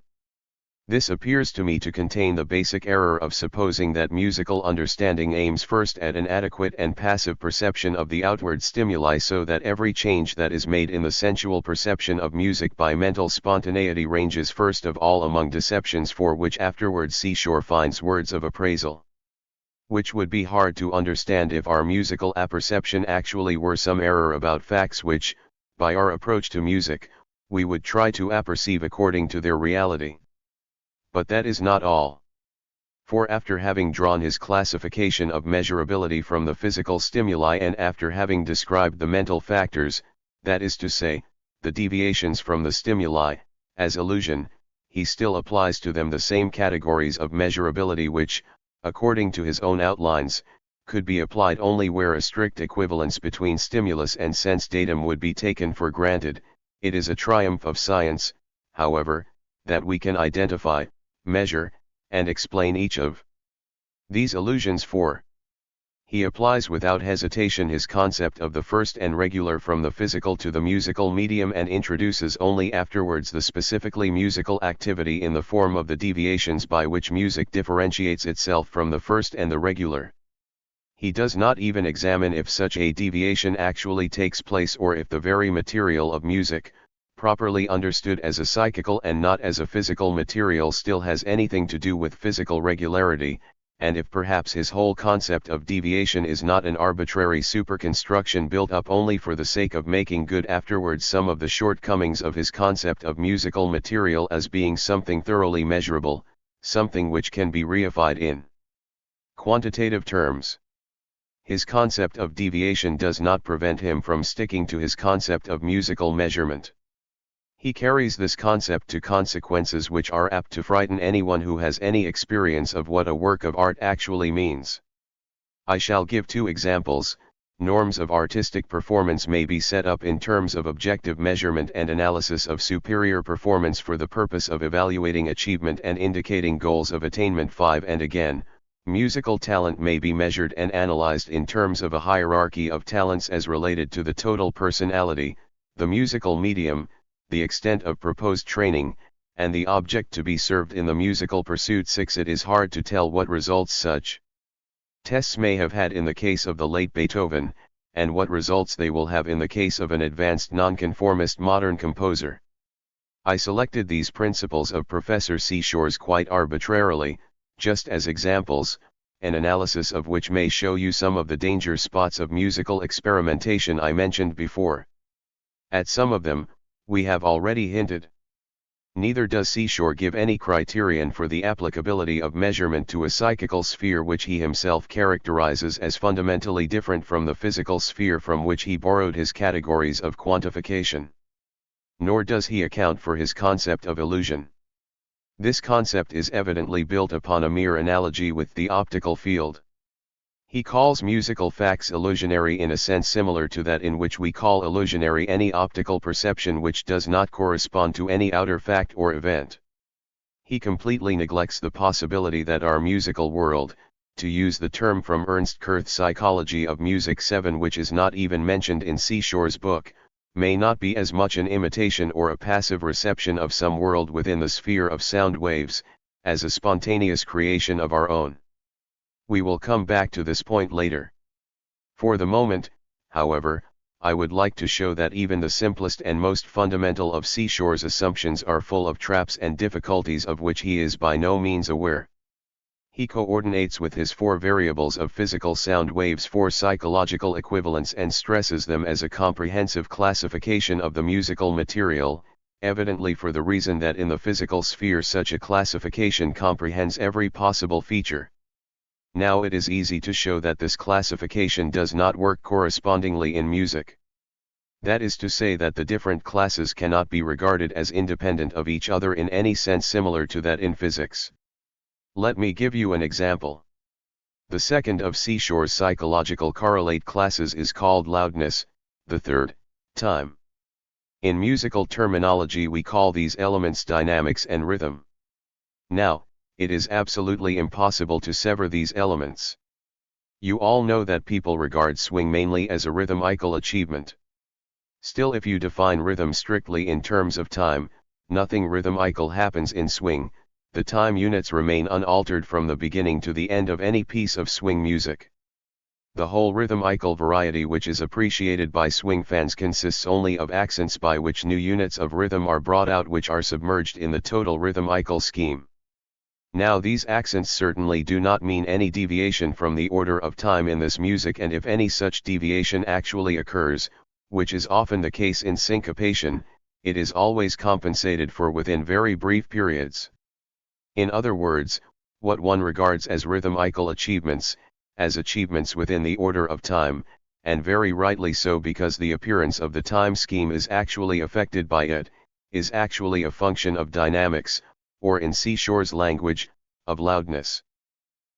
This appears to me to contain the basic error of supposing that musical understanding aims first at an adequate and passive perception of the outward stimuli, so that every change that is made in the sensual perception of music by mental spontaneity ranges first of all among deceptions for which afterwards Seashore finds words of appraisal. Which would be hard to understand if our musical apperception actually were some error about facts which, by our approach to music, we would try to apperceive according to their reality. But that is not all. For after having drawn his classification of measurability from the physical stimuli and after having described the mental factors, that is to say, the deviations from the stimuli, as illusion, he still applies to them the same categories of measurability which, according to his own outlines, could be applied only where a strict equivalence between stimulus and sense datum would be taken for granted. It is a triumph of science, however, that we can identify, measure, and explain each of these illusions, for he applies without hesitation his concept of the first and regular from the physical to the musical medium and introduces only afterwards the specifically musical activity in the form of the deviations by which music differentiates itself from the first and the regular. He does not even examine if such a deviation actually takes place or if the very material of music, properly understood as a psychical and not as a physical material, still has anything to do with physical regularity, and if perhaps his whole concept of deviation is not an arbitrary superconstruction built up only for the sake of making good afterwards some of the shortcomings of his concept of musical material as being something thoroughly measurable, something which can be reified in quantitative terms. His concept of deviation does not prevent him from sticking to his concept of musical measurement. He carries this concept to consequences which are apt to frighten anyone who has any experience of what a work of art actually means. I shall give two examples. Norms of artistic performance may be set up in terms of objective measurement and analysis of superior performance for the purpose of evaluating achievement and indicating goals of attainment. 5. And again, musical talent may be measured and analyzed in terms of a hierarchy of talents as related to the total personality, the musical medium, the extent of proposed training, and the object to be served in the musical pursuit. 6. It is hard to tell what results such tests may have had in the case of the late Beethoven, and what results they will have in the case of an advanced nonconformist modern composer. I selected these principles of Professor Seashore's quite arbitrarily, just as examples, an analysis of which may show you some of the danger spots of musical experimentation I mentioned before. At some of them, we have already hinted. Neither does Seashore give any criterion for the applicability of measurement to a psychical sphere which he himself characterizes as fundamentally different from the physical sphere from which he borrowed his categories of quantification. Nor does he account for his concept of illusion. This concept is evidently built upon a mere analogy with the optical field. He calls musical facts illusionary in a sense similar to that in which we call illusionary any optical perception which does not correspond to any outer fact or event. He completely neglects the possibility that our musical world, to use the term from Ernst Kurth's Psychology of Music 7, which is not even mentioned in Seashore's book, may not be as much an imitation or a passive reception of some world within the sphere of sound waves, as a spontaneous creation of our own. We will come back to this point later. For the moment, however, I would like to show that even the simplest and most fundamental of Seashore's assumptions are full of traps and difficulties of which he is by no means aware. He coordinates with his four variables of physical sound waves four psychological equivalents and stresses them as a comprehensive classification of the musical material, evidently for the reason that in the physical sphere such a classification comprehends every possible feature. Now it is easy to show that this classification does not work correspondingly in music. That is to say that the different classes cannot be regarded as independent of each other in any sense similar to that in physics. Let me give you an example. The second of Seashore's psychological correlate classes is called loudness, the third, time. In musical terminology we call these elements dynamics and rhythm. Now, it is absolutely impossible to sever these elements. You all know that people regard swing mainly as a rhythmical achievement. Still, if you define rhythm strictly in terms of time, nothing rhythmical happens in swing. The time units remain unaltered from the beginning to the end of any piece of swing music. The whole rhythmical variety which is appreciated by swing fans consists only of accents by which new units of rhythm are brought out which are submerged in the total rhythmical scheme. Now these accents certainly do not mean any deviation from the order of time in this music, and if any such deviation actually occurs, which is often the case in syncopation, it is always compensated for within very brief periods. In other words, what one regards as rhythmical achievements, as achievements within the order of time, and very rightly so because the appearance of the time scheme is actually affected by it, is actually a function of dynamics, or in Seashore's language, of loudness.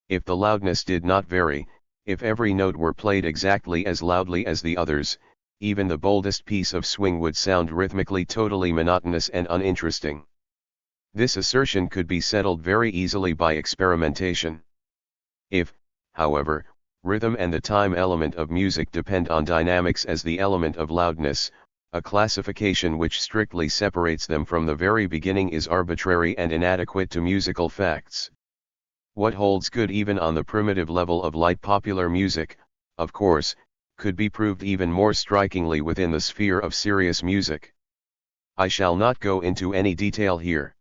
If the loudness did not vary, if every note were played exactly as loudly as the others, even the boldest piece of swing would sound rhythmically totally monotonous and uninteresting. This assertion could be settled very easily by experimentation. If, however, rhythm and the time element of music depend on dynamics as the element of loudness, a classification which strictly separates them from the very beginning is arbitrary and inadequate to musical facts. What holds good even on the primitive level of light popular music, of course, could be proved even more strikingly within the sphere of serious music. I shall not go into any detail here.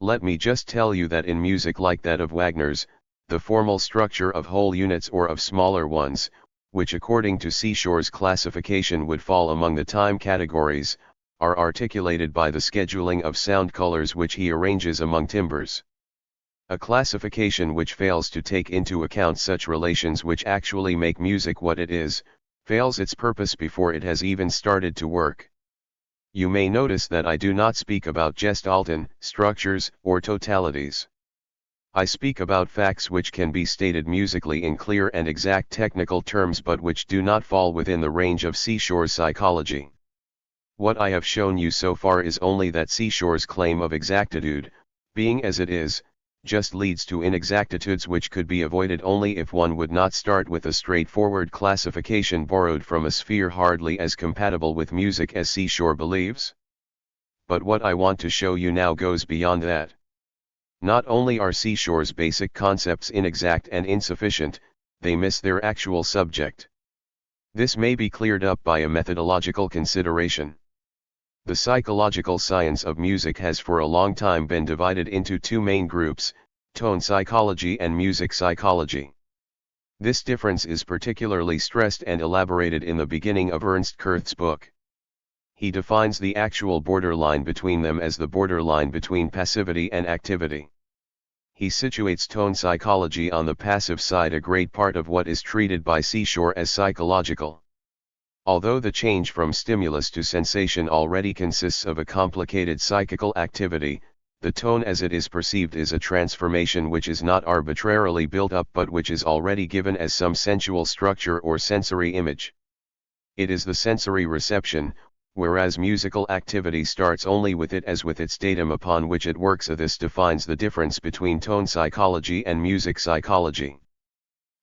Let me just tell you that in music like that of Wagner's, the formal structure of whole units or of smaller ones, which according to Seashore's classification would fall among the time categories, are articulated by the scheduling of sound colors which he arranges among timbres. A classification which fails to take into account such relations which actually make music what it is, fails its purpose before it has even started to work. You may notice that I do not speak about gestalten, structures, or totalities. I speak about facts which can be stated musically in clear and exact technical terms but which do not fall within the range of Seashore's psychology. What I have shown you so far is only that Seashore's claim of exactitude, being as it is, just leads to inexactitudes which could be avoided only if one would not start with a straightforward classification borrowed from a sphere hardly as compatible with music as Seashore believes. But what I want to show you now goes beyond that. Not only are Seashore's basic concepts inexact and insufficient, they miss their actual subject. This may be cleared up by a methodological consideration. The psychological science of music has for a long time been divided into two main groups, tone psychology and music psychology. This difference is particularly stressed and elaborated in the beginning of Ernst Kurth's book. He defines the actual borderline between them as the borderline between passivity and activity. He situates tone psychology on the passive side, a great part of what is treated by Seashore as psychological. Although the change from stimulus to sensation already consists of a complicated psychical activity, the tone as it is perceived is a transformation which is not arbitrarily built up but which is already given as some sensual structure or sensory image. It is the sensory reception, whereas musical activity starts only with it as with its datum upon which it works. This defines the difference between tone psychology and music psychology.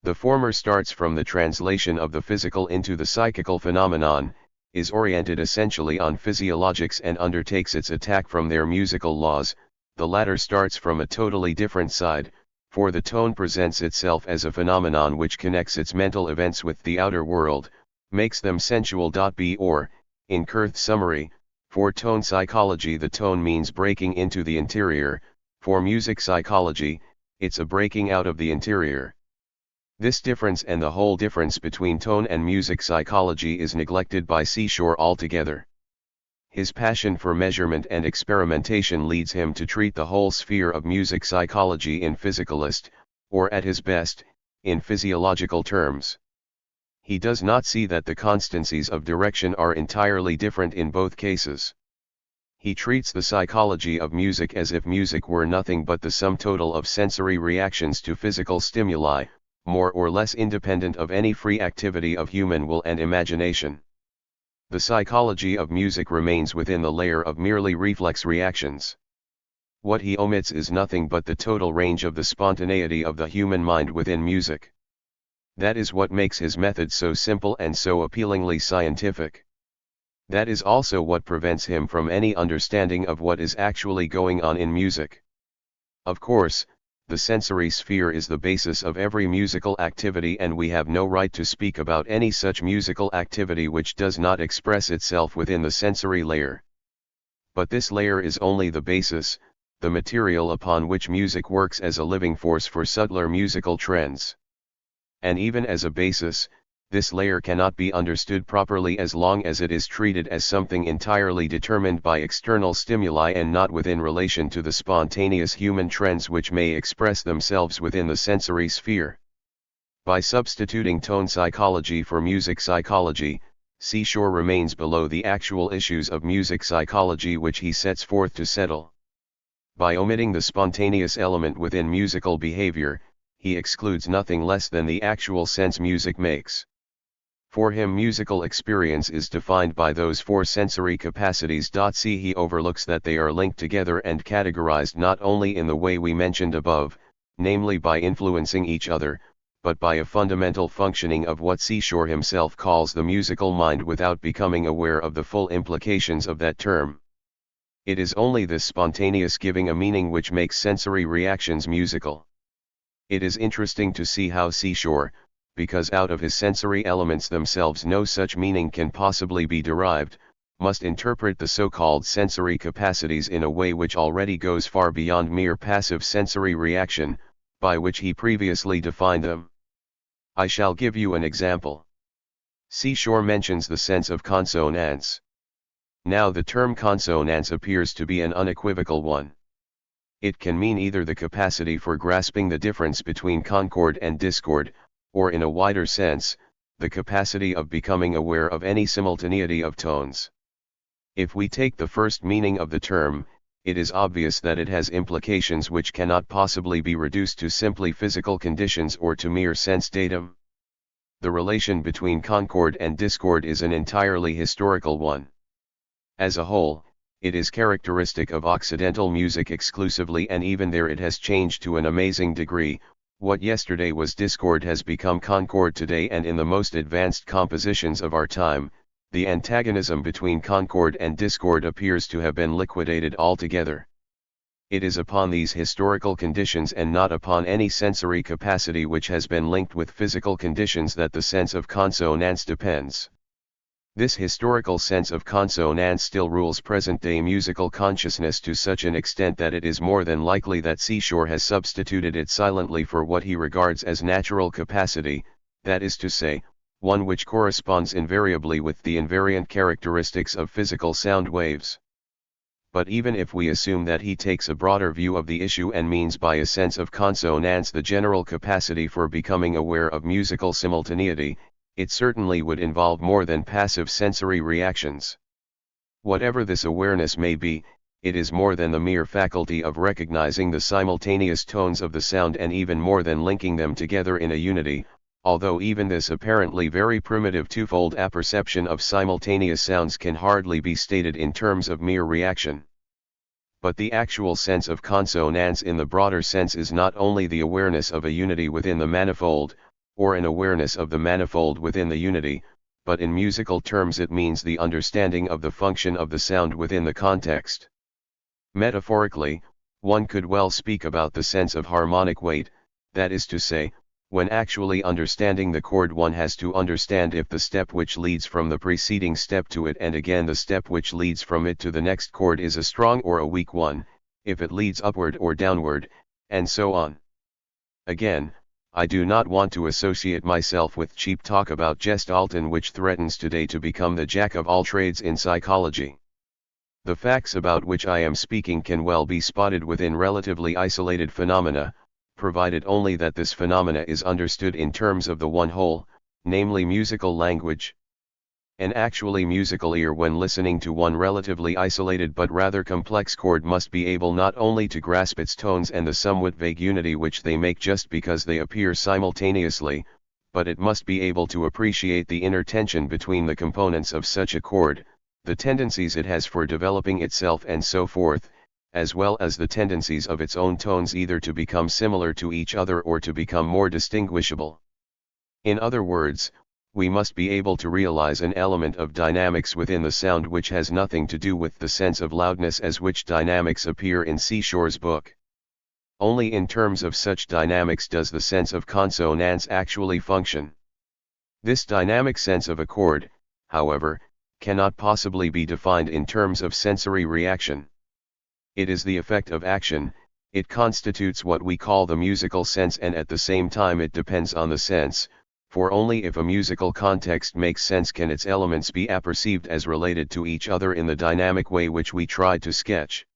The former starts from the translation of the physical into the psychical phenomenon, is oriented essentially on physiologics and undertakes its attack from their musical laws. The latter starts from a totally different side, for the tone presents itself as a phenomenon which connects its mental events with the outer world, makes them sensual. Or, in Kurth's summary, for tone psychology the tone means breaking into the interior, for music psychology, it's a breaking out of the interior. This difference and the whole difference between tone and music psychology is neglected by Seashore altogether. His passion for measurement and experimentation leads him to treat the whole sphere of music psychology in physicalist, or at his best, in physiological terms. He does not see that the constancies of direction are entirely different in both cases. He treats the psychology of music as if music were nothing but the sum total of sensory reactions to physical stimuli, more or less independent of any free activity of human will and imagination. The psychology of music remains within the layer of merely reflex reactions. What he omits is nothing but the total range of the spontaneity of the human mind within music. That is what makes his method so simple and so appealingly scientific. That is also what prevents him from any understanding of what is actually going on in music. Of course, the sensory sphere is the basis of every musical activity, and we have no right to speak about any such musical activity which does not express itself within the sensory layer. But this layer is only the basis, the material upon which music works as a living force for subtler musical trends. And even as a basis, this layer cannot be understood properly as long as it is treated as something entirely determined by external stimuli and not within relation to the spontaneous human trends which may express themselves within the sensory sphere. By substituting tone psychology for music psychology, Seashore remains below the actual issues of music psychology which he sets forth to settle. By omitting the spontaneous element within musical behavior, he excludes nothing less than the actual sense music makes. For him, musical experience is defined by those four sensory capacities. C. He overlooks that they are linked together and categorized not only in the way we mentioned above, namely by influencing each other, but by a fundamental functioning of what Seashore himself calls the musical mind without becoming aware of the full implications of that term. It is only this spontaneous giving a meaning which makes sensory reactions musical. It is interesting to see how Seashore, because out of his sensory elements themselves no such meaning can possibly be derived, must interpret the so-called sensory capacities in a way which already goes far beyond mere passive sensory reaction, by which he previously defined them. I shall give you an example. Seashore mentions the sense of consonance. Now the term consonance appears to be an unequivocal one. It can mean either the capacity for grasping the difference between concord and discord, or in a wider sense, the capacity of becoming aware of any simultaneity of tones. If we take the first meaning of the term, it is obvious that it has implications which cannot possibly be reduced to simply physical conditions or to mere sense datum. The relation between concord and discord is an entirely historical one. As a whole, it is characteristic of Occidental music exclusively, and even there it has changed to an amazing degree. What yesterday was discord has become concord today, and in the most advanced compositions of our time, the antagonism between concord and discord appears to have been liquidated altogether. It is upon these historical conditions and not upon any sensory capacity which has been linked with physical conditions that the sense of consonance depends. This historical sense of consonance still rules present-day musical consciousness to such an extent that it is more than likely that Seashore has substituted it silently for what he regards as natural capacity, that is to say, one which corresponds invariably with the invariant characteristics of physical sound waves. But even if we assume that he takes a broader view of the issue and means by a sense of consonance the general capacity for becoming aware of musical simultaneity, it certainly would involve more than passive sensory reactions. Whatever this awareness may be, it is more than the mere faculty of recognizing the simultaneous tones of the sound, and even more than linking them together in a unity, although even this apparently very primitive twofold apperception of simultaneous sounds can hardly be stated in terms of mere reaction. But the actual sense of consonance in the broader sense is not only the awareness of a unity within the manifold, or an awareness of the manifold within the unity, but in musical terms it means the understanding of the function of the sound within the context. Metaphorically, one could well speak about the sense of harmonic weight, that is to say, when actually understanding the chord one has to understand if the step which leads from the preceding step to it and again the step which leads from it to the next chord is a strong or a weak one, if it leads upward or downward, and so on. Again, I do not want to associate myself with cheap talk about Gestalten which threatens today to become the jack of all trades in psychology. The facts about which I am speaking can well be spotted within relatively isolated phenomena, provided only that this phenomena is understood in terms of the one whole, namely musical language. An actually musical ear when listening to one relatively isolated but rather complex chord must be able not only to grasp its tones and the somewhat vague unity which they make just because they appear simultaneously, but it must be able to appreciate the inner tension between the components of such a chord, the tendencies it has for developing itself and so forth, as well as the tendencies of its own tones either to become similar to each other or to become more distinguishable. In other words, we must be able to realize an element of dynamics within the sound which has nothing to do with the sense of loudness as which dynamics appear in Seashore's book. Only in terms of such dynamics does the sense of consonance actually function. This dynamic sense of a chord, however, cannot possibly be defined in terms of sensory reaction. It is the effect of action, it constitutes what we call the musical sense, and at the same time it depends on the sense, for only if a musical context makes sense can its elements be apperceived as related to each other in the dynamic way which we tried to sketch.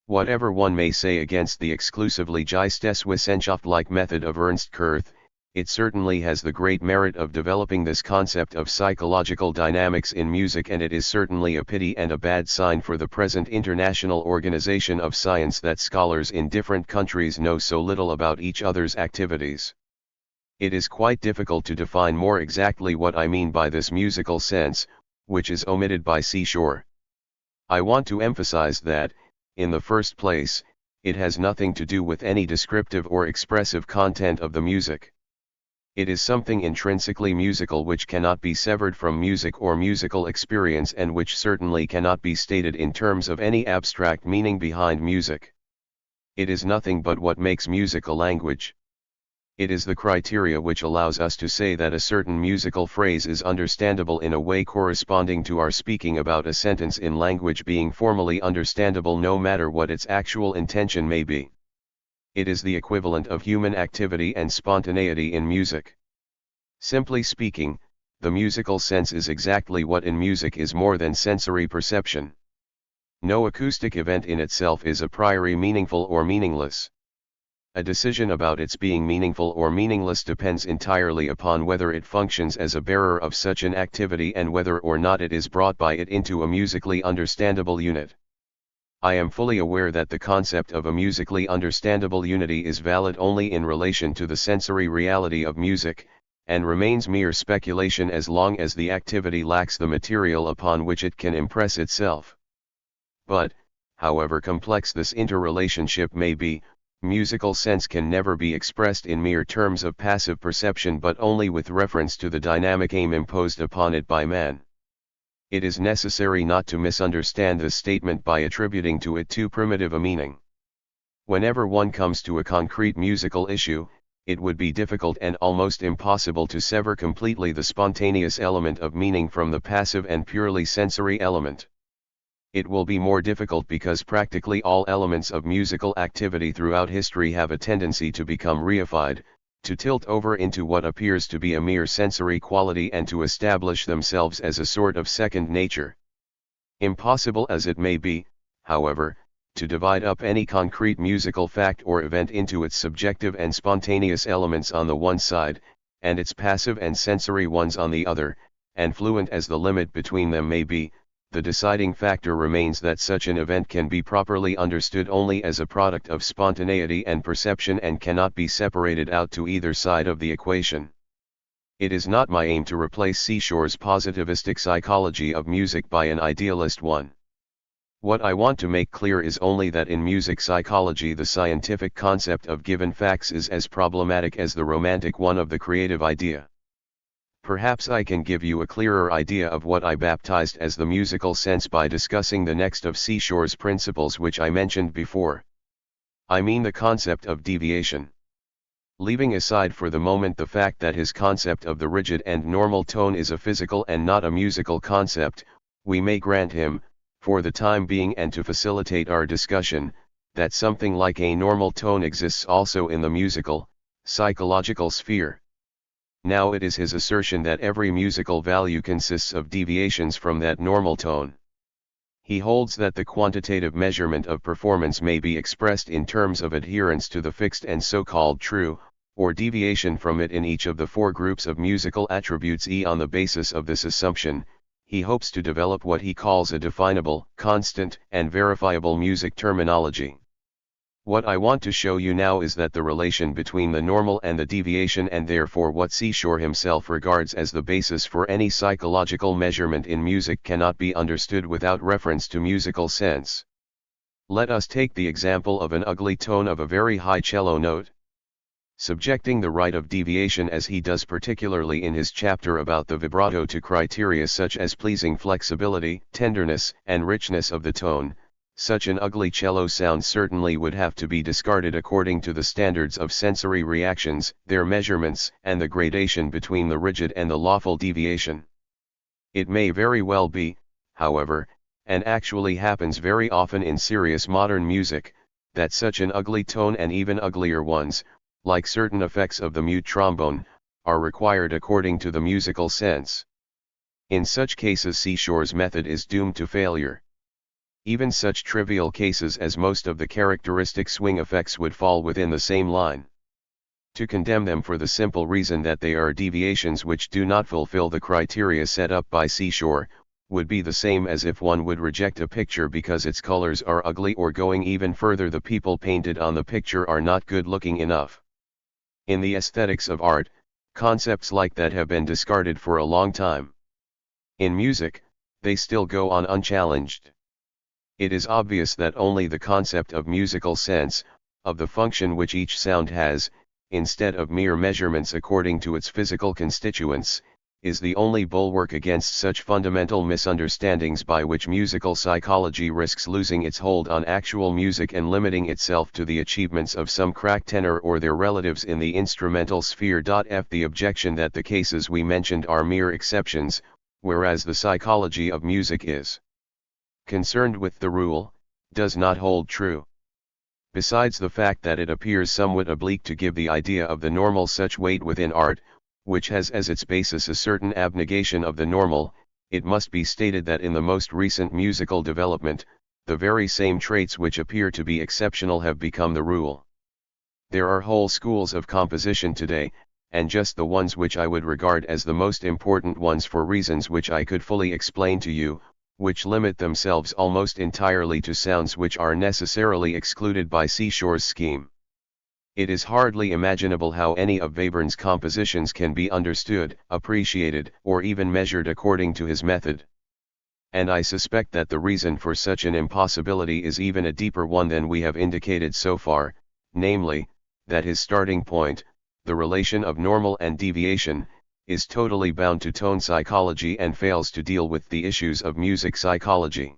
Whatever one may say against the exclusively Geisteswissenschaft-like method of Ernst Kurth, it certainly has the great merit of developing this concept of psychological dynamics in music, and it is certainly a pity and a bad sign for the present international organization of science that scholars in different countries know so little about each other's activities. It is quite difficult to define more exactly what I mean by this musical sense, which is omitted by Seashore. I want to emphasize that, in the first place, it has nothing to do with any descriptive or expressive content of the music. It is something intrinsically musical which cannot be severed from music or musical experience, and which certainly cannot be stated in terms of any abstract meaning behind music. It is nothing but what makes music a language. It is the criteria which allows us to say that a certain musical phrase is understandable in a way corresponding to our speaking about a sentence in language being formally understandable no matter what its actual intention may be. It is the equivalent of human activity and spontaneity in music. Simply speaking, the musical sense is exactly what in music is more than sensory perception. No acoustic event in itself is a priori meaningful or meaningless. A decision about its being meaningful or meaningless depends entirely upon whether it functions as a bearer of such an activity and whether or not it is brought by it into a musically understandable unit. I am fully aware that the concept of a musically understandable unity is valid only in relation to the sensory reality of music, and remains mere speculation as long as the activity lacks the material upon which it can impress itself. But, however complex this interrelationship may be, musical sense can never be expressed in mere terms of passive perception but only with reference to the dynamic aim imposed upon it by man. It is necessary not to misunderstand this statement by attributing to it too primitive a meaning. Whenever one comes to a concrete musical issue, it would be difficult and almost impossible to sever completely the spontaneous element of meaning from the passive and purely sensory element. It will be more difficult because practically all elements of musical activity throughout history have a tendency to become reified, to tilt over into what appears to be a mere sensory quality and to establish themselves as a sort of second nature. Impossible as it may be, however, to divide up any concrete musical fact or event into its subjective and spontaneous elements on the one side, and its passive and sensory ones on the other, and fluent as the limit between them may be, the deciding factor remains that such an event can be properly understood only as a product of spontaneity and perception and cannot be separated out to either side of the equation. It is not my aim to replace Seashore's positivistic psychology of music by an idealist one. What I want to make clear is only that in music psychology the scientific concept of given facts is as problematic as the romantic one of the creative idea. Perhaps I can give you a clearer idea of what I baptized as the musical sense by discussing the next of Seashore's principles which I mentioned before. I mean the concept of deviation. Leaving aside for the moment the fact that his concept of the rigid and normal tone is a physical and not a musical concept, we may grant him, for the time being and to facilitate our discussion, that something like a normal tone exists also in the musical, psychological sphere. Now it is his assertion that every musical value consists of deviations from that normal tone. He holds that the quantitative measurement of performance may be expressed in terms of adherence to the fixed and so-called true, or deviation from it in each of the four groups of musical attributes. On the basis of this assumption, he hopes to develop what he calls a definable, constant, and verifiable music terminology. What I want to show you now is that the relation between the normal and the deviation, and therefore what Seashore himself regards as the basis for any psychological measurement in music, cannot be understood without reference to musical sense. Let us take the example of an ugly tone of a very high cello note. Subjecting the right of deviation, as he does particularly in his chapter about the vibrato, to criteria such as pleasing flexibility, tenderness, and richness of the tone, such an ugly cello sound certainly would have to be discarded according to the standards of sensory reactions, their measurements, and the gradation between the rigid and the lawful deviation. It may very well be, however, and actually happens very often in serious modern music, that such an ugly tone, and even uglier ones, like certain effects of the mute trombone, are required according to the musical sense. In such cases Seashore's method is doomed to failure. Even such trivial cases as most of the characteristic swing effects would fall within the same line. To condemn them for the simple reason that they are deviations which do not fulfill the criteria set up by Seashore, would be the same as if one would reject a picture because its colors are ugly, or going even further, the people painted on the picture are not good looking enough. In the aesthetics of art, concepts like that have been discarded for a long time. In music, they still go on unchallenged. It is obvious that only the concept of musical sense, of the function which each sound has, instead of mere measurements according to its physical constituents, is the only bulwark against such fundamental misunderstandings by which musical psychology risks losing its hold on actual music and limiting itself to the achievements of some crack tenor or their relatives in the instrumental sphere. The objection that the cases we mentioned are mere exceptions, whereas the psychology of music is concerned with the rule, does not hold true. Besides the fact that it appears somewhat oblique to give the idea of the normal such weight within art, which has as its basis a certain abnegation of the normal, it must be stated that in the most recent musical development, the very same traits which appear to be exceptional have become the rule. There are whole schools of composition today, and just the ones which I would regard as the most important ones for reasons which I could fully explain to you, which limit themselves almost entirely to sounds which are necessarily excluded by Seashore's scheme. It is hardly imaginable how any of Webern's compositions can be understood, appreciated, or even measured according to his method. And I suspect that the reason for such an impossibility is even a deeper one than we have indicated so far, namely, that his starting point, the relation of normal and deviation, is totally bound to tone psychology and fails to deal with the issues of music psychology.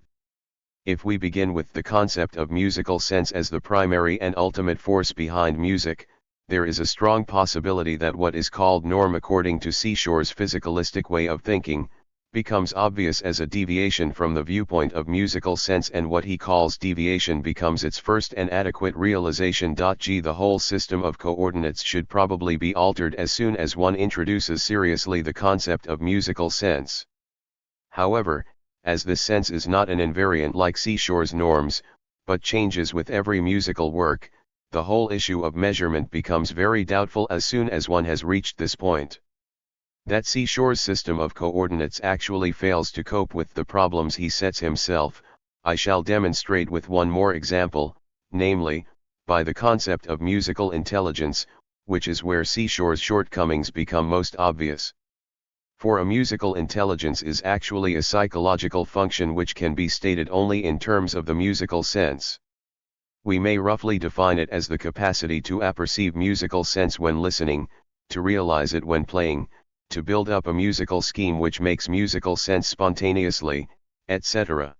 If we begin with the concept of musical sense as the primary and ultimate force behind music, there is a strong possibility that what is called norm according to Seashore's physicalistic way of thinking, becomes obvious as a deviation from the viewpoint of musical sense, and what he calls deviation becomes its first and adequate realization. The whole system of coordinates should probably be altered as soon as one introduces seriously the concept of musical sense. However, as this sense is not an invariant like Seashore's norms, but changes with every musical work, the whole issue of measurement becomes very doubtful as soon as one has reached this point. That Seashore's system of coordinates actually fails to cope with the problems he sets himself, I shall demonstrate with one more example, namely, by the concept of musical intelligence, which is where Seashore's shortcomings become most obvious. For a musical intelligence is actually a psychological function which can be stated only in terms of the musical sense. We may roughly define it as the capacity to apperceive musical sense when listening, to realize it when playing, to build up a musical scheme which makes musical sense spontaneously, etc.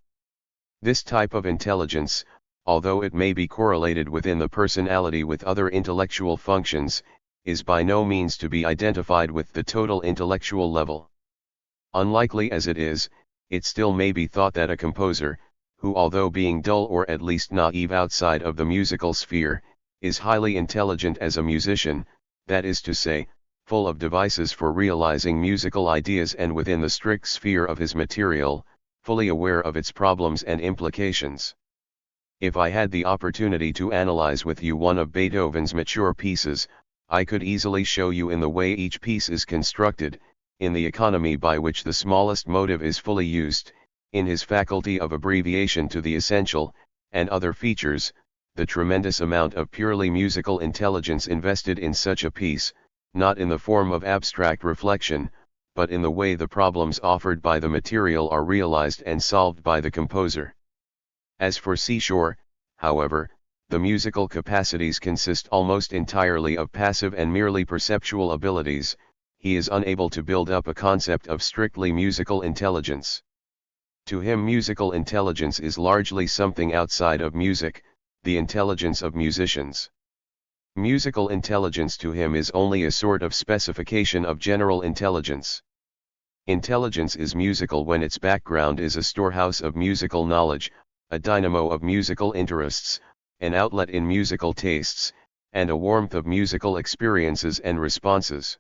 This type of intelligence, although it may be correlated within the personality with other intellectual functions, is by no means to be identified with the total intellectual level. Unlikely as it is, it still may be thought that a composer, who although being dull or at least naive outside of the musical sphere, is highly intelligent as a musician, that is to say, full of devices for realizing musical ideas and within the strict sphere of his material, fully aware of its problems and implications. If I had the opportunity to analyze with you one of Beethoven's mature pieces, I could easily show you in the way each piece is constructed, in the economy by which the smallest motive is fully used, in his faculty of abbreviation to the essential, and other features, the tremendous amount of purely musical intelligence invested in such a piece, not in the form of abstract reflection, but in the way the problems offered by the material are realized and solved by the composer. As for Seashore, however, the musical capacities consist almost entirely of passive and merely perceptual abilities. He is unable to build up a concept of strictly musical intelligence. To him, musical intelligence is largely something outside of music, the intelligence of musicians. Musical intelligence to him is only a sort of specification of general intelligence. Intelligence is musical when its background is a storehouse of musical knowledge, a dynamo of musical interests, an outlet in musical tastes, and a warmth of musical experiences and responses.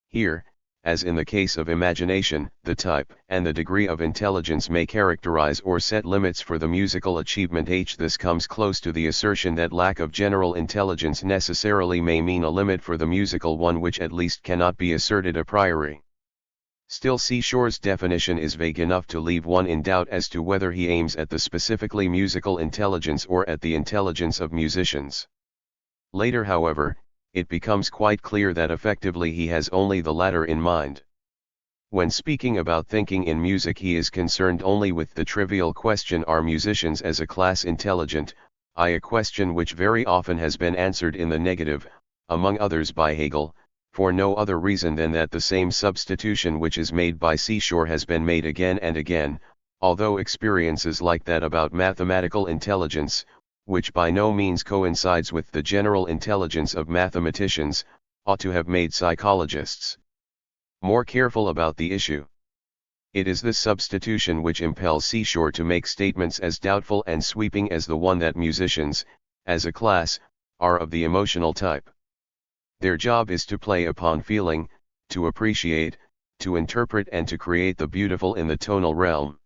Here, as in the case of imagination, the type and the degree of intelligence may characterize or set limits for the musical achievement. This comes close to the assertion that lack of general intelligence necessarily may mean a limit for the musical one, which at least cannot be asserted a priori. Still, Seashore's definition is vague enough to leave one in doubt as to whether he aims at the specifically musical intelligence or at the intelligence of musicians. Later, however, it becomes quite clear that effectively he has only the latter in mind. When speaking about thinking in music, he is concerned only with the trivial question, are musicians as a class intelligent, a question which very often has been answered in the negative, among others by Hegel, for no other reason than that the same substitution which is made by Seashore has been made again and again, although experiences like that about mathematical intelligence, which by no means coincides with the general intelligence of mathematicians, ought to have made psychologists more careful about the issue. It is this substitution which impels Seashore to make statements as doubtful and sweeping as the one that musicians, as a class, are of the emotional type. Their job is to play upon feeling, to appreciate, to interpret and to create the beautiful in the tonal realm.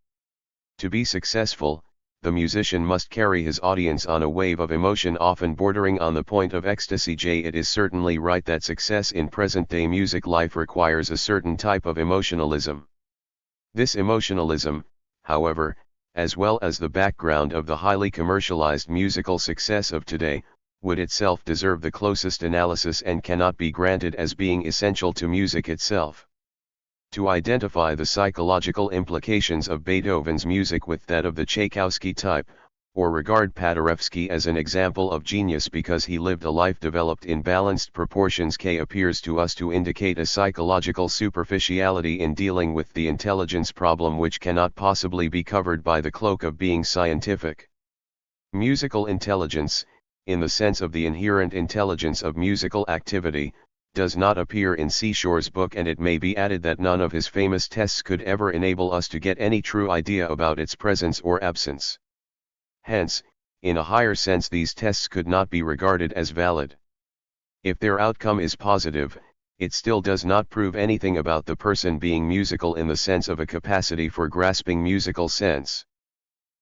To be successful, the musician must carry his audience on a wave of emotion often bordering on the point of ecstasy. It is certainly right that success in present-day music life requires a certain type of emotionalism. This emotionalism, however, as well as the background of the highly commercialized musical success of today, would itself deserve the closest analysis and cannot be granted as being essential to music itself. To identify the psychological implications of Beethoven's music with that of the Tchaikovsky type, or regard Paderewski as an example of genius because he lived a life developed in balanced proportions, appears to us to indicate a psychological superficiality in dealing with the intelligence problem which cannot possibly be covered by the cloak of being scientific. Musical intelligence, in the sense of the inherent intelligence of musical activity, does not appear in Seashore's book, and it may be added that none of his famous tests could ever enable us to get any true idea about its presence or absence. Hence, in a higher sense, these tests could not be regarded as valid. If their outcome is positive, it still does not prove anything about the person being musical in the sense of a capacity for grasping musical sense.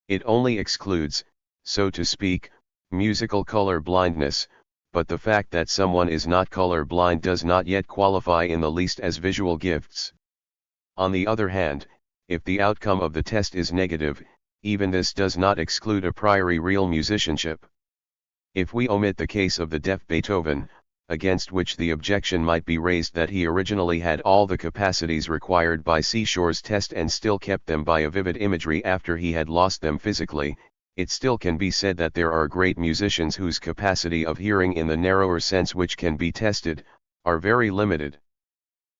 It only excludes, so to speak, musical color blindness, but the fact that someone is not color blind does not yet qualify in the least as visual gifts. On the other hand, if the outcome of the test is negative, even this does not exclude a priori real musicianship. If we omit the case of the deaf Beethoven, against which the objection might be raised that he originally had all the capacities required by Seashore's test and still kept them by a vivid imagery after he had lost them physically, it still can be said that there are great musicians whose capacity of hearing in the narrower sense which can be tested, are very limited.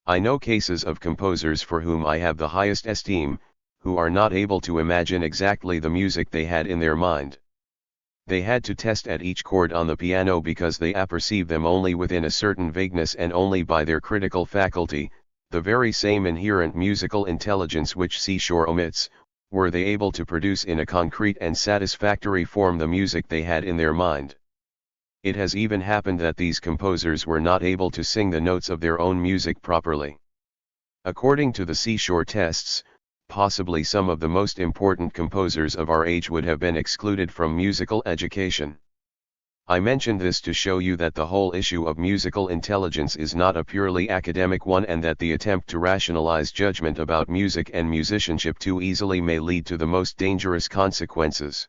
I know cases of composers for whom I have the highest esteem, who are not able to imagine exactly the music they had in their mind. They had to test at each chord on the piano because they apperceive them only within a certain vagueness and only by their critical faculty, the very same inherent musical intelligence which Seashore omits, were they able to produce in a concrete and satisfactory form the music they had in their mind. It has even happened that these composers were not able to sing the notes of their own music properly. According to the Seashore tests, possibly some of the most important composers of our age would have been excluded from musical education. I mention this to show you that the whole issue of musical intelligence is not a purely academic one, and that the attempt to rationalize judgment about music and musicianship too easily may lead to the most dangerous consequences.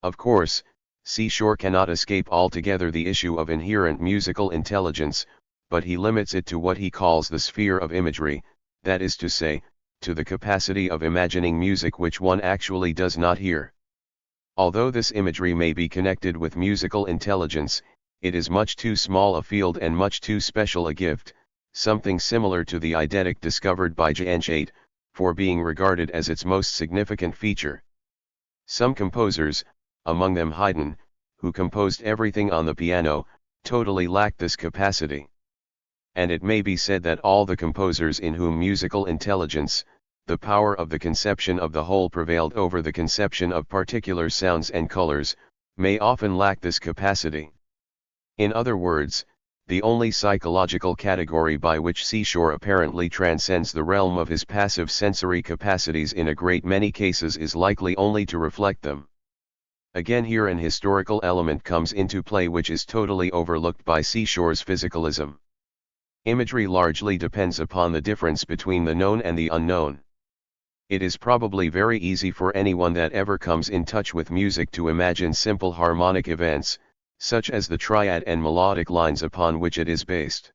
Of course, Seashore cannot escape altogether the issue of inherent musical intelligence, but he limits it to what he calls the sphere of imagery, that is to say, to the capacity of imagining music which one actually does not hear. Although this imagery may be connected with musical intelligence, it is much too small a field and much too special a gift, something similar to the eidetic discovered by Janschat, for being regarded as its most significant feature. Some composers, among them Haydn, who composed everything on the piano, totally lacked this capacity. And it may be said that all the composers in whom musical intelligence, the power of the conception of the whole prevailed over the conception of particular sounds and colors, may often lack this capacity. In other words, the only psychological category by which Seashore apparently transcends the realm of his passive sensory capacities in a great many cases is likely only to reflect them. Again, here an historical element comes into play which is totally overlooked by Seashore's physicalism. Imagery largely depends upon the difference between the known and the unknown. It is probably very easy for anyone that ever comes in touch with music to imagine simple harmonic events, such as the triad and melodic lines upon which it is based.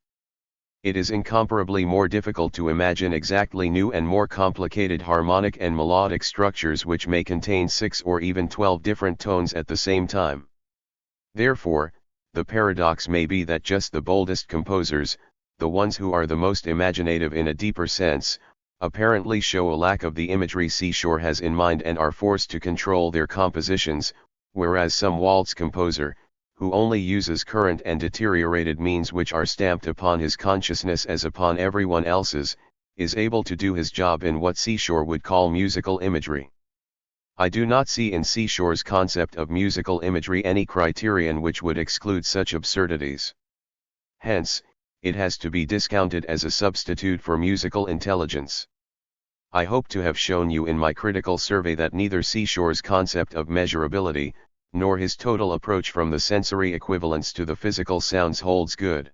It is incomparably more difficult to imagine exactly new and more complicated harmonic and melodic structures which may contain 6 or even 12 different tones at the same time. Therefore, the paradox may be that just the boldest composers, the ones who are the most imaginative in a deeper sense, apparently show a lack of the imagery Seashore has in mind and are forced to control their compositions, whereas some waltz composer, who only uses current and deteriorated means which are stamped upon his consciousness as upon everyone else's, is able to do his job in what Seashore would call musical imagery. I do not see in Seashore's concept of musical imagery any criterion which would exclude such absurdities. Hence, it has to be discounted as a substitute for musical intelligence. I hope to have shown you in my critical survey that neither Seashore's concept of measurability, nor his total approach from the sensory equivalence to the physical sounds holds good.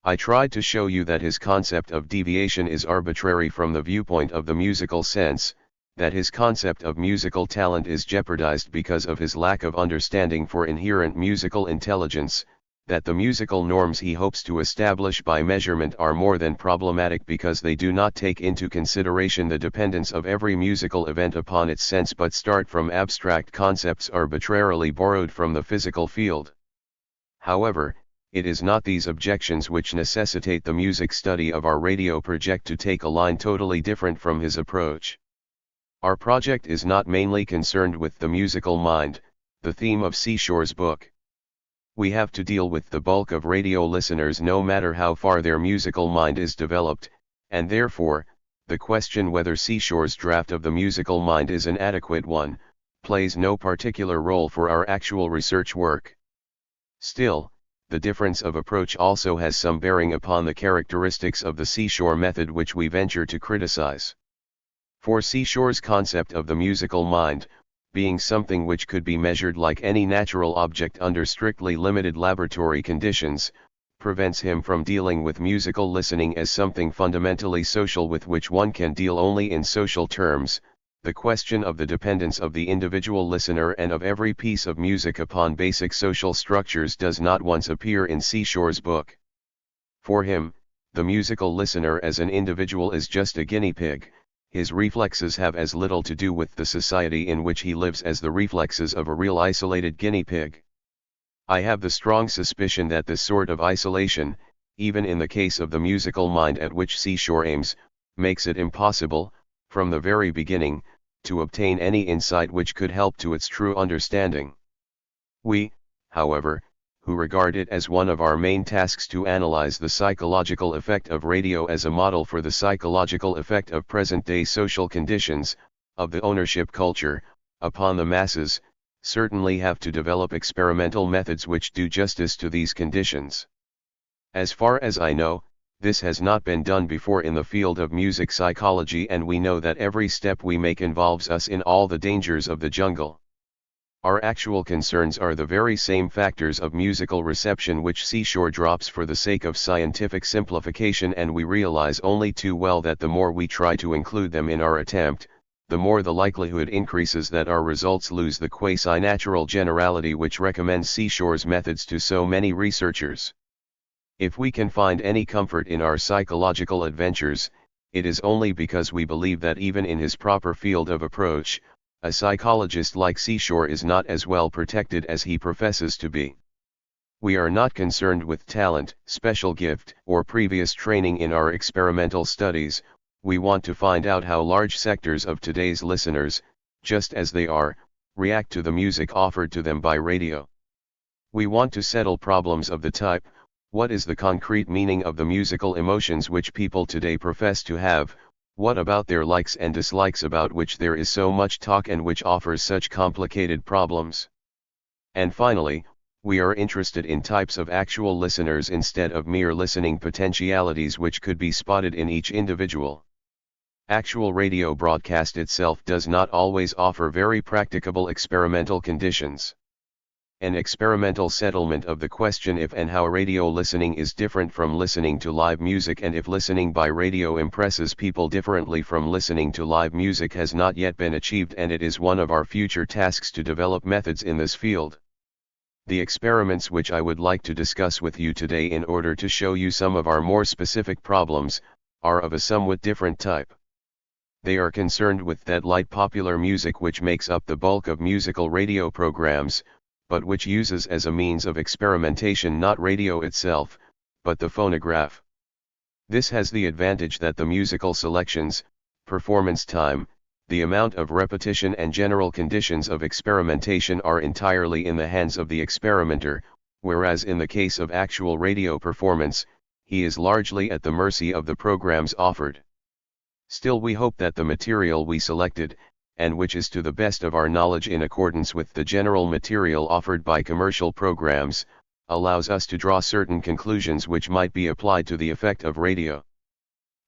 I tried to show you that his concept of deviation is arbitrary from the viewpoint of the musical sense, that his concept of musical talent is jeopardized because of his lack of understanding for inherent musical intelligence, that the musical norms he hopes to establish by measurement are more than problematic because they do not take into consideration the dependence of every musical event upon its sense but start from abstract concepts arbitrarily borrowed from the physical field. However, it is not these objections which necessitate the music study of our radio project to take a line totally different from his approach. Our project is not mainly concerned with the musical mind, the theme of Seashore's book. We have to deal with the bulk of radio listeners no matter how far their musical mind is developed, and therefore, the question whether Seashore's draft of the musical mind is an adequate one, plays no particular role for our actual research work. Still, the difference of approach also has some bearing upon the characteristics of the Seashore method which we venture to criticize. For Seashore's concept of the musical mind, being something which could be measured like any natural object under strictly limited laboratory conditions, prevents him from dealing with musical listening as something fundamentally social with which one can deal only in social terms. The question of the dependence of the individual listener and of every piece of music upon basic social structures does not once appear in Seashore's book. For him, the musical listener as an individual is just a guinea pig. His reflexes have as little to do with the society in which he lives as the reflexes of a real isolated guinea pig. I have the strong suspicion that this sort of isolation, even in the case of the musical mind at which Seashore aims, makes it impossible, from the very beginning, to obtain any insight which could help to its true understanding. We, however, who regard it as one of our main tasks to analyze the psychological effect of radio as a model for the psychological effect of present-day social conditions, of the ownership culture, upon the masses, certainly have to develop experimental methods which do justice to these conditions. As far as I know, this has not been done before in the field of music psychology, and we know that every step we make involves us in all the dangers of the jungle. Our actual concerns are the very same factors of musical reception which Seashore drops for the sake of scientific simplification, and we realize only too well that the more we try to include them in our attempt, the more the likelihood increases that our results lose the quasi-natural generality which recommends Seashore's methods to so many researchers. If we can find any comfort in our psychological adventures, it is only because we believe that even in his proper field of approach, a psychologist like Seashore is not as well protected as he professes to be. We are not concerned with talent, special gift, or previous training in our experimental studies. We want to find out how large sectors of today's listeners, just as they are, react to the music offered to them by radio. We want to settle problems of the type, what is the concrete meaning of the musical emotions which people today profess to have, what about their likes and dislikes about which there is so much talk and which offers such complicated problems? And finally, we are interested in types of actual listeners instead of mere listening potentialities which could be spotted in each individual. Actual radio broadcast itself does not always offer very practicable experimental conditions. An experimental settlement of the question if and how radio listening is different from listening to live music and if listening by radio impresses people differently from listening to live music has not yet been achieved, and it is one of our future tasks to develop methods in this field. The experiments which I would like to discuss with you today in order to show you some of our more specific problems, are of a somewhat different type. They are concerned with that light popular music which makes up the bulk of musical radio programs, but which uses as a means of experimentation not radio itself, but the phonograph. This has the advantage that the musical selections, performance time, the amount of repetition and general conditions of experimentation are entirely in the hands of the experimenter, whereas in the case of actual radio performance, he is largely at the mercy of the programs offered. Still, we hope that the material we selected, and which is to the best of our knowledge in accordance with the general material offered by commercial programs, allows us to draw certain conclusions which might be applied to the effect of radio.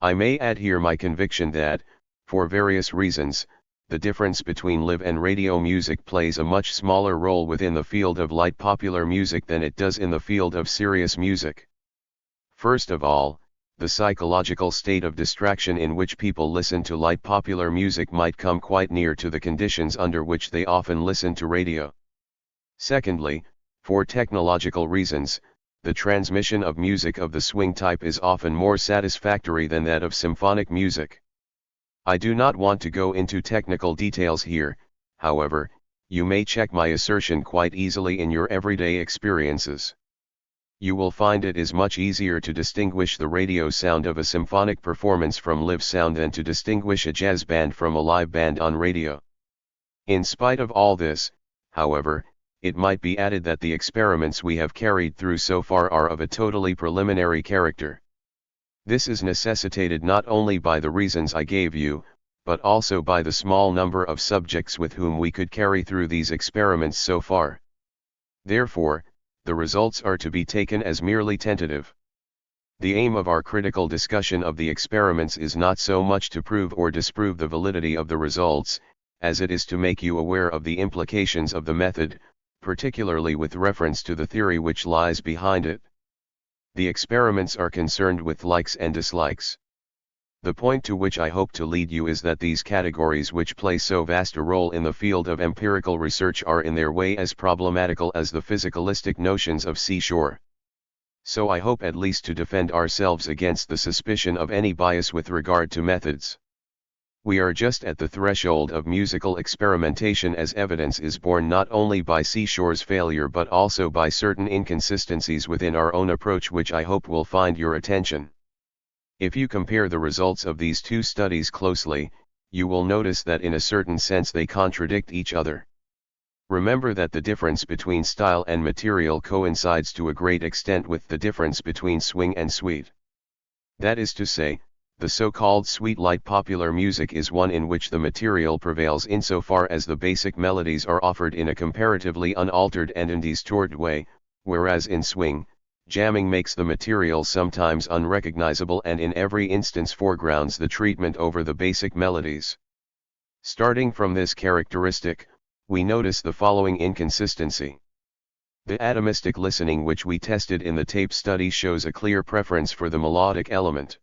I may add here my conviction that, for various reasons, the difference between live and radio music plays a much smaller role within the field of light popular music than it does in the field of serious music. First of all, the psychological state of distraction in which people listen to light popular music might come quite near to the conditions under which they often listen to radio. Secondly, for technological reasons, the transmission of music of the swing type is often more satisfactory than that of symphonic music. I do not want to go into technical details here, however, you may check my assertion quite easily in your everyday experiences. You will find it is much easier to distinguish the radio sound of a symphonic performance from live sound than to distinguish a jazz band from a live band on radio. In spite of all this, however, it might be added that the experiments we have carried through so far are of a totally preliminary character. This is necessitated not only by the reasons I gave you, but also by the small number of subjects with whom we could carry through these experiments so far. Therefore, the results are to be taken as merely tentative. The aim of our critical discussion of the experiments is not so much to prove or disprove the validity of the results, as it is to make you aware of the implications of the method, particularly with reference to the theory which lies behind it. The experiments are concerned with likes and dislikes. The point to which I hope to lead you is that these categories which play so vast a role in the field of empirical research are in their way as problematical as the physicalistic notions of Seashore. So I hope at least to defend ourselves against the suspicion of any bias with regard to methods. We are just at the threshold of musical experimentation, as evidence is borne not only by Seashore's failure but also by certain inconsistencies within our own approach which I hope will find your attention. If you compare the results of these two studies closely, you will notice that in a certain sense they contradict each other. Remember that the difference between style and material coincides to a great extent with the difference between swing and sweet. That is to say, the so-called sweet light popular music is one in which the material prevails insofar as the basic melodies are offered in a comparatively unaltered and undistorted way, whereas in swing, jamming makes the material sometimes unrecognizable and in every instance foregrounds the treatment over the basic melodies. Starting from this characteristic, we notice the following inconsistency. The atomistic listening which we tested in the tape study shows a clear preference for the melodic element.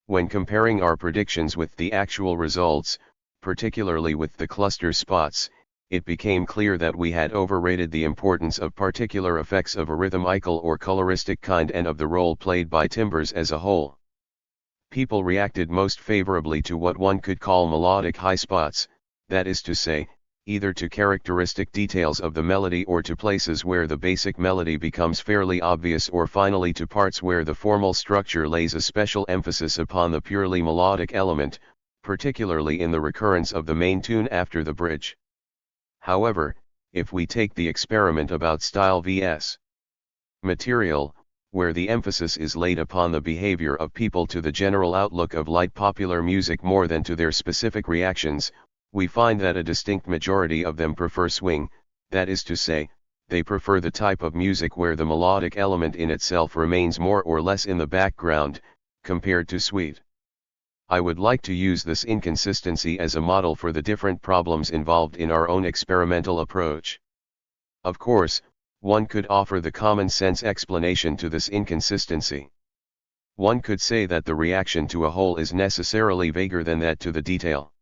When comparing our predictions with the actual results, particularly with the cluster spots, it became clear that we had overrated the importance of particular effects of a rhythmical or coloristic kind and of the role played by timbres as a whole. People reacted most favorably to what one could call melodic high spots, that is to say, either to characteristic details of the melody or to places where the basic melody becomes fairly obvious, or finally to parts where the formal structure lays a special emphasis upon the purely melodic element, particularly in the recurrence of the main tune after the bridge. However, if we take the experiment about style vs. material, where the emphasis is laid upon the behavior of people to the general outlook of light popular music more than to their specific reactions, we find that a distinct majority of them prefer swing, that is to say, they prefer the type of music where the melodic element in itself remains more or less in the background, compared to sweet. I would like to use this inconsistency as a model for the different problems involved in our own experimental approach. Of course, one could offer the common sense explanation to this inconsistency. One could say that the reaction to a whole is necessarily vaguer than that to the detail.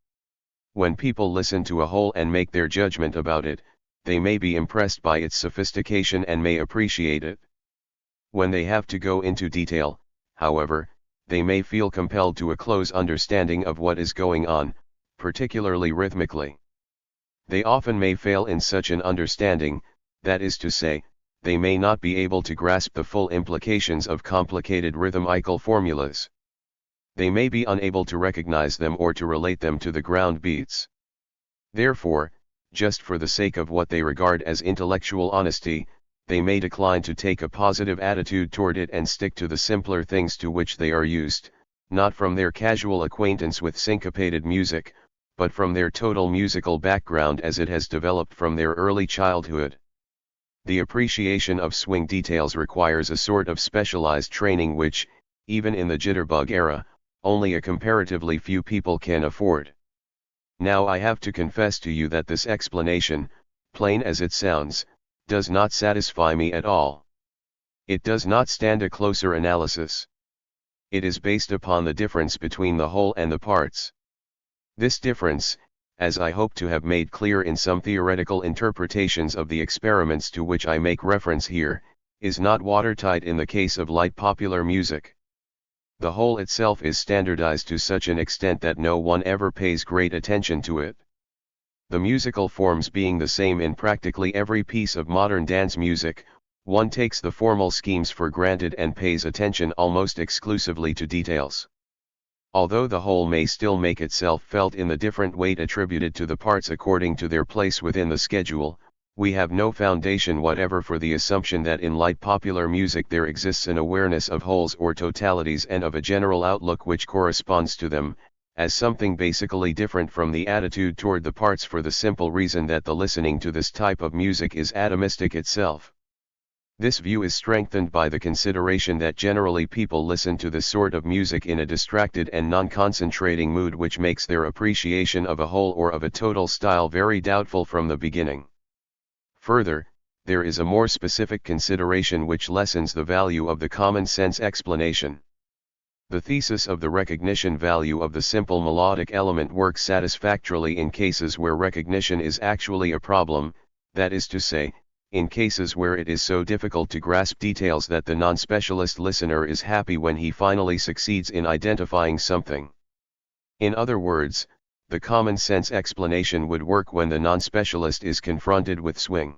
When people listen to a whole and make their judgment about it, they may be impressed by its sophistication and may appreciate it. When they have to go into detail, however, they may feel compelled to a close understanding of what is going on, particularly rhythmically. They often may fail in such an understanding, that is to say, they may not be able to grasp the full implications of complicated rhythmical formulas. They may be unable to recognize them or to relate them to the ground beats. Therefore, just for the sake of what they regard as intellectual honesty, they may decline to take a positive attitude toward it and stick to the simpler things to which they are used, not from their casual acquaintance with syncopated music, but from their total musical background as it has developed from their early childhood. The appreciation of swing details requires a sort of specialized training which, even in the jitterbug era, only a comparatively few people can afford. Now I have to confess to you that this explanation, plain as it sounds, does not satisfy me at all. It does not stand a closer analysis. It is based upon the difference between the whole and the parts. This difference, as I hope to have made clear in some theoretical interpretations of the experiments to which I make reference here, is not watertight in the case of light popular music. The whole itself is standardized to such an extent that no one ever pays great attention to it. The musical forms being the same in practically every piece of modern dance music, one takes the formal schemes for granted and pays attention almost exclusively to details. Although the whole may still make itself felt in the different weight attributed to the parts according to their place within the schedule, we have no foundation whatever for the assumption that in light popular music there exists an awareness of wholes or totalities and of a general outlook which corresponds to them, as something basically different from the attitude toward the parts, for the simple reason that the listening to this type of music is atomistic itself. This view is strengthened by the consideration that generally people listen to this sort of music in a distracted and non-concentrating mood, which makes their appreciation of a whole or of a total style very doubtful from the beginning. Further, there is a more specific consideration which lessens the value of the common sense explanation. The thesis of the recognition value of the simple melodic element works satisfactorily in cases where recognition is actually a problem, that is to say, in cases where it is so difficult to grasp details that the non-specialist listener is happy when he finally succeeds in identifying something. In other words, the common sense explanation would work when the non-specialist is confronted with swing.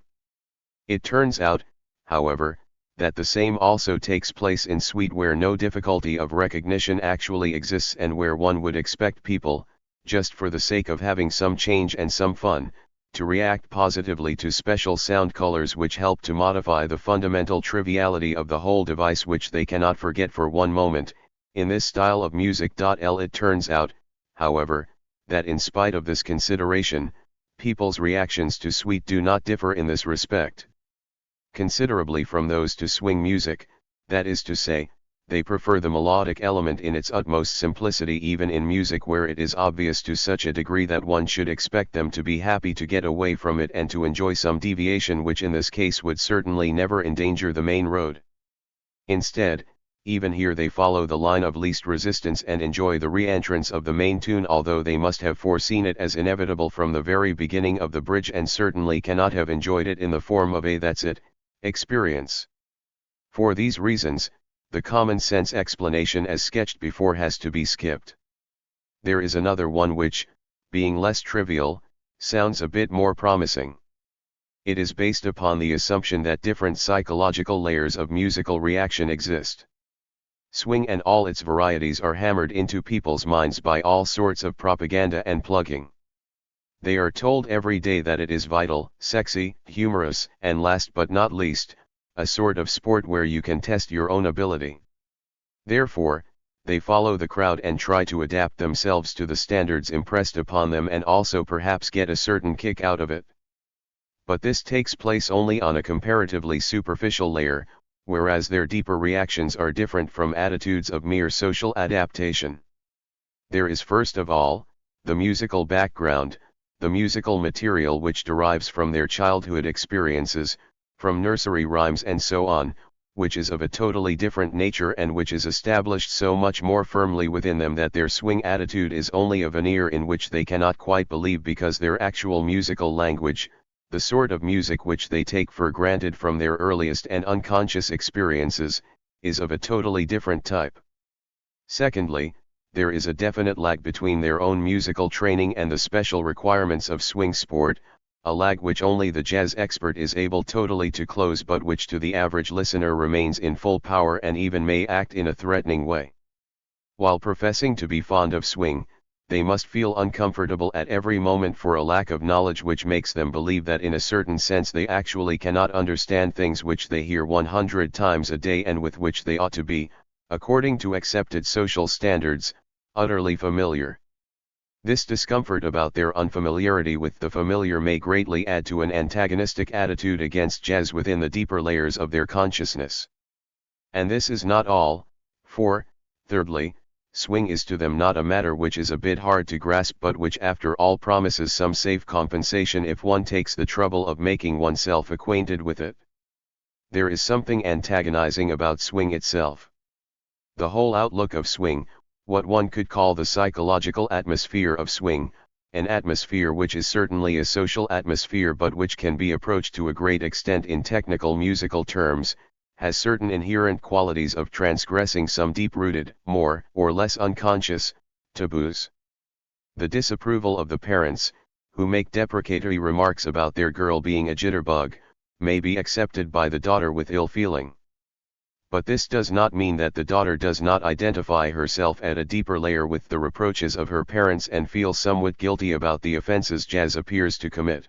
It turns out, however, that the same also takes place in sweet, where no difficulty of recognition actually exists and where one would expect people, just for the sake of having some change and some fun, to react positively to special sound colors which help to modify the fundamental triviality of the whole device which they cannot forget for one moment, in this style of music. It turns out, however, that in spite of this consideration, people's reactions to sweet do not differ in this respect considerably from those to swing music, that is to say, they prefer the melodic element in its utmost simplicity even in music where it is obvious to such a degree that one should expect them to be happy to get away from it and to enjoy some deviation which in this case would certainly never endanger the main road. Instead, even here they follow the line of least resistance and enjoy the re-entrance of the main tune, although they must have foreseen it as inevitable from the very beginning of the bridge and certainly cannot have enjoyed it in the form of a "that's it" experience. For these reasons, the common sense explanation as sketched before has to be skipped. There is another one which, being less trivial, sounds a bit more promising. It is based upon the assumption that different psychological layers of musical reaction exist. Swing and all its varieties are hammered into people's minds by all sorts of propaganda and plugging. They are told every day that it is vital, sexy, humorous, and last but not least, a sort of sport where you can test your own ability. Therefore, they follow the crowd and try to adapt themselves to the standards impressed upon them and also perhaps get a certain kick out of it. But this takes place only on a comparatively superficial layer, whereas their deeper reactions are different from attitudes of mere social adaptation. There is first of all, the musical background, the musical material which derives from their childhood experiences, from nursery rhymes and so on, which is of a totally different nature and which is established so much more firmly within them that their swing attitude is only a veneer in which they cannot quite believe, because their actual musical language, the sort of music which they take for granted from their earliest and unconscious experiences, is of a totally different type. Secondly, there is a definite lag between their own musical training and the special requirements of swing sport, a lag which only the jazz expert is able totally to close, but which to the average listener remains in full power and even may act in a threatening way. While professing to be fond of swing, they must feel uncomfortable at every moment for a lack of knowledge which makes them believe that in a certain sense they actually cannot understand things which they hear 100 times a day and with which they ought to be, according to accepted social standards, utterly familiar. This discomfort about their unfamiliarity with the familiar may greatly add to an antagonistic attitude against jazz within the deeper layers of their consciousness. And this is not all, for, thirdly, swing is to them not a matter which is a bit hard to grasp, but which after all promises some safe compensation if one takes the trouble of making oneself acquainted with it. There is something antagonizing about swing itself. The whole outlook of swing, what one could call the psychological atmosphere of swing, an atmosphere which is certainly a social atmosphere but which can be approached to a great extent in technical musical terms, has certain inherent qualities of transgressing some deep-rooted, more or less unconscious, taboos. The disapproval of the parents, who make deprecatory remarks about their girl being a jitterbug, may be accepted by the daughter with ill feeling. But this does not mean that the daughter does not identify herself at a deeper layer with the reproaches of her parents and feel somewhat guilty about the offenses jazz appears to commit.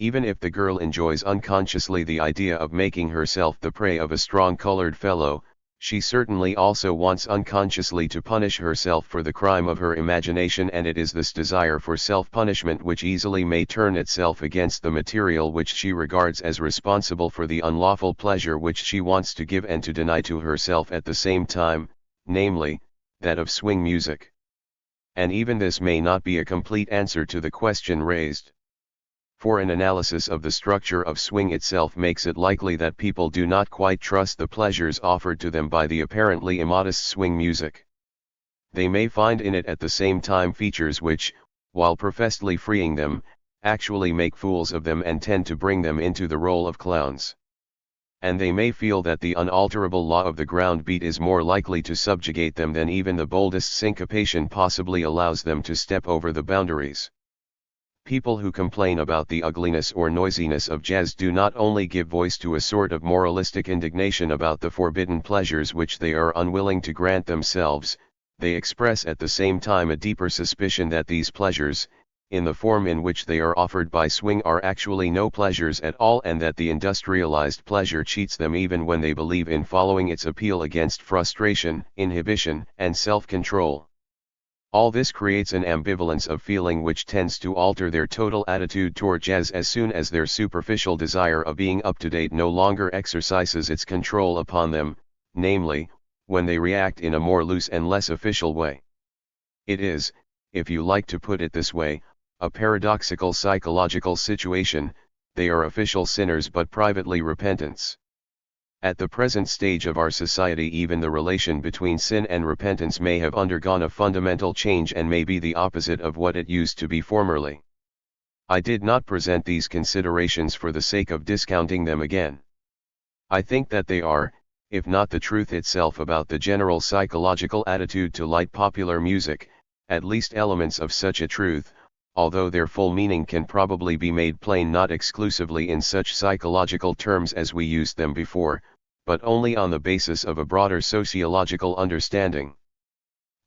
Even if the girl enjoys unconsciously the idea of making herself the prey of a strong-colored fellow, she certainly also wants unconsciously to punish herself for the crime of her imagination, and it is this desire for self-punishment which easily may turn itself against the material which she regards as responsible for the unlawful pleasure which she wants to give and to deny to herself at the same time, namely, that of swing music. And even this may not be a complete answer to the question raised. For an analysis of the structure of swing itself makes it likely that people do not quite trust the pleasures offered to them by the apparently immodest swing music. They may find in it at the same time features which, while professedly freeing them, actually make fools of them and tend to bring them into the role of clowns. And they may feel that the unalterable law of the ground beat is more likely to subjugate them than even the boldest syncopation possibly allows them to step over the boundaries. People who complain about the ugliness or noisiness of jazz do not only give voice to a sort of moralistic indignation about the forbidden pleasures which they are unwilling to grant themselves, they express at the same time a deeper suspicion that these pleasures, in the form in which they are offered by swing, are actually no pleasures at all, and that the industrialized pleasure cheats them even when they believe in following its appeal against frustration, inhibition, and self-control. All this creates an ambivalence of feeling which tends to alter their total attitude toward jazz as soon as their superficial desire of being up-to-date no longer exercises its control upon them, namely, when they react in a more loose and less official way. It is, if you like to put it this way, a paradoxical psychological situation. They are official sinners but privately repentants. At the present stage of our society, even the relation between sin and repentance may have undergone a fundamental change and may be the opposite of what it used to be formerly. I did not present these considerations for the sake of discounting them again. I think that they are, if not the truth itself about the general psychological attitude to light popular music, at least elements of such a truth, although their full meaning can probably be made plain not exclusively in such psychological terms as we used them before, but only on the basis of a broader sociological understanding.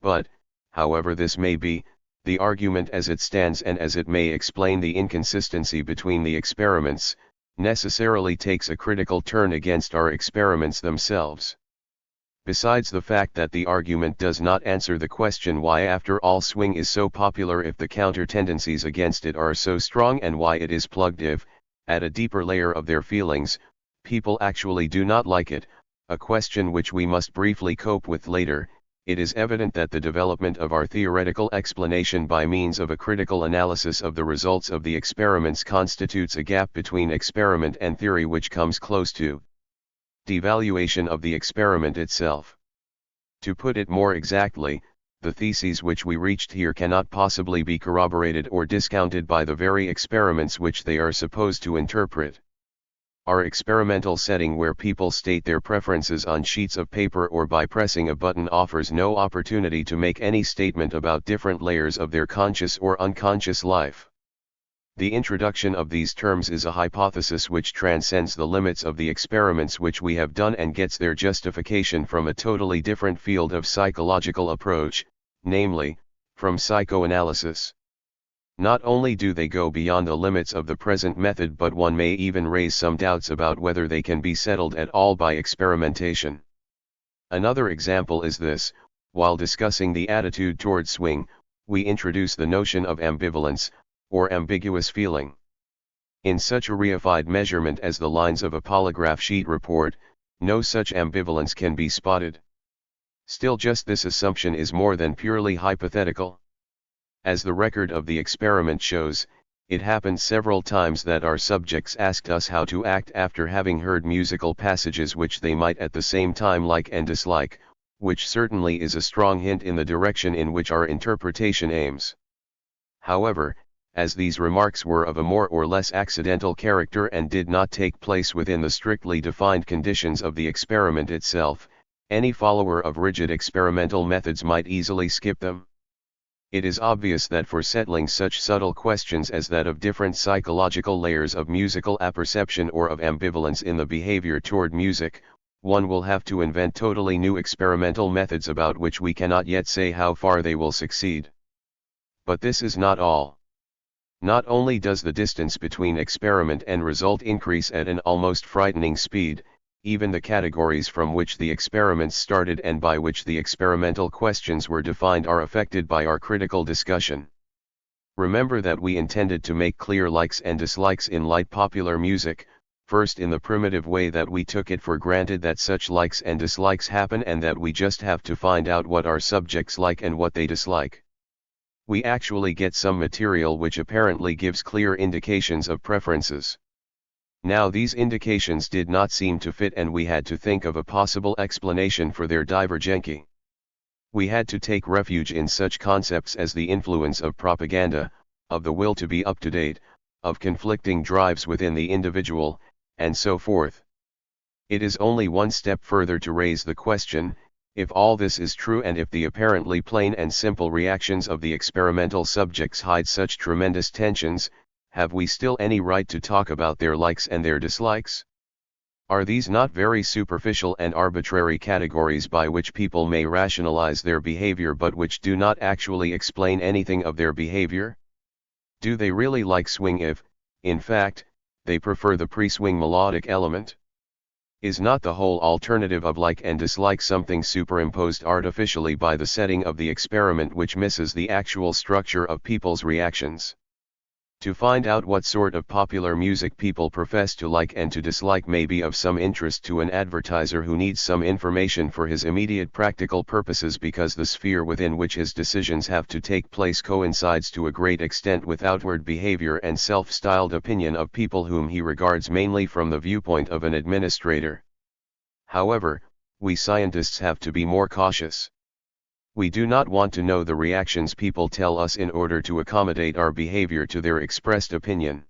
But, however this may be, the argument as it stands and as it may explain the inconsistency between the experiments, necessarily takes a critical turn against our experiments themselves. Besides the fact that the argument does not answer the question why after all swing is so popular if the counter-tendencies against it are so strong, and why it is plugged if, at a deeper layer of their feelings, people actually do not like it, a question which we must briefly cope with later, it is evident that the development of our theoretical explanation by means of a critical analysis of the results of the experiments constitutes a gap between experiment and theory which comes close to devaluation of the experiment itself. To put it more exactly, the theses which we reached here cannot possibly be corroborated or discounted by the very experiments which they are supposed to interpret. Our experimental setting, where people state their preferences on sheets of paper or by pressing a button, offers no opportunity to make any statement about different layers of their conscious or unconscious life. The introduction of these terms is a hypothesis which transcends the limits of the experiments which we have done and gets their justification from a totally different field of psychological approach, namely, from psychoanalysis. Not only do they go beyond the limits of the present method, but one may even raise some doubts about whether they can be settled at all by experimentation. Another example is this: while discussing the attitude toward swing, we introduce the notion of ambivalence, or ambiguous feeling. In such a reified measurement as the lines of a polygraph sheet report, no such ambivalence can be spotted. Still, just this assumption is more than purely hypothetical. As the record of the experiment shows, it happened several times that our subjects asked us how to act after having heard musical passages which they might at the same time like and dislike, which certainly is a strong hint in the direction in which our interpretation aims. However, as these remarks were of a more or less accidental character and did not take place within the strictly defined conditions of the experiment itself, any follower of rigid experimental methods might easily skip them. It is obvious that for settling such subtle questions as that of different psychological layers of musical apperception or of ambivalence in the behavior toward music, one will have to invent totally new experimental methods about which we cannot yet say how far they will succeed. But this is not all. Not only does the distance between experiment and result increase at an almost frightening speed, even the categories from which the experiments started and by which the experimental questions were defined are affected by our critical discussion. Remember that we intended to make clear likes and dislikes in light popular music, first in the primitive way that we took it for granted that such likes and dislikes happen and that we just have to find out what our subjects like and what they dislike. We actually get some material which apparently gives clear indications of preferences. Now these indications did not seem to fit, and we had to think of a possible explanation for their divergency. We had to take refuge in such concepts as the influence of propaganda, of the will to be up to date, of conflicting drives within the individual, and so forth. It is only one step further to raise the question: if all this is true, and if the apparently plain and simple reactions of the experimental subjects hide such tremendous tensions, have we still any right to talk about their likes and their dislikes? Are these not very superficial and arbitrary categories by which people may rationalize their behavior but which do not actually explain anything of their behavior? Do they really like swing if, in fact, they prefer the pre-swing melodic element? Is not the whole alternative of like and dislike something superimposed artificially by the setting of the experiment which misses the actual structure of people's reactions? To find out what sort of popular music people profess to like and to dislike may be of some interest to an advertiser who needs some information for his immediate practical purposes, because the sphere within which his decisions have to take place coincides to a great extent with outward behavior and self-styled opinion of people whom he regards mainly from the viewpoint of an administrator. However, we scientists have to be more cautious. We do not want to know the reactions people tell us in order to accommodate our behavior to their expressed opinion.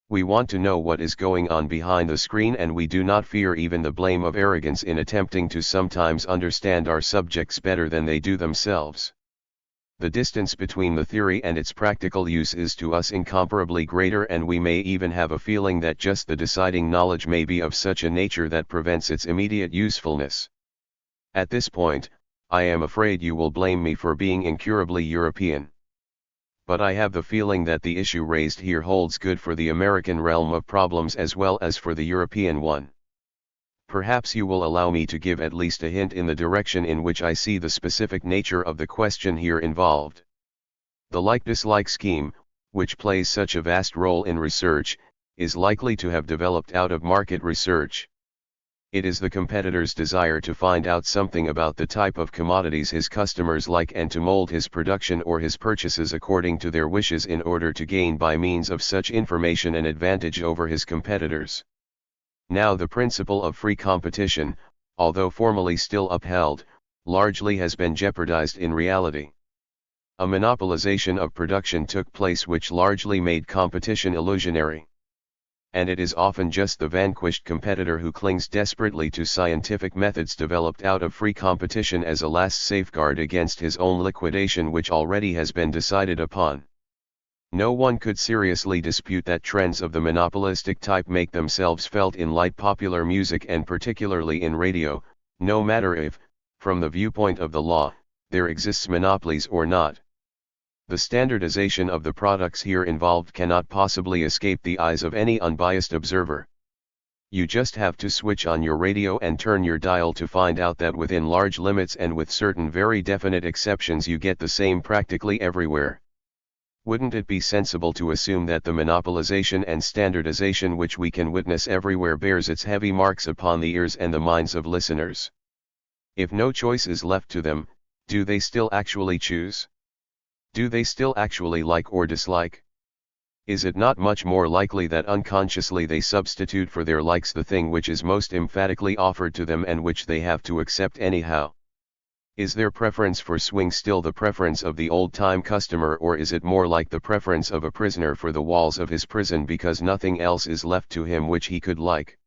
We want to know what is going on behind the screen, and we do not fear even the blame of arrogance in attempting to sometimes understand our subjects better than they do themselves. The distance between the theory and its practical use is to us incomparably greater, and we may even have a feeling that just the deciding knowledge may be of such a nature that prevents its immediate usefulness. At this point, I am afraid you will blame me for being incurably European. But I have the feeling that the issue raised here holds good for the American realm of problems as well as for the European one. Perhaps you will allow me to give at least a hint in the direction in which I see the specific nature of the question here involved. The like-dislike scheme, which plays such a vast role in research, is likely to have developed out of market research. It is the competitor's desire to find out something about the type of commodities his customers like and to mold his production or his purchases according to their wishes in order to gain by means of such information an advantage over his competitors. Now the principle of free competition, although formally still upheld, largely has been jeopardized in reality. A monopolization of production took place which largely made competition illusionary. And it is often just the vanquished competitor who clings desperately to scientific methods developed out of free competition as a last safeguard against his own liquidation which already has been decided upon. No one could seriously dispute that trends of the monopolistic type make themselves felt in light popular music and particularly in radio, no matter if, from the viewpoint of the law, there exists monopolies or not. The standardization of the products here involved cannot possibly escape the eyes of any unbiased observer. You just have to switch on your radio and turn your dial to find out that within large limits and with certain very definite exceptions you get the same practically everywhere. Wouldn't it be sensible to assume that the monopolization and standardization which we can witness everywhere bears its heavy marks upon the ears and the minds of listeners? If no choice is left to them, do they still actually choose? Do they still actually like or dislike? Is it not much more likely that unconsciously they substitute for their likes the thing which is most emphatically offered to them and which they have to accept anyhow? Is their preference for swing still the preference of the old-time customer, or is it more like the preference of a prisoner for the walls of his prison because nothing else is left to him which he could like?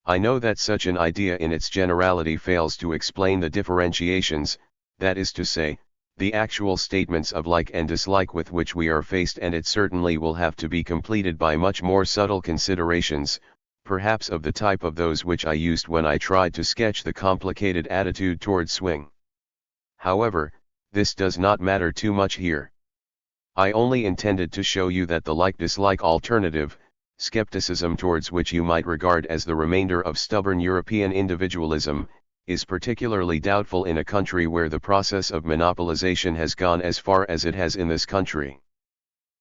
I know that such an idea in its generality fails to explain the differentiations, that is to say, the actual statements of like and dislike with which we are faced, and it certainly will have to be completed by much more subtle considerations, perhaps of the type of those which I used when I tried to sketch the complicated attitude toward swing. However, this does not matter too much here. I only intended to show you that the like-dislike alternative, skepticism towards which you might regard as the remainder of stubborn European individualism, is particularly doubtful in a country where the process of monopolization has gone as far as it has in this country.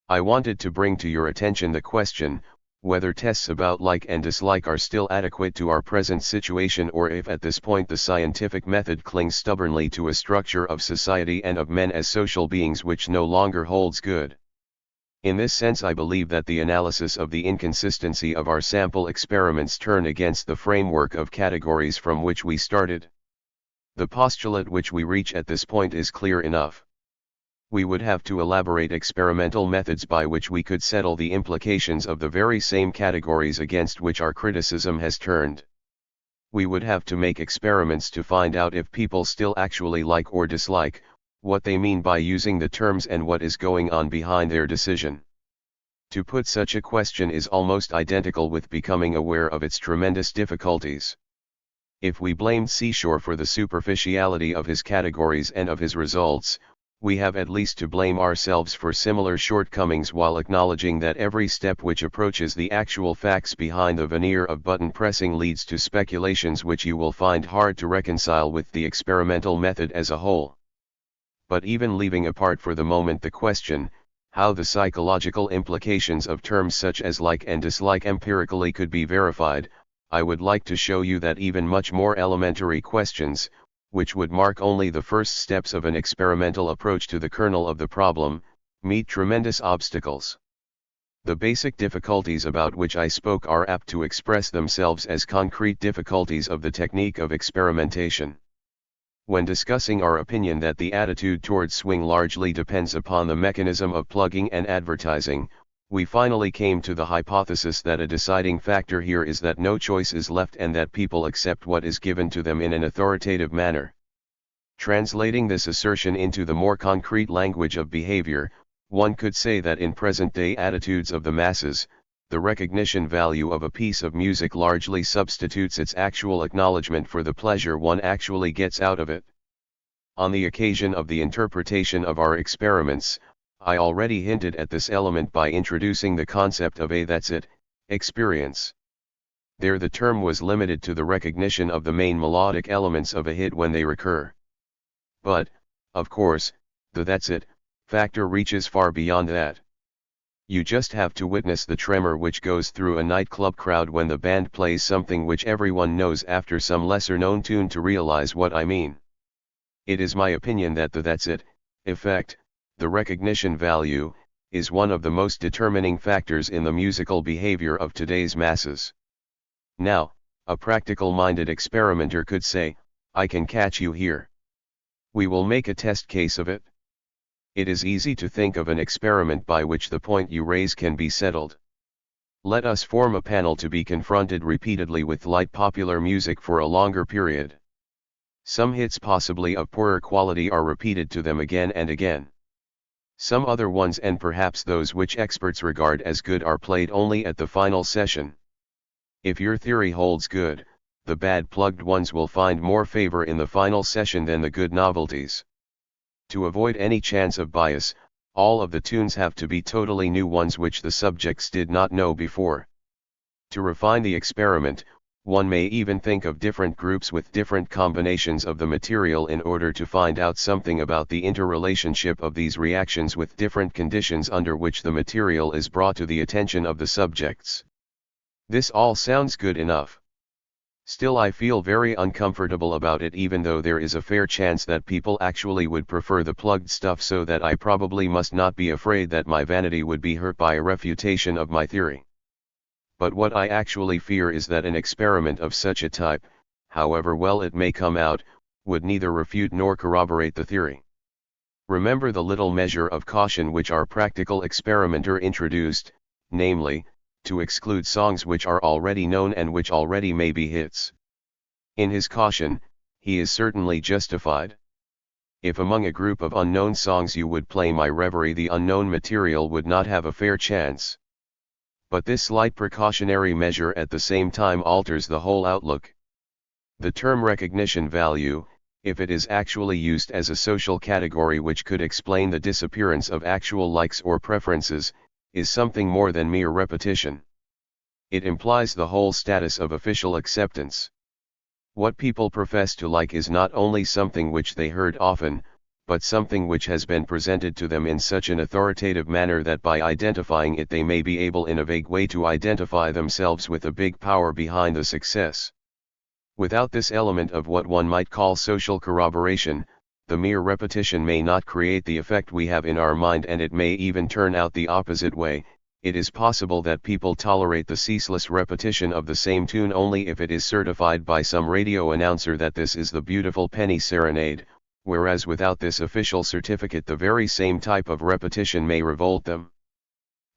I wanted to bring to your attention the question, whether tests about like and dislike are still adequate to our present situation, or if at this point the scientific method clings stubbornly to a structure of society and of men as social beings which no longer holds good. In this sense I believe that the analysis of the inconsistency of our sample experiments turn against the framework of categories from which we started. The postulate which we reach at this point is clear enough. We would have to elaborate experimental methods by which we could settle the implications of the very same categories against which our criticism has turned. We would have to make experiments to find out if people still actually like or dislike, what they mean by using the terms, and what is going on behind their decision. To put such a question is almost identical with becoming aware of its tremendous difficulties. If we blamed Seashore for the superficiality of his categories and of his results, we have at least to blame ourselves for similar shortcomings, while acknowledging that every step which approaches the actual facts behind the veneer of button pressing leads to speculations which you will find hard to reconcile with the experimental method as a whole. But even leaving apart for the moment the question, how the psychological implications of terms such as like and dislike empirically could be verified, I would like to show you that even much more elementary questions, which would mark only the first steps of an experimental approach to the kernel of the problem, meet tremendous obstacles. The basic difficulties about which I spoke are apt to express themselves as concrete difficulties of the technique of experimentation. When discussing our opinion that the attitude towards swing largely depends upon the mechanism of plugging and advertising, we finally came to the hypothesis that a deciding factor here is that no choice is left and that people accept what is given to them in an authoritative manner. Translating this assertion into the more concrete language of behavior, one could say that in present-day attitudes of the masses, the recognition value of a piece of music largely substitutes its actual acknowledgement for the pleasure one actually gets out of it. On the occasion of the interpretation of our experiments, I already hinted at this element by introducing the concept of a "that's it" experience. There the term was limited to the recognition of the main melodic elements of a hit when they recur. But, of course, the "that's it" factor reaches far beyond that. You just have to witness the tremor which goes through a nightclub crowd when the band plays something which everyone knows after some lesser-known tune to realize what I mean. It is my opinion that the "that's it" effect, the recognition value, is one of the most determining factors in the musical behavior of today's masses. Now, a practical-minded experimenter could say, "I can catch you here. We will make a test case of it." It is easy to think of an experiment by which the point you raise can be settled. Let us form a panel to be confronted repeatedly with light popular music for a longer period. Some hits possibly of poorer quality are repeated to them again and again. Some other ones and perhaps those which experts regard as good are played only at the final session. If your theory holds good, the bad plugged ones will find more favor in the final session than the good novelties. To avoid any chance of bias, all of the tunes have to be totally new ones which the subjects did not know before. To refine the experiment, one may even think of different groups with different combinations of the material in order to find out something about the interrelationship of these reactions with different conditions under which the material is brought to the attention of the subjects. This all sounds good enough. Still, I feel very uncomfortable about it, even though there is a fair chance that people actually would prefer the plugged stuff, so that I probably must not be afraid that my vanity would be hurt by a refutation of my theory. But what I actually fear is that an experiment of such a type, however well it may come out, would neither refute nor corroborate the theory. Remember the little measure of caution which our practical experimenter introduced, namely, to exclude songs which are already known and which already may be hits. In his caution, he is certainly justified. If among a group of unknown songs you would play My Reverie, the unknown material would not have a fair chance. But this slight precautionary measure at the same time alters the whole outlook. The term recognition value, if it is actually used as a social category which could explain the disappearance of actual likes or preferences, is something more than mere repetition. It implies the whole status of official acceptance. What people profess to like is not only something which they heard often, but something which has been presented to them in such an authoritative manner that by identifying it they may be able in a vague way to identify themselves with a big power behind the success. Without this element of what one might call social corroboration, the mere repetition may not create the effect we have in our mind, and it may even turn out the opposite way. It is possible that people tolerate the ceaseless repetition of the same tune only if it is certified by some radio announcer that this is the beautiful penny serenade, whereas without this official certificate the very same type of repetition may revolt them.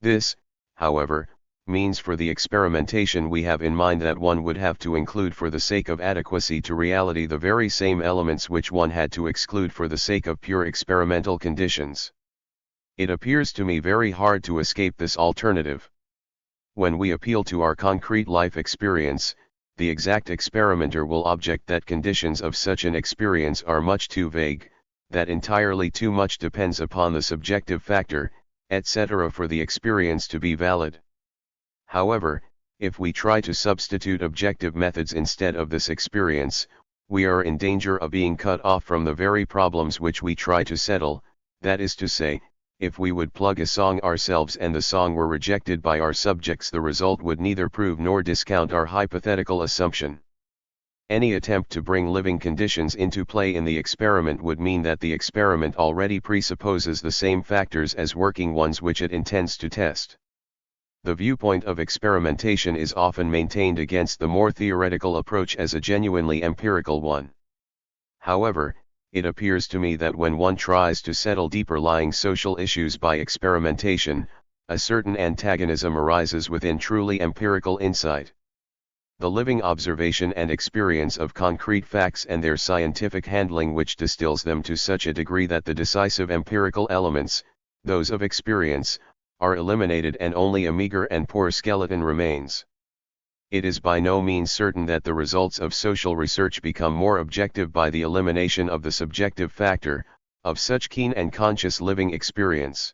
This, however, means for the experimentation we have in mind that one would have to include for the sake of adequacy to reality the very same elements which one had to exclude for the sake of pure experimental conditions. It appears to me very hard to escape this alternative. When we appeal to our concrete life experience, the exact experimenter will object that conditions of such an experience are much too vague, that entirely too much depends upon the subjective factor, etc., for the experience to be valid. However, if we try to substitute objective methods instead of this experience, we are in danger of being cut off from the very problems which we try to settle. That is to say, if we would plug a song ourselves and the song were rejected by our subjects, the result would neither prove nor discount our hypothetical assumption. Any attempt to bring living conditions into play in the experiment would mean that the experiment already presupposes the same factors as working ones which it intends to test. The viewpoint of experimentation is often maintained against the more theoretical approach as a genuinely empirical one. However, it appears to me that when one tries to settle deeper lying social issues by experimentation, a certain antagonism arises within truly empirical insight. The living observation and experience of concrete facts and their scientific handling which distills them to such a degree that the decisive empirical elements, those of experience, are eliminated and only a meager and poor skeleton remains. It is by no means certain that the results of social research become more objective by the elimination of the subjective factor, of such keen and conscious living experience.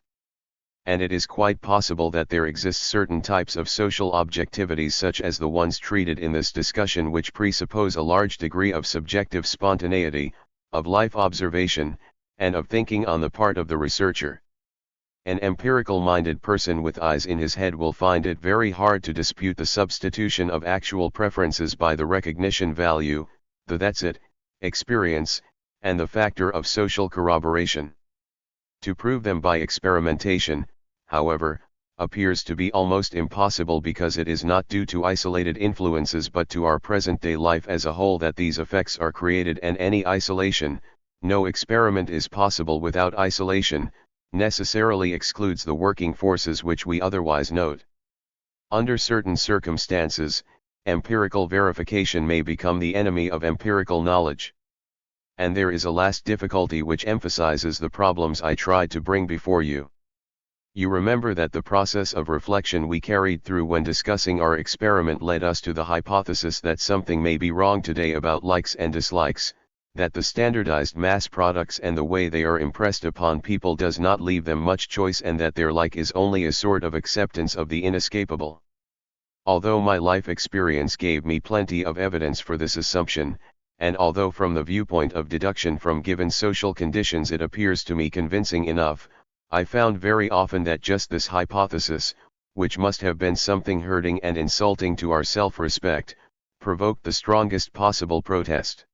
And it is quite possible that there exist certain types of social objectivities such as the ones treated in this discussion which presuppose a large degree of subjective spontaneity, of life observation, and of thinking on the part of the researcher. An empirical-minded person with eyes in his head will find it very hard to dispute the substitution of actual preferences by the recognition value, the that's it, experience, and the factor of social corroboration. To prove them by experimentation, however, appears to be almost impossible because it is not due to isolated influences but to our present-day life as a whole that these effects are created, and any isolation, no experiment is possible without isolation, necessarily excludes the working forces which we otherwise note. Under certain circumstances, empirical verification may become the enemy of empirical knowledge. And there is a last difficulty which emphasizes the problems I tried to bring before you. You remember that the process of reflection we carried through when discussing our experiment led us to the hypothesis that something may be wrong today about likes and dislikes, that the standardized mass products and the way they are impressed upon people does not leave them much choice, and that their like is only a sort of acceptance of the inescapable. Although my life experience gave me plenty of evidence for this assumption, and although from the viewpoint of deduction from given social conditions it appears to me convincing enough, I found very often that just this hypothesis, which must have been something hurting and insulting to our self-respect, provoked the strongest possible protest.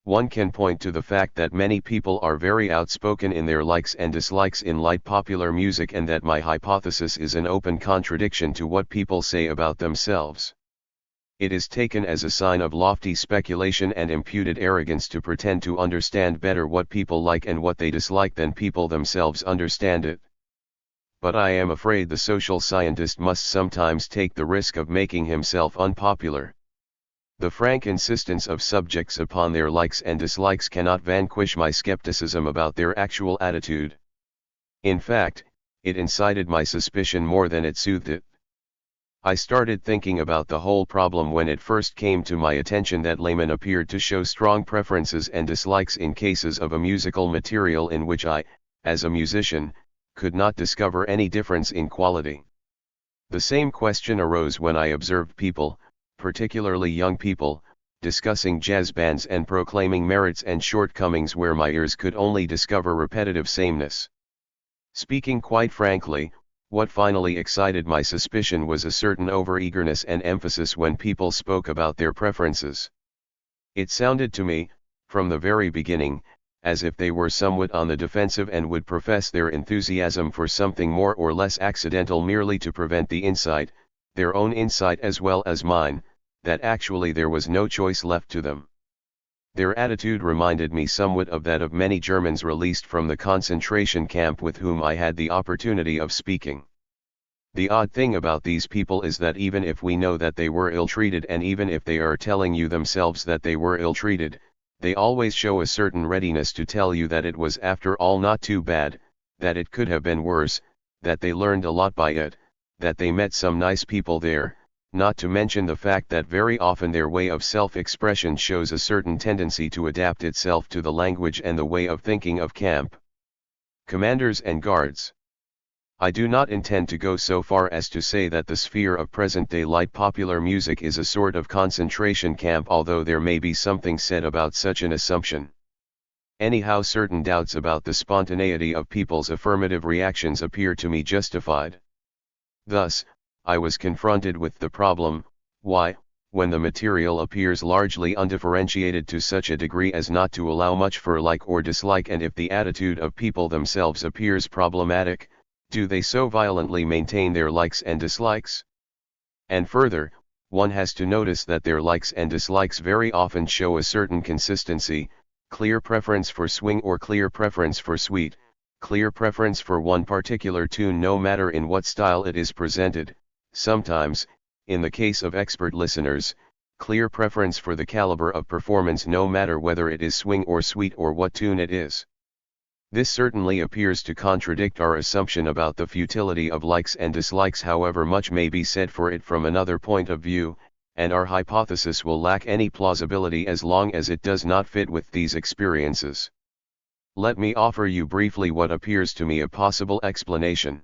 One can point to the fact that many people are very outspoken in their likes and dislikes in light popular music, and that my hypothesis is an open contradiction to what people say about themselves. It is taken as a sign of lofty speculation and imputed arrogance to pretend to understand better what people like and what they dislike than people themselves understand it. But I am afraid the social scientist must sometimes take the risk of making himself unpopular. The frank insistence of subjects upon their likes and dislikes cannot vanquish my skepticism about their actual attitude. In fact, it incited my suspicion more than it soothed it. I started thinking about the whole problem when it first came to my attention that laymen appeared to show strong preferences and dislikes in cases of a musical material in which I, as a musician, could not discover any difference in quality. The same question arose when I observed people, particularly young people, discussing jazz bands and proclaiming merits and shortcomings where my ears could only discover repetitive sameness. Speaking quite frankly, what finally excited my suspicion was a certain overeagerness and emphasis when people spoke about their preferences. It sounded to me, from the very beginning, as if they were somewhat on the defensive and would profess their enthusiasm for something more or less accidental merely to prevent the insight, their own insight as well as mine, that actually there was no choice left to them. Their attitude reminded me somewhat of that of many Germans released from the concentration camp with whom I had the opportunity of speaking. The odd thing about these people is that even if we know that they were ill-treated, and even if they are telling you themselves that they were ill-treated, they always show a certain readiness to tell you that it was after all not too bad, that it could have been worse, that they learned a lot by it, that they met some nice people there, not to mention the fact that very often their way of self-expression shows a certain tendency to adapt itself to the language and the way of thinking of camp commanders and guards. I do not intend to go so far as to say that the sphere of present-day light popular music is a sort of concentration camp, although there may be something said about such an assumption. Anyhow, certain doubts about the spontaneity of people's affirmative reactions appear to me justified. Thus, I was confronted with the problem, why, when the material appears largely undifferentiated to such a degree as not to allow much for like or dislike, and if the attitude of people themselves appears problematic, Do they so violently maintain their likes and dislikes? And further, one has to notice that their likes and dislikes very often show a certain consistency, clear preference for swing or clear preference for sweet, clear preference for one particular tune no matter in what style it is presented, sometimes, in the case of expert listeners, clear preference for the caliber of performance no matter whether it is swing or sweet or what tune it is. This certainly appears to contradict our assumption about the futility of likes and dislikes, however much may be said for it from another point of view, and our hypothesis will lack any plausibility as long as it does not fit with these experiences. Let me offer you briefly what appears to me a possible explanation.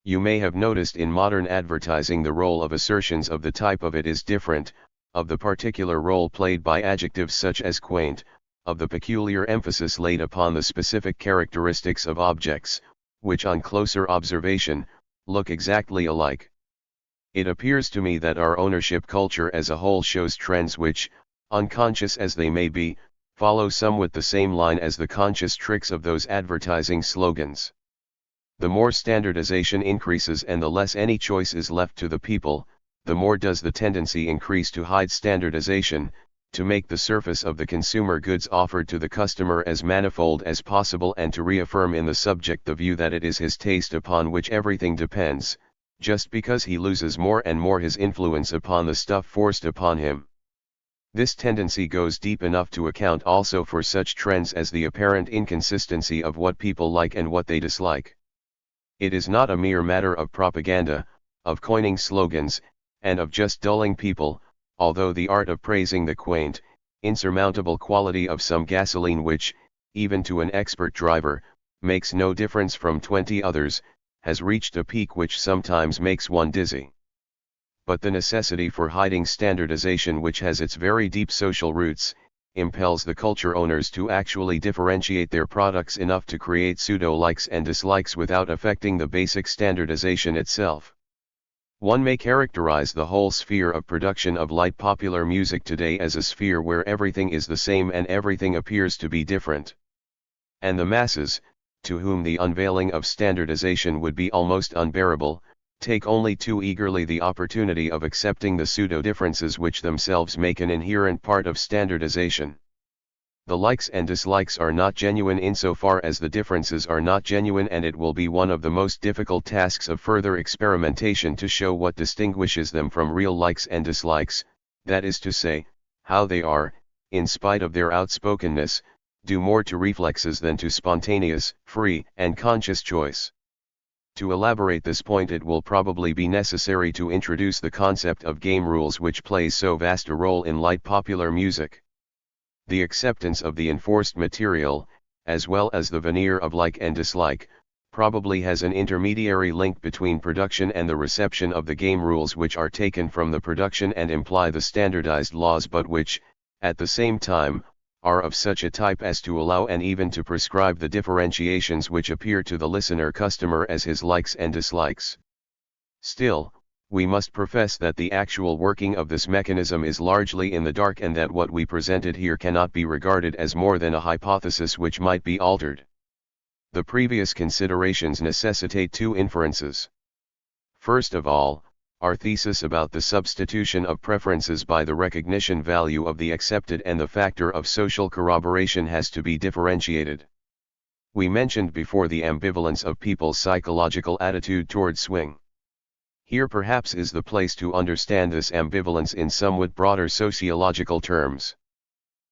You may have noticed in modern advertising the role of assertions of the type of "it is different," of the particular role played by adjectives such as quaint, of the peculiar emphasis laid upon the specific characteristics of objects, which on closer observation, look exactly alike. It appears to me that our ownership culture as a whole shows trends which, unconscious as they may be, follow somewhat the same line as the conscious tricks of those advertising slogans. The more standardization increases and the less any choice is left to the people, the more does the tendency increase to hide standardization, to make the surface of the consumer goods offered to the customer as manifold as possible and to reaffirm in the subject the view that it is his taste upon which everything depends, just because he loses more and more his influence upon the stuff forced upon him. This tendency goes deep enough to account also for such trends as the apparent inconsistency of what people like and what they dislike. It is not a mere matter of propaganda, of coining slogans, and of just dulling people, although the art of praising the quaint, insurmountable quality of some gasoline which, even to an expert driver, makes no difference from 20 others, has reached a peak which sometimes makes one dizzy. But the necessity for hiding standardization, which has its very deep social roots, impels the culture owners to actually differentiate their products enough to create pseudo-likes and dislikes without affecting the basic standardization itself. One may characterize the whole sphere of production of light popular music today as a sphere where everything is the same and everything appears to be different. And the masses, to whom the unveiling of standardization would be almost unbearable, take only too eagerly the opportunity of accepting the pseudo-differences which themselves make an inherent part of standardization. The likes and dislikes are not genuine insofar as the differences are not genuine, and it will be one of the most difficult tasks of further experimentation to show what distinguishes them from real likes and dislikes, that is to say, how they are, in spite of their outspokenness, due more to reflexes than to spontaneous, free, and conscious choice. To elaborate this point, it will probably be necessary to introduce the concept of game rules, which plays so vast a role in light popular music. The acceptance of the enforced material, as well as the veneer of like and dislike, probably has an intermediary link between production and the reception of the game rules which are taken from the production and imply the standardized laws, but which, at the same time, are of such a type as to allow and even to prescribe the differentiations which appear to the listener-customer as his likes and dislikes. Still, we must profess that the actual working of this mechanism is largely in the dark, and that what we presented here cannot be regarded as more than a hypothesis which might be altered. The previous considerations necessitate two inferences. First of all, our thesis about the substitution of preferences by the recognition value of the accepted and the factor of social corroboration has to be differentiated. We mentioned before the ambivalence of people's psychological attitude toward swing. Here perhaps is the place to understand this ambivalence in somewhat broader sociological terms.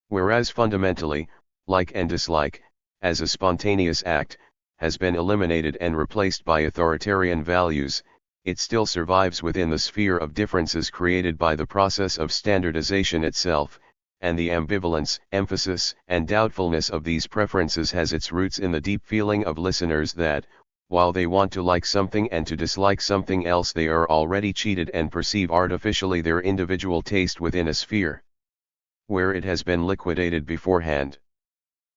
Whereas fundamentally, like and dislike, as a spontaneous act, has been eliminated and replaced by authoritarian values, it still survives within the sphere of differences created by the process of standardization itself, and the ambivalence, emphasis, and doubtfulness of these preferences has its roots in the deep feeling of listeners that, while they want to like something and to dislike something else, they are already cheated and perceive artificially their individual taste within a sphere where it has been liquidated beforehand.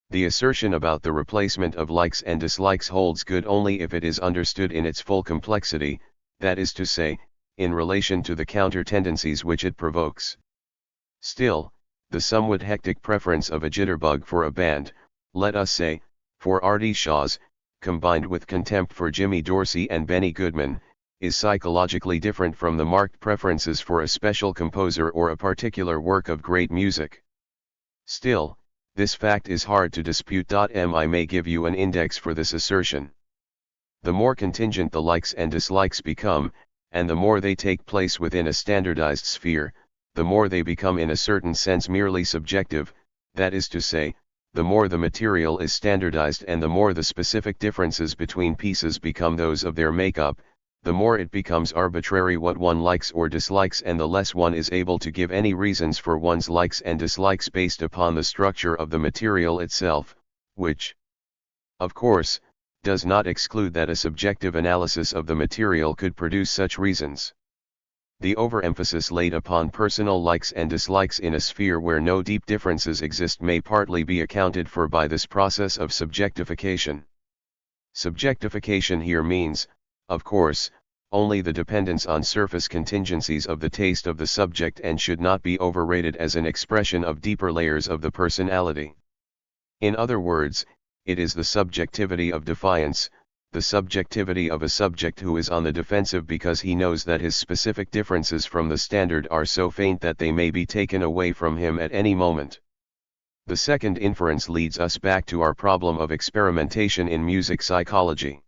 The assertion about the replacement of likes and dislikes holds good only if it is understood in its full complexity, that is to say, in relation to the counter-tendencies which it provokes. Still, the somewhat hectic preference of a jitterbug for a band, let us say, for Artie Shaw's, combined with contempt for Jimmy Dorsey and Benny Goodman, is psychologically different from the marked preferences for a special composer or a particular work of great music. Still, this fact is hard to dispute. I may give you an index for this assertion. The more contingent the likes and dislikes become, and the more they take place within a standardized sphere, the more they become in a certain sense merely subjective, that is to say, the more the material is standardized and the more the specific differences between pieces become those of their makeup, the more it becomes arbitrary what one likes or dislikes, and the less one is able to give any reasons for one's likes and dislikes based upon the structure of the material itself, which, of course, does not exclude that a subjective analysis of the material could produce such reasons. The overemphasis laid upon personal likes and dislikes in a sphere where no deep differences exist may partly be accounted for by this process of subjectification. Subjectification here means, of course, only the dependence on surface contingencies of the taste of the subject, and should not be overrated as an expression of deeper layers of the personality. In other words, it is the subjectivity of defiance, the subjectivity of a subject who is on the defensive because he knows that his specific differences from the standard are so faint that they may be taken away from him at any moment. The second inference leads us back to our problem of experimentation in music psychology.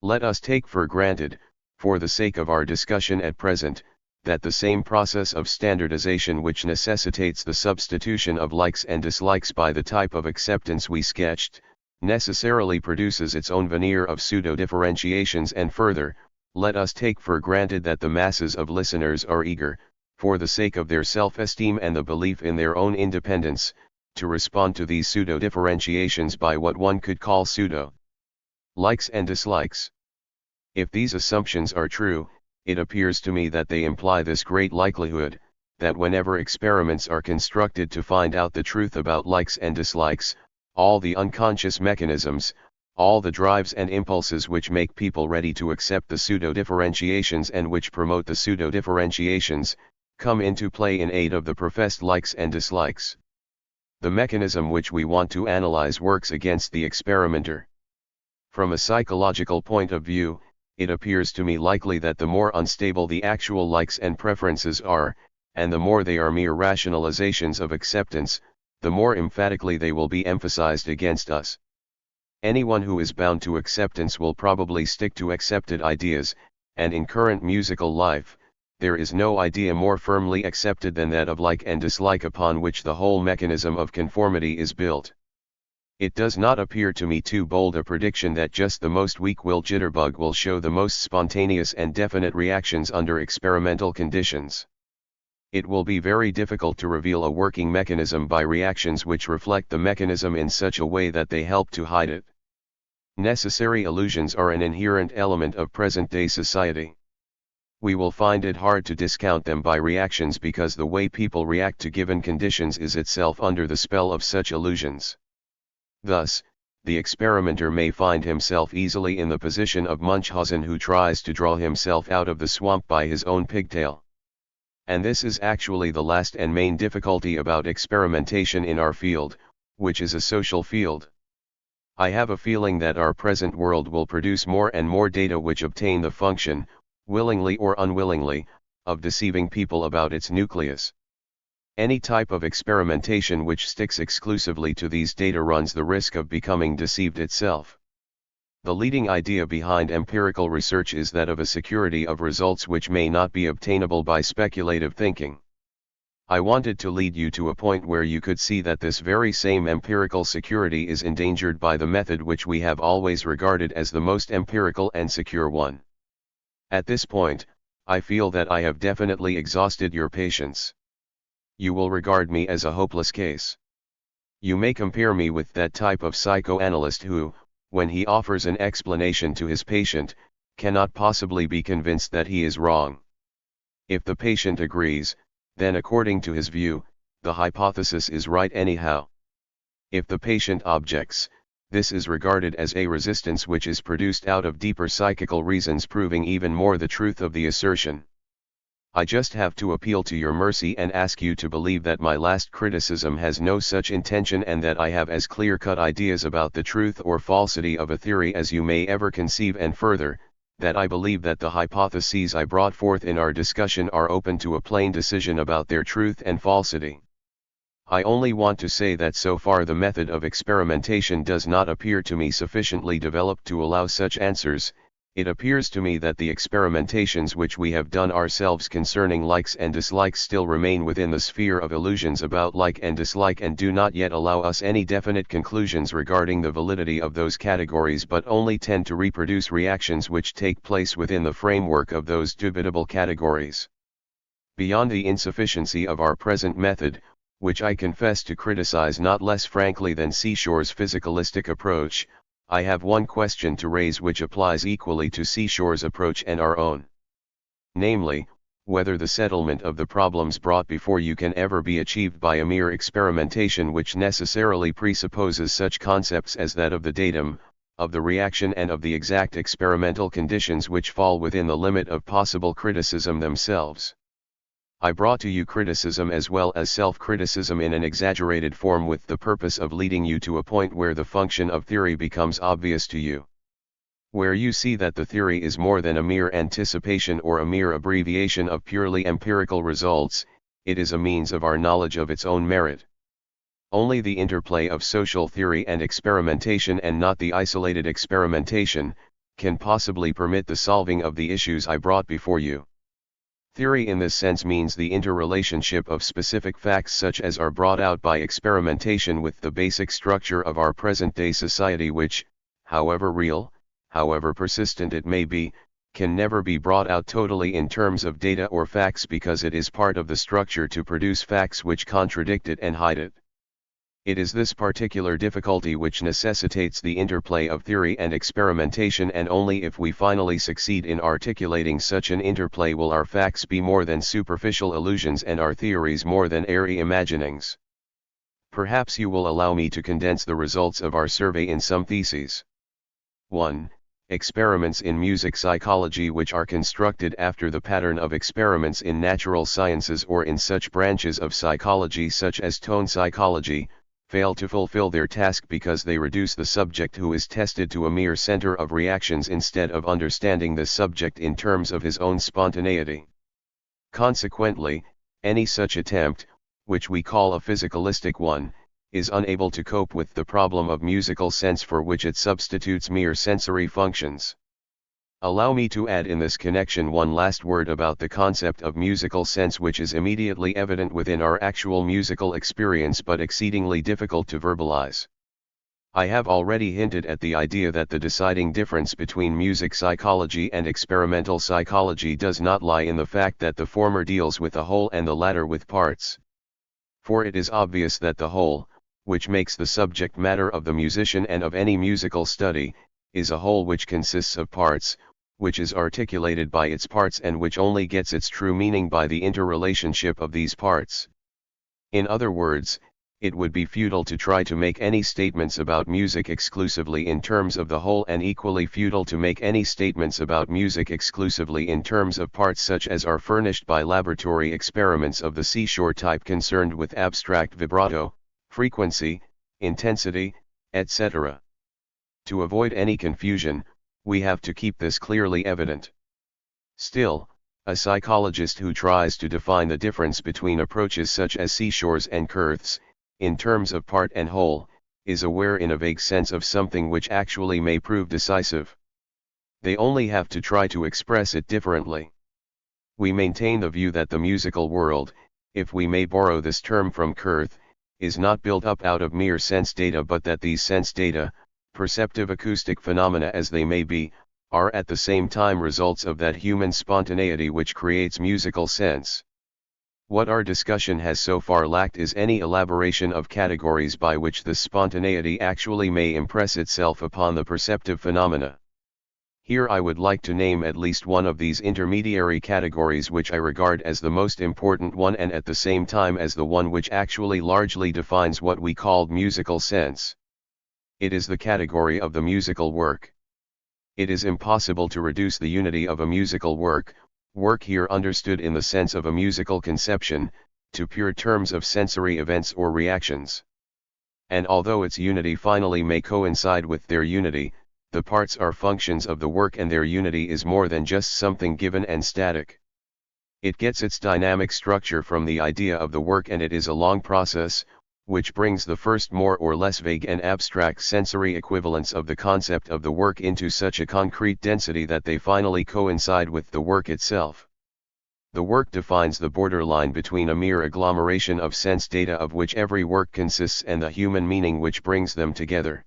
Let us take for granted, for the sake of our discussion at present, that the same process of standardization which necessitates the substitution of likes and dislikes by the type of acceptance we sketched, necessarily produces its own veneer of pseudo-differentiations, and further, let us take for granted that the masses of listeners are eager, for the sake of their self-esteem and the belief in their own independence, to respond to these pseudo-differentiations by what one could call pseudo-likes and dislikes. If these assumptions are true, it appears to me that they imply this great likelihood, that whenever experiments are constructed to find out the truth about likes and dislikes, all the unconscious mechanisms, all the drives and impulses which make people ready to accept the pseudo-differentiations and which promote the pseudo-differentiations, come into play in aid of the professed likes and dislikes. The mechanism which we want to analyze works against the experimenter. From a psychological point of view, it appears to me likely that the more unstable the actual likes and preferences are, and the more they are mere rationalizations of acceptance, the more emphatically they will be emphasized against us. Anyone who is bound to acceptance will probably stick to accepted ideas, and in current musical life, there is no idea more firmly accepted than that of like and dislike, upon which the whole mechanism of conformity is built. It does not appear to me too bold a prediction that just the most weak-willed jitterbug will show the most spontaneous and definite reactions under experimental conditions. It will be very difficult to reveal a working mechanism by reactions which reflect the mechanism in such a way that they help to hide it. Necessary illusions are an inherent element of present-day society. We will find it hard to discount them by reactions because the way people react to given conditions is itself under the spell of such illusions. Thus, the experimenter may find himself easily in the position of Munchausen, who tries to draw himself out of the swamp by his own pigtail. And this is actually the last and main difficulty about experimentation in our field, which is a social field. I have a feeling that our present world will produce more and more data which obtain the function, willingly or unwillingly, of deceiving people about its nucleus. Any type of experimentation which sticks exclusively to these data runs the risk of becoming deceived itself. The leading idea behind empirical research is that of a security of results which may not be obtainable by speculative thinking. I wanted to lead you to a point where you could see that this very same empirical security is endangered by the method which we have always regarded as the most empirical and secure one. At this point, I feel that I have definitely exhausted your patience. You will regard me as a hopeless case. You may compare me with that type of psychoanalyst who, when he offers an explanation to his patient, cannot possibly be convinced that he is wrong. If the patient agrees, then according to his view, the hypothesis is right anyhow. If the patient objects, this is regarded as a resistance which is produced out of deeper psychical reasons, proving even more the truth of the assertion. I just have to appeal to your mercy and ask you to believe that my last criticism has no such intention and that I have as clear-cut ideas about the truth or falsity of a theory as you may ever conceive, and further, that I believe that the hypotheses I brought forth in our discussion are open to a plain decision about their truth and falsity. I only want to say that so far the method of experimentation does not appear to me sufficiently developed to allow such answers. It appears to me that the experimentations which we have done ourselves concerning likes and dislikes still remain within the sphere of illusions about like and dislike and do not yet allow us any definite conclusions regarding the validity of those categories, but only tend to reproduce reactions which take place within the framework of those dubitable categories. Beyond the insufficiency of our present method, which I confess to criticize not less frankly than Seashore's physicalistic approach, I have one question to raise which applies equally to Seashore's approach and our own. Namely, whether the settlement of the problems brought before you can ever be achieved by a mere experimentation which necessarily presupposes such concepts as that of the datum, of the reaction, and of the exact experimental conditions which fall within the limit of possible criticism themselves. I brought to you criticism as well as self-criticism in an exaggerated form with the purpose of leading you to a point where the function of theory becomes obvious to you. Where you see that the theory is more than a mere anticipation or a mere abbreviation of purely empirical results, it is a means of our knowledge of its own merit. Only the interplay of social theory and experimentation, and not the isolated experimentation, can possibly permit the solving of the issues I brought before you. Theory in this sense means the interrelationship of specific facts such as are brought out by experimentation with the basic structure of our present-day society which, however real, however persistent it may be, can never be brought out totally in terms of data or facts because it is part of the structure to produce facts which contradict it and hide it. It is this particular difficulty which necessitates the interplay of theory and experimentation, and only if we finally succeed in articulating such an interplay will our facts be more than superficial illusions and our theories more than airy imaginings. Perhaps you will allow me to condense the results of our survey in some theses. 1. Experiments in music psychology which are constructed after the pattern of experiments in natural sciences or in such branches of psychology such as tone psychology, fail to fulfill their task because they reduce the subject who is tested to a mere center of reactions instead of understanding the subject in terms of his own spontaneity. Consequently, any such attempt, which we call a physicalistic one, is unable to cope with the problem of musical sense for which it substitutes mere sensory functions. Allow me to add in this connection one last word about the concept of musical sense, which is immediately evident within our actual musical experience but exceedingly difficult to verbalize. I have already hinted at the idea that the deciding difference between music psychology and experimental psychology does not lie in the fact that the former deals with the whole and the latter with parts. For it is obvious that the whole, which makes the subject matter of the musician and of any musical study, is a whole which consists of parts, which is articulated by its parts and which only gets its true meaning by the interrelationship of these parts. In other words, it would be futile to try to make any statements about music exclusively in terms of the whole, and equally futile to make any statements about music exclusively in terms of parts such as are furnished by laboratory experiments of the Seashore type concerned with abstract vibrato, frequency, intensity, etc. To avoid any confusion, we have to keep this clearly evident. Still, a psychologist who tries to define the difference between approaches such as Seashore's and Kurth's, in terms of part and whole, is aware in a vague sense of something which actually may prove decisive. They only have to try to express it differently. We maintain the view that the musical world, if we may borrow this term from Kurth, is not built up out of mere sense data, but that these sense data, perceptive acoustic phenomena as they may be, are at the same time results of that human spontaneity which creates musical sense. What our discussion has so far lacked is any elaboration of categories by which this spontaneity actually may impress itself upon the perceptive phenomena. Here I would like to name at least one of these intermediary categories which I regard as the most important one and at the same time as the one which actually largely defines what we call musical sense. It is the category of the musical work. It is impossible to reduce the unity of a musical work, work here understood in the sense of a musical conception, to pure terms of sensory events or reactions. And although its unity finally may coincide with their unity, the parts are functions of the work, and their unity is more than just something given and static. It gets its dynamic structure from the idea of the work, and it is a long process, which brings the first more or less vague and abstract sensory equivalents of the concept of the work into such a concrete density that they finally coincide with the work itself. The work defines the borderline between a mere agglomeration of sense data of which every work consists and the human meaning which brings them together.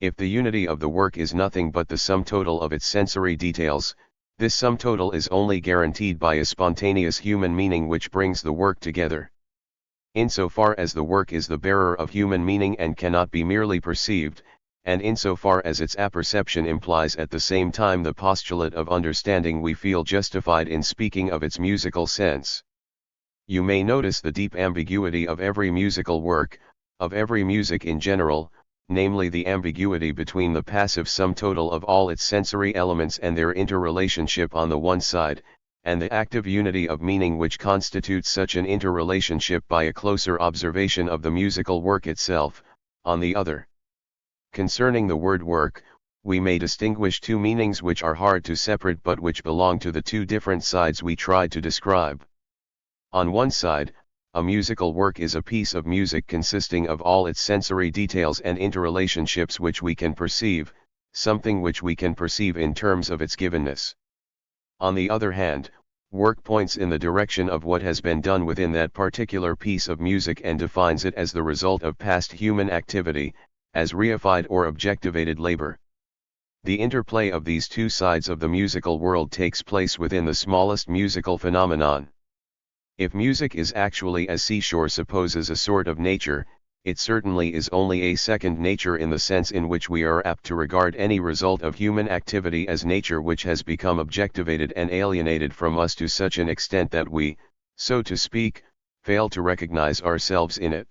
If the unity of the work is nothing but the sum total of its sensory details, this sum total is only guaranteed by a spontaneous human meaning which brings the work together. Insofar as the work is the bearer of human meaning and cannot be merely perceived, and insofar as its apperception implies at the same time the postulate of understanding, we feel justified in speaking of its musical sense. You may notice the deep ambiguity of every musical work, of every music in general, namely the ambiguity between the passive sum total of all its sensory elements and their interrelationship on the one side, and the active unity of meaning which constitutes such an interrelationship by a closer observation of the musical work itself, on the other. Concerning the word work, we may distinguish two meanings which are hard to separate but which belong to the two different sides we tried to describe. On one side, a musical work is a piece of music consisting of all its sensory details and interrelationships which we can perceive, something which we can perceive in terms of its givenness. On the other hand, work points in the direction of what has been done within that particular piece of music and defines it as the result of past human activity, as reified or objectivated labor. The interplay of these two sides of the musical world takes place within the smallest musical phenomenon. If music is actually, as Seashore supposes, a sort of nature, it certainly is only a second nature in the sense in which we are apt to regard any result of human activity as nature which has become objectivated and alienated from us to such an extent that we, so to speak, fail to recognize ourselves in it.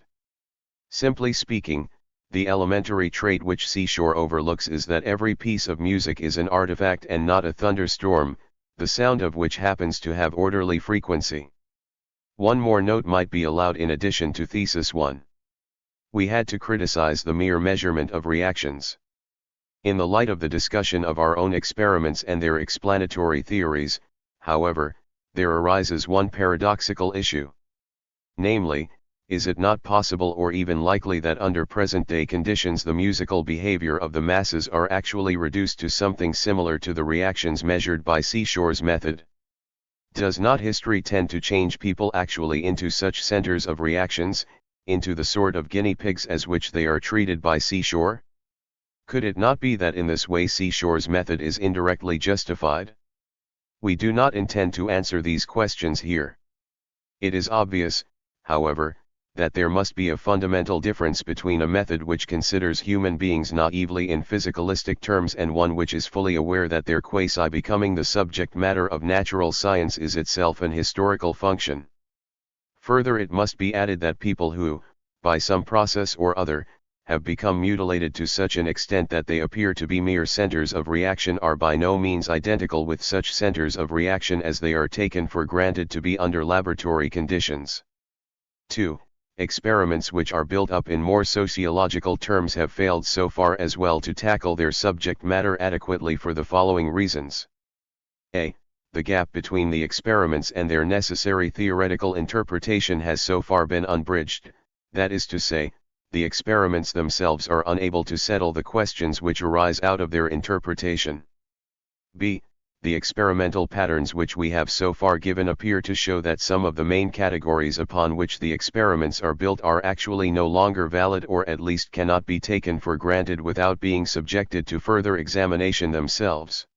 Simply speaking, the elementary trait which Seashore overlooks is that every piece of music is an artifact and not a thunderstorm, the sound of which happens to have orderly frequency. One more note might be allowed in addition to Thesis 1. We had to criticize the mere measurement of reactions. In the light of the discussion of our own experiments and their explanatory theories, however, there arises one paradoxical issue. Namely, is it not possible or even likely that under present-day conditions the musical behavior of the masses are actually reduced to something similar to the reactions measured by Seashore's method? Does not history tend to change people actually into such centers of reactions, into the sort of guinea pigs as which they are treated by Seashore? Could it not be that in this way Seashore's method is indirectly justified? We do not intend to answer these questions here. It is obvious, however, that there must be a fundamental difference between a method which considers human beings naively in physicalistic terms and one which is fully aware that their quasi-becoming the subject matter of natural science is itself an historical function. Further, it must be added that people who, by some process or other, have become mutilated to such an extent that they appear to be mere centers of reaction are by no means identical with such centers of reaction as they are taken for granted to be under laboratory conditions. 2. Experiments which are built up in more sociological terms have failed so far as well to tackle their subject matter adequately for the following reasons. A. The gap between the experiments and their necessary theoretical interpretation has so far been unbridged, that is to say, the experiments themselves are unable to settle the questions which arise out of their interpretation. B. The experimental patterns which we have so far given appear to show that some of the main categories upon which the experiments are built are actually no longer valid, or at least cannot be taken for granted without being subjected to further examination themselves.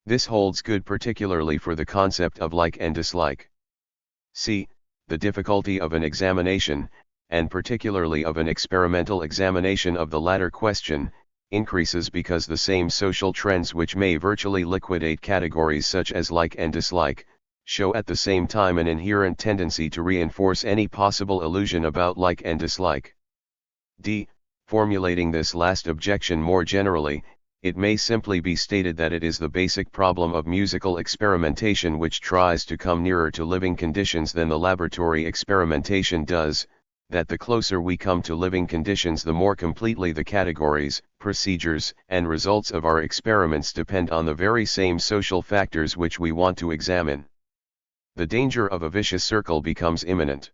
This holds good particularly for the concept of like and dislike. C. The difficulty of an examination, and particularly of an experimental examination of the latter question, increases because the same social trends which may virtually liquidate categories such as like and dislike, show at the same time an inherent tendency to reinforce any possible illusion about like and dislike. D. Formulating this last objection more generally, it may simply be stated that it is the basic problem of musical experimentation which tries to come nearer to living conditions than the laboratory experimentation does, that the closer we come to living conditions the more completely the categories, procedures, and results of our experiments depend on the very same social factors which we want to examine. The danger of a vicious circle becomes imminent.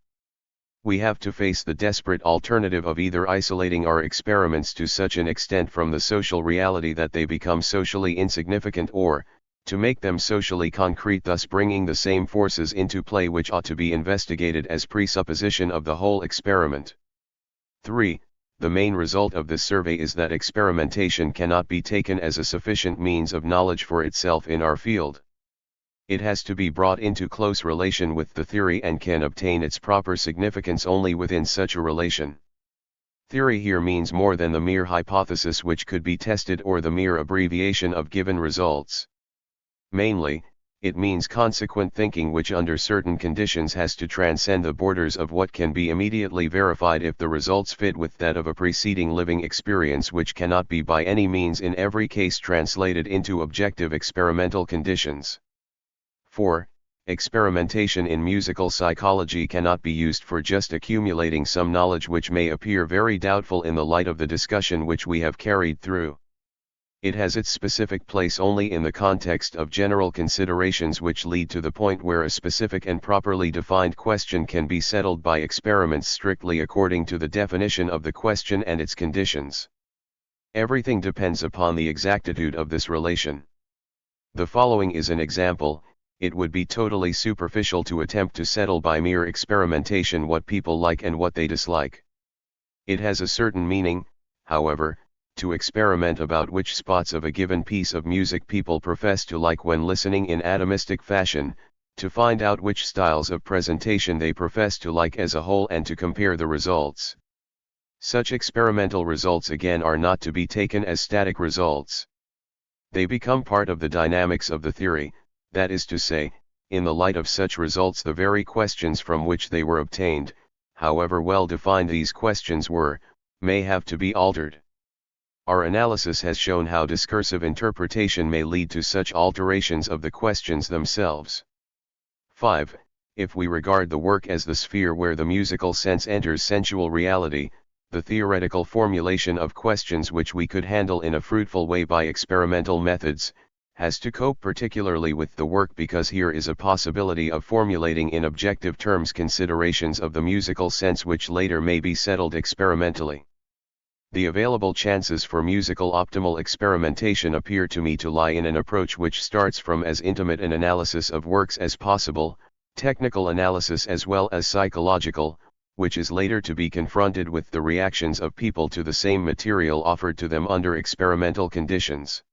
We have to face the desperate alternative of either isolating our experiments to such an extent from the social reality that they become socially insignificant, or, to make them socially concrete, thus bringing the same forces into play which ought to be investigated as presupposition of the whole experiment. 3. The main result of this survey is that experimentation cannot be taken as a sufficient means of knowledge for itself in our field. It has to be brought into close relation with the theory and can obtain its proper significance only within such a relation. Theory here means more than the mere hypothesis which could be tested or the mere abbreviation of given results. Mainly, it means consequent thinking which under certain conditions has to transcend the borders of what can be immediately verified if the results fit with that of a preceding living experience, which cannot be by any means in every case translated into objective experimental conditions. 4. Experimentation in musical psychology cannot be used for just accumulating some knowledge which may appear very doubtful in the light of the discussion which we have carried through. It has its specific place only in the context of general considerations which lead to the point where a specific and properly defined question can be settled by experiments strictly according to the definition of the question and its conditions. Everything depends upon the exactitude of this relation. The following is an example. It would be totally superficial to attempt to settle by mere experimentation what people like and what they dislike. It has a certain meaning, however, to experiment about which spots of a given piece of music people profess to like when listening in atomistic fashion, to find out which styles of presentation they profess to like as a whole and to compare the results. Such experimental results again are not to be taken as static results. They become part of the dynamics of the theory. That is to say, in the light of such results the very questions from which they were obtained, however well defined these questions were, may have to be altered. Our analysis has shown how discursive interpretation may lead to such alterations of the questions themselves. 5. If we regard the work as the sphere where the musical sense enters sensual reality, the theoretical formulation of questions which we could handle in a fruitful way by experimental methods, has to cope particularly with the work because here is a possibility of formulating in objective terms considerations of the musical sense which later may be settled experimentally. The available chances for musical optimal experimentation appear to me to lie in an approach which starts from as intimate an analysis of works as possible, technical analysis as well as psychological, which is later to be confronted with the reactions of people to the same material offered to them under experimental conditions.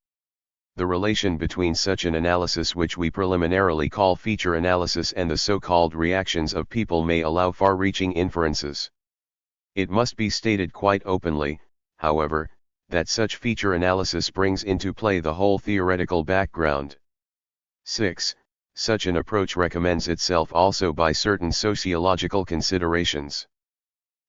The relation between such an analysis, which we preliminarily call feature analysis, and the so-called reactions of people may allow far-reaching inferences. It must be stated quite openly, however, that such feature analysis brings into play the whole theoretical background. 6. Such an approach recommends itself also by certain sociological considerations.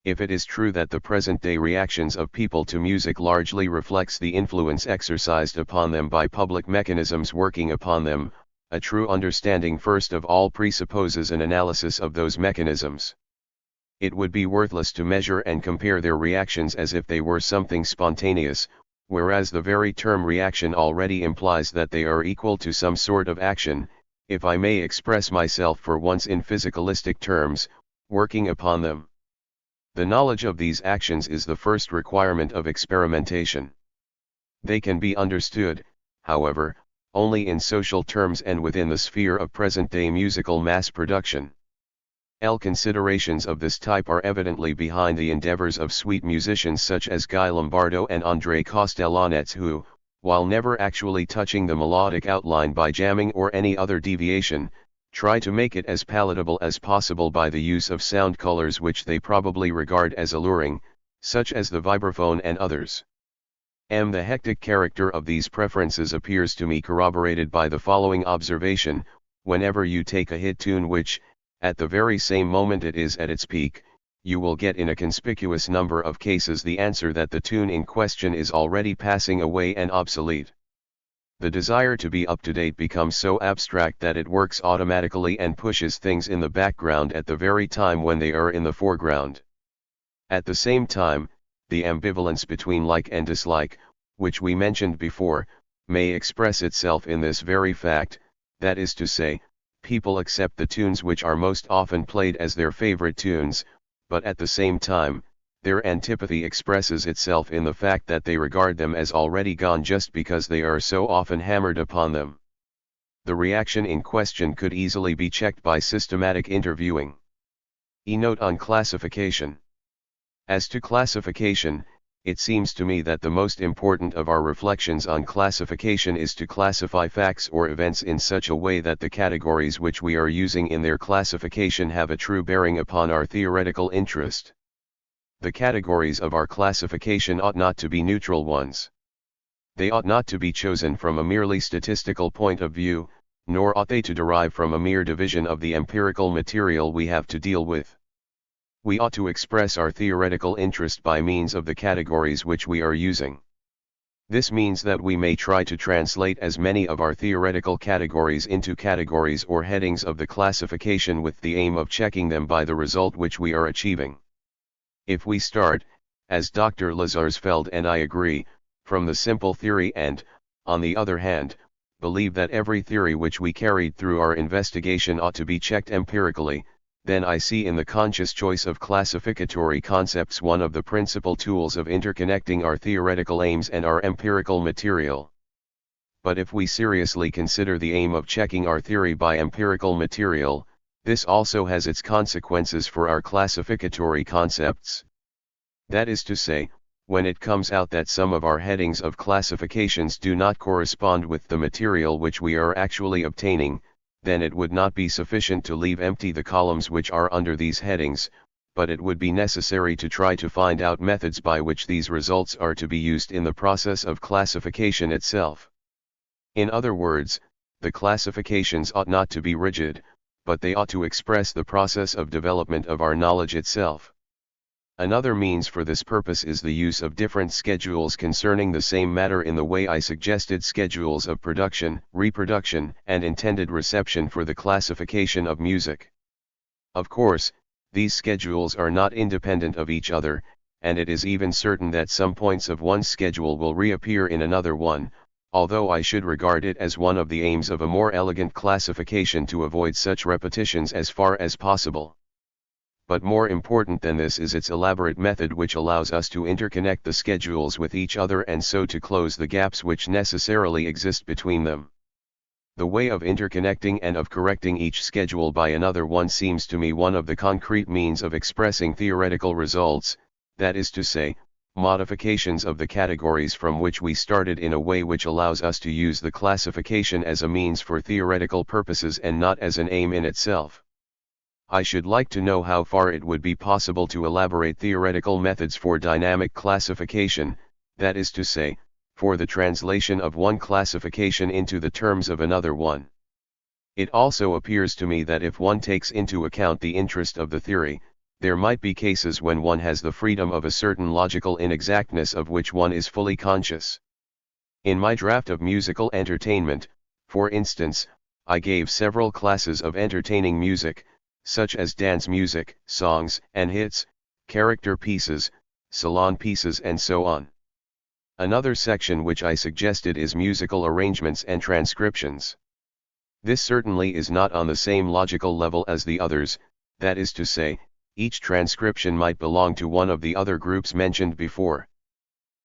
If it is true that the present-day reactions of people to music largely reflects the influence exercised upon them by public mechanisms working upon them, a true understanding first of all presupposes an analysis of those mechanisms. It would be worthless to measure and compare their reactions as if they were something spontaneous, whereas the very term reaction already implies that they are equal to some sort of action, if I may express myself for once in physicalistic terms, working upon them. The knowledge of these actions is the first requirement of experimentation. They can be understood, however, only in social terms and within the sphere of present-day musical mass production. Considerations of this type are evidently behind the endeavors of sweet musicians such as Guy Lombardo and André Castellanets, who, while never actually touching the melodic outline by jamming or any other deviation, try to make it as palatable as possible by the use of sound colors which they probably regard as alluring, such as the vibraphone and others. The hectic character of these preferences appears to me corroborated by the following observation: whenever you take a hit tune which, at the very same moment it is at its peak, you will get in a conspicuous number of cases the answer that the tune in question is already passing away and obsolete. The desire to be up to date becomes so abstract that it works automatically and pushes things in the background at the very time when they are in the foreground. At the same time, the ambivalence between like and dislike, which we mentioned before, may express itself in this very fact, that is to say, people accept the tunes which are most often played as their favorite tunes, but at the same time, their antipathy expresses itself in the fact that they regard them as already gone just because they are so often hammered upon them. The reaction in question could easily be checked by systematic interviewing. Note on classification. As to classification, it seems to me that the most important of our reflections on classification is to classify facts or events in such a way that the categories which we are using in their classification have a true bearing upon our theoretical interest. The categories of our classification ought not to be neutral ones. They ought not to be chosen from a merely statistical point of view, nor ought they to derive from a mere division of the empirical material we have to deal with. We ought to express our theoretical interest by means of the categories which we are using. This means that we may try to translate as many of our theoretical categories into categories or headings of the classification with the aim of checking them by the result which we are achieving. If we start, as Dr. Lazarsfeld and I agree, from the simple theory and, on the other hand, believe that every theory which we carried through our investigation ought to be checked empirically, then I see in the conscious choice of classificatory concepts one of the principal tools of interconnecting our theoretical aims and our empirical material. But if we seriously consider the aim of checking our theory by empirical material, this also has its consequences for our classificatory concepts. That is to say, when it comes out that some of our headings of classifications do not correspond with the material which we are actually obtaining, then it would not be sufficient to leave empty the columns which are under these headings, but it would be necessary to try to find out methods by which these results are to be used in the process of classification itself. In other words, the classifications ought not to be rigid, but they ought to express the process of development of our knowledge itself. Another means for this purpose is the use of different schedules concerning the same matter in the way I suggested schedules of production, reproduction, and intended reception for the classification of music. Of course, these schedules are not independent of each other, and it is even certain that some points of one schedule will reappear in another one, although I should regard it as one of the aims of a more elegant classification to avoid such repetitions as far as possible. But more important than this is its elaborate method which allows us to interconnect the schedules with each other and so to close the gaps which necessarily exist between them. The way of interconnecting and of correcting each schedule by another one seems to me one of the concrete means of expressing theoretical results, that is to say, modifications of the categories from which we started in a way which allows us to use the classification as a means for theoretical purposes and not as an aim in itself. I should like to know how far it would be possible to elaborate theoretical methods for dynamic classification, that is to say, for the translation of one classification into the terms of another one. It also appears to me that if one takes into account the interest of the theory, there might be cases when one has the freedom of a certain logical inexactness of which one is fully conscious. In my draft of musical entertainment, for instance, I gave several classes of entertaining music, such as dance music, songs and hits, character pieces, salon pieces and so on. Another section which I suggested is musical arrangements and transcriptions. This certainly is not on the same logical level as the others, that is to say, each transcription might belong to one of the other groups mentioned before.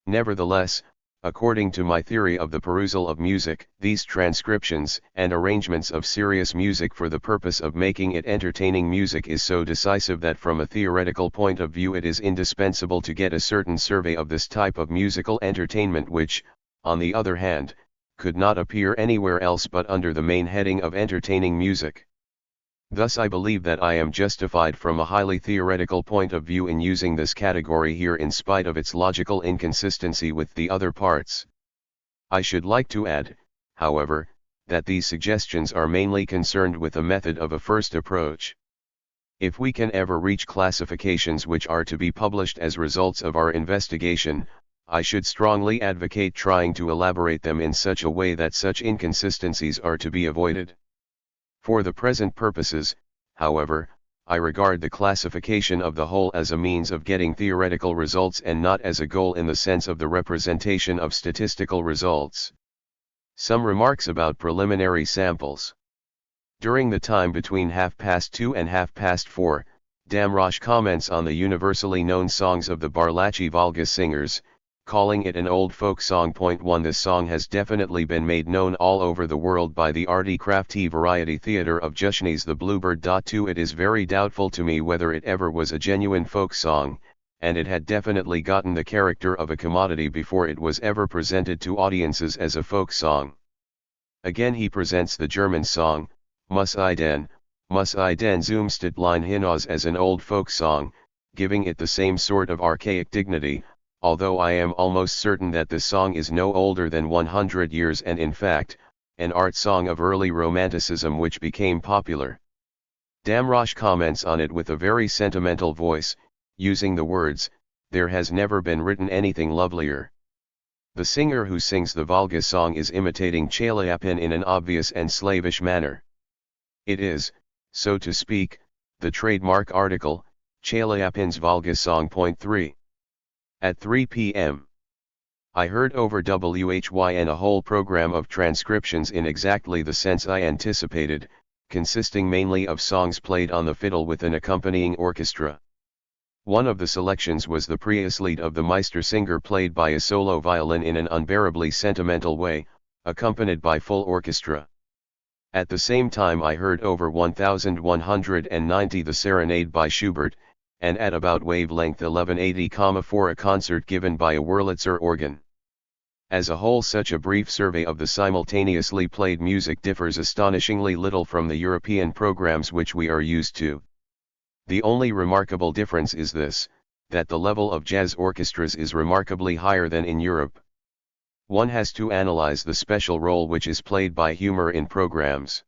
Nevertheless, according to my theory of the perusal of music, these transcriptions and arrangements of serious music for the purpose of making it entertaining music is so decisive that from a theoretical point of view it is indispensable to get a certain survey of this type of musical entertainment which, on the other hand, could not appear anywhere else but under the main heading of entertaining music. Thus I believe that I am justified from a highly theoretical point of view in using this category here in spite of its logical inconsistency with the other parts. I should like to add, however, that these suggestions are mainly concerned with a method of a first approach. If we can ever reach classifications which are to be published as results of our investigation, I should strongly advocate trying to elaborate them in such a way that such inconsistencies are to be avoided. For the present purposes, however, I regard the classification of the whole as a means of getting theoretical results and not as a goal in the sense of the representation of statistical results. Some remarks about preliminary samples. During the time between 2:30 and 4:30, Damrosch comments on the universally known songs of the Barlachi Volga singers, calling it an old folk song. 1 This song has definitely been made known all over the world by the arty crafty variety theatre of Jushny's The Bluebird. 2 It is very doubtful to me whether it ever was a genuine folk song, and it had definitely gotten the character of a commodity before it was ever presented to audiences as a folk song. Again he presents the German song, Muss I denn Zoomstadtlein hinaus as an old folk song, giving it the same sort of archaic dignity, although I am almost certain that this song is no older than 100 years and in fact, an art song of early Romanticism which became popular. Damrosch comments on it with a very sentimental voice, using the words, "There has never been written anything lovelier." The singer who sings the Volga song is imitating Chelyabin in an obvious and slavish manner. It is, so to speak, the trademark article, Chelyabin's Volga Song. 3. At 3 p.m. I heard over WHYN a whole program of transcriptions in exactly the sense I anticipated, consisting mainly of songs played on the fiddle with an accompanying orchestra. One of the selections was the Preislied of the Meistersinger played by a solo violin in an unbearably sentimental way, accompanied by full orchestra. At the same time I heard over 1190 the Serenade by Schubert, and at about wavelength 1180,4 a concert given by a Wurlitzer organ. As a whole, such a brief survey of the simultaneously played music differs astonishingly little from the European programs which we are used to. The only remarkable difference is this, that the level of jazz orchestras is remarkably higher than in Europe. One has to analyze the special role which is played by humor in programs.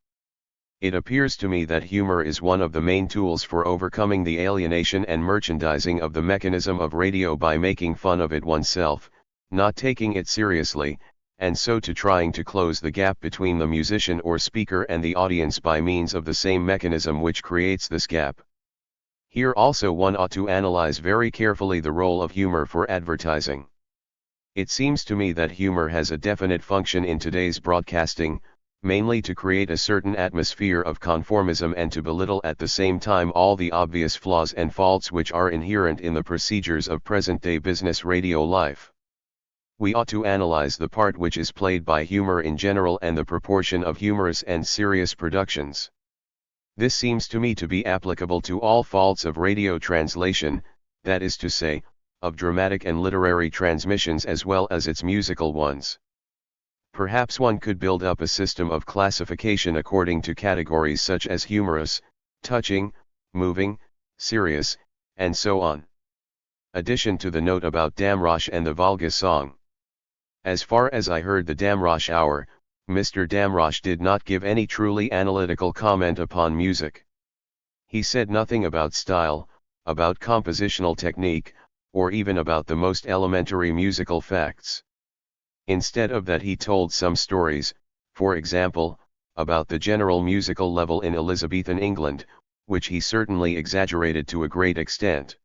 It appears to me that humor is one of the main tools for overcoming the alienation and merchandising of the mechanism of radio by making fun of it oneself, not taking it seriously, and so to trying to close the gap between the musician or speaker and the audience by means of the same mechanism which creates this gap. Here also one ought to analyze very carefully the role of humor for advertising. It seems to me that humor has a definite function in today's broadcasting, mainly to create a certain atmosphere of conformism and to belittle at the same time all the obvious flaws and faults which are inherent in the procedures of present-day business radio life. We ought to analyze the part which is played by humor in general and the proportion of humorous and serious productions. This seems to me to be applicable to all faults of radio translation, that is to say, of dramatic and literary transmissions as well as its musical ones. Perhaps one could build up a system of classification according to categories such as humorous, touching, moving, serious, and so on. Addition to the note about Damrosch and the Volga song. As far as I heard the Damrosch hour, Mr. Damrosch did not give any truly analytical comment upon music. He said nothing about style, about compositional technique, or even about the most elementary musical facts. Instead of that he told some stories, for example, about the general musical level in Elizabethan England, which he certainly exaggerated to a great extent.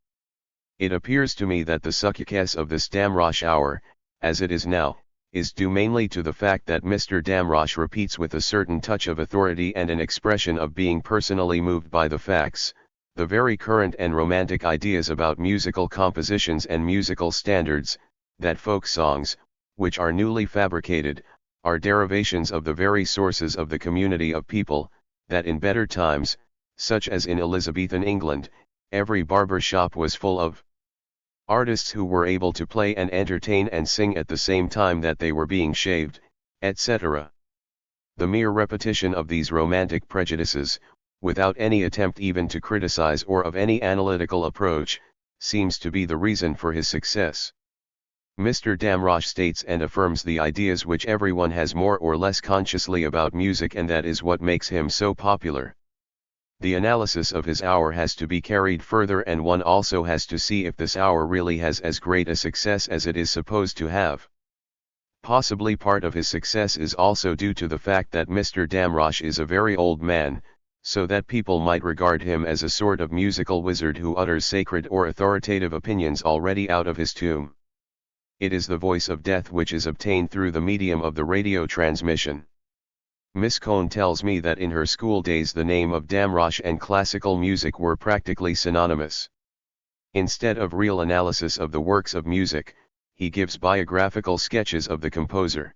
It appears to me that the success of this Damrosch hour, as it is now, is due mainly to the fact that Mr. Damrosch repeats with a certain touch of authority and an expression of being personally moved by the facts, the very current and romantic ideas about musical compositions and musical standards, that folk songs, which are newly fabricated, are derivations of the very sources of the community of people, that in better times, such as in Elizabethan England, every barber shop was full of artists who were able to play and entertain and sing at the same time that they were being shaved, etc. The mere repetition of these romantic prejudices, without any attempt even to criticize or of any analytical approach, seems to be the reason for his success. Mr. Damrosch states and affirms the ideas which everyone has more or less consciously about music, and that is what makes him so popular. The analysis of his hour has to be carried further, and one also has to see if this hour really has as great a success as it is supposed to have. Possibly part of his success is also due to the fact that Mr. Damrosch is a very old man, so that people might regard him as a sort of musical wizard who utters sacred or authoritative opinions already out of his tomb. It is the voice of death which is obtained through the medium of the radio transmission. Miss Cohn tells me that in her school days the name of Damrosch and classical music were practically synonymous. Instead of real analysis of the works of music, he gives biographical sketches of the composer.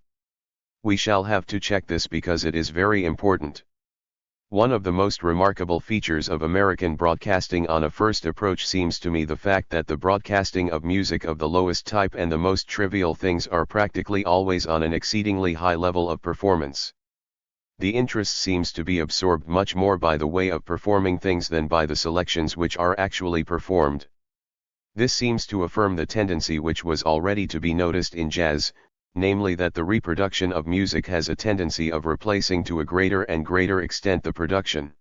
We shall have to check this because it is very important. One of the most remarkable features of American broadcasting on a first approach seems to me the fact that the broadcasting of music of the lowest type and the most trivial things are practically always on an exceedingly high level of performance. The interest seems to be absorbed much more by the way of performing things than by the selections which are actually performed. This seems to affirm the tendency which was already to be noticed in jazz, namely that the reproduction of music has a tendency of replacing to a greater and greater extent the production.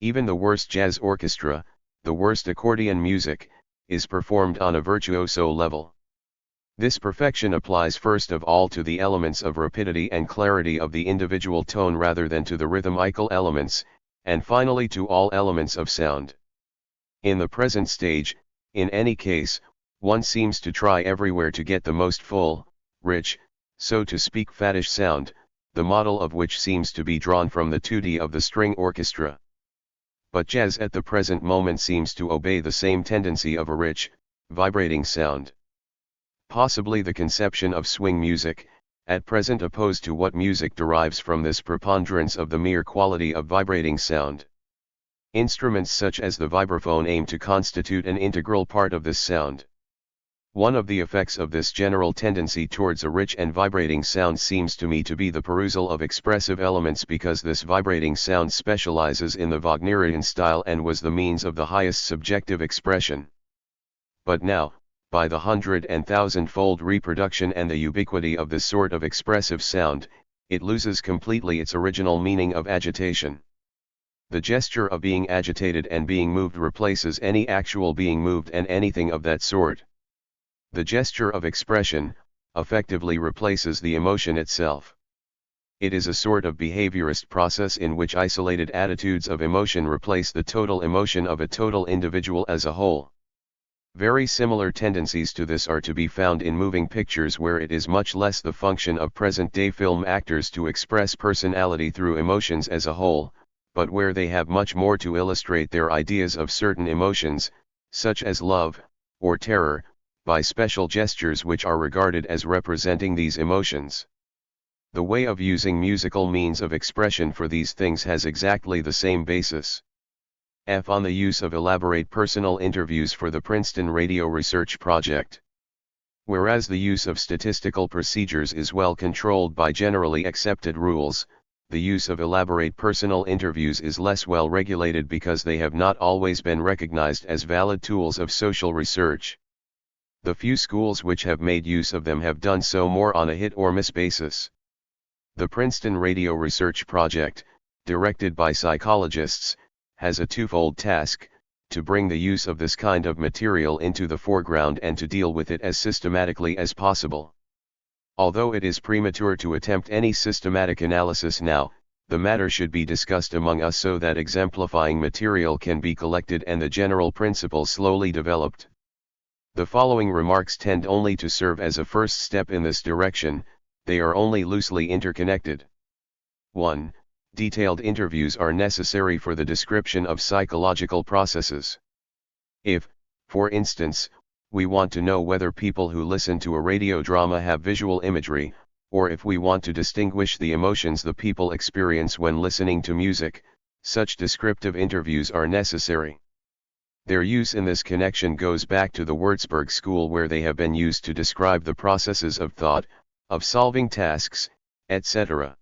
Even the worst jazz orchestra, the worst accordion music, is performed on a virtuoso level. This perfection applies first of all to the elements of rapidity and clarity of the individual tone rather than to the rhythmical elements, and finally to all elements of sound. In the present stage, in any case, one seems to try everywhere to get the most full, rich, so to speak fattish sound, the model of which seems to be drawn from the tutti of the string orchestra. But jazz at the present moment seems to obey the same tendency of a rich, vibrating sound. Possibly the conception of swing music, at present opposed to what music derives from this preponderance of the mere quality of vibrating sound. Instruments such as the vibraphone aim to constitute an integral part of this sound. One of the effects of this general tendency towards a rich and vibrating sound seems to me to be the perusal of expressive elements, because this vibrating sound specializes in the Wagnerian style and was the means of the highest subjective expression. But now, by the 100 and 1,000-fold reproduction and the ubiquity of this sort of expressive sound, it loses completely its original meaning of agitation. The gesture of being agitated and being moved replaces any actual being moved and anything of that sort. The gesture of expression, effectively replaces the emotion itself. It is a sort of behaviorist process in which isolated attitudes of emotion replace the total emotion of a total individual as a whole. Very similar tendencies to this are to be found in moving pictures, where it is much less the function of present-day film actors to express personality through emotions as a whole, but where they have much more to illustrate their ideas of certain emotions, such as love, or terror, by special gestures which are regarded as representing these emotions. The way of using musical means of expression for these things has exactly the same basis. On the use of elaborate personal interviews for the Princeton Radio Research Project. Whereas the use of statistical procedures is well controlled by generally accepted rules, the use of elaborate personal interviews is less well regulated because they have not always been recognized as valid tools of social research. The few schools which have made use of them have done so more on a hit or miss basis. The Princeton Radio Research Project, directed by psychologists, has a twofold task: to bring the use of this kind of material into the foreground and to deal with it as systematically as possible. Although it is premature to attempt any systematic analysis now, the matter should be discussed among us so that exemplifying material can be collected and the general principles slowly developed. The following remarks tend only to serve as a first step in this direction, they are only loosely interconnected. 1. Detailed interviews are necessary for the description of psychological processes. If, for instance, we want to know whether people who listen to a radio drama have visual imagery, or if we want to distinguish the emotions the people experience when listening to music, such descriptive interviews are necessary. Their use in this connection goes back to the Würzburg school, where they have been used to describe the processes of thought, of solving tasks, etc.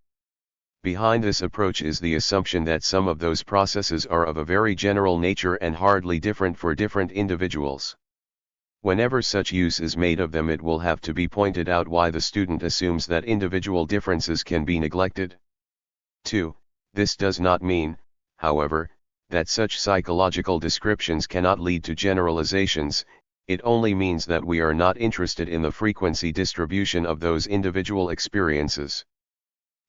Behind this approach is the assumption that some of those processes are of a very general nature and hardly different for different individuals. Whenever such use is made of them, it will have to be pointed out why the student assumes that individual differences can be neglected. 2. This does not mean, however, that such psychological descriptions cannot lead to generalizations. It only means that we are not interested in the frequency distribution of those individual experiences.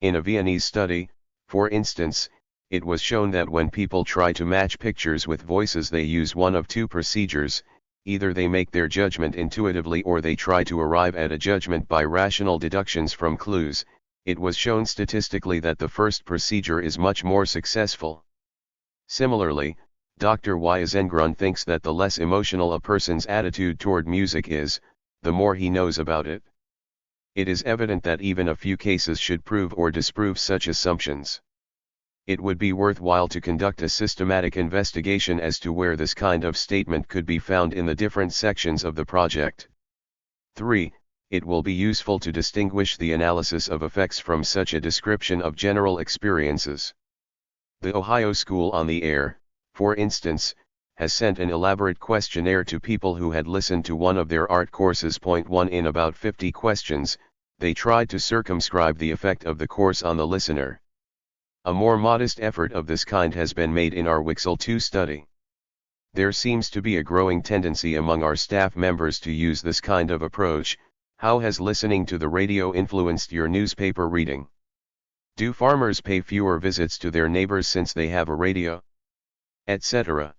In a Viennese study, for instance, it was shown that when people try to match pictures with voices, they use one of two procedures: either they make their judgment intuitively or they try to arrive at a judgment by rational deductions from clues. It was shown statistically that the first procedure is much more successful. Similarly, Dr. Wyazengron thinks that the less emotional a person's attitude toward music is, the more he knows about it. It is evident that even a few cases should prove or disprove such assumptions. It would be worthwhile to conduct a systematic investigation as to where this kind of statement could be found in the different sections of the project. 3. It will be useful to distinguish the analysis of effects from such a description of general experiences. The Ohio School on the Air, for instance, has sent an elaborate questionnaire to people who had listened to one of their art courses. 1. In about 50 questions, they tried to circumscribe the effect of the course on the listener. A more modest effort of this kind has been made in our Wixel 2 study. There seems to be a growing tendency among our staff members to use this kind of approach. How has listening to the radio influenced your newspaper reading? Do farmers pay fewer visits to their neighbors since they have a radio? Etc.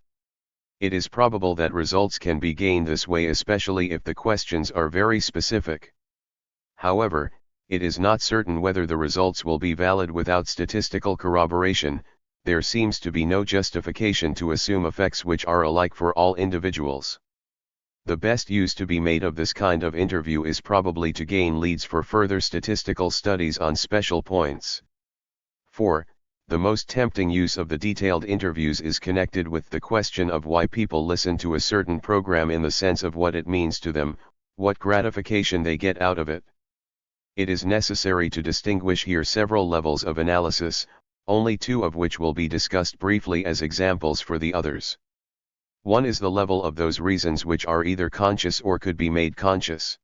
It is probable that results can be gained this way, especially if the questions are very specific. However, it is not certain whether the results will be valid without statistical corroboration. There seems to be no justification to assume effects which are alike for all individuals. The best use to be made of this kind of interview is probably to gain leads for further statistical studies on special points. 4. The most tempting use of the detailed interviews is connected with the question of why people listen to a certain program, in the sense of what it means to them, what gratification they get out of it. It is necessary to distinguish here several levels of analysis, only two of which will be discussed briefly as examples for the others. One is the level of those reasons which are either conscious or could be made conscious.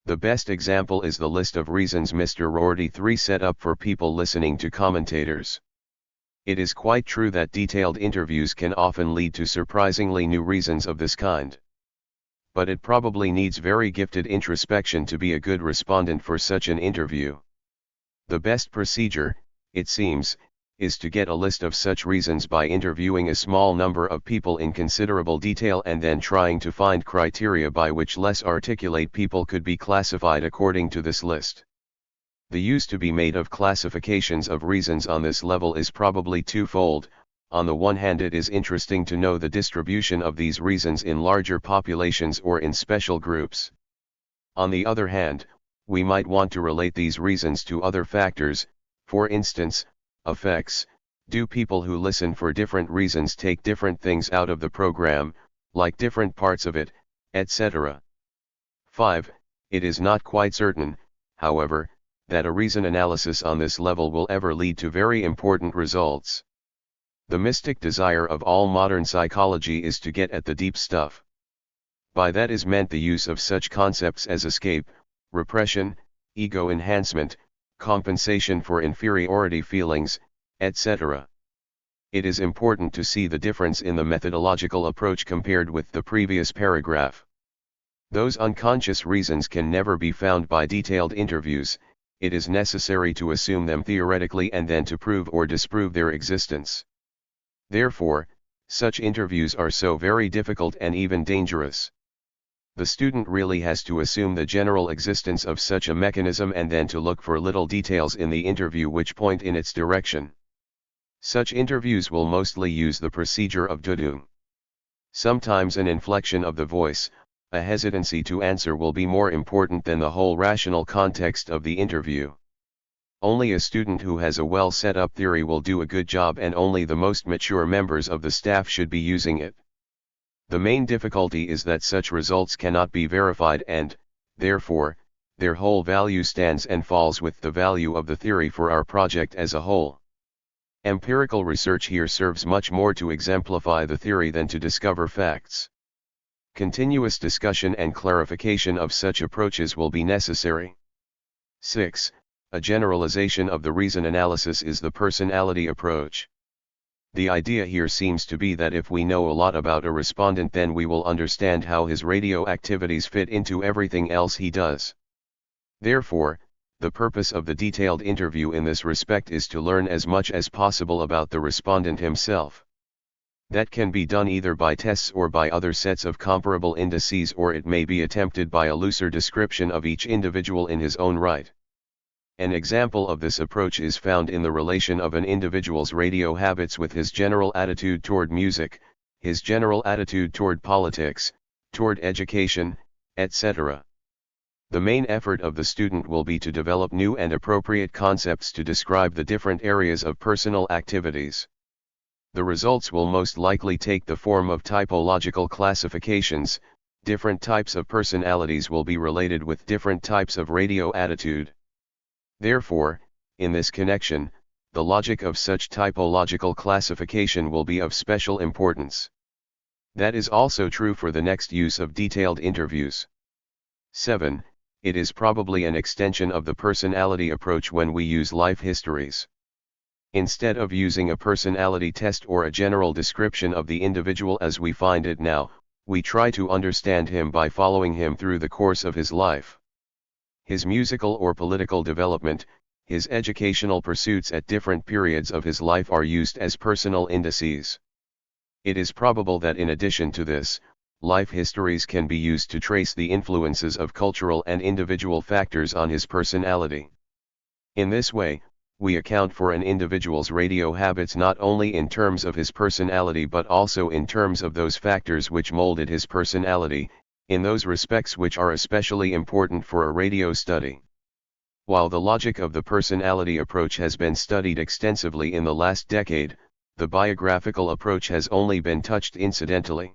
The best example is the list of reasons Mr. Rorty 3 set up for people listening to commentators. It is quite true that detailed interviews can often lead to surprisingly new reasons of this kind. But it probably needs very gifted introspection to be a good respondent for such an interview. The best procedure, it seems, is to get a list of such reasons by interviewing a small number of people in considerable detail and then trying to find criteria by which less articulate people could be classified according to this list. The use to be made of classifications of reasons on this level is probably twofold. On the one hand, it is interesting to know the distribution of these reasons in larger populations or in special groups. On the other hand, we might want to relate these reasons to other factors, for instance, effects. Do people who listen for different reasons take different things out of the program, like different parts of it, etc.? 5. It is not quite certain, however, that a reason analysis on this level will ever lead to very important results. The mystic desire of all modern psychology is to get at the deep stuff. By that is meant the use of such concepts as escape, repression, ego enhancement, compensation for inferiority feelings, etc. It is important to see the difference in the methodological approach compared with the previous paragraph. Those unconscious reasons can never be found by detailed interviews. It is necessary to assume them theoretically and then to prove or disprove their existence. Therefore, such interviews are so very difficult and even dangerous. The student really has to assume the general existence of such a mechanism and then to look for little details in the interview which point in its direction. Such interviews will mostly use the procedure of dudung. Sometimes an inflection of the voice, a hesitancy to answer, will be more important than the whole rational context of the interview. Only a student who has a well set up theory will do a good job, and only the most mature members of the staff should be using it. The main difficulty is that such results cannot be verified and, therefore, their whole value stands and falls with the value of the theory for our project as a whole. Empirical research here serves much more to exemplify the theory than to discover facts. Continuous discussion and clarification of such approaches will be necessary. 6. A generalization of the reason analysis is the personality approach. The idea here seems to be that if we know a lot about a respondent, then we will understand how his radio activities fit into everything else he does. Therefore, the purpose of the detailed interview in this respect is to learn as much as possible about the respondent himself. That can be done either by tests or by other sets of comparable indices, or it may be attempted by a looser description of each individual in his own right. An example of this approach is found in the relation of an individual's radio habits with his general attitude toward music, his general attitude toward politics, toward education, etc. The main effort of the student will be to develop new and appropriate concepts to describe the different areas of personal activities. The results will most likely take the form of typological classifications. Different types of personalities will be related with different types of radio attitude. Therefore, in this connection, the logic of such typological classification will be of special importance. That is also true for the next use of detailed interviews. 7. It is probably an extension of the personality approach when we use life histories. Instead of using a personality test or a general description of the individual as we find it now, we try to understand him by following him through the course of his life. His musical or political development, his educational pursuits at different periods of his life are used as personal indices. It is probable that in addition to this, life histories can be used to trace the influences of cultural and individual factors on his personality. In this way, we account for an individual's radio habits not only in terms of his personality but also in terms of those factors which molded his personality, in those respects which are especially important for a radio study. While the logic of the personality approach has been studied extensively in the last decade, the biographical approach has only been touched incidentally.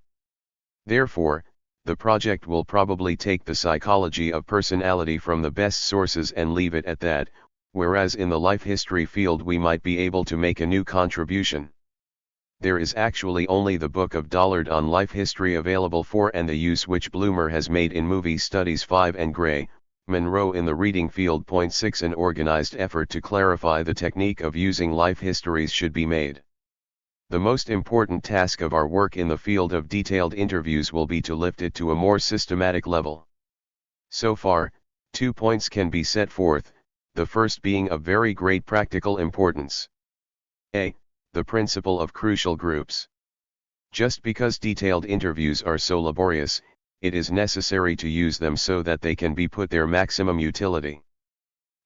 Therefore, the project will probably take the psychology of personality from the best sources and leave it at that, whereas in the life history field we might be able to make a new contribution. There is actually only the book of Dollard on life history available for and the use which Bloomer has made in movie studies 5 and Gray, Monroe in the reading field. 6 An organized effort to clarify the technique of using life histories should be made. The most important task of our work in the field of detailed interviews will be to lift it to a more systematic level. So far, 2 points can be set forth, the first being of very great practical importance. A. The principle of crucial groups. Just because detailed interviews are so laborious, it is necessary to use them so that they can be put their maximum utility.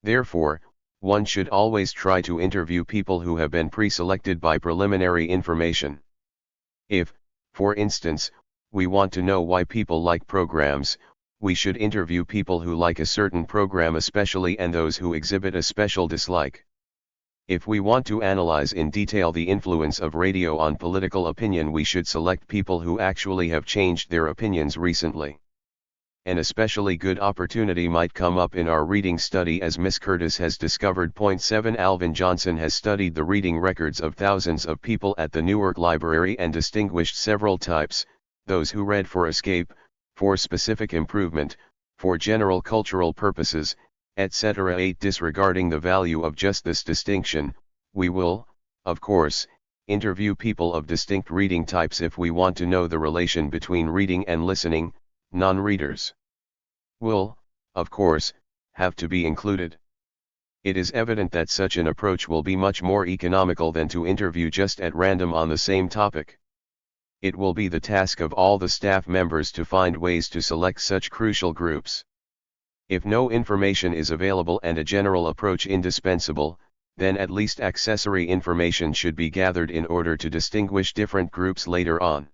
Therefore, one should always try to interview people who have been pre-selected by preliminary information. If, for instance, we want to know why people like programs, we should interview people who like a certain program especially and those who exhibit a special dislike. If we want to analyze in detail the influence of radio on political opinion, we should select people who actually have changed their opinions recently. An especially good opportunity might come up in our reading study as Miss Curtis has discovered. 7 Alvin Johnson has studied the reading records of thousands of people at the Newark Library and distinguished several types: those who read for escape, for specific improvement, for general cultural purposes, etc. 8 Disregarding the value of just this distinction, we will, of course, interview people of distinct reading types if we want to know the relation between reading and listening. Non-readers will, of course, have to be included. It is evident that such an approach will be much more economical than to interview just at random on the same topic. It will be the task of all the staff members to find ways to select such crucial groups. If no information is available and a general approach indispensable, then at least accessory information should be gathered in order to distinguish different groups later on.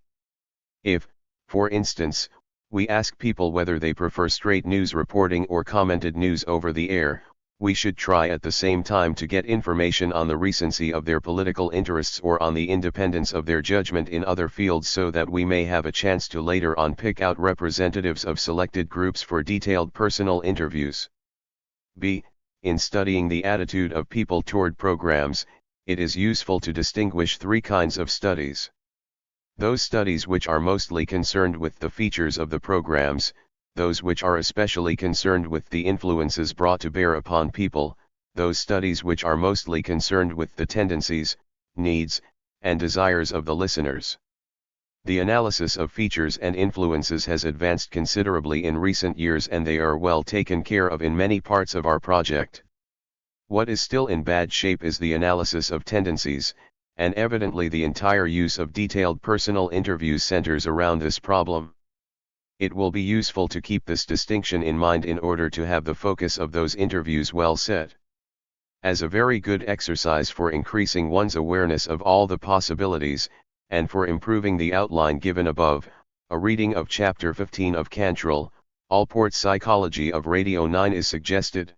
If, for instance, we ask people whether they prefer straight news reporting or commented news over the air, we should try at the same time to get information on the recency of their political interests or on the independence of their judgment in other fields, so that we may have a chance to later on pick out representatives of selected groups for detailed personal interviews. B. In studying the attitude of people toward programs, it is useful to distinguish 3 kinds of studies. Those studies which are mostly concerned with the features of the programs, those which are especially concerned with the influences brought to bear upon people, those studies which are mostly concerned with the tendencies, needs, and desires of the listeners. The analysis of features and influences has advanced considerably in recent years, and they are well taken care of in many parts of our project. What is still in bad shape is the analysis of tendencies, and evidently the entire use of detailed personal interviews centers around this problem. It will be useful to keep this distinction in mind in order to have the focus of those interviews well set. As a very good exercise for increasing one's awareness of all the possibilities, and for improving the outline given above, a reading of Chapter 15 of Cantrell, Allport's Psychology of Radio 9 is suggested.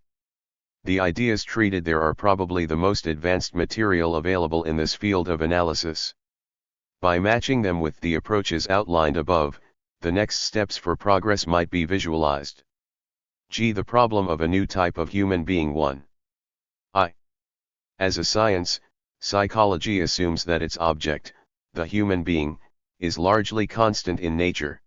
The ideas treated there are probably the most advanced material available in this field of analysis. By matching them with the approaches outlined above, the next steps for progress might be visualized. G. The problem of a new type of human being 1. As a science, psychology assumes that its object, the human being, is largely constant in nature.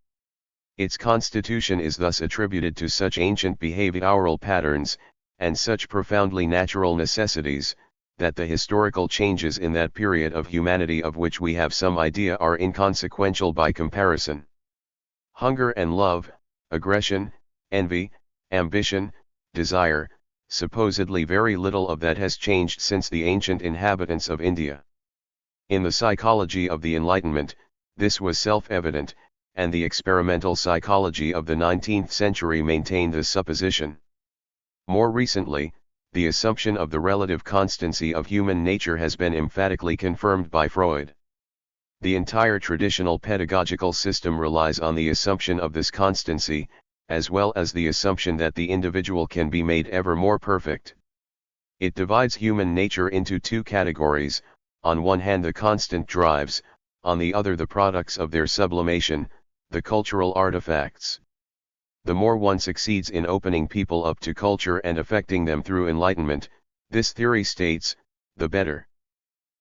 Its constitution is thus attributed to such ancient behavioral patterns, and such profoundly natural necessities, that the historical changes in that period of humanity of which we have some idea are inconsequential by comparison. Hunger and love, aggression, envy, ambition, desire, supposedly very little of that has changed since the ancient inhabitants of India. In the psychology of the Enlightenment, this was self-evident, and the experimental psychology of the 19th century maintained this supposition. More recently, the assumption of the relative constancy of human nature has been emphatically confirmed by Freud. The entire traditional pedagogical system relies on the assumption of this constancy, as well as the assumption that the individual can be made ever more perfect. It divides human nature into two categories, on one hand the constant drives, on the other the products of their sublimation, the cultural artifacts. The more one succeeds in opening people up to culture and affecting them through enlightenment, this theory states, the better.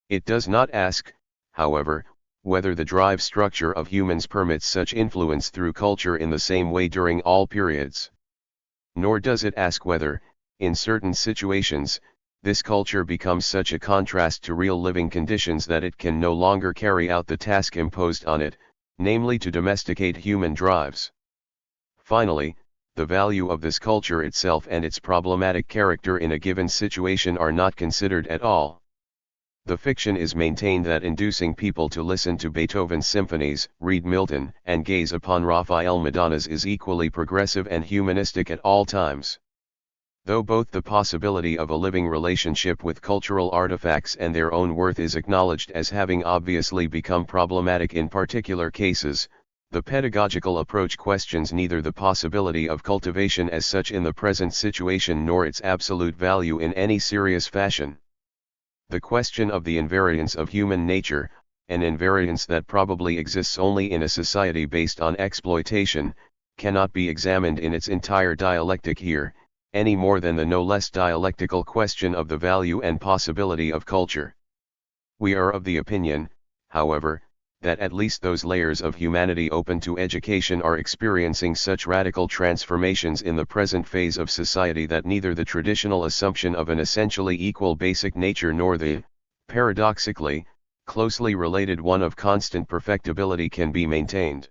It does not ask, however, whether the drive structure of humans permits such influence through culture in the same way during all periods. Nor does it ask whether, in certain situations, this culture becomes such a contrast to real living conditions that it can no longer carry out the task imposed on it, namely to domesticate human drives. Finally, the value of this culture itself and its problematic character in a given situation are not considered at all. The fiction is maintained that inducing people to listen to Beethoven's symphonies, read Milton, and gaze upon Raphael Madonnas is equally progressive and humanistic at all times. Though both the possibility of a living relationship with cultural artifacts and their own worth is acknowledged as having obviously become problematic in particular cases, the pedagogical approach questions neither the possibility of cultivation as such in the present situation nor its absolute value in any serious fashion. The question of the invariance of human nature, an invariance that probably exists only in a society based on exploitation, cannot be examined in its entire dialectic here, any more than the no less dialectical question of the value and possibility of culture. We are of the opinion, however, that at least those layers of humanity open to education are experiencing such radical transformations in the present phase of society that neither the traditional assumption of an essentially equal basic nature nor the, paradoxically, closely related one of constant perfectibility can be maintained.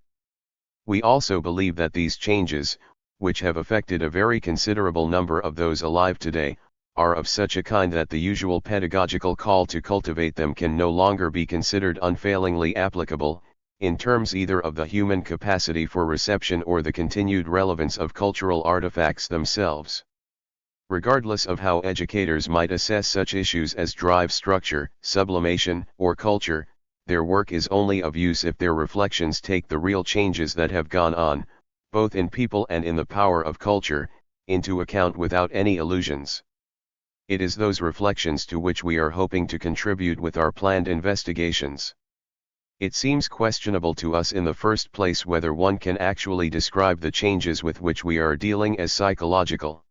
We also believe that these changes, which have affected a very considerable number of those alive today, are of such a kind that the usual pedagogical call to cultivate them can no longer be considered unfailingly applicable, in terms either of the human capacity for reception or the continued relevance of cultural artifacts themselves. Regardless of how educators might assess such issues as drive structure, sublimation, or culture, their work is only of use if their reflections take the real changes that have gone on, both in people and in the power of culture, into account without any illusions. It is those reflections to which we are hoping to contribute with our planned investigations. It seems questionable to us in the first place whether one can actually describe the changes with which we are dealing as psychological.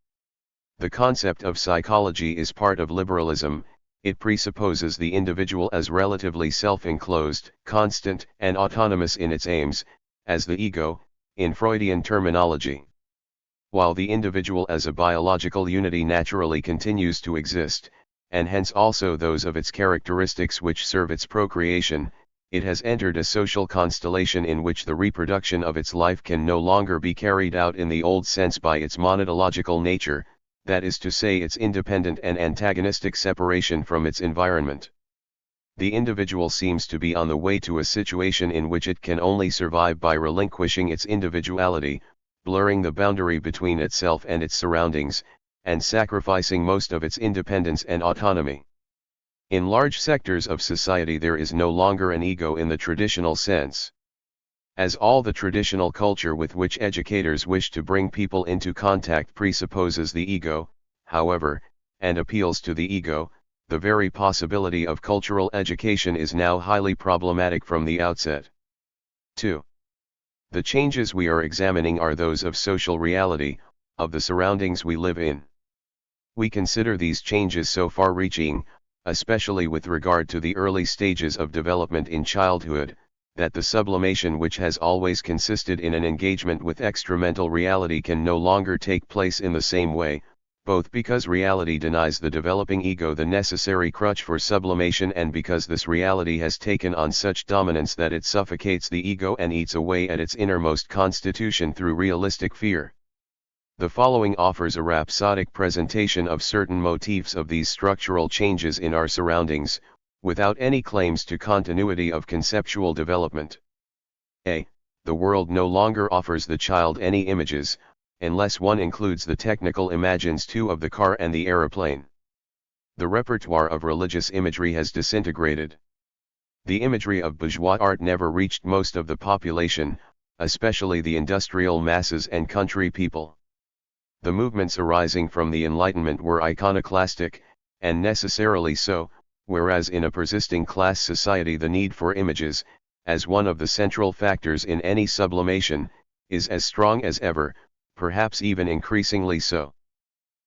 The concept of psychology is part of liberalism. It presupposes the individual as relatively self-enclosed, constant, and autonomous in its aims, as the ego, in Freudian terminology. While the individual as a biological unity naturally continues to exist, and hence also those of its characteristics which serve its procreation, it has entered a social constellation in which the reproduction of its life can no longer be carried out in the old sense by its monadological nature, that is to say its independent and antagonistic separation from its environment. The individual seems to be on the way to a situation in which it can only survive by relinquishing its individuality, blurring the boundary between itself and its surroundings, and sacrificing most of its independence and autonomy. In large sectors of society there is no longer an ego in the traditional sense. As all the traditional culture with which educators wish to bring people into contact presupposes the ego, however, and appeals to the ego, the very possibility of cultural education is now highly problematic from the outset. 2. The changes we are examining are those of social reality, of the surroundings we live in. We consider these changes so far-reaching, especially with regard to the early stages of development in childhood, that the sublimation which has always consisted in an engagement with extramental reality can no longer take place in the same way, both because reality denies the developing ego the necessary crutch for sublimation and because this reality has taken on such dominance that it suffocates the ego and eats away at its innermost constitution through realistic fear. The following offers a rhapsodic presentation of certain motifs of these structural changes in our surroundings, without any claims to continuity of conceptual development. A. The world no longer offers the child any images, unless one includes the technical imagines too of the car and the aeroplane. The repertoire of religious imagery has disintegrated. The imagery of bourgeois art never reached most of the population, especially the industrial masses and country people. The movements arising from the Enlightenment were iconoclastic, and necessarily so, whereas in a persisting class society the need for images, as one of the central factors in any sublimation, is as strong as ever, perhaps even increasingly so.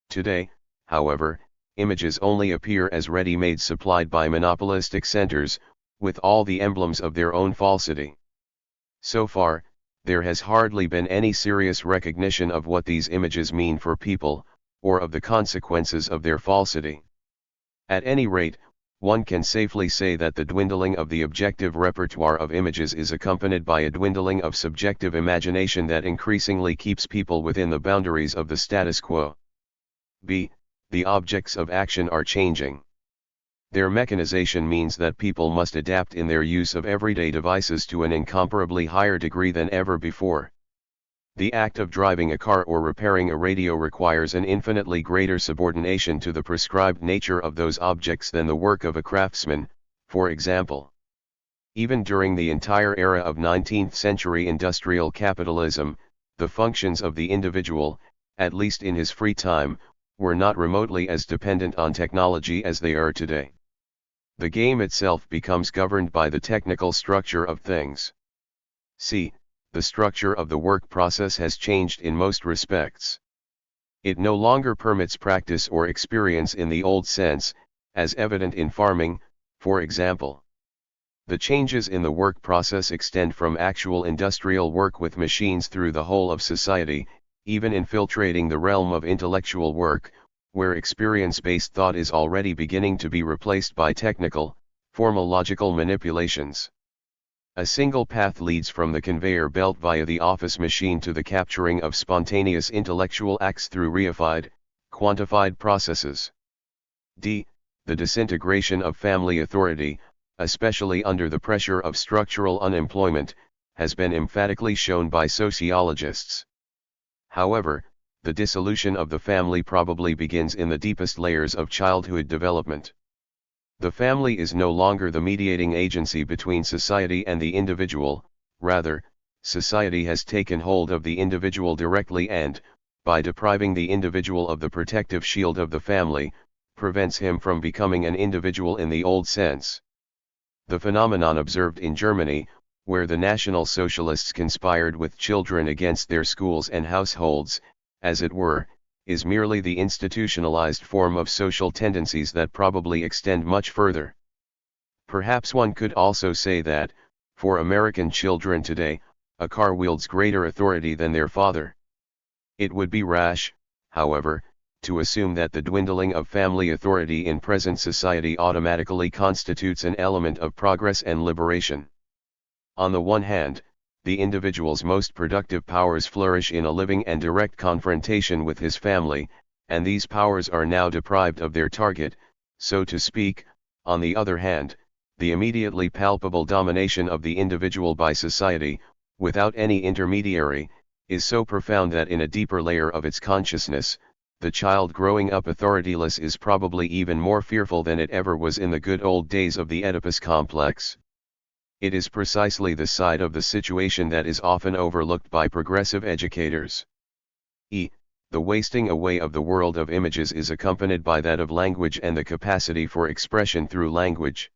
Today, however, images only appear as ready-made supplied by monopolistic centers, with all the emblems of their own falsity. So far, there has hardly been any serious recognition of what these images mean for people, or of the consequences of their falsity. At any rate, one can safely say that the dwindling of the objective repertoire of images is accompanied by a dwindling of subjective imagination that increasingly keeps people within the boundaries of the status quo. B. The objects of action are changing. Their mechanization means that people must adapt in their use of everyday devices to an incomparably higher degree than ever before. The act of driving a car or repairing a radio requires an infinitely greater subordination to the prescribed nature of those objects than the work of a craftsman, for example. Even during the entire era of 19th-century industrial capitalism, the functions of the individual, at least in his free time, were not remotely as dependent on technology as they are today. The game itself becomes governed by the technical structure of things. C. The structure of the work process has changed in most respects. It no longer permits practice or experience in the old sense, as evident in farming, for example. The changes in the work process extend from actual industrial work with machines through the whole of society, even infiltrating the realm of intellectual work, where experience-based thought is already beginning to be replaced by technical, formal logical manipulations. A single path leads from the conveyor belt via the office machine to the capturing of spontaneous intellectual acts through reified, quantified processes. D. The disintegration of family authority, especially under the pressure of structural unemployment, has been emphatically shown by sociologists. However, the dissolution of the family probably begins in the deepest layers of childhood development. The family is no longer the mediating agency between society and the individual, rather, society has taken hold of the individual directly and, by depriving the individual of the protective shield of the family, prevents him from becoming an individual in the old sense. The phenomenon observed in Germany, where the National Socialists conspired with children against their schools and households, as it were, is merely the institutionalized form of social tendencies that probably extend much further. Perhaps one could also say that, for American children today, a car wields greater authority than their father. It would be rash, however, to assume that the dwindling of family authority in present society automatically constitutes an element of progress and liberation. On the one hand, the individual's most productive powers flourish in a living and direct confrontation with his family, and these powers are now deprived of their target, so to speak. On the other hand, the immediately palpable domination of the individual by society, without any intermediary, is so profound that in a deeper layer of its consciousness, the child growing up authorityless is probably even more fearful than it ever was in the good old days of the Oedipus complex. It is precisely the side of the situation that is often overlooked by progressive educators. The wasting away of the world of images is accompanied by that of language and the capacity for expression through language.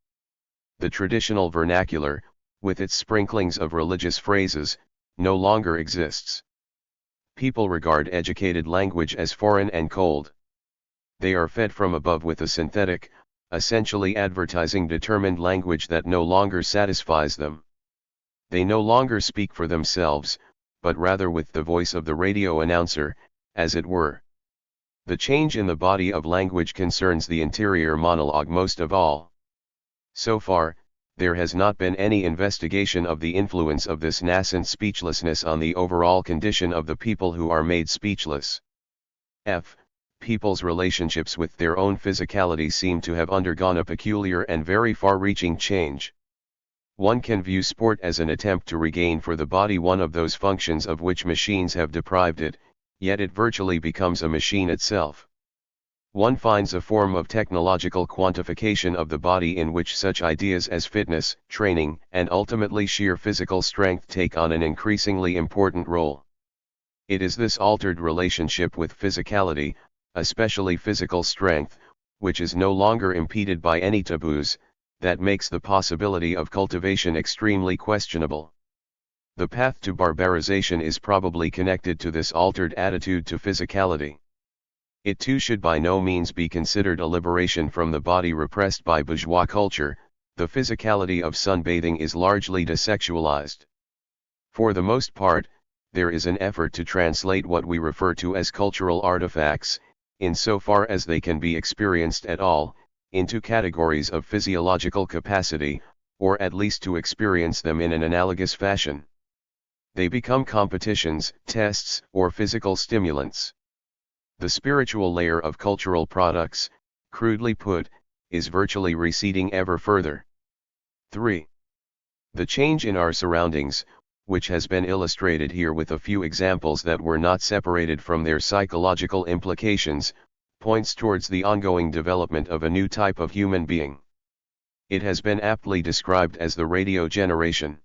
The traditional vernacular, with its sprinklings of religious phrases, no longer exists. People regard educated language as foreign and cold. They are fed from above with a synthetic, essentially advertising determined language that no longer satisfies them. They no longer speak for themselves, but rather with the voice of the radio announcer, as it were. The change in the body of language concerns the interior monologue most of all. So far, there has not been any investigation of the influence of this nascent speechlessness on the overall condition of the people who are made speechless. People's relationships with their own physicality seem to have undergone a peculiar and very far-reaching change. One can view sport as an attempt to regain for the body one of those functions of which machines have deprived it, yet it virtually becomes a machine itself. One finds a form of technological quantification of the body in which such ideas as fitness, training, and ultimately sheer physical strength take on an increasingly important role. It is this altered relationship with physicality, especially physical strength, which is no longer impeded by any taboos, that makes the possibility of cultivation extremely questionable. The path to barbarization is probably connected to this altered attitude to physicality. It too should by no means be considered a liberation from the body repressed by bourgeois culture. The physicality of sunbathing is largely desexualized. For the most part, there is an effort to translate what we refer to as cultural artifacts, insofar as they can be experienced at all, into categories of physiological capacity, or at least to experience them in an analogous fashion. They become competitions, tests, or physical stimulants. The spiritual layer of cultural products, crudely put, is virtually receding ever further. 3. The change in our surroundings, which has been illustrated here with a few examples that were not separated from their psychological implications, points towards the ongoing development of a new type of human being. It has been aptly described as the radio generation.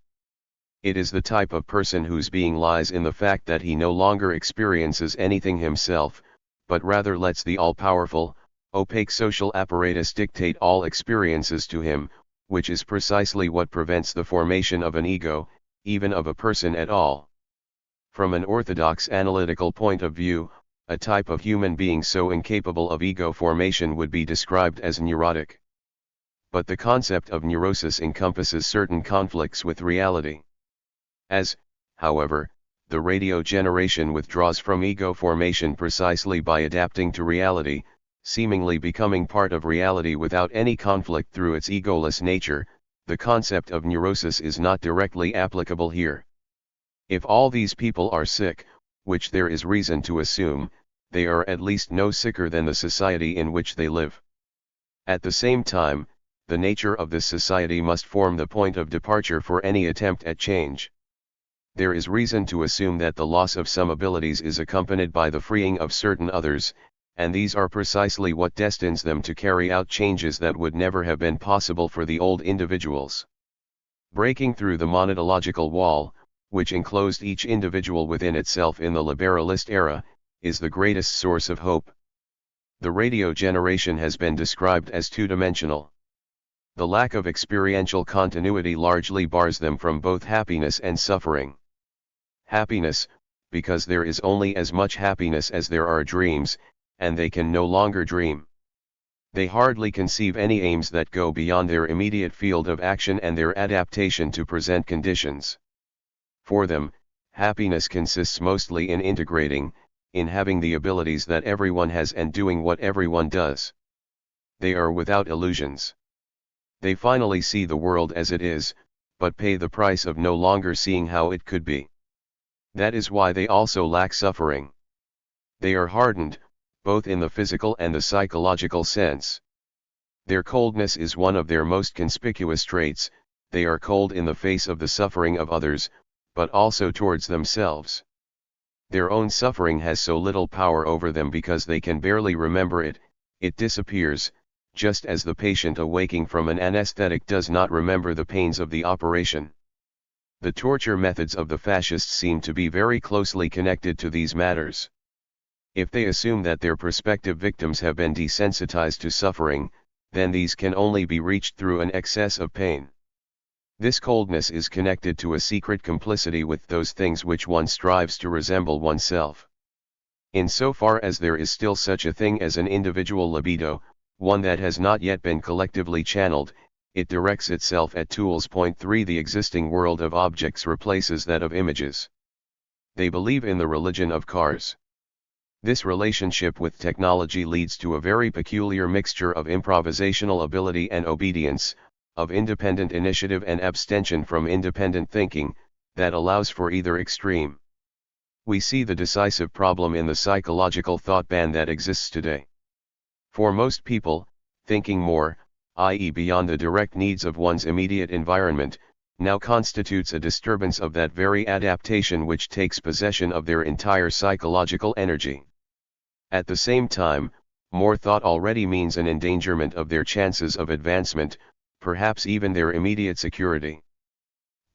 It is the type of person whose being lies in the fact that he no longer experiences anything himself, but rather lets the all-powerful, opaque social apparatus dictate all experiences to him, which is precisely what prevents the formation of an ego, even of a person at all. From an orthodox analytical point of view, a type of human being so incapable of ego formation would be described as neurotic. But the concept of neurosis encompasses certain conflicts with reality. As, however, the radio generation withdraws from ego formation precisely by adapting to reality, seemingly becoming part of reality without any conflict through its egoless nature, the concept of neurosis is not directly applicable here. If all these people are sick, which there is reason to assume, they are at least no sicker than the society in which they live. At the same time, the nature of this society must form the point of departure for any attempt at change. There is reason to assume that the loss of some abilities is accompanied by the freeing of certain others, and these are precisely what destines them to carry out changes that would never have been possible for the old individuals. Breaking through the monadological wall, which enclosed each individual within itself in the liberalist era, is the greatest source of hope. The radio generation has been described as two-dimensional. The lack of experiential continuity largely bars them from both happiness and suffering. Happiness, because there is only as much happiness as there are dreams, and they can no longer dream. They hardly conceive any aims that go beyond their immediate field of action and their adaptation to present conditions. For them, happiness consists mostly in integrating, in having the abilities that everyone has and doing what everyone does. They are without illusions. They finally see the world as it is, but pay the price of no longer seeing how it could be. That is why they also lack suffering. They are hardened, both in the physical and the psychological sense. Their coldness is one of their most conspicuous traits. They are cold in the face of the suffering of others, but also towards themselves. Their own suffering has so little power over them because they can barely remember it, it disappears, just as the patient awaking from an anesthetic does not remember the pains of the operation. The torture methods of the fascists seem to be very closely connected to these matters. If they assume that their prospective victims have been desensitized to suffering, then these can only be reached through an excess of pain. This coldness is connected to a secret complicity with those things which one strives to resemble oneself. Insofar as there is still such a thing as an individual libido, one that has not yet been collectively channeled, it directs itself at tools. 3 The existing world of objects replaces that of images. They believe in the religion of cars. This relationship with technology leads to a very peculiar mixture of improvisational ability and obedience, of independent initiative and abstention from independent thinking, that allows for either extreme. We see the decisive problem in the psychological thought ban that exists today. For most people, thinking more, i.e. beyond the direct needs of one's immediate environment, now constitutes a disturbance of that very adaptation which takes possession of their entire psychological energy. At the same time, more thought already means an endangerment of their chances of advancement, perhaps even their immediate security.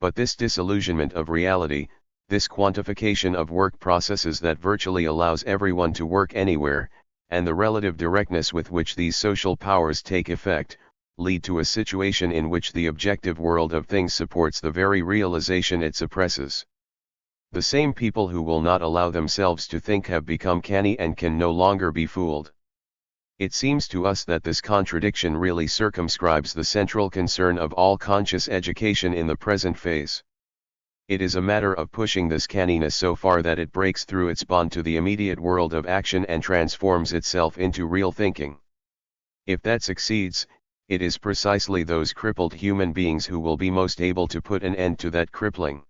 But this disillusionment of reality, this quantification of work processes that virtually allows everyone to work anywhere, and the relative directness with which these social powers take effect, lead to a situation in which the objective world of things supports the very realization it suppresses. The same people who will not allow themselves to think have become canny and can no longer be fooled. It seems to us that this contradiction really circumscribes the central concern of all conscious education in the present phase. It is a matter of pushing this canniness so far that it breaks through its bond to the immediate world of action and transforms itself into real thinking. If that succeeds, it is precisely those crippled human beings who will be most able to put an end to that crippling.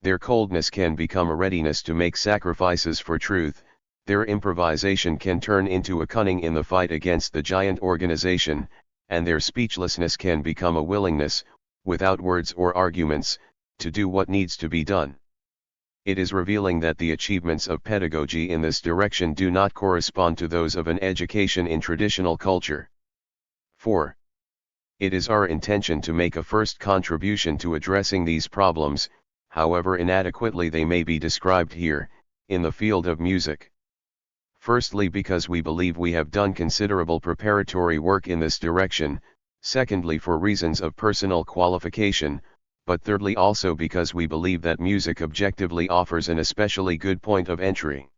Their coldness can become a readiness to make sacrifices for truth. Their improvisation can turn into a cunning in the fight against the giant organization, and their speechlessness can become a willingness, without words or arguments, to do what needs to be done. It is revealing that the achievements of pedagogy in this direction do not correspond to those of an education in traditional culture. 4. It is our intention to make a first contribution to addressing these problems, however inadequately they may be described here, in the field of music. Firstly, because we believe we have done considerable preparatory work in this direction, secondly for reasons of personal qualification, but thirdly also because we believe that music objectively offers an especially good point of entry.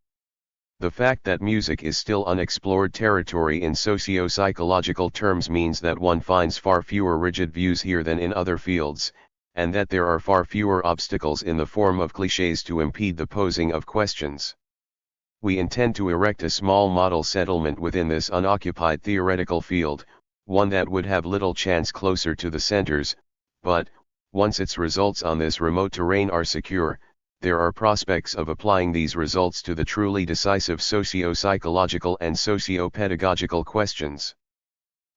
The fact that music is still unexplored territory in socio-psychological terms means that one finds far fewer rigid views here than in other fields, and that there are far fewer obstacles in the form of clichés to impede the posing of questions. We intend to erect a small model settlement within this unoccupied theoretical field, one that would have little chance closer to the centers, but, once its results on this remote terrain are secure, there are prospects of applying these results to the truly decisive socio-psychological and socio-pedagogical questions.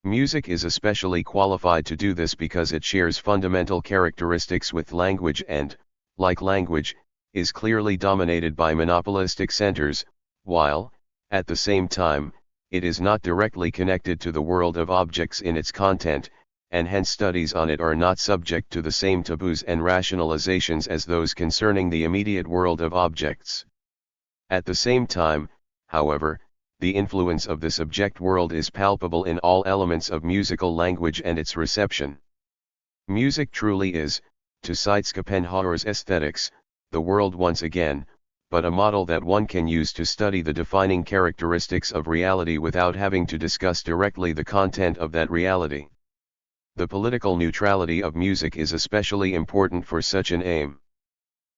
Music is especially qualified to do this because it shares fundamental characteristics with language and, like language, is clearly dominated by monopolistic centers, while, at the same time, it is not directly connected to the world of objects in its content, and hence studies on it are not subject to the same taboos and rationalizations as those concerning the immediate world of objects. At the same time, however, the influence of this object world is palpable in all elements of musical language and its reception. Music truly is, to cite Schopenhauer's aesthetics, the world once again, but a model that one can use to study the defining characteristics of reality without having to discuss directly the content of that reality. The political neutrality of music is especially important for such an aim.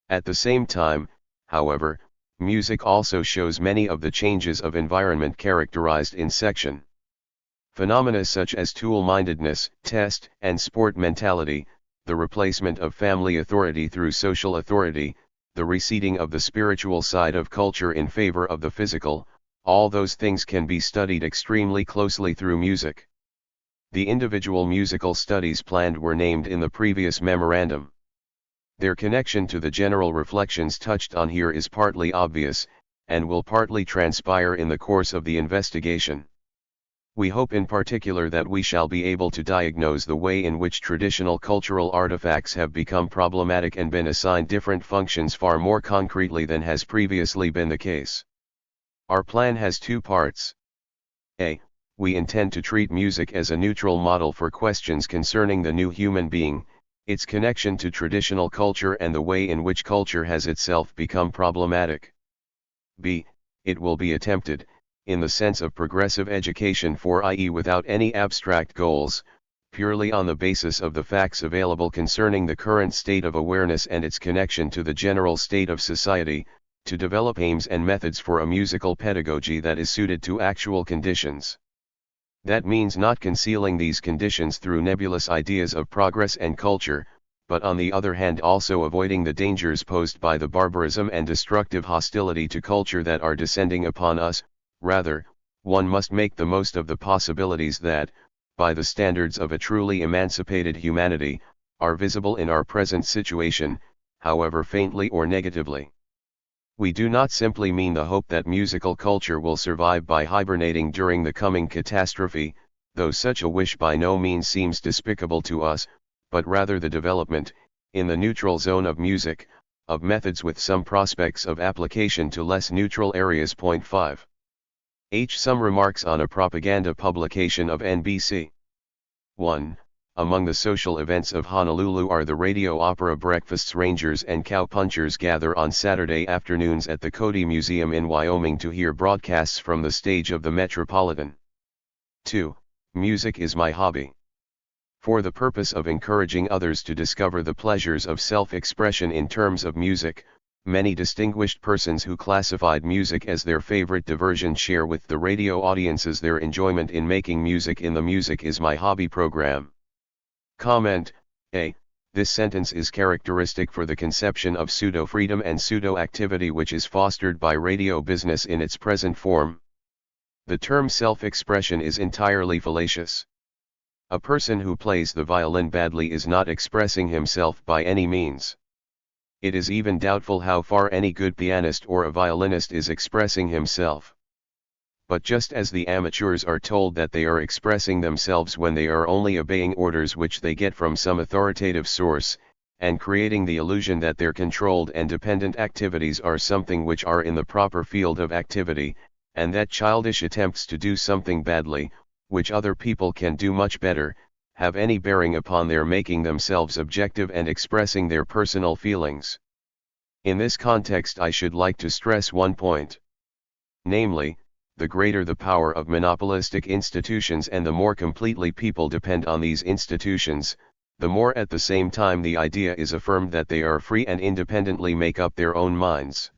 At the same time, however, Music also shows many of the changes of environment characterized in section. Phenomena such as tool-mindedness, test and sport mentality, the replacement of family authority through social authority, the receding of the spiritual side of culture in favor of the physical, all those things can be studied extremely closely through music. The individual musical studies planned were named in the previous memorandum. Their connection to the general reflections touched on here is partly obvious, and will partly transpire in the course of the investigation. We hope in particular that we shall be able to diagnose the way in which traditional cultural artifacts have become problematic and been assigned different functions far more concretely than has previously been the case. Our plan has two parts. A. We intend to treat music as a neutral model for questions concerning the new human being, its connection to traditional culture and the way in which culture has itself become problematic. B. It will be attempted, in the sense of progressive education i.e. without any abstract goals, purely on the basis of the facts available concerning the current state of awareness and its connection to the general state of society, to develop aims and methods for a musical pedagogy that is suited to actual conditions. That means not concealing these conditions through nebulous ideas of progress and culture, but on the other hand also avoiding the dangers posed by the barbarism and destructive hostility to culture that are descending upon us. Rather, one must make the most of the possibilities that, by the standards of a truly emancipated humanity, are visible in our present situation, however faintly or negatively. We do not simply mean the hope that musical culture will survive by hibernating during the coming catastrophe, though such a wish by no means seems despicable to us, but rather the development, in the neutral zone of music, of methods with some prospects of application to less neutral areas. 5. Some remarks on a propaganda publication of NBC. 1. Among the social events of Honolulu are the radio opera breakfasts. Rangers and cowpunchers gather on Saturday afternoons at the Cody Museum in Wyoming to hear broadcasts from the stage of the Metropolitan. 2. Music is my hobby. For the purpose of encouraging others to discover the pleasures of self-expression in terms of music, many distinguished persons who classified music as their favorite diversion share with the radio audiences their enjoyment in making music in the Music is My Hobby program. Comment: A. This sentence is characteristic for the conception of pseudo-freedom and pseudo-activity which is fostered by radio business in its present form. The term self-expression is entirely fallacious. A person who plays the violin badly is not expressing himself by any means. It is even doubtful how far any good pianist or a violinist is expressing himself. But just as the amateurs are told that they are expressing themselves when they are only obeying orders which they get from some authoritative source, and creating the illusion that their controlled and dependent activities are something which are in the proper field of activity, and that childish attempts to do something badly, which other people can do much better, have any bearing upon their making themselves objective and expressing their personal feelings. In this context I should like to stress one point. Namely, the greater the power of monopolistic institutions and the more completely people depend on these institutions, the more at the same time the idea is affirmed that they are free and independently make up their own minds.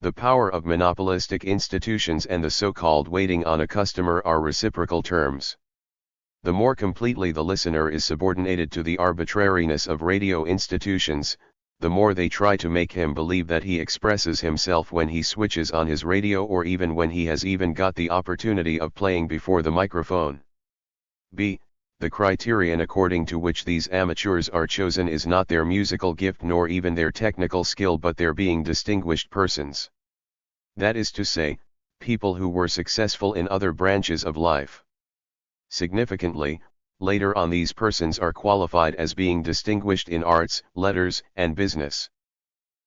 The power of monopolistic institutions and the so-called waiting on a customer are reciprocal terms. The more completely the listener is subordinated to the arbitrariness of radio institutions, the more they try to make him believe that he expresses himself when he switches on his radio or even when he has even got the opportunity of playing before the microphone. B. The criterion according to which these amateurs are chosen is not their musical gift nor even their technical skill but their being distinguished persons. That is to say, people who were successful in other branches of life. Significantly, later on these persons are qualified as being distinguished in arts, letters, and business.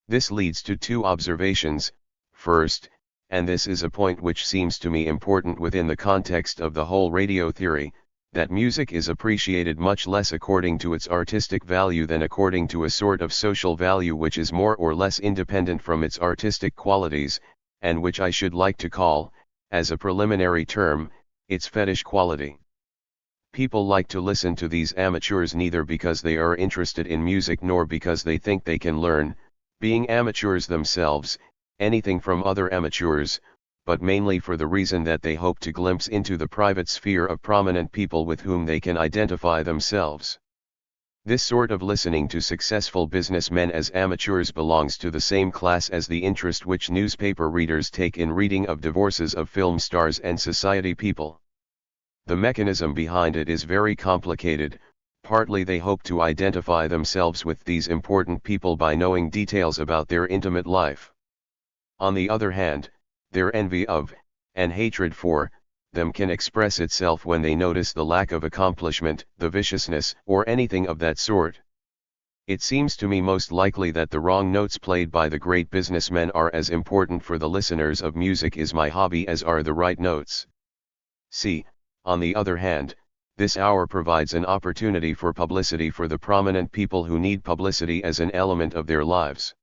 This leads to two observations. First, and this is a point which seems to me important within the context of the whole radio theory, that music is appreciated much less according to its artistic value than according to a sort of social value which is more or less independent from its artistic qualities, and which I should like to call, as a preliminary term, its fetish quality. People like to listen to these amateurs neither because they are interested in music nor because they think they can learn, being amateurs themselves, anything from other amateurs, but mainly for the reason that they hope to glimpse into the private sphere of prominent people with whom they can identify themselves. This sort of listening to successful businessmen as amateurs belongs to the same class as the interest which newspaper readers take in reading of divorces of film stars and society people. The mechanism behind it is very complicated. Partly they hope to identify themselves with these important people by knowing details about their intimate life. On the other hand, their envy of, and hatred for, them can express itself when they notice the lack of accomplishment, the viciousness, or anything of that sort. It seems to me most likely that the wrong notes played by the great businessmen are as important for the listeners of Music Is My Hobby as are the right notes. See, on the other hand, this hour provides an opportunity for publicity for the prominent people who need publicity as an element of their lives.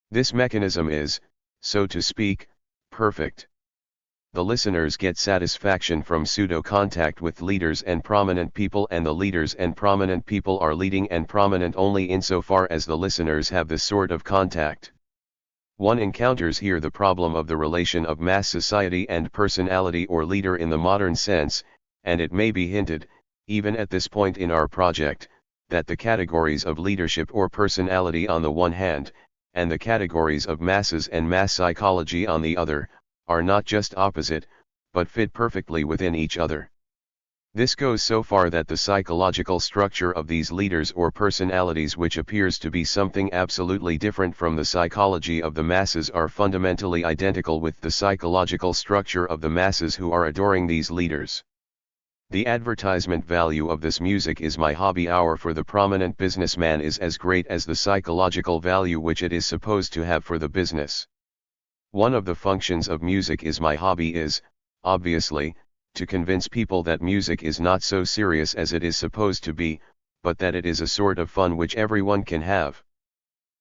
This mechanism is, so to speak, perfect. The listeners get satisfaction from pseudo-contact with leaders and prominent people, and the leaders and prominent people are leading and prominent only insofar as the listeners have this sort of contact. One encounters here the problem of the relation of mass society and personality or leader in the modern sense, and it may be hinted, even at this point in our project, that the categories of leadership or personality on the one hand, and the categories of masses and mass psychology on the other, are not just opposite, but fit perfectly within each other. This goes so far that the psychological structure of these leaders or personalities, which appears to be something absolutely different from the psychology of the masses, are fundamentally identical with the psychological structure of the masses who are adoring these leaders. The advertisement value of this Music Is My Hobby hour for the prominent businessman is as great as the psychological value which it is supposed to have for the business. One of the functions of Music Is My Hobby is, obviously, to convince people that music is not so serious as it is supposed to be, but that it is a sort of fun which everyone can have.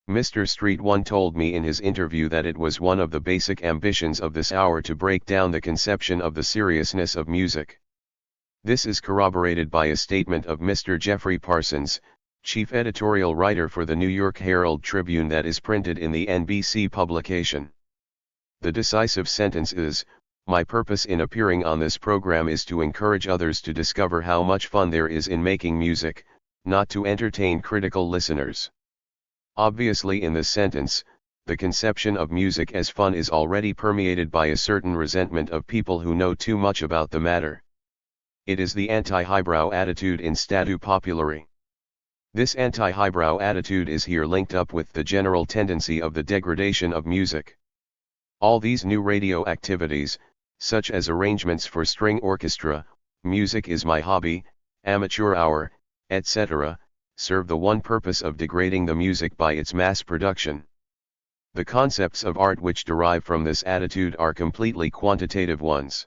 Mr. Street one told me in his interview that it was one of the basic ambitions of this hour to break down the conception of the seriousness of music. This is corroborated by a statement of Mr. Jeffrey Parsons, chief editorial writer for the New York Herald Tribune, that is printed in the NBC publication. The decisive sentence is, "My purpose in appearing on this program is to encourage others to discover how much fun there is in making music, not to entertain critical listeners." Obviously, in this sentence, the conception of music as fun is already permeated by a certain resentment of people who know too much about the matter. It is the anti-highbrow attitude in statu populari. This anti-highbrow attitude is here linked up with the general tendency of the degradation of music. All these new radio activities, such as arrangements for string orchestra, Music Is My Hobby, Amateur Hour, etc., serve the one purpose of degrading the music by its mass production. The concepts of art which derive from this attitude are completely quantitative ones.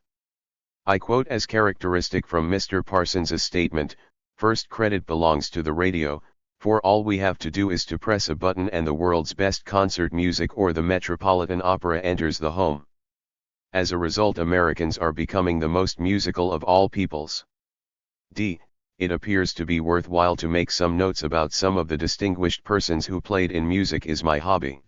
I quote as characteristic from Mr. Parsons' statement, "First credit belongs to the radio, for all we have to do is to press a button and the world's best concert music or the Metropolitan Opera enters the home. As a result, Americans are becoming the most musical of all peoples." It appears to be worthwhile to make some notes about some of the distinguished persons who played in Music Is My Hobby.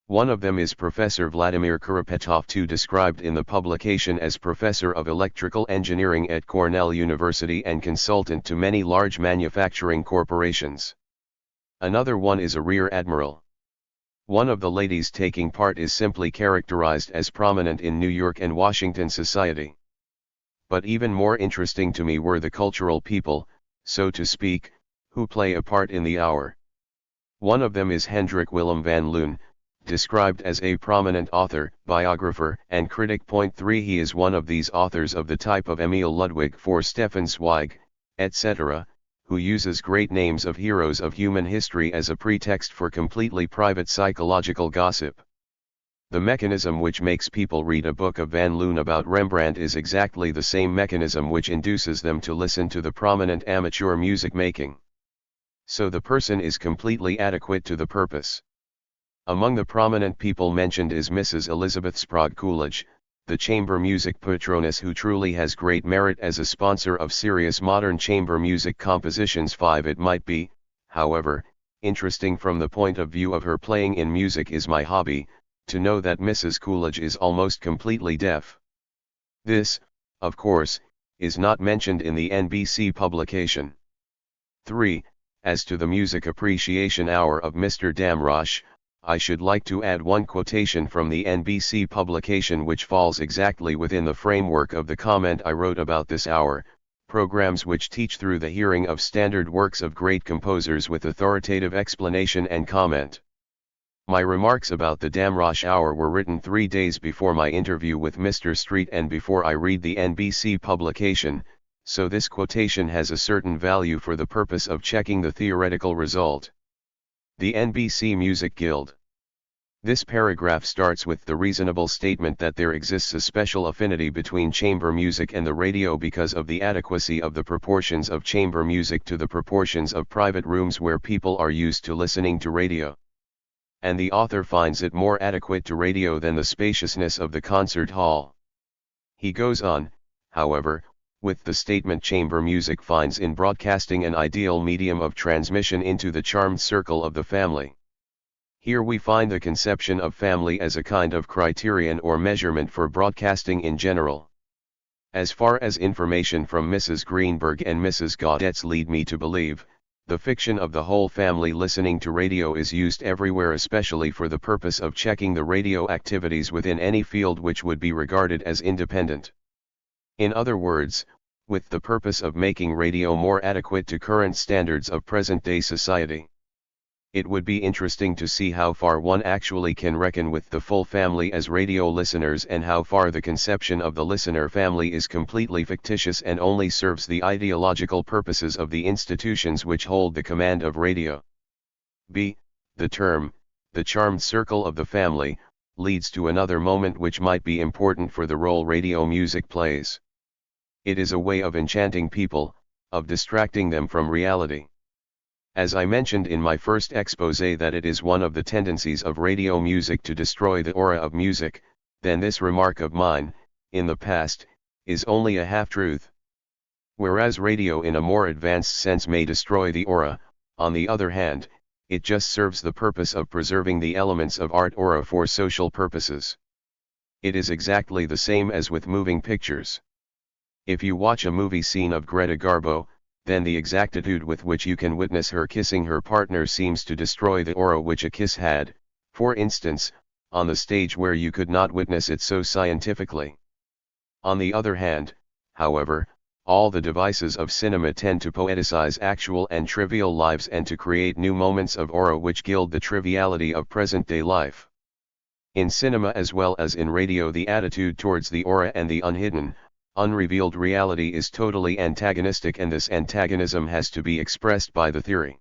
One of them is Professor Vladimir Kurapetov, too described in the publication as Professor of Electrical Engineering at Cornell University and consultant to many large manufacturing corporations. Another one is a Rear Admiral. One of the ladies taking part is simply characterized as prominent in New York and Washington society. But even more interesting to me were the cultural people, so to speak, who play a part in the hour. One of them is Hendrik Willem van Loon, described as a prominent author, biographer, and critic. 3 He is one of these authors of the type of Emil Ludwig for Stefan Zweig, etc., who uses great names of heroes of human history as a pretext for completely private psychological gossip. The mechanism which makes people read a book of Van Loon about Rembrandt is exactly the same mechanism which induces them to listen to the prominent amateur music making. So the person is completely adequate to the purpose. Among the prominent people mentioned is Mrs. Elizabeth Sprague Coolidge, the chamber music patroness, who truly has great merit as a sponsor of serious modern chamber music compositions. 5 It might be, however, interesting from the point of view of her playing in Music Is My Hobby, to know that Mrs. Coolidge is almost completely deaf. This, of course, is not mentioned in the NBC publication. 3. As to the Music Appreciation Hour of Mr. Damrosch, I should like to add one quotation from the NBC publication which falls exactly within the framework of the comment I wrote about this hour: programs which teach through the hearing of standard works of great composers with authoritative explanation and comment. My remarks about the Damrosch Hour were written 3 days before my interview with Mr. Street and before I read the NBC publication, so this quotation has a certain value for the purpose of checking the theoretical result. The NBC Music Guild. This paragraph starts with the reasonable statement that there exists a special affinity between chamber music and the radio because of the adequacy of the proportions of chamber music to the proportions of private rooms where people are used to listening to radio. And the author finds it more adequate to radio than the spaciousness of the concert hall. He goes on, however, with the statement chamber music finds in broadcasting an ideal medium of transmission into the charmed circle of the family. Here we find the conception of family as a kind of criterion or measurement for broadcasting in general. As far as information from Mrs. Greenberg and Mrs. Gaudetz lead me to believe, the fiction of the whole family listening to radio is used everywhere, especially for the purpose of checking the radio activities within any field which would be regarded as independent. In other words, with the purpose of making radio more adequate to current standards of present-day society. It would be interesting to see how far one actually can reckon with the full family as radio listeners and how far the conception of the listener family is completely fictitious and only serves the ideological purposes of the institutions which hold the command of radio. B. The term, the charmed circle of the family, leads to another moment which might be important for the role radio music plays. It is a way of enchanting people, of distracting them from reality. As I mentioned in my first expose that it is one of the tendencies of radio music to destroy the aura of music, then this remark of mine, in the past, is only a half-truth. Whereas radio in a more advanced sense may destroy the aura, on the other hand, it just serves the purpose of preserving the elements of art aura for social purposes. It is exactly the same as with moving pictures. If you watch a movie scene of Greta Garbo, then the exactitude with which you can witness her kissing her partner seems to destroy the aura which a kiss had, for instance, on the stage where you could not witness it so scientifically. On the other hand, however, all the devices of cinema tend to poeticize actual and trivial lives and to create new moments of aura which gild the triviality of present-day life. In cinema as well as in radio, the attitude towards the aura and the unhidden, unrevealed reality is totally antagonistic, and this antagonism has to be expressed by the theory.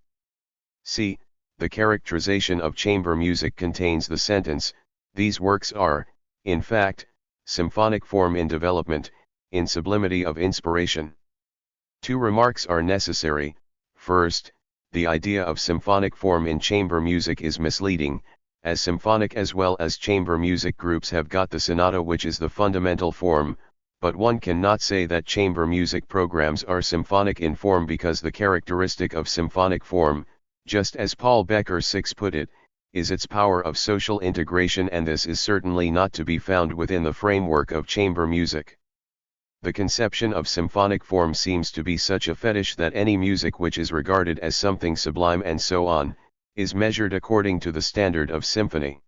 See, the characterization of chamber music contains the sentence, these works are, in fact, symphonic form in development, in sublimity of inspiration. 2 remarks are necessary. First, the idea of symphonic form in chamber music is misleading, as symphonic as well as chamber music groups have got the sonata which is the fundamental form, but one cannot say that chamber music programs are symphonic in form because the characteristic of symphonic form, just as Paul Becker 6 put it, is its power of social integration, and this is certainly not to be found within the framework of chamber music. The conception of symphonic form seems to be such a fetish that any music which is regarded as something sublime and so on, is measured according to the standard of symphony.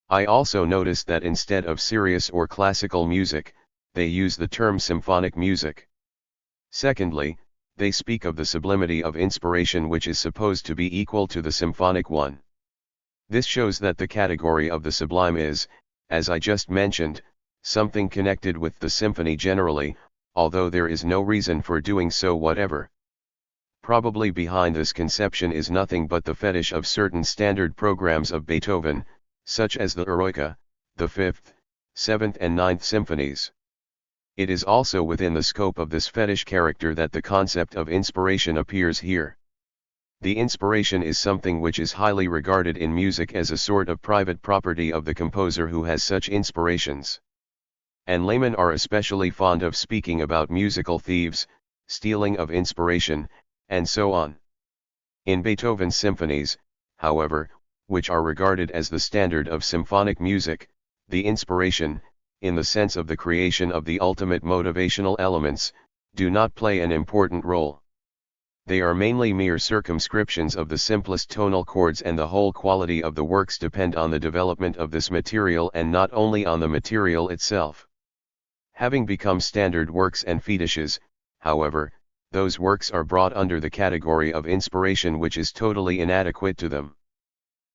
I also noticed that instead of serious or classical music, they use the term symphonic music. Secondly, they speak of the sublimity of inspiration which is supposed to be equal to the symphonic one. This shows that the category of the sublime is, as I just mentioned, something connected with the symphony generally, although there is no reason for doing so whatever. Probably behind this conception is nothing but the fetish of certain standard programs of Beethoven, such as the Eroica, the 5th, 7th and 9th symphonies. It is also within the scope of this fetish character that the concept of inspiration appears here. The inspiration is something which is highly regarded in music as a sort of private property of the composer who has such inspirations. And laymen are especially fond of speaking about musical thieves, stealing of inspiration, and so on. In Beethoven's symphonies, however, which are regarded as the standard of symphonic music, the inspiration, in the sense of the creation of the ultimate motivational elements, do not play an important role. They are mainly mere circumscriptions of the simplest tonal chords, and the whole quality of the works depend on the development of this material and not only on the material itself. Having become standard works and fetishes, however, those works are brought under the category of inspiration, which is totally inadequate to them.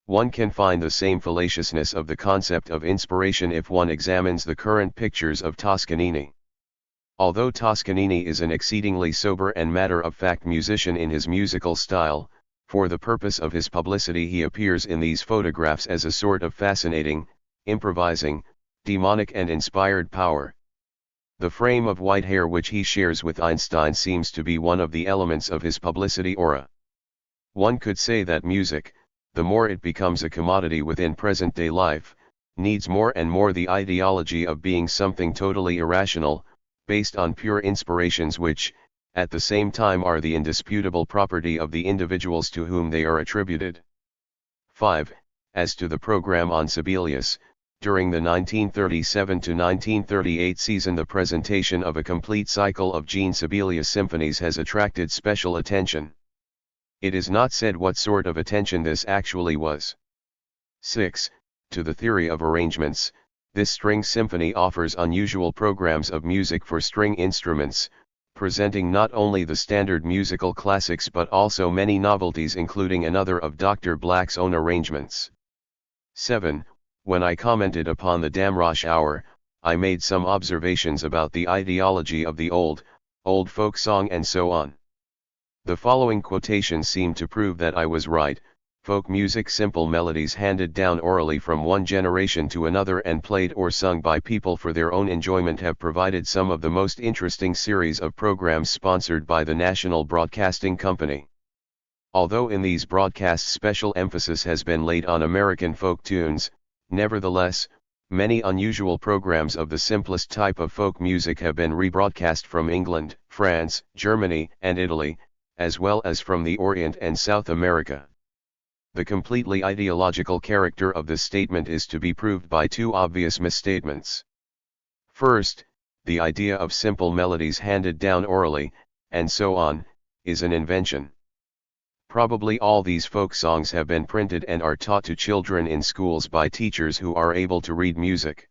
One can find the same fallaciousness of the concept of inspiration if one examines the current pictures of Toscanini. Although Toscanini is an exceedingly sober and matter-of-fact musician in his musical style, for the purpose of his publicity he appears in these photographs as a sort of fascinating, improvising, demonic and inspired power. The frame of white hair which he shares with Einstein seems to be one of the elements of his publicity aura. One could say that music, the more it becomes a commodity within present-day life, needs more and more the ideology of being something totally irrational, based on pure inspirations which, at the same time are the indisputable property of the individuals to whom they are attributed. 5. As to the program on Sibelius, during the 1937 to 1938 season the presentation of a complete cycle of Jean Sibelius symphonies has attracted special attention. It is not said what sort of attention this actually was. 6. To the theory of arrangements, this string symphony offers unusual programs of music for string instruments, presenting not only the standard musical classics but also many novelties, including another of Dr. Black's own arrangements. 7. When I commented upon the Damrosch hour, I made some observations about the ideology of the old folk song and so on. The following quotations seem to prove that I was right. Folk music, simple melodies handed down orally from one generation to another and played or sung by people for their own enjoyment, have provided some of the most interesting series of programs sponsored by the National Broadcasting Company. Although in these broadcasts special emphasis has been laid on American folk tunes, nevertheless, many unusual programs of the simplest type of folk music have been rebroadcast from England, France, Germany, and Italy, as well as from the Orient and South America. The completely ideological character of this statement is to be proved by two obvious misstatements. First, the idea of simple melodies handed down orally, and so on, is an invention. Probably all these folk songs have been printed and are taught to children in schools by teachers who are able to read music.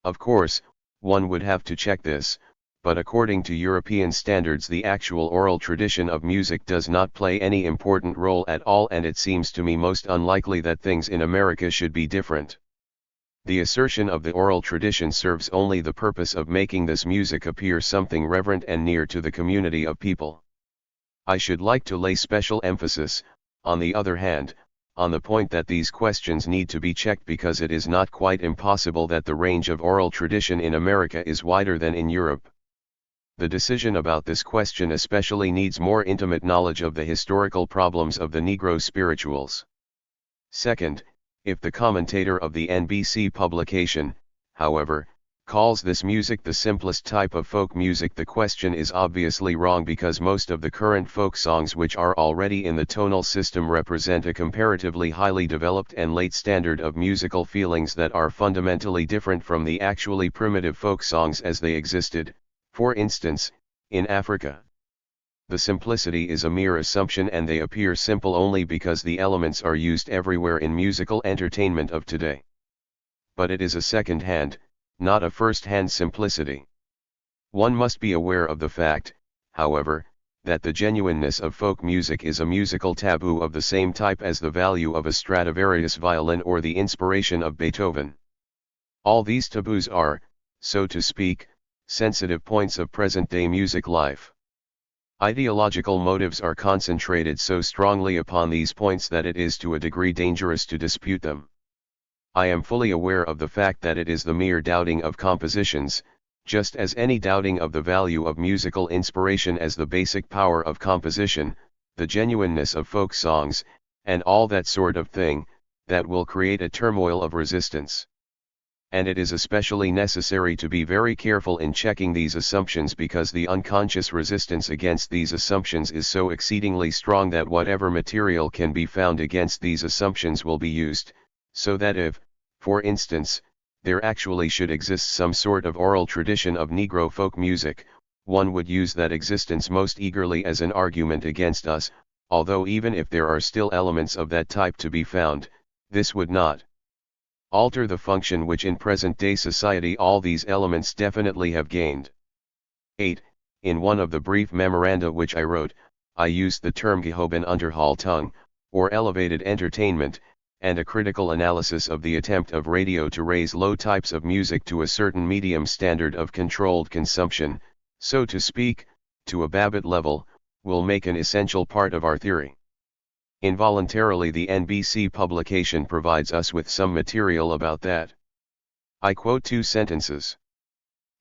Of course, one would have to check this, but according to European standards the actual oral tradition of music does not play any important role at all, and it seems to me most unlikely that things in America should be different. The assertion of the oral tradition serves only the purpose of making this music appear something reverent and near to the community of people. I should like to lay special emphasis, on the other hand, on the point that these questions need to be checked, because it is not quite impossible that the range of oral tradition in America is wider than in Europe. The decision about this question especially needs more intimate knowledge of the historical problems of the Negro spirituals. Second, if the commentator of the NBC publication, however, calls this music the simplest type of folk music, the question is obviously wrong, because most of the current folk songs which are already in the tonal system represent a comparatively highly developed and late standard of musical feelings that are fundamentally different from the actually primitive folk songs as they existed, for instance, in Africa. The simplicity is a mere assumption, and they appear simple only because the elements are used everywhere in musical entertainment of today. But it is a second-hand, not a first-hand simplicity. One must be aware of the fact, however, that the genuineness of folk music is a musical taboo of the same type as the value of a Stradivarius violin or the inspiration of Beethoven. All these taboos are, so to speak, sensitive points of present-day music life. Ideological motives are concentrated so strongly upon these points that it is to a degree dangerous to dispute them. I am fully aware of the fact that it is the mere doubting of compositions, just as any doubting of the value of musical inspiration as the basic power of composition, the genuineness of folk songs, and all that sort of thing, that will create a turmoil of resistance. And it is especially necessary to be very careful in checking these assumptions because the unconscious resistance against these assumptions is so exceedingly strong that whatever material can be found against these assumptions will be used, so that if, for instance, there actually should exist some sort of oral tradition of Negro folk music, one would use that existence most eagerly as an argument against us, although even if there are still elements of that type to be found, this would not alter the function which in present-day society all these elements definitely have gained. 8. In one of the brief memoranda which I wrote, I used the term gehoben Unterhaltung, or elevated entertainment, and a critical analysis of the attempt of radio to raise low types of music to a certain medium standard of controlled consumption, so to speak, to a Babbitt level, will make an essential part of our theory. Involuntarily the NBC publication provides us with some material about that. I quote 2 sentences.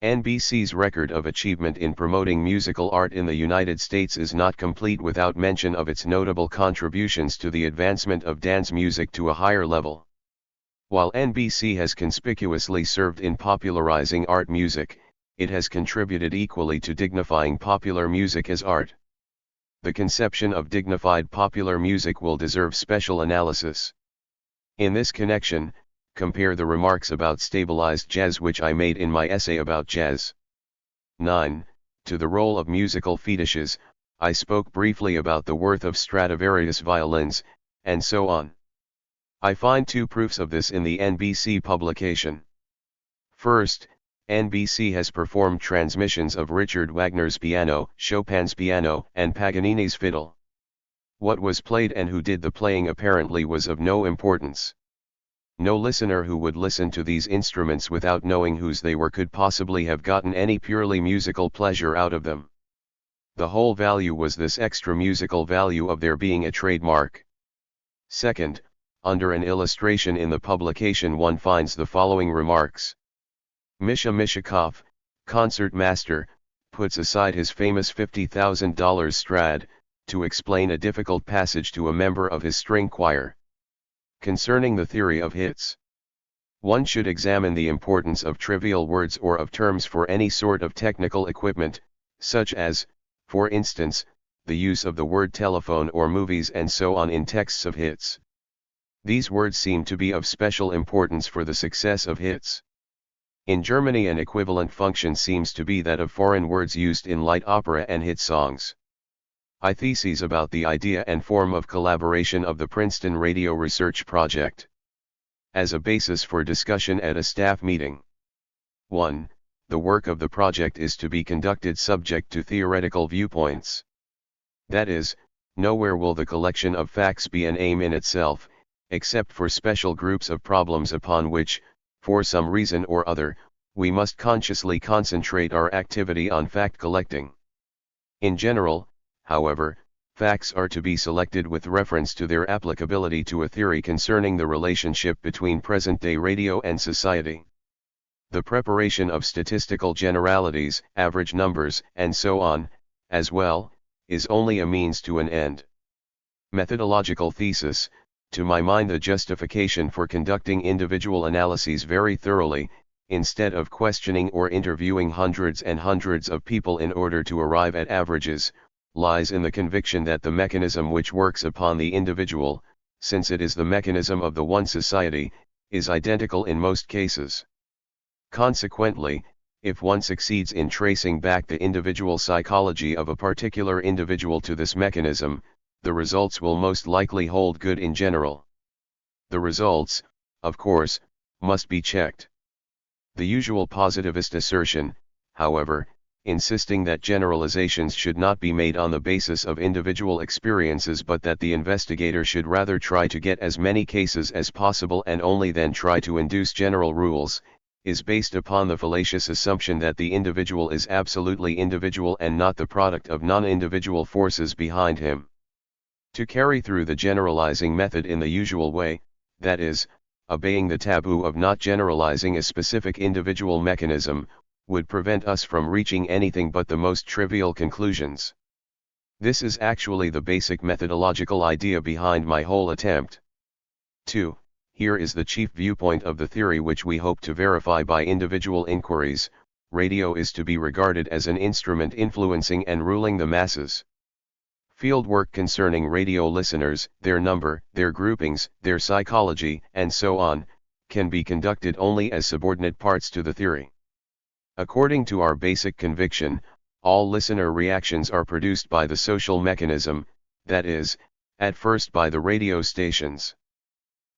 NBC's record of achievement in promoting musical art in the United States is not complete without mention of its notable contributions to the advancement of dance music to a higher level. While NBC has conspicuously served in popularizing art music, it has contributed equally to dignifying popular music as art. The conception of dignified popular music will deserve special analysis. In this connection, compare the remarks about stabilized jazz which I made in my essay about jazz. 9. To the role of musical fetishes, I spoke briefly about the worth of Stradivarius violins, and so on. I find 2 proofs of this in the NBC publication. First, NBC has performed transmissions of Richard Wagner's piano, Chopin's piano, and Paganini's fiddle. What was played and who did the playing apparently was of no importance. No listener who would listen to these instruments without knowing whose they were could possibly have gotten any purely musical pleasure out of them. The whole value was this extra musical value of their being a trademark. Second, under an illustration in the publication one finds the following remarks. Misha Mishakov, concert master, puts aside his famous $50,000 Strad, to explain a difficult passage to a member of his string choir. Concerning the theory of hits. One should examine the importance of trivial words or of terms for any sort of technical equipment, such as, for instance, the use of the word telephone or movies and so on in texts of hits. These words seem to be of special importance for the success of hits. In Germany an equivalent function seems to be that of foreign words used in light opera and hit songs. I theses about the idea and form of collaboration of the Princeton Radio Research Project. As a basis for discussion at a staff meeting. 1. The work of the project is to be conducted subject to theoretical viewpoints. That is, nowhere will the collection of facts be an aim in itself, except for special groups of problems upon which, for some reason or other, we must consciously concentrate our activity on fact collecting. In general, however, facts are to be selected with reference to their applicability to a theory concerning the relationship between present-day radio and society. The preparation of statistical generalities, average numbers, and so on, as well, is only a means to an end. Methodological thesis, to my mind the justification for conducting individual analyses very thoroughly, instead of questioning or interviewing hundreds and hundreds of people in order to arrive at averages, lies in the conviction that the mechanism which works upon the individual, since it is the mechanism of the one society, is identical in most cases. Consequently, if one succeeds in tracing back the individual psychology of a particular individual to this mechanism, the results will most likely hold good in general. The results, of course, must be checked. The usual positivist assertion, however, insisting that generalizations should not be made on the basis of individual experiences but that the investigator should rather try to get as many cases as possible and only then try to induce general rules, is based upon the fallacious assumption that the individual is absolutely individual and not the product of non-individual forces behind him. To carry through the generalizing method in the usual way, that is, obeying the taboo of not generalizing a specific individual mechanism, would prevent us from reaching anything but the most trivial conclusions. This is actually the basic methodological idea behind my whole attempt. 2. Here is the chief viewpoint of the theory which we hope to verify by individual inquiries: radio is to be regarded as an instrument influencing and ruling the masses. Fieldwork concerning radio listeners, their number, their groupings, their psychology, and so on, can be conducted only as subordinate parts to the theory. According to our basic conviction, all listener reactions are produced by the social mechanism, that is, at first by the radio stations.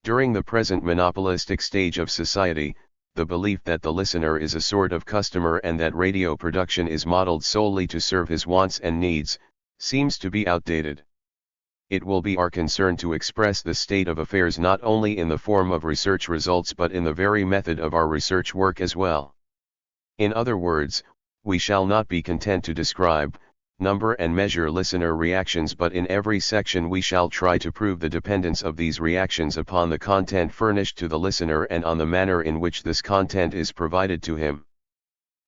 During the present monopolistic stage of society, the belief that the listener is a sort of customer and that radio production is modeled solely to serve his wants and needs, seems to be outdated. It will be our concern to express the state of affairs not only in the form of research results but in the very method of our research work as well. In other words, we shall not be content to describe, number and measure listener reactions, but in every section we shall try to prove the dependence of these reactions upon the content furnished to the listener and on the manner in which this content is provided to him.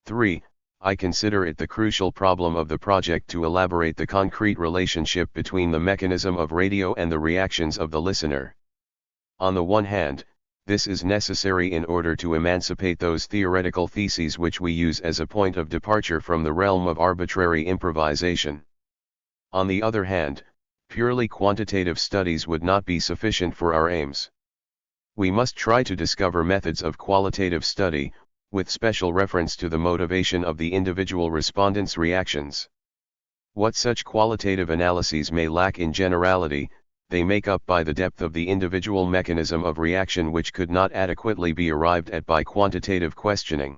3. I consider it the crucial problem of the project to elaborate the concrete relationship between the mechanism of radio and the reactions of the listener. On the one hand, this is necessary in order to emancipate those theoretical theses which we use as a point of departure from the realm of arbitrary improvisation. On the other hand, purely quantitative studies would not be sufficient for our aims. We must try to discover methods of qualitative study, with special reference to the motivation of the individual respondents' reactions. What such qualitative analyses may lack in generality, they make up by the depth of the individual mechanism of reaction, which could not adequately be arrived at by quantitative questioning.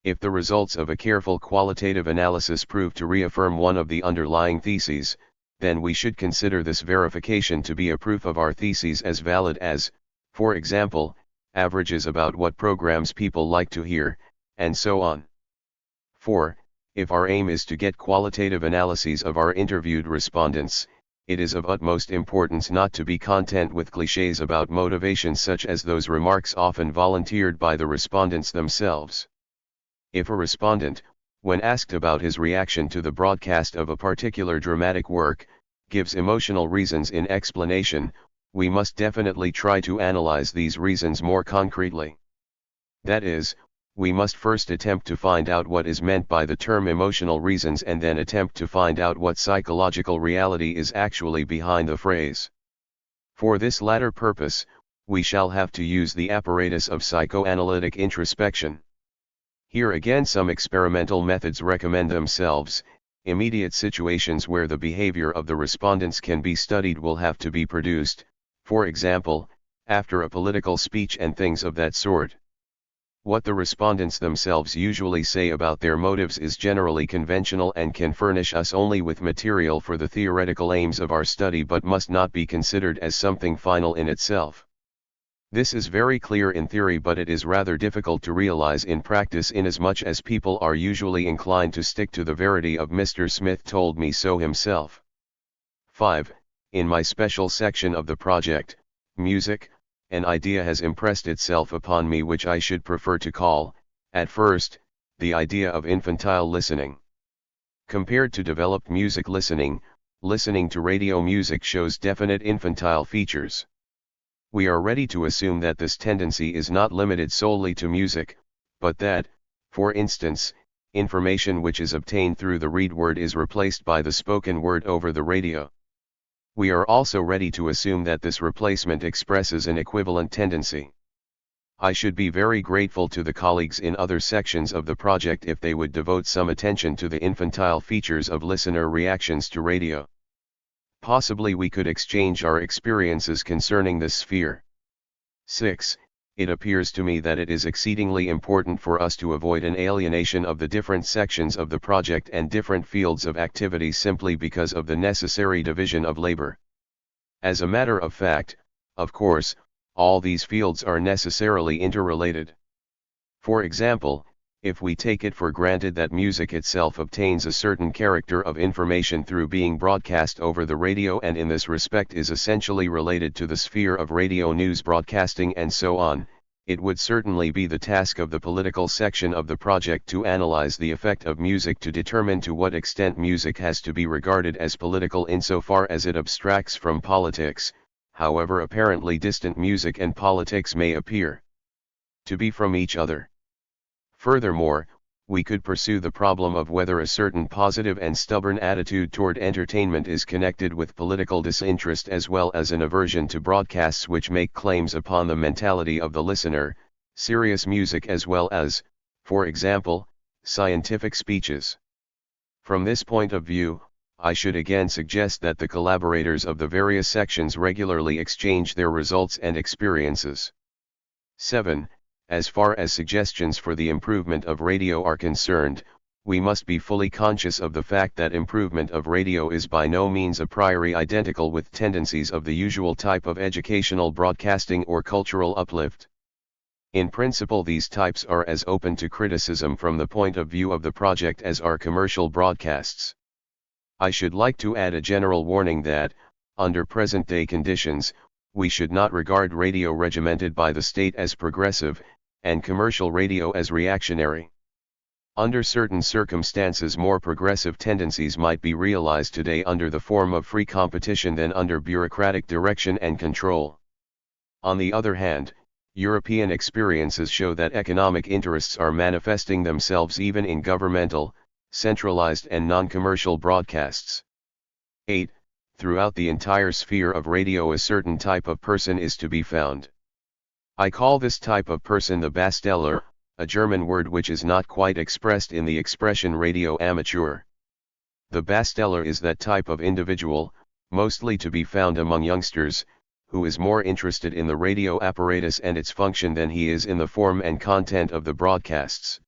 If the results of a careful qualitative analysis prove to reaffirm one of the underlying theses, then we should consider this verification to be a proof of our theses as valid as, for example, averages about what programs people like to hear, and so on. 4. If our aim is to get qualitative analyses of our interviewed respondents, it is of utmost importance not to be content with clichés about motivation such as those remarks often volunteered by the respondents themselves. If a respondent, when asked about his reaction to the broadcast of a particular dramatic work, gives emotional reasons in explanation, we must definitely try to analyze these reasons more concretely. That is, we must first attempt to find out what is meant by the term emotional reasons and then attempt to find out what psychological reality is actually behind the phrase. For this latter purpose, we shall have to use the apparatus of psychoanalytic introspection. Here again some experimental methods recommend themselves. Immediate situations where the behavior of the respondents can be studied will have to be produced, for example, after a political speech and things of that sort. What the respondents themselves usually say about their motives is generally conventional and can furnish us only with material for the theoretical aims of our study, but must not be considered as something final in itself. This is very clear in theory, but it is rather difficult to realize in practice, inasmuch as people are usually inclined to stick to the verity of Mr. Smith told me so himself. 5. In my special section of the project, music, an idea has impressed itself upon me which I should prefer to call, at first, the idea of infantile listening. Compared to developed music listening, listening to radio music shows definite infantile features. We are ready to assume that this tendency is not limited solely to music, but that, for instance, information which is obtained through the read word is replaced by the spoken word over the radio. We are also ready to assume that this replacement expresses an equivalent tendency. I should be very grateful to the colleagues in other sections of the project if they would devote some attention to the infantile features of listener reactions to radio. Possibly we could exchange our experiences concerning this sphere. 6. It appears to me that it is exceedingly important for us to avoid an alienation of the different sections of the project and different fields of activity simply because of the necessary division of labor. As a matter of fact, of course, all these fields are necessarily interrelated. For example, if we take it for granted that music itself obtains a certain character of information through being broadcast over the radio and in this respect is essentially related to the sphere of radio news broadcasting and so on, it would certainly be the task of the political section of the project to analyze the effect of music to determine to what extent music has to be regarded as political insofar as it abstracts from politics, however apparently distant music and politics may appear to be from each other. Furthermore, we could pursue the problem of whether a certain positive and stubborn attitude toward entertainment is connected with political disinterest as well as an aversion to broadcasts which make claims upon the mentality of the listener, serious music as well as, for example, scientific speeches. From this point of view, I should again suggest that the collaborators of the various sections regularly exchange their results and experiences. 7. As far as suggestions for the improvement of radio are concerned, we must be fully conscious of the fact that improvement of radio is by no means a priori identical with tendencies of the usual type of educational broadcasting or cultural uplift. In principle, these types are as open to criticism from the point of view of the project as are commercial broadcasts. I should like to add a general warning that, under present-day conditions, we should not regard radio regimented by the state as progressive, and commercial radio as reactionary. Under certain circumstances, more progressive tendencies might be realized today under the form of free competition than under bureaucratic direction and control. On the other hand, European experiences show that economic interests are manifesting themselves even in governmental, centralized and non-commercial broadcasts. 8. Throughout the entire sphere of radio a certain type of person is to be found. I call this type of person the Basteller, a German word which is not quite expressed in the expression radio amateur. The Basteller is that type of individual, mostly to be found among youngsters, who is more interested in the radio apparatus and its function than he is in the form and content of the broadcasts.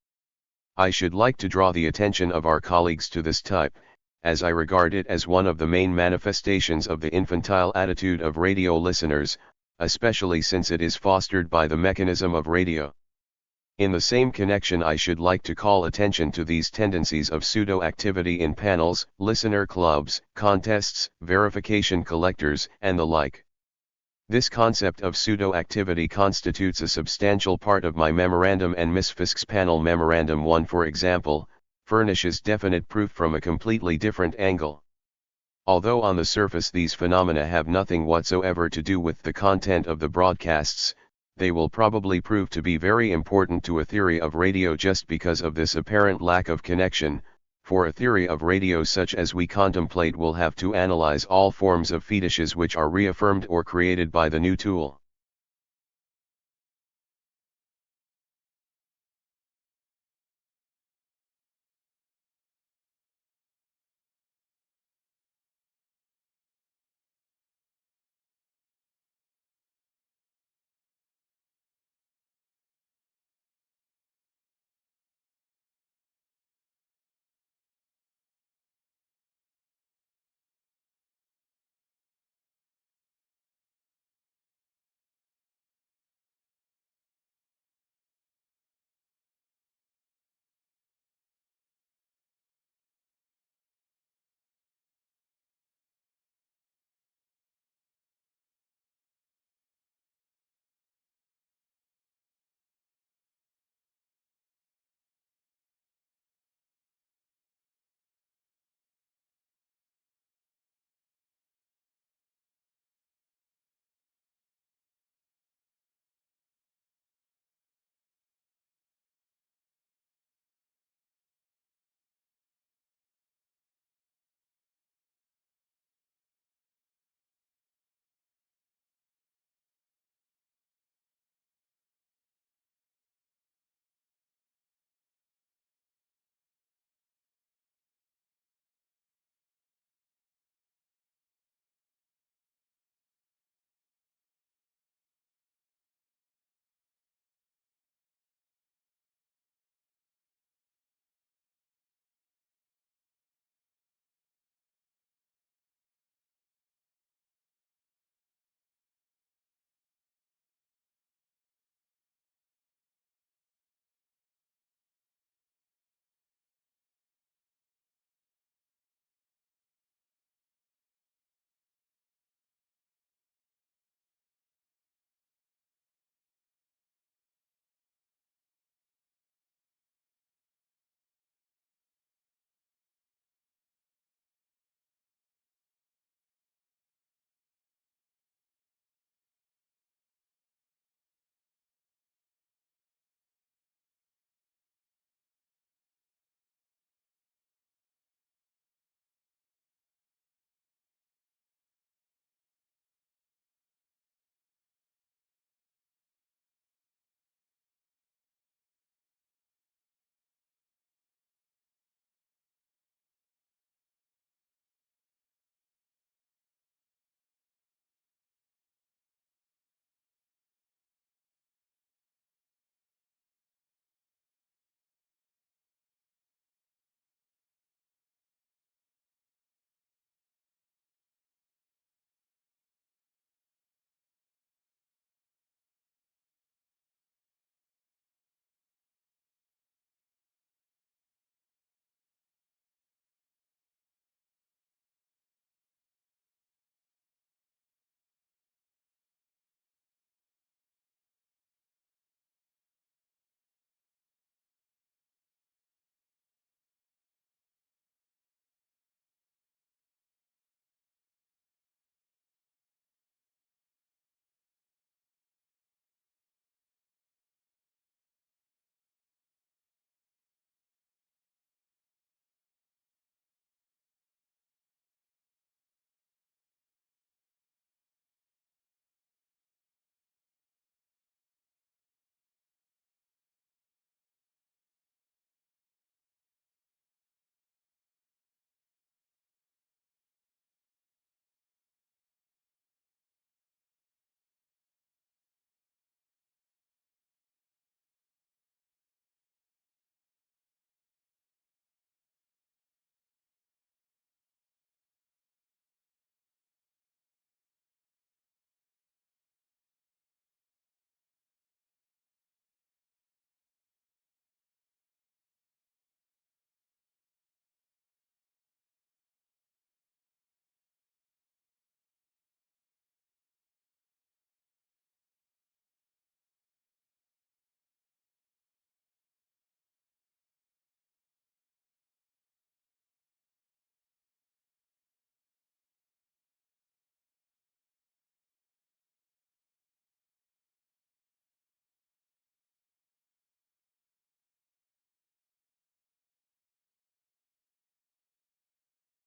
I should like to draw the attention of our colleagues to this type, as I regard it as one of the main manifestations of the infantile attitude of radio listeners, especially since it is fostered by the mechanism of radio. In the same connection, I should like to call attention to these tendencies of pseudo-activity in panels, listener clubs, contests, verification collectors, and the like. This concept of pseudo-activity constitutes a substantial part of my memorandum, and Miss Fisk's panel memorandum 1, for example, furnishes definite proof from a completely different angle. Although on the surface these phenomena have nothing whatsoever to do with the content of the broadcasts, they will probably prove to be very important to a theory of radio just because of this apparent lack of connection, for a theory of radio such as we contemplate will have to analyze all forms of fetishes which are reaffirmed or created by the new tool.